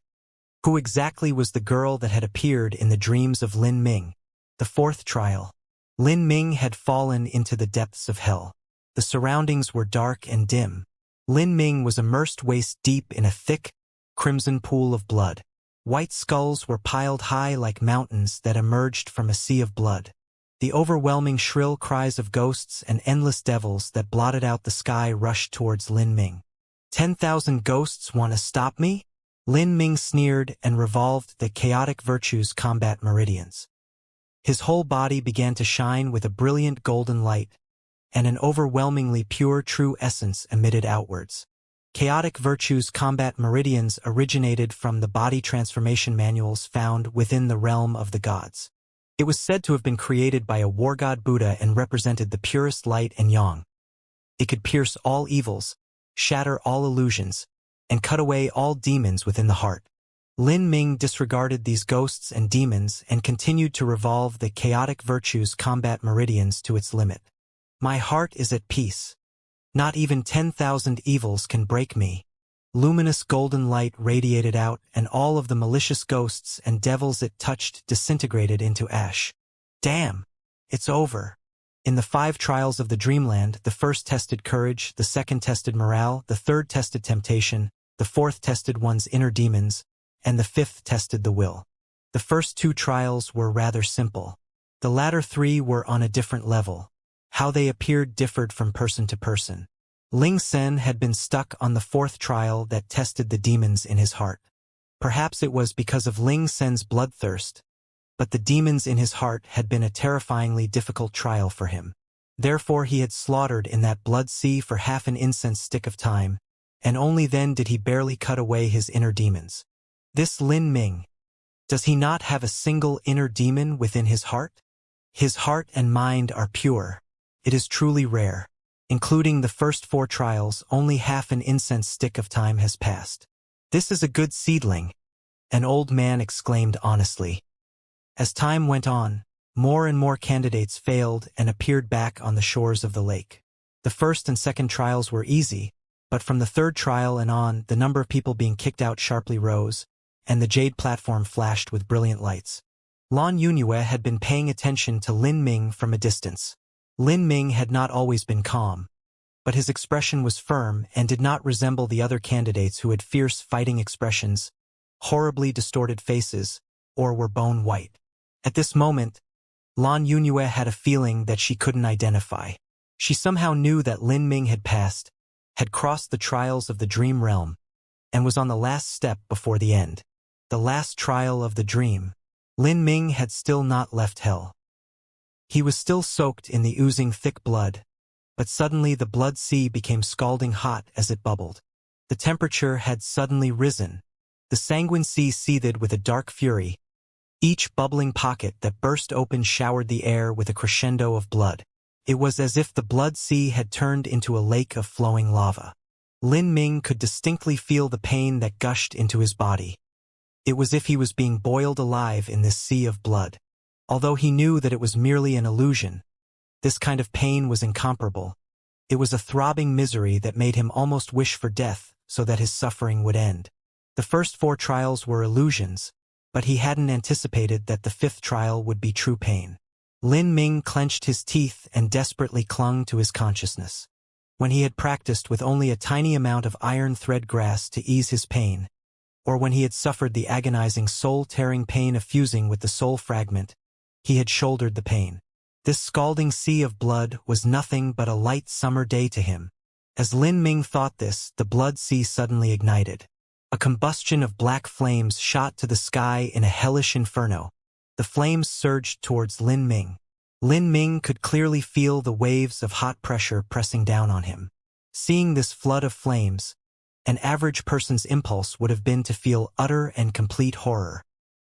Who exactly was the girl that had appeared in the dreams of Lin Ming? The fourth trial. Lin Ming had fallen into the depths of hell. The surroundings were dark and dim. Lin Ming was immersed waist deep in a thick, crimson pool of blood. White skulls were piled high like mountains that emerged from a sea of blood. The overwhelming shrill cries of ghosts and endless devils that blotted out the sky rushed towards Lin Ming. 10,000 ghosts want to stop me? Lin Ming sneered and revolved the chaotic virtues combat meridians. His whole body began to shine with a brilliant golden light, and an overwhelmingly pure true essence emitted outwards. Chaotic virtues combat meridians originated from the body transformation manuals found within the realm of the gods. It was said to have been created by a war god Buddha and represented the purest light and yang. It could pierce all evils, shatter all illusions, and cut away all demons within the heart. Lin Ming disregarded these ghosts and demons and continued to revolve the chaotic virtues combat meridians to its limit. My heart is at peace. Not even 10,000 evils can break me. Luminous golden light radiated out, and all of the malicious ghosts and devils it touched disintegrated into ash. Damn! It's over. In the 5 trials of the dreamland, the first tested courage, the second tested morale, the third tested temptation, the fourth tested one's inner demons, and the fifth tested the will. The first two trials were rather simple. The latter three were on a different level. How they appeared differed from person to person. Ling Sen had been stuck on the fourth trial that tested the demons in his heart. Perhaps it was because of Ling Sen's bloodthirst, but the demons in his heart had been a terrifyingly difficult trial for him. Therefore he had slaughtered in that blood sea for half an incense stick of time, and only then did he barely cut away his inner demons. This Lin Ming, does he not have a single inner demon within his heart? His heart and mind are pure. It is truly rare. Including the first four trials, only half an incense stick of time has passed. This is a good seedling, an old man exclaimed honestly. As time went on, more and more candidates failed and appeared back on the shores of the lake. The first and second trials were easy, but from the third trial and on, the number of people being kicked out sharply rose, and the jade platform flashed with brilliant lights. Lan Yunue had been paying attention to Lin Ming from a distance. Lin Ming had not always been calm, but his expression was firm and did not resemble the other candidates who had fierce fighting expressions, horribly distorted faces, or were bone white. At this moment, Lan Yunue had a feeling that she couldn't identify. She somehow knew that Lin Ming had passed, had crossed the trials of the dream realm, and was on the last step before the end. The last trial of the dream. Lin Ming had still not left hell. He was still soaked in the oozing thick blood, but suddenly the blood sea became scalding hot as it bubbled. The temperature had suddenly risen. The sanguine sea seethed with a dark fury. Each bubbling pocket that burst open showered the air with a crescendo of blood. It was as if the blood sea had turned into a lake of flowing lava. Lin Ming could distinctly feel the pain that gushed into his body. It was as if he was being boiled alive in this sea of blood. Although he knew that it was merely an illusion, this kind of pain was incomparable. It was a throbbing misery that made him almost wish for death so that his suffering would end. The first four trials were illusions, but he hadn't anticipated that the fifth trial would be true pain. Lin Ming clenched his teeth and desperately clung to his consciousness. When he had practiced with only a tiny amount of iron thread grass to ease his pain, or when he had suffered the agonizing soul-tearing pain of fusing with the soul fragment, he had shouldered the pain. This scalding sea of blood was nothing but a light summer day to him. As Lin Ming thought this, the blood sea suddenly ignited. A combustion of black flames shot to the sky in a hellish inferno. The flames surged towards Lin Ming. Lin Ming could clearly feel the waves of hot pressure pressing down on him. Seeing this flood of flames, an average person's impulse would have been to feel utter and complete horror.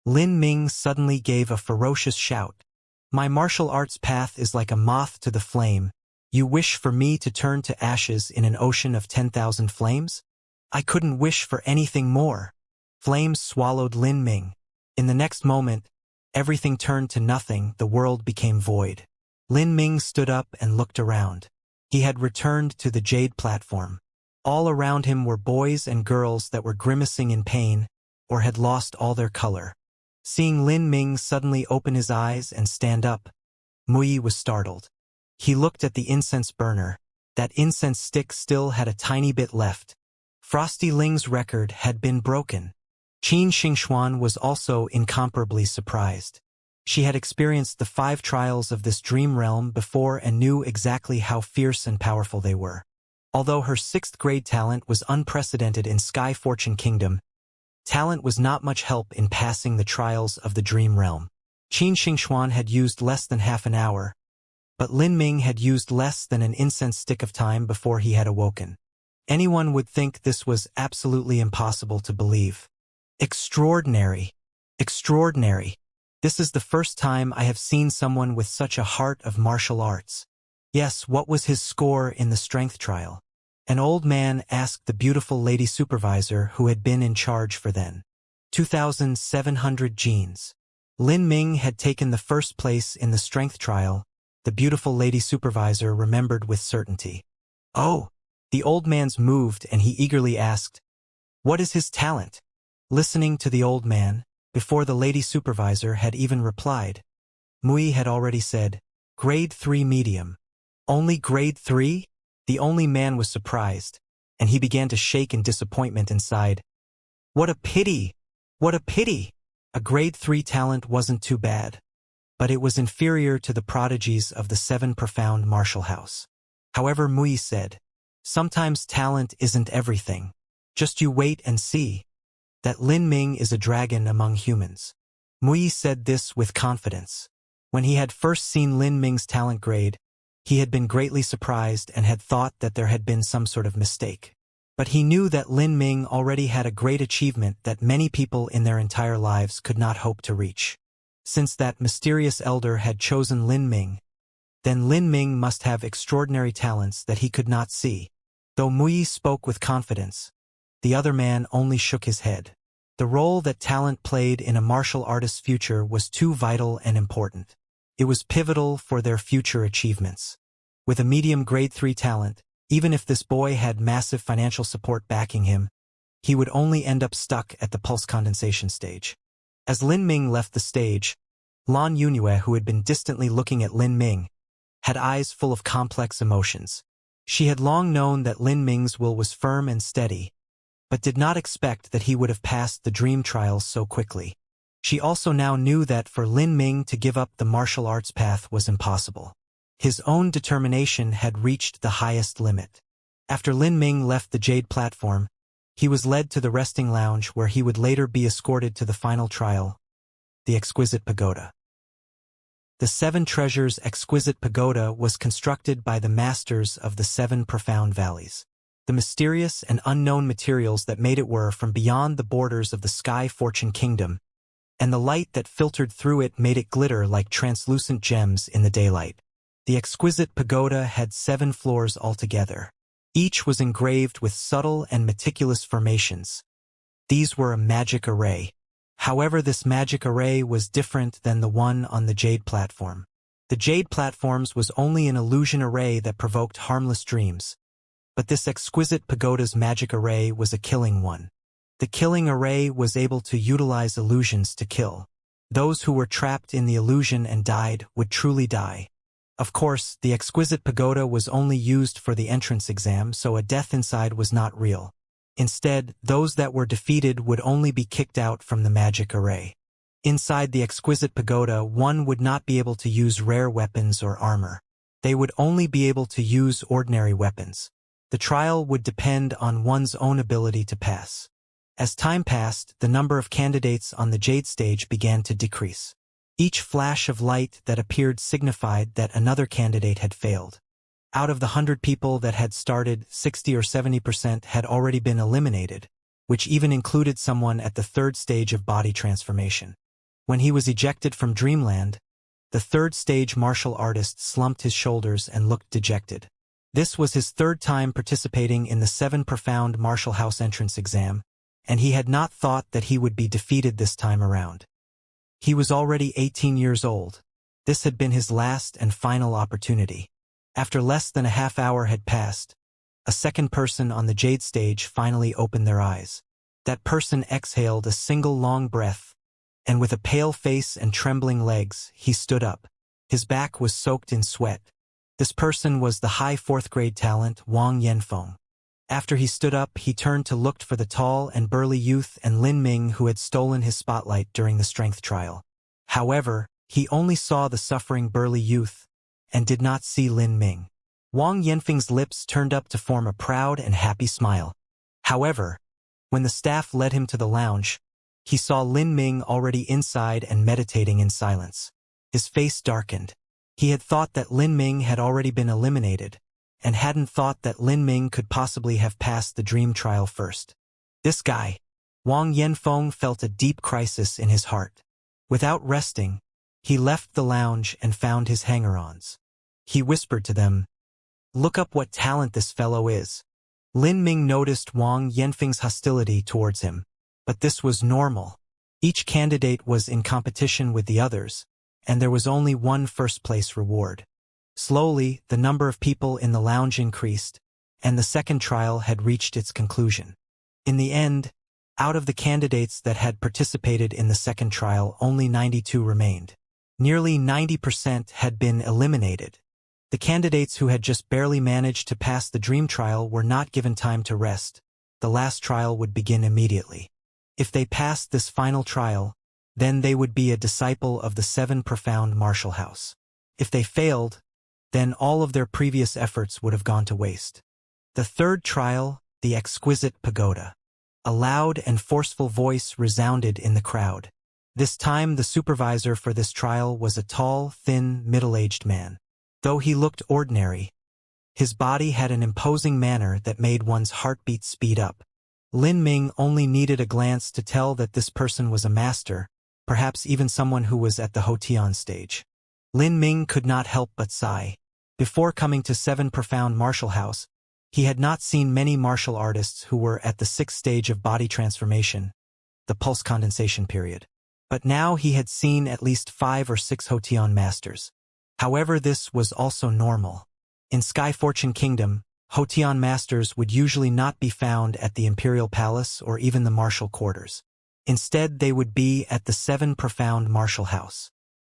Lin Ming suddenly gave a ferocious shout. My martial arts path is like a moth to the flame. You wish for me to turn to ashes in an ocean of 10,000 flames? I couldn't wish for anything more. Flames swallowed Lin Ming. In the next moment, everything turned to nothing, the world became void. Lin Ming stood up and looked around. He had returned to the jade platform. All around him were boys and girls that were grimacing in pain, or had lost all their color. Seeing Lin Ming suddenly open his eyes and stand up, Mui was startled. He looked at the incense burner. That incense stick still had a tiny bit left. Frosty Ling's record had been broken. Qin Xingxuan was also incomparably surprised. She had experienced the 5 trials of this dream realm before and knew exactly how fierce and powerful they were. Although her 6th grade talent was unprecedented in Sky Fortune Kingdom, talent was not much help in passing the trials of the dream realm. Qin Xingxuan had used less than half an hour, but Lin Ming had used less than an incense stick of time before he had awoken. Anyone would think this was absolutely impossible to believe. Extraordinary. Extraordinary. This is the first time I have seen someone with such a heart of martial arts. Yes, what was his score in the strength trial? An old man asked the beautiful lady supervisor who had been in charge for then. 2,700 genes. Lin Ming had taken the first place in the strength trial, the beautiful lady supervisor remembered with certainty. Oh! The old man's moved and he eagerly asked, what is his talent? Listening to the old man, before the lady supervisor had even replied, Mui had already said, grade 3 medium. Only grade 3? The only man was surprised. and he began to shake in disappointment inside. What a pity! What a pity! A grade 3 talent wasn't too bad, but it was inferior to the prodigies of the 7 profound martial house. However, Mui said, sometimes talent isn't everything. Just you wait and see. That Lin Ming is a dragon among humans. Mui said this with confidence. When he had first seen Lin Ming's talent grade, he had been greatly surprised and had thought that there had been some sort of mistake. But he knew that Lin Ming already had a great achievement that many people in their entire lives could not hope to reach. Since that mysterious elder had chosen Lin Ming, then Lin Ming must have extraordinary talents that he could not see. Though Mui spoke with confidence, the other man only shook his head. The role that talent played in a martial artist's future was too vital and important. It was pivotal for their future achievements. With a medium grade 3 talent, even if this boy had massive financial support backing him, he would only end up stuck at the pulse condensation stage. As Lin Ming left the stage, Lan Yunue, who had been distantly looking at Lin Ming, had eyes full of complex emotions. She had long known that Lin Ming's will was firm and steady, but did not expect that he would have passed the dream trials so quickly. She also now knew that for Lin Ming to give up the martial arts path was impossible. His own determination had reached the highest limit. After Lin Ming left the Jade platform, he was led to the resting lounge where he would later be escorted to the final trial, the Exquisite Pagoda. The 7 Treasures Exquisite Pagoda was constructed by the masters of the 7 profound valleys. The mysterious and unknown materials that made it were from beyond the borders of the Sky Fortune Kingdom, and the light that filtered through it made it glitter like translucent gems in the daylight. The Exquisite Pagoda had 7 floors altogether. Each was engraved with subtle and meticulous formations. These were a magic array. However, this magic array was different than the one on the Jade platform. The Jade platforms was only an illusion array that provoked harmless dreams. But this Exquisite Pagoda's magic array was a killing one. The killing array was able to utilize illusions to kill. Those who were trapped in the illusion and died would truly die. Of course, the Exquisite Pagoda was only used for the entrance exam, so a death inside was not real. Instead, those that were defeated would only be kicked out from the magic array. Inside the Exquisite Pagoda, one would not be able to use rare weapons or armor. They would only be able to use ordinary weapons. The trial would depend on one's own ability to pass. As time passed, the number of candidates on the Jade stage began to decrease. Each flash of light that appeared signified that another candidate had failed. Out of the 100 people that had started, 60 or 70% had already been eliminated, which even included someone at the 3rd stage of body transformation. When he was ejected from Dreamland, the 3rd stage martial artist slumped his shoulders and looked dejected. This was his 3rd time participating in the 7 profound martial house entrance exam, and he had not thought that he would be defeated this time around. He was already 18 years old. This had been his last and final opportunity. After less than a half hour had passed, a second person on the Jade stage finally opened their eyes. That person exhaled a single long breath, and with a pale face and trembling legs, he stood up. His back was soaked in sweat. This person was the high 4th grade talent Wang Yanfeng. After he stood up, he turned to look for the tall and burly youth and Lin Ming who had stolen his spotlight during the strength trial. However, he only saw the suffering burly youth and did not see Lin Ming. Wang Yanfeng's lips turned up to form a proud and happy smile. However, when the staff led him to the lounge, he saw Lin Ming already inside and meditating in silence. His face darkened. He had thought that Lin Ming had already been eliminated, and hadn't thought that Lin Ming could possibly have passed the dream trial first. This guy. Wang Yanfeng felt a deep crisis in his heart. Without resting, he left the lounge and found his hanger-ons. He whispered to them, "Look up what talent this fellow is." Lin Ming noticed Wang Yanfeng's hostility towards him, but this was normal. Each candidate was in competition with the others, and there was only one first-place reward. Slowly, the number of people in the lounge increased, and the second trial had reached its conclusion. In the end, out of the candidates that had participated in the second trial, only 92 remained. Nearly 90% had been eliminated. The candidates who had just barely managed to pass the dream trial were not given time to rest. The last trial would begin immediately. If they passed this final trial, then they would be a disciple of the 7 profound martial house. If they failed, then all of their previous efforts would have gone to waste. The third trial, the exquisite pagoda. A loud and forceful voice resounded in the crowd. This time the supervisor for this trial was a tall, thin, middle-aged man. Though he looked ordinary, his body had an imposing manner that made one's heartbeat speed up. Lin Ming only needed a glance to tell that this person was a master, perhaps even someone who was at the Hotian stage. Lin Ming could not help but sigh. Before coming to 7 profound martial house, he had not seen many martial artists who were at the 6th stage of body transformation, the pulse condensation period. But now he had seen at least 5 or 6 Hotian masters. However, this was also normal. In Sky Fortune Kingdom, Hotian masters would usually not be found at the Imperial Palace or even the martial quarters. Instead, they would be at the 7 profound martial house.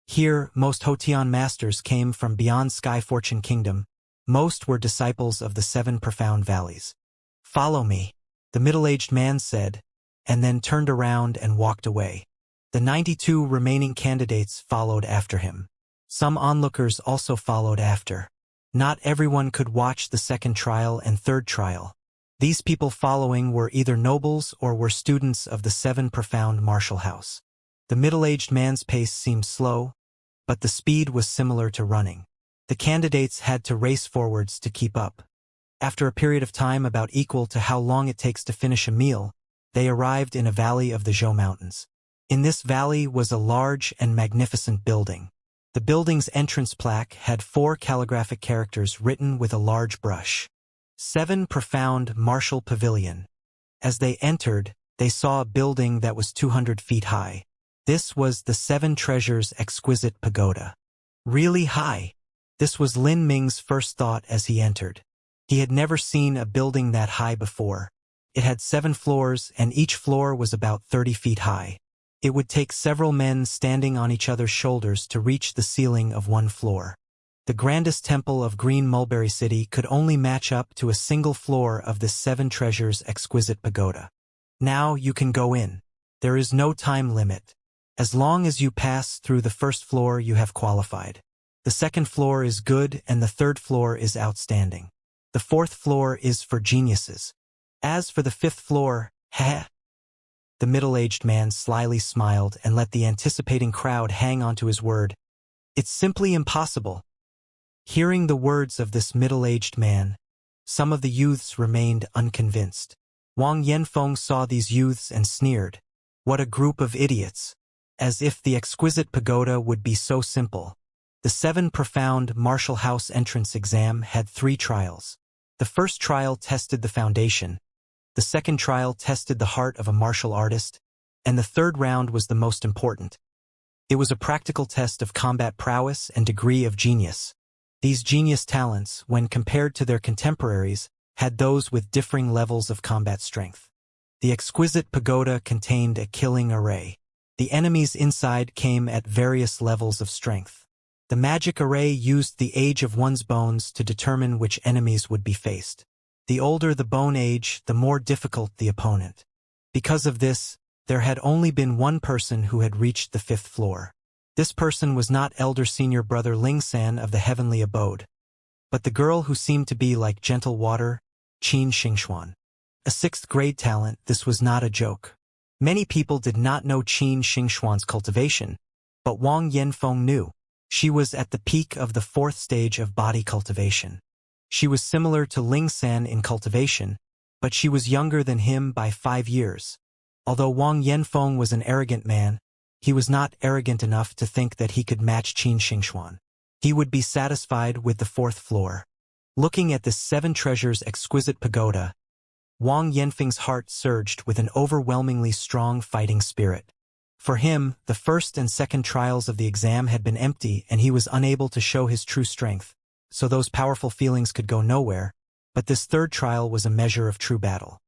Here, most Hotian masters came from beyond Sky Fortune Kingdom. Most were disciples of the 7 profound valleys. "Follow me," the middle-aged man said, and then turned around and walked away. The 92 remaining candidates followed after him. Some onlookers also followed after. Not everyone could watch the 2nd trial and 3rd trial. These people following were either nobles or were students of the 7 profound martial house. The middle-aged man's pace seemed slow, but the speed was similar to running. The candidates had to race forwards to keep up. After a period of time about equal to how long it takes to finish a meal, they arrived in a valley of the Zhou Mountains. In this valley was a large and magnificent building. The building's entrance plaque had 4 calligraphic characters written with a large brush. 7 profound martial pavilion. As they entered, they saw a building that was 200 feet high. This was the 7 treasures exquisite pagoda. Really high. This was Lin Ming's first thought as he entered. He had never seen a building that high before. It had 7 floors, and each floor was about 30 feet high. It would take several men standing on each other's shoulders to reach the ceiling of one floor. The grandest temple of Green Mulberry City could only match up to a single floor of this 7 treasures exquisite pagoda. Now you can go in. There is no time limit. As long as you pass through the 1st floor, you have qualified. The 2nd floor is good and the 3rd floor is outstanding. The 4th floor is for geniuses. As for the 5th floor, heh. The middle-aged man slyly smiled and let the anticipating crowd hang onto his word. It's simply impossible. Hearing the words of this middle-aged man, some of the youths remained unconvinced. Wang Yanfeng saw these youths and sneered. What a group of idiots! As if the exquisite pagoda would be so simple. The 7 profound martial house entrance exam had 3 trials. The first trial tested the foundation. The second trial tested the heart of a martial artist, and the third round was the most important. It was a practical test of combat prowess and degree of genius. These genius talents, when compared to their contemporaries, had those with differing levels of combat strength. The exquisite pagoda contained a killing array. The enemies inside came at various levels of strength. The magic array used the age of one's bones to determine which enemies would be faced. The older the bone age, the more difficult the opponent. Because of this, there had only been one person who had reached the 5th floor. This person was not elder senior brother Lingsan of the heavenly abode, but the girl who seemed to be like gentle water, Qin Xingxuan. A 6th grade talent, this was not a joke. Many people did not know Qin Xingxuan's cultivation, but Wang Yanfeng knew. She was at the peak of the 4th stage of body cultivation. She was similar to Lingsan in cultivation, but she was younger than him by 5 years. Although Wang Yanfeng was an arrogant man, he was not arrogant enough to think that he could match Qin Xingxuan. He would be satisfied with the 4th floor. Looking at this 7 treasures exquisite pagoda, Wang Yanfeng's heart surged with an overwhelmingly strong fighting spirit. For him, the 1st and 2nd trials of the exam had been empty and he was unable to show his true strength. So those powerful feelings could go nowhere, but this 3rd trial was a measure of true battle.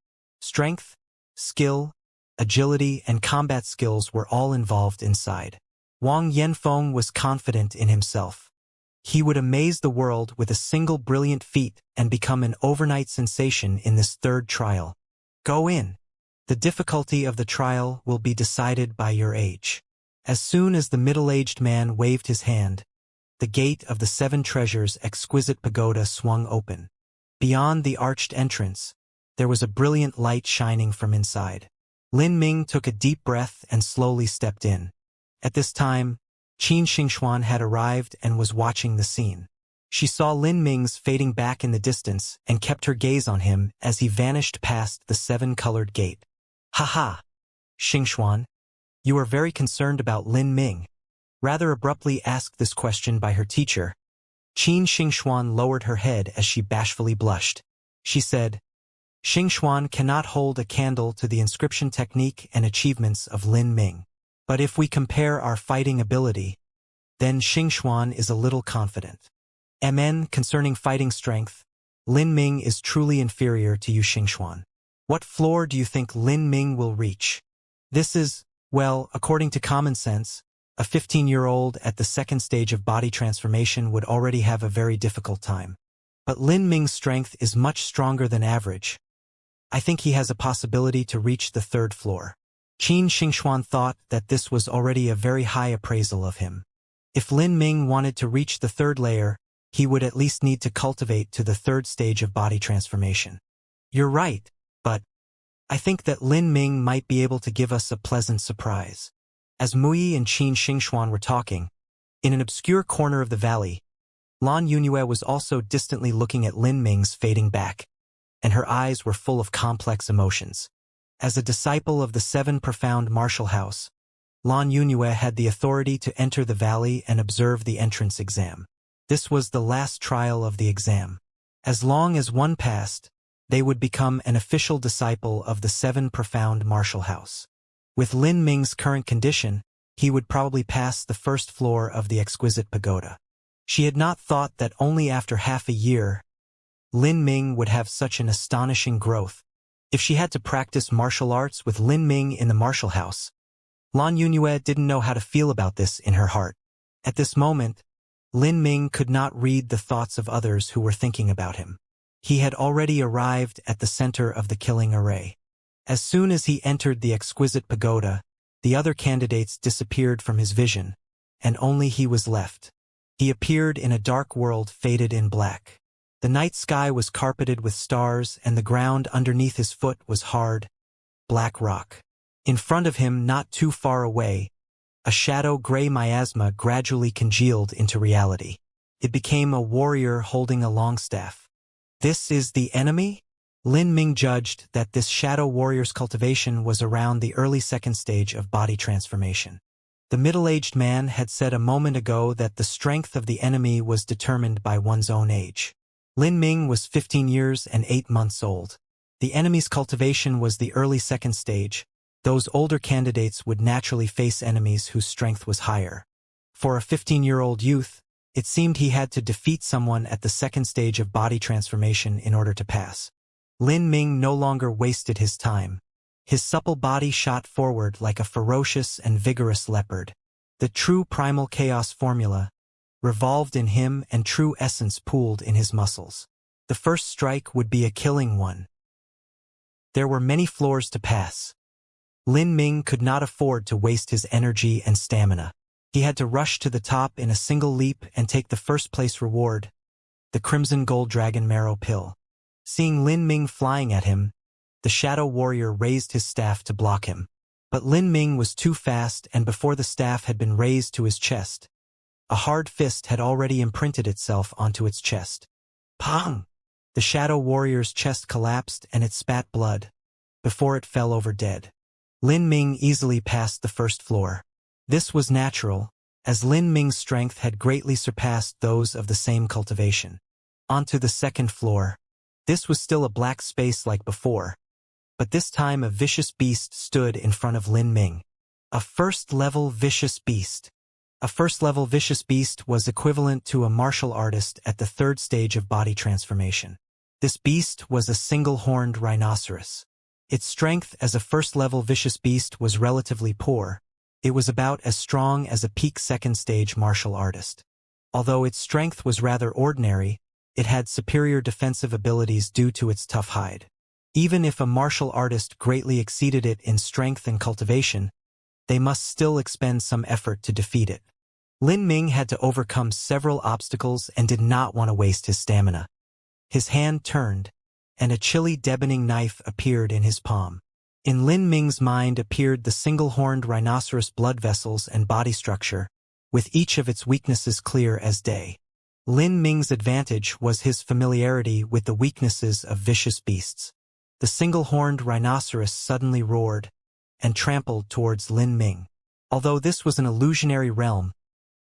Strength, skill, agility, and combat skills were all involved inside. Wang Yanfeng was confident in himself. He would amaze the world with a single brilliant feat and become an overnight sensation in this third trial. Go in. The difficulty of the trial will be decided by your age. As soon as the middle-aged man waved his hand, the gate of the 7 treasures exquisite pagoda swung open. Beyond the arched entrance, there was a brilliant light shining from inside. Lin Ming took a deep breath and slowly stepped in. At this time, Qin Xingxuan had arrived and was watching the scene. She saw Lin Ming's fading back in the distance and kept her gaze on him as he vanished past the 7-colored gate. "Ha ha! Xingxuan, you are very concerned about Lin Ming," rather abruptly asked this question by her teacher. Qin Xingxuan lowered her head as she bashfully blushed. She said, "Xingxuan cannot hold a candle to the inscription technique and achievements of Lin Ming. But if we compare our fighting ability, then Xingxuan is a little confident. Concerning fighting strength, Lin Ming is truly inferior to you Xingxuan. What floor do you think Lin Ming will reach? This is, well, according to common sense, a 15-year-old at the 2nd stage of body transformation would already have a very difficult time. But Lin Ming's strength is much stronger than average. I think he has a possibility to reach the 3rd floor." Qin Xingxuan thought that this was already a very high appraisal of him. If Lin Ming wanted to reach the 3rd layer, he would at least need to cultivate to the 3rd stage of body transformation. "You're right, but I think that Lin Ming might be able to give us a pleasant surprise." As Muyi and Qin Xingxuan were talking, in an obscure corner of the valley, Lan Yunue was also distantly looking at Lin Ming's fading back, and her eyes were full of complex emotions. As a disciple of the 7 profound martial house, Lan Yunue had the authority to enter the valley and observe the entrance exam. This was the last trial of the exam. As long as one passed, they would become an official disciple of the 7 profound martial house. With Lin Ming's current condition, he would probably pass the 1st floor of the exquisite pagoda. She had not thought that only after half a year, Lin Ming would have such an astonishing growth. If she had to practice martial arts with Lin Ming in the martial house, Lan Yunue didn't know how to feel about this in her heart. At this moment, Lin Ming could not read the thoughts of others who were thinking about him. He had already arrived at the center of the killing array. As soon as he entered the exquisite pagoda, the other candidates disappeared from his vision, and only he was left. He appeared in a dark world faded in black. The night sky was carpeted with stars and the ground underneath his foot was hard, black rock. In front of him, not too far away, a shadow-gray miasma gradually congealed into reality. It became a warrior holding a long staff. "This is the enemy?" Lin Ming judged that this shadow warrior's cultivation was around the early 2nd stage of body transformation. The middle-aged man had said a moment ago that the strength of the enemy was determined by one's own age. Lin Ming was 15 years and 8 months old. The enemy's cultivation was the early 2nd stage. Those older candidates would naturally face enemies whose strength was higher. For a 15-year-old youth, it seemed he had to defeat someone at the 2nd stage of body transformation in order to pass. Lin Ming no longer wasted his time. His supple body shot forward like a ferocious and vigorous leopard. The true primal chaos formula revolved in him and true essence pooled in his muscles. The first strike would be a killing one. There were many floors to pass. Lin Ming could not afford to waste his energy and stamina. He had to rush to the top in a single leap and take the 1st place reward, the Crimson Gold Dragon Marrow Pill. Seeing Lin Ming flying at him, the shadow warrior raised his staff to block him. But Lin Ming was too fast, and before the staff had been raised to his chest, a hard fist had already imprinted itself onto its chest. Pong! The shadow warrior's chest collapsed and it spat blood, before it fell over dead. Lin Ming easily passed the 1st floor. This was natural, as Lin Ming's strength had greatly surpassed those of the same cultivation. Onto the 2nd floor. This was still a black space like before, but this time a vicious beast stood in front of Lin Ming. A 1st-level vicious beast. A 1st-level vicious beast was equivalent to a martial artist at the 3rd stage of body transformation. This beast was a single-horned rhinoceros. Its strength as a 1st-level vicious beast was relatively poor. It was about as strong as a peak 2nd stage martial artist. Although its strength was rather ordinary, it had superior defensive abilities due to its tough hide. Even if a martial artist greatly exceeded it in strength and cultivation, they must still expend some effort to defeat it. Lin Ming had to overcome several obstacles and did not want to waste his stamina. His hand turned, and a chilly, deadening knife appeared in his palm. In Lin Ming's mind appeared the single-horned rhinoceros blood vessels and body structure, with each of its weaknesses clear as day. Lin Ming's advantage was his familiarity with the weaknesses of vicious beasts. The single-horned rhinoceros suddenly roared and trampled towards Lin Ming. Although this was an illusionary realm,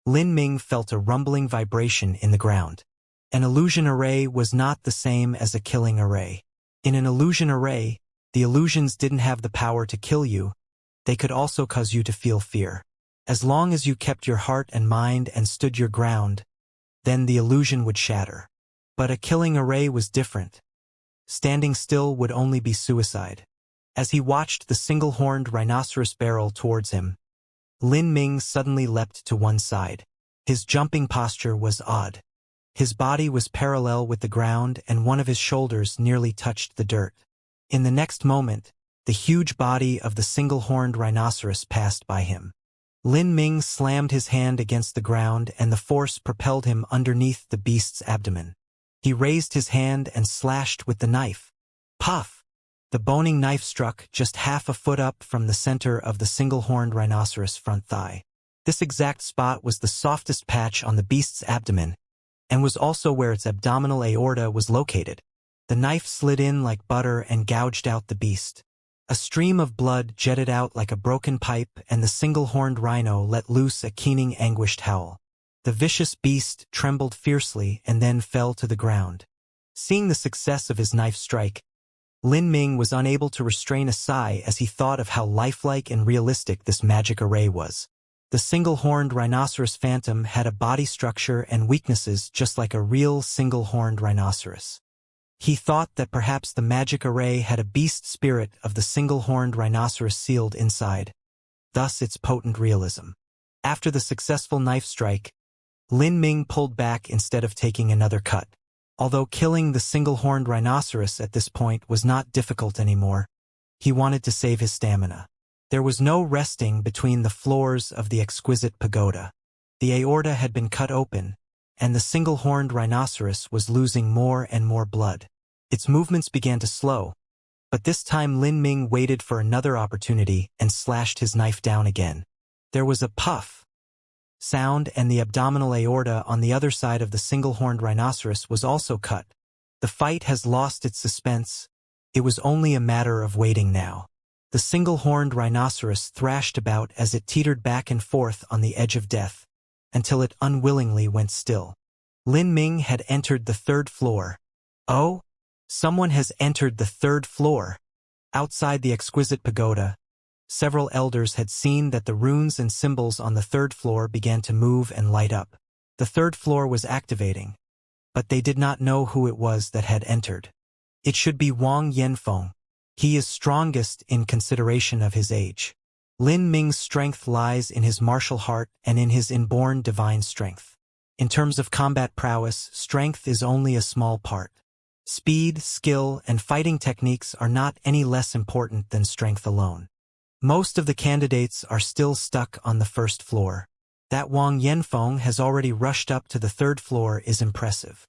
Lin Ming felt a rumbling vibration in the ground. An illusion array was not the same as a killing array. In an illusion array, the illusions didn't have the power to kill you, they could also cause you to feel fear. As long as you kept your heart and mind and stood your ground, then the illusion would shatter. But a killing array was different. Standing still would only be suicide. As he watched the single-horned rhinoceros barrel towards him, Lin Ming suddenly leapt to one side. His jumping posture was odd. His body was parallel with the ground and one of his shoulders nearly touched the dirt. In the next moment, the huge body of the single-horned rhinoceros passed by him. Lin Ming slammed his hand against the ground and the force propelled him underneath the beast's abdomen. He raised his hand and slashed with the knife. Puff! The boning knife struck just half a foot up from the center of the single-horned rhinoceros' front thigh. This exact spot was the softest patch on the beast's abdomen, and was also where its abdominal aorta was located. The knife slid in like butter and gouged out the beast. A stream of blood jetted out like a broken pipe and the single-horned rhino let loose a keening, anguished howl. The vicious beast trembled fiercely and then fell to the ground. Seeing the success of his knife strike, Lin Ming was unable to restrain a sigh as he thought of how lifelike and realistic this magic array was. The single-horned rhinoceros phantom had a body structure and weaknesses just like a real single-horned rhinoceros. He thought that perhaps the magic array had a beast spirit of the single-horned rhinoceros sealed inside, thus its potent realism. After the successful knife strike, Lin Ming pulled back instead of taking another cut. Although killing the single-horned rhinoceros at this point was not difficult anymore, he wanted to save his stamina. There was no resting between the floors of the exquisite pagoda. The aorta had been cut open, and the single-horned rhinoceros was losing more and more blood. Its movements began to slow, but this time Lin Ming waited for another opportunity and slashed his knife down again. There was a puff sound and the abdominal aorta on the other side of the single-horned rhinoceros was also cut. The fight has lost its suspense. It was only a matter of waiting now. The single-horned rhinoceros thrashed about as it teetered back and forth on the edge of death, until it unwillingly went still. Lin Ming had entered the third floor. Oh? Someone has entered the third floor. Outside the exquisite pagoda, several elders had seen that the runes and symbols on the third floor began to move and light up. The third floor was activating, but they did not know who it was that had entered. It should be Wang Yanfeng. He is strongest in consideration of his age. Lin Ming's strength lies in his martial heart and in his inborn divine strength. In terms of combat prowess, strength is only a small part. Speed, skill, and fighting techniques are not any less important than strength alone. Most of the candidates are still stuck on the first floor. That Wang Yanfeng has already rushed up to the third floor is impressive.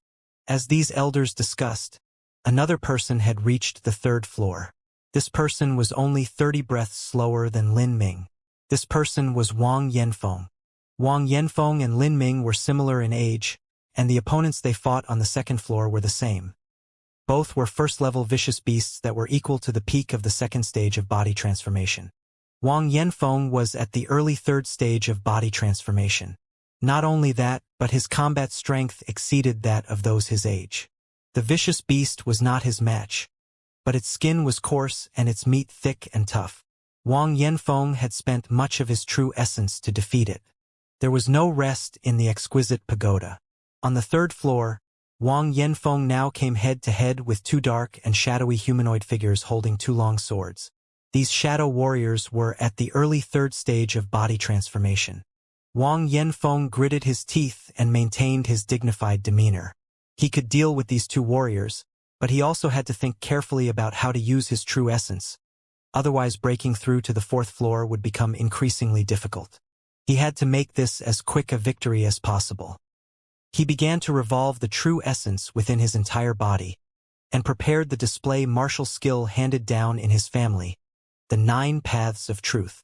As these elders discussed, another person had reached the third floor. This person was only 30 breaths slower than Lin Ming. This person was Wang Yanfeng. Wang Yanfeng and Lin Ming were similar in age, and the opponents they fought on the second floor were the same. Both were first-level vicious beasts that were equal to the peak of the second stage of body transformation. Wang Yanfeng was at the early third stage of body transformation. Not only that, but his combat strength exceeded that of those his age. The vicious beast was not his match, but its skin was coarse and its meat thick and tough. Wang Yanfeng had spent much of his true essence to defeat it. There was no rest in the exquisite pagoda. On the third floor, Wang Yanfeng now came head-to-head with two dark and shadowy humanoid figures holding two long swords. These shadow warriors were at the early third stage of body transformation. Wang Yanfeng gritted his teeth and maintained his dignified demeanor. He could deal with these two warriors, but he also had to think carefully about how to use his true essence. Otherwise, breaking through to the fourth floor would become increasingly difficult. He had to make this as quick a victory as possible. He began to revolve the true essence within his entire body, and prepared the display martial skill handed down in his family, the 9 Paths of Truth.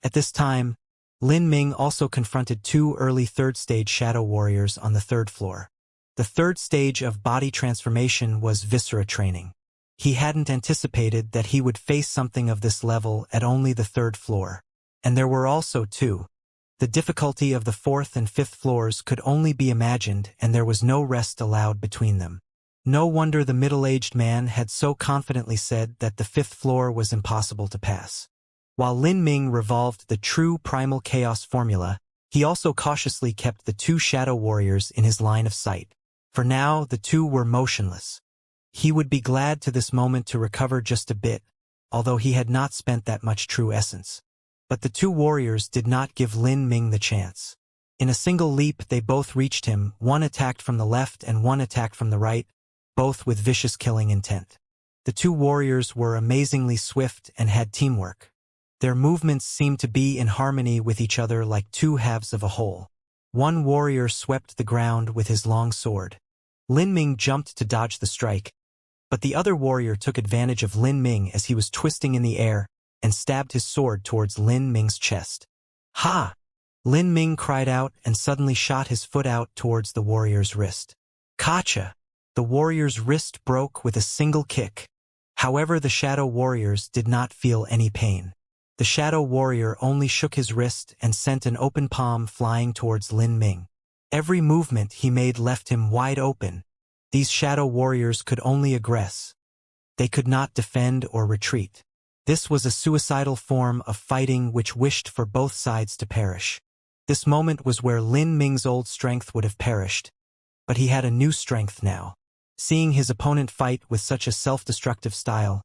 At this time, Lin Ming also confronted 2 early third-stage shadow warriors on the 3rd floor. The 3rd stage of body transformation was viscera training. He hadn't anticipated that he would face something of this level at only the 3rd floor. And there were also 2. The difficulty of the 4th and 5th floors could only be imagined, and there was no rest allowed between them. No wonder the middle-aged man had so confidently said that the 5th floor was impossible to pass. While Lin Ming revolved the true primal chaos formula, he also cautiously kept the 2 shadow warriors in his line of sight. For now, the 2 were motionless. He would be glad to this moment to recover just a bit, although he had not spent that much true essence. But the 2 warriors did not give Lin Ming the chance. In a single leap they both reached him, one attacked from the left and one attacked from the right, both with vicious killing intent. The 2 warriors were amazingly swift and had teamwork. Their movements seemed to be in harmony with each other like 2 halves of a whole. One warrior swept the ground with his long sword. Lin Ming jumped to dodge the strike, but the other warrior took advantage of Lin Ming as he was twisting in the air and stabbed his sword towards Lin Ming's chest. Ha! Lin Ming cried out and suddenly shot his foot out towards the warrior's wrist. Gotcha! The warrior's wrist broke with a single kick. However, the shadow warriors did not feel any pain. The shadow warrior only shook his wrist and sent an open palm flying towards Lin Ming. Every movement he made left him wide open. These shadow warriors could only aggress. They could not defend or retreat. This was a suicidal form of fighting which wished for both sides to perish. This moment was where Lin Ming's old strength would have perished, but he had a new strength now. Seeing his opponent fight with such a self-destructive style,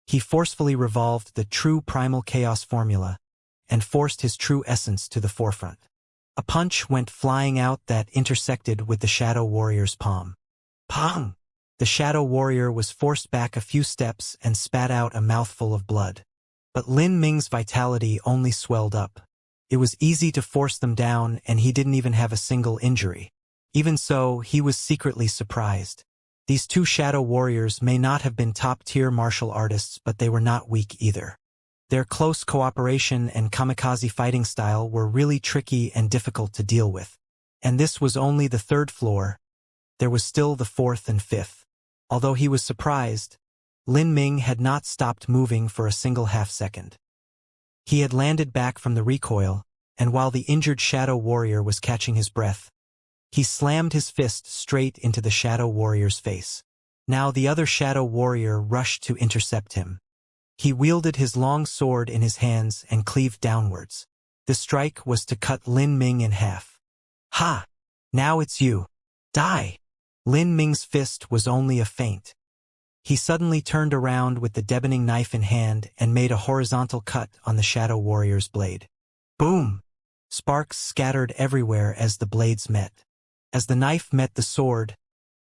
he forcefully revolved the true primal chaos formula and forced his true essence to the forefront. A punch went flying out that intersected with the shadow warrior's palm. Pong! The shadow warrior was forced back a few steps and spat out a mouthful of blood. But Lin Ming's vitality only swelled up. It was easy to force them down, and he didn't even have a single injury. Even so, he was secretly surprised. These 2 shadow warriors may not have been top-tier martial artists, but they were not weak either. Their close cooperation and kamikaze fighting style were really tricky and difficult to deal with. And this was only the 3rd floor. There was still the 4th and 5th. Although he was surprised, Lin Ming had not stopped moving for a single half-second. He had landed back from the recoil, and while the injured shadow warrior was catching his breath, he slammed his fist straight into the shadow warrior's face. Now the other shadow warrior rushed to intercept him. He wielded his long sword in his hands and cleaved downwards. The strike was to cut Lin Ming in half. Ha! Now it's you. Die! Lin Ming's fist was only a feint. He suddenly turned around with the deboning knife in hand and made a horizontal cut on the shadow warrior's blade. Boom! Sparks scattered everywhere as the blades met. As the knife met the sword,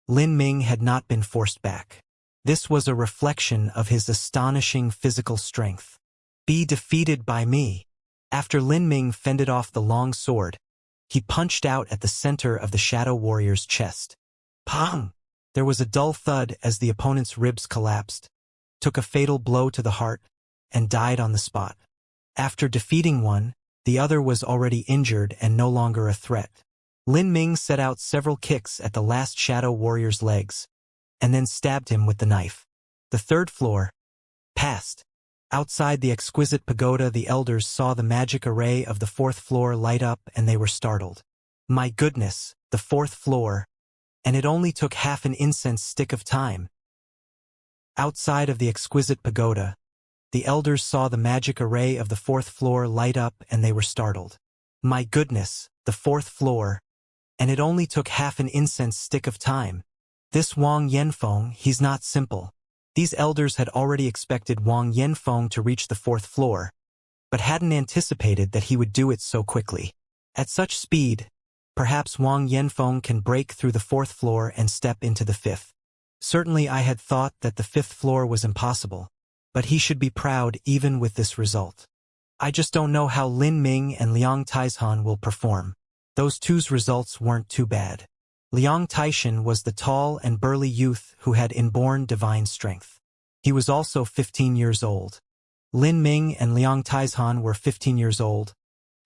Lin Ming had not been forced back. This was a reflection of his astonishing physical strength. Be defeated by me. After Lin Ming fended off the long sword, he punched out at the center of the shadow warrior's chest. Pong! There was a dull thud as the opponent's ribs collapsed, took a fatal blow to the heart, and died on the spot. After defeating one, the other was already injured and no longer a threat. Lin Ming set out several kicks at the last shadow warrior's legs, and then stabbed him with the knife. The 3rd floor passed. Outside the exquisite pagoda, the elders saw the magic array of the 4th floor light up, and they were startled. My goodness, the 4th floor! And it only took half an incense stick of time. Outside of the exquisite pagoda, the elders saw the magic array of the 4th floor light up, and they were startled. My goodness, the 4th floor! And it only took half an incense stick of time. This Wang Yanfeng, he's not simple. These elders had already expected Wang Yanfeng to reach the 4th floor, but hadn't anticipated that he would do it so quickly. At such speed, perhaps Wang Yanfeng can break through the 4th floor and step into the 5th. Certainly I had thought that the 5th floor was impossible, but he should be proud even with this result. I just don't know how Lin Ming and Liang Taishan will perform. Those two's results weren't too bad. Liang Taishan was the tall and burly youth who had inborn divine strength. He was also 15 years old. Lin Ming and Liang Taishan were 15 years old,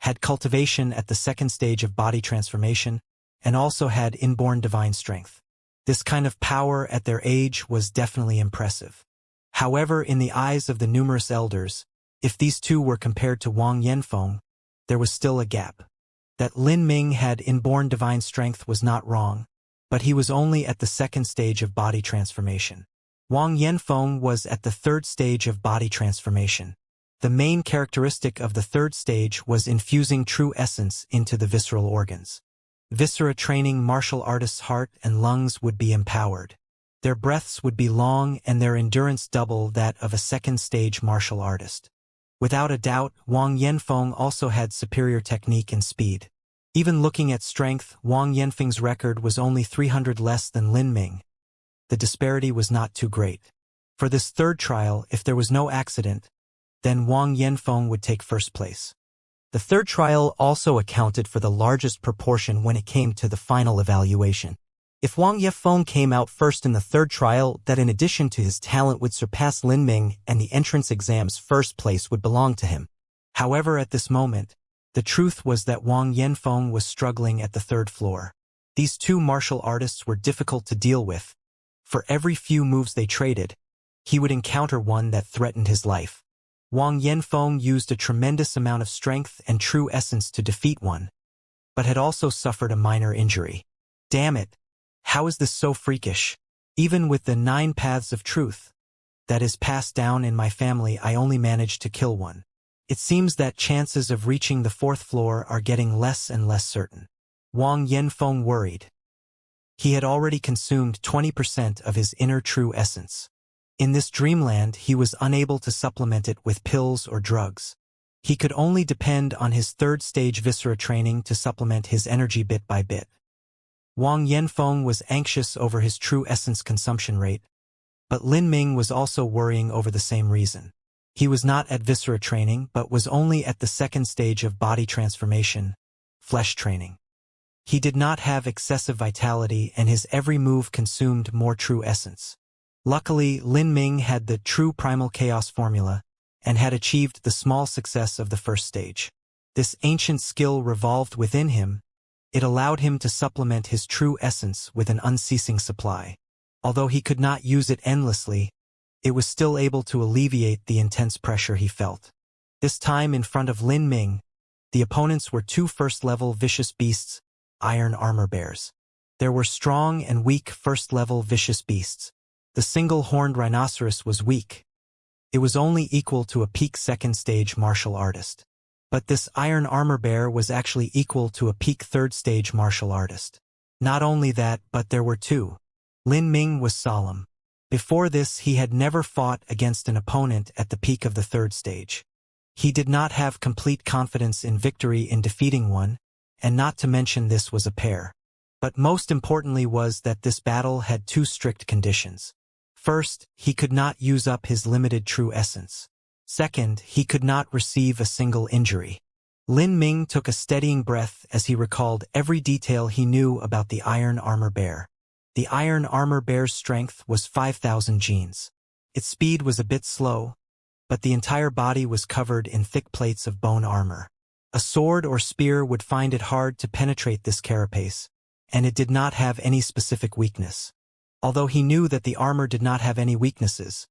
had cultivation at the 2nd stage of body transformation, and also had inborn divine strength. This kind of power at their age was definitely impressive. However, in the eyes of the numerous elders, if these two were compared to Wang Yanfeng, there was still a gap. That Lin Ming had inborn divine strength was not wrong, but he was only at the 2nd stage of body transformation. Wang Yanfeng was at the 3rd stage of body transformation. The main characteristic of the 3rd stage was infusing true essence into the visceral organs. Viscera training martial artists' heart and lungs would be empowered. Their breaths would be long and their endurance double that of a 2nd stage martial artist. Without a doubt, Wang Yanfeng also had superior technique and speed. Even looking at strength, Wang Yanfeng's record was only 300 less than Lin Ming. The disparity was not too great. For this 3rd trial, if there was no accident, then Wang Yanfeng would take 1st place. The 3rd trial also accounted for the largest proportion when it came to the final evaluation. If Wang Yanfeng came out 1st in the 3rd trial, that in addition to his talent would surpass Lin Ming and the entrance exam's 1st place would belong to him. However, at this moment, the truth was that Wang Yanfeng was struggling at the 3rd floor. These two martial artists were difficult to deal with. For every few moves they traded, he would encounter one that threatened his life. Wang Yanfeng used a tremendous amount of strength and true essence to defeat one, but had also suffered a minor injury. Damn it! How is this so freakish? Even with the 9 paths of truth that is passed down in my family, I only managed to kill one. It seems that chances of reaching the 4th floor are getting less and less certain. Wang Yanfeng worried. He had already consumed 20% of his inner true essence. In this dreamland, he was unable to supplement it with pills or drugs. He could only depend on his 3rd stage viscera training to supplement his energy bit by bit. Wang Yanfeng was anxious over his true essence consumption rate, but Lin Ming was also worrying over the same reason. He was not at viscera training but was only at the 2nd stage of body transformation, flesh training. He did not have excessive vitality and his every move consumed more true essence. Luckily, Lin Ming had the true primal chaos formula and had achieved the small success of the 1st stage. This ancient skill revolved within him. It allowed him to supplement his true essence with an unceasing supply. Although he could not use it endlessly, it was still able to alleviate the intense pressure he felt. This time in front of Lin Ming, the opponents were 2 1st-level vicious beasts, iron armor bears. There were strong and weak 1st-level vicious beasts. The single-horned rhinoceros was weak. It was only equal to a peak 2nd stage martial artist. But this iron armor bear was actually equal to a peak 3rd stage martial artist. Not only that, but there were 2. Lin Ming was solemn. Before this, he had never fought against an opponent at the peak of the 3rd stage. He did not have complete confidence in victory in defeating one, and not to mention this was a pair. But most importantly was that this battle had 2 strict conditions. First, he could not use up his limited true essence. Second, he could not receive a single injury. Lin Ming took a steadying breath as he recalled every detail he knew about the iron armor bear. The iron armor bear's strength was 5,000 genes. Its speed was a bit slow, but the entire body was covered in thick plates of bone armor. A sword or spear would find it hard to penetrate this carapace, and it did not have any specific weakness. Although he knew that the armor did not have any weaknesses,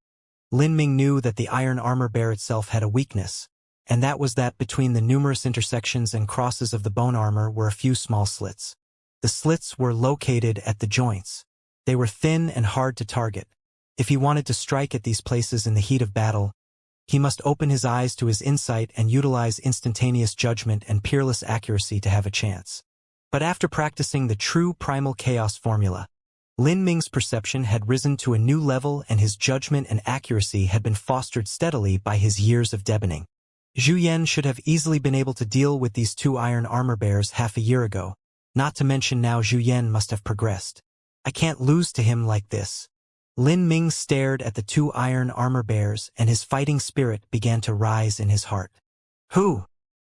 Lin Ming knew that the iron armor bear itself had a weakness, and that was that between the numerous intersections and crosses of the bone armor were a few small slits. The slits were located at the joints. They were thin and hard to target. If he wanted to strike at these places in the heat of battle, he must open his eyes to his insight and utilize instantaneous judgment and peerless accuracy to have a chance. But after practicing the true primal chaos formula, Lin Ming's perception had risen to a new level and his judgment and accuracy had been fostered steadily by his years of debating. Zhu Yan should have easily been able to deal with these two iron armor bears half a year ago, not to mention now Zhu Yan must have progressed. I can't lose to him like this. Lin Ming stared at the two iron armor bears and his fighting spirit began to rise in his heart. Who?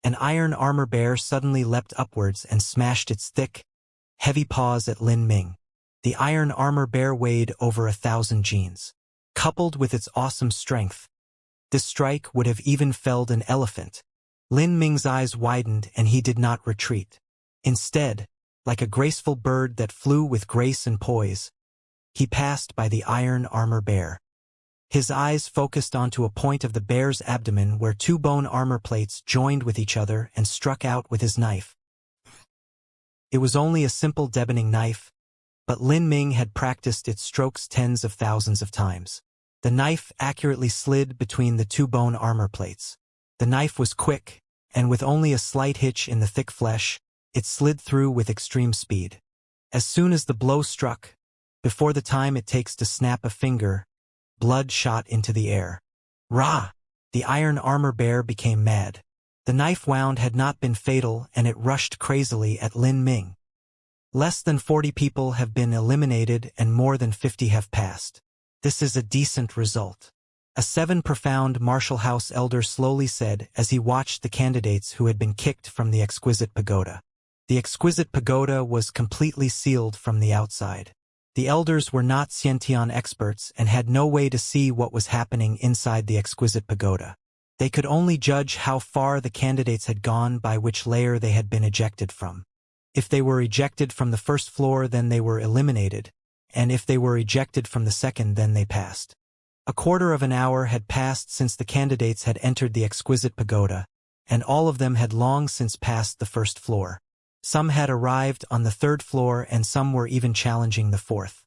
An iron armor bear suddenly leapt upwards and smashed its thick, heavy paws at Lin Ming. The iron armor bear weighed over 1,000 genes. Coupled with its awesome strength, this strike would have even felled an elephant. Lin Ming's eyes widened and he did not retreat. Instead, like a graceful bird that flew with grace and poise, he passed by the iron armor bear. His eyes focused onto a point of the bear's abdomen where two bone armor plates joined with each other and struck out with his knife. It was only a simple deboning knife, but Lin Ming had practiced its strokes tens of thousands of times. The knife accurately slid between the two bone armor plates. The knife was quick, and with only a slight hitch in the thick flesh, it slid through with extreme speed. As soon as the blow struck, before the time it takes to snap a finger, blood shot into the air. Rah! The iron armor bear became mad. The knife wound had not been fatal and it rushed crazily at Lin Ming. Less than 40 people have been eliminated and more than 50 have passed. This is a decent result. A 7 profound Martial House elder slowly said as he watched the candidates who had been kicked from the exquisite pagoda. The exquisite pagoda was completely sealed from the outside. The elders were not Xiantian experts and had no way to see what was happening inside the exquisite pagoda. They could only judge how far the candidates had gone by which layer they had been ejected from. If they were ejected from the first floor, then they were eliminated, and if they were ejected from the second, then they passed. A quarter of an hour had passed since the candidates had entered the exquisite pagoda, and all of them had long since passed the first floor. Some had arrived on the third floor and some were even challenging the fourth.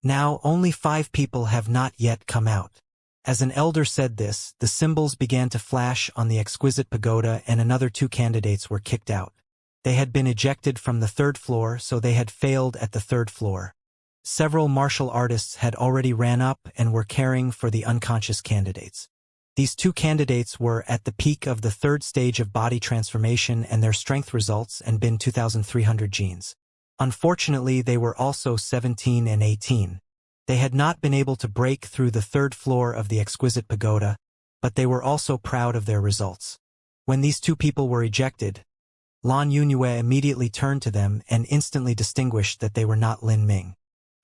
Now only 5 people have not yet come out. As an elder said this, the symbols began to flash on the exquisite pagoda and another 2 candidates were kicked out. They had been ejected from the third floor, so they had failed at the third floor. Several martial artists had already ran up and were caring for the unconscious candidates. These 2 candidates were at the peak of the third stage of body transformation and their strength results had been 2,300 genes. Unfortunately, they were also 17 and 18. They had not been able to break through the third floor of the exquisite pagoda, but they were also proud of their results. When these 2 people were ejected, Lan Yunue immediately turned to them and instantly distinguished that they were not Lin Ming.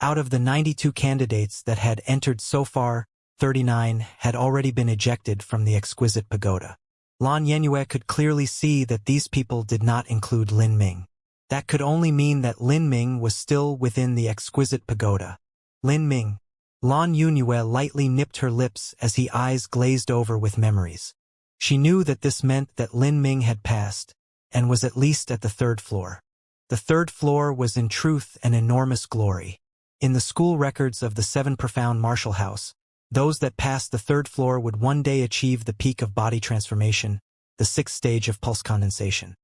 Out of the 92 candidates that had entered so far, 39 had already been ejected from the exquisite pagoda. Lan Yunue could clearly see that these people did not include Lin Ming. That could only mean that Lin Ming was still within the exquisite pagoda. Lin Ming. Lan Yunue lightly nipped her lips as her eyes glazed over with memories. She knew that this meant that Lin Ming had passed, and was at least at the third floor. The third floor was in truth an enormous glory. In the school records of the 7 profound Martial House, those that passed the third floor would one day achieve the peak of body transformation, the 6th stage of pulse condensation.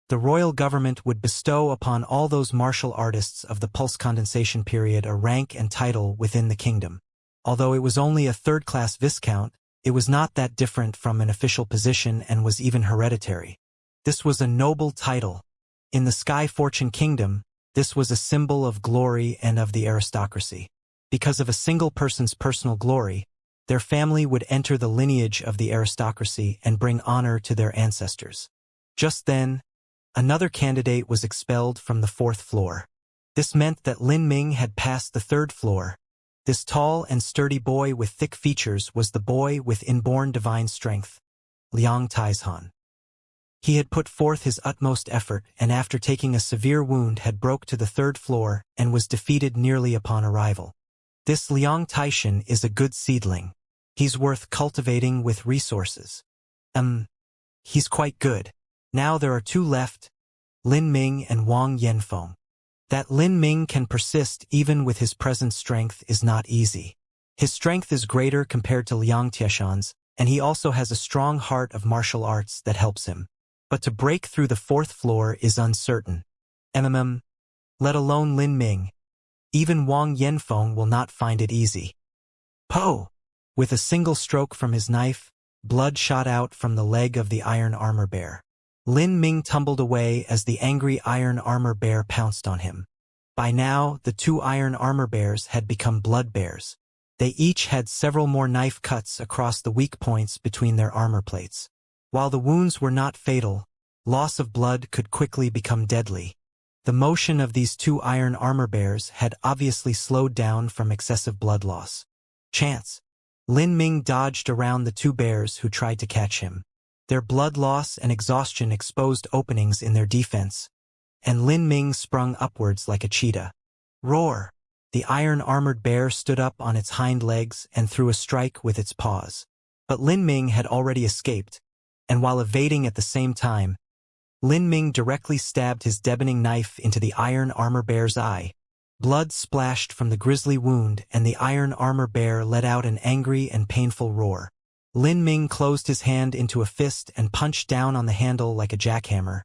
The royal government would bestow upon all those martial artists of the pulse condensation period a rank and title within the kingdom. Although it was only a third-class viscount, it was not that different from an official position and was even hereditary. This was a noble title. In the Sky Fortune Kingdom, this was a symbol of glory and of the aristocracy. Because of a single person's personal glory, their family would enter the lineage of the aristocracy and bring honor to their ancestors. Just then, another candidate was expelled from the 4th floor. This meant that Lin Ming had passed the 3rd floor. This tall and sturdy boy with thick features was the boy with inborn divine strength, Liang Taizhan. He had put forth his utmost effort and after taking a severe wound had broke to the 3rd floor and was defeated nearly upon arrival. This Liang Taishan is a good seedling. He's worth cultivating with resources. He's quite good. Now there are 2 left, Lin Ming and Wang Yanfeng. That Lin Ming can persist even with his present strength is not easy. His strength is greater compared to Liang Taishan's, and he also has a strong heart of martial arts that helps him. But to break through the 4th floor is uncertain. Let alone Lin Ming. Even Wang Yanfeng will not find it easy. Po! With a single stroke from his knife, Blood shot out from the leg of the iron armor bear. Lin Ming tumbled away as the angry iron armor bear pounced on him. By now, the two iron armor bears had become blood bears. They each had several more knife cuts across the weak points between their armor plates. While the wounds were not fatal, loss of blood could quickly become deadly. The motion of these two iron armor bears had obviously slowed down from excessive blood loss. Chance. Lin Ming dodged around the two bears who tried to catch him. Their blood loss and exhaustion exposed openings in their defense, and Lin Ming sprung upwards like a cheetah. Roar! The iron-armored bear stood up on its hind legs and threw a strike with its paws. But Lin Ming had already escaped, and while evading at the same time, Lin Ming directly stabbed his deboning knife into the iron armor bear's eye. Blood splashed from the grisly wound, and the iron armor bear let out an angry and painful roar. Lin Ming closed his hand into a fist and punched down on the handle like a jackhammer,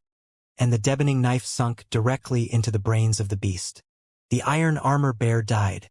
and the deboning knife sunk directly into the brains of the beast. The iron armor bear died.